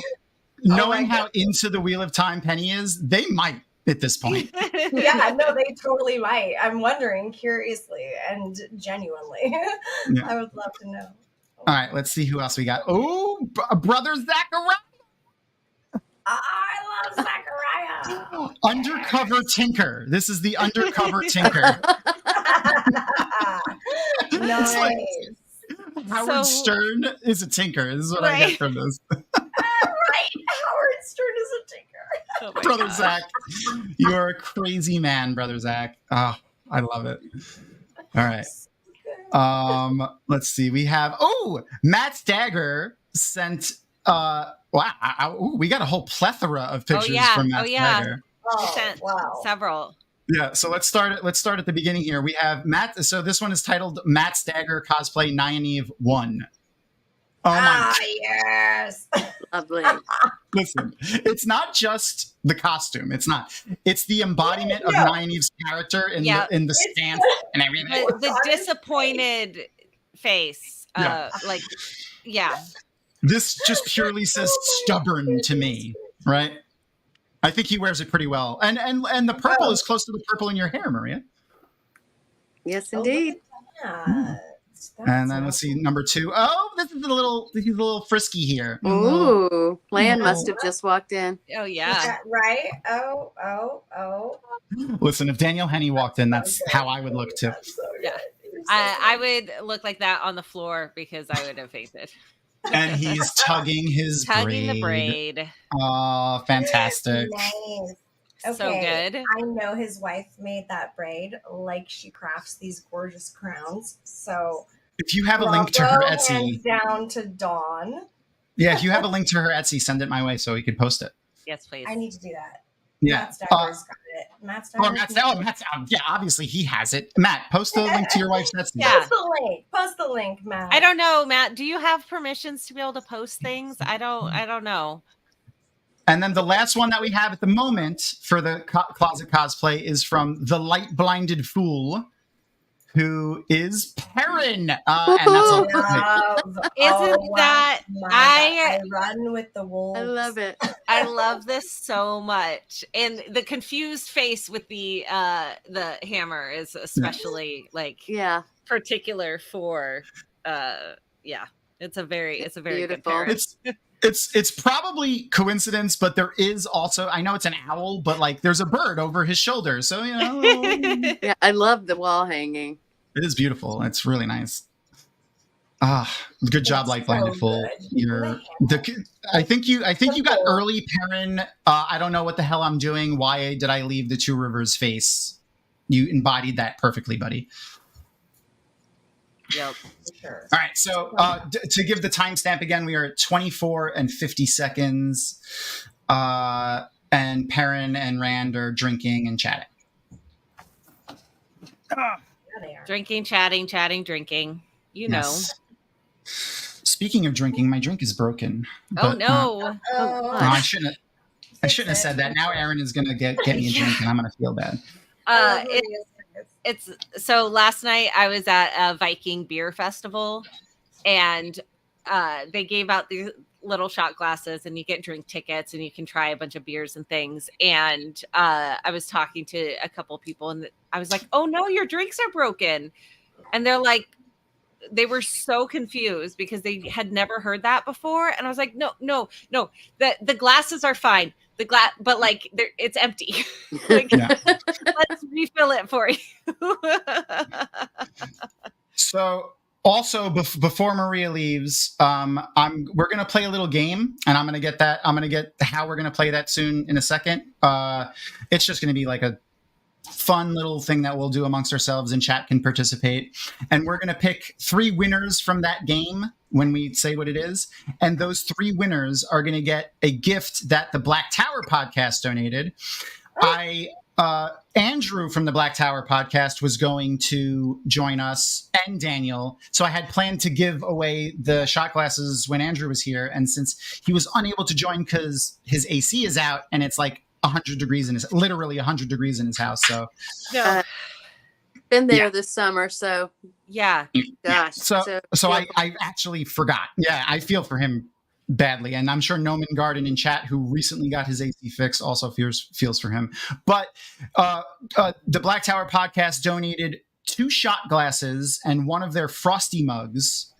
Knowing how into the Wheel of Time Penny is, they might at this point. Yeah, no, they totally might. I'm wondering curiously and genuinely. Yeah. I would love to know. All right, let's see who else we got. Oh, Brother Zachariah. I love Zachariah. Undercover Tinker. This is the Undercover Tinker. It's like Howard Stern is a tinker. This is what I get from this. Right, Howard Stern is a tinker. Brother Zach, you're a crazy man, Brother Zach. Oh, I love it. All right. Let's see. We have Matt Stagger sent we got a whole plethora of pictures from Matt Stagger. Wow. Several. Yeah, so let's start at the beginning here. We have Matt. So this one is titled Matt Stagger Cosplay Nynaeve 1. Oh my! Yes, lovely. Listen, it's not just the costume. It's not. It's the embodiment of Nynaeve's character in the stance and everything. The disappointed face. This just purely says stubborn to me, right? I think he wears it pretty well, and the purple is close to the purple in your hair, Maria. Yes, indeed. And then let's see number 2. Oh, he's a little frisky here. Ooh, Lan must have just walked in. Oh yeah, right. Oh. Listen, if Daniel Henney walked in, that's how I would look too. Yeah, I would look like that on the floor because I would have fainted. And he's tugging the braid. Oh, fantastic. Nice. So good. I know his wife made that braid like she crafts these gorgeous crowns. So if you have a link to her Etsy, hands down to Dawn. Yeah, if you have a link to her Etsy, send it my way so we could post it. Yes, please. I need to do that. Yeah. Matt Stagger's got it. Matt Stagger's yeah, obviously he has it. Matt, post the link to your wife's Etsy. Yeah. Post the link, Matt. I don't know, Matt. Do you have permissions to be able to post things? I don't know. And then the last one that we have at the moment for the closet cosplay is from the Light Blinded Fool, who is Perrin. And that's I run with the wolves. I love it. I love this so much, and the confused face with the hammer is especially particular for It's a very beautiful. Good It's probably coincidence, but there is also, I know it's an owl, but like there's a bird over his shoulder. So, Yeah, I love the wall hanging. It is beautiful. It's really nice. Good job, Light Blinded Fool. I think you got early Perrin. I don't know what the hell I'm doing. Why did I leave the Two Rivers face? You embodied that perfectly, buddy. Yep. Sure. All right. So to give the timestamp again, we are at 24 and 50 seconds. And Perrin and Rand are drinking and chatting. Drinking, chatting, drinking. You know. Speaking of drinking, my drink is broken. Oh no! I shouldn't have said that. Now Aaron is gonna get me a drink, and I'm gonna feel bad. It's so last night I was at a Viking beer festival, and they gave out these little shot glasses, and you get drink tickets, and you can try a bunch of beers and things. And I was talking to a couple people, and I was like, "Oh no, your drinks are broken," and they're like. They were so confused because they had never heard that before. And I was like, no, the glasses are fine. But like it's empty. Let's refill it for you. So also before Maria leaves, we're going to play a little game, and I'm going to get how we're going to play that soon in a second. It's just going to be like a fun little thing that we'll do amongst ourselves, and chat can participate. And we're going to pick 3 winners from that game when we say what it is. And those 3 winners are going to get a gift that the Black Tower podcast donated. Andrew from the Black Tower podcast was going to join us, and Daniel. So I had planned to give away the shot glasses when Andrew was here. And since he was unable to join because his AC is out and it's like 100 degrees literally 100 degrees in his house. So been there this summer. So yeah. Gosh. So I actually forgot. Yeah, I feel for him badly, and I'm sure Noman Garden in chat, who recently got his AC fix, also feels for him. But the Black Tower podcast donated 2 shot glasses and one of their frosty mugs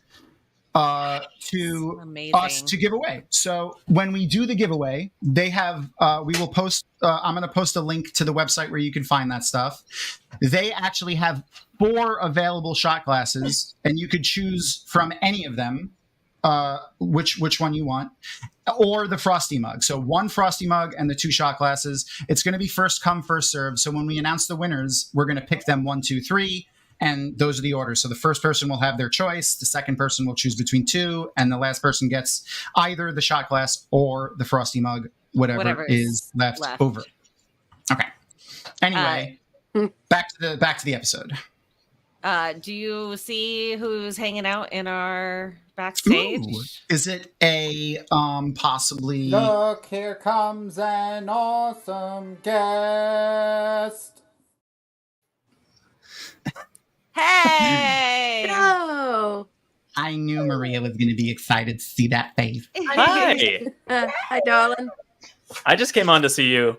to us to give away. So when we do the giveaway, they have we will post I'm going to post a link to the website where you can find that stuff. They actually have 4 available shot glasses, and you could choose from any of them which one you want, or the frosty mug. So 1 frosty mug and the 2 shot glasses. It's going to be first come, first serve. So when we announce the winners, we're going to pick them 1, 2, 3, and those are the orders. So the first person will have their choice, the second person will choose between 2, and the last person gets either the shot glass or the frosty mug, whatever is left over. Okay. Anyway, back to the episode. Do you see who's hanging out in our backstage? Ooh, is it a possibly? Look, here comes an awesome guest. Hey! No. I knew Maria was going to be excited to see that face. Hi. Hi, darling. I just came on to see you.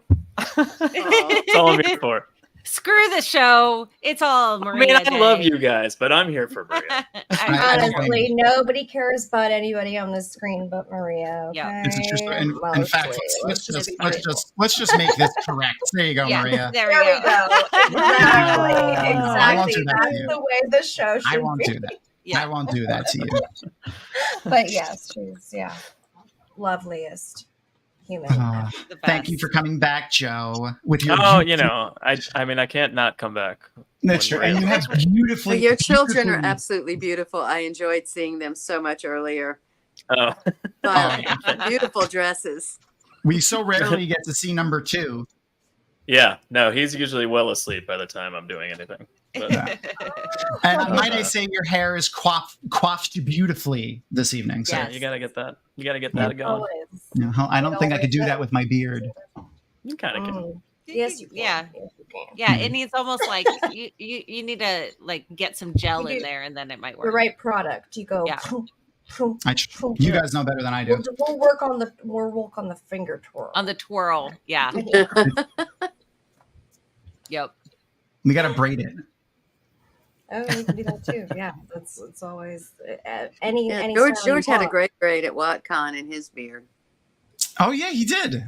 That's all I'm here for. Screw the show. It's all Maria. I love you guys, but I'm here for Maria. Honestly, nobody cares about anybody on the screen but Maria. Okay? This is true. In fact, let's just make this correct. There you go, Maria. There we go. Exactly. I won't do that That's to you. the way the show should I won't be. do that. I won't do that to you. But yes, she's loveliest human. Thank you for coming back, Joe. With your I mean, I can't not come back. That's true. And you have beautifully. Your children are absolutely beautiful. I enjoyed seeing them so much earlier. Oh, beautiful dresses. We so rarely get to see number 2. Yeah, no, he's usually well asleep by the time I'm doing anything. But, And might I say, your hair is coiffed beautifully this evening. So you gotta get that. You gotta get that going. No, I don't think I could do that with my beard. You kind of can. Yes, you can. Yeah. Yes, you can. Yeah, it needs almost like you need to like get some gel in there, and then it might work. The right product. You go. Yeah. You guys know better than I do. We'll work on the finger twirl. On the twirl, yeah. Yep. We got to braid it. Oh, you can do that too. Yeah, it's always any. George had a great grade at WatCon in his beard. Oh yeah, he did.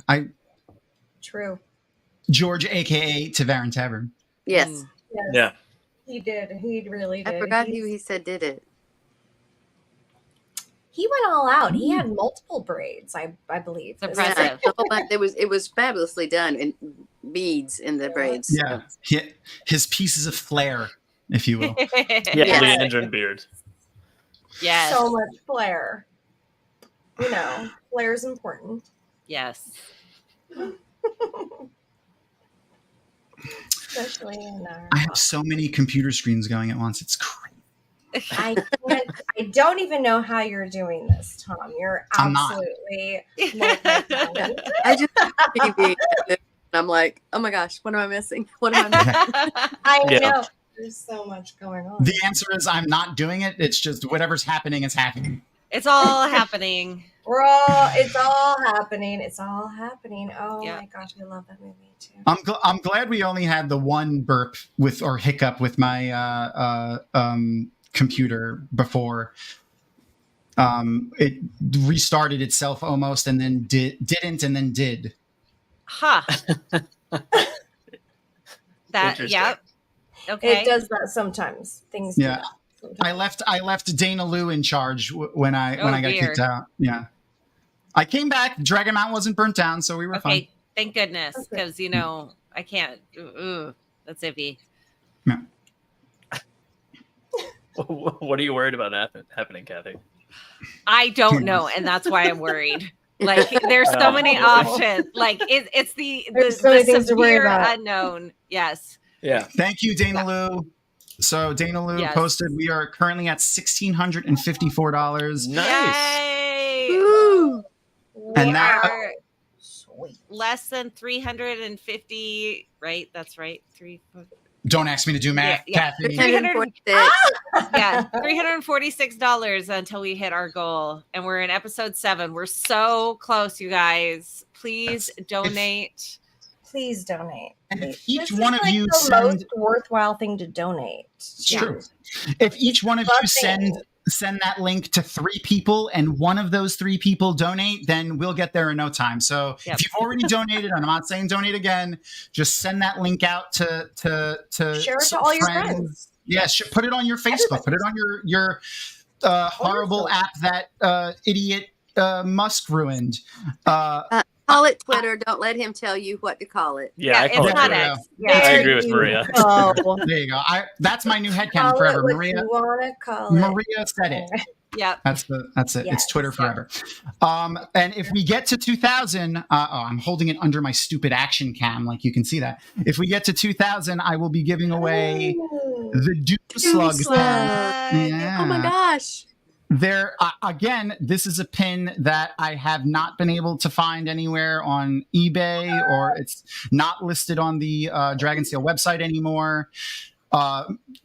True. George, aka Tavern Tavern. Yes. Yeah. He did. He really did. I forgot who he said did it. He went all out. He had multiple braids, I believe. Impressive. It was fabulously done, and beads in the braids. Yeah, his pieces of flair, if you will. Yeah, Leandrin beard. Yes. So much flair. You know, flair is important. Yes. Especially in our. I have so many computer screens going at once. It's crazy. I don't even know how you're doing this, Tom. You're absolutely. I just TV. I'm like, oh my gosh, what am I missing? What am I missing? I know. There's so much going on. The answer is I'm not doing it. It's just whatever's happening is happening. It's all happening. It's all happening. It's all happening. Oh my gosh, I love that movie too. I'm glad we only had the one burp or hiccup with my computer before it restarted itself almost, and then didn't, and then did. Huh. Yep. Okay. It does that sometimes. Things. Yeah. I left Dana Lou in charge when I got kicked out. Yeah. I came back. Dragonmount wasn't burnt down, so we were fine. Thank goodness, because I can't. That's iffy. Yeah. What are you worried about happening, Kathy? I don't know, and that's why I'm worried. Like there's so many really? options. Like it's the There's so many the things to worry severe about. unknown. Yes. Yeah. Thank you, Dana Lou. So Dana Lou Yes. posted, we are currently at $1,654. Nice. Yay! Ooh. And We that are less than 350, right? That's right. don't ask me to do math, Kathy. 346. Yeah, $346 until we hit our goal, and we're in episode 7. We're so close, you guys. Please donate. Please donate. And if This each is one of like you the send, most worthwhile thing to donate. it's true. If each one of you send that link to 3 people, and one of those 3 people donate, then we'll get there in no time. So if you've already donated, and I'm not saying donate again, just send that link out to Share it to all your friends. Yeah, put it on your Facebook. Put it on your horrible app that idiot Musk ruined. Call it Twitter. Don't let him tell you what to call it. Yeah, I call it's it not Maria. X. I agree with Maria. There you go. That's my new headcanon Call forever. it what Maria. you wanna call it. Maria said it. Yeah, that's it. It's Twitter forever. And if we get to 2,000, I'm holding it under my stupid action cam, like you can see that. If we get to 2,000, I will be giving away the Doom Slug. Yeah. Oh my gosh. There again, this is a pin that I have not been able to find anywhere on eBay, or it's not listed on the Dragonsteel website anymore.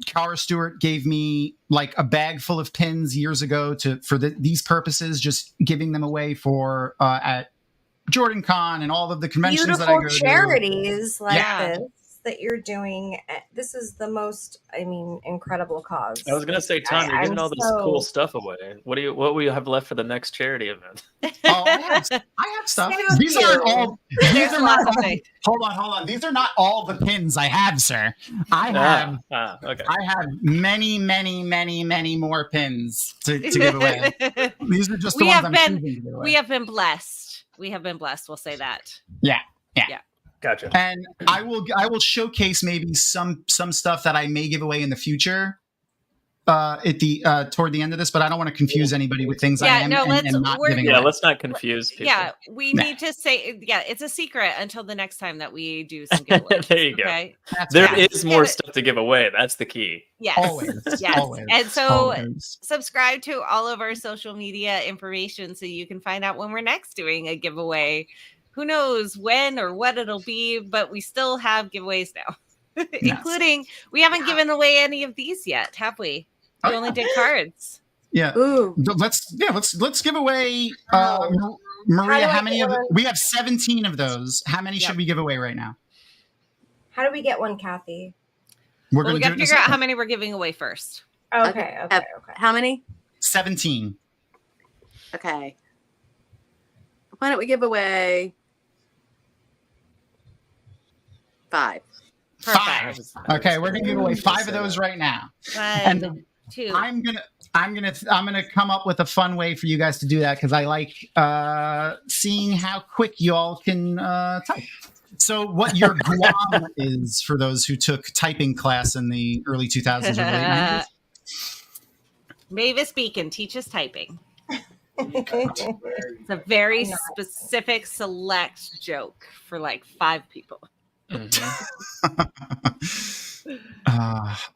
Kara Stewart gave me like a bag full of pins years ago for these purposes, just giving them away for at Jordan Con and all of the conventions that I go charities to. like this that you're doing. This is the most, incredible cause. I was gonna say, Tom, you're giving all this cool stuff away. What will you have left for the next charity event? Oh, I have stuff. These aren't all. These are not all. Hold on. These are not all the pins I have, sir. I have. Okay. I have many more pins to give away. These are just the ones I'm choosing to give away. We have been blessed. We'll say that. Yeah. Gotcha. And I will showcase maybe some stuff that I may give away in the future at the toward the end of this, but I don't want to confuse anybody with things I am and not giving away. Let's not confuse people. Yeah, we need to say it's a secret until the next time that we do some giveaways. There you go. Okay? There is more stuff to give away. That's the key. Yes. Always. Yes. Always. And so Always. subscribe to all of our social media information so you can find out when we're next doing a giveaway. Who knows when or what it'll be, but we still have giveaways now. Including, we haven't given away any of these yet, have we? We only did cards. Yeah. Ooh. Let's give away Maria, how many of we have 17 of those. How many should we give away right now? How do we get one, Kathy? We're We going got to to figure out how many we're giving away first. Okay. How many? 17. Okay. Why don't we give away 5? Five. Okay, we're gonna give away 5 of those right now. And 2. I'm gonna come up with a fun way for you guys to do that, because I like seeing how quick y'all can type. So what your Guam is, for those who took typing class in the early 2000s or late 90s. Mavis Beacon teaches typing. It's a very specific, select joke for like 5 people.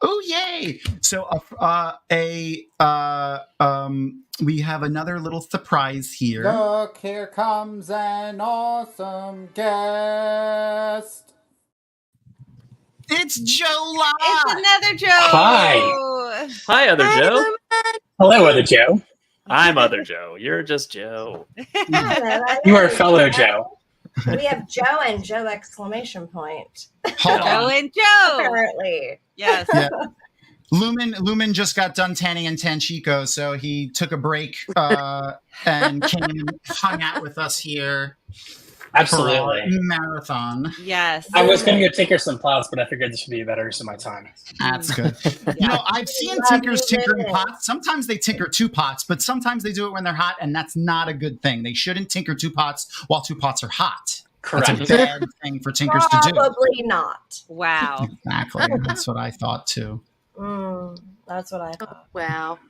Oh yay! So we have another little surprise here. Look, here comes an awesome guest. It's Joe Locke. It's another Joe. Hi, other Joe. Hello, other Joe. I'm other Joe. You're just Joe. You are fellow Joe. We have Joe and Joe exclamation point. Hold on. Joe and Joe. Apparently. Yes. Yeah. Lumen just got done tanning in Tanchico, so he took a break and came and hung out with us here. Absolutely. For our marathon. Yes. I was going to go tinker some pots, but I figured this should be a better use of my time. That's good. You know, I've seen tinkers tinkering pots. Sometimes they tinker 2 pots, but sometimes they do it when they're hot, and that's not a good thing. They shouldn't tinker 2 pots while 2 pots are hot. Correct. That's a bad thing for tinkers to do. Probably not. Wow. Exactly. That's what I thought too. That's what I thought. Wow.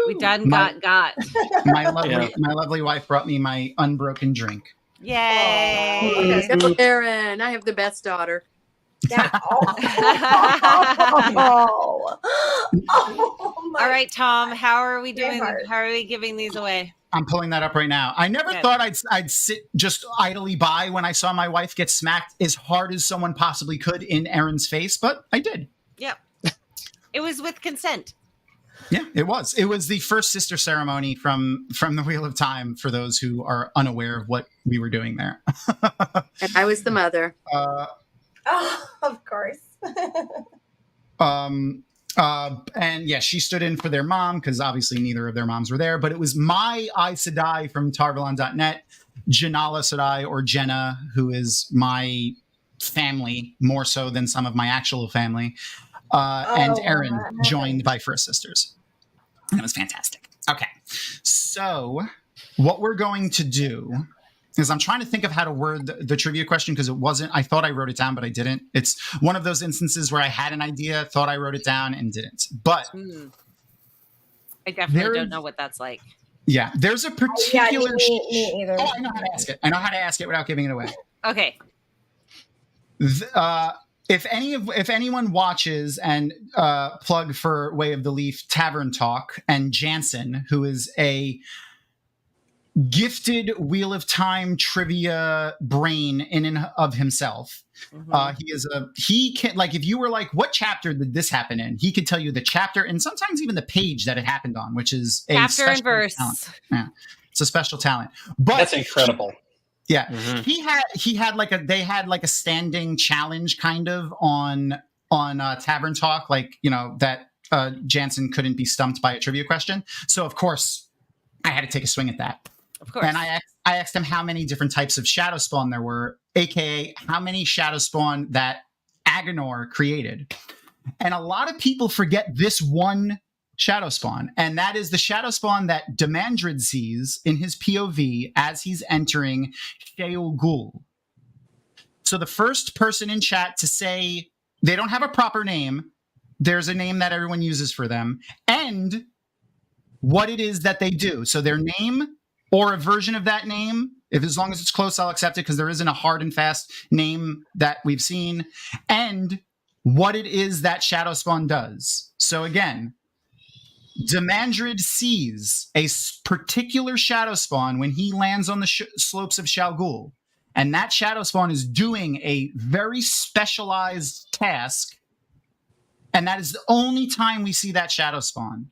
We done got. My lovely wife brought me my unbroken drink. Yay! Go, Aaron. I have the best daughter. All right, Tom. How are we doing? How are we giving these away? I'm pulling that up right now. I never thought I'd sit just idly by when I saw my wife get smacked as hard as someone possibly could in Erin's face, but I did. Yep. It was with consent. Yeah, it was. It was the first sister ceremony from the Wheel of Time, for those who are unaware of what we were doing there. And I was the mother. Of course. And yeah, she stood in for their mom because obviously neither of their moms were there. But it was my Aes Sedai from Tarvalon.net, Janala Sedai, or Jenna, who is my family more so than some of my actual family. And Erin joined by First Sisters. And it was fantastic. Okay. So what we're going to do is I'm trying to think of how to word the trivia question because it wasn't, I thought I wrote it down, but I didn't. It's one of those instances where I had an idea, thought I wrote it down and didn't. But I definitely don't know what that's like. Yeah, there's a particular... me either. Oh, I know how to ask it. I know how to ask it without giving it away. Okay. If anyone watches and plug for Way of the Leaf Tavern Talk, and Jansen, who is a gifted Wheel of Time trivia brain in and of himself, he can, like, if you were like, what chapter did this happen in? He could tell you the chapter and sometimes even the page that it happened on, which is a chapter and verse. Talent. Yeah, it's a special talent. But that's incredible. Yeah, they had like a standing challenge kind of on Tavern Talk, like, you know, that Jansen couldn't be stumped by a trivia question. So of course I had to take a swing at that. Of course. And I asked him how many different types of shadow spawn there were, aka how many shadow spawn that Agenor created. And a lot of people forget this one shadow spawn, and that is the shadow spawn that Demandred sees in his POV as he's entering Sheol Ghul. So the first person in chat to say they don't have a proper name, there's a name that everyone uses for them, and what it is that they do. So their name or a version of that name, as long as it's close, I'll accept it because there isn't a hard and fast name that we've seen, and what it is that shadow spawn does. So again, Demandred sees a particular shadow spawn when he lands on the slopes of Sheol Ghul, and that shadow spawn is doing a very specialized task, and that is the only time we see that shadow spawn.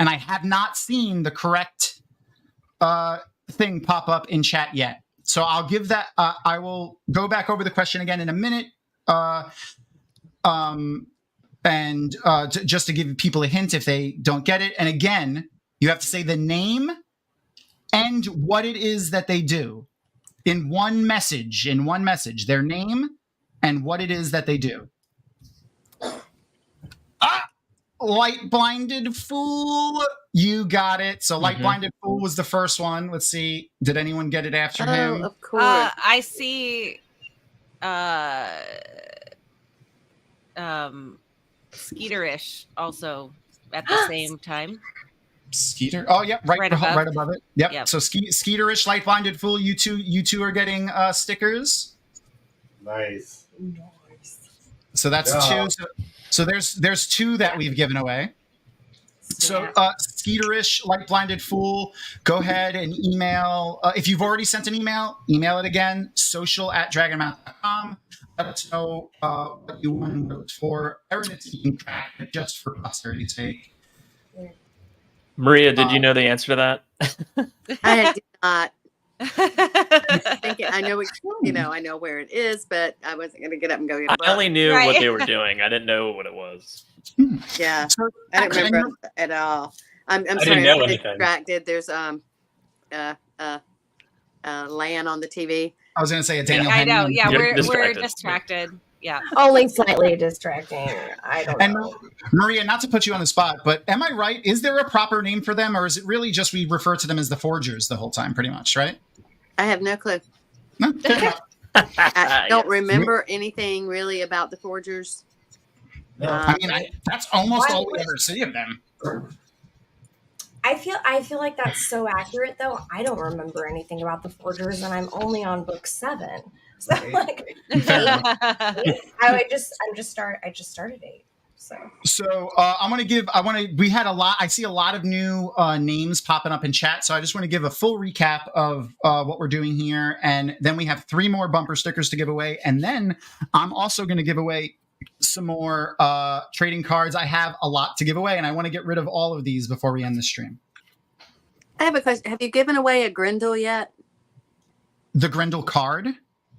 And I have not seen the correct thing pop up in chat yet, so I'll give that. I will go back over the question again in a minute. And just to give people a hint if they don't get it. And again, you have to say the name and what it is that they do in one message, their name and what it is that they do. Light Blinded Fool. You got it. So Light Blinded Fool was the first one. Let's see. Did anyone get it after him? Of course. I see Skeeterish also at the same time. Skeeter. Oh, yep, right above it. Yep. So Skeeterish, Light Blinded Fool. You two are getting stickers. Nice. So that's two. So there's two that we've given away. So Skeeterish, Light Blinded Fool, go ahead and email. If you've already sent an email it again. social@dragonmount.com. Let us know what you want it for. Erin, it's being tracked just for posterity's sake. Maria, did you know the answer to that? I did not. I know I know where it is, but I wasn't going to get up and go get a book. I only knew what they were doing. I didn't know what it was. Yeah, I don't remember at all. I'm sorry, didn't know I'm anything. distracted. There's Lan on the TV. I was going to say a Daniel. I know. Yeah, You're we're distracted. Yeah. Only slightly distracting. I don't know. Maria, not to put you on the spot, but am I right? Is there a proper name for them, or is it really just we refer to them as the Forgers the whole time, pretty much, right? I have no clue. No, I don't remember anything really about the Forgers. I mean, that's almost all we ever see of them. I feel like that's so accurate though. I don't remember anything about the Forgers, and I'm only on book 7. So like, I just started 8. So I see a lot of new names popping up in chat. So I just want to give a full recap of what we're doing here. And then we have 3 more bumper stickers to give away. And then I'm also going to give away some more trading cards. I have a lot to give away, and I want to get rid of all of these before we end the stream. I have a question. Have you given away a Grendel yet? The Grendel card?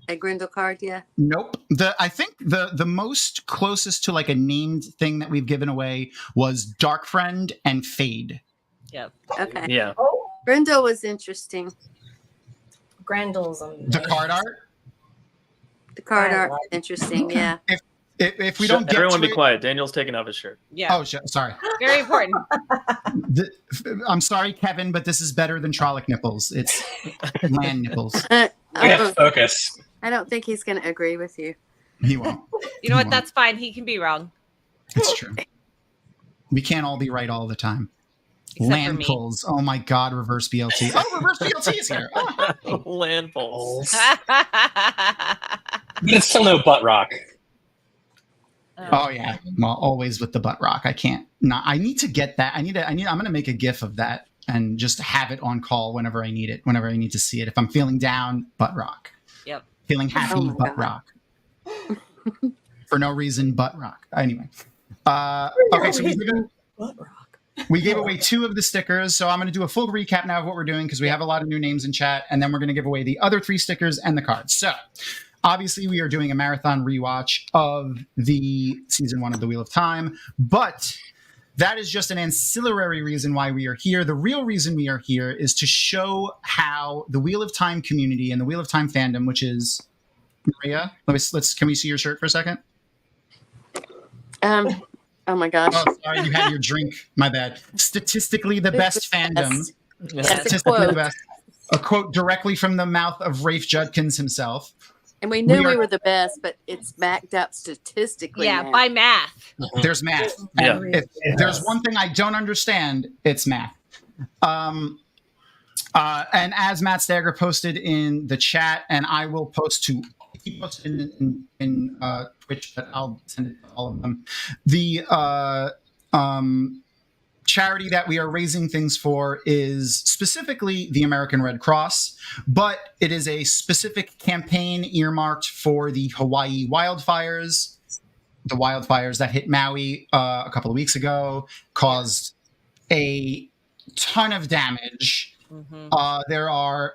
A Grendel card, yeah. Nope. I think the most closest to like a named thing that we've given away was Dark Friend and Fade. Yep. Okay. Yeah. Grendel was interesting. Grendel's amazing. The card art? The card art was interesting, yeah. If we don't get everyone to be it- quiet. Daniel's taking off his shirt. Yeah. Oh, sorry. Very important. I'm sorry, Kevin, but this is better than Trolloc nipples. It's land nipples. Focus. I don't think he's going to agree with you. He won't. You know what? That's fine. He can be wrong. It's true. We can't all be right all the time. Except land for me. pulls. Oh my God, reverse BLT. Oh, reverse BLT is here. Oh. Land pulls. But it's still no butt rock. Oh yeah. Well, always with the butt rock. I can't. No, I need to get that. I'm going to make a GIF of that and just have it on call whenever I need it. Whenever I need to see it. If I'm feeling down, butt rock. Yep. Feeling happy, butt rock. For no reason, butt rock. Anyway. Okay, so we gave away 2 of the stickers. So I'm going to do a full recap now of what we're doing because we have a lot of new names in chat, and then we're going to give away the other 3 stickers and the cards. So obviously we are doing a marathon rewatch of the season 1 of the Wheel of Time, but that is just an ancillary reason why we are here. The real reason we are here is to show how the Wheel of Time community and the Wheel of Time fandom, which is Maria. Can we see your shirt for a second? Oh my gosh. Oh, sorry, you had your drink. My bad. Statistically, the best fandom. Statistically, the best. A quote directly from the mouth of Rafe Judkins himself. And we knew we were the best, but it's backed up statistically. Yeah, now. by math. There's math. Yeah. If there's one thing I don't understand, it's math. And as Matt Stagger posted in the chat, and I will post to he posted in Twitch, but I'll send it to all of them. The charity that we are raising things for is specifically the American Red Cross, but it is a specific campaign earmarked for the Hawaii wildfires. The wildfires that hit Maui a couple of weeks ago caused a ton of damage. There are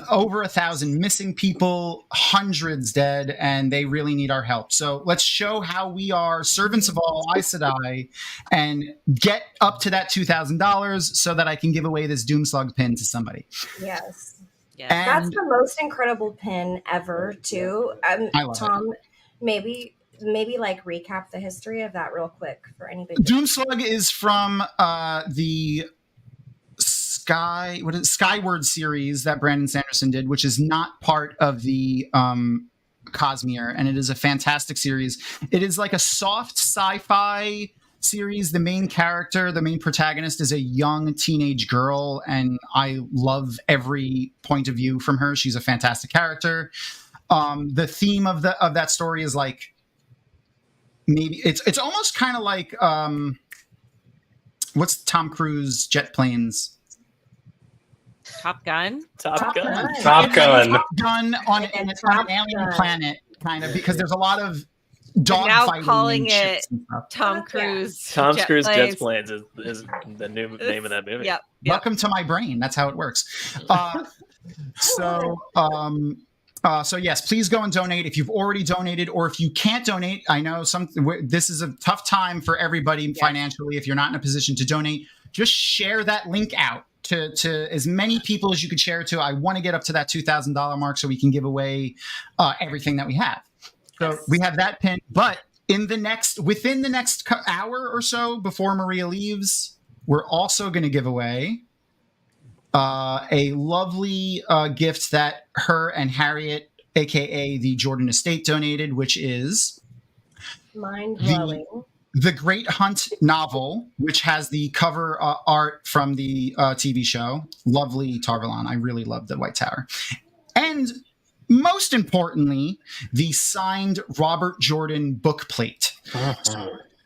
over 1,000 missing people, hundreds dead, and they really need our help. So let's show how we are servants of all Aes Sedai and get up to that $2,000 so that I can give away this Doomslug pin to somebody. Yes. Yeah. That's the most incredible pin ever, too. I love Tom, maybe like recap the history of that real quick for anybody. Doomslug is from the Skyward series that Brandon Sanderson did, which is not part of the Cosmere, and it is a fantastic series. It is like a soft sci-fi series. The main character, the main protagonist, is a young teenage girl, and I love every point of view from her. She's a fantastic character. The theme of that story is like maybe it's almost kind of like what's Tom Cruise jet planes? Top Gun. Top Gun on an alien planet, kind of, because there's a lot of dogfighting. Now calling and it ships and stuff. Tom Cruise. Tom Jet Cruise Planes. Jet Planes is the new name of that movie. Yep. Welcome to my brain. That's how it works. So yes, please go and donate if you've already donated, or if you can't donate. I know this is a tough time for everybody financially. If you're not in a position to donate, just share that link out to as many people as you could share it to. I want to get up to that $2,000 mark so we can give away everything that we have. So we have that pin, but within the next hour or so before Maria leaves, we're also going to give away a lovely gift that her and Harriet, aka the Jordan Estate, donated, which is mind-blowing. the Great Hunt novel, which has the cover art from the TV show. Lovely Tarvalon. I really love the White Tower. And most importantly, the signed Robert Jordan book plate.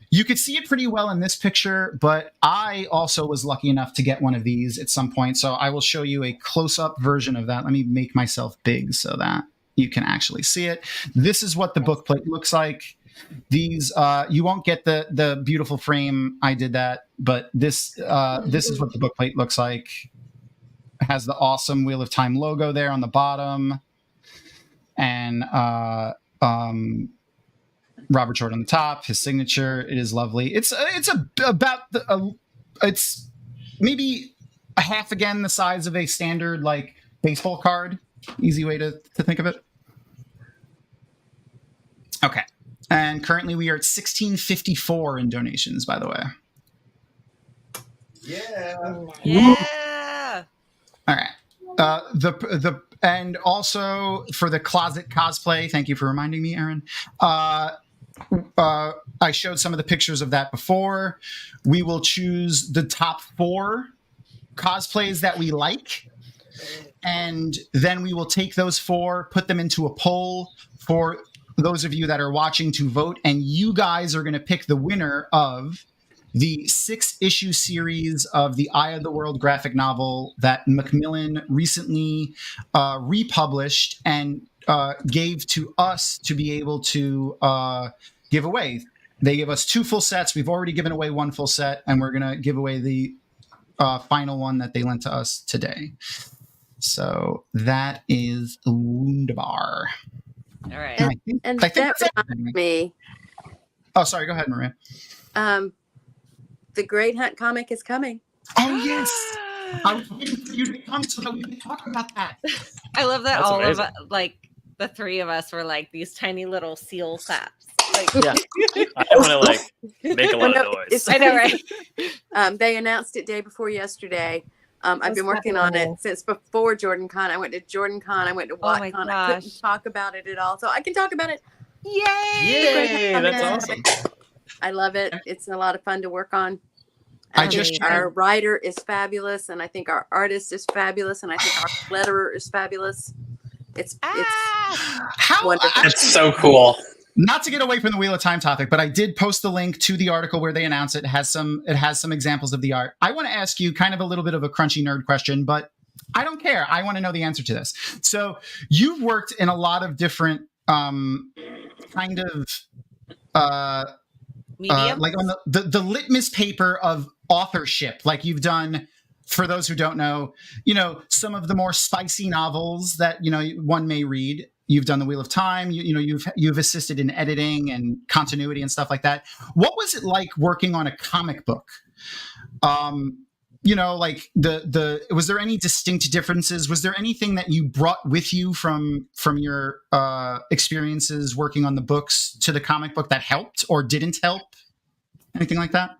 You could see it pretty well in this picture, but I also was lucky enough to get one of these at some point. So I will show you a close-up version of that. Let me make myself big so that you can actually see it. This is what the book plate looks like. These you won't get the beautiful frame. I did that, but this is what the book plate looks like. It has the awesome Wheel of Time logo there on the bottom, and Robert Jordan on the top, his signature. It is lovely. It's maybe a half again the size of a standard like baseball card. Easy way to think of it. Okay. And currently we are at 1654 in donations, by the way. Yeah. All right. And also for the closet cosplay, thank you for reminding me, Aaron. I showed some of the pictures of that before. We will choose the top 4 cosplays that we like. And then we will take those 4, put them into a poll for those of you that are watching to vote. And you guys are going to pick the winner of the 6-issue series of the Eye of the World graphic novel that Macmillan recently republished and gave to us to be able to give away. They gave us 2 full sets. We've already given away 1 full set, and we're going to give away the final one that they lent to us today. So that is wunderbar. All right. And I think that that's reminds me, Oh, sorry. Go ahead, Maria. the Great Hunt comic is coming. Oh, yes. I was waiting for you to come so that we can talk about that. I love that That's all amazing. of like the 3 of us were like these tiny little seal claps. Like, Yeah. I don't want to like make a lot of noise. I know, right? They announced it day before yesterday. I've been working on it since before Jordan Con. I went to Jordan Con. I went to Oh my WatCon. I couldn't gosh. talk about it at all. So I can talk about it. Yay! That's awesome. I love it. It's a lot of fun to work on. I just Our writer is fabulous, and I think our artist is fabulous, and I think our letterer is fabulous. It's wonderful. It's so cool. Not to get away from the Wheel of Time topic, but I did post the link to the article where they announce it. It has some examples of the art. I want to ask you kind of a little bit of a crunchy nerd question, but I don't care. I want to know the answer to this. So you've worked in a lot of different kind of like on the litmus paper of authorship, like you've done. For those who don't know, some of the more spicy novels that one may read. You've done the Wheel of Time. You've assisted in editing and continuity and stuff like that. What was it like working on a comic book? Like was there any distinct differences? Was there anything that you brought with you from your experiences working on the books to the comic book that helped or didn't help? Anything like that?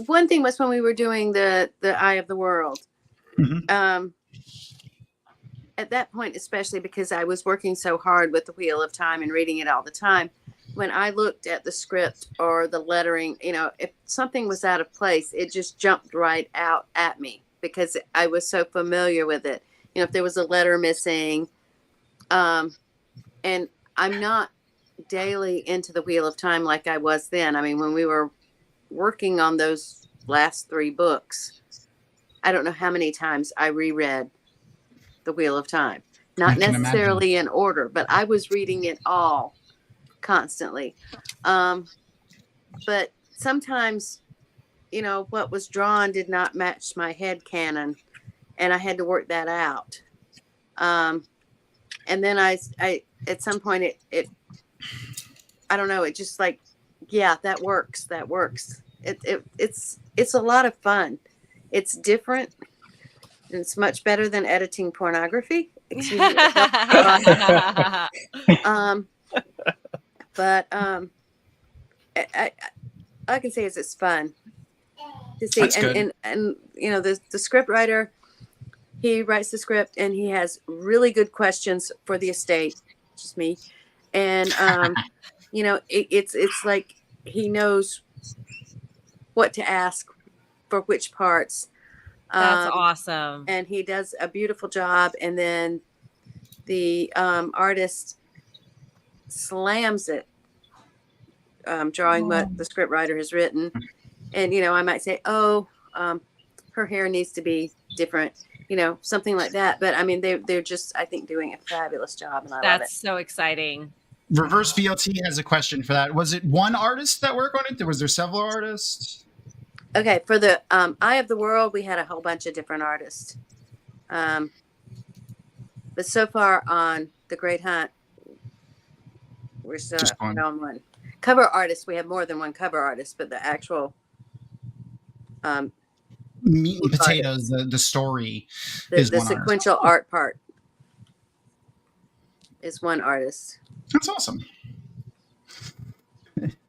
One thing was when we were doing the Eye of the World. Mm-hmm. At that point, especially because I was working so hard with the Wheel of Time and reading it all the time, when I looked at the script or the lettering, if something was out of place, it just jumped right out at me because I was so familiar with it. If there was a letter missing, and I'm not daily into the Wheel of Time like I was then. I mean, when we were working on those last 3 books, I don't know how many times I reread the Wheel of Time. Not necessarily in order, but I was reading it all constantly. But sometimes, what was drawn did not match my head canon, and I had to work that out. And then I at some point it I don't know, it just like, yeah, that works. It's a lot of fun. It's different. It's much better than editing pornography. Excuse me. But I can say it's fun to see. That's good. And the script writer, he writes the script and he has really good questions for the estate, just me. and you know, it's like he knows what to ask for which parts. That's awesome. And he does a beautiful job. And then the artist slams it, drawing what the script writer has written. And, you know, I might say, oh, her hair needs to be different, you know, something like that. But I mean, they're just, I think, doing a fabulous job, and I love it. That's so exciting. Reverse VLT has a question for that. Was it one artist that worked on it? Was there several artists? Okay, for the Eye of the World, we had a whole bunch of different artists. But so far on The Great Hunt, we're still on one. Cover artists, we have more than one cover artist, but the actual meat and potatoes, the story is the one sequential art part is one artist. That's awesome.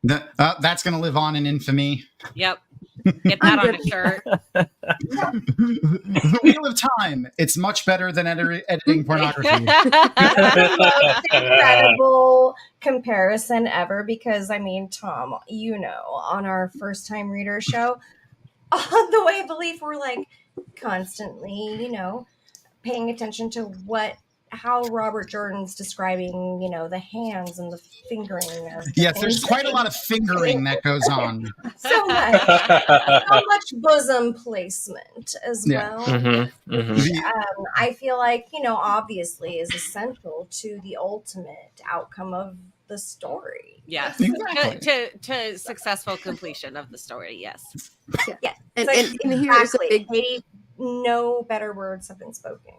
That's going to live on in infamy. Yep. Get that on a shirt. The Wheel of Time. It's much better than editing pornography. Incredible comparison ever, because I mean, Tom, you know, on our first time reader show, on the way of belief, we're like constantly, you know, paying attention to how Robert Jordan's describing, you know, the hands and the fingering. Yes, there's quite a lot of fingering that goes on. So much bosom placement as well. I feel like, you know, obviously is essential to the ultimate outcome of the story. Yes, exactly. to successful completion of the story. Yes. Yeah. And Exactly. here's a big, Katie, no better words have been spoken.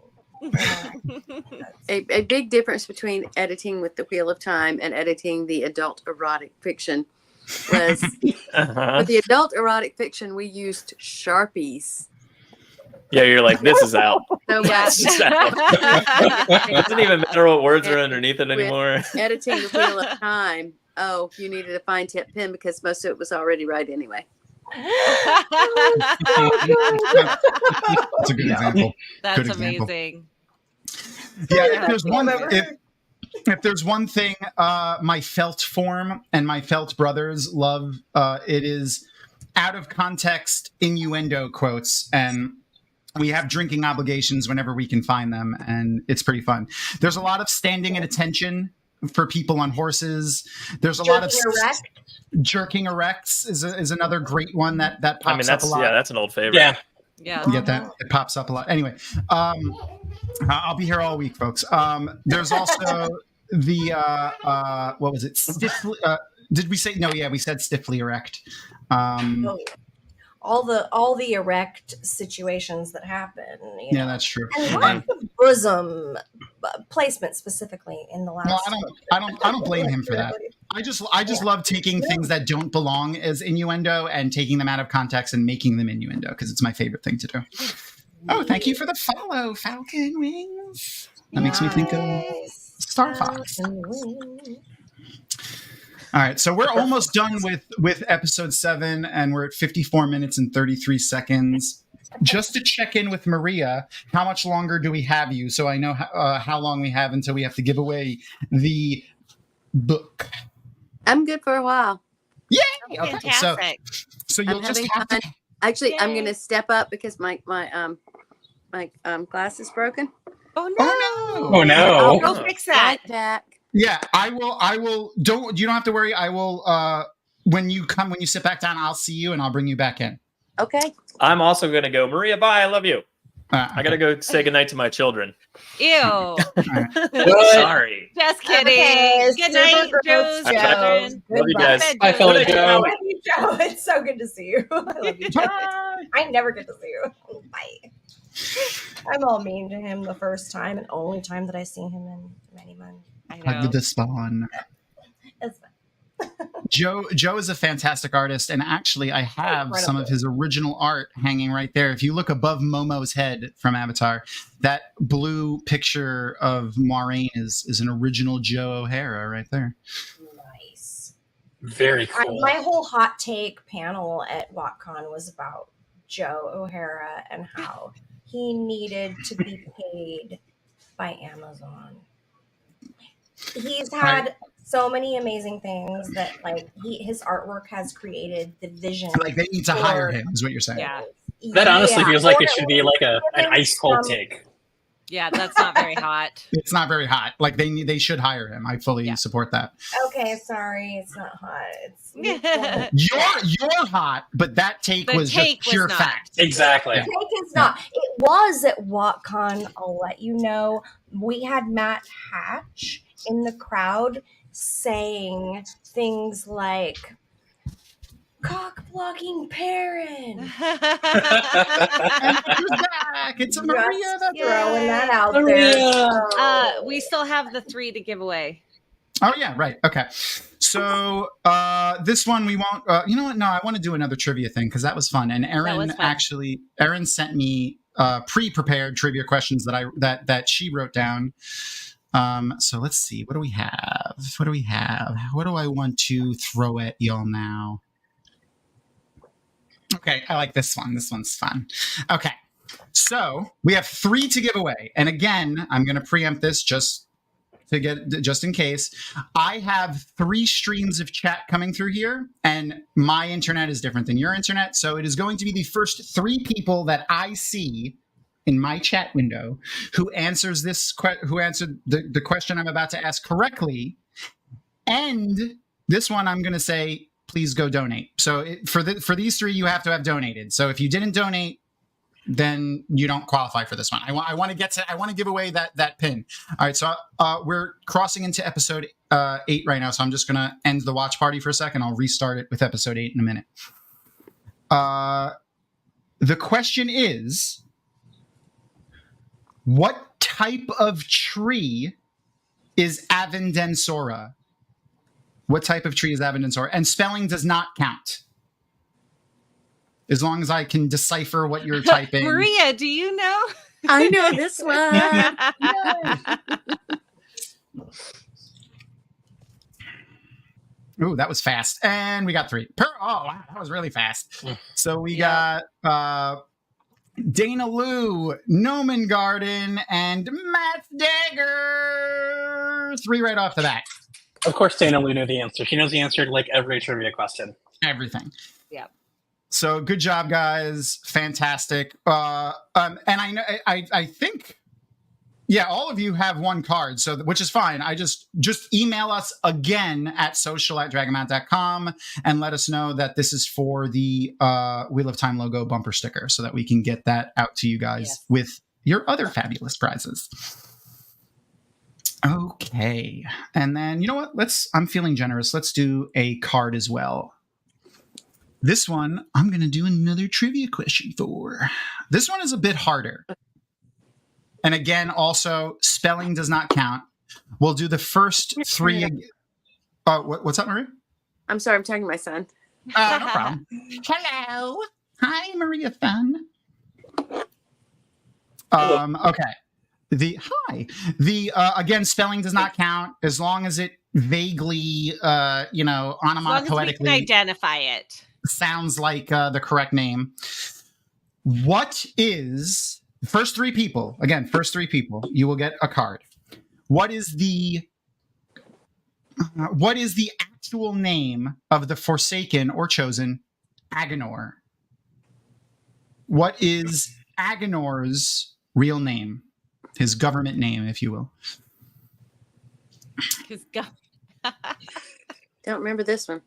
a big difference between editing with the Wheel of Time and editing the adult erotic fiction was with the adult erotic fiction, we used Sharpies. Yeah, you're like, this is out. So This is out. It doesn't even matter what words are underneath it with anymore. editing the Wheel of Time, oh, you needed a fine tip pen because most of it was already right anyway. That's a good example. That's Good example. amazing. Yeah, if there's one thing my felt form and my felt brothers love, it is out of context innuendo quotes, and we have drinking obligations whenever we can find them, and it's pretty fun. There's a lot of standing at attention for people on horses. There's a lot of jerking erects is another great one that pops I mean, up a lot. that's an old favorite. Yeah. Yeah. You get that? It pops up a lot. Anyway, I'll be here all week, folks. There's also the what was it? Stiffly, did we say no? Yeah, we said stiffly erect. All the erect situations that happen. You know? That's true. And lots of bosom placement specifically in the last. Well, I don't blame him for that. I just love taking things that don't belong as innuendo and taking them out of context and making them innuendo because it's my favorite thing to do. Oh, thank you for the follow, Falcon Wings. That makes me think of Star Fox. All right, so we're almost done with episode 7, and we're at 54 minutes and 33 seconds. Just to check in with Maria, how much longer do we have you? So I know how long we have until we have to give away the book. I'm good for a while. Yay! Okay, Fantastic. So you'll just have to. Actually, I'm going to step up because my glass is broken. Oh no! Oh no! I'll go fix that. Right back. Yeah, I will. You don't have to worry. I will. When you sit back down, I'll see you and I'll bring you back in. Okay. I'm also going to go, Maria, bye. I love you. I got to go say goodnight to my children. Ew. Sorry. Just kidding. Okay, Good night, Joe's children. Love you guys. Bye, Phil and I Joe. love you, Joe. It's so good to see you. I love you, Joe. I never get to see you. Bye. I'm all mean to him the first time and only time that I see him in many months. I know. Hug the spawn. It's fine. Joe is a fantastic artist, and actually I have some of his original art hanging right there. If you look above Momo's head from Avatar, that blue picture of Moiraine is an original Joe O'Hara right there. Nice. Very cool. My whole hot take panel at WatCon was about Joe O'Hara and how he needed to be paid by Amazon. He's had so many amazing things that like his artwork has created the vision. Like they need to hire him, is what you're saying. Yeah. That honestly Yeah. feels like it should be like an ice cold Some- take. Yeah, that's not very hot. It's not very hot. Like they should hire him. I fully support that. Okay, sorry, it's not hot. It's You're hot, but that take was just pure fact. Exactly. The take is not. It was at WatCon. I'll let you know. We had Matt Hatch in the crowd saying things like "cock blocking Perrin." It's a Maria. Just throwing that out Maria. there. We still have the 3 to give away. Oh yeah, right. Okay. So this one we won't. You know what? No, I want to do another trivia thing because that was fun. And Erin Erin sent me pre-prepared trivia questions that she wrote down. So let's see. What do we have? What do I want to throw at y'all now? Okay, I like this one. This one's fun. Okay, so we have 3 to give away, and again, I'm going to preempt this just in case. I have 3 streams of chat coming through here, and my internet is different than your internet, so it is going to be the first 3 people that I see in my chat window who answered the question I'm about to ask correctly, and this one I'm going to say, please go donate. So for these 3, you have to have donated. So if you didn't donate, then you don't qualify for this one. I want to give away that pin. All right, so we're crossing into episode 8 right now. So I'm just gonna end the watch party for a second. I'll restart it with episode 8 in a minute. The question is, what type of tree is Avendensora? What type of tree is Avendensora? And spelling does not count. As long as I can decipher what you're typing. Maria, do you know? I know this one. Ooh, that was fast. And we got 3. Oh, wow, that was really fast. So we got Dana Lou, Noman Garden, and Matt Dagger. 3 right off the bat. Of course, Dana Lou knew the answer. She knows the answer to like every trivia question. Everything. Yeah. So good job, guys. Fantastic. And I think, yeah, all of you have 1 card, so which is fine. I just email us again at social@dragonmount.com and let us know that this is for the Wheel of Time logo bumper sticker so that we can get that out to you guys with your other fabulous prizes. Okay. And then, you know what? I'm feeling generous. Let's do a card as well. This one, I'm going to do another trivia question for. This one is a bit harder. And again, also, spelling does not count. We'll do the first 3. What's up, Maria? I'm sorry, I'm talking to my son. No problem. Hello. Hi, Maria Fun. Okay. Again, spelling does not count as long as it vaguely, onomatopoetically can identify it. Sounds like the correct name. What is first 3 people? Again, first 3 people, you will get a card. What is the actual name of the Forsaken or Chosen Agenor? What is Agenor's real name? His government name, if you will. Don't remember this one.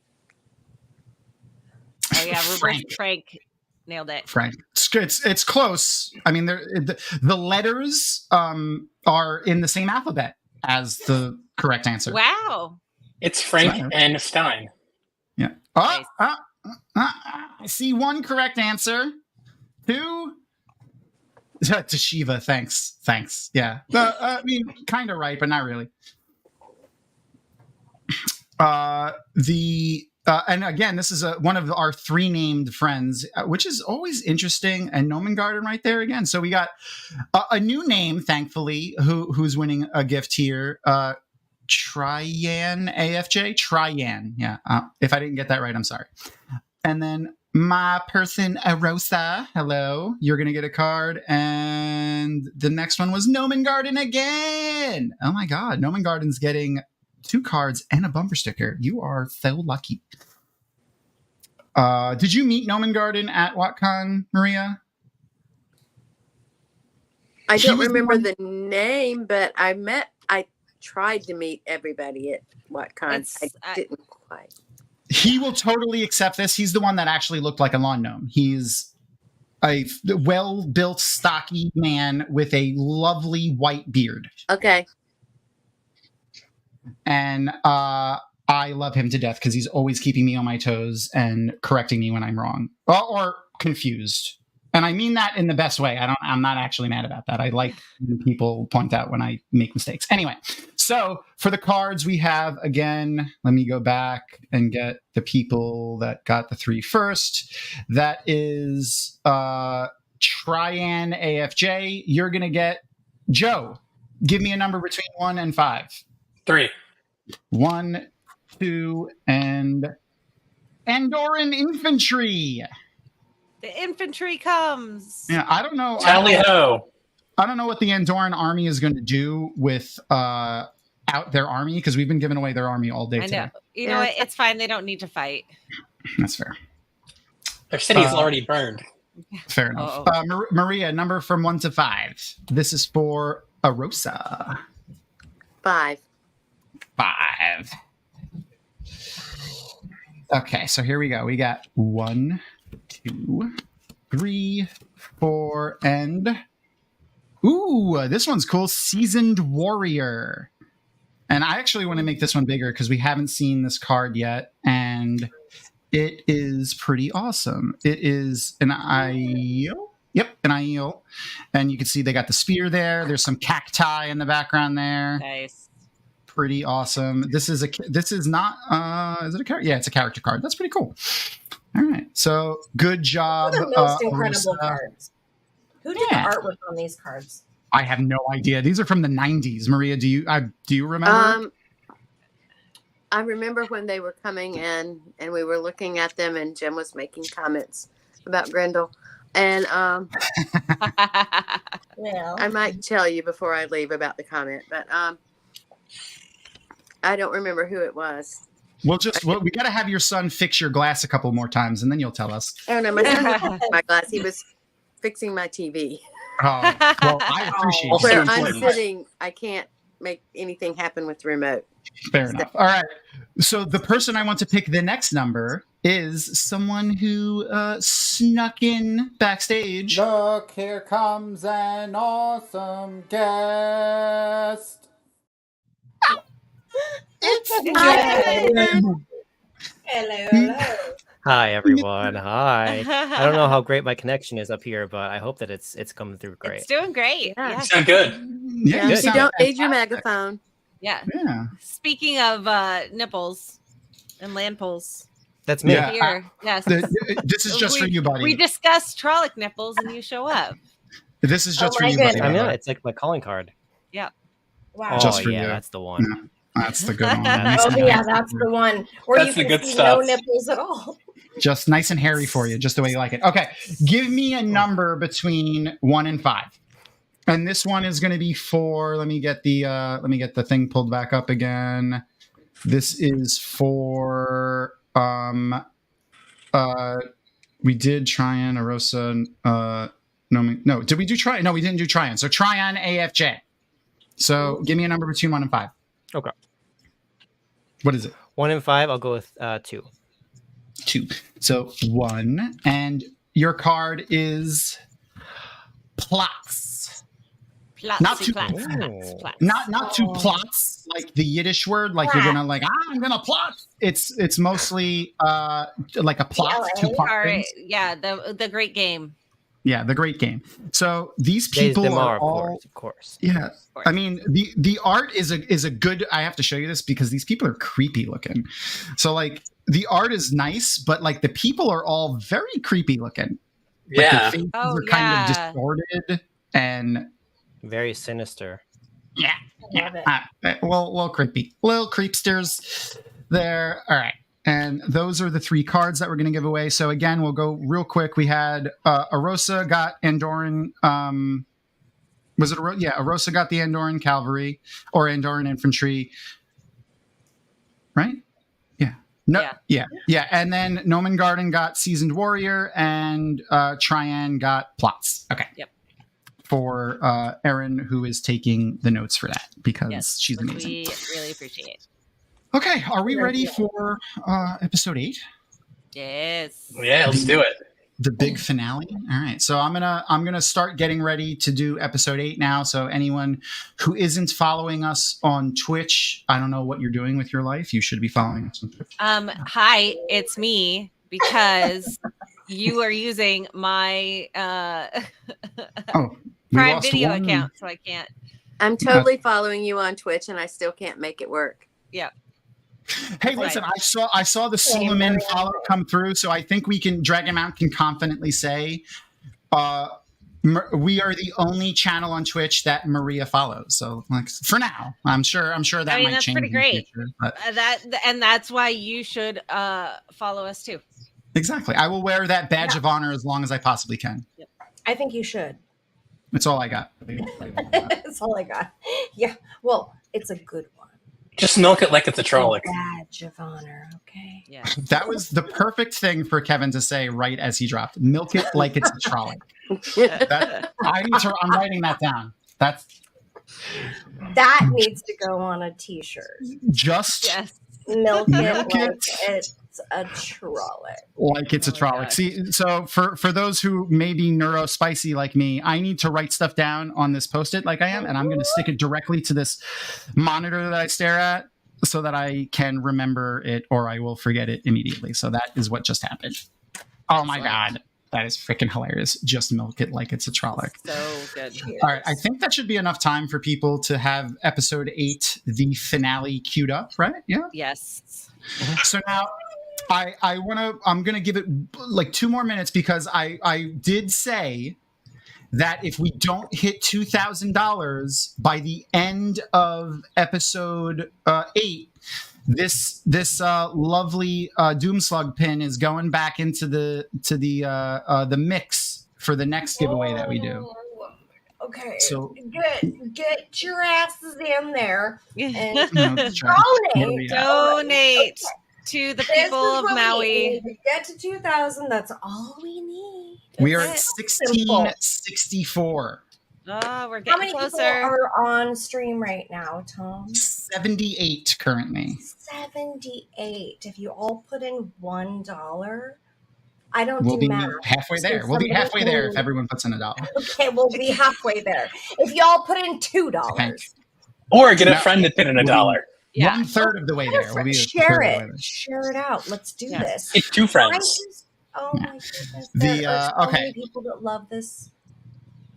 Oh yeah, Reverse Frank nailed it. Frank, it's close. I mean, the letters are in the same alphabet as the correct answer. Wow, it's Frank and Stein. Yeah. Nice. I see 1 correct answer. 2. To Shiva, thanks. Yeah, I mean, kind of right, but not really. And again, this is one of our 3 named friends, which is always interesting. And Noman Garden right there again. So we got a new name, thankfully, who's winning a gift here. Tryan AFJ. Tryan. Yeah. If I didn't get that right, I'm sorry. And then my person, Arosa. Hello. You're going to get a card. And the next one was Noman Garden again. Oh my God. Noman Garden's getting 2 cards and a bumper sticker. You are so lucky. Did you meet Noman Garden at WatCon, Maria? I don't remember the name, but I tried to meet everybody at WatCon. I didn't quite. He will totally accept this. He's the one that actually looked like a lawn gnome. He's a well-built, stocky man with a lovely white beard. Okay. And I love him to death because he's always keeping me on my toes and correcting me when I'm wrong or confused. And I mean that in the best way. I'm not actually mad about that. I like when people point out when I make mistakes. Anyway, so for the cards we have, again, let me go back and get the people that got the 3 first. That is Tryan AFJ. You're going to get Joe. Give me a number between 1 and 5. 3. 1, 2, and Andorran Infantry. The infantry comes. Yeah, I don't know. Tally ho! I don't know what the Andorran army is going to do with out their army because we've been giving away their army all day I know. today. You know what? It's fine. They don't need to fight. That's fair. Their city is already burned. Fair enough. Maria, number from 1 to 5. This is for Arosa. 5. 5. Okay, so here we go. We got 1, 2, 3, 4, and ooh, this one's cool. Seasoned Warrior. And I actually want to make this one bigger because we haven't seen this card yet, and it is pretty awesome. It is an Aiel. Yep, an Aiel. And you can see they got the spear there. There's some cacti in the background there. Nice. Pretty awesome. This is not is it a character? Yeah, it's a character card. That's pretty cool. All right. So good job. Those are the most incredible Marissa. cards. Who did the artwork on these cards? I have no idea. These are from the 90s. Maria, do you remember? I remember when they were coming in and we were looking at them and Jim was making comments about Grendel. And well, I might tell you before I leave about the comment, but I don't remember who it was. We got to have your son fix your glass a couple more times and then you'll tell us. Oh no, my son didn't fix my glass. He was fixing my TV. Oh, well, I appreciate it. Where I'm sitting, I can't make anything happen with the remote. Fair enough. All right. So the person I want to pick the next number is someone who snuck in backstage. Look, here comes an awesome guest. It's hello. Hi everyone. Hi. I don't know how great my connection is up here, but I hope that it's coming through great. It's doing great. Yeah. You sound good. Yeah, Good. You don't need your megaphone. Yeah. Yeah. Speaking of nipples and land pulls. That's me. Yeah. Here. Yes. This is just for you, buddy. We discussed Trolloc nipples and you show up. This is just for you, buddy. I know, it's like my calling card. Yeah. Wow. Oh, Just for yeah, you. that's the one. Yeah, that's the good one. Oh yeah, that's the one. Where That's you the can good see stuff. no nipples at all. Just nice and hairy for you, just the way you like it. Okay, give me a number between 1 and 5. And this one is going to be for. Let me get the thing pulled back up again. This is for. We did Tryon, Arosa. No, did we do Tryon? No, we didn't do Tryon. So Tryon AFJ. So give me a number between 1 and 5. Okay. What is it? 1 and 5. I'll go with 2. 2. So 1, and your card is plots. Not two plots. Not two plots like the Yiddish word, like you're gonna I'm gonna plot. It's mostly like a plot. All right. Yeah, the great game. Yeah, the great game. So these Days people Demar, are all, of course. Yeah, I mean the art is a good. I have to show you this because these people are creepy looking. So like the art is nice, but like the people are all very creepy looking. Like, Yeah. their faces are kind of distorted and very sinister. Yeah. Love it. Well, creepy. Little creepsters there. All right. And those are the 3 cards that we're going to give away. So again, we'll go real quick. We had Arosa got Andorran. Was it? Yeah, Arosa got the Andorran Cavalry or Andorran Infantry. right? Yeah. No, yeah. And then Noman Garden got Seasoned Warrior, and Tryan got Plots. Okay. Yep. For Erin, who is taking the notes for that because she's amazing. We really appreciate. Okay, are we ready for episode 8? Yes. Yeah, let's do it. The big finale. All right, so I'm gonna start getting ready to do episode 8 now. So anyone who isn't following us on Twitch, I don't know what you're doing with your life. You should be following us on Twitch. Hi, it's me because you are using my Prime Video account, so I can't. I'm totally following you on Twitch, and I still can't make it work. Yeah. Hey, listen, I saw the Suleiman follow come through, so I think Dragonmount can confidently say we are the only channel on Twitch that Maria follows. So, like, for now, I'm sure that might that's change. pretty great. In the future, but That's why you should follow us too. Exactly. I will wear that badge of honor as long as I possibly can. Yep. I think you should. That's all I got. That's all I got. Yeah. Well, it's a good one. Just milk it like it's a Trolloc. Badge of honor. Okay. Yeah. That was the perfect thing for Kevin to say right as he dropped. Milk it like it's a Trolloc. I'm writing that down. That needs to go on a t-shirt. Just milk it like it's a Trolloc. Like it's a Trolloc. See, so for those who may be neurospicy like me, I need to write stuff down on this Post-it like I am, and I'm going to stick it directly to this monitor that I stare at so that I can remember it or I will forget it immediately. So that is what just happened. Oh my God. That is freaking hilarious. Just milk it like it's a Trolloc. So good. All right. I think that should be enough time for people to have episode 8, the finale, queued up, right? Yeah. Yes. So now I'm going to give it like 2 more minutes because I did say that if we don't hit $2,000 by the end of episode 8, this lovely Doomslug pin is going back into the mix for the next giveaway that we do. Okay. So get your asses in there and donate. Okay. To the people of Maui. To get to 2,000, that's all we need. We are at 1664. Oh, we're getting How many closer. people are on stream right now, Tom? 78 currently. 78. If you all put in $1, I don't We'll do be math. halfway there. So We'll be halfway there if somebody- everyone puts in $1. Okay, we'll be halfway there. If y'all put in $2. Or get a friend to put in $1. Yeah. 1/3 of the way there. We'll be Share 1/3 of the way it. there. Share it out. Let's do this. Get 2 friends. Oh my goodness. The, There are so okay. many people that love this.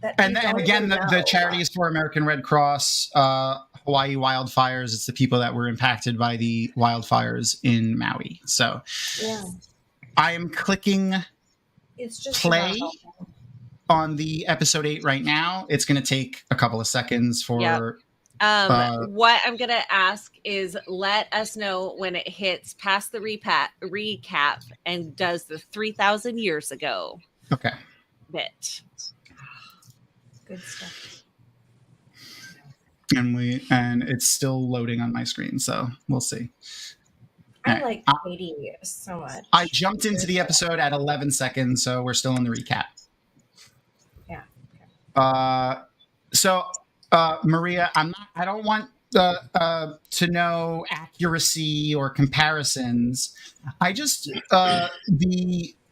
That And you then don't again, even the know. charity is for American Red Cross, Hawaii wildfires. It's the people that were impacted by the wildfires in Maui. So Yeah. I am clicking It's just play about- on the episode 8 right now. It's going to take a couple of seconds for. Yep. What I'm going to ask is let us know when it hits past the recap and does the 3,000 years ago Okay. bit. Good stuff. And it's still loading on my screen, so we'll see. I All right. like Katie so much. I jumped into the episode at 11 seconds, so we're still in the recap. Yeah. So Maria, I don't want to know accuracy or comparisons. I just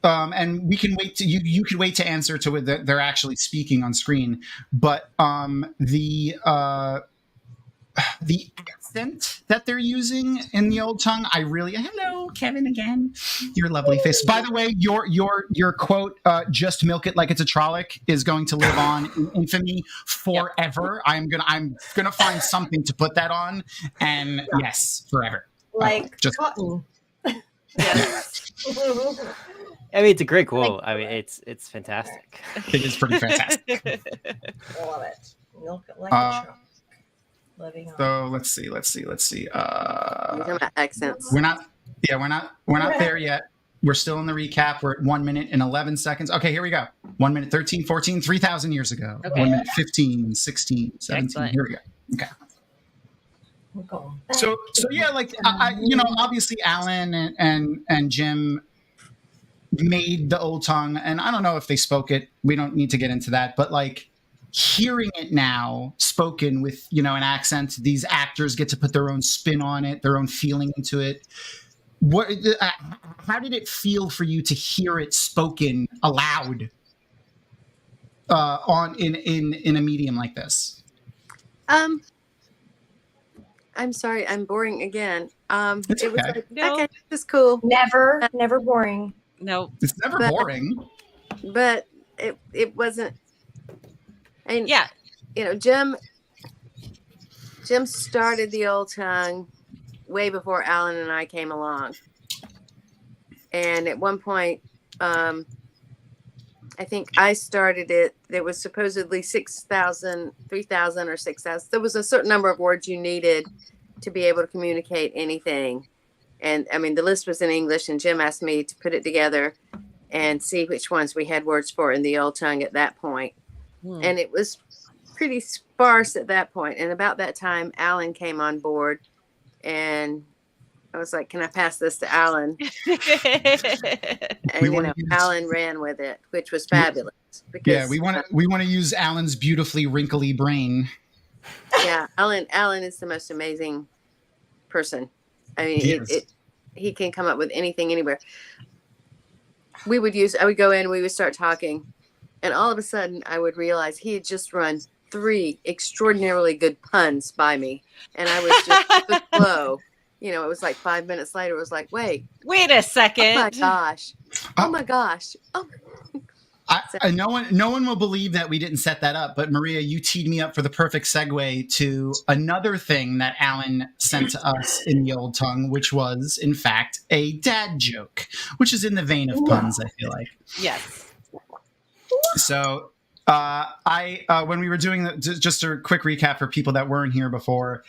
and we can wait to you could wait to answer to what they're actually speaking on screen, but the accent that they're using in the old tongue, hello Kevin again, your lovely face. By the way, your quote, just milk it like it's a Trolloc, is going to live on in infamy forever. I'm gonna find something to put that on, and yes, forever. Like just cotton. I mean, it's a great quote. I mean, it's fantastic. It is pretty fantastic. Love it. Milk it like a Trolloc. Living on. So let's see. You're talking about accents. We're not there yet. We're still in the recap. We're at 1 minute and 11 seconds. Okay, here we go. 1 minute, 13, 14, 3,000 years ago. Okay. 1 minute, 15, 16, 17. Excellent. Here we go. Okay. So yeah, like obviously Alan and Jim made the Old Tongue, and I don't know if they spoke it. We don't need to get into that, but like hearing it now spoken with an accent, these actors get to put their own spin on it, their own feeling into it. How did it feel for you to hear it spoken aloud in a medium like this? I'm sorry, I'm boring again. It's it was okay. like, No. okay, this is cool. Never boring. No, it's never boring. But it wasn't. And yeah, Jim started the Old Tongue way before Alan and I came along. And at one point, I think I started it. There was supposedly 6,000, 3,000 or 6,000. There was a certain number of words you needed to be able to communicate anything. And I mean, the list was in English, and Jim asked me to put it together and see which ones we had words for in the Old Tongue at that point. And it was pretty sparse at that point. And about that time, Alan came on board, and I was like, can I pass this to Alan? And Alan ran with it, which was fabulous. Because, we want to use Alan's beautifully wrinkly brain. Yeah, Alan is the most amazing person. I mean, he can come up with anything anywhere. I would go in, we would start talking, and all of a sudden I would realize he had just run 3 extraordinarily good puns by me, and I was just slow. It was like 5 minutes later, it was like, wait a second. Oh my gosh. Oh my gosh. Oh. No one will believe that we didn't set that up, but Maria, you teed me up for the perfect segue to another thing that Alan sent to us in the Old Tongue, which was, in fact, a dad joke, which is in the vein of puns, I feel like. Yes. So when we were doing just a quick recap for people that weren't here before,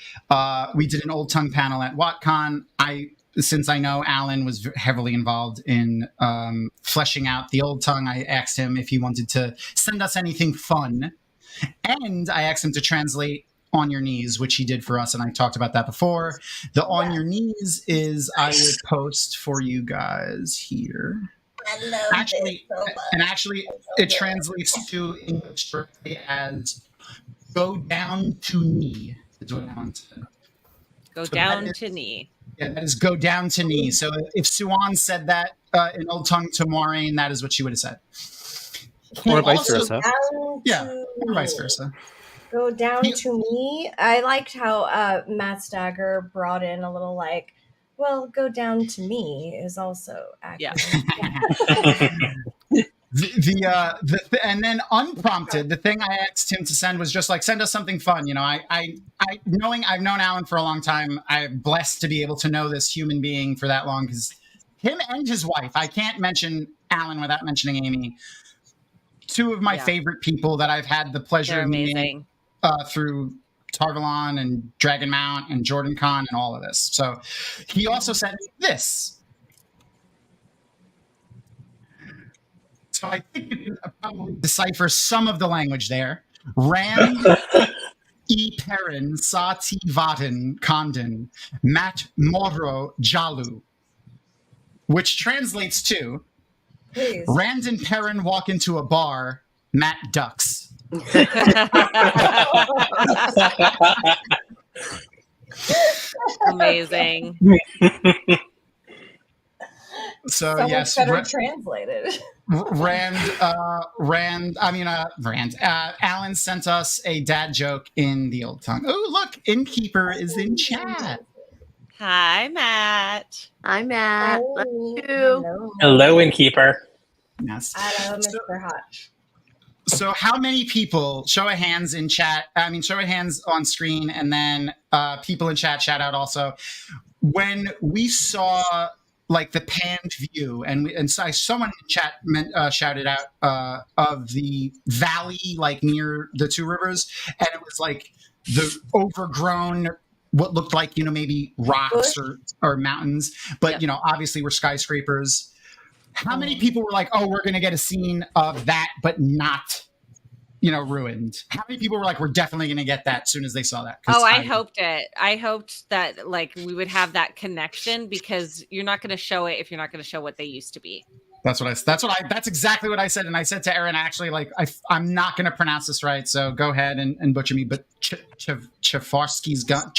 we did an Old Tongue panel at WatCon. Since I know Alan was heavily involved in fleshing out the Old Tongue, I asked him if he wanted to send us anything fun. And I asked him to translate On Your Knees, which he did for us, and I talked about that before. The On Your Knees is I would post for you guys here. Actually, it translates to English strictly as "go down to knee." Is what Alan said. Go down to knee. Yeah, that is go down to knee. So if Suan said that in Old Tongue to Maureen, that is what she would have said. Or vice versa. Yeah, or vice versa. Go down to me. I liked how Matt Stagger brought in a little go down to me is also accurate. Yeah. And then unprompted, the thing I asked him to send was just like, send us something fun. I've known Alan for a long time. I'm blessed to be able to know this human being for that long, because him and his wife, I can't mention Alan without mentioning Amy. 2 of my favorite people that I've had the pleasure of meeting through Tarvalon and Dragonmount and Jordan Con and all of this. So he also sent me this. So I think you can probably decipher some of the language there. Rand e Perrin Sati Vaten Condon Mat Moro Jalu, which translates to Rand and Perrin walk into a bar, Matt ducks. Amazing. So so yes, much better translated. Alan sent us a dad joke in the Old Tongue. Oh, look, Innkeeper is in chat. Hi, Matt. Hi, Matt. Hello, Innkeeper. Yes. Hello, Mr. Hot. So how many people, show of hands in chat, show of hands on screen, and then people in chat, shout out also. When we saw like the panned view, and someone in chat shouted out of the valley, like near the 2 rivers, and it was like the overgrown, what looked like, maybe rocks or mountains, but obviously were skyscrapers. How many people were like, oh, we're going to get a scene of that, but not ruined? How many people were like, we're definitely going to get that as soon as they saw that? Oh, I hoped it. I hoped that like we would have that connection, because you're not going to show it if you're not going to show what they used to be. That's exactly what I said. And I said to Aaron, actually, like, I'm not going to pronounce this right, so go ahead and butcher me. But Chevarsky's gun.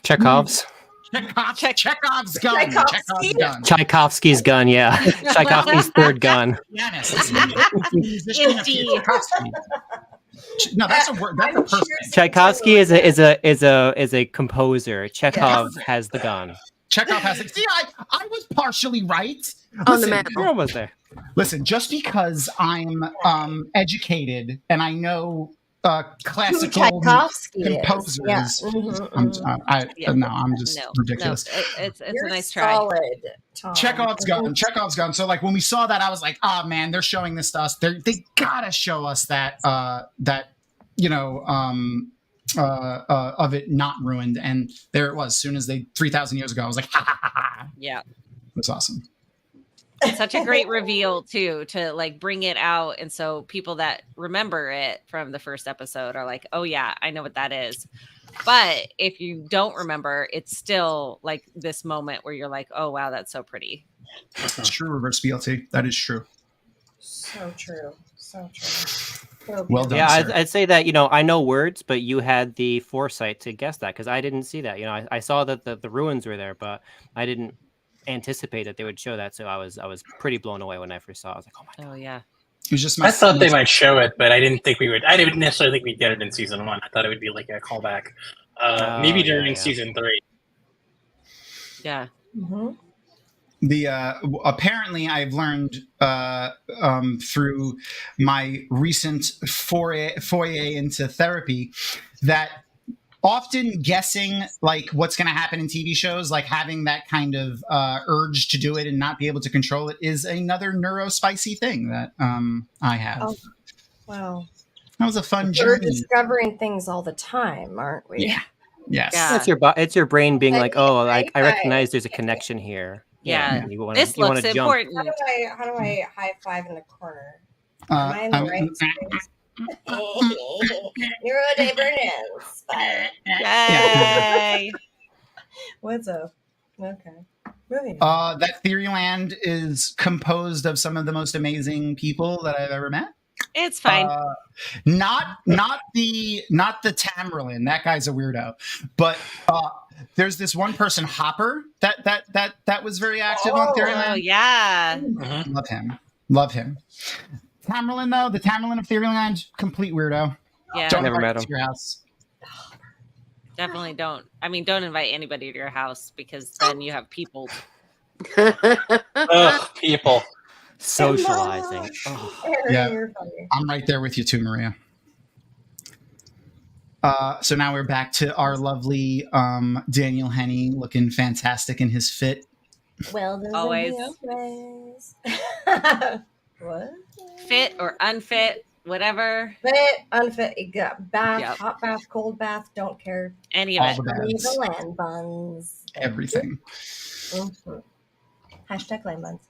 Chekhov's. Chekhov's gun. Chekhov's gun. Tchaikovsky's gun, yeah. Tchaikovsky's third gun. Indeed. No, that's a word. That's a person. Tchaikovsky is a composer. Chekhov has the gun. Chekhov has it. See, I was partially right. On the map. You're almost there. Listen, just because I'm educated and I know classical composers, I'm just ridiculous. It's a nice try. Solid, Tom. Chekhov's gun. So like when we saw that, I was like, oh man, they're showing this to us. They gotta show us that of it not ruined. And there it was. As soon as 3,000 years ago, I was like, ha ha ha ha. Yeah, that's awesome. It's such a great reveal too, to like bring it out, and so people that remember it from the first episode are like, oh yeah, I know what that is. But if you don't remember, it's still like this moment where you're like, oh wow, that's so pretty. It's true, reverse BLT. That is true. So true. So true. So well done. Yeah, sir. I'd say that, I know words, but you had the foresight to guess that, because I didn't see that. I saw that the ruins were there, but I didn't anticipate that they would show that. So I was pretty blown away when I first saw it. I was like, oh my god. Oh yeah. It was just I thought they might show it, but I didn't necessarily think we'd get it in season 1. I thought it would be like a callback. Maybe during season 3. Yeah. Mm-hmm. The apparently I've learned through my recent foray into therapy that often guessing like what's going to happen in TV shows, like having that kind of urge to do it and not be able to control it, is another neurospicy thing that I have. Oh, wow. That was a fun We're journey. discovering things all the time, aren't we? Yeah. Yes. Yeah. It's your brain being like, oh, Right. I recognize there's a connection here. Yeah. You wanna- This you wanna looks jump. important. How do I high five in the corner? Am I in the right space? Neurodivergence. Yay. What's up? Okay. Moving. That Theoryland is composed of some of the most amazing people that I've ever met. It's fine. Not the Tamerlane. That guy's a weirdo. But there's this one person, Hopper, that was very active on Theoryland. Oh yeah. Mm-hmm. Love him. Tamerlane though, the Tamerlane of Theoryland, complete weirdo. Yeah. Don't Never invite met to your house. Definitely don't. I mean, don't invite anybody to your house, because then you have people. Ugh, people. Socializing. Oh. Yeah, I'm right there with you too, Maria. So now we're back to our lovely Daniel Henney, looking fantastic in his fit. Well done. Always. What? Fit or unfit, whatever. Fit, unfit, you got bath, Yep. hot bath, cold bath, don't care. Any of All it. the Leave baths. the land buns. Everything. Mm-hmm. Hashtag land buns.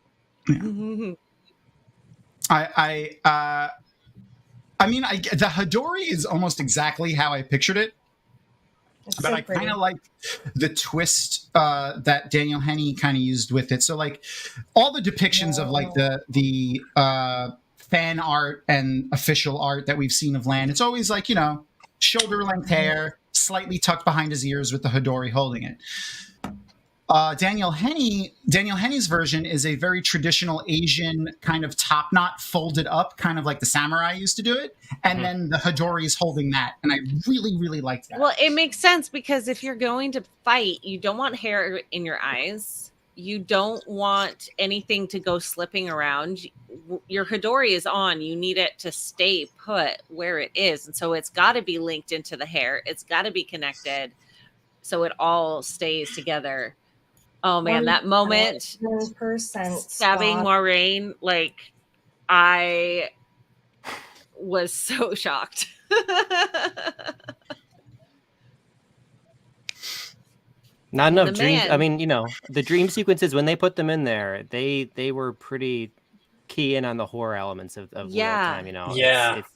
I mean, the Hadori is almost exactly how I pictured it, It's but so I pretty. kind of like the twist that Daniel Henney kind of used with it. So, like, all the depictions of like the fan art and official art that we've seen of Land, it's always like, shoulder length hair, slightly tucked behind his ears with the Hadori holding it. Daniel Henney's version is a very traditional Asian kind of top knot folded up, kind of like the samurai used to do it. And then the Hadori is holding that. And I really, really liked that. Well, it makes sense, because if you're going to fight, you don't want hair in your eyes. You don't want anything to go slipping around. Your Hadori is on. You need it to stay put where it is. And so it's got to be linked into the hair. It's got to be connected so it all stays together. Oh man, that moment 1% stabbing Moraine, like, I was so shocked. Not enough The dreams. man. I mean, the dream sequences, when they put them in there, they were pretty key in on the horror elements of Yeah. real time. Yeah. It's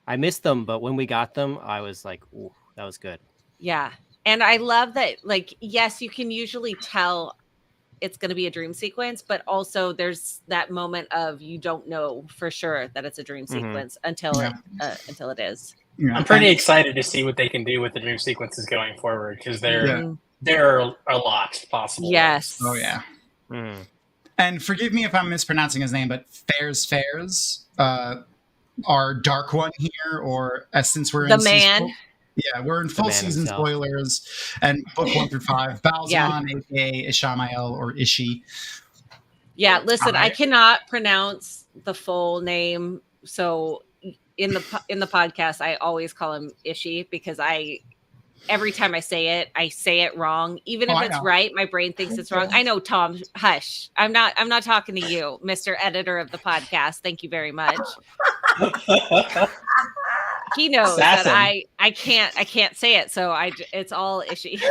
I missed them, but when we got them, I was like, ooh, that was good. Yeah. And I love that, like, yes, you can usually tell it's going to be a dream sequence, but also there's that moment of you don't know for sure that it's a dream sequence until it is. I'm pretty excited to see what they can do with the dream sequences going forward, because there are a lot possible. Yes. Oh yeah. And forgive me if I'm mispronouncing his name, but Fairs, our dark one here, or since we're in man. We're in full season himself. spoilers, and book 1 through 5. Balzan, aka Ishamael or Ishi. Yeah, listen, I cannot pronounce the full name, so in the podcast, I always call him Ishi because every time I say it wrong. Even if it's right, my brain thinks it's wrong. I know, Tom. Hush. I'm not talking to you, Mr. Editor of the podcast. Thank you very much. He knows that I can't say it, so it's all Ishi.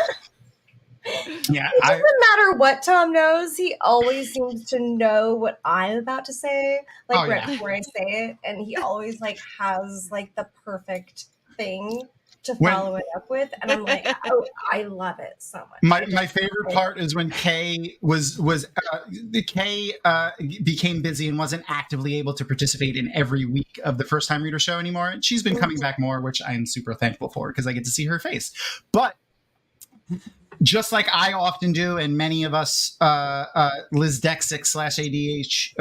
Yeah, it doesn't matter what Tom knows. He always seems to know what I'm about to say, like right before I say it, and he always like has like the perfect thing to follow it up with, and I'm like, oh, I love it so much. My favorite part is when Kay became busy and wasn't actively able to participate in every week of the First Time Reader show anymore. She's been coming back more, which I'm super thankful for because I get to see her face. But just like I often do, and many of us Lizdexic /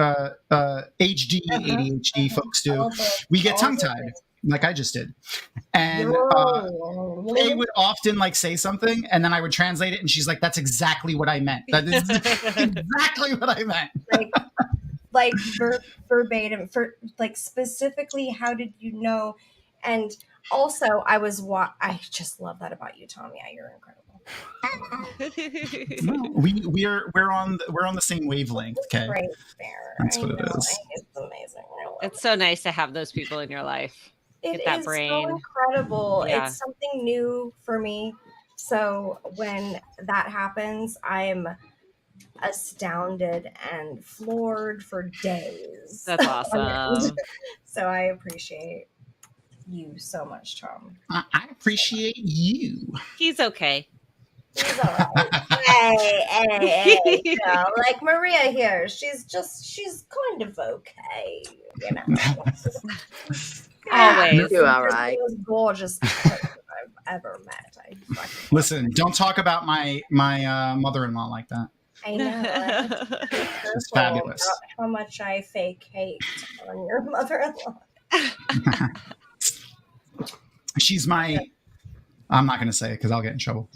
HD ADHD folks do, we get tongue-tied. Like I just did. And they would often like say something and then I would translate it and she's like, that's exactly what I meant. That is exactly what I meant. like verbatim for like specifically, how did you know? And also I just love that about you, Tom. Yeah, you're incredible. We're on the same wavelength. Okay. Right there. That's what it is. It's amazing. It's so nice to have those people in your life. It Get that is brain. so incredible. Yeah. It's something new for me. So when that happens, I'm astounded and floored for days. That's awesome. So I appreciate you so much, Tom. I appreciate you. He's okay. He's all right. hey, you know, like Maria here. She's kind of okay, you know. Always. Do all right. The most gorgeous person I've ever met. Listen, don't talk about my mother-in-law like that. I know. It's fabulous. How much I fake hate on your mother-in-law. She's I'm not going to say it because I'll get in trouble.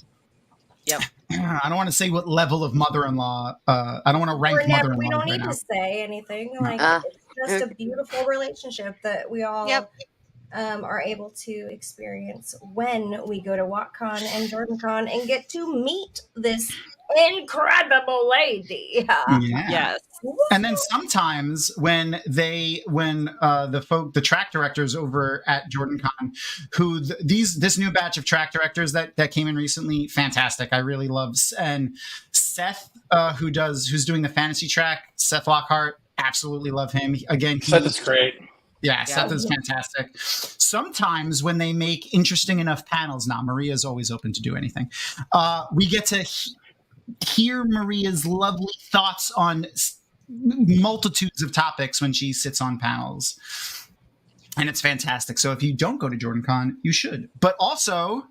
Yep. I don't want to say what level of mother-in-law. I don't want to rank mother-in-law. We don't right need now. to say anything. Like it's just a beautiful relationship that we all are able to experience when we go to WatCon and JordanCon and get to meet this incredible lady. Yes. And then sometimes when the track directors over at JordanCon, who this new batch of track directors that came in recently, fantastic. I really love, and Seth, who's doing the fantasy track, Seth Lockhart, absolutely love him. Again, Seth is great. Yeah, Seth is fantastic. Sometimes when they make interesting enough panels, now Maria's always open to do anything. We get to hear Maria's lovely thoughts on multitudes of topics when she sits on panels, and it's fantastic. So if you don't go to JordanCon, you should. But also,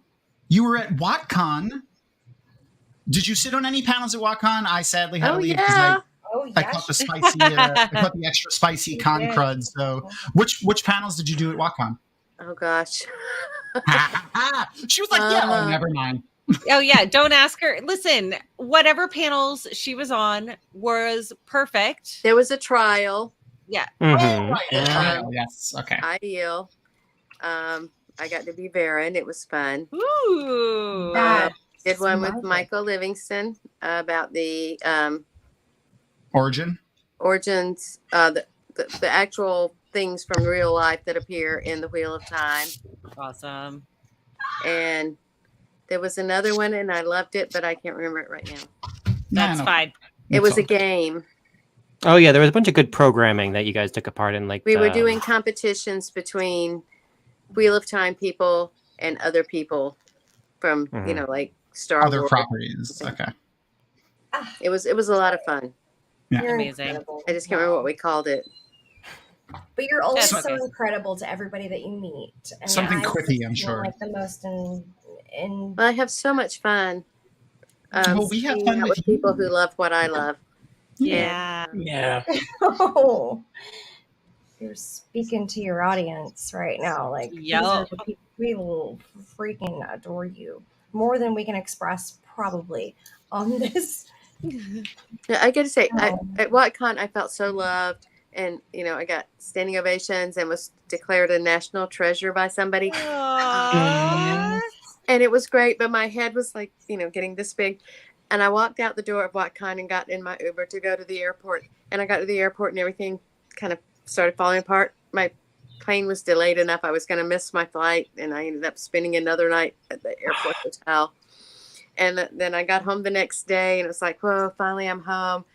you were at WatCon. Did you sit on any panels at WatCon? I sadly had to leave because I caught the spicy, I caught the extra spicy con crud. So, which panels did you do at WatCon? Oh gosh, she was like, never mind. Oh yeah, don't ask her. Listen, whatever panels she was on was perfect. There was a trial. Yeah. Mm-hmm. Trial. Yes. Okay. Ideal. I got to be Baron. It was fun. Ooh. Did one with Michael Livingston about the origins, the actual things from real life that appear in the Wheel of Time. Awesome. And there was another one, and I loved it, but I can't remember it right now. That's fine. It was a game. Oh yeah, there was a bunch of good programming that you guys took a part in. Like we were doing competitions between Wheel of Time people and other people from like Star Other Wars. properties. Okay. It was a lot of fun. Yeah. You're Amazing. incredible. I just can't remember what we called it. But you're always That's so okay. incredible to everybody that you meet. And Something I quippy, I'm feel sure. like the most in Well, I have so much fun. Well, we have hanging fun out with with people who love what I love. Yeah. Yeah. Oh, you're speaking to your audience right now. Like, these are Yup. the people we will freaking adore you more than we can express probably on this. Yeah, I got to say, at WhatCon, I felt so loved. And, I got standing ovations and was declared a national treasure by somebody. Aww. And it was great, but my head was like, getting this big. And I walked out the door of WhatCon and got in my Uber to go to the airport. And I got to the airport and everything kind of started falling apart. My plane was delayed enough. I was going to miss my flight. And I ended up spending another night at the airport hotel. And then I got home the next day and it was like, whoa, finally I'm home.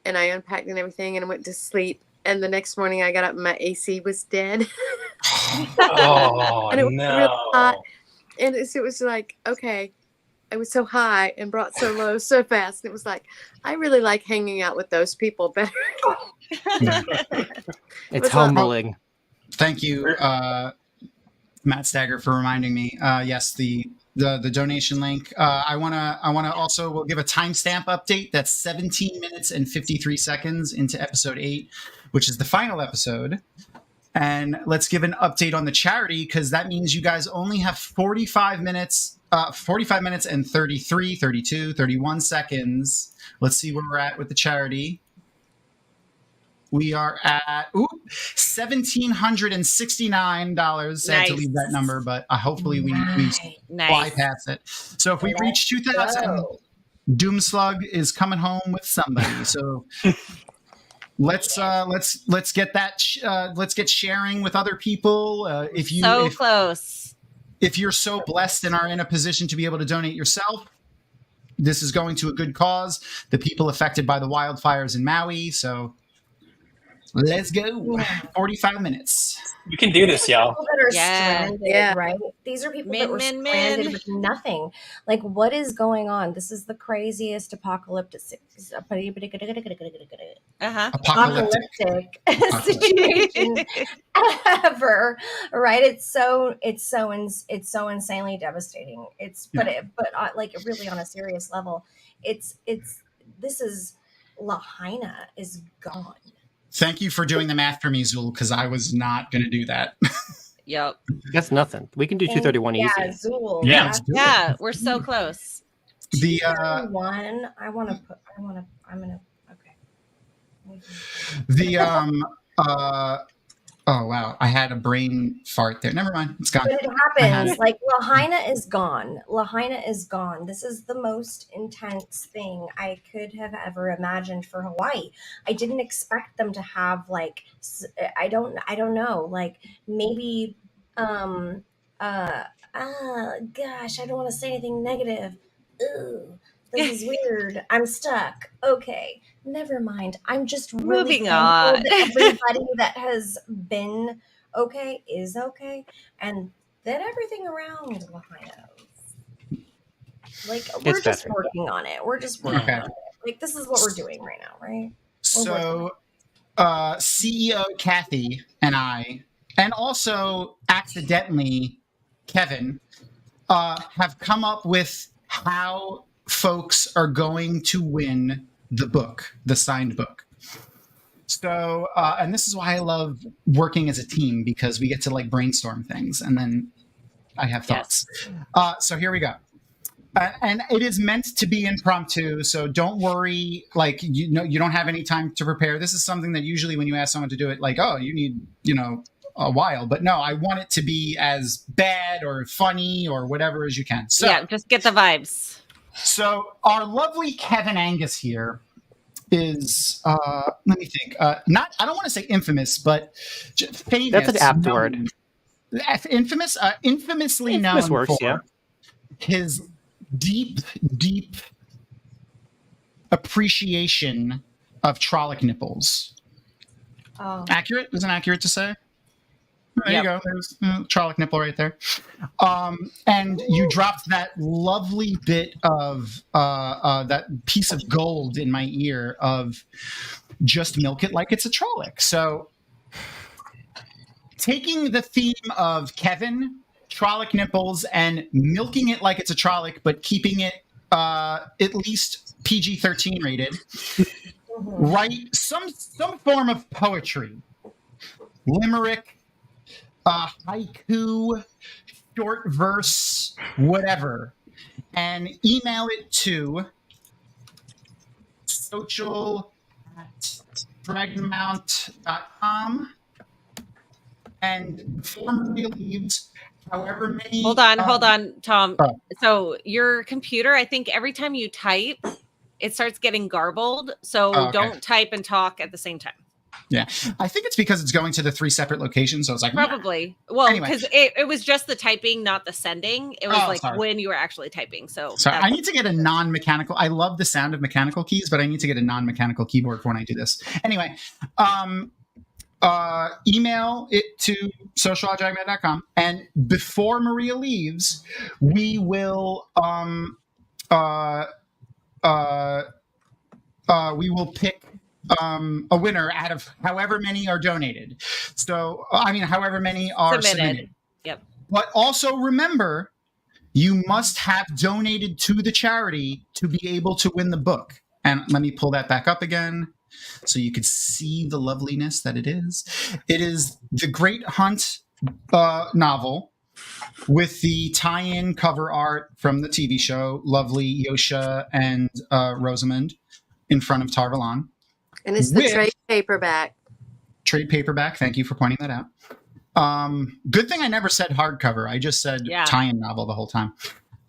And I unpacked and everything and I went to sleep. And the next morning I got up and my AC was dead. Oh, and it was no. really hot. And it was like, okay, I was so high and brought so low so fast. It was like, I really like hanging out with those people better. It's humbling. Thank you, Matt Stagger, for reminding me. Yes, the donation link. I wanna also we'll give a timestamp update. That's 17 minutes and 53 seconds into episode 8, which is the final episode. And let's give an update on the charity, because that means you guys only have 45 minutes and 33, 32, 31 seconds. Let's see where we're at with the charity. We are at $1,769. Sad to leave that number, but hopefully we bypass it. So if we reach 2,000, Doomslug is coming home with somebody. So let's get that. Let's get sharing with other people. If close. If you're so blessed and are in a position to be able to donate yourself, this is going to a good cause. The people affected by the wildfires in Maui. So let's go. 45 minutes. We can do this, y'all. People that are stranded, right? These are people that were stranded with nothing. Like, what is going on? This is the craziest apocalyptic situation ever, right? It's so insanely devastating. But like really on a serious level, Lahaina is gone. Thank you for doing the math for me, Zool, because I was not going to do that. Yep. That's nothing. We can do 231 easy. Zool. Yeah, we're so close. The 231. oh wow, I had a brain fart there. Never mind, it's gone. But it happens. Like, Lahaina is gone. Lahaina is gone. This is the most intense thing I could have ever imagined for Hawaii. I didn't expect them to have like, I don't know, like maybe, gosh, I don't want to say anything negative. Ooh, this is weird. I'm stuck. Okay, never mind. I'm just really Moving on. thankful that everybody that has been okay is okay, and that everything around Lahaina, like, we're just working on it. We're just working on it. Like, this is what we're doing right now, right? So, CEO Kathy and I, and also accidentally Kevin, have come up with how folks are going to win the book, the signed book. So, and this is why I love working as a team, because we get to like brainstorm things and then I have thoughts. So here we go. And it is meant to be impromptu, so don't worry. Like, you don't have any time to prepare. This is something that usually when you ask someone to do it, like, oh, you need, a while. But no, I want it to be as bad or funny or whatever as you can. So yeah, just get the vibes. So our lovely Kevin Angus here is, let me think. I don't want to say infamous, but famous. That's an apt word. Infamously Infamous known works, for his deep appreciation of Trolloc nipples. Oh. Accurate? Isn't accurate to say? There you go. There's Trolloc nipple right there. And you dropped that lovely bit of that piece of gold in my ear of just milk it like it's a Trolloc. So taking the theme of Kevin, Trolloc nipples, and milking it like it's a Trolloc, but keeping it at least PG-13 rated, write some form of poetry, limerick, haiku, short verse, whatever, and email it to social@dragonmount.com. And before Maria leaves, however many... Hold on, Tom. So your computer, I think every time you type, it starts getting garbled. So don't type and talk at the same time. Yeah, I think it's because it's going to the 3 separate locations. So it's like probably. Well, Anyway. because it was just the typing, not the sending. It was sorry. when you were actually typing. So Sorry, I need to get a non-mechanical. I love the sound of mechanical keys, but I need to get a non-mechanical keyboard for when I do this. Anyway, email it to social@dragonmount.com, and before Maria leaves, we will pick a winner out of however many are donated. So however many are submitted. Yep. But also remember, you must have donated to the charity to be able to win the book. And let me pull that back up again so you can see the loveliness that it is. It is the Great Hunt novel with the tie-in cover art from the TV show, lovely Yosha and Rosamund in front of Tarvalon. And it's the trade paperback. Trade paperback. Thank you for pointing that out. Good thing I never said hardcover. I just said tie-in novel the whole time.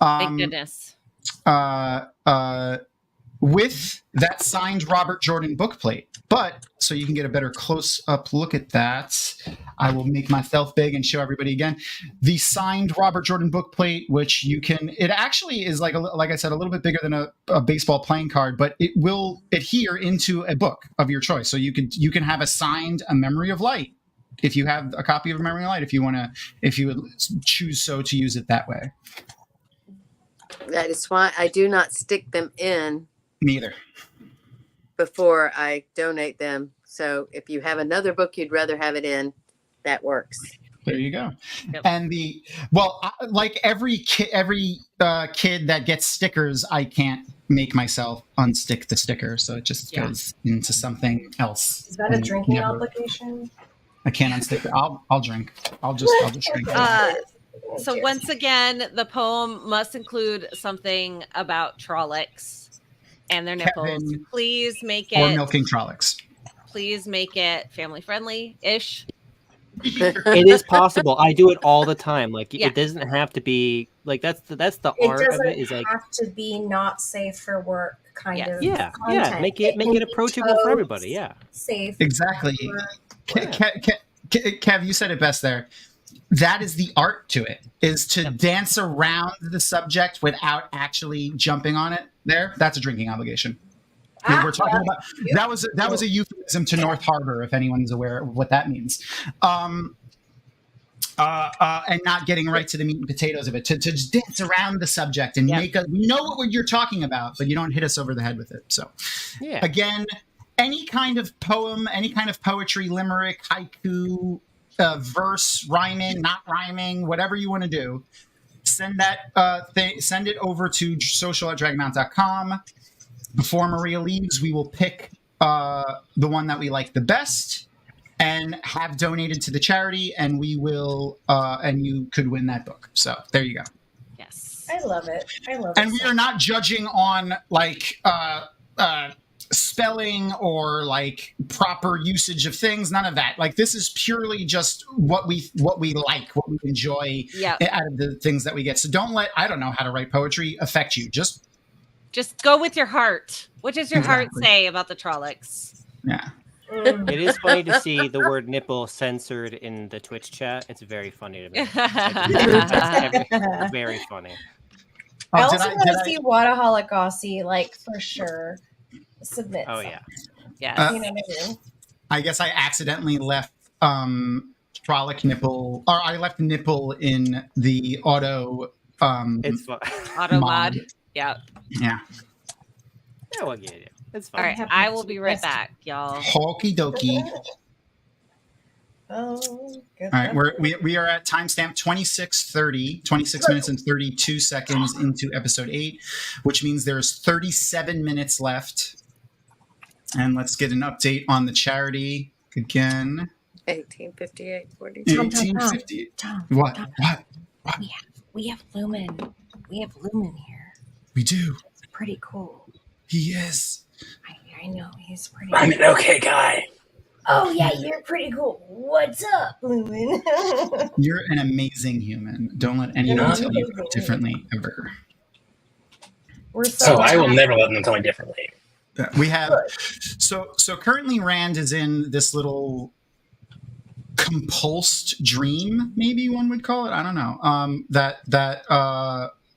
Thank goodness. With that signed Robert Jordan bookplate. But so you can get a better close-up look at that, I will make myself big and show everybody again. The signed Robert Jordan bookplate, which you can, it actually is like I said, a little bit bigger than a baseball playing card, but it will adhere into a book of your choice. So you can have a signed A Memory of Light if you have a copy of A Memory of Light, if you would choose so to use it that way. That is why I do not stick them in. Neither. Before I donate them. So if you have another book you'd rather have it in, that works. There you go. Yep. And like every kid that gets stickers, I can't make myself unstick the sticker, so it just goes into something else. Is that a drinking obligation? I can't unstick it. I'll drink. I'll just drink. So once again, the poem must include something about Trollocs and their nipples. Kevin, please make it. Or milking Trollocs. Please make it family friendly-ish. It is possible. I do it all the time. Like it doesn't have to be like that's the art of it. Is like have to be not safe for work kind of. Yeah, content. Make it approachable for everybody. Yeah, safe. Exactly. Kev, you said it best there. That is the art to it, is to dance around the subject without actually jumping on it. That's a drinking obligation. We're talking about that was a euphemism to North Harbor, if anyone's aware of what that means. And not getting right to the meat and potatoes of it, to just dance around the subject and we know what you're talking about, but you don't hit us over the head with it. So again, any kind of poem, any kind of poetry, limerick, haiku, verse, rhyming, not rhyming, whatever you want to do, send it over to social@dragonmount.com. Before Maria leaves, we will pick the one that we like the best and have donated to the charity, and we will and you could win that book. So there you go. Yes, I love it. And we are not judging on like spelling or like proper usage of things. None of that. Like this is purely just what we like, what we enjoy out of the things that we get. So don't let I don't know how to write poetry affect you. Just go with your heart. What does your heart say about the Trollocs? Yeah. It is funny to see the word nipple censored in the Twitch chat. It's very funny to me. Very funny. I also want to see Wadaholic Aussie, like for sure. Submit. Oh yeah. Yeah. I guess I accidentally left frolic nipple, or I left nipple in the auto. It's fun. Auto mod. Yeah. Yeah. Yeah, we'll get it. It's fine. All right, I will be right back, y'all. Okie dokie. Oh, good. All right, we are at timestamp 26:30, 26 minutes and 32 seconds into episode 8, which means there's 37 minutes left. And let's get an update on the charity again. 1858, 40. 1858. Tom, What? Tom. What? We have Lumen. We have Lumen here. We do. It's pretty cool. He is. I know he's pretty. I'm an okay guy. Oh yeah, you're pretty cool. What's up, Lumen? You're an amazing human. Don't let anyone tell you differently ever. We're so. I will never let them tell me differently. We have so currently Rand is in this little compulsed dream, maybe one would call it. I don't know. That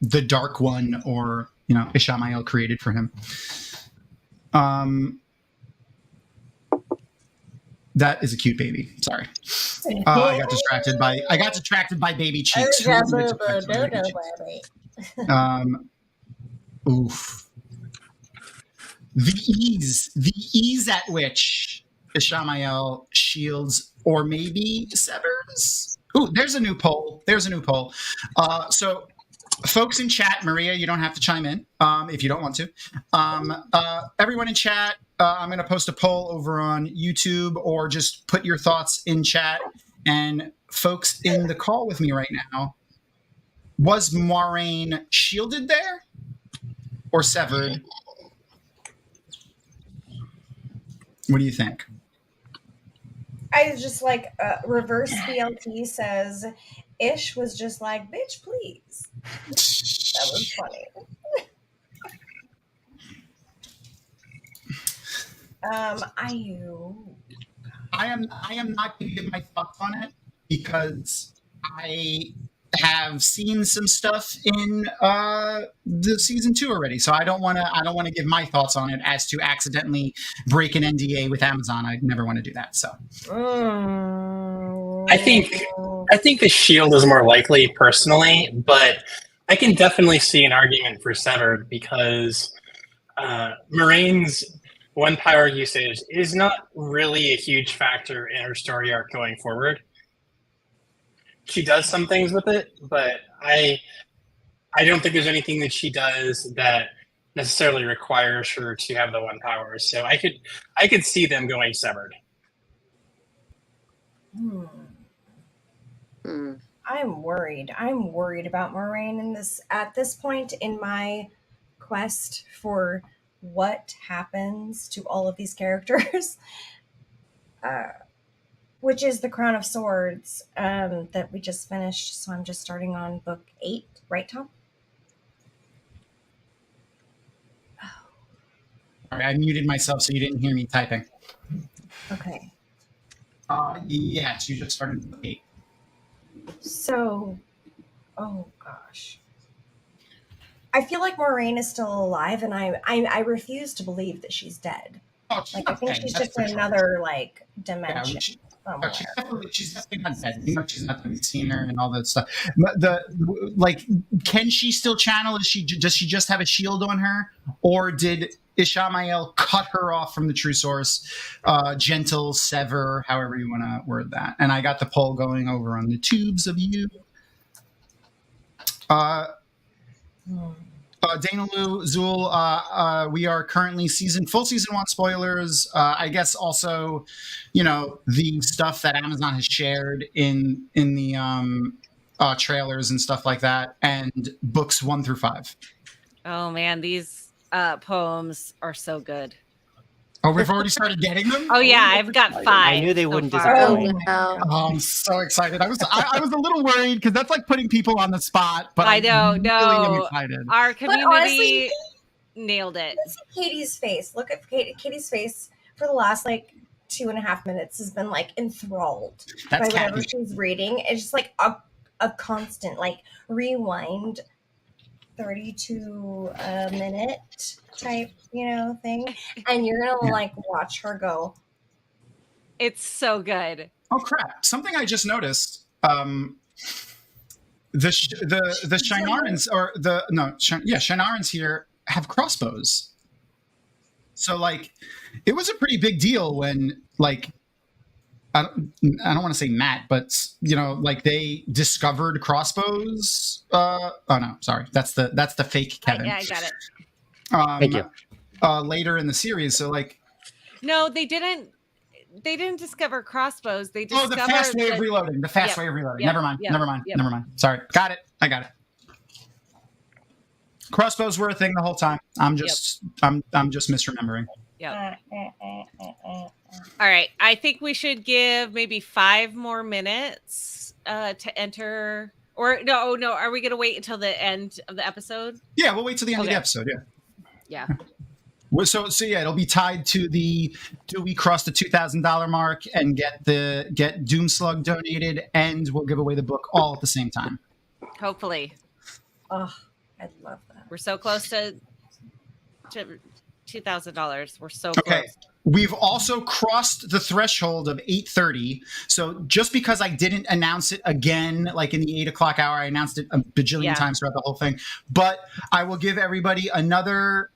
the Dark One, or Ishamael created for him. That is a cute baby. Sorry, I got distracted by baby cheeks. Oof. The ease at which Ishamael shields or maybe severs. Ooh, there's a new poll. So folks in chat, Maria, you don't have to chime in if you don't want to. Everyone in chat, I'm going to post a poll over on YouTube, or just put your thoughts in chat. And folks in the call with me right now, was Moiraine shielded there or severed? What do you think? I was just like, reverse BLT says, Ish was just like, bitch, please. That was funny. I am not going to give my thoughts on it, because I have seen some stuff in the season 2 already, so I don't want to give my thoughts on it as to accidentally break an NDA with Amazon. I'd never want to do that. So I think the shield is more likely personally, but I can definitely see an argument for severed, because Moiraine's one power usage is not really a huge factor in her story arc going forward. She does some things with it, but I don't think there's anything that she does that necessarily requires her to have the one power. So I could see them going severed. I'm worried. I'm worried about Moiraine at this point in my quest for what happens to all of these characters. Which is the Crown of Swords that we just finished. So I'm just starting on book 8, right, Tom? All right, I muted myself so you didn't hear me typing. Okay. Yes, you just started book 8. So, oh gosh. I feel like Moiraine is still alive, and I refuse to believe that she's dead. Oh, I think she's just in another dimension. She's definitely not dead. She's not seen her and all that stuff. Can she still channel? Does she just have a shield on her, or did Ishamael cut her off from the true source? Gentle, sever, however you want to word that. And I got the poll going over on the tubes of you. Dana Lou, Zool, we are currently full season 1 spoilers. I guess also, the stuff that Amazon has shared in the trailers and stuff like that, and books 1 through 5. Oh man, these poems are so good. Oh, we've already started getting them? Oh yeah, I've got 5. I knew they wouldn't disappoint. Oh, I'm so excited. I was a little worried, because that's like putting people on the spot. But I know, really am excited. Our community honestly, nailed it. See Katie's face. Look at Katie's face for the last 2.5 minutes has been enthralled by whatever she's reading. It's just a constant rewind 32 minute type thing, and you're gonna watch her go. It's so good. Oh crap! Something I just noticed. The Shinarans Shinarans here have crossbows. So like, it was a pretty big deal when like I don't want to say Matt, but like they discovered crossbows. Oh no, sorry, that's the fake Kevin. Yeah, I got it. Thank you. Later in the series, so like. No, they didn't. They didn't discover crossbows. They discovered the fast way of reloading. The fast way of reloading. Never mind. Never mind. Sorry. Got it. I got it. Crossbows were a thing the whole time. I'm just misremembering. Yep. All right. I think we should give maybe 5 more minutes to enter. Or no. Are we going to wait until the end of the episode? Yeah, we'll wait till the end of the episode. Yeah. So yeah, it'll be tied to the do we cross the $2,000 mark and get Doomslug donated, and we'll give away the book all at the same time. Hopefully. Oh, I'd love that. We're so close to $2,000. We're so close. Okay. We've also crossed the threshold of 8:30. So just because I didn't announce it again, like in the 8 o'clock hour, I announced it a bajillion times throughout the whole thing. But I will give everybody another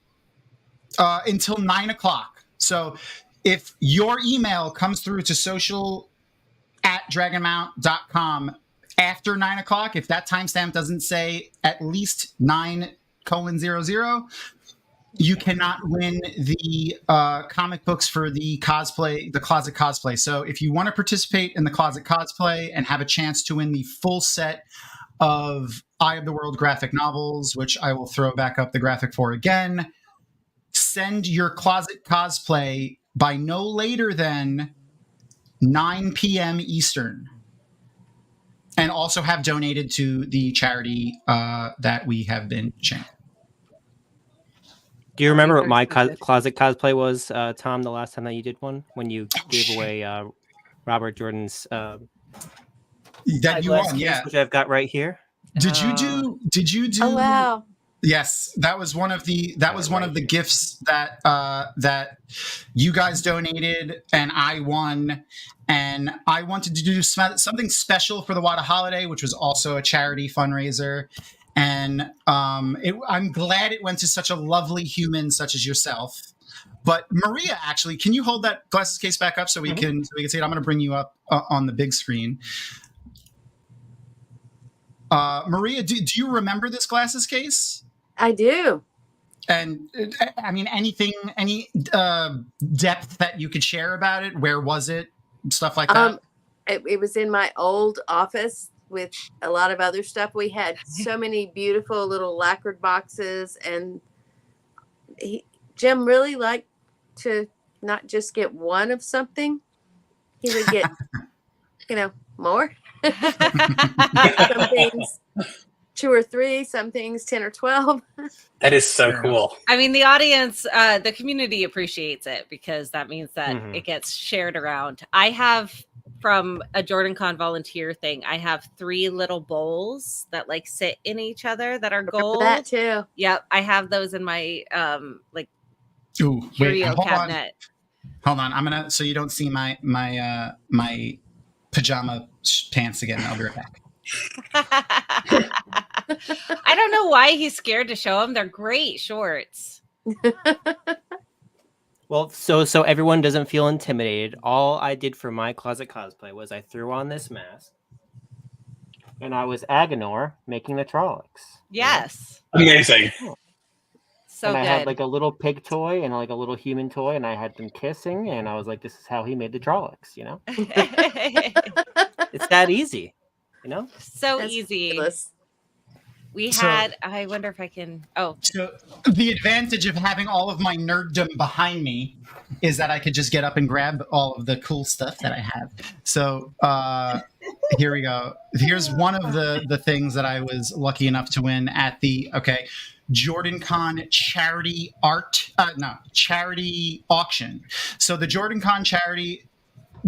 until 9 o'clock. So if your email comes through to social@dragonmount.com after 9 o'clock, if that timestamp doesn't say at least 9:00, you cannot win the comic books for the cosplay, the closet cosplay. So if you want to participate in the closet cosplay and have a chance to win the full set of Eye of the World graphic novels, which I will throw back up the graphic for again, send your closet cosplay by no later than 9 p.m. Eastern. And also have donated to the charity that we have been sharing. Do you remember what my closet cosplay was, Tom, the last time that you did one? When you gave away Robert Jordan's that you won, yeah. Which I've got right here. Did you do Oh wow. Yes, that was one of the gifts that that you guys donated and I won, and I wanted to do something special for the Wada holiday, which was also a charity fundraiser, and I'm glad it went to such a lovely human such as yourself. But Maria, actually, can you hold that glasses case back up so we can see it? I'm going to bring you up on the big screen. Maria, do you remember this glasses case? I do. And I mean, any depth that you could share about it? Where was it? Stuff like that? It was in my old office with a lot of other stuff. We had so many beautiful little lacquered boxes, and Jim really liked to not just get one of something. He would get, more. Some things 2 or 3, some things 10 or 12. That is so cool. I mean, the audience, the community appreciates it because that means that it gets shared around. I have, from a JordanCon volunteer thing, I have 3 little bowls that like sit in each other that are gold. That too. Yep, I have those in my curio cabinet. Hold on, I'm gonna so you don't see my pajama pants again. I'll be right back. I don't know why he's scared to show them. They're great shorts. Well, so everyone doesn't feel intimidated. All I did for my closet cosplay was I threw on this mask, and I was Agenor making the Trollocs. Yes. Amazing. So and I good. had like a little pig toy and like a little human toy, and I had them kissing, and I was like, "This is how he made the Trollocs," It's that easy, So That's easy. ridiculous. I wonder if I can. Oh, so the advantage of having all of my nerddom behind me is that I could just get up and grab all of the cool stuff that I have. So here we go. Here's one of the things that I was lucky enough to win at the JordanCon charity auction. So the JordanCon charity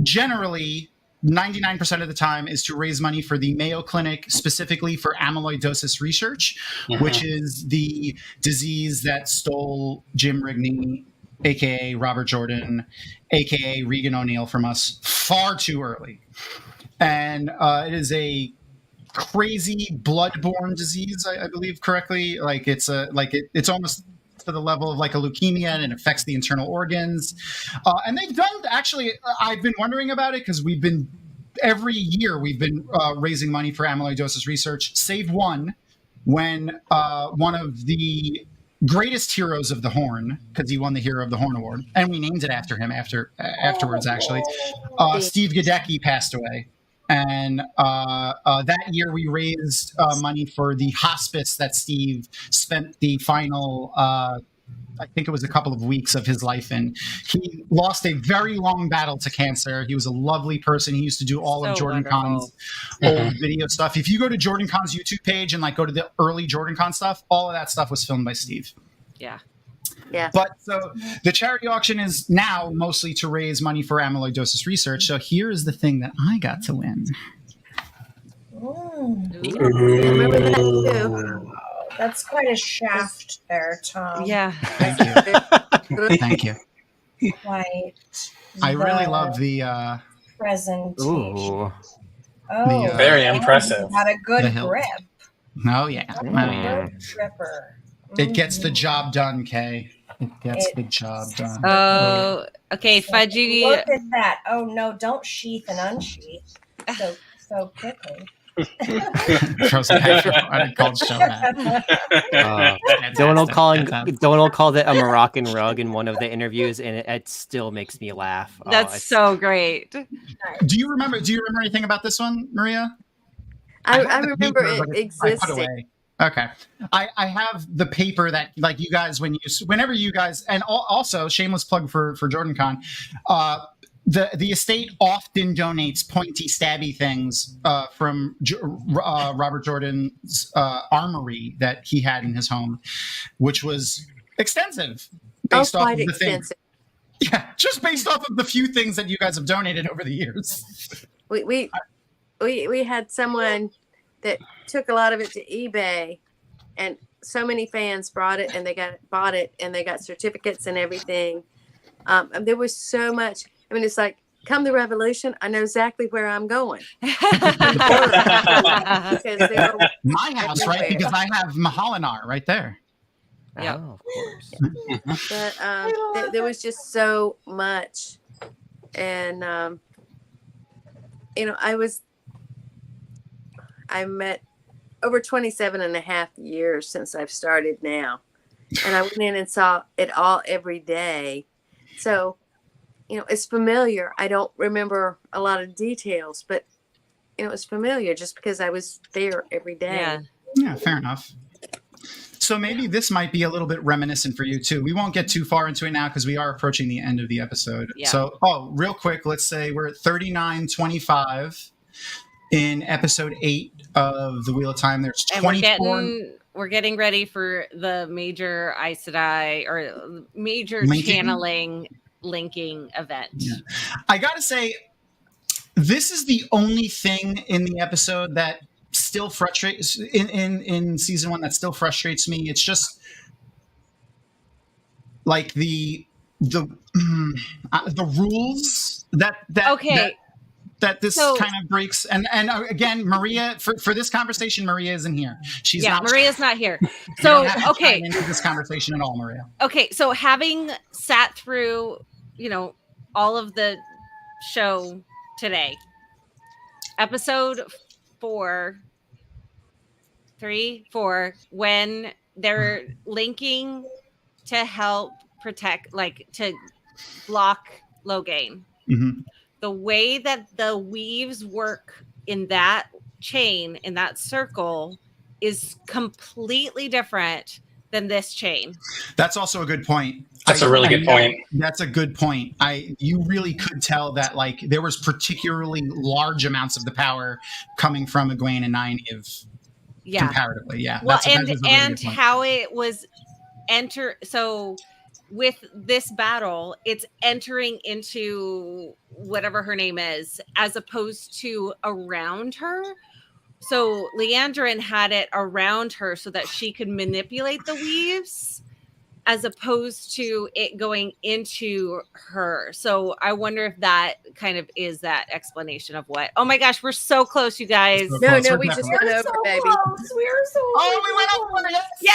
generally 99% of the time is to raise money for the Mayo Clinic, specifically for amyloidosis research, which is the disease that stole Jim Rigney aka Robert Jordan, aka Regan O'Neill from us far too early. And it is a crazy bloodborne disease, I believe correctly. Like it's it's almost to the level of like a leukemia, and it affects the internal organs. And they've done, actually, I've been wondering about it because every year we've been raising money for amyloidosis research, save one, when one of the greatest heroes of the Horn, because he won the Hero of the Horn Award, and we named it after him afterwards, actually. Steve Gadecki passed away. And that year we raised money for the hospice that Steve spent the final, I think it was a couple of weeks of his life in. He lost a very long battle to cancer. He was a lovely person. He used to do all of Jordan Kahn's old video stuff. If you go to Jordan Kahn's YouTube page and like go to the early Jordan Kahn stuff, all of that stuff was filmed by Steve. Yeah. Yeah. But so the charity auction is now mostly to raise money for amyloidosis research. So here is the thing that I got to win. Remember that too. That's quite a shaft there, Tom. Yeah. Thank you. Quite. I really love the presentation. Ooh. Oh, Very impressive. Got a The good hilt. grip. Oh yeah. Oh, yeah. Good gripper. It gets the job done, Kay. It gets the job done. Oh, okay, Fudgy. Look at that. Oh no, don't sheath and unsheath so quickly. Donald called it a Moroccan rug in one of the interviews, and it still makes me laugh. That's so great. Do you remember anything about this one, Maria? I remember paper, it but I put existing. away. Okay. I have the paper that, like, you guys, whenever you guys, and also shameless plug for Jordan Kahn, the estate often donates pointy stabby things from Robert Jordan's armory that he had in his home, which was extensive based off of the things. Yeah, just based off of the few things that you guys have donated over the years. We had someone that took a lot of it to eBay, and so many fans bought it, and they bought it, and they got certificates and everything. And there was so much. I mean, it's like, come the revolution, I know exactly where I'm going. My house, right? Because I have Mahalanar right there. Yeah, of course. But there was just so much, and I'm at over 27 and a half years since I've started now, and I went in and saw it all every day. So, it's familiar. I don't remember a lot of details, but it's familiar just because I was there every day. Yeah, fair enough. So maybe this might be a little bit reminiscent for you too. We won't get too far into it now because we are approaching the end of the episode. Yeah. So, real quick, let's say we're at 39:25 in episode 8 of the Wheel of Time. There's 24. And we're getting ready for the major Aes Sedai or major channeling linking event. Yeah. I gotta say, this is the only thing in the episode that still frustrates in season 1 that still frustrates me. It's just like the rules that this kind of breaks. And again, Maria, for this conversation, Maria isn't here. She's not. Maria's not here. You So don't have to okay, chime into this conversation at all, Maria. okay. So having sat through, all of the show today, episode 4, when they're linking to help protect, like to block Logain. Mm-hmm. The way that the weaves work in that chain, in that circle, is completely different than this chain. That's also a good point. That's a really good point. That's a good point. You really could tell that like there was particularly large amounts of the power coming from Egwene and Nynaeve. Yeah. Comparatively, yeah. Well, That's a really good point. how it was so with this battle, it's entering into whatever her name is, as opposed to around her. So Leandrin had it around her so that she could manipulate the weaves, as opposed to it going into her. So I wonder if that kind of is that explanation of what. Oh my gosh, we're so close, you guys. No, we just went over, so baby. close. We are so Oh, we went over it. Yeah!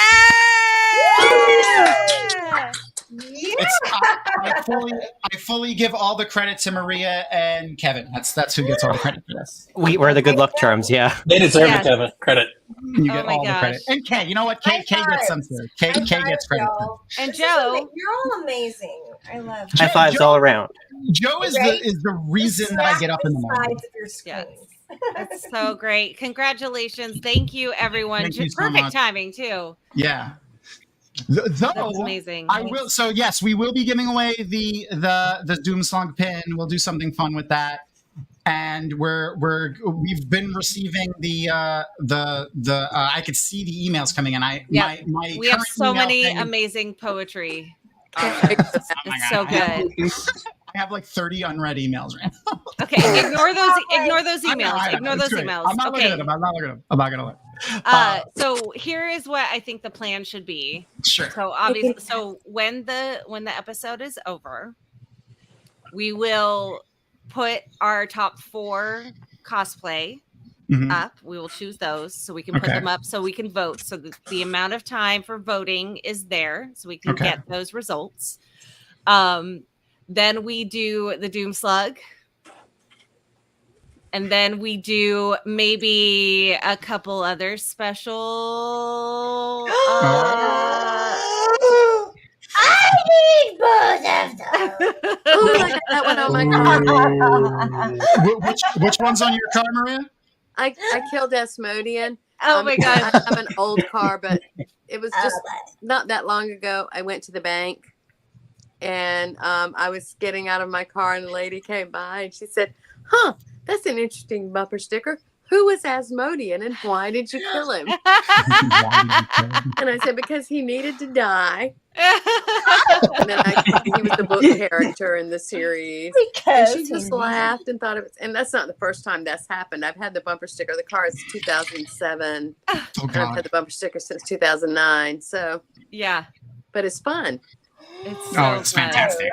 I fully give all the credit to Maria and Kevin. That's who gets all the credit for this. We're the good luck charms, yeah. They deserve it, Kevin. Credit. You get all the credit. And Kay, you know what? Kay gets some too. Kay gets credit. And This Joe, you're all amazing. I love High fives all around. Joe is the reason that I get up in the morning. sides of your screen. that's so great. Congratulations. Thank you, everyone. Thank you so Perfect much. timing, too. Yeah. Though That's amazing. I will. So yes, we will be giving away the Doomslug pin. We'll do something fun with that, and we've been receiving the I could see the emails coming in. We have so many amazing poetry. It's so good. I have like 30 unread emails right now. Okay, ignore those I know, emails. Ignore those it's great. emails. I'm not looking Okay. at them. I'm not gonna look. So here is what I think the plan should be. Sure. So obviously, so when the episode is over, we will put our top 4 cosplay up. We will choose those so we can put them up so we can vote. So the amount of time for voting is there, so we can get those results. Then we do the Doomslug. And then we do maybe a couple other special. I need both of them. Oh, I got that one on my car. Which one's on your car, Maria? I killed Asmodean. Oh my God. I have an old car, but it was just not that long ago. I went to the bank and I was getting out of my car and a lady came by and she said, "Huh, that's an interesting bumper sticker. Who was Asmodean and why did you kill him?" And I said, "Because he needed to die." And then he was the book character in the series. And she just laughed and thought it was, and that's not the first time that's happened. I've had the bumper sticker. The car is 2007. And I've had the bumper sticker since 2009. So yeah, but it's fun. It's fantastic.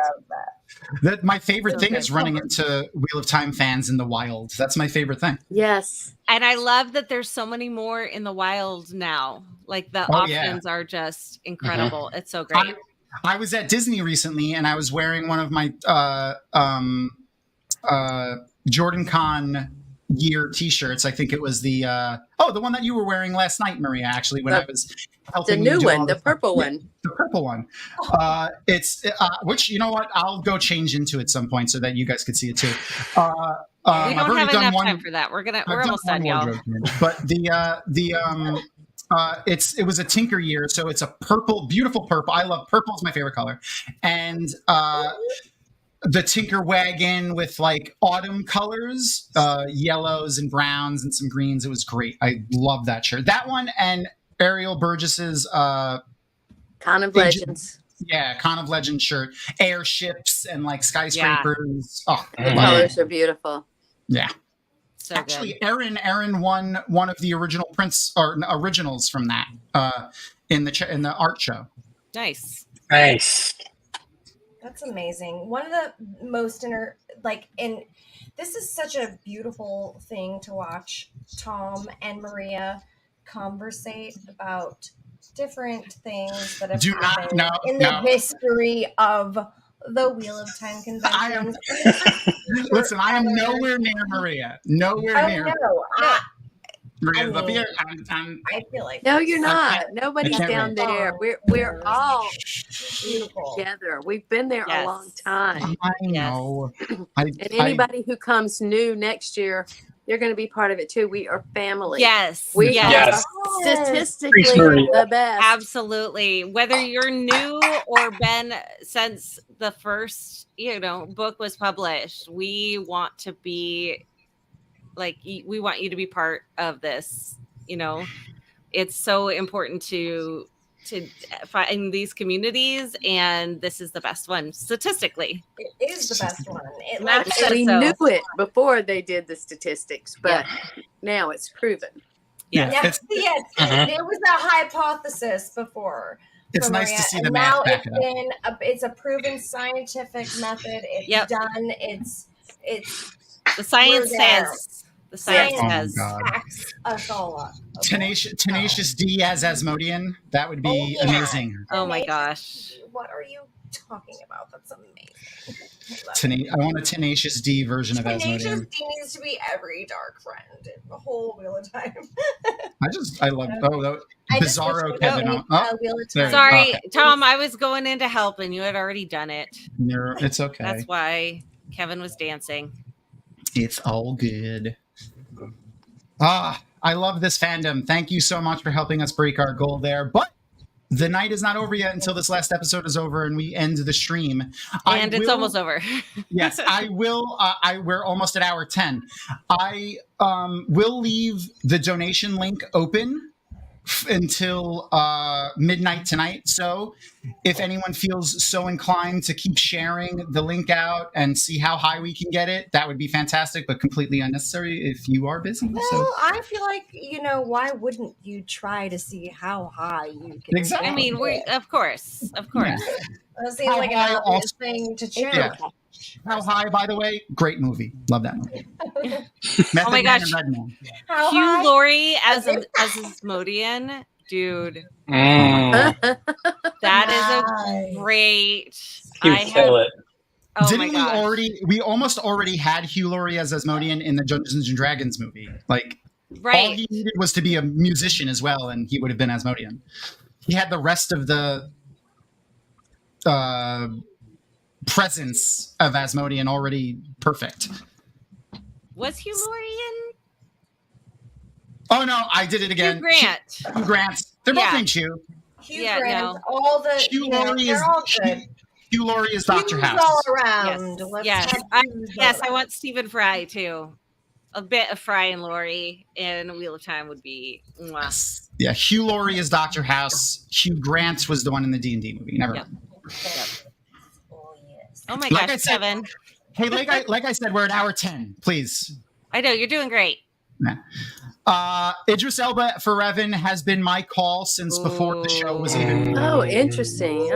My favorite thing is running into Wheel of Time fans in the wild. That's my favorite thing. Yes. And I love that there's so many more in the wild now. Like the options are just incredible. It's so great. I was at Disney recently and I was wearing one of my Jordan Con year t-shirts. I think it was the one that you were wearing last night, Maria, actually, when I was helping the you new do one, all the purple one. The purple one. It's which, you know what, I'll go change into at some point so that you guys could see it too. We don't have enough time for that. We're almost done, y'all. But it was a Tinker year, so it's a purple, beautiful purple. I love purple; it's my favorite color, and the Tinker wagon with like autumn colors, yellows and browns and some greens. It was great. I love that shirt. That one and Ariel Burgess's Con of Legends. Yeah, Con of Legends shirt. Airships and like skyscrapers. Yeah. Oh, the colors are beautiful. Yeah. So actually, good. Erin won one of the original prints or originals from that in the art show. Nice. That's amazing. One of the most and this is such a beautiful thing to watch Tom and Maria conversate about different things that have happened in the history of the Wheel of Time convention. Listen, I am nowhere near Maria. Nowhere near. No, Maria's up here. I feel like no, you're not. Nobody's down there. We're all together. We've been there a long time. I know. And anybody who comes new next year, you're going to be part of it too. We are family. Yes. We are statistically the best. Absolutely. Whether you're new or been since the first, book was published, we want to be we want you to be part of this. It's so important to find these communities, and this is the best one statistically. It is the best one. We knew it before they did the statistics, but now it's proven. It was a hypothesis before, It's for nice Maria. to see And the now math back it up. it's a proven scientific method. It's done. It's the science we're there. says. The science Oh my says. God. Backs us all up. Tenacious D as Asmodean. That would be amazing. Oh my gosh. What are you talking about? That's amazing. I want a Tenacious D version of Tenacious Asmodean. D needs to be every dark friend in the whole Wheel of Time. I love I just Bizarro wish Kevin. we Wheel of there. Time. Sorry, Okay. Tom, I was going in to help and you had already done it. It's okay. That's why Kevin was dancing. It's all good. I love this fandom. Thank you so much for helping us break our goal there. But the night is not over yet until this last episode is over and we end the stream. And it's almost over. Yes, I will. We're almost at hour 10. I will leave the donation link open until midnight tonight. So if anyone feels so inclined to keep sharing the link out and see how high we can get it, that would be fantastic, but completely unnecessary if you are busy. Well, So I feel like, why wouldn't you try to see how high you can Exactly. I mean, of course. That seems How like an high obvious thing to choose. Yeah. How High, by the way, great movie. Love that movie. Oh my gosh. How Hugh high? Laurie as Asmodean, dude. That is a great. Oh Didn't my we gosh. we almost already had Hugh Laurie as Asmodean in the Dungeons and Dragons movie. Like, all Right. he needed was to be a musician as well, and he would have been Asmodean. He had the rest of the presence of Asmodean already perfect. Was Hugh Laurie in? Oh no, I did it again. Hugh Grant. Hugh Grant. They're both Yeah. named Hugh. Hugh Yeah, Grant, no. all the Hugh Laurie they're is all good. Hugh Laurie is Dr. Hugh's House. all around. Let's Yes. have I, Hugh's yes, all I want Stephen Fry too. A bit of Fry and Laurie in Wheel of Time would be. Mwah. Yeah, Hugh Laurie is Dr. House. Hugh Grant was the one in the D&D movie. Never Yep. mind. Oh my Like gosh, I said- Kevin. Hey, like I said, we're at hour 10. Please. I know you're doing great. Idris Elba for Revan has been my call since before the show was even. Oh, interesting.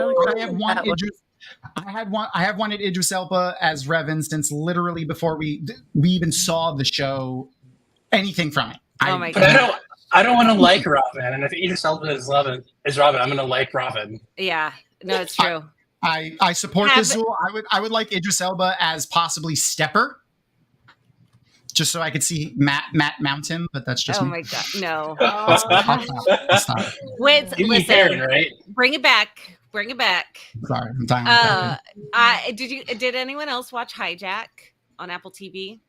I have wanted Idris Elba as Revan since literally before we even saw the show, anything from it. Oh my But I don't want to like Robin, and if Idris Elba is Robin, I'm going to like Robin. Yeah, no, it's true. I support this rule. I would like Idris Elba as possibly Stepper, just so I could see Matt mount him. But that's just Oh me. my god, no. Stop. Wait, You listen. Karen, right? Bring it back. Bring it back. Sorry, I'm dying. Did anyone else watch Hijack on Apple TV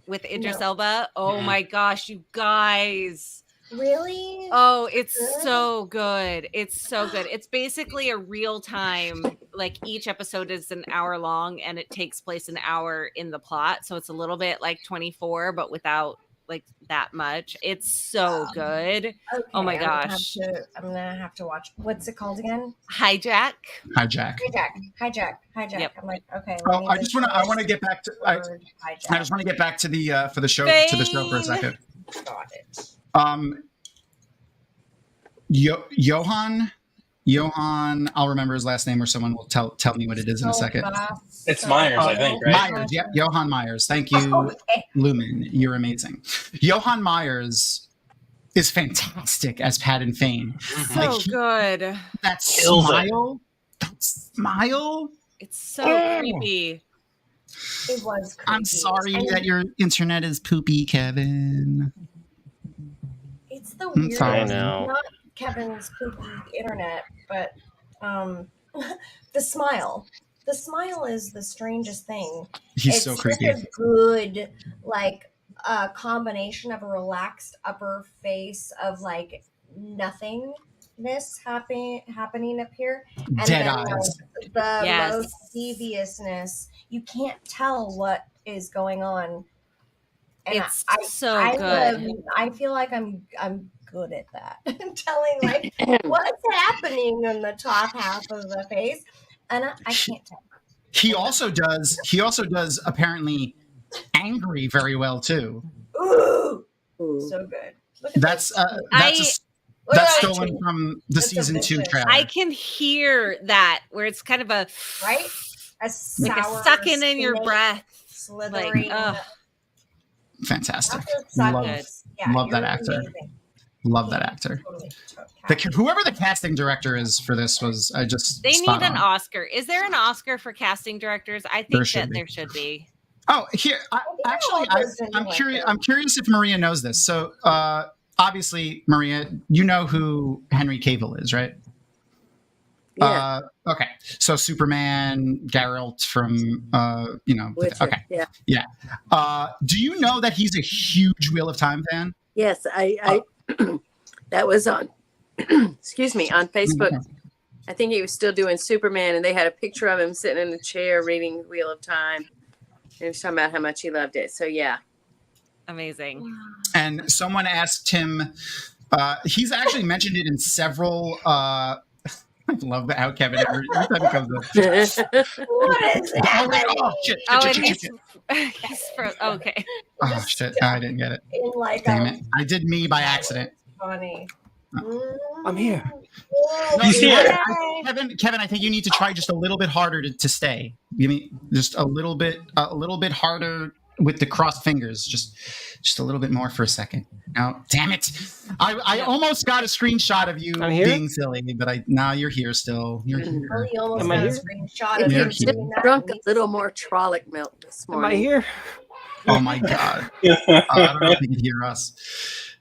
with Idris Elba? Oh my gosh, you guys. Really? Oh, it's so good. It's so good. It's basically a real time, like each episode is an hour long and it takes place an hour in the plot. So it's a little bit like 24, but without like that much. It's so good. Okay, Oh my I'm gonna gosh. I'm gonna have to watch. What's it called again? Hijack. Hijack. Hijack. Yep. I'm like, okay. Oh, I want to get back to. I just want to get back to the for the show for a second. Got it. Johan, I'll remember his last name, or someone will tell me what it is in a second. It's Myers, I think, right? Myers, yep, Johan Myers. Thank you, Lumen. You're amazing. Johan Myers is fantastic as Patton Fane. So good. That Kills it. smile, It's so creepy. It was creepy. I'm sorry And that your internet is poopy, Kevin. it's the I'm weirdest. sorry. I know. Not Kevin's poopy internet, but the smile. The smile is the strangest thing. He's It's so such creepy. a good combination of a relaxed upper face of like nothingness happening up here, and Dead then eyes. the Yes. most deviousness. You can't tell what is going on. And It's so good. I feel like I'm good at that, telling like what's happening in the top half of the face, and I can't tell. He also does apparently angry very well too. Ooh, so good. Look at That's this. That's stolen from the season 2 trailer. I can hear that where it's kind of a right, a like a sour, sucking in your snake breath, slithering. Fantastic. Love, Love that actor. Love that actor. Whoever the casting director is for this was They need spot an on. Oscar. Is there an Oscar for casting directors? I think there should be. Oh, here. I'm curious. I'm curious if Maria knows this. So, obviously, Maria, you know who Henry Cavill is, right? Yeah. Okay. So Superman, Geralt from, Witcher, okay. yeah. Do you know that he's a huge Wheel of Time fan? Yes, I that was on excuse me, on Facebook. I think he was still doing Superman, and they had a picture of him sitting in a chair reading Wheel of Time. And he was talking about how much he loved it. So yeah. Amazing. And someone asked him, he's actually mentioned it in several I love how Kevin every time he comes up. What is that? Oh, shit. He's okay. Oh, shit. I didn't get it. Damn it. I did me by accident. Funny. I'm here. He's here. Kevin, I think you need to try just a little bit harder to stay. Give me just a little bit harder with the crossed fingers. Just a little bit more for a second. Now, damn it. I almost got a screenshot of you being silly, but now you're here still. You're here. He almost got a screenshot If of you him just doing that. drunk a little more Trolloc milk this morning. Am I here? Oh my God. I don't know if you can hear us.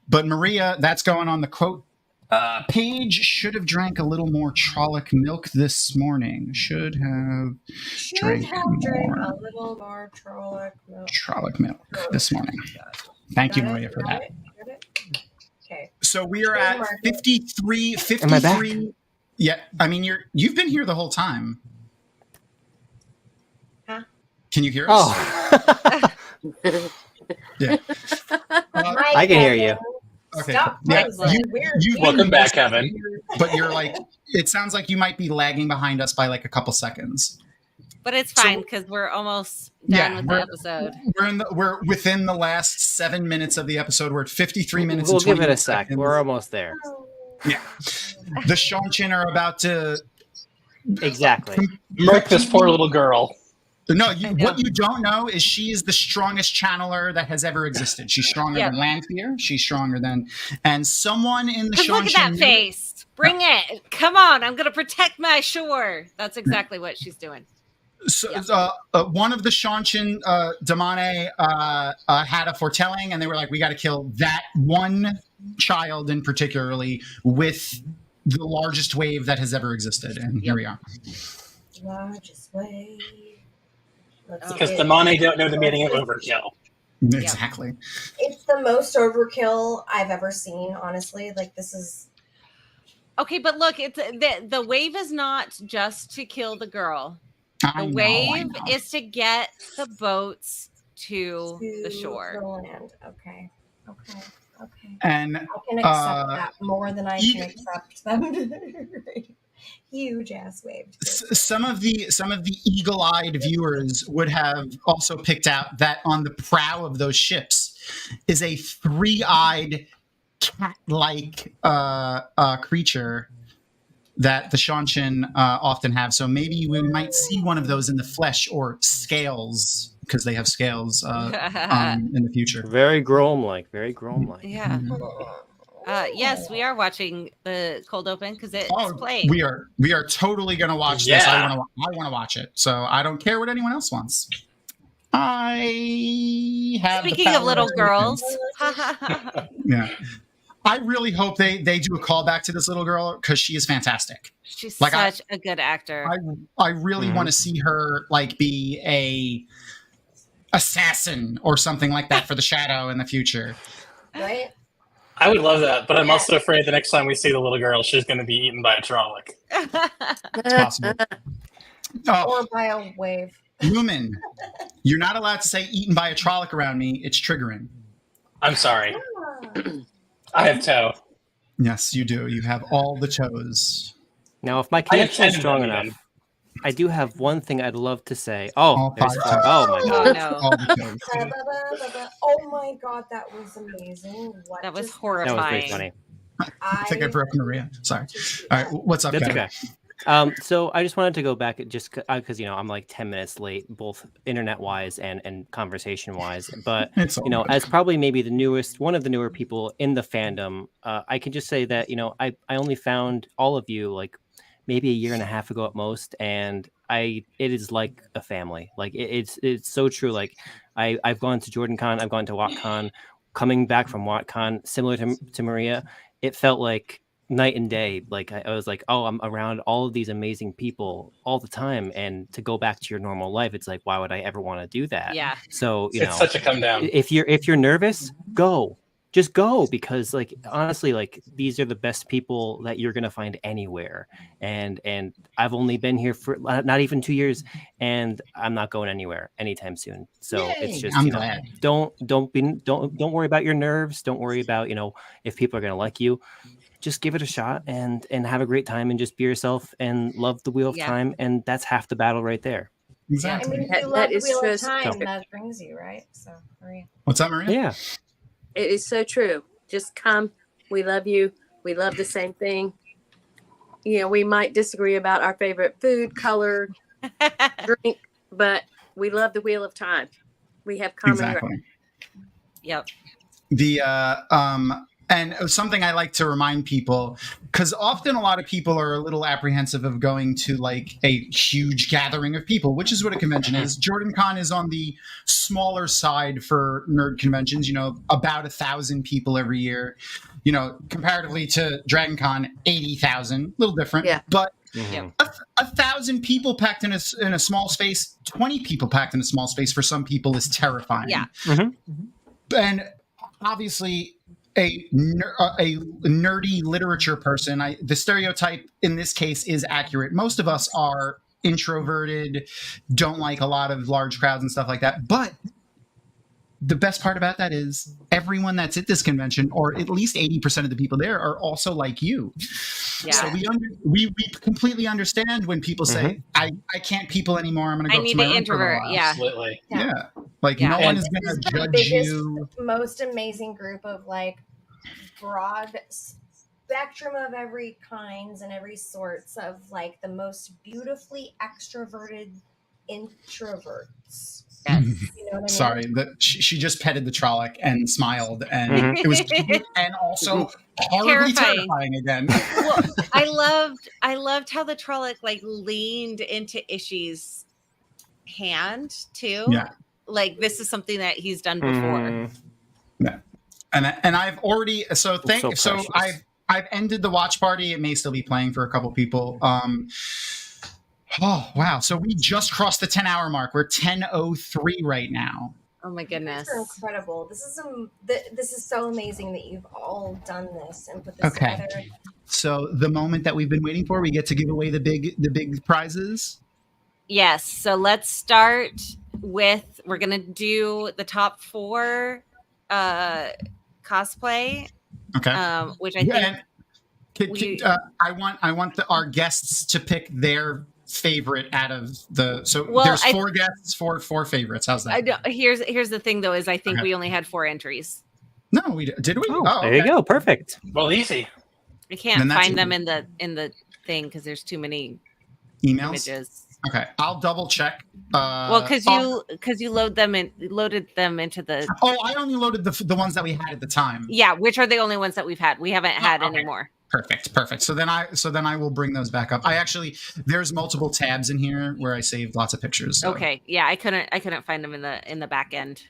But Maria, that's going on the quote page. Should have drank a little more Trolloc milk this morning. Should have drank a little more Trolloc milk this morning. Thank you, Maria, for that. Okay. So we are at 53. Am I back? Yeah, I mean you've been here the whole time. Huh? Can you hear us? Oh. Yeah. I can hear you. Okay. Stop. Yeah, Welcome back, Kevin. But you're it sounds like you might be lagging behind us by like a couple seconds. But it's fine because we're almost done with the episode. We're within the last 7 minutes of the episode. We're at 53 minutes. We'll and 20 give it a sec. seconds. We're almost there. Yeah. The Shonchin are about to Exactly. Murk this poor little girl. No, what you don't know is she is the strongest channeler that has ever existed. She's stronger than Lanfear. She's stronger than, and someone in the Shonchin. Look at that face. Bring it. Come on. I'm going to protect my shore. That's exactly what she's doing. So, one of the Shonchin Damane had a foretelling, and they were like, we got to kill that one child in particularly with the largest wave that has ever existed. And here we are. Largest wave. Because the Mane don't know the meaning of overkill. Exactly. It's the most overkill I've ever seen, honestly. Like, this is... Okay, but look, it's the wave is not just to kill the girl. The wave is to get the boats to the shore. The land. Okay. And I can accept that more than I can accept them. Huge ass wave. Some of the eagle-eyed viewers would have also picked out that on the prow of those ships is a three-eyed cat-like creature that the Shonchin often have. So maybe we might see one of those in the flesh, or scales, because they have scales in the future. Very Grom-like. Very Grom-like. Yeah. Yes, we are watching the cold open because it's playing. We are totally going to watch this. I want to watch it. So I don't care what anyone else wants. I have. Speaking of little girls. Yeah. I really hope they do a callback to this little girl because she is fantastic. She's such a good actor. I really want to see her be a assassin or something like that for the Shadow in the future. Right? I would love that, but I'm also afraid the next time we see the little girl, she's going to be eaten by a Trolloc. It's possible. Or by a wave. Lumen, you're not allowed to say eaten by a Trolloc around me. It's triggering. I'm sorry. I have toe. Yes, you do. You have all the toes. Now, if my connection is strong enough, I do have one thing I'd love to say. Oh, my God. Oh my God, that was amazing. That was horrifying. That was very funny. I think I broke Maria. Sorry. All right, what's up, That's Kevin? okay. So I just wanted to go back just because I'm like 10 minutes late, both internet wise and conversation wise. But It's all good. as probably maybe one of the newer people in the fandom, I can just say that I only found all of you like maybe a year and a half ago at most, and it is like a family. Like it's so true. Like I've gone to JordanCon, I've gone to WotCon, coming back from WotCon, similar to Maria, it felt like night and day. Like I was like, oh, I'm around all of these amazing people all the time, and to go back to your normal life, it's like, why would I ever want to do that? Yeah. So It's such a come down. If you're nervous, just go, because like honestly, like these are the best people that you're gonna find anywhere. And I've only been here for not even 2 years, and I'm not going anywhere anytime soon. So it's just I'm glad. don't worry about your nerves. Don't worry about if people are gonna like you. Just give it a shot and have a great time, and just be yourself and love the Wheel of Time, and that's half the battle right there. Exactly. I mean, if you love the Wheel of Time, that brings you, right? So, Maria. What's up, Maria? Yeah. It is so true. Just come. We love you. We love the same thing. We might disagree about our favorite food, color, drink, but we love the Wheel of Time. We have common ground. Yep. And something I like to remind people, because often a lot of people are a little apprehensive of going to like a huge gathering of people, which is what a convention is. JordanCon is on the smaller side for nerd conventions, about 1,000 people every year, comparatively to DragonCon, 80,000, a little different, but 1,000 people packed in a small space, 20 people packed in a small space for some people is terrifying. Yeah. And obviously, a nerdy literature person, the stereotype in this case is accurate. Most of us are introverted, don't like a lot of large crowds and stuff like that. But the best part about that is everyone that's at this convention, or at least 80% of the people there, are also like you. Yeah. So we completely understand when people say, I can't people anymore. I'm going to go to my room introvert. For a while. Yeah. Absolutely. Yeah. Like no one is going to judge you. Most amazing group of like broad spectrum of every kinds and every sorts of like the most beautifully extroverted introverts. Yes. You know what I mean? Sorry, she just petted the Trolloc and smiled, and it was cute and also horribly terrifying again. Well, I loved how the Trolloc like leaned into Ishi's hand too. Yeah. Like this is something that he's done before. Yeah. And I've already so I've ended the watch party. It may still be playing for a couple people. Oh wow! So we just crossed the 10-hour mark. We're 10:03 right now. Oh my goodness! These are incredible. This is so amazing that you've all done this and put this together. So the moment that we've been waiting for, we get to give away the big prizes. Yes. So let's start with we're gonna do the top 4 cosplay. Okay. Which I think I want our guests to pick their favorite out of there's 4 guests, four favorites. How's that? Here's the thing though, is I think we only had 4 entries. No, we did we? Oh, there you go. Perfect. Well, easy. I can't find them in the thing because there's too many emails. Images. Okay, I'll double check. Well, because you loaded them into the. Oh, I only loaded the ones that we had at the time. Yeah, which are the only ones that we've had. We haven't had any more. Perfect. So then I will bring those back up. There's multiple tabs in here where I saved lots of pictures. So. Okay, yeah, I couldn't find them in the back end.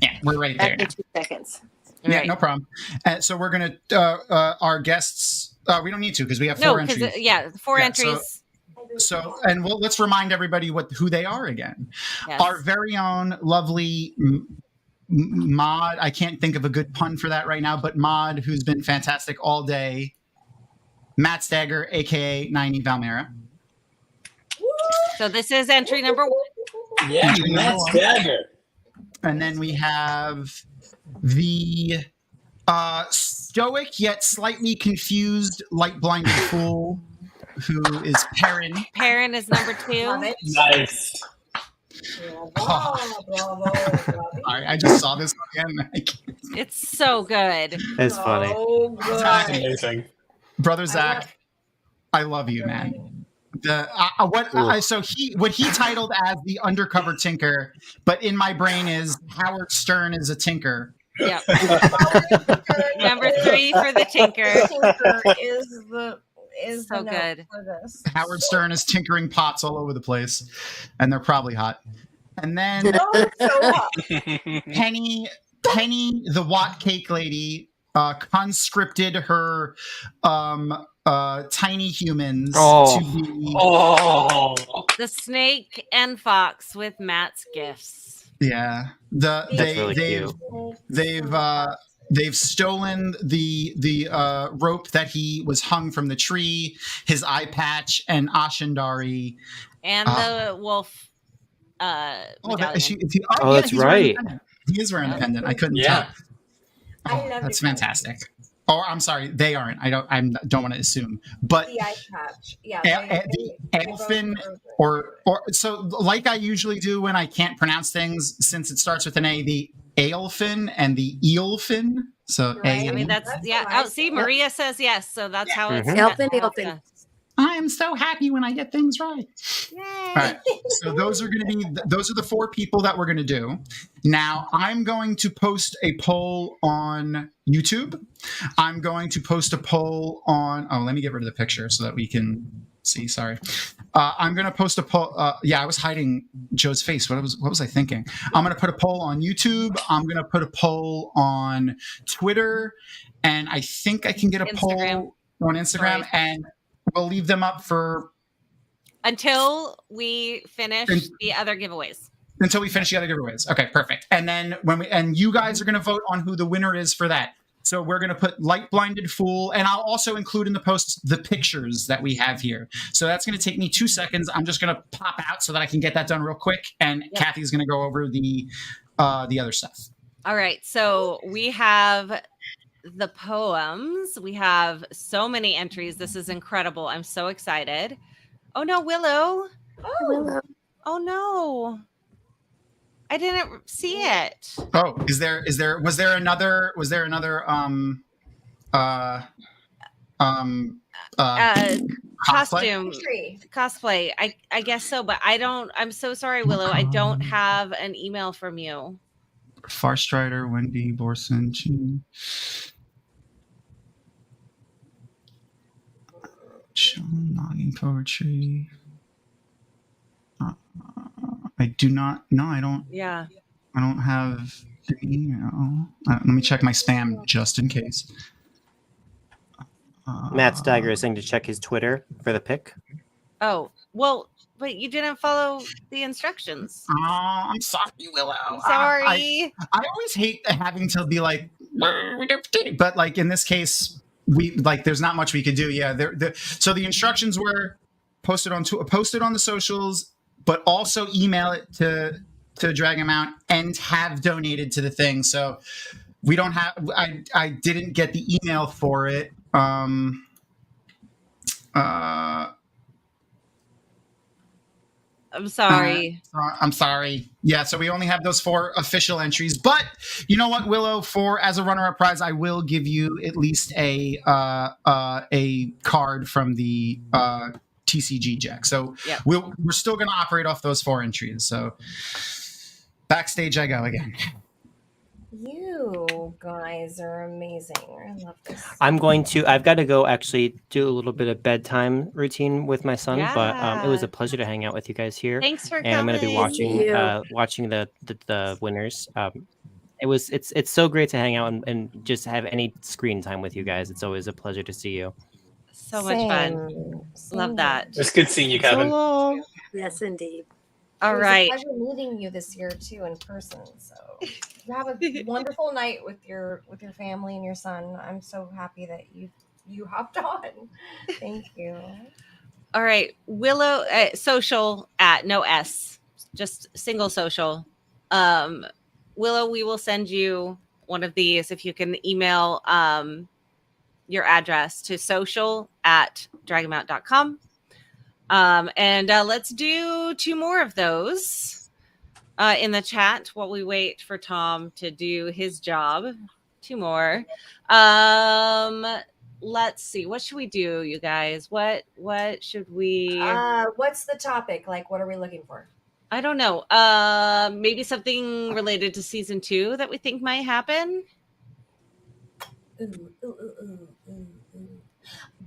Yeah, we're right there. Back in 2 seconds. Yeah, right. No problem. So we're gonna our guests. We don't need to because we have 4 entries. 4 entries. So let's remind everybody who they are again. Yes. Our very own lovely Mod. I can't think of a good pun for that right now, but Mod, who's been fantastic all day. Matt Stagger, aka 90 Valmera. So this is entry number 1. Yeah, Matt Stagger. And then we have the stoic yet slightly confused, light-blinded fool, who is Perrin. Perrin is number 2. Nice. I just saw this again. It's so good. That's funny. Zach, amazing. Brother Zach, I love you, man. So what he titled as the undercover tinker, but in my brain is Howard Stern is a tinker. Yep. Number 3 for the tinker. Tinker is so the note good. for this. Howard Stern is tinkering pots all over the place, and they're probably hot. And then Oh, so hot. Penny, the Watt Cake Lady, conscripted her tiny humans to be The snake and fox with Matt's gifts. Yeah, That's really cute. they've stolen the rope that he was hung from the tree, his eye patch, and Ashendari, And the wolf medallion. That's he's right. He is wearing a pendant. I couldn't tell. Oh, that's fantastic. Oh, I'm sorry, they aren't. I don't want to assume, but The eye patch. Yeah. the elfin or so like I usually do when I can't pronounce things, since it starts with an A, the Aelfin and the Eelfin. So I mean, that's Oh, see, Maria says yes, so that's how it's Elfin. I am so happy when I get things right. All right. So those are the 4 people that we're going to do. Now I'm going to post a poll on YouTube. I'm going to post a poll on. Oh, let me get rid of the picture so that we can see. Sorry. I'm going to post a poll. I was hiding Joe's face. What was I thinking? I'm going to put a poll on YouTube. I'm going to put a poll on Twitter, and I think I can get a poll on Instagram, and we'll leave them up for until we finish the other giveaways. Until we finish the other giveaways. Okay, perfect. And then and you guys are going to vote on who the winner is for that. So we're going to put Light Blinded Fool, and I'll also include in the post the pictures that we have here. So that's going to take me 2 seconds. I'm just going to pop out so that I can get that done real quick, and Kathy's going to go over the other stuff. All right, so we have the poems. We have so many entries. This is incredible. I'm so excited. Oh no, Willow. Oh no. I didn't see it. Oh, was there another cosplay? I guess so, but I'm so sorry, Willow. I don't have an email from you. Farstrider, Wendy, Borson, Jean. Logging poetry. I do not. No, I don't. Yeah. I don't have an email. Let me check my spam just in case. Matt Steiger is saying to check his Twitter for the pic. Oh, well, but you didn't follow the instructions. Oh, I'm sorry, Willow. I'm sorry. I always hate having to be like, but like in this case, there's not much we could do. Yeah. So the instructions were posted on the socials, but also email it to Dragonmount and have donated to the thing. So we don't have. I didn't get the email for it. I'm sorry. I'm sorry. Yeah, so we only have those 4 official entries. But you know what, Willow? As a runner-up prize, I will give you at least a card from the TCG Jack. So we're still going to operate off those 4 entries. So backstage I go again. You guys are amazing. I love this. I've got to go actually do a little bit of bedtime routine with my son, but it was a pleasure to hang out with you guys here. Thanks for coming. And I'm going to be watching the winners. It's so great to hang out and just have any screen time with you guys. It's always a pleasure to see you. So much fun. Love that. It's good seeing you, Kevin. So yes, indeed. All right. It was a pleasure meeting you this year too in person. So you have a wonderful night with your family and your son. I'm so happy that you hopped on. Thank you. All right, Willow, social at no S, just single social. Willow, we will send you one of these if you can email your address to social@dragonmount.com. And let's do 2 more of those. in the chat while we wait for Tom to do his job. 2 more. Let's see. What should we do, you guys? What should we? What's the topic? Like, what are we looking for? I don't know. Maybe something related to season 2 that we think might happen.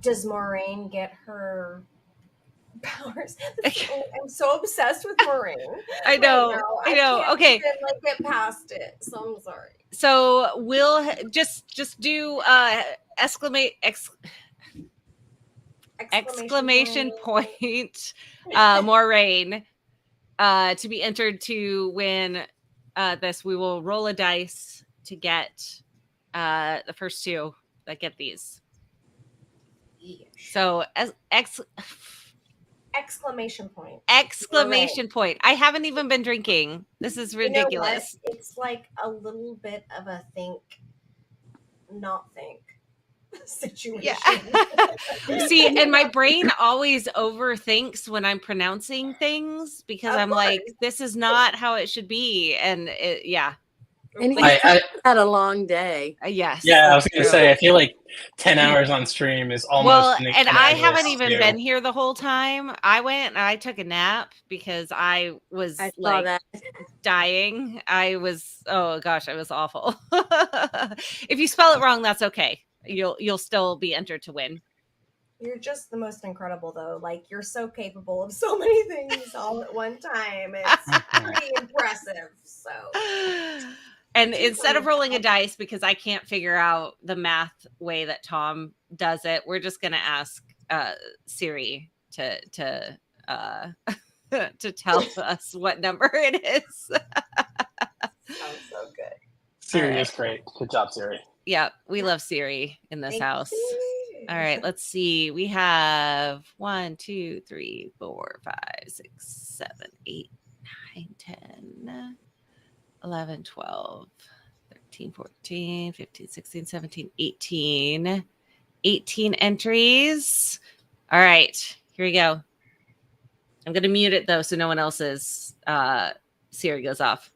Does Moraine get her powers? I'm so obsessed with Moraine. I know. Right now. I know. Can't Okay. even, get past it. So I'm sorry. So we'll just do exclamation point Moraine to be entered to win this. We will roll a dice to get the first 2 that get these. So exclamation point. Exclamation point. I haven't even been drinking. This is ridiculous. You know what? It's like a little bit of a think, not think situation. Yeah. See, and my brain always overthinks when I'm pronouncing things because I'm like, this is not how it should be. And yeah. And I had a long day. Yes. Yeah, I was going to say, I feel like 10 hours on stream is almost and I haven't even been here the whole time. I went and I took a nap because I was dying. I was, oh gosh, I was awful. If you spell it wrong, that's okay. You'll still be entered to win. You're just the most incredible, though. Like, you're so capable of so many things all at one time. It's pretty impressive. So. And instead of rolling a dice, because I can't figure out the math way that Tom does it, we're just going to ask Siri to tell us what number it is. Sounds so good. Siri is great. Good job, Siri. Yeah, we love Siri in this house. You. All right, let's see. We have 1, 2, 3, 4, 5, 6, 7, 8, 9, 10, 11, 12, 13, 14, 15, 16, 17, 18. 18 entries. All right, here we go. I'm going to mute it, though, so no one else's Siri goes off.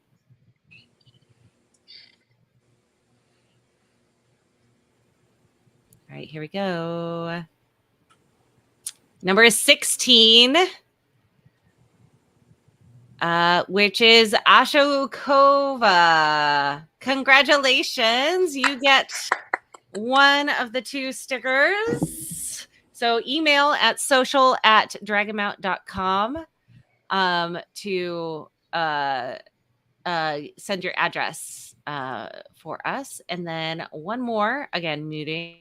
All right, here we go. Number is 16. Which is Ashokova. Congratulations. You get one of the 2 stickers. So email at social@dragonmount.com to send your address for us. And then one more, again, muting.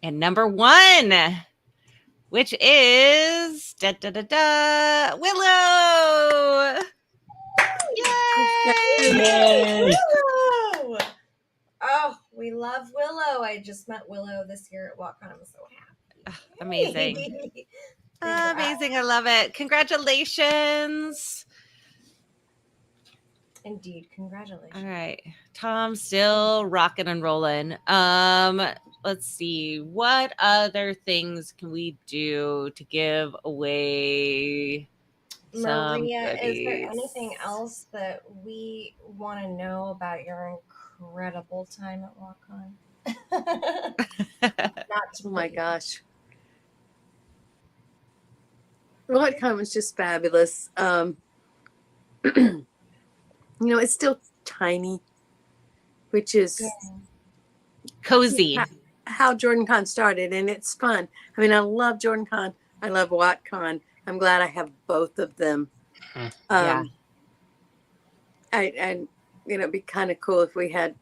And number 1, which is Willow. Yay! Willow! Oh, we love Willow. I just met Willow this year at WalkCon. I'm so happy. Amazing. Amazing. I love it. Congratulations. Indeed. Congratulations. All right. Tom's still rocking and rolling. Let's see. What other things can we do to give away some Maria, goodies? is there anything else that we want to know about your incredible time at WalkCon? Oh my gosh. WalkCon was just fabulous. It's still tiny, which is cozy. How JordanCon started, and it's fun. I mean, I love JordanCon. I love WalkCon. I'm glad I have both of them. Yeah. It'd be kind of cool if we had,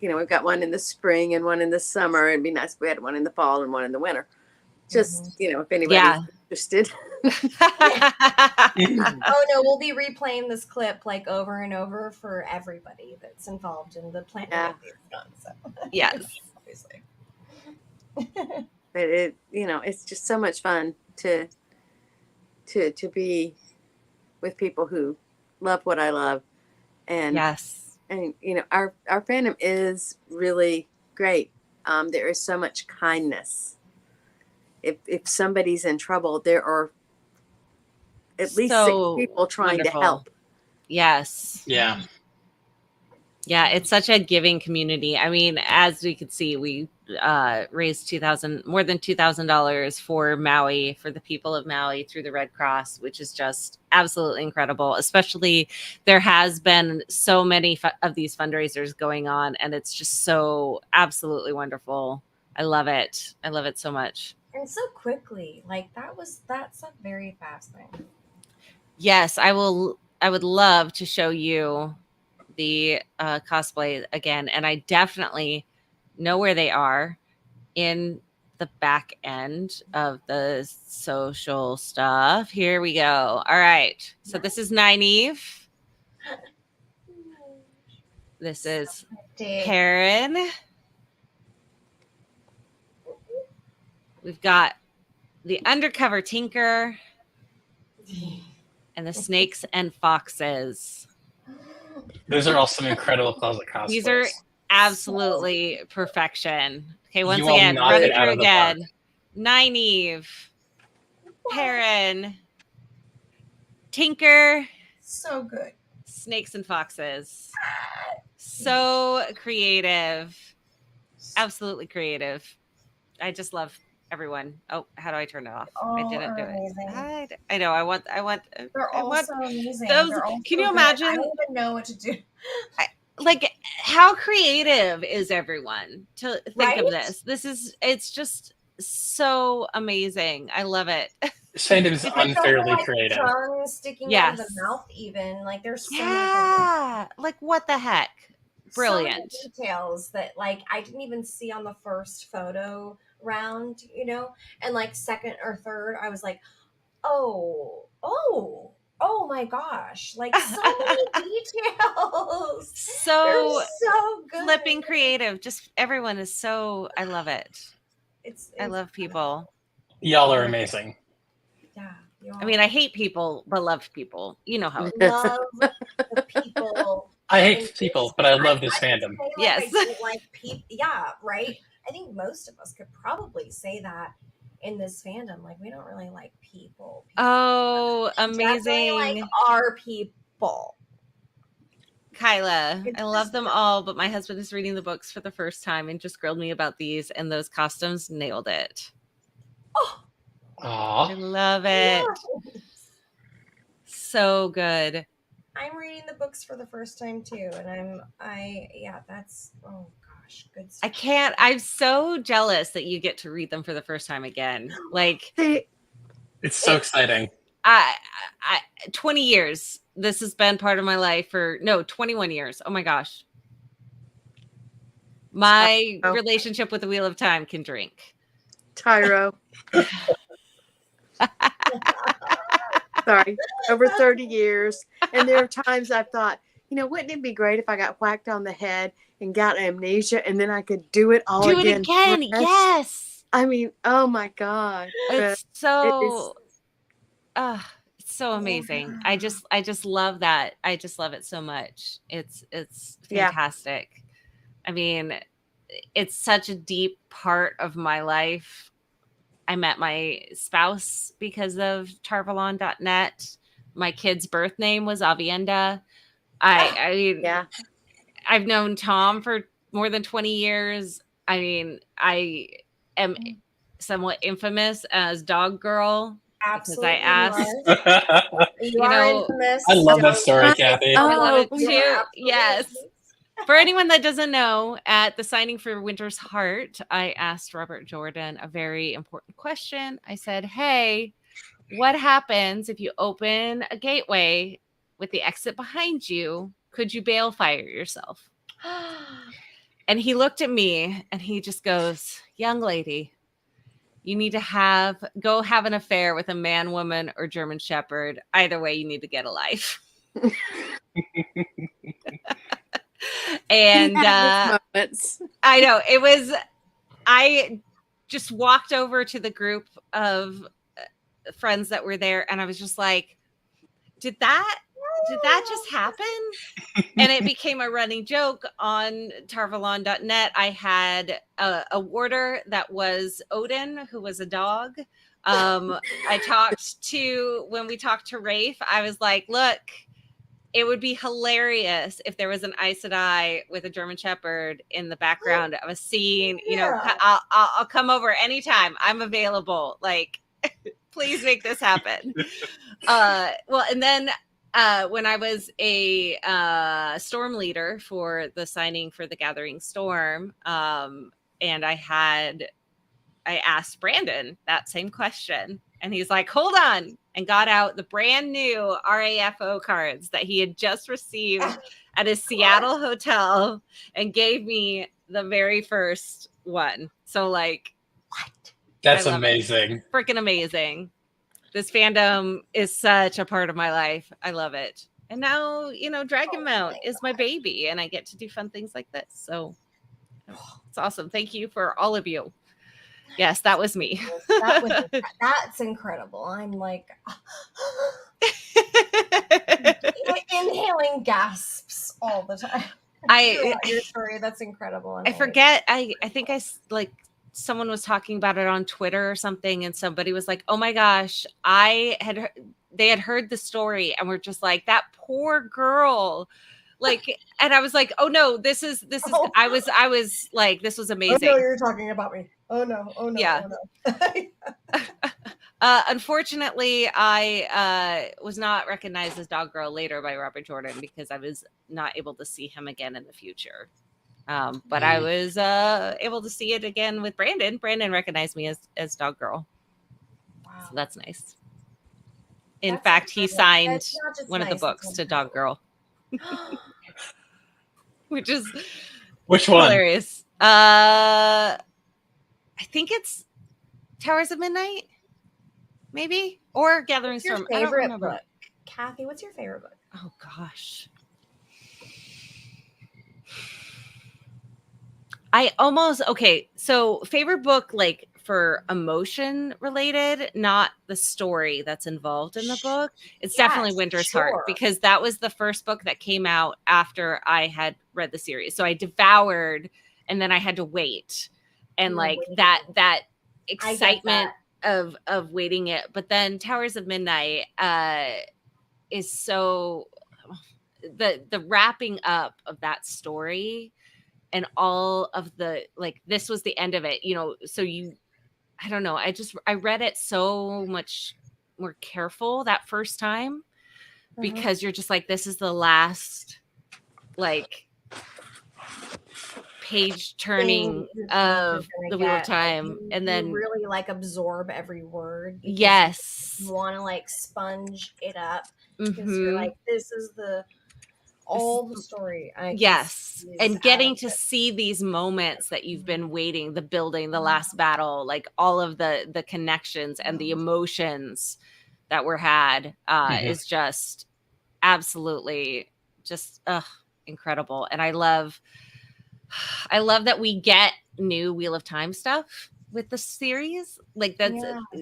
we've got one in the spring and one in the summer. It'd be nice if we had one in the fall and one in the winter. Just, if anybody's interested. Oh no, we'll be replaying this clip over and over for everybody that's involved in the planning of these guns. So. Yes. Obviously. But it's just so much fun to be with people who love what I love. And yes. And our fandom is really great. There is so much kindness. if somebody's in trouble, there are at least So 6 people trying wonderful. to help. Yes. Yeah. Yeah, it's such a giving community. I mean, as we could see, we raised more than $2,000 for Maui, for the people of Maui through the Red Cross, which is just absolutely incredible. Especially, there has been so many of these fundraisers going on, and it's just so absolutely wonderful. I love it. I love it so much. And so quickly, like that's a very fast thing. Yes, I would love to show you the cosplay again, and I definitely know where they are in the back end of the social stuff. Here we go. All right, so this is Nynaeve. This is Perrin. We've got the undercover Tinker and the Snakes and Foxes. Those are all some incredible closet cosplays. These are absolutely perfection. Okay, once You all again, knocked run it it out through of the park. again. Nynaeve, Perrin, Tinker, So good. Snakes and Foxes. So creative. Absolutely creative. I just love everyone. Oh, how do I turn it off? I didn't do it. I know. I want. They're all so amazing. They're all Can so you good. imagine? I don't even know what to do. Like, how creative is everyone to think of Right? this? It's just so amazing. I love it. Fandom's It's like the whole, unfairly like, creative. tongue sticking out of the mouth, even like there's so Yeah, like what the heck? Brilliant. So many details that like I didn't even see on the first photo round, you know, and like second or third, I was like, oh my gosh, like so many details. So They're so good. flipping creative. Just everyone is so. I love it. I love people. Y'all are amazing. Yeah. I mean, I hate people, but love people. You know how it Love the people. I hate people, but I love this fandom. Yes. I don't like people. Yeah, right. I think most of us could probably say that in this fandom. Like, we don't really like people. Oh, We definitely amazing. like our people. Kyla, I love them all, but my husband is reading the books for the first time and just grilled me about these, and those costumes nailed it. I love it. So good. I'm reading the books for the first time too, and that's oh gosh, good stuff. I'm so jealous that you get to read them for the first time again. Like, It's so exciting. 20 years. This has been part of my life 21 years. Oh my gosh. My relationship with the Wheel of Time can drink. Tyro. Sorry, over 30 years. And there are times I've thought, wouldn't it be great if I got whacked on the head and got amnesia and then I could do it all again? Yes. I mean, oh my God. It's so it's so amazing. I just love that. I just love it so much. It's fantastic. Yeah. I mean, it's such a deep part of my life. I met my spouse because of Tarvalon.net. My kid's birth name was Avienda. I mean, I've known Tom for more than 20 years. I mean, I am somewhat infamous as Dog Girl. Absolutely. Because I asked. You are infamous. I love that story, Kathy. I love it too. Yes. For anyone that doesn't know, at the signing for Winter's Heart, I asked Robert Jordan a very important question. I said, hey, what happens if you open a gateway with the exit behind you? Could you balefire yourself? And he looked at me and he just goes, young lady, you need to go have an affair with a man, woman, or German Shepherd. Either way, you need to get a life. And I know it was, I just walked over to the group of friends that were there and I was just like, did that did that just happen? And it became a running joke on Tarvalon.net. I had a warder that was Odin, who was a dog. I talked to, when we talked to Rafe, I was like, look, it would be hilarious if there was an Aes Sedai with a German Shepherd in the background of a scene. You know, I'll come over anytime. I'm available. Like, please make this happen. Well, and then when I was a storm leader for the signing for the Gathering Storm, and I asked Brandon that same question, and he's like, hold on, and got out the brand new RAFO cards that he had just received at his Seattle hotel and gave me the very first one. So like, what? That's amazing. Freaking amazing. This fandom is such a part of my life. I love it. And now, you know, Dragonmount is my baby, and I get to do fun things like this. So it's awesome. Thank you for all of you. Yes, that was me. That's incredible. I'm like inhaling gasps all the time. Your story, that's incredible. I forget. I think like someone was talking about it on Twitter or something, and somebody was like, "Oh my gosh, they had heard the story and were just like, that poor girl." Like, and I was like, "Oh no, this is." I was like, "This was amazing." Oh no, you're talking about me. Oh no. Yeah. Oh no. Unfortunately, I was not recognized as Dog Girl later by Robert Jordan because I was not able to see him again in the future. But I was able to see it again with Brandon. Brandon recognized me as Dog Girl. Wow. So that's nice. In fact, he signed one of the books to Dog Girl. Which one? Hilarious. I think it's Towers of Midnight, maybe, or Gathering Storm. I don't remember. Book? Kathy, what's your favorite book? Oh gosh. So favorite book, like for emotion related, not the story that's involved in the book. It's definitely Winter's Heart, because that was the first book that came out after I had read the series. So I devoured, and then I had to wait, and like that excitement of waiting it. But then Towers of Midnight is so the wrapping up of that story. And all of the, like, this was the end of it, you know, so I don't know. I read it so much more careful that first time because you're just like, this is the last, like, page turning of the Wheel of Time. And then you really like absorb every word. Yes. You want to like sponge it up because you're like, this is all the story. Yes. And getting to see these moments that you've been waiting, the building, the last battle, like all of the connections and the emotions that were had is just absolutely just incredible. And I love that we get new Wheel of Time stuff with the series. Like that's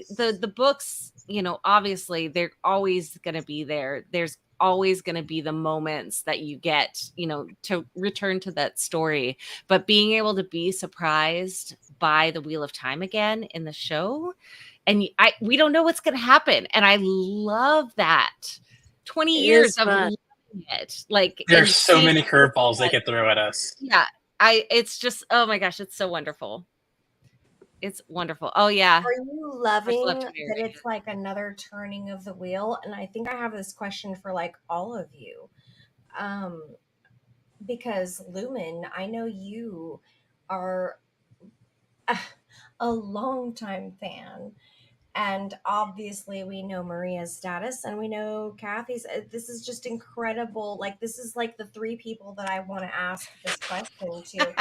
the books, you know, obviously they're always going to be there. There's always going to be the moments that you get, you know, to return to that story, but being able to be surprised by the Wheel of Time again in the show, and we don't know what's going to happen, and I love that. 20 years of loving it. Like there's so many curveballs they could throw at us. Yeah, it's just, oh my gosh, it's so wonderful. It's wonderful. Oh yeah. Are you loving that it's like another turning of the wheel? And I think I have this question for like all of you. Because Lumen, I know you are a longtime fan. And obviously we know Maria's status and we know Kathy's. This is just incredible. Like, this is like the three people that I want to ask this question to.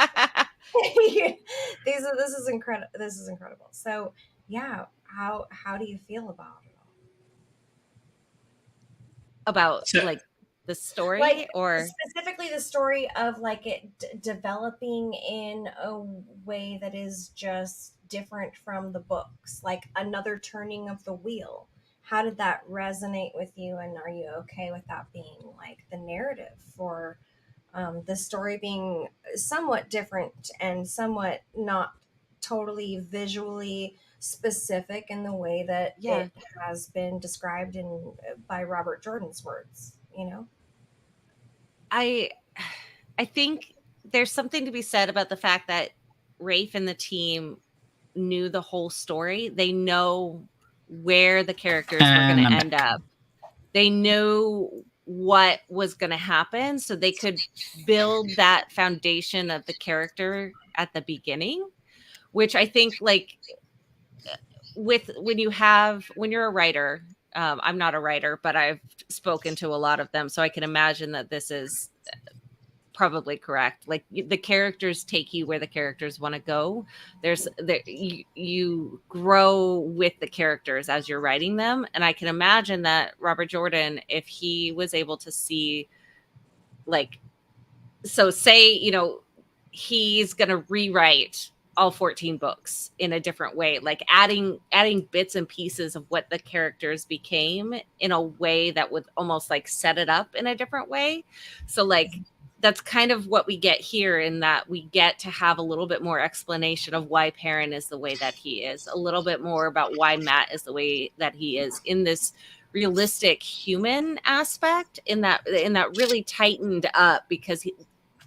This is incredible. This is incredible. So yeah, how do you feel about it all? About like the story, like, or specifically the story of like it developing in a way that is just different from the books, like another turning of the wheel. how did that resonate with you, and are you okay with that being like the narrative for the story being somewhat different and somewhat not totally visually specific in the way that it has been described in by Robert Jordan's words, you know? I think there's something to be said about the fact that Rafe and the team knew the whole story. They know where the characters were going to end up. They knew what was going to happen, so they could build that foundation of the character at the beginning, which I think, like, when you're a writer, I'm not a writer, but I've spoken to a lot of them, so I can imagine that this is probably correct. Like, the characters take you where the characters want to go. You grow with the characters as you're writing them, and I can imagine that Robert Jordan, if he was able to see, like, so say, you know, he's going to rewrite all 14 books in a different way, like adding bits and pieces of what the characters became in a way that would almost like set it up in a different way. So like, that's kind of what we get here, in that we get to have a little bit more explanation of why Perrin is the way that he is, a little bit more about why Matt is the way that he is, in this realistic human aspect, in that really tightened up, because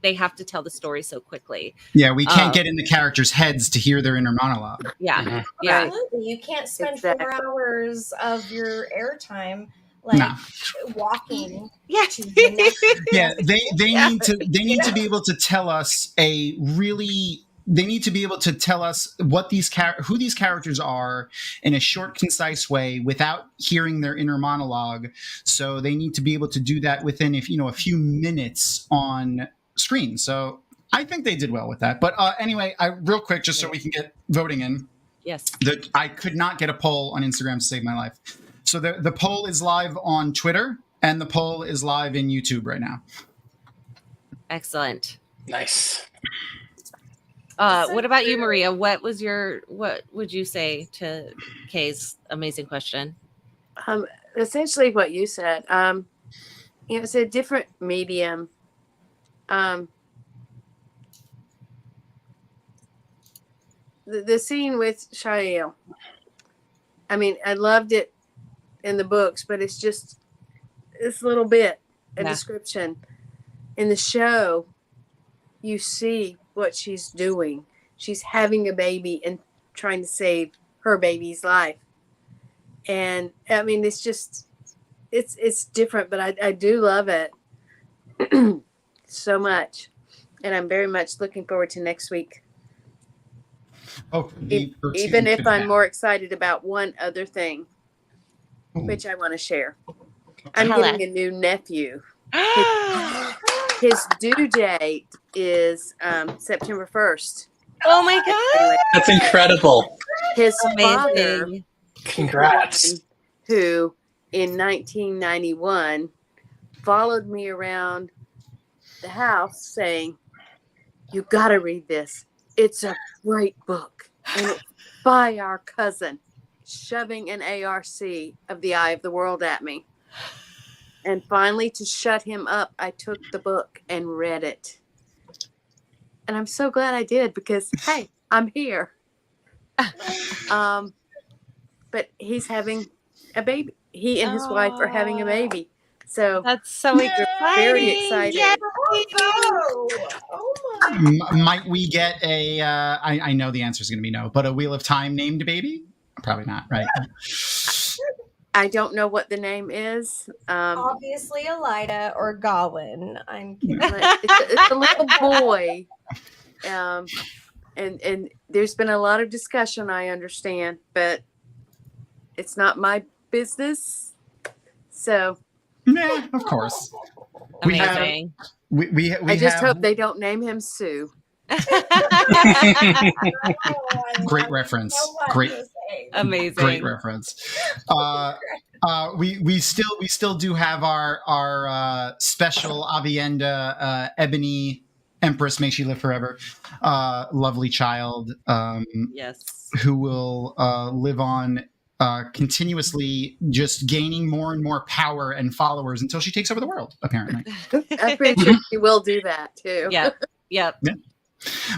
they have to tell the story so quickly. Yeah, we can't get in the characters' heads to hear their inner monologue. Yeah, yeah. Absolutely. You can't spend 4 hours of your airtime like walking. Yeah, to the next yeah. They need to be able to tell us They need to be able to tell us what who these characters are in a short, concise way without hearing their inner monologue. So they need to be able to do that within a few minutes on screen. So I think they did well with that. But anyway, real quick, just so we can get voting in. Yes. I could not get a poll on Instagram to save my life. So the poll is live on Twitter, and the poll is live in YouTube right now. Excellent. Nice. What about you, Maria? What would you say to Kay's amazing question? Essentially what you said. It's a different medium. The scene with Shael, I mean, I loved it in the books, but it's just this little bit, a description. In the show, you see what she's doing. She's having a baby and trying to save her baby's life. And I mean, it's just, it's different, but I do love it so much. And I'm very much looking forward to next week. Oh, even if I'm more excited about one other thing, which I want to share. I'm getting a new nephew. His due date is September 1st. Oh my God. That's incredible. His father, Congrats. who in 1991 followed me around the house saying, "You got to read this. It's a great book. And it's by our cousin," shoving an ARC of The Eye of the World at me. And finally, to shut him up, I took the book and read it. And I'm so glad I did, because, hey, I'm here. But he's having a baby. He and his wife are having a baby. So that's so exciting. Very excited. Yay. Might we get a, I know the answer is going to be no, but a Wheel of Time named baby? Probably not, right? I don't know what the name is. Obviously, Elida or Gawain. I'm kidding. It's a little boy. And there's been a lot of discussion, I understand, but it's not my business. So. Yeah, of course. Amazing. We I just hope they don't name him Sue. Great reference. Great. Amazing. Great reference. We still do have our special Avienda Ebony Empress, may she live forever, lovely child. Yes. Who will live on continuously just gaining more and more power and followers until she takes over the world, apparently. I'm pretty sure she will do that too. Yep. Yeah.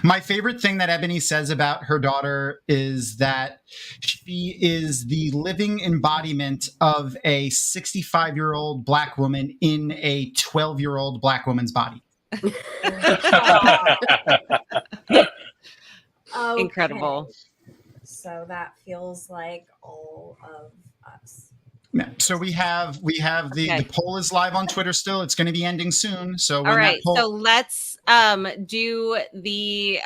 My favorite thing that Ebony says about her daughter is that she is the living embodiment of a 65-year-old Black woman in a 12-year-old Black woman's body. Incredible. So that feels like all of us. Yeah. So we have the poll is live on Twitter still. It's going to be ending soon. So when All right, that poll... so let's do the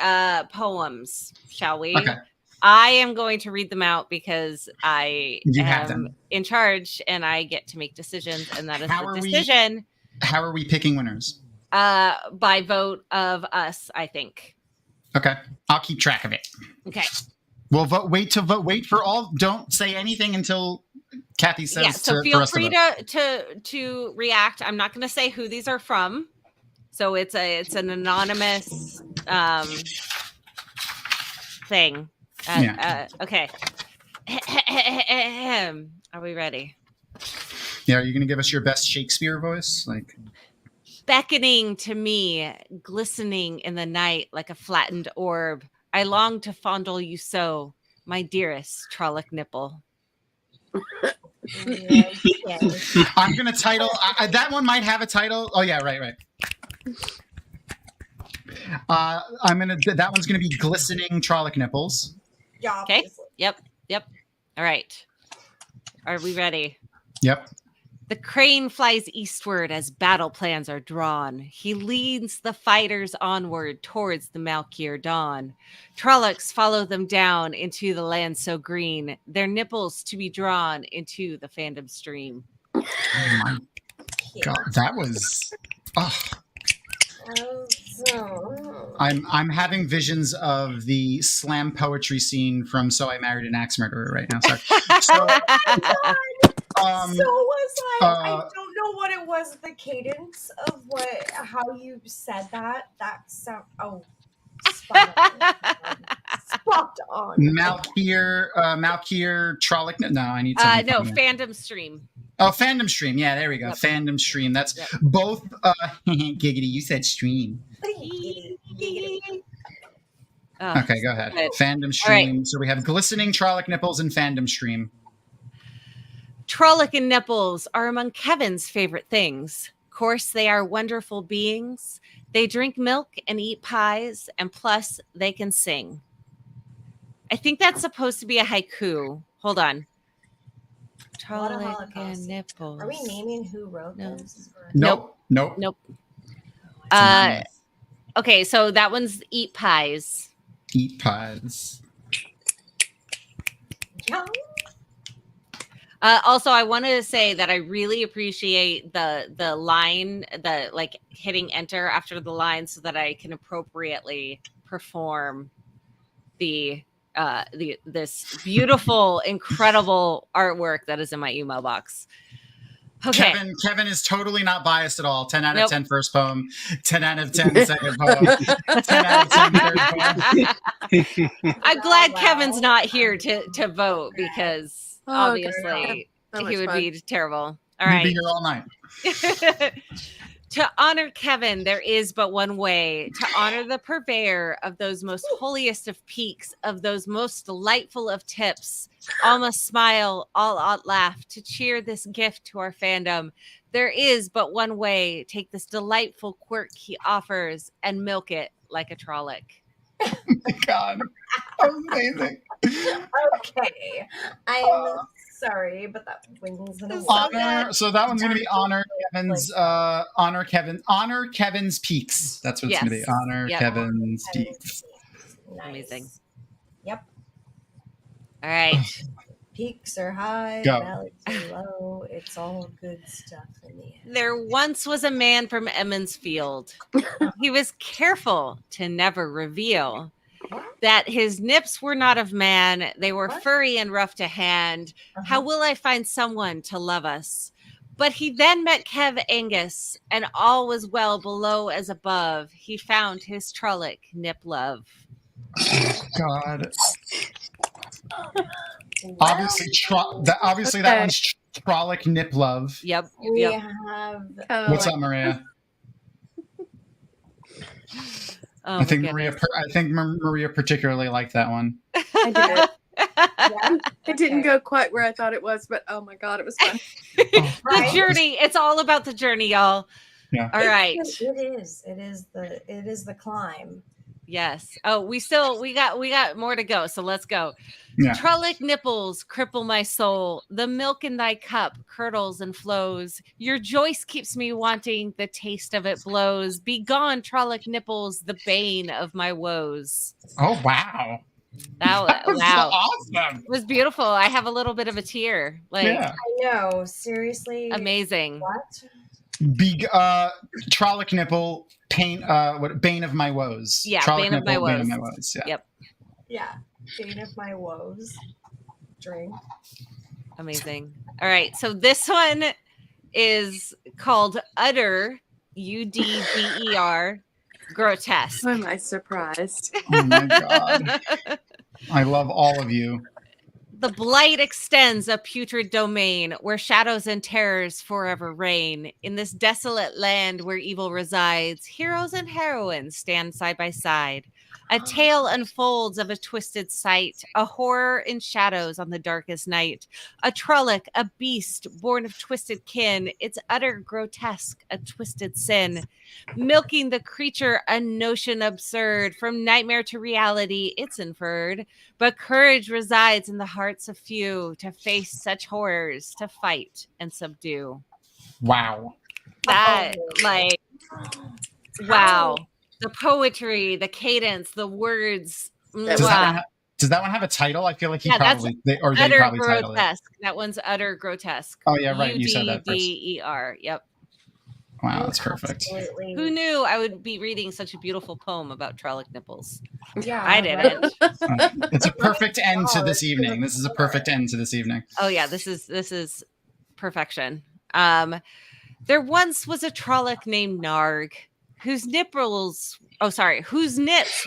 poems, shall we? Okay. I am going to read them out because I have am them. in charge and I get to make decisions, and that is How the are we- decision How are we picking winners? by vote of us, I think. Okay. I'll keep track of it. Okay. We'll vote. Wait for all. Don't say anything until Kathy says. Yeah, so for feel us to free vote. to react. I'm not going to say who these are from, so it's an anonymous thing. Okay. Are we ready? Yeah, are you going to give us your best Shakespeare voice? Like, Beckoning to me, glistening in the night like a flattened orb, I long to fondle you so, my dearest Trolloc nipple. I'm going to title that one. Might have a title. Oh yeah, right. That one's gonna be glistening Trolloc nipples. Yeah. Okay. Yep. All right. Are we ready? Yep. The crane flies eastward as battle plans are drawn. He leads the fighters onward towards the Malkier dawn. Trollocs follow them down into the land so green, their nipples to be drawn into the fandom stream. Oh my God, that was. Oh. I'm having visions of the slam poetry scene from So I Married an Axe Murderer right now. Sorry. So was I don't know what it was. The cadence of how you said that. That sound. Oh, spot on. Malkier Trolloc. No, I need something. No, fandom stream. Oh, fandom stream. Yeah, there we go. Yep. Fandom stream. That's both. Giggity, you said stream. Okay, go ahead. Fandom stream. Right. So we have glistening Trolloc nipples and fandom stream. Trolloc and nipples are among Kevin's favorite things. Of course, they are wonderful beings. They drink milk and eat pies, and plus, they can sing. I think that's supposed to be a haiku. Hold on. Trolloc and nipples. Are we naming who wrote this? Nope. Okay, so that one's eat pies. Eat pies. Yeah. Also, I wanted to say that I really appreciate the line, the like hitting enter after the line so that I can appropriately perform this beautiful, incredible artwork that is in my email box. Okay. Kevin is totally not biased at all. 10 out of 10 first poem, 10 out of 10 second poem, 10 out of 10 third poem. I'm glad Kevin's not here to vote because obviously he would be terrible. All right. He'd be here all night. To honor Kevin, there is but one way. To honor the purveyor of those most holiest of peaks, of those most delightful of tips, all must smile, all ought laugh, to cheer this gift to our fandom. There is but one way. Take this delightful quirk he offers and milk it like a Trolloc. Oh my God. Amazing. Okay. I'm sorry, but that wins an honor. So that one's going to be honor Kevin's peaks. That's what it's going to be. Honor Kevin's peaks. Nice. Amazing. Yep. All right. Peaks are high, Go. valleys are low. It's all good stuff in the end. There once was a man from Emmonsfield. He was careful to never reveal that his nips were not of man. They were furry and rough to hand. How will I find someone to love us? But he then met Kev Angus, and all was well below as above. He found his Trolloc nip love. God. Obviously, that one's Trollic Nip Love. Yep. We Yep. have. What's up, Maria? Oh, I think Maria particularly liked that one. I did. Yeah. It didn't go quite where I thought it was, but oh my god, it was fun. The journey. It's all about the journey, y'all. Yeah. All right. It is the climb. Yes. Oh, we got more to go. So let's go. Yeah. Trollic nipples cripple my soul. The milk in thy cup curdles and flows. Your joist keeps me wanting. The taste of it blows. Be gone, Trollic nipples, the bane of my woes. Oh wow. That was wow. awesome. It was beautiful. I have a little bit of a tear. I know. Seriously. Amazing. What? Trollic nipple, bane of my woes. Yeah, Trollic bane of my woes. Bane of my woes. Yeah. Yep. Yeah. Bane of my woes. Drink. Amazing. All right. So this one is called Utter, UDDER, grotesque. Why am I surprised? Oh my god. I love all of you. The blight extends a putrid domain where shadows and terrors forever reign. In this desolate land where evil resides, heroes and heroines stand side by side. A tale unfolds of a twisted sight, a horror in shadows on the darkest night. A Trollic, a beast born of twisted kin, its utter grotesque, a twisted sin. Milking the creature, a notion absurd, from nightmare to reality, it's inferred. But courage resides in the hearts of few to face such horrors, to fight and subdue. Wow. That, wow. The poetry, the cadence, the words. Does that one have a title? I feel like they probably titled it. Grotesque. That one's Utter Grotesque. Oh yeah, right. You said that first. UDDER. Yep. Wow, that's perfect. Absolutely. Who knew I would be reading such a beautiful poem about Trollic nipples? Yeah, I didn't. It's a perfect end to this evening. This is a perfect end to this evening. Oh yeah, this is perfection. There once was a Trollic named Narg, whose nips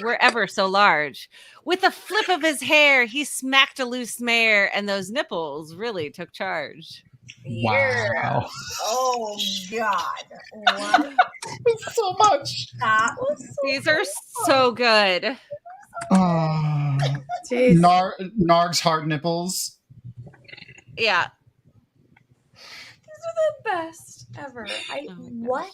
were ever so large. With a flip of his hair, he smacked a loose mare, and those nipples really took charge. Wow. Oh God. What? So much. That was These are so good. Narg's hard nipples. Yeah. These are the best ever. What?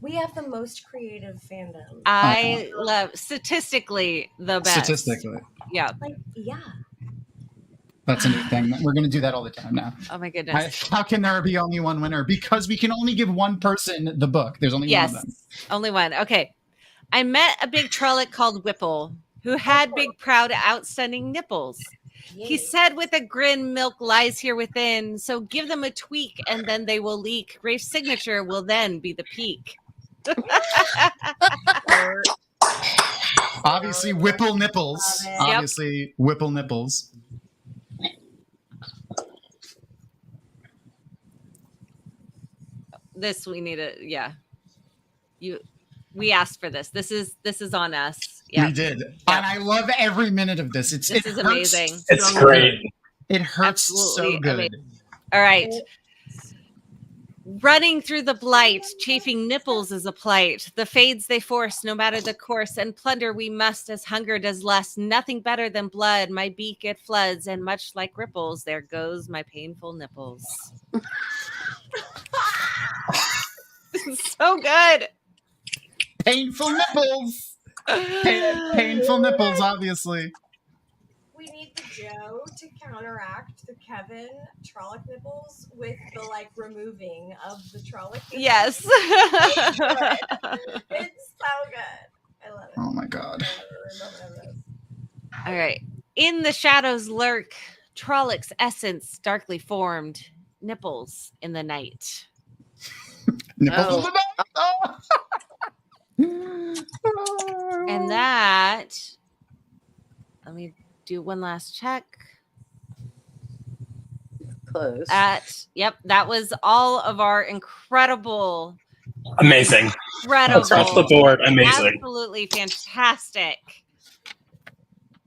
We have the most creative fandom. I love statistically the best. Statistically. Yeah. Yeah. That's a new thing. We're going to do that all the time now. Oh my goodness. How can there be only one winner? Because we can only give one person the book. There's only one of them. Only one. Okay. I met a big Trollic called Whipple, who had big, proud, outstanding nipples. He said with a grin, milk lies here within, so give them a tweak and then they will leak. Rafe's signature will then be the peak. Obviously, Whipple nipples. Obviously, Whipple nipples. This we need we asked for this. This is on us. We did. And I love every minute of this. This is amazing. It's great. It hurts so good. Amazing. All right. Running through the blight, chafing nipples is a plight. The fades they force, no matter the course, and plunder we must as hunger does lust. Nothing better than blood. My beak it floods, and much like ripples, there goes my painful nipples. So good. Painful nipples. Painful nipples, obviously. We need the Joe to counteract the Kevin Trollic nipples with the removing of the Trollic nipples. Yes. It's so good. I love it. Oh my god. All right. In the shadows lurk Trollic's essence darkly formed. Nipples in the night. Nipples in the night. And that, let me do one last check. Close. That was all of our incredible. Amazing. Incredible. Across the board, amazing. Absolutely fantastic.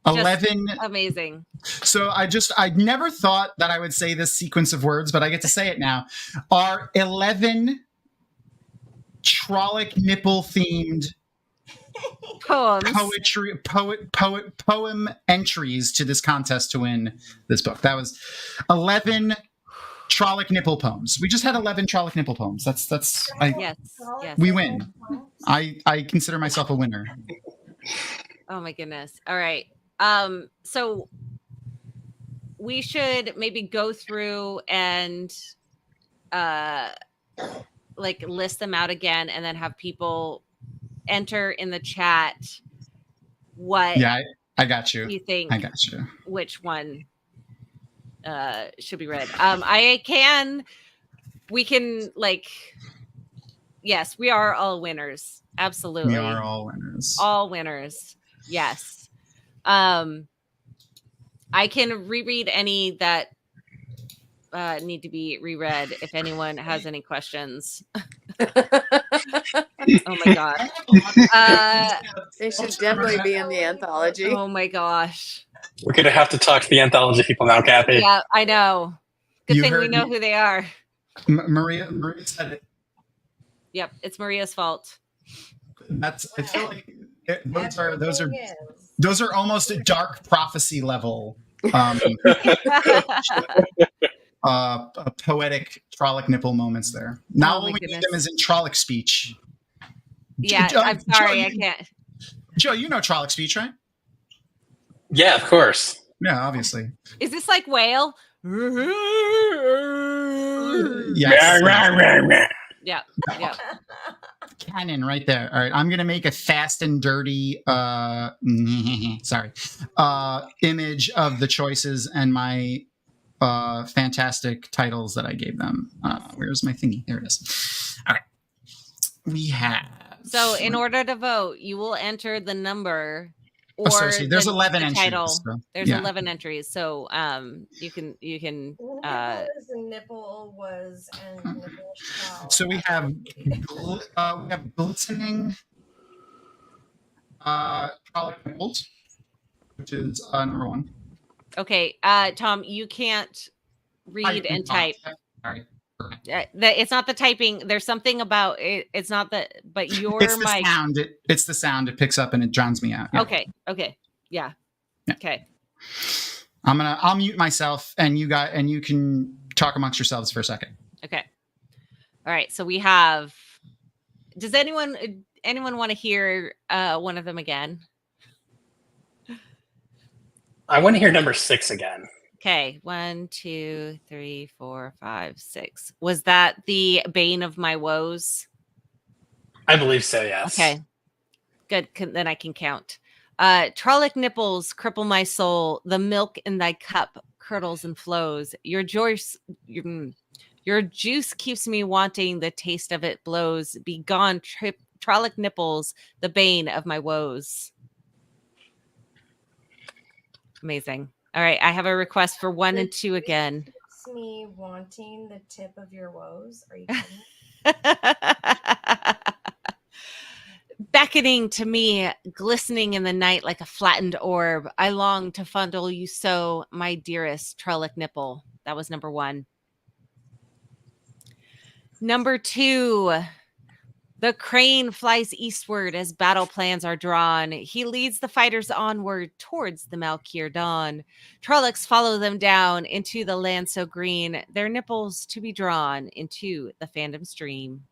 11. Amazing. So I never thought that I would say this sequence of words, but I get to say it now. Are 11 Trolloc nipple themed poem entries to this contest to win this book. That was 11 Trolloc nipple poems. We just had 11 Trolloc nipple poems. Yes. We win. I consider myself a winner. Oh my goodness. All right. So we should maybe go through and like list them out again, and then have people enter in the chat what I got you. You think I got you. which one should be read. We can yes, we are all winners. Absolutely. We are all winners. All winners. Yes. I can reread any that need to be reread if anyone has any questions. Oh my god. They should definitely be in the anthology. Oh my gosh. We're going to have to talk to the anthology people now, Kathy. Yeah, I know. Good You thing we heard know me. who they are. Maria said it. Yep, it's Maria's fault. I feel like those are almost a dark prophecy level. Poetic Trolloc nipple moments there. Now Oh my all we goodness. need them is in Trolloc speech. Yeah, I'm sorry, I can't. Joe, you know Trolloc speech, right? Yeah, of course. Yeah, obviously. Is this like whale? Yes. Yeah. Yeah. Cannon right there. All right, I'm gonna make a fast and dirty image of the choices and my fantastic titles that I gave them. Where's my thingy? There it is. All right. We have So in order to vote, you will enter the number or associate. There's 11 the entries. title. So, There's yeah. 11 entries. So you can Nipple is a nipple was and nipple shall. So we have glistening Trolloc nipples, which is number one. Okay, Tom, you can't read and type. Sorry. It's not the typing. There's something about it. It's not the, but your It's the mic. sound. It's the sound it picks up and it drowns me out. Yeah. Okay. Yeah. Okay. I'll mute myself and you can talk amongst yourselves for a second. Okay. All right. So we have. Does anyone want to hear one of them again? I want to hear number 6 again. Okay. 1, 2, 3, 4, 5, 6. Was that the bane of my woes? I believe so, yes. Okay. Good. Then I can count. Trolloc nipples cripple my soul. The milk in thy cup curdles and flows. Your juice keeps me wanting. The taste of it blows. Be gone, Trolloc nipples, the bane of my woes. Amazing. All right, I have a request for 1 and 2 again. It's me wanting the tip of your woes. Are you kidding? Beckoning to me, glistening in the night like a flattened orb. I long to fondle you so, my dearest Trolloc nipple. That was number 1. Number 2. The crane flies eastward as battle plans are drawn. He leads the fighters onward towards the Malkier dawn. Trollocs follow them down into the land so green, their nipples to be drawn into the fandom stream.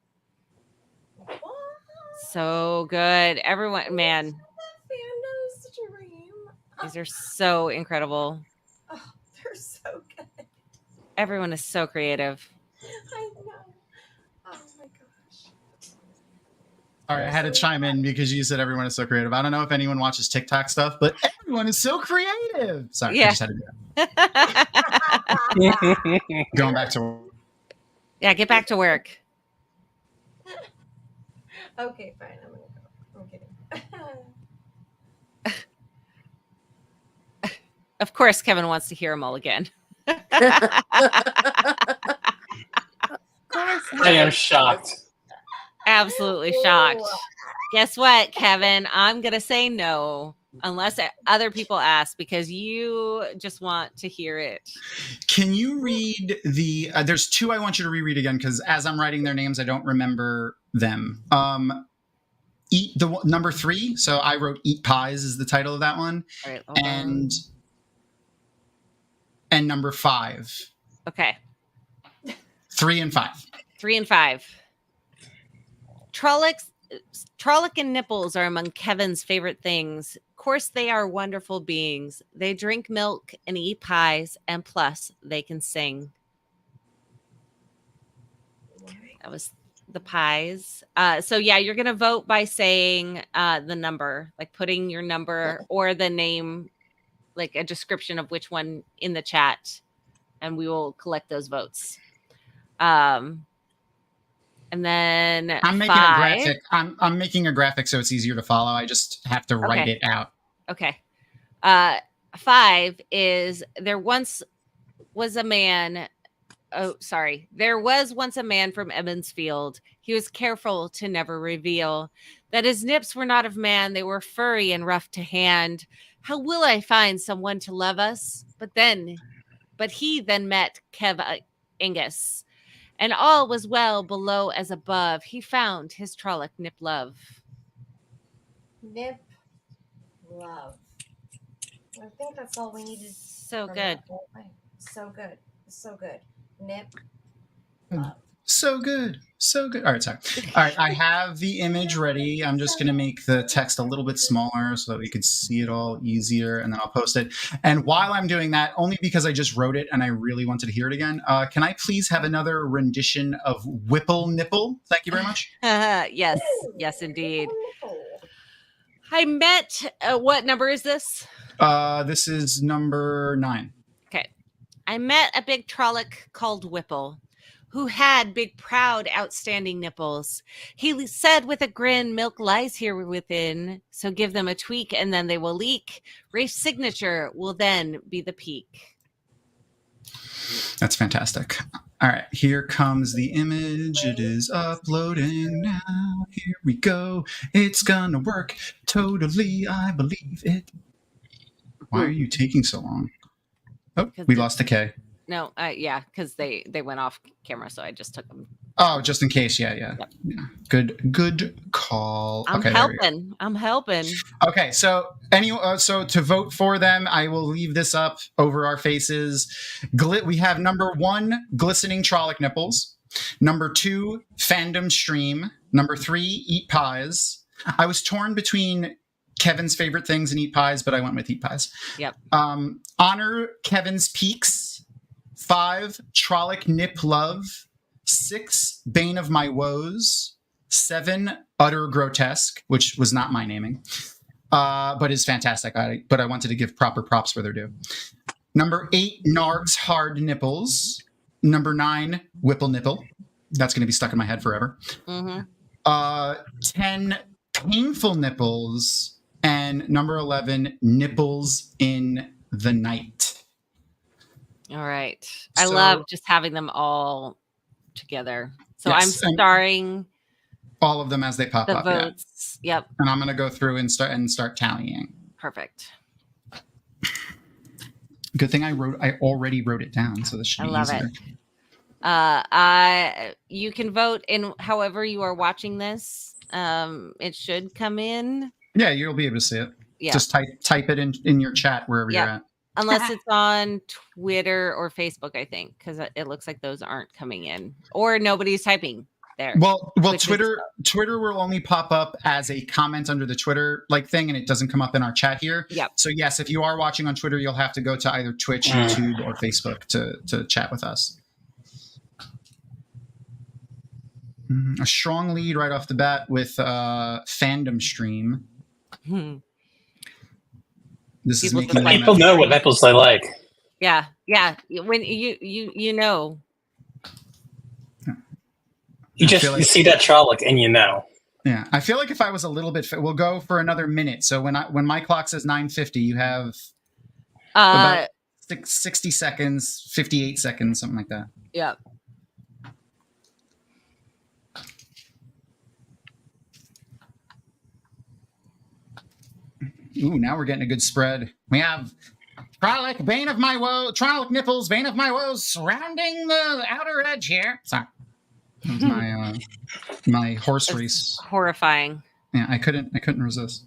So good. Everyone, man. Fandom stream. These are so incredible. Oh, they're so good. Everyone is so creative. I know. Oh my gosh. All right, I had to chime in because you said everyone is so creative. I don't know if anyone watches TikTok stuff, but everyone is so creative. Sorry, Yeah. I just had to do that. Going back to work. Yeah, get back to work. Okay, fine. I'm gonna go. I'm kidding. Of course, Kevin wants to hear them all again. I am shocked. Absolutely shocked. Guess what, Kevin? I'm going to say no. unless other people ask, because you just want to hear it. Can you read the? There's two I want you to reread again because as I'm writing their names, I don't remember them. Eat the number 3. So I wrote "Eat Pies" is the title of that one, All right, hold on. and number 5. Okay. 3 and 5. 3 and 5. Trolloc and nipples are among Kevin's favorite things. Of course, they are wonderful beings. They drink milk and eat pies, and plus, they can sing. That was the pies. So yeah, you're gonna vote by saying the number, like putting your number or the name, like a description of which one in the chat, and we will collect those votes. And then I'm making 5. a graphic. I'm making a graphic so it's easier to follow. I just have to write it out. Okay. 5 is there once was a man. Oh, sorry. There was once a man from Emmonsfield. He was careful to never reveal that his nips were not of man. They were furry and rough to hand. How will I find someone to love us? But he then met Kev Angus, and all was well below as above. He found his Trolloc nip love. Nip love. I think that's all we needed. So from good. that whole thing. So good. So good. Nip love. So good. So good. All right, sorry. All right, I have the image ready. I'm just going to make the text a little bit smaller so that we could see it all easier, and then I'll post it. And while I'm doing that, only because I just wrote it and I really wanted to hear it again, can I please have another rendition of Whipple Nipple? Thank you very much. Yes. Yes, indeed. I met, what number is this? This is number 9. Okay. I met a big Trolloc called Whipple, who had big, proud, outstanding nipples. He said with a grin, milk lies here within, so give them a tweak and then they will leak. Rafe's signature will then be the peak. That's fantastic. All right, here comes the image. It is uploading now. Here we go. It's gonna work totally. I believe it. Why are you taking so long? Oh, we lost the K. No, yeah, because they went off camera, so I just took them. Oh, just in case. Yeah. Good call. I'm Okay, helping. I'm helping. Okay, so so to vote for them, I will leave this up over our faces. We have number 1, glistening Trolloc nipples. Number 2, fandom stream. Number 3, eat pies. I was torn between Kevin's favorite things and eat pies, but I went with eat pies. Yep. Honor Kevin's peaks. 5, Trolloc nip love. 6, bane of my woes. 7, utter grotesque, which was not my naming, but is fantastic. But I wanted to give proper props where they're due. Number 8, Narg's hard nipples. Number 9, Whipple nipple. That's going to be stuck in my head forever. 10, painful nipples. And number 11, nipples in the night. All right. I love just having them all together. So yes, I'm starring all of them as they pop the up. Votes. Yeah. Yep. And I'm going to go through and start tallying. Perfect. Good thing I already wrote it down, so this should be easier. You can vote in however you are watching this. It should come in. Yeah, you'll be able to see it. Yeah. Just type it in your chat wherever you're at. Unless it's on Twitter or Facebook, I think, because it looks like those aren't coming in, or nobody's typing there. Well, Twitter will only pop up as a comment under the Twitter thing, and it doesn't come up in our chat here. Yep. So yes, if you are watching on Twitter, you'll have to go to either Twitch, YouTube, or Facebook to chat with us. A strong lead right off the bat with fandom stream. This is making people know what nipples they like. Yeah. When you know, you see that Trolloc and you know. Yeah, I feel like if I was a little bit, we'll go for another minute. So when my clock says 9:50, you have about 60 seconds, 58 seconds, something like that. Yeah. Ooh, now we're getting a good spread. We have Trolloc, Bane of my woes, Trolloc Nipples, Bane of my woes, surrounding the outer edge here. Sorry. That was my my horse race. Horrifying. Yeah, I couldn't resist.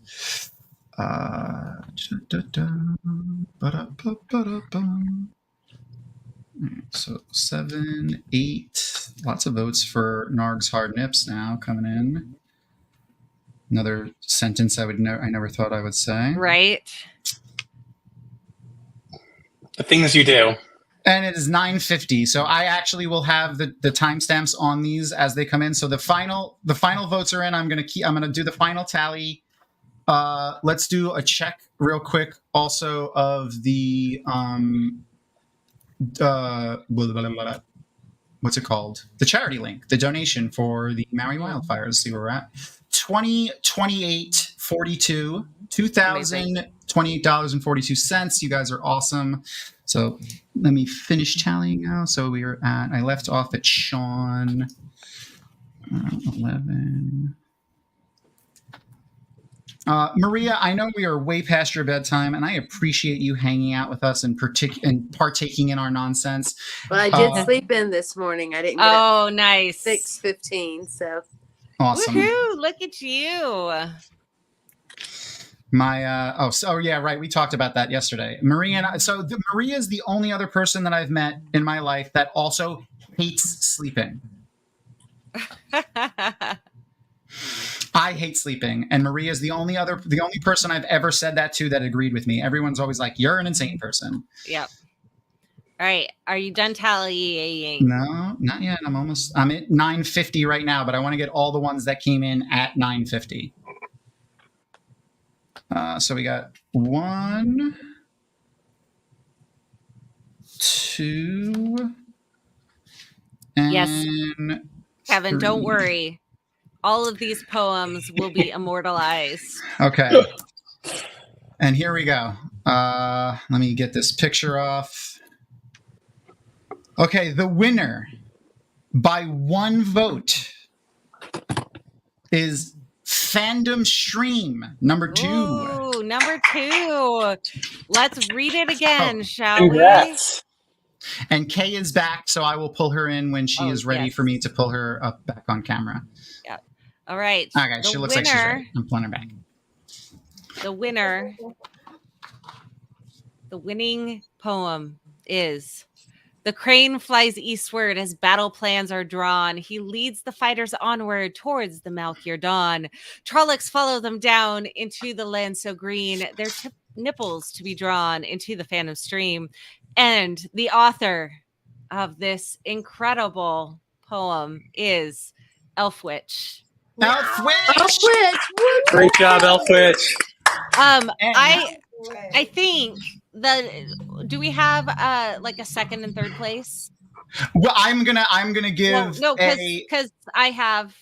So 7, 8. Lots of votes for Narg's Hard Nips now coming in. Another sentence I never thought I would say. Right. The things you do. And it is 9:50. So I actually will have the timestamps on these as they come in. So the final votes are in. I'm gonna do the final tally. Let's do a check real quick also of the what's it called? The charity link, the donation for the Maui wildfires. See where we're at. $28.42, $2,028.42. You guys are awesome. So let me finish tallying now. So we are at, I left off at Sean 11. Maria, I know we are way past your bedtime, and I appreciate you hanging out with us and partaking in our nonsense. Well, I did sleep in this morning. I didn't get up nice. 6:15, so. Awesome. Woohoo, look at you. My yeah, right. We talked about that yesterday. Maria and I, Maria is the only other person that I've met in my life that also hates sleeping. I hate sleeping, and Maria is the only person I've ever said that to that agreed with me. Everyone's always like, "You're an insane person." Yep. All right. Are you done tallying? No, not yet. I'm at 9:50 right now, but I want to get all the ones that came in at 9:50. So we got 1, 2, and yes. Kevin, 3. Don't worry. All of these poems will be immortalized. Okay. And here we go. Let me get this picture off. Okay, the winner by 1 vote is Fandom Stream, number 2. Ooh, number 2. Let's read it again, shall congrats. we? And Kay is back, so I will pull her in when she is ready for me to pull her up back on camera. Yeah. All right. Okay, she looks like she's ready. I'm pulling her back. The winning poem is: the crane flies eastward as battle plans are drawn. He leads the fighters onward towards the Malkier dawn. Trollocs follow them down into the land so green. Their nipples to be drawn into the Phantom stream. And the author of this incredible poem is Elfwitch. Elfwitch! Great job, Elfwitch. I think do we have like a second and third place? Well, I'm gonna give because I have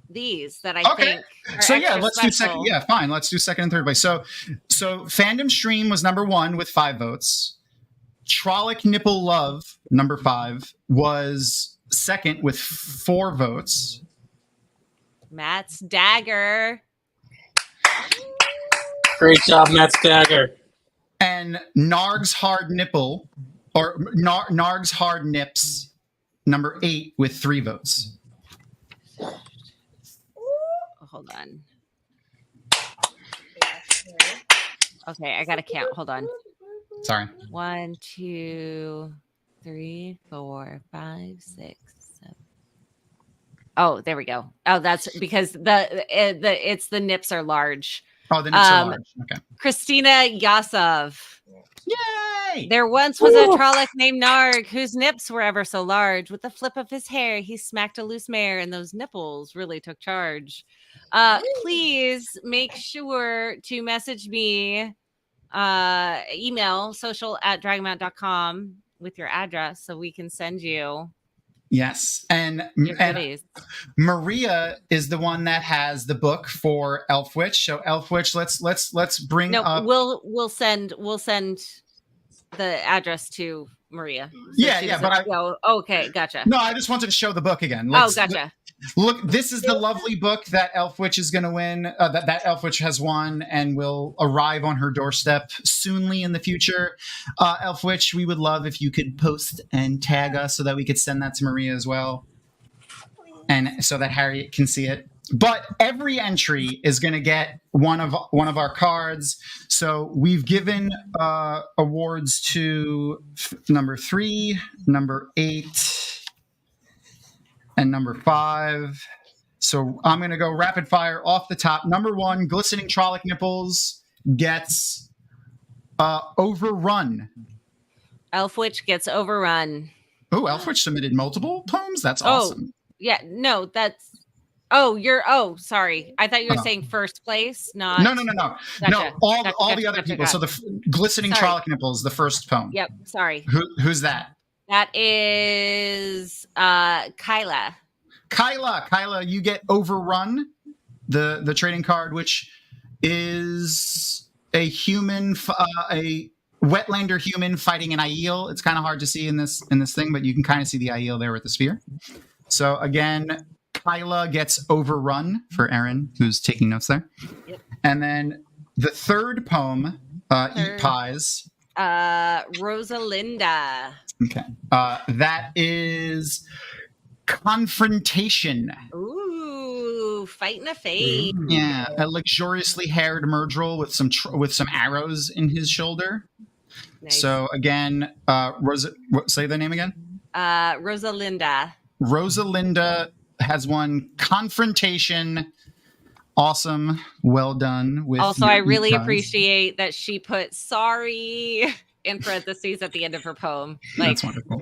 these that I think are so yeah, let's special. do second. Yeah, fine. Let's do second and third place. So Fandom Stream was number 1 with 5 votes. Trolloc Nipple Love, number 5, was second with 4 votes. Matt's Dagger. Great job, Matt's Dagger. And Narg's Hard Nipple, or Narg's Hard Nips, number 8 with 3 votes. Hold on. Okay, I gotta count. Hold on. Sorry. 1, 2, 3, 4, 5, 6, 7. Oh, there we go. Oh, that's because the nips are large. Oh, the nips are large. Okay. Christina Yasov. Yay! There once was a Trolloc named Narg whose nips were ever so large. With the flip of his hair, he smacked a loose mare, and those nipples really took charge. Please make sure to message me, email social@dragonmount.com with your address so we can send you. Yes, and Maria is the one that has the book for Elfwitch. So Elfwitch, let's bring up. We'll send the address to Maria. So yeah, but okay, gotcha. No, I just wanted to show the book again. Gotcha. Look, this is the lovely book that Elf Witch is going to win, that Elf Witch has won and will arrive on her doorstep soonly in the future. Elf Witch, we would love if you could post and tag us so that we could send that to Maria as well. And so that Harriet can see it. But every entry is going to get one of our cards. So we've given awards to number 3, number 8, and number 5. So I'm going to go rapid fire off the top. Number 1, Glistening Trollic Nipples gets Overrun. Elf Witch gets Overrun. Oh, Elf Witch submitted multiple poems? That's awesome. Yeah, no, that's... sorry. I thought you were saying first place, not... No. Gotcha. No, all the other people. So the Glistening Trollic Nipples, the first poem. Yep, sorry. Who's that? That is Kyla. Kyla, you get Overrun, the trading card, which is a human, a wetlander human fighting an Aiel. It's kind of hard to see in this thing, but you can kind of see the Aiel there with the spear. So again, Kyla gets Overrun for Aaron, who's taking notes there. Yep. And then the third poem, Eat Pies. Rosalinda. Okay. That is Confrontation. Ooh, fighting a fate. Yeah, a luxuriously haired Murdril with some arrows in his shoulder. Nice. So again, say the name again. Rosalinda. Rosalinda has won Confrontation. Awesome. Well done. Also, I really appreciate that she put sorry in parentheses at the end of her poem. That's wonderful.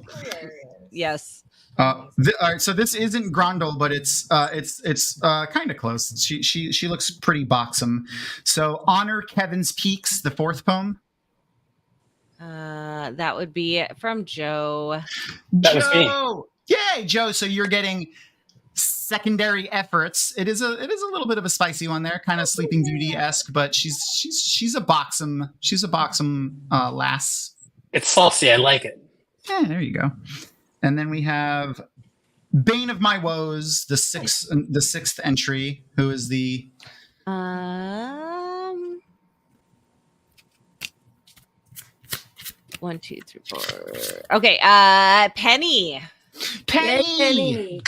Yes. All right, so this isn't Grondel, but it's kind of close. She looks pretty boxum. So Honor Kevin's Peaks, the fourth poem. That would be from Joe. That was me. Yay, Joe! So you're getting secondary efforts. It is a little bit of a spicy one there, kind of Sleeping Beauty-esque, but she's a boxum. She's a boxum lass. It's saucy. I like it. Yeah, there you go. And then we have Bane of My Woes, the sixth entry, who is the 1, 2, 3, 4. Okay, Penny. Penny's cleaning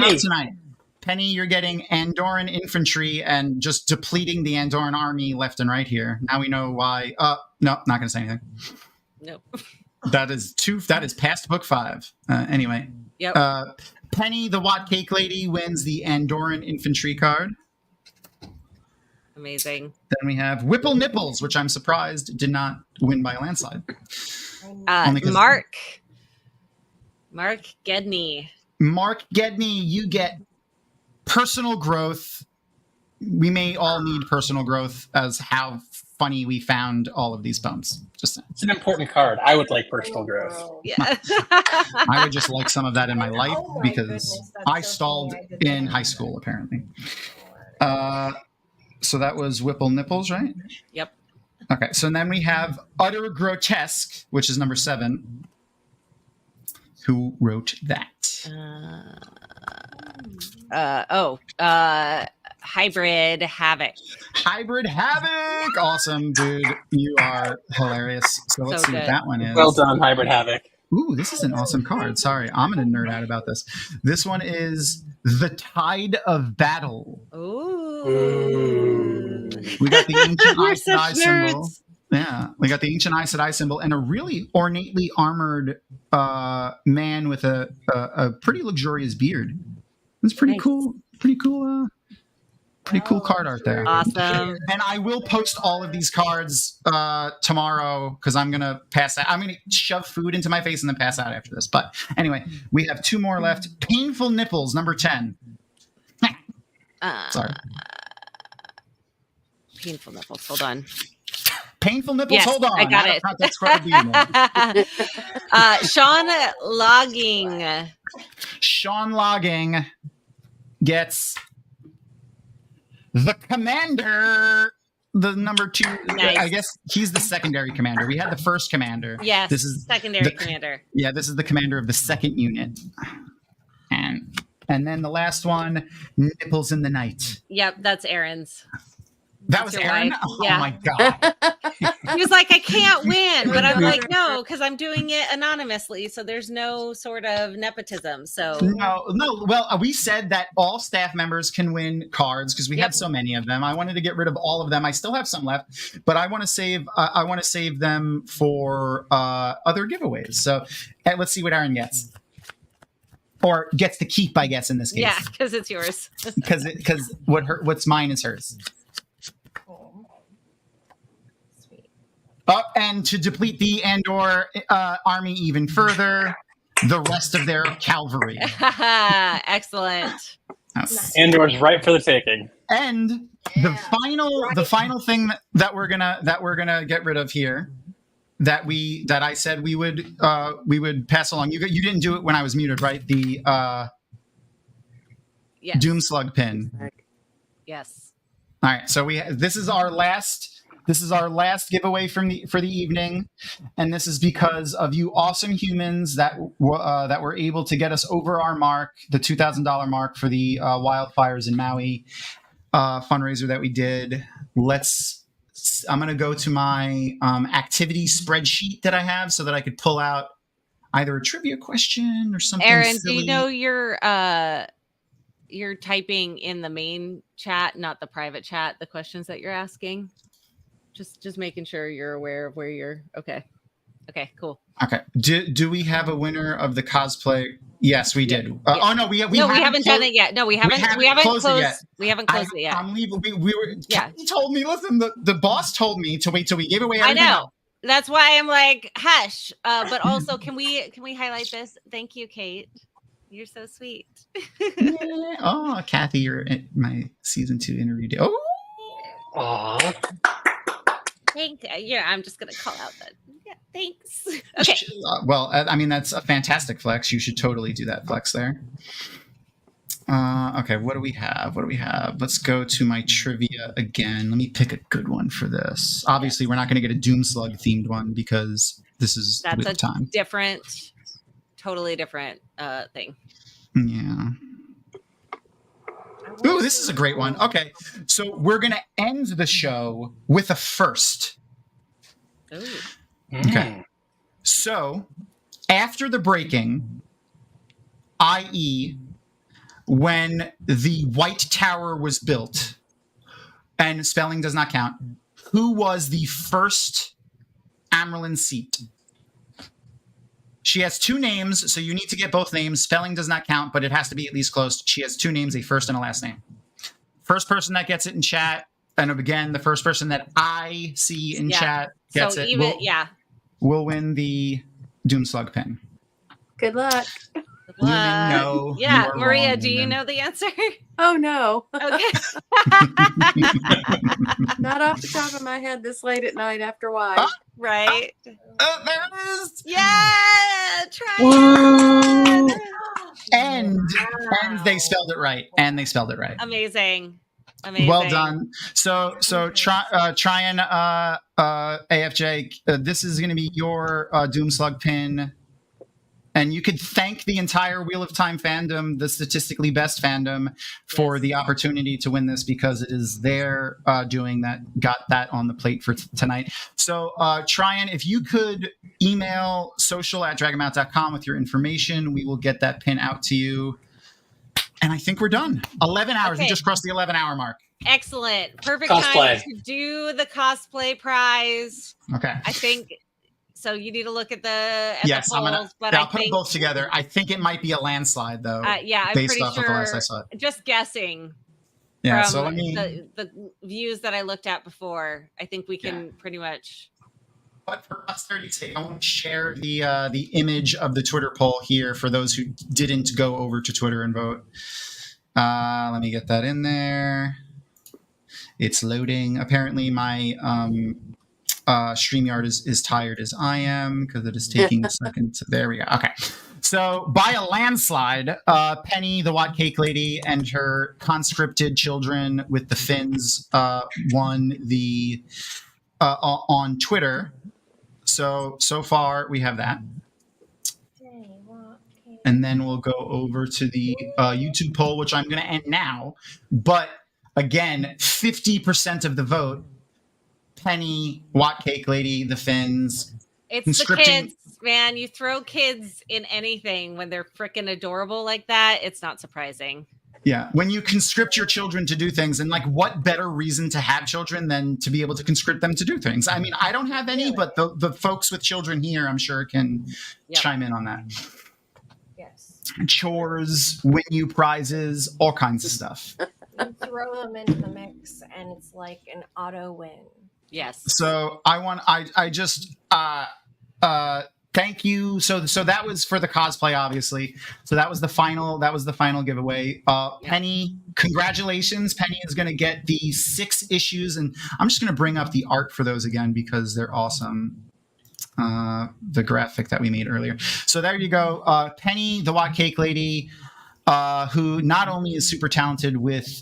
up tonight. Penny, you're getting Andorran infantry and just depleting the Andorran army left and right here. Now we know why. No, not going to say anything. Nope. That is past book 5. Anyway. Yep. Penny, the Watt Cake Lady, wins the Andorran infantry card. Amazing. Then we have Whipple Nipples, which I'm surprised did not win by a landslide. Mark Gedney. Mark Gedney, you get personal growth. We may all need personal growth as how funny we found all of these poems. It's an important card. I would like personal growth. Yeah. I would just like some of that in my life because I stalled in high school, apparently. So that was Whipple Nipples, right? Yep. Okay, so then we have Utter Grotesque, which is number 7. Who wrote that? Hybrid Havoc. Hybrid Havoc! Awesome, dude. You are hilarious. So let's see what that one is. Well done, Hybrid Havoc. Ooh, this is an awesome card. Sorry, I'm going to nerd out about this. This one is The Tide of Battle. Ooh. We got the ancient Aes Sedai symbol. Yeah, we got the ancient Aes Sedai symbol and a really ornately armored man with a pretty luxurious beard. It's pretty cool. Pretty cool card art there. Awesome. And I will post all of these cards tomorrow because I'm gonna pass out. I'm gonna shove food into my face and then pass out after this. But anyway, we have 2 more left. Painful Nipples, number 10. Sorry. Painful Nipples. Hold on. Painful Nipples, yes, hold on. I got it. Sean Logging. Sean Logging gets the Commander, the number 2. Nice. I guess he's the secondary commander. We had the first commander. Yes, this is secondary commander. Yeah, this is the commander of the second unit. And And then the last one, Nipples in the Night. Yep, that's Aaron's. That was your Aaron? wife. Oh Yeah. my God. He was like, I can't win. But I'm like, no, because I'm doing it anonymously. So there's no sort of nepotism. So No. Well, we said that all staff members can win cards because we had so many of them. I wanted to get rid of all of them. I still have some left, but I want to save. I want to save them for other giveaways. So let's see what Aaron gets, or gets to keep. I guess in this case. yeah, because it's yours. Because what's mine is hers. And to deplete the Andor army even further, the rest of their cavalry. Excellent. Andor's right for the taking. And the final thing that we're gonna get rid of here, that I said we would pass along. You didn't do it when I was muted, right? The Doom Slug pin. Yes. All right. So this is our last giveaway for the evening, and this is because of you awesome humans that were able to get us over our mark, the $2,000 mark for the wildfires in Maui fundraiser that we did. I'm going to go to my activity spreadsheet that I have so that I could pull out either a trivia question or something. Aaron, silly. do you know you're typing in the main chat, not the private chat, the questions that you're asking? Just making sure you're aware of where you're. Okay, cool. Okay. Do we have a winner of the cosplay? Yes, we did. Oh no, we haven't done it yet. No, we haven't closed it yet. We haven't closed it yet. I'm leaving. We were. Yeah. He told me. Listen, the boss told me to wait till we gave away I everything. know. That's why I'm like, hush. But also, can we highlight this? Thank you, Kate. You're so sweet. Oh, Kathy, you're at my season 2 interview day. Oh. Aww. Yeah, I'm just gonna call out that. Yeah, thanks. Okay. Well, I mean that's a fantastic flex. You should totally do that flex there. Okay, what do we have? Let's go to my trivia again. Let me pick a good one for this. Obviously, we're not going to get a Doom Slug themed one because this is the Wheel of Time. Totally different thing. Yeah. Ooh, this is a great one. Okay, so we're going to end the show with a first. Ooh. Okay. So, after the breaking, i.e., when the White Tower was built, and spelling does not count, who was the first Amyrlin seat? She has 2 names, so you need to get both names. Spelling does not count, but it has to be at least close. She has 2 names, a first and a last name. First person that gets it in chat, and again, the first person that I see in chat gets so it. Even, will win the Doom Slug pin. Good luck. No, yeah, Maria, do you know the answer? Oh no. Okay. Not off the top of my head this late at night after why. Right. There it is. Yeah. Try it. And they spelled it right. Amazing. Well done. So try and AFJ. This is going to be your Doom Slug pin. And you could thank the entire Wheel of Time fandom, the statistically best fandom, for the opportunity to win this because it is their doing that got that on the plate for tonight. So, Tryon, if you could email social@dragonmount.com with your information, we will get that pin out to you. And I think we're done. 11 hours. We just crossed the 11-hour mark. Excellent. Perfect Cosplay. time to do the cosplay prize. Okay. I think... So you need to look at the yes, polls, I'll put them both together. I think it might be a landslide, though. Yeah, I'm based pretty off sure. Of the last I saw it. Just guessing. Yeah, from so let me. The views that I looked at before, I think we can pretty much. But for posterity's sake, I want to share the image of the Twitter poll here for those who didn't go over to Twitter and vote. Let me get that in there. It's loading. Apparently, my StreamYard is tired as I am because it is taking a second. There we go. Okay. So by a landslide, Penny, the Watt Cake Lady, and her conscripted children with the fins won the on Twitter. So far we have that. and then we'll go over to the YouTube poll, which I'm going to end now. But again, 50% of the vote. Penny, Watt Cake Lady, the Finns. It's the kids, man. You throw kids in anything when they're freaking adorable like that, it's not surprising. Yeah, when you conscript your children to do things, and like, what better reason to have children than to be able to conscript them to do things? I mean, I don't have any, but the folks with children here, I'm sure, can chime in on that. Yes. Chores, win you prizes, all kinds of stuff. You throw them into the mix, and it's like an auto win. Yes. So I just thank you. So that was for the cosplay, obviously. So that was the final giveaway. Penny, congratulations. Penny is going to get the 6 issues, and I'm just going to bring up the art for those again because they're awesome. The graphic that we made earlier. So there you go. Penny, the Watt Cake Lady, who not only is super talented with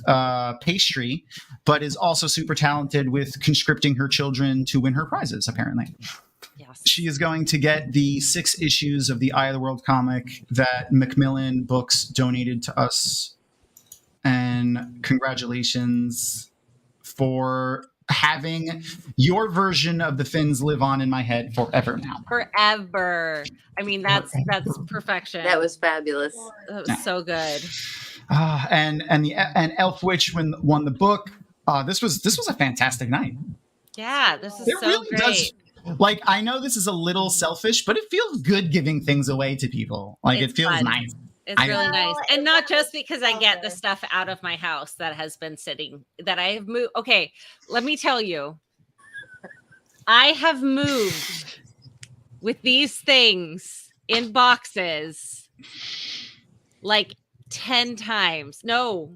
pastry, but is also super talented with conscripting her children to win her prizes, apparently. Yes. She is going to get the 6 issues of the Eye of the World comic that Macmillan Books donated to us. And congratulations for having your version of the Finns live on in my head forever now. Forever. I mean, that's perfection. That was fabulous. That was so good. And Elfwitch won the book. This was a fantastic night. Yeah, this is It so really great. does. Like, I know this is a little selfish, but it feels good giving things away to people. Like, It's it feels fun. nice. It's really nice. And not just because I get the stuff out of my house that has been sitting, that I have moved. Okay, let me tell you. I have moved with these things in boxes like 10 times. No,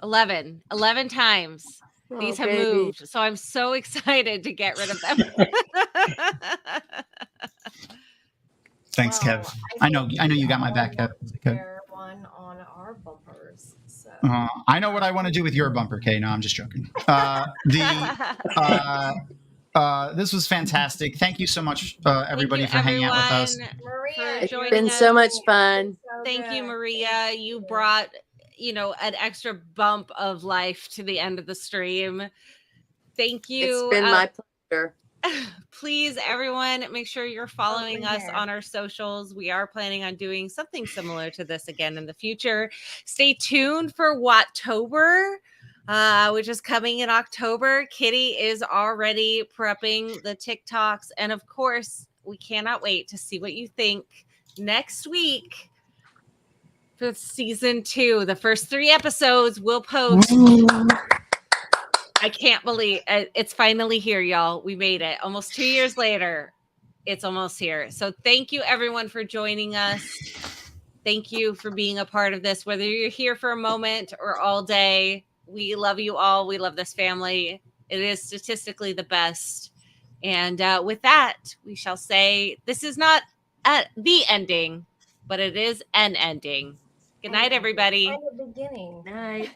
11 times. Oh, These have baby. moved. So I'm so excited to get rid of them. Thanks, Kev. I know you got my back, Kev. One on our bumpers. So. I know what I want to do with your bumper, Kay. No, I'm just joking. This was fantastic. Thank you so much, everybody, for hanging out with us. Maria, It's been so much fun. Thank you, Maria. You brought, an extra bump of life to the end of the stream. Thank you. It's been my pleasure. Please, everyone, make sure you're following us on our socials. We are planning on doing something similar to this again in the future. Stay tuned for Wattober, which is coming in October. Kitty is already prepping the TikToks. And of course, we cannot wait to see what you think next week for season 2. The first 3 episodes will post. I can't believe it's finally here, y'all. We made it almost 2 years later. It's almost here. So thank you, everyone, for joining us. Thank you for being a part of this, whether you're here for a moment or all day. We love you all. We love this family. It is statistically the best. And with that, we shall say this is not the ending, but it is an ending. Good night, everybody. And the beginning. Night.